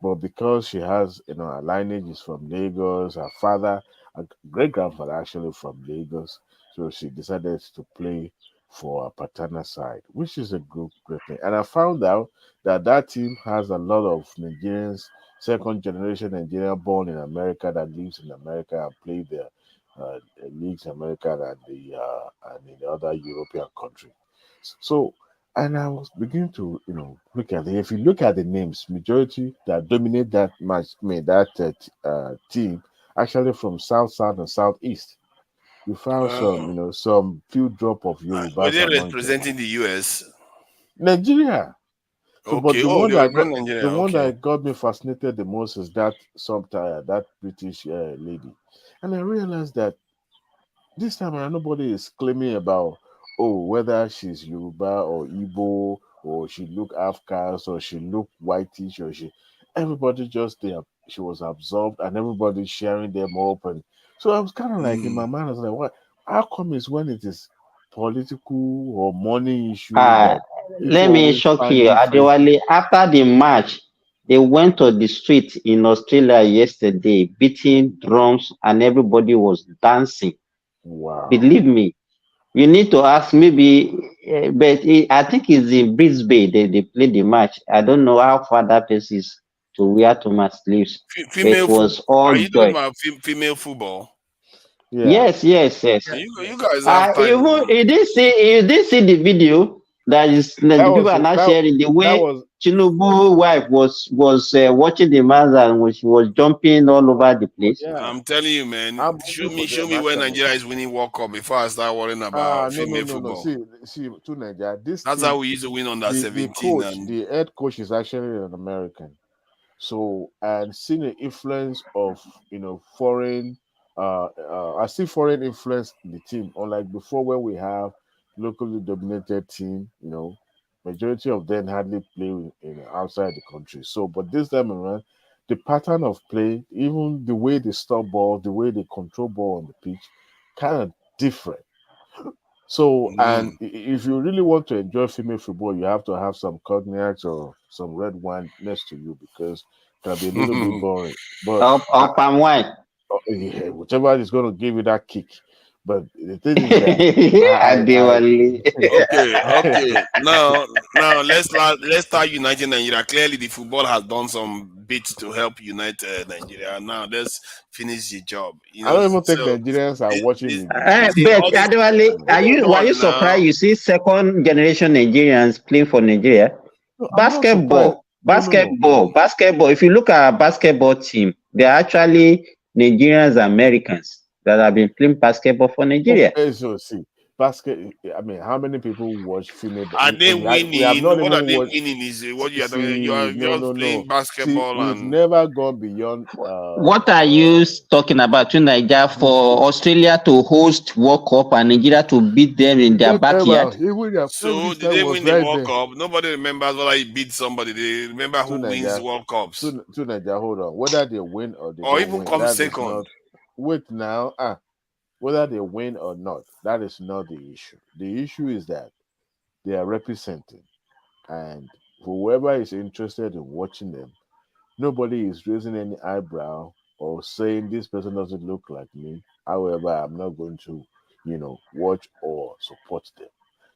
but because she has her lineage is from Lagos, her father, her great grandfather actually from Lagos, so she decided to play for a paternal side, which is a great thing. And I found out that team has a lot of Nigerians, second generation Nigerian born in America that lives in America and play their leagues in America and in the other European country. So, and I was beginning to look at it. If you look at the names, majority that dominate that match, team actually from South and Southeast. You found some few drop of Yoruba. Were they representing the US? Nigeria. So, Okay. but the one Nigeria. that got me fascinated the most is that that British lady, and I realized that this time around nobody is claiming about whether she's Yoruba or Igbo or she look half-caste or she look whitish or everybody just there. She was absorbed and everybody sharing them up, and so I was kind of like in my mind I was like, what? How come it's when it is political or money issue? Let me shock you, Adewale. After the match, they went to the street in Australia yesterday, beating drums, and everybody was dancing. Wow! Believe me, you need to ask maybe, but I think it's in Brisbane they played the match. I don't know how far that place is to where Thomas lives. Female it was football. all Are you joy. talking about female football? Yeah. Yes. You guys have time. You didn't see the video that people are not sharing the way Tinubu wife was watching the match and she was jumping all over the place. Yeah. I'm telling you, man. Show me when Nigeria is winning World Cup before I start worrying about female football. See, to Nigeria, that's how we used to win under 17. The head coach is actually an American. So, and seeing the influence of foreign. I see foreign influence in the team, unlike before where we have locally dominated team. Majority of them hardly play outside the country. So, but this time around, the pattern of play, even the way they stop ball, the way they control ball on the pitch, kind of different. So, and if you really want to enjoy female football, you have to have some cognac or some red wine next to you because it can be a little bit boring. But palm wine. Yeah, whichever is going to give you that kick. But the thing is that okay. Now let's start uniting Nigeria. Clearly, the football has done some bits to help unite Nigeria. Now let's finish the job. I don't even think Nigerians are watching. But Adewale, were you surprised you see second generation Nigerians playing for Nigeria? No, basketball. If you look at our basketball team, they're actually Nigerians, Americans that have been playing basketball for Nigeria. Okay, so see, basket. I mean, how many people watch female? Are they winning? We have not What are even they watched. winning? Is what you are talking? See, You are no, just playing no. See, basketball we've and never gone beyond. What are you talking about in Nigeria for Australia to host World Cup and Nigeria to beat them in their backyard? Even their Prime so did Minister they was win the right World there. Cup? Nobody remembers whether he beat somebody. They remember To who wins Nigeria, World Cups to Nigeria. Hold on, whether they win or they or don't even win, come that is second. not. Wait now, whether they win or not, that is not the issue. The issue is that they are representing, and whoever is interested in watching them, nobody is raising any eyebrow or saying this person doesn't look like me. However, I'm not going to, watch or support them.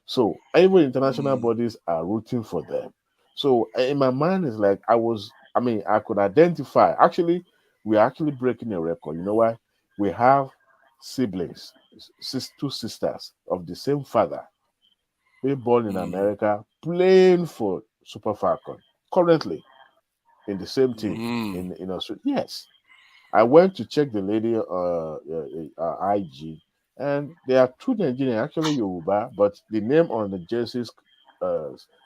So even international bodies are rooting for them. So in my mind, it's like I could identify. Actually, we're actually breaking a record. You know why? We have siblings, two sisters of the same father, being born in America, playing for Super Falcon currently in the same team in Australia. Yes, I went to check the lady IG, and they are two Nigerian, actually Yoruba, but the name on the jerseys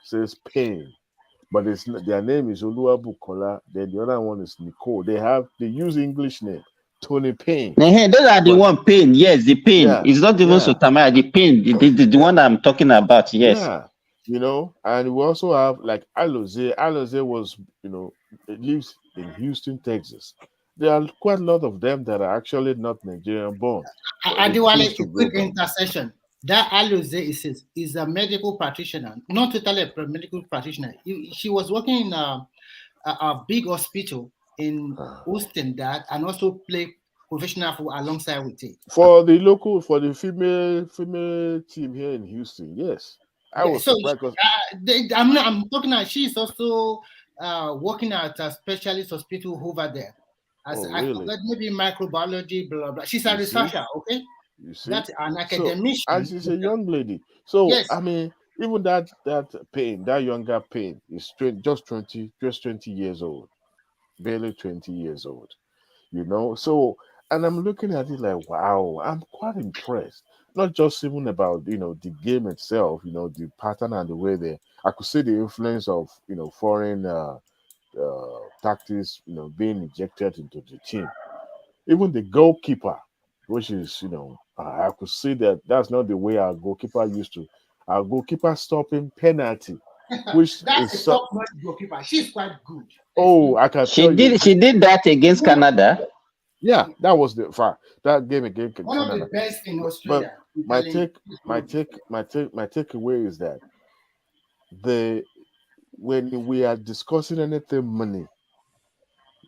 says Payne, but their name is Oluwabukola. Then the other one is Nicole. They use English name Tony Payne. Those are the one Pain. Yes, the Pain. Yeah, It's not even Sotamaya. The Pain, the one I'm talking about. Yes. Yeah, and we also have like Aloze. Aloze was, it lives in Houston, Texas. There are quite a lot of them that are actually not Nigerian born. Adiwale, a quick intercession. That Aloze is a medical practitioner, not totally a medical practitioner. She was working in a big hospital in Houston and also play professional football alongside with it. For the female team here in Houston, yes. I was surprised because I'm talking about she's also working at a specialist hospital over there. I forgot, maybe microbiology, blah blah. She's a researcher, okay? You see, that's an academician, and she's a young lady. So yes. I mean, even that Pain, that younger Pain, is just 20 years old, barely 20 years old. So, and I'm looking at it like, wow, I'm quite impressed. Not just even about the game itself, the pattern and the way I could see the influence of foreign tactics, being injected into the team. Even the goalkeeper, which is I could see that that's not the way our goalkeeper used to. Our goalkeeper stopping penalty, which that's is a top-notch goalkeeper. She's quite good. Oh, I can tell you. She did that against Canada. Yeah, that was the fact. That game against One Canada. of the best in Australia. But my takeaway is that when we are discussing anything money,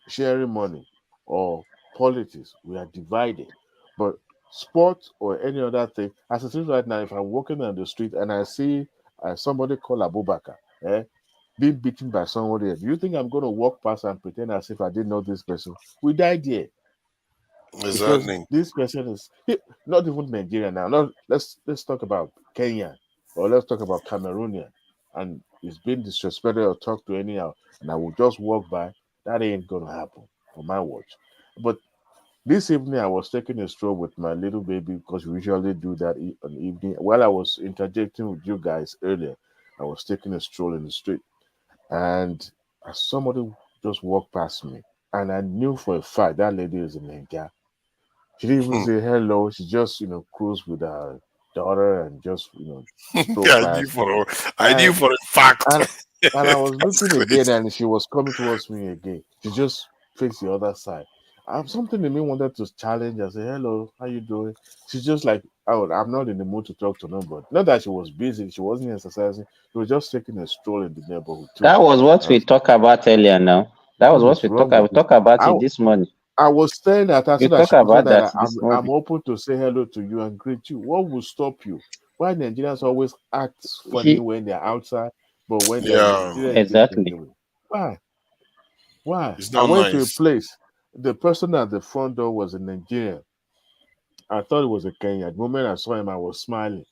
sharing money, or politics, we are divided. But sports or any other thing, as it is right now, if I'm walking on the street and I see somebody called Abubakar, being beaten by somebody else, do you think I'm going to walk past and pretend as if I didn't know this person? We died here. Because exactly. this person is not even Nigeria now. Let's talk about Kenya or let's talk about Cameroonian, and it's been disrespected or talked to anyhow, and I will just walk by. That ain't gonna happen on my watch. But this evening I was taking a stroll with my little baby because we usually do that on the evening. While I was interjecting with you guys earlier, I was taking a stroll in the street, and somebody just walked past me, and I knew for a fact that lady is a Nigeria. She didn't even say hello. She just, cruised with her daughter and just, strolled past. I knew for a fact. And I was looking again, and she was coming towards me again. She just faced the other side. Something in me wanted to challenge her. Say, hello, how you doing? She's just like, oh, I'm not in the mood to talk to nobody. Not that she was busy. She wasn't exercising. She was just taking a stroll in the neighborhood too. That was what we talked about earlier now. That was what we talked about. We talked about it this morning. I was staring at her so that she could know that I'm open to say hello to you and greet you. What will stop you? Why Nigerians always act funny when they're outside, but when they're exactly. Why? It's I not went to a nice. place. The person at the front door was a Nigerian. I thought it was a Kenyan. The moment I saw him, I was smiling.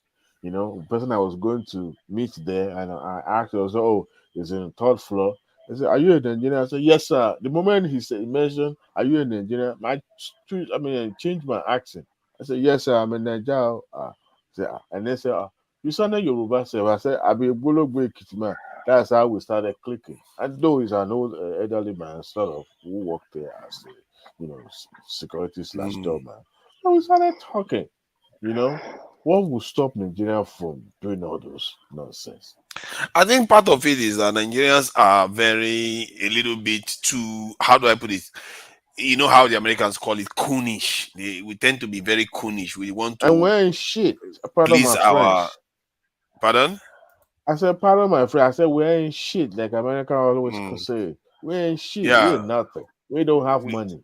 The person I was going to meet there, and I asked, I was, oh, is it on the third floor? I said, are you a Nigerian? I said, yes, sir. The moment he mentioned, are you a Nigerian? I changed my accent. I said, yes, sir, I'm a Nigerian. And they say, you sounded Yoruba. So I said, I be a Bologwe man. That's how we started clicking. And though he's an old elderly man, sort of, who worked there as security / doorman. And we started talking. What will stop Nigeria from doing all those nonsense? I think part of it is that Nigerians are a little bit too, how do I put it? You know how the Americans call it coonish. We tend to be very coonish. We want to. And we're in shit. Pardon my French. Pardon? I said, pardon my friend. I said, we ain't shit. Like America always say. We ain't shit. Yeah. We ain't nothing. We don't have money.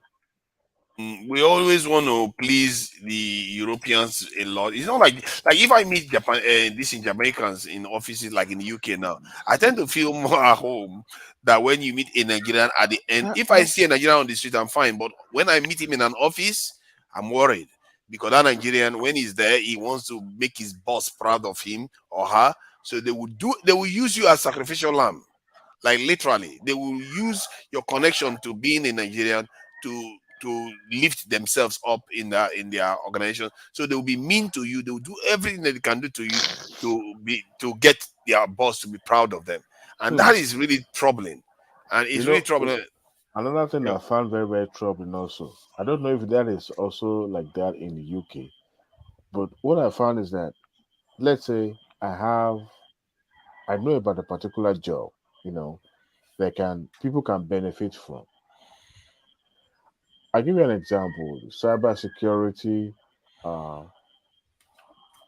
We always want to please the Europeans a lot. It's not like if I meet Jamaicans in offices like in the UK now, I tend to feel more at home than when you meet a Nigerian at the end. If I see a Nigerian on the street, I'm fine. But when I meet him in an office, I'm worried. Because that Nigerian, when he's there, he wants to make his boss proud of him or her. So they will use you as sacrificial lamb. Like literally, they will use your connection to being a Nigerian to lift themselves up in their organization. So they will be mean to you. They will do everything that they can do to you to get their boss to be proud of them. And that is really troubling. And it's really troubling. Another thing I found very, very troubling also. I don't know if that is also like that in the UK. But what I found is that, let's say I know about a particular job, that people can benefit from. I'll give you an example: cybersecurity,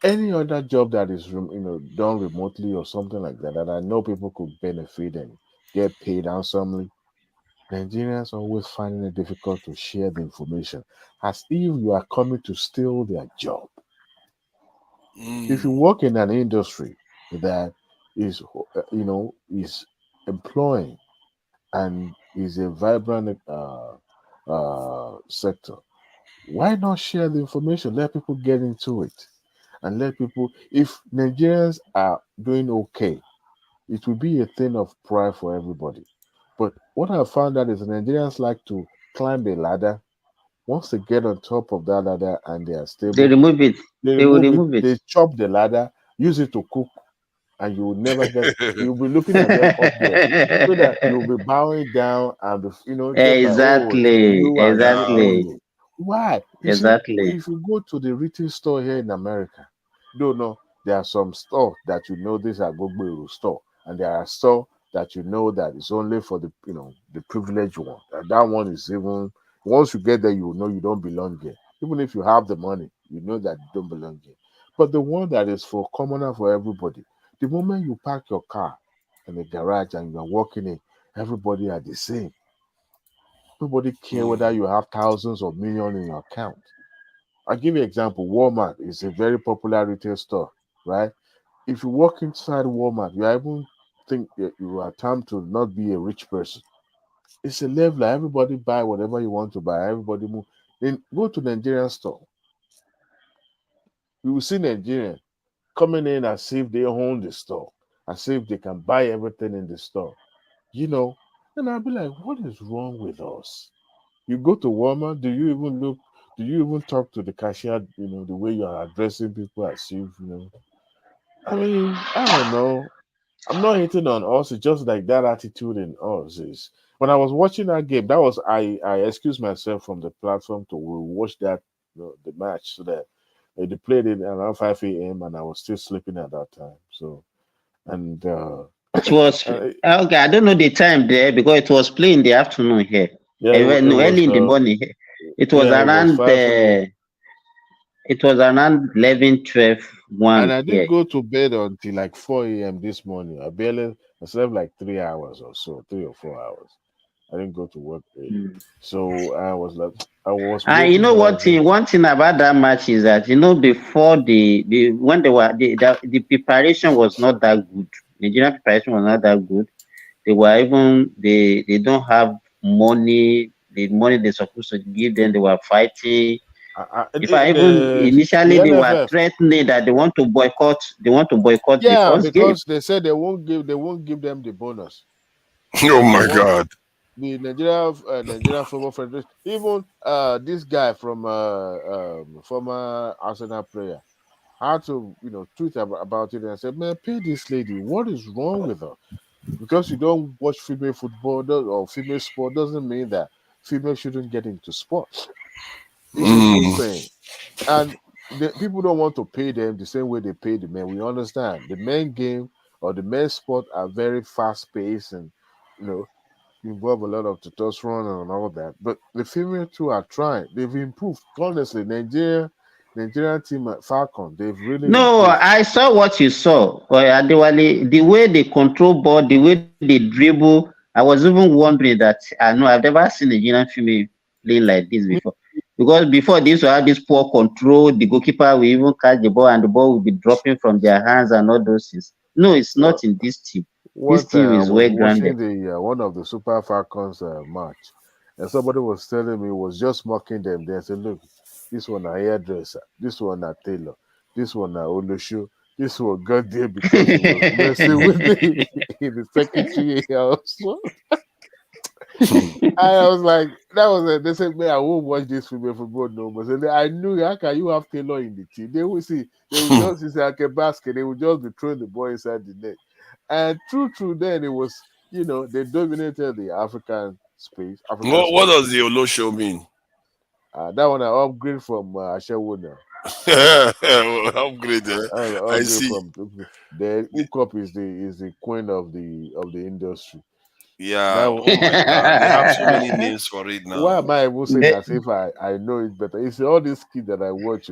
any other job that is done remotely or something like that. That I know people could benefit and get paid handsomely. Nigerians always finding it difficult to share the information, as if you are coming to steal their job. If you work in an industry that is, is employing and is a vibrant sector, why not share the information? Let people get into it, and let people. If Nigerians are doing okay, it will be a thing of pride for everybody. But what I found out is Nigerians like to climb a ladder. Once they get on top of that ladder and they are stable, they remove it. They will remove it. They chop the ladder, use it to cook, and you will never get. You'll be looking at them up there, so that you'll be bowing down and exactly. Why? Exactly. If you go to the retail store here in America, there are some stores that these are Gogberu store, and there are stores that that is only for the the privileged one. And that one is even once you get there, you know you don't belong here. Even if you have the money, you know that you don't belong here. But the one that is for commoner, for everybody, the moment you park your car in the garage and you are walking in, everybody are the same. Nobody care whether you have thousands or millions in your account. I'll give you an example. Walmart is a very popular retail store, right? If you walk inside Walmart, you even think that you are time to not be a rich person. It's a level. Everybody buy whatever you want to buy. Everybody move. Then go to Nigerian store. You will see Nigerian coming in as if they own the store, as if they can buy everything in the store. And I'll be like, what is wrong with us? You go to Walmart, do you even talk to the cashier, the way you are addressing people as if, I mean, I don't know. I'm not hitting on us. It's just like that attitude in us is. When I was watching that game, that was I excused myself from the platform to watch that the match, so that they played it around 5 a.m. and I was still sleeping at that time. So, and it was okay. I don't know the time there because it was playing in the afternoon here. Yeah, early in the morning. It was around. It was around 11, 12, 1. And I didn't go to bed until like 4 a.m. this morning. I slept like 3 hours or so, 3 or 4 hours. I didn't go to work. So I was like, you know what? One thing about that match is that before when they were the preparation was not that good. Nigerian preparation was not that good. They were even they don't have money. The money they're supposed to give them, they were fighting. Initially they were threatening that they want to boycott. They want to boycott the first game. Because they said they won't give them the bonus. Oh my God! The Nigeria Football Federation, even this guy from former Arsenal player, had to, tweet about it and said, man, pay this lady. What is wrong with her? Because you don't watch female football or female sport doesn't mean that females shouldn't get into sports. It's a good thing. And people don't want to pay them the same way they pay the men. We understand the men game or the men's sport are very fast paced and involve a lot of testosterone and all that. But the female too are trying. They've improved. Honestly, Nigerian team at Falcon, they've really No, improved. I saw what you saw. Adewale, the way they control ball, the way they dribble. I was even wondering that I've never seen a Nigerian female playing like this before. Because before this, will have this poor control. The goalkeeper will even catch the ball, and the ball will be dropping from their hands and all those things. No, it's not in this team. This team is well grounded. The one of the Super Falcons match, and somebody was telling me was just mocking them. They said, "Look, this one a hairdresser, this one a tailor, this one a Olusho, this one got there because he was messing with me in the secretary house." I was like, that was it. They said, man, I won't watch this female football no more. So I knew, how can you have Taylor in the team? They will see, they will just see like a basket, they will just be throwing the ball inside the net. And true, then it was, they dominated the African space. What does the Olo show mean? That one I upgrade from Ashewo now. Upgrade, I see. The hookup is the queen of the industry. Yeah, oh my God. They have so many names for it now. Why am I even saying as if I know it better? It's all these kids that I watch,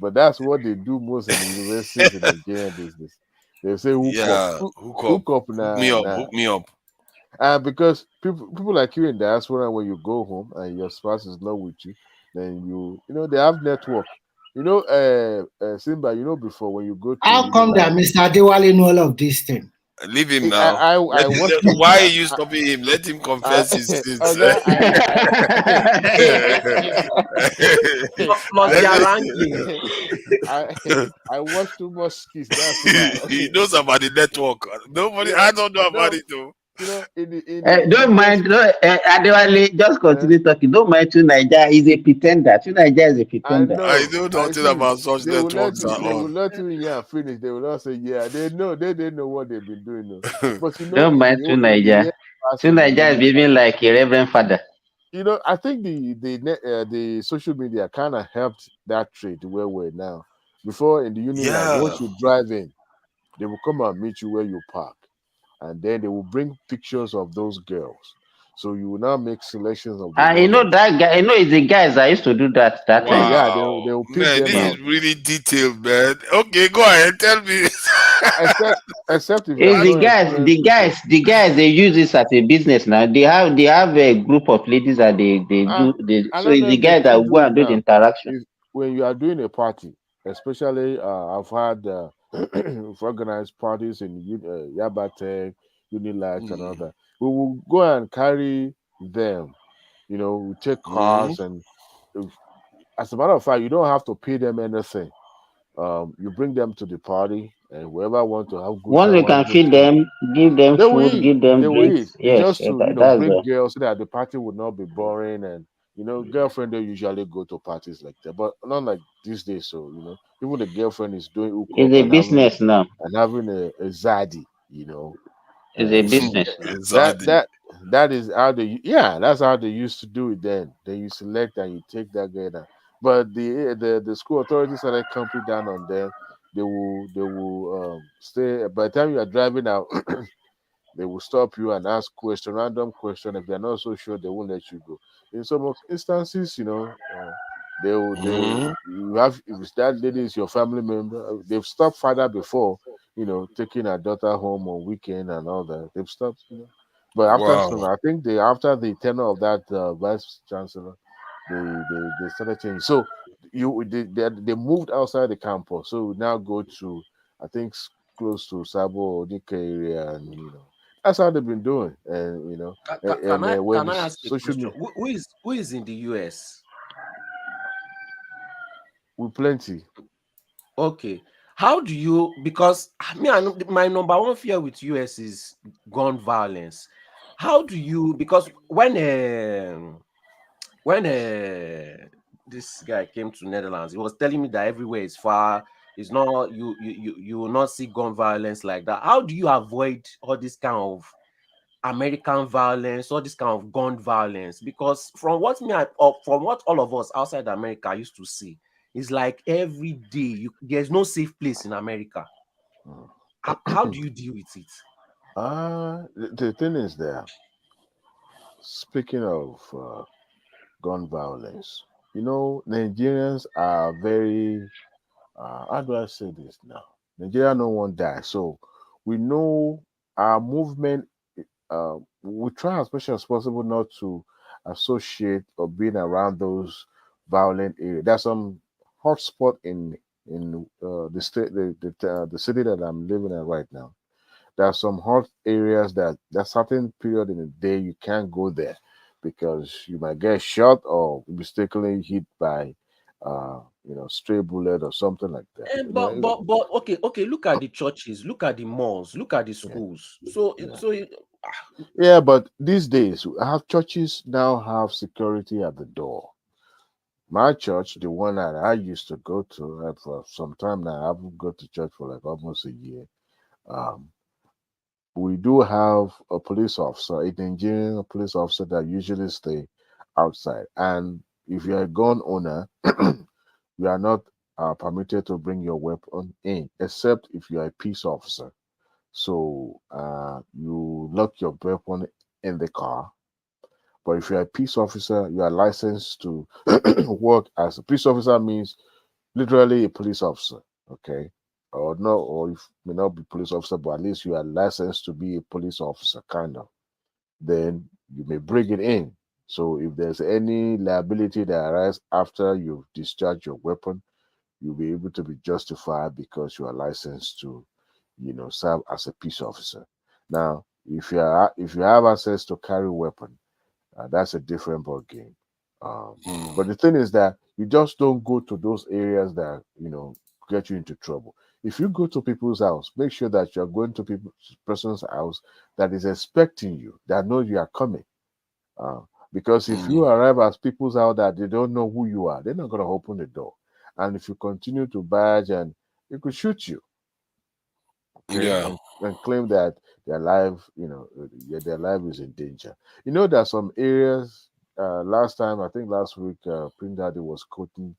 but that's what they do most in the universities in the Nigerian business. They say hook up now. Hook me up. And because people like you in diaspora, when you go home and your spouse is not with you, then they have network. Simba, before when you go to how come that Mr. Adewale know all of these things? Leave him now. Why are you stopping him? Let him confess his sins. I watch too much skits. That's why. He knows about the network. I don't know about it though. Don't mind, Adewale, just continue talking. Don't mind Naija is a pretender. Naija is a pretender. I know nothing about such networks at all. They will let you finish. They will not say, they know what they've been doing. But don't mind Naija. Naija is behaving like a reverend father. I think the social media kind of helped that trade where we're now. Before in the UNIMPRESSIVE, once you drive in, they will come and meet you where you park. And then they will bring pictures of those girls. So you will now make selections of them. That guy. It's the guys that used to do that. Wow. Yeah, they will pick them this out. Is really detailed, man. Okay, go ahead, tell me. except if the guys they use this as a business now. They have a group of ladies that they do. So it's the guys that go and do the interaction. When you are doing a party, especially I've had organized parties in Yabatech, Unilag, and all that. We will go and carry them. We take cars, and as a matter of fact, you don't have to pay them anything. You bring them to the party, and whoever wants to have good once you can feed them, give them food, give them drinks. Yes, just to bring girls so that the party would not be boring. And girlfriend, they usually go to parties like that, but not like these days. So even the girlfriend is doing hookup. It's a business now, and having a zaddy. It's a business. That is how that's how they used to do it then. Then you select and you take that guy down. But the school authorities started clamping down on them. They will stay. By the time you are driving out, they will stop you and ask random question. If they're not so sure, they won't let you go. In some instances, they will you have, if that lady is your family member, they've stopped father before, taking a daughter home on weekend and all that. They've stopped, But after I think after the tenure of that vice chancellor, they started changing. So they moved outside the campus. So we now go to, I think, close to Sabo or Dike area, and that's how they've been doing. And can I ask a question? Who is in the US? With plenty. Okay. How do you, because my number one fear with US is gun violence. How do you, because when this guy came to Netherlands, he was telling me that everywhere is far It's not you will not see gun violence like that. How do you avoid all this kind of American violence, all this kind of gun violence? Because from what from what all of us outside America used to see, it's like every day there's no safe place in America. How do you deal with it? The thing is that, speaking of gun violence, Nigerians are very, how do I say this now? Nigeria no one die. So we know our movement, we try as much as possible not to associate or being around those violent areas. There's some hotspot in the state, the city that I'm living in right now. There are some hot areas that there's certain period in the day you can't go there because you might get shot or mistakenly hit by stray bullet or something like that. But okay, look at the churches, look at the malls, look at the schools. Yeah, but these days churches now have security at the door. My church, the one that I used to go to for some time now, I haven't gone to church for like almost a year. We do have a police officer, a Nigerian police officer that usually stay outside. And if you're a gun owner, you are not permitted to bring your weapon in, except if you are a peace officer. So you lock your weapon in the car. But if you're a peace officer, you are licensed to work as a peace officer. Means literally a police officer, okay? Or no, or if may not be police officer, but at least you are licensed to be a police officer, kind of. Then you may bring it in. So if there's any liability that arises after you discharge your weapon, you'll be able to be justified because you are licensed to, serve as a peace officer. Now, if you have access to carry weapon, that's a different ball game. But the thing is that you just don't go to those areas that get you into trouble. If you go to people's house, make sure that you're going to person's house that is expecting you, that knows you are coming. Because if you arrive at people's house that they don't know who you are, they're not going to open the door. And if you continue to badge, and it could shoot you, okay, Yeah. and claim that their life, their life is in danger. There are some areas. Last week, Prince Daddy was quoting,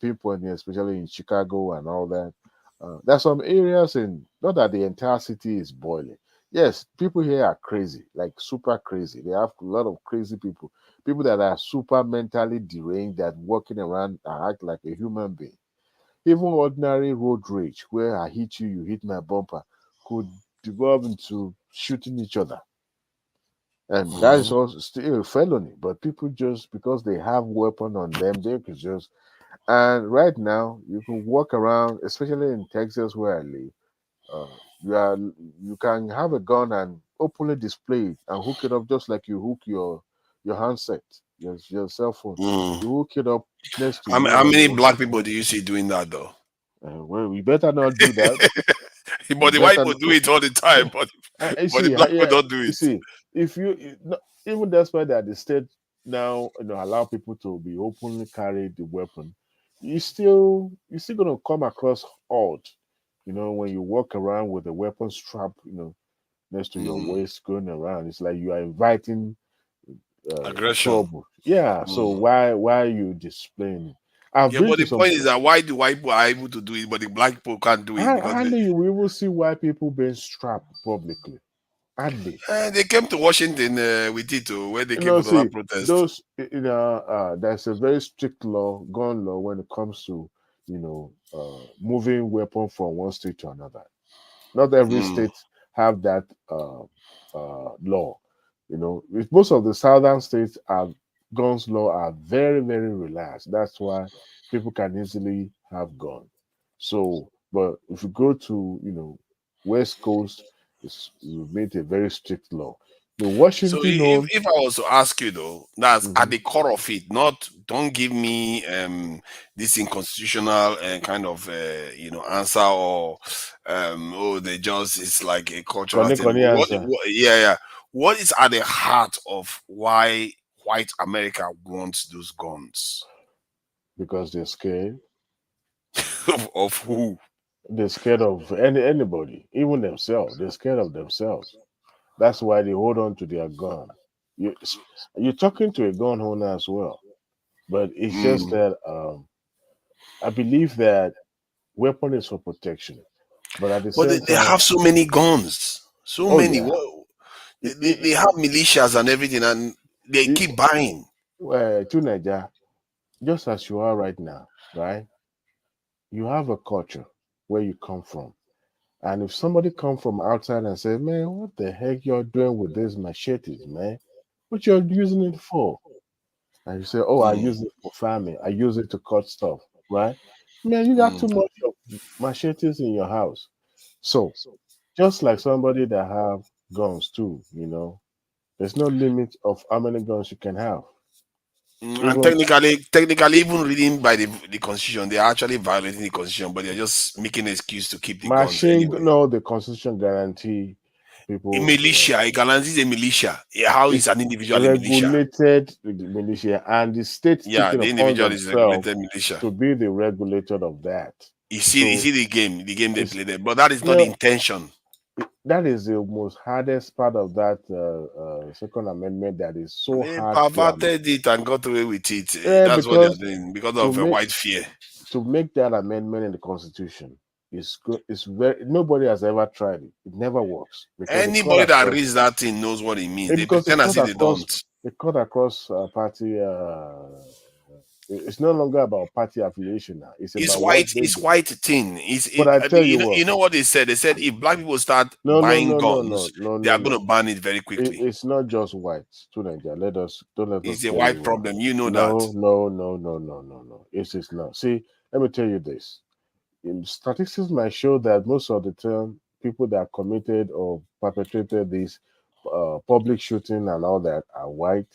pinpointing, especially in Chicago and all that. There's some areas not that the entire city is boiling. Yes, people here are crazy, like super crazy. They have a lot of crazy people that are super mentally deranged, that walking around and act like a human being. Even ordinary road rage, where I hit you, you hit my bumper, could devolve into shooting each other. And that is also still a felony. But people, just because they have weapon on them, they could just. And right now, you can walk around, especially in Texas where I live. You can have a gun and openly display it and hook it up just like you hook your handset, your cell phone. You hook it up next to you. How many black people do you see doing that though? Well, we better not do that. But the white people do it all the time. But the black people don't do it. You see, if even that's why that the state now allow people to be openly carry the weapon, you're still gonna come across odd. When you walk around with a weapon strap, next to your waist going around, it's like you are inviting aggression. Trouble. Yeah. So why are you displaying it? But the point is that why the white people are able to do it, but the black people can't do it? Hardly we will see white people being strapped publicly. Hardly. They came to Washington with it too, where they came to that protest. There's a very strict gun law when it comes to moving weapon from one state to another. Not every state have that law. With most of the southern states, guns law are very, very relaxed. That's why people can easily have guns. So, but if you go to West Coast, you've made a very strict law. Washington. So if I was to ask you though, that's at the core of it. Don't give me this unconstitutional kind of answer or they just it's like a cultural thing. What is at the heart of why white America wants those guns? Because they're scared. Of who? They're scared of anybody, even themselves. They're scared of themselves. That's why they hold on to their gun. You're talking to a gun owner as well, but it's just that I believe that weapon is for protection, but at the But same they time, have so many guns, so oh many. yeah, They have militias and everything, and they keep buying. Well, to Nigeria, just as you are right now, right? You have a culture where you come from. And if somebody come from outside and say, man, what the heck you're doing with these machetes, man? What you're using it for? And you say, oh, I use it for farming. I use it to cut stuff, right? Man, you got too much of machetes in your house. So just like somebody that have guns too, there's no limit of how many guns you can have. And technically, even reading by the constitution, they're actually violating the constitution, but they're just making an excuse to keep the guns anyway. No, the constitution guarantee people. A militia, it guarantees a militia. How is an individual a militia? Regulated militia, and the state taking the upon individual is themselves regulated militia. to be the regulator of that. You see the game they play there, but that is not the intention. That is the most hardest part of that Second Amendment. That is so hard. Perverted it and got away with it. That's what they're doing because of a white fear. To make that amendment in the Constitution is good. It's very nobody has ever tried it. It never works. Anybody that reads that thing knows what it means. They pretend as if they don't. They cut across party. It's no longer about party affiliation now. It's about white. It's white thing. But I tell you what, you know what they said? They said if black people start buying guns, they are going to ban it very quickly. It's not just white. Don't let us. It's a white problem. You know that. No. It is not. See, let me tell you this. Statistics might show that most of the time, people that committed or perpetrated this public shooting and all that are white.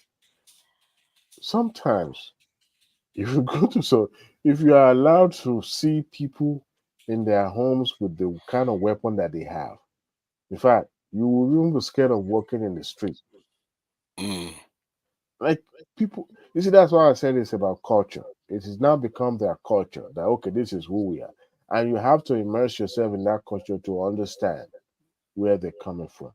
Sometimes, if you are allowed to see people in their homes with the kind of weapon that they have, in fact, you will even be scared of walking in the street. Like people, you see, that's why I said it's about culture. It has now become their culture that okay, this is who we are, and you have to immerse yourself in that culture to understand where they're coming from.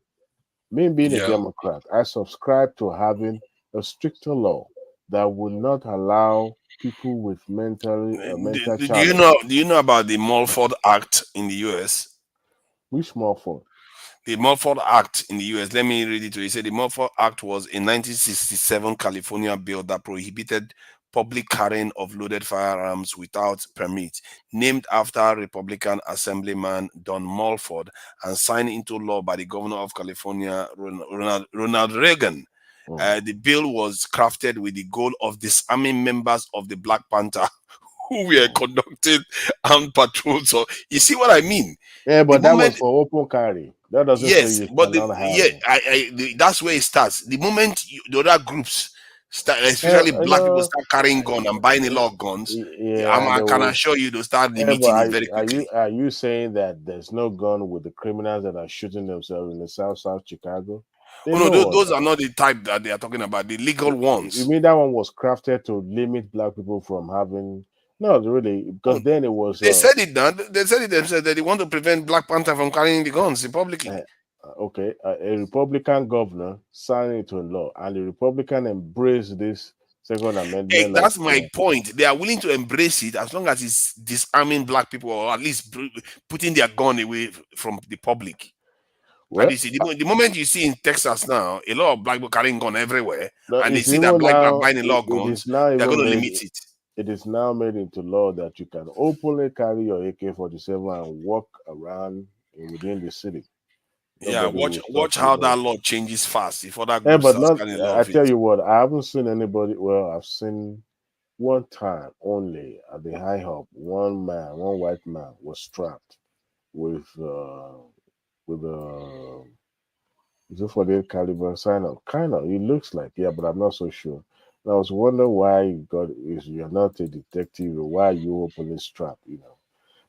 Me being a Democrat, I subscribe to having a stricter law that would not allow people with mental challenges. Do you know about the Mulford Act in the US? Which Mulford? The Mulford Act in the US. Let me read it to you. It said the Mulford Act was a 1967 California bill that prohibited public carrying of loaded firearms without permit, named after Republican Assemblyman Don Mulford and signed into law by the governor of California, Ronald Reagan. The bill was crafted with the goal of disarming members of the Black Panther who were conducting armed patrols. So you see what I mean? Yeah, but that was for open carry. That doesn't say you but cannot have that's where it starts. The moment the other groups start, especially black people, start carrying guns and buying a lot of guns, I can assure you they'll start limiting it very quickly. Are you saying that there's no gun with the criminals that are shooting themselves in the South Chicago? Those are not the type that they are talking about. The legal ones. You mean that one was crafted to limit black people from having? No, really, because then it was. They said it. They said it themselves that they want to prevent Black Panther from carrying the guns publicly. Okay, a Republican governor signed it into law, and the Republican embraced this Second Amendment. That's my point. They are willing to embrace it as long as it's disarming black people, or at least putting their gun away from the public. Well, you see, the moment you see in Texas now, a lot of black people carrying gun everywhere, and they see that black people are buying a lot of guns, they're going to limit it. It is now made into law that you can openly carry your AK-47 and walk around within the city. Watch how that law changes fast. If other groups I tell you what, I haven't seen anybody. Well, I've seen one time only at the high hop. One white man was strapped with is it for the caliber sign up? Kind of. It looks like, but I'm not so sure. And I was wondering why you're not a detective, or why you openly strapped,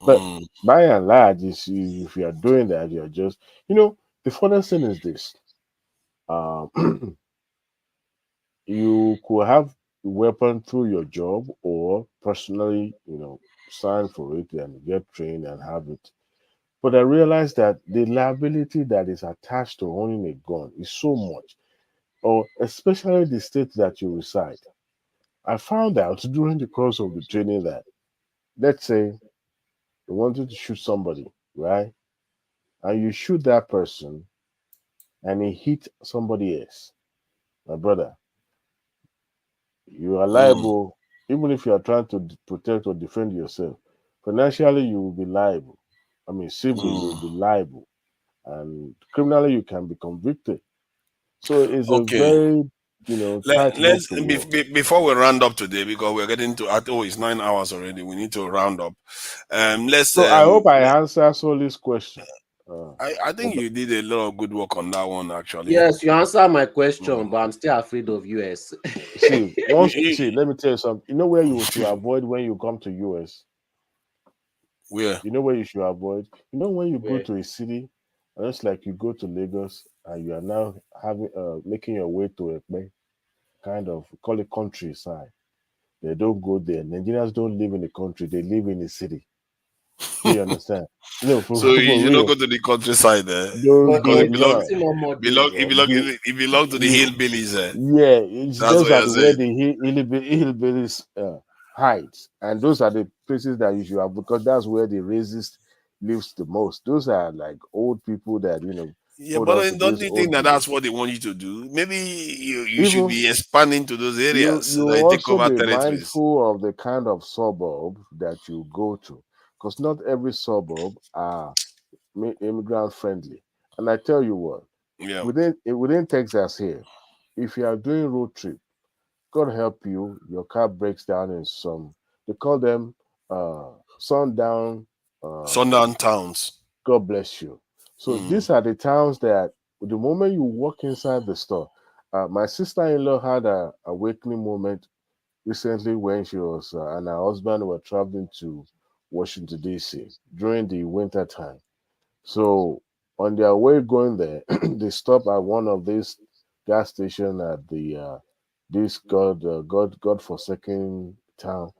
But by and large, if you are doing that, you're just, the funniest thing is this. You could have a weapon through your job or personally, sign for it and get trained and have it. But I realized that the liability that is attached to owning a gun is so much, or especially the state that you reside. I found out during the course of the training that, let's say, you wanted to shoot somebody, right? And you shoot that person and he hit somebody else. My brother, you are liable, even if you are trying to protect or defend yourself. Financially, you will be liable. I mean, civilly, you will be liable. And criminally, you can be convicted. So it's a Okay. very, tightrope Let's to walk. before we round up today, because we're getting to it's 9 hours already. We need to round up. Let's So I hope I answer Soli's question. I think you did a lot of good work on that one, actually. Yes, you answered my question, but I'm still afraid of US. See, let me tell you something. You know where you should avoid when you come to US? Where? You know where you should avoid? You know when you go Where? to a city, and it's like you go to Lagos and you are now making your way to a kind of, call it countryside. They don't go there. Nigerians don't live in the country, they live in the city. Do you understand? No, for So you real. don't go to the countryside there Don't because go it belongs to the hillbillies there. Yeah, it's That's just what you're that where saying. the hillbillies hide, and those are the places that you should have, because that's where the racist lives the most. Those are like old people that Yeah, hold but on to don't these you think old that beliefs. that's what they want you to do? Maybe you should Even be expanding to those areas you so that you take also over be territories. mindful of the kind of suburb that you go to, because not every suburb are immigrant friendly. And I tell you what, Yeah. within Texas here, if you are doing road trip, God help you, your car breaks down in some, they call them sundown. Sundown towns. God bless you. So these are the towns that the moment you walk inside the store, my sister-in-law had a awakening moment recently when she was and her husband were traveling to Washington, D.C. during the winter time. So on their way going there, they stopped at one of these gas stations at the this God-forsaken town.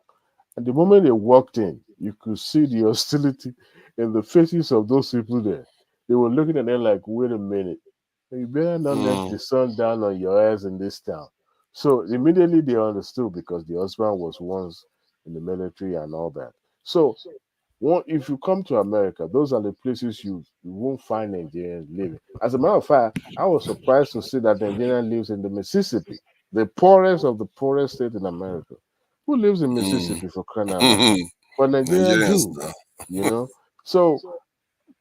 And the moment they walked in, you could see the hostility in the faces of those people there. They were looking at them like, wait a minute, you better not let the sun down on your ass in this town. So immediately they understood, because the husband was once in the military and all that. So if you come to America, those are the places you won't find Nigerians living. As a matter of fact, I was surprised to see that Nigerian lives in the Mississippi, the poorest of the poorest state in America. Who lives in Mississippi, for crying out loud? But Nigeria Nigerians. do, So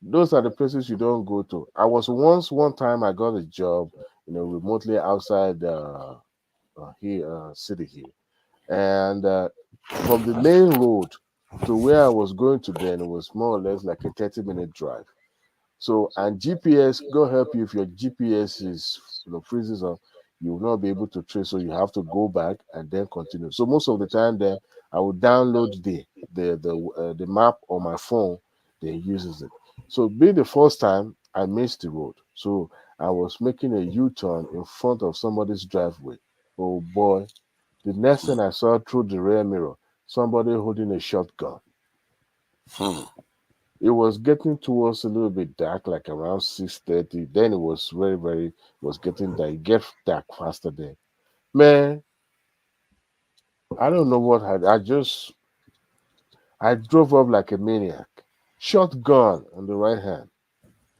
those are the places you don't go to. I was one time I got a job, remotely outside city here, and from the main road to where I was going to then, it was more or less like a 30-minute drive. So, and GPS, God help you if your GPS is freezes up, you will not be able to trace. So you have to go back and then continue. So most of the time, then I would download the map on my phone, then uses it. So being the first time, I missed the road. So I was making a U-turn in front of somebody's driveway. Oh boy, the next thing I saw through the rear mirror, somebody holding a shotgun. It was getting towards a little bit dark, like around 6:30. Then it was getting dark. It gets dark faster then. Man, I don't know what I drove up like a maniac. Shotgun on the right hand,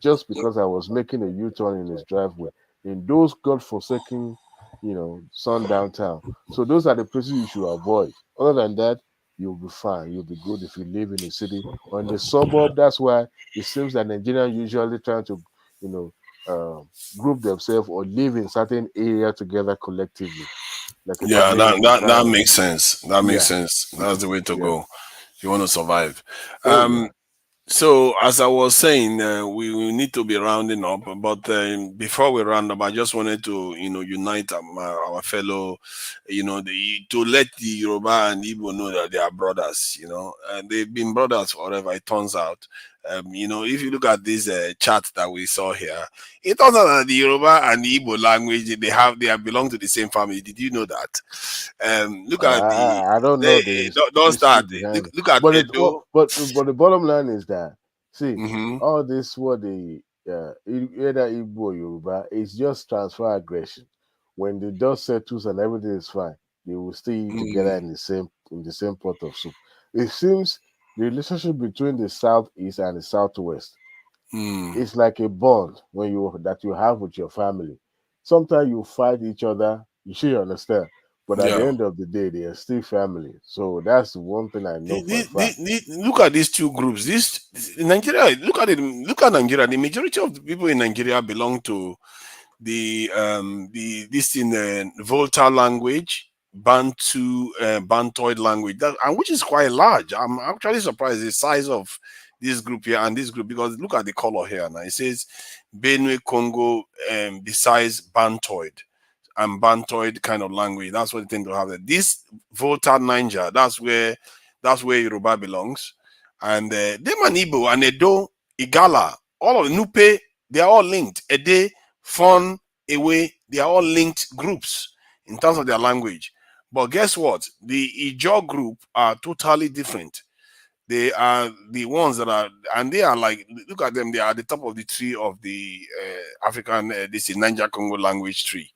just because I was making a U-turn in his driveway in those godforsaken, sundown town. So those are the places you should avoid. Other than that, you'll be fine. You'll be good if you live in a city or in the suburb. That's why it seems that Nigerians usually try to, group themselves or live in certain area together collectively. Like if I'm Yeah, living in the that triangle. makes sense. That makes sense. That's the way to go. You want to survive. So as I was saying, we need to be rounding up. But before we round up, I just wanted to unite our fellow, to let the Yoruba and Igbo know that they are brothers. And they've been brothers forever. It turns out, You know, if you look at this chart that we saw here, it turns out that the Yoruba and the Igbo language they belong to the same family. Did you know that? Look at I don't know this. Don't start. Look at but Edo. but the bottom line is that see Mm-hmm. all this what the either Igbo or Yoruba is just transfer aggression. When the dust settles and everything is fine, they will stay together in the same pot of soup. It seems the relationship between the southeast and the southwest is like a bond that you have with your family. Sometimes you fight each other, you should understand. But at the end of the day, they are still family. So that's one thing I know for a fact. Look at these two groups. This Nigeria. Look at it. Look at Nigeria. The majority of the people in Nigeria belong to the Volta language, Bantu, Bantoid language, and which is quite large. I'm actually surprised the size of this group here and this group, because look at the color here now. It says Benue, Congo, besides Bantoid and Bantoid kind of language. That's what they tend to have. This Volta Niger, that's where Yoruba belongs. And Demanibo and Edo, Igala, all of Nupe, they are all linked. Ede, Fon, Ewe, they are all linked groups in terms of their language. But guess what? The Ijaw group are totally different. They are the ones that are, and they are like, look at them, they are at the top of the tree of the African, this is Niger Congo language tree.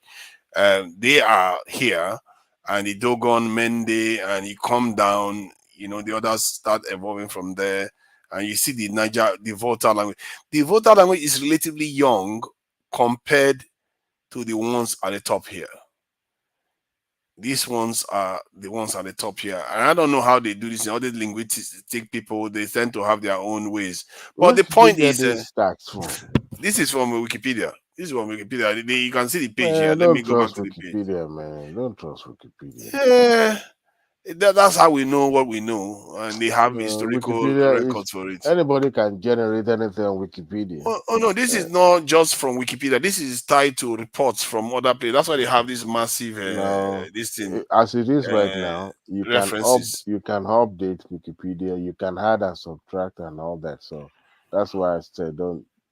They are here, and the Dogon, Mende, and you come down, you know, the others start evolving from there, and you see the Volta language. The Volta language is relatively young compared to the ones at the top here. These ones are the ones at the top here. And I don't know how they do this. All these linguistic people, they tend to have their own ways. But the point is, this is from Wikipedia. This is from Wikipedia. You can see the page here. Let me go back to the page. Man. Don't trust Wikipedia. Yeah. That's how we know what we know, and they have historical records for it. Anybody can generate anything on Wikipedia. Oh no, this is not just from Wikipedia. This is tied to reports from other places. That's why they have this massive this thing. As it is right now, references. You can update Wikipedia, you can add and subtract and all that. So that's why I said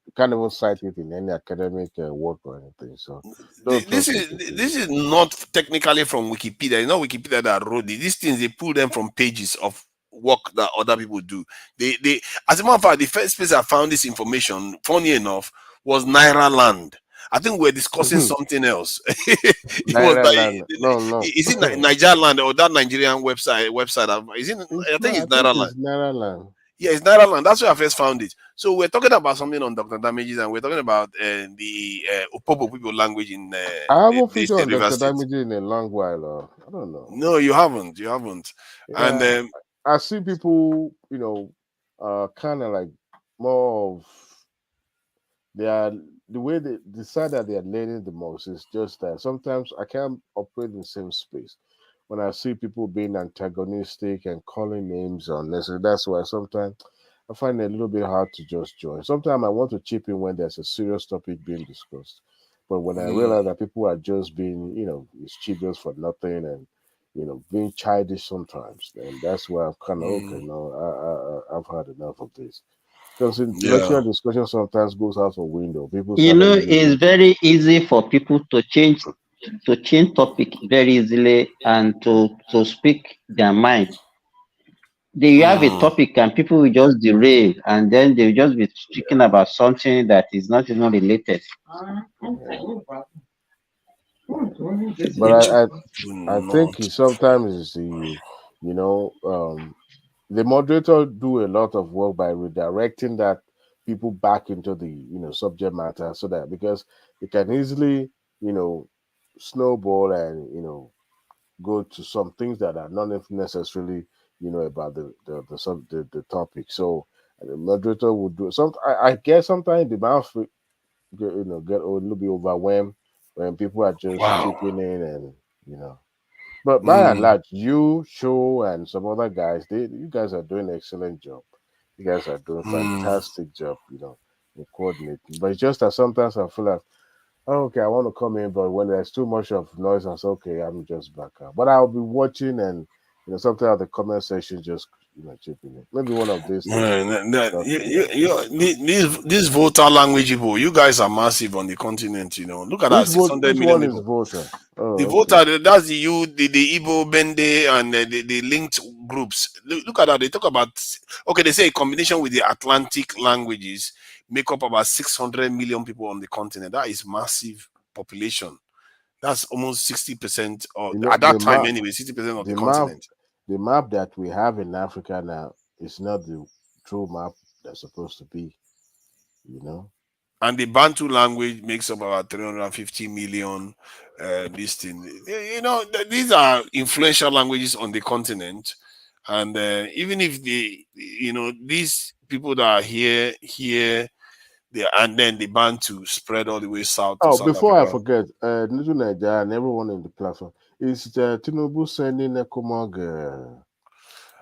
you can't even cite it in any academic work or anything. So this is not technically from Wikipedia. It's not Wikipedia that wrote it. These things, they pull them from pages of work that other people do. They as a matter of fact, the first place I found this information, funny enough, was Naira Land. I think we're discussing something else. No. Is it Niger Land or that Nigerian website? Is it? I think it's Naira Land. Naira Land. Yeah, it's Naira Land. That's where I first found it. So we're talking about something on Dr. Damages, and we're talking about the Opobo people language in I haven't featured on Dr. Damages in a long while. I don't know. No, you haven't. Yeah, and I see people, kind of like more of the way they decide that they are learning the most is just that sometimes I can't operate in the same space. When I see people being antagonistic and calling names unnecessary, that's why sometimes I find it a little bit hard to just join. Sometimes I want to chip in when there's a serious topic being discussed. But when I realize that people are just being, mischievous for nothing and, being childish sometimes, then that's why I'm kind of, okay, no, I've had enough of this. Because intellectual discussion sometimes goes out the window. People, it's very easy for people to change topic very easily and to speak their mind. They have a topic and people will just derail, and then they'll just be speaking about something that is not even related. But I think sometimes it's the moderator do a lot of work by redirecting that people back into the subject matter, so that because it can easily snowball and go to some things that are not necessarily about the topic. So the moderator would do some. I guess sometimes the mouth get a little bit overwhelmed when people are just chipping in and But by and large, you, Show, and some other guys, you guys are doing an excellent job. You guys are doing fantastic job, in coordinating. But it's just that sometimes I feel like, okay, I want to come in, but when there's too much of noise, I say, okay, I'm just back out. But I'll be watching and something at the comment section just chipping in. Maybe one of these. This voter language people, you guys are massive on the continent. Look at that, 600 million one people. Is voter? The voter, that's the Igbo, Bende, and the linked groups. Look at that. They talk about, they say a combination with the Atlantic languages make up about 600 million people on the continent. That is massive population. That's almost 60% of, at that time anyway, 60% of the continent. The map that we have in Africa now is not the true map that's supposed to be, And the Bantu language makes up about 350 million. This thing, these are influential languages on the continent, and even if these people that are here, and then the Bantu spread all the way south. To South before Africa. I forget, Little Nigeria and everyone in the platform, is Tinubu sending Ekomog?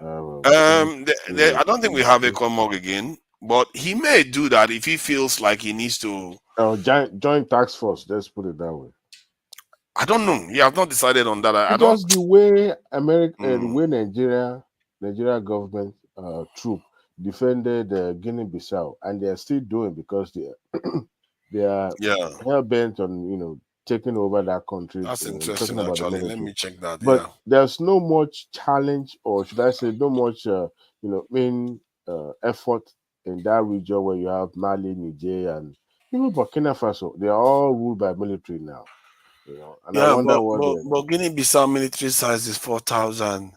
I don't think we have Ekomog again, but he may do that if he feels like he needs to. Joint task force. Let's put it that way. I don't know. He has not decided on that. Because the way the way Nigeria government troop defended Guinea-Bissau, and they are still doing because they are hell bent on taking over that country. That's interesting. Actually, let me check that. But there's no much challenge, or should I say, no much main effort in that region where you have Mali, Niger, and even Burkina Faso. They are all ruled by military now. And I wonder but Guinea-Bissau military size is 4,000.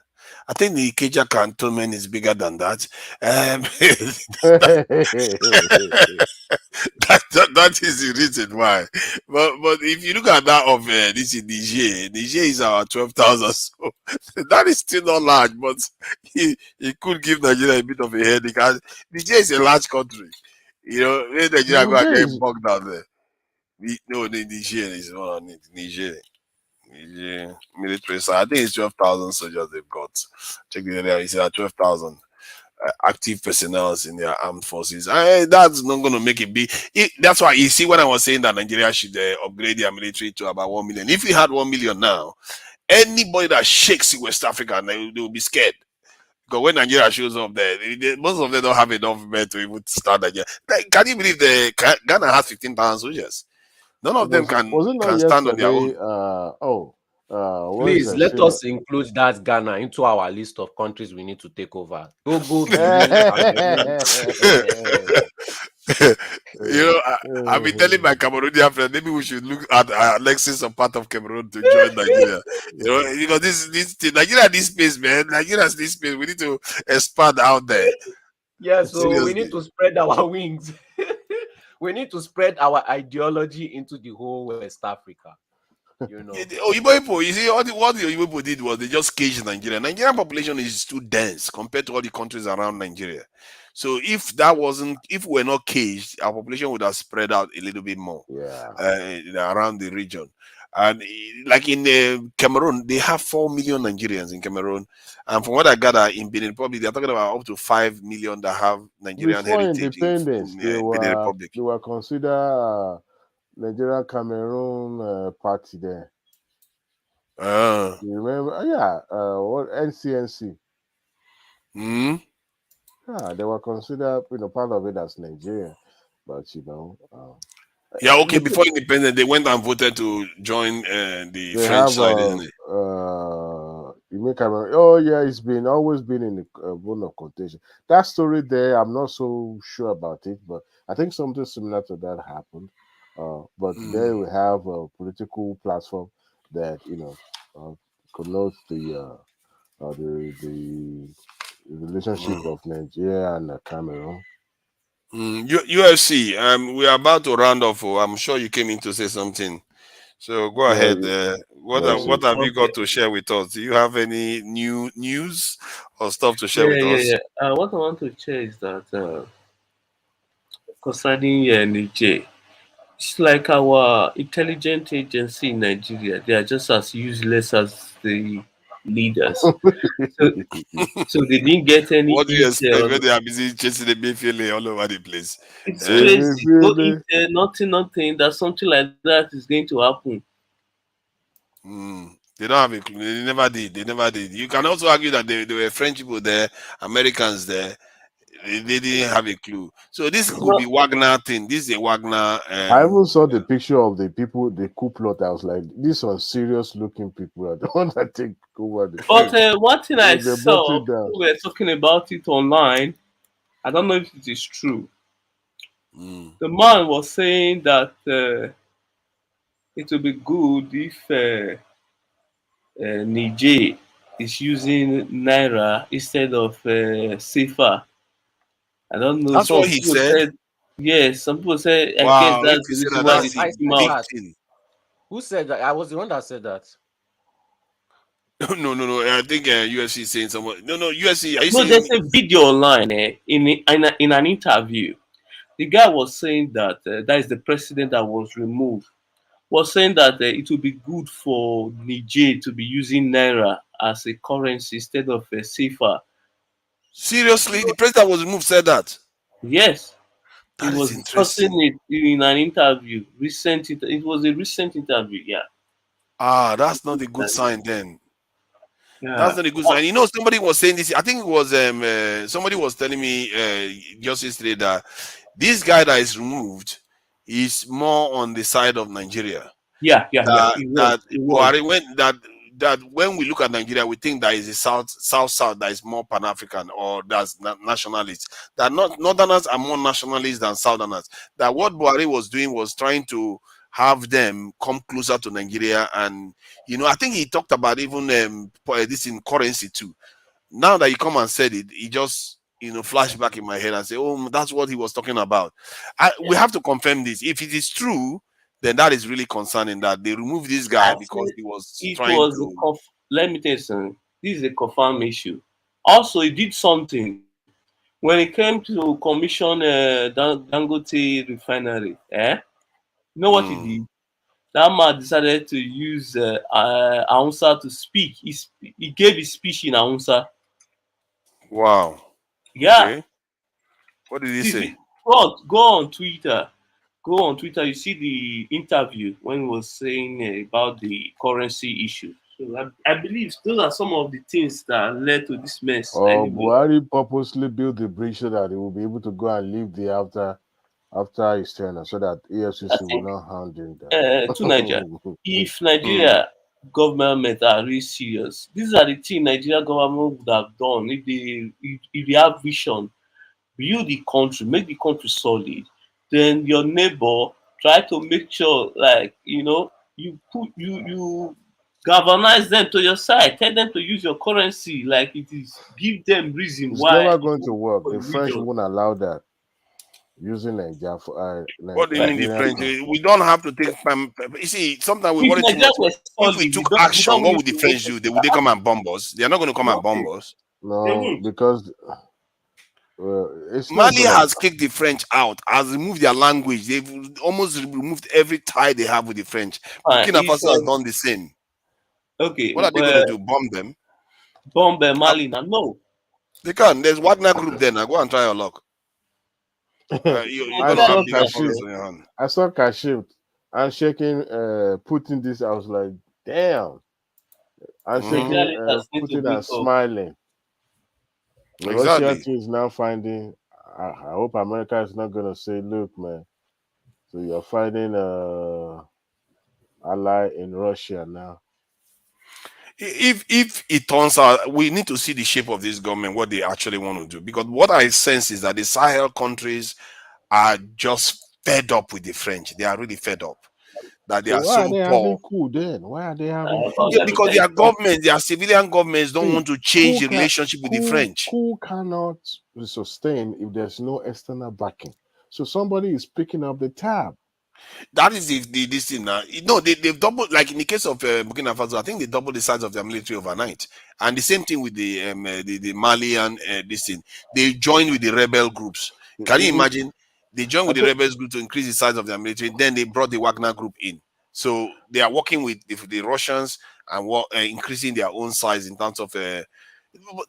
I think the Ikeja cantonment is bigger than that. That is the reason why. But if you look at that of this in Niger is our 12,000. So that is still not large, but he could give Nigeria a bit of a headache. Niger is a large country. Nigeria go and get bogged down there. No, Niger is not on it. Niger military. So I think it's 12,000 soldiers they've got. Check the area. It's 12,000 active personnel in their armed forces. That's not going to make it big. That's why you see when I was saying that Nigeria should upgrade their military to about 1 million. If we had 1 million now, anybody that shakes in West Africa, they will be scared. Because when Nigeria shows up there, most of them don't have enough men to even start Nigeria. Can you believe Ghana has 15,000 soldiers? None of them can stand on their own. Please let us include that Ghana into our list of countries we need to take over. Togo, I've been telling my Cameroonian friend, maybe we should look at Alexis, some part of Cameroon, to join Nigeria. Because this Nigeria this space, man. Nigeria's this space. We need to expand out there. Yeah, so we need to spread our wings. We need to spread our ideology into the whole West Africa. You see, what the Yoruba people did was they just caged Nigeria. Nigerian population is too dense compared to all the countries around Nigeria. So if we're not caged, our population would have spread out a little bit more around the region. And like in Cameroon, they have 4 million Nigerians in Cameroon. And from what I gather, in Benin Republic, they're talking about up to 5 million that have Nigerian heritage in Benin Republic. They were considered Nigeria Cameroon party there. You remember? What NCNC? Yeah, they were considered part of it as Nigeria, but before independence, they went and voted to join the French side, isn't it? It's always been in the bone of contention. That story there, I'm not so sure about it, but I think something similar to that happened. But there we have a political platform that connotes the relationship of Nigeria and Cameroon. UFC, we are about to round off. I'm sure you came in to say something. So go ahead. What have you got to share with us? Do you have any new news or stuff to share with us? What I want to share is that concerning Niger, it's like our intelligence agency in Nigeria. They are just as useless as the leaders. So they didn't get any. What do you expect when they are busy chasing the midfield all over the place? It's crazy. No intel, nothing. That something like that is going to happen. They don't have a clue. They never did. They never did. You can also argue that there were French people there, Americans there. They didn't have a clue. So this could be Wagner thing. This is a Wagner. I even saw the picture of the people, the coup plot. I was like, these are serious looking people. I don't want to take over the. But one thing I They saw, brought it down. we were talking about it online. I don't know if it is true. The man was saying that it would be good if Niger is using Naira instead of CFA. I don't know. That's what he said. Yes, some people say, I Wow, guess that's the reason why they that's took him out. Who said that? I was the one that said that. No. I think USC is saying someone. No, USC. Are you No, saying? there's a video online in an interview. The guy was saying that that is the president that was removed. Was saying that it would be good for Niger to be using Naira as a currency instead of CFA. Seriously, the president was removed. Said that. Yes. That he was is discussing interesting. it in an interview. It was a recent interview, yeah. That's not a good sign then. Yeah. That's not a good sign. You know, somebody was saying this. I think it was somebody was telling me just yesterday that this guy that is removed is more on the side of Nigeria. Yeah. That when we look at Nigeria, we think that is a south that is more Pan-African or that's nationalist. That Northerners are more nationalist than Southerners. That what Buhari was doing was trying to have them come closer to Nigeria, and I think he talked about even this in currency too. Now that you come and said it, he just flash back in my head and say, oh, that's what he was talking about. We have to confirm this. If it is true, then that is really concerning that they removed this guy because he was trying to. Let me tell you something. This is a confirmed issue. Also, he did something when it came to commission Dangote refinery. You know what he did? That man decided to use Hausa to speak. He gave his speech in Hausa. Wow. Yeah. Okay. What did he say? Go on Twitter. You see the interview when he was saying about the currency issue. So I believe those are some of the things that led to this mess. Buhari purposely built the bridge so that he will be able to go and leave the after his tenure, so that EFCC will not hound him down. To Nigeria. If Nigeria government are really serious, these are the things Nigeria government would have done if they have vision. Build the country, make the country solid. Then your neighbor try to make sure, you galvanize them to your side. Tell them to use your currency like it is. Give them reason why. It's never going to work. The French won't allow that. Using Nigeria for what do you mean the French? We don't have to take. You see, sometimes we worry too much. If we took action, what would the French do? Would they come and bomb us? They are not going to come and bomb us. No, because. Mali has kicked the French out, has removed their language. They've almost removed every tie they have with the French. Burkina Faso has done the same. Okay. What are they going to do? Bomb them? Bomb Mali? No. They can. There's Wagner group there. Now go and try your luck. I saw Kashim and shaking Putin this. I was like, damn. And shaking Putin and smiling. Exactly. Russia is now finding. I hope America is not going to say, "Look, man, so you're finding ally in Russia now." If it turns out, we need to see the shape of this government, what they actually want to do. Because what I sense is that the Sahel countries are just fed up with the French. They are really fed up. That they are so poor. Cool then? Why are they having cool? Yeah, because their governments, their civilian governments don't want to change the relationship with the French. Who cannot sustain if there's no external backing? So somebody is picking up the tab. That is this thing now. No, they've doubled, like in the case of Burkina Faso, I think they doubled the size of their military overnight. And the same thing with the Malian this thing. They joined with the rebel groups. Can you imagine? They joined with the rebels group to increase the size of their military. Then they brought the Wagner group in. So they are working with the Russians and increasing their own size in terms of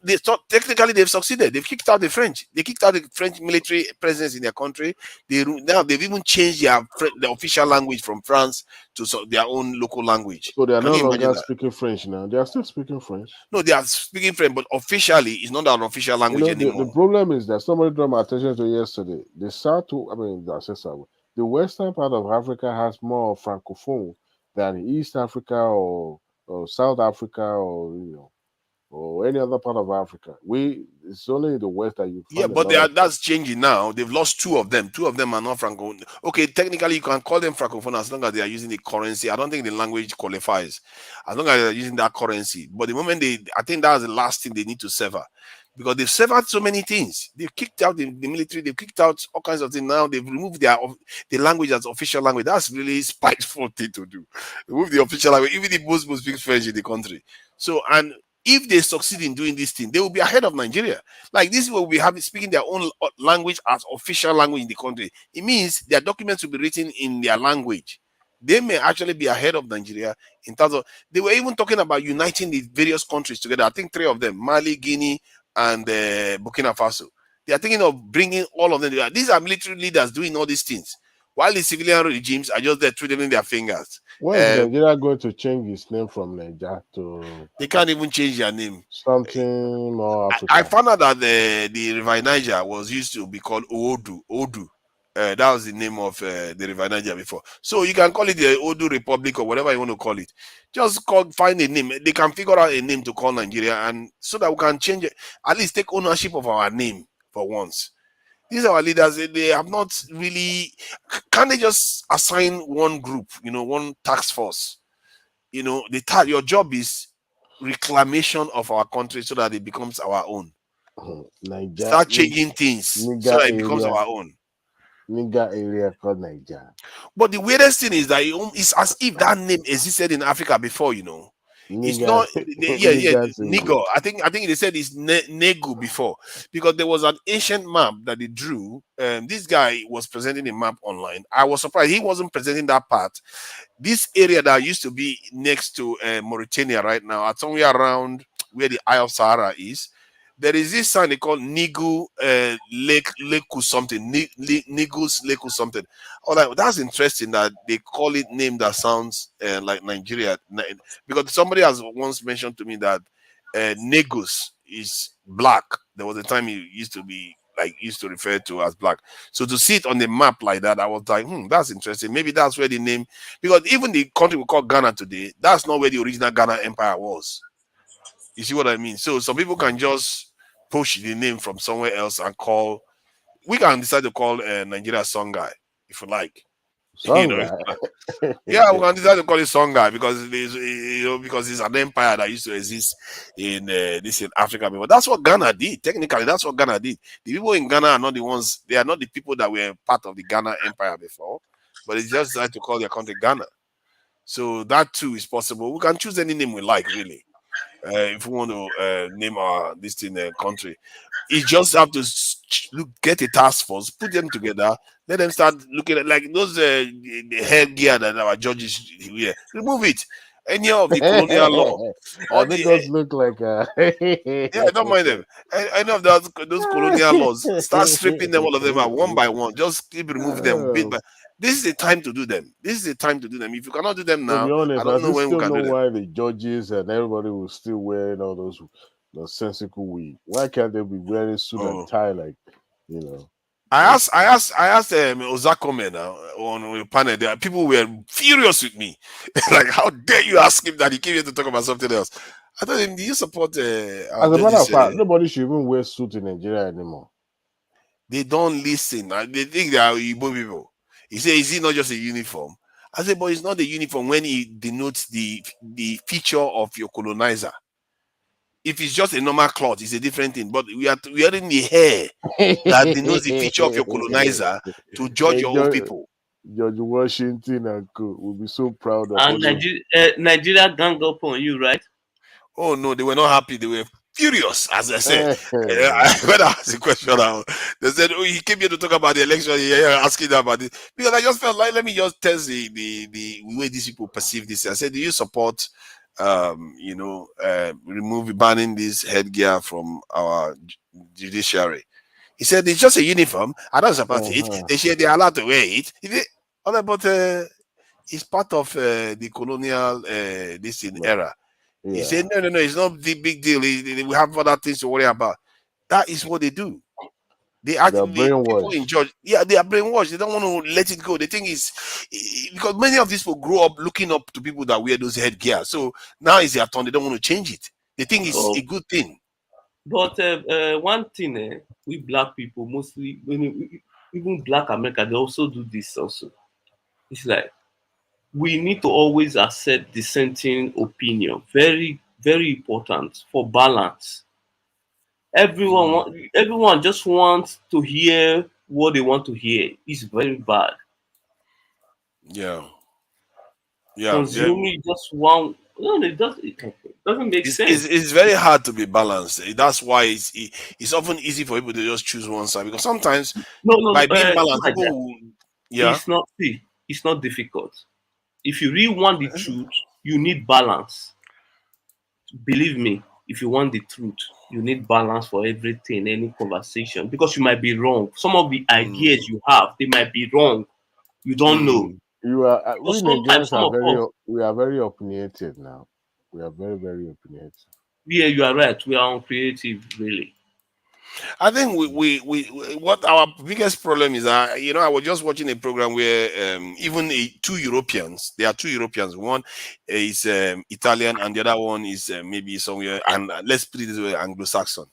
They thought technically they've succeeded. They've kicked out the French. They kicked out the French military presence in their country. Now they've even changed the official language from France to their own local language. So they are Can no you imagine longer that? speaking French now. They are still speaking French. No, they are speaking French, but officially it's not an official language anymore. The problem is that somebody drew my attention to yesterday. The the western part of Africa has more francophone than East Africa or South Africa or any other part of Africa. It's only in the West that you find That's changing now. They've lost 2 of them. 2 of them are not francophone. Okay, technically you can call them francophone as long as they are using the currency. I don't think the language qualifies as long as they're using that currency. But the moment I think that's the last thing they need to sever, because they've severed so many things. They've kicked out the military. They've kicked out all kinds of things. Now they've removed the language as official language. That's really spiteful thing to do. Remove the official language, even if most people speak French in the country. So, and if they succeed in doing this thing, they will be ahead of Nigeria. Like this will be speaking their own language as official language in the country. It means their documents will be written in their language. They may actually be ahead of Nigeria in terms of, they were even talking about uniting the various countries together. I think 3 of them, Mali, Guinea, and Burkina Faso. They are thinking of bringing all of them together. These are military leaders doing all these things, while the civilian regimes are just there twiddling their fingers. When is Nigeria going to change its name from Niger to? They can't even change their name. Something more African. I found out that the River Niger was used to be called Odu. That was the name of the River Niger before. So you can call it the Odu Republic or whatever you want to call it. Just find a name. They can figure out a name to call Nigeria, and so that we can change it. At least take ownership of our name for once. These are our leaders. They have not really. Can they just assign one group, one task force? Your job is reclamation of our country so that it becomes our own. Start changing things so that it becomes our own. Niger area called Niger. But the weirdest thing is that it's as if that name existed in Africa before, It's not, Nigo. I think they said it's Negu before, because there was an ancient map that they drew. This guy was presenting a map online. I was surprised he wasn't presenting that part. This area that used to be next to Mauritania right now, at somewhere around where the Eye of Sahara is, there is this sign they call Nigu Leku something, Nigu's Leku something. That's interesting that they call it name that sounds like Nigeria, because somebody has once mentioned to me that Negus is black. There was a time he used to refer to as black. So to see it on the map like that, I was like, that's interesting. Maybe that's where the name, because even the country we call Ghana today, that's not where the original Ghana Empire was. You see what I mean? So some people can just push the name from somewhere else and call. We can decide to call Nigeria Songhai if you like. Yeah, we can decide to call it Songhai because it's an empire that used to exist in Africa before. That's what Ghana did. Technically, that's what Ghana did. The people in Ghana are not the ones. They are not the people that were part of the Ghana Empire before, but it's just decided to call their country Ghana. So that too is possible. We can choose any name we like, really. If we want to name our country, you just have to get a task force, put them together, let them start looking at like those the headgear that our judges wear. Remove it. Any of the colonial law. All those look like yeah, don't mind them. Any of those colonial laws, start stripping them, all of them, one by one. Just keep removing them bit by. This is the time to do them. If you cannot do them now, to be honest, I don't know when we can do them. Why the judges and everybody will still wearing all those nonsensical wig. Why can't they be wearing suit and tie like, I asked Ozakome now on the panel. There, people were furious with me. Like, how dare you ask him that he came here to talk about something else? I told him, do you support? As a matter of fact, nobody should even wear suit in Nigeria anymore. They don't listen. They think they are Igbo people. He said, is it not just a uniform? I said, but it's not the uniform when it denotes the feature of your colonizer. If it's just a normal cloth, it's a different thing. But we are wearing the hair that denotes the feature of your colonizer to judge your own people. George Washington and co will be so proud of and Nigeria gang up on you, right? Oh no, they were not happy. They were furious, as I said. When I asked the question, they said, "Oh, he came here to talk about the election. You're asking about it." Because I just felt like, let me just test the way these people perceive this. I said, "Do you support banning this headgear from our judiciary. He said it's just a uniform. I don't support it. They're allowed to wear it. But it's part of the colonial era. He said, no, it's not the big deal. We have other things to worry about. That is what they do. They actually, people in church, they are brainwashed. They don't want to let it go. The thing is, because many of these people grow up looking up to people that wear those headgear. So now it's their turn. They don't want to change it. They think it's a good thing. But one thing, we black people, mostly, even black America, they also do this also. It's like, we need to always accept dissenting opinion. Very, very important for balance. Everyone just wants to hear what they want to hear. It's very bad. Yeah. Consuming just one. No, it doesn't make sense. It's very hard to be balanced. That's why it's often easy for people to just choose one side, because sometimes by being balanced, people it's not difficult. If you really want the truth, you need balance. Believe me, if you want the truth, you need balance for everything, any conversation, because you might be wrong. Some of the ideas you have, they might be wrong. You don't know. You are. We Nigerians are very opinionated now. We are very, very opinionated. Yeah, you are right. We are uncreative, really. I think we what our biggest problem is that, I was just watching a program where even two Europeans, there are two Europeans. One is Italian and the other one is maybe somewhere, and let's put it this way, Anglo-Saxon.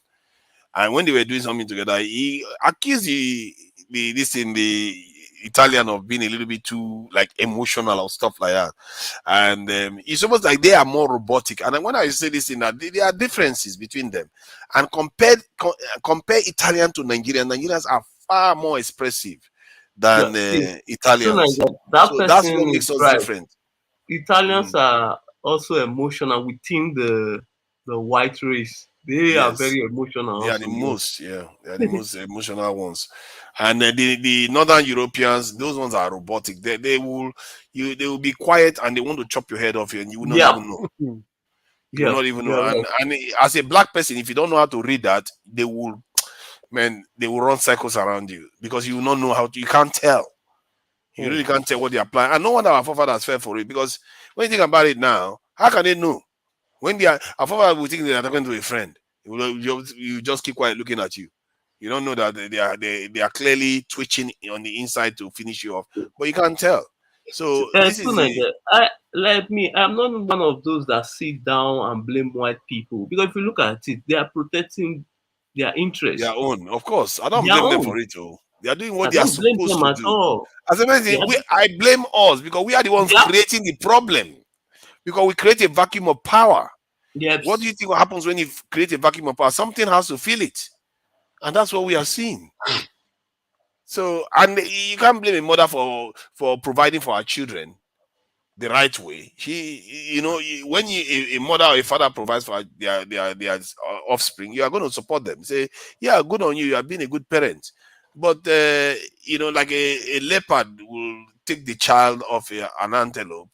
And when they were doing something together, he accused the Italian of being a little bit too emotional or stuff like that, and it's almost like they are more robotic. And when I say this thing, that there are differences between them, and compare Italian to Nigerian. Nigerians are far more expressive than Italians. So that's what makes us different. Italians are also emotional within the white race. They are very emotional. They are the most, they are the most emotional ones. And the Northern Europeans, those ones are robotic. They will be quiet and they want to chop your head off you, and you will not even know. You will not even know. And as a black person, if you don't know how to read that, they will run cycles around you, because you will not know you can't tell. You really can't tell what they are planning. And no wonder our forefathers fell for it, because when you think about it now, how can they know? When our forefathers will think they are talking to a friend, you just keep quiet looking at you. You don't know that they are clearly twitching on the inside to finish you off, but you can't tell. So this is I'm not one of those that sit down and blame white people, because if you look at it, they are protecting their interests. Their own, of course. I don't blame them for it, though. They are doing what they are supposed to do. As a matter, I blame us, because we are the ones creating the problem. Because we create a vacuum of power. Yes. What do you think happens when you create a vacuum of power? Something has to fill it. And that's what we are seeing. So, and you can't blame a mother for providing for her children the right way. When a mother or a father provides for their offspring, you are going to support them. Say, yeah, good on you. You have been a good parent. But, like a leopard will take the child of an antelope.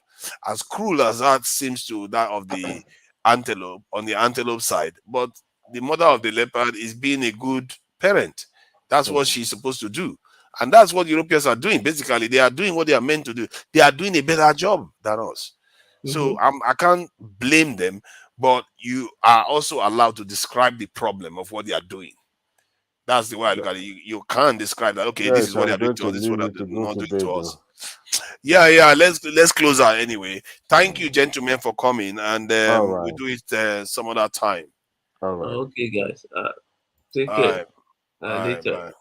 As cruel as that seems to that of the antelope on the antelope side, but the mother of the leopard is being a good parent. That's what she's supposed to do. And that's what Europeans are doing. Basically, they are doing what they are meant to do. They are doing a better job than us. So I can't blame them, but you are also allowed to describe the problem of what they are doing. That's the way I look at it. You can't describe that, okay, this is what they are doing to us, this is what they're not doing to us. Yeah, let's close out anyway. Thank you, gentlemen, for coming, and we'll do it some other time. Okay, guys. Take care. All right. Later. Bye.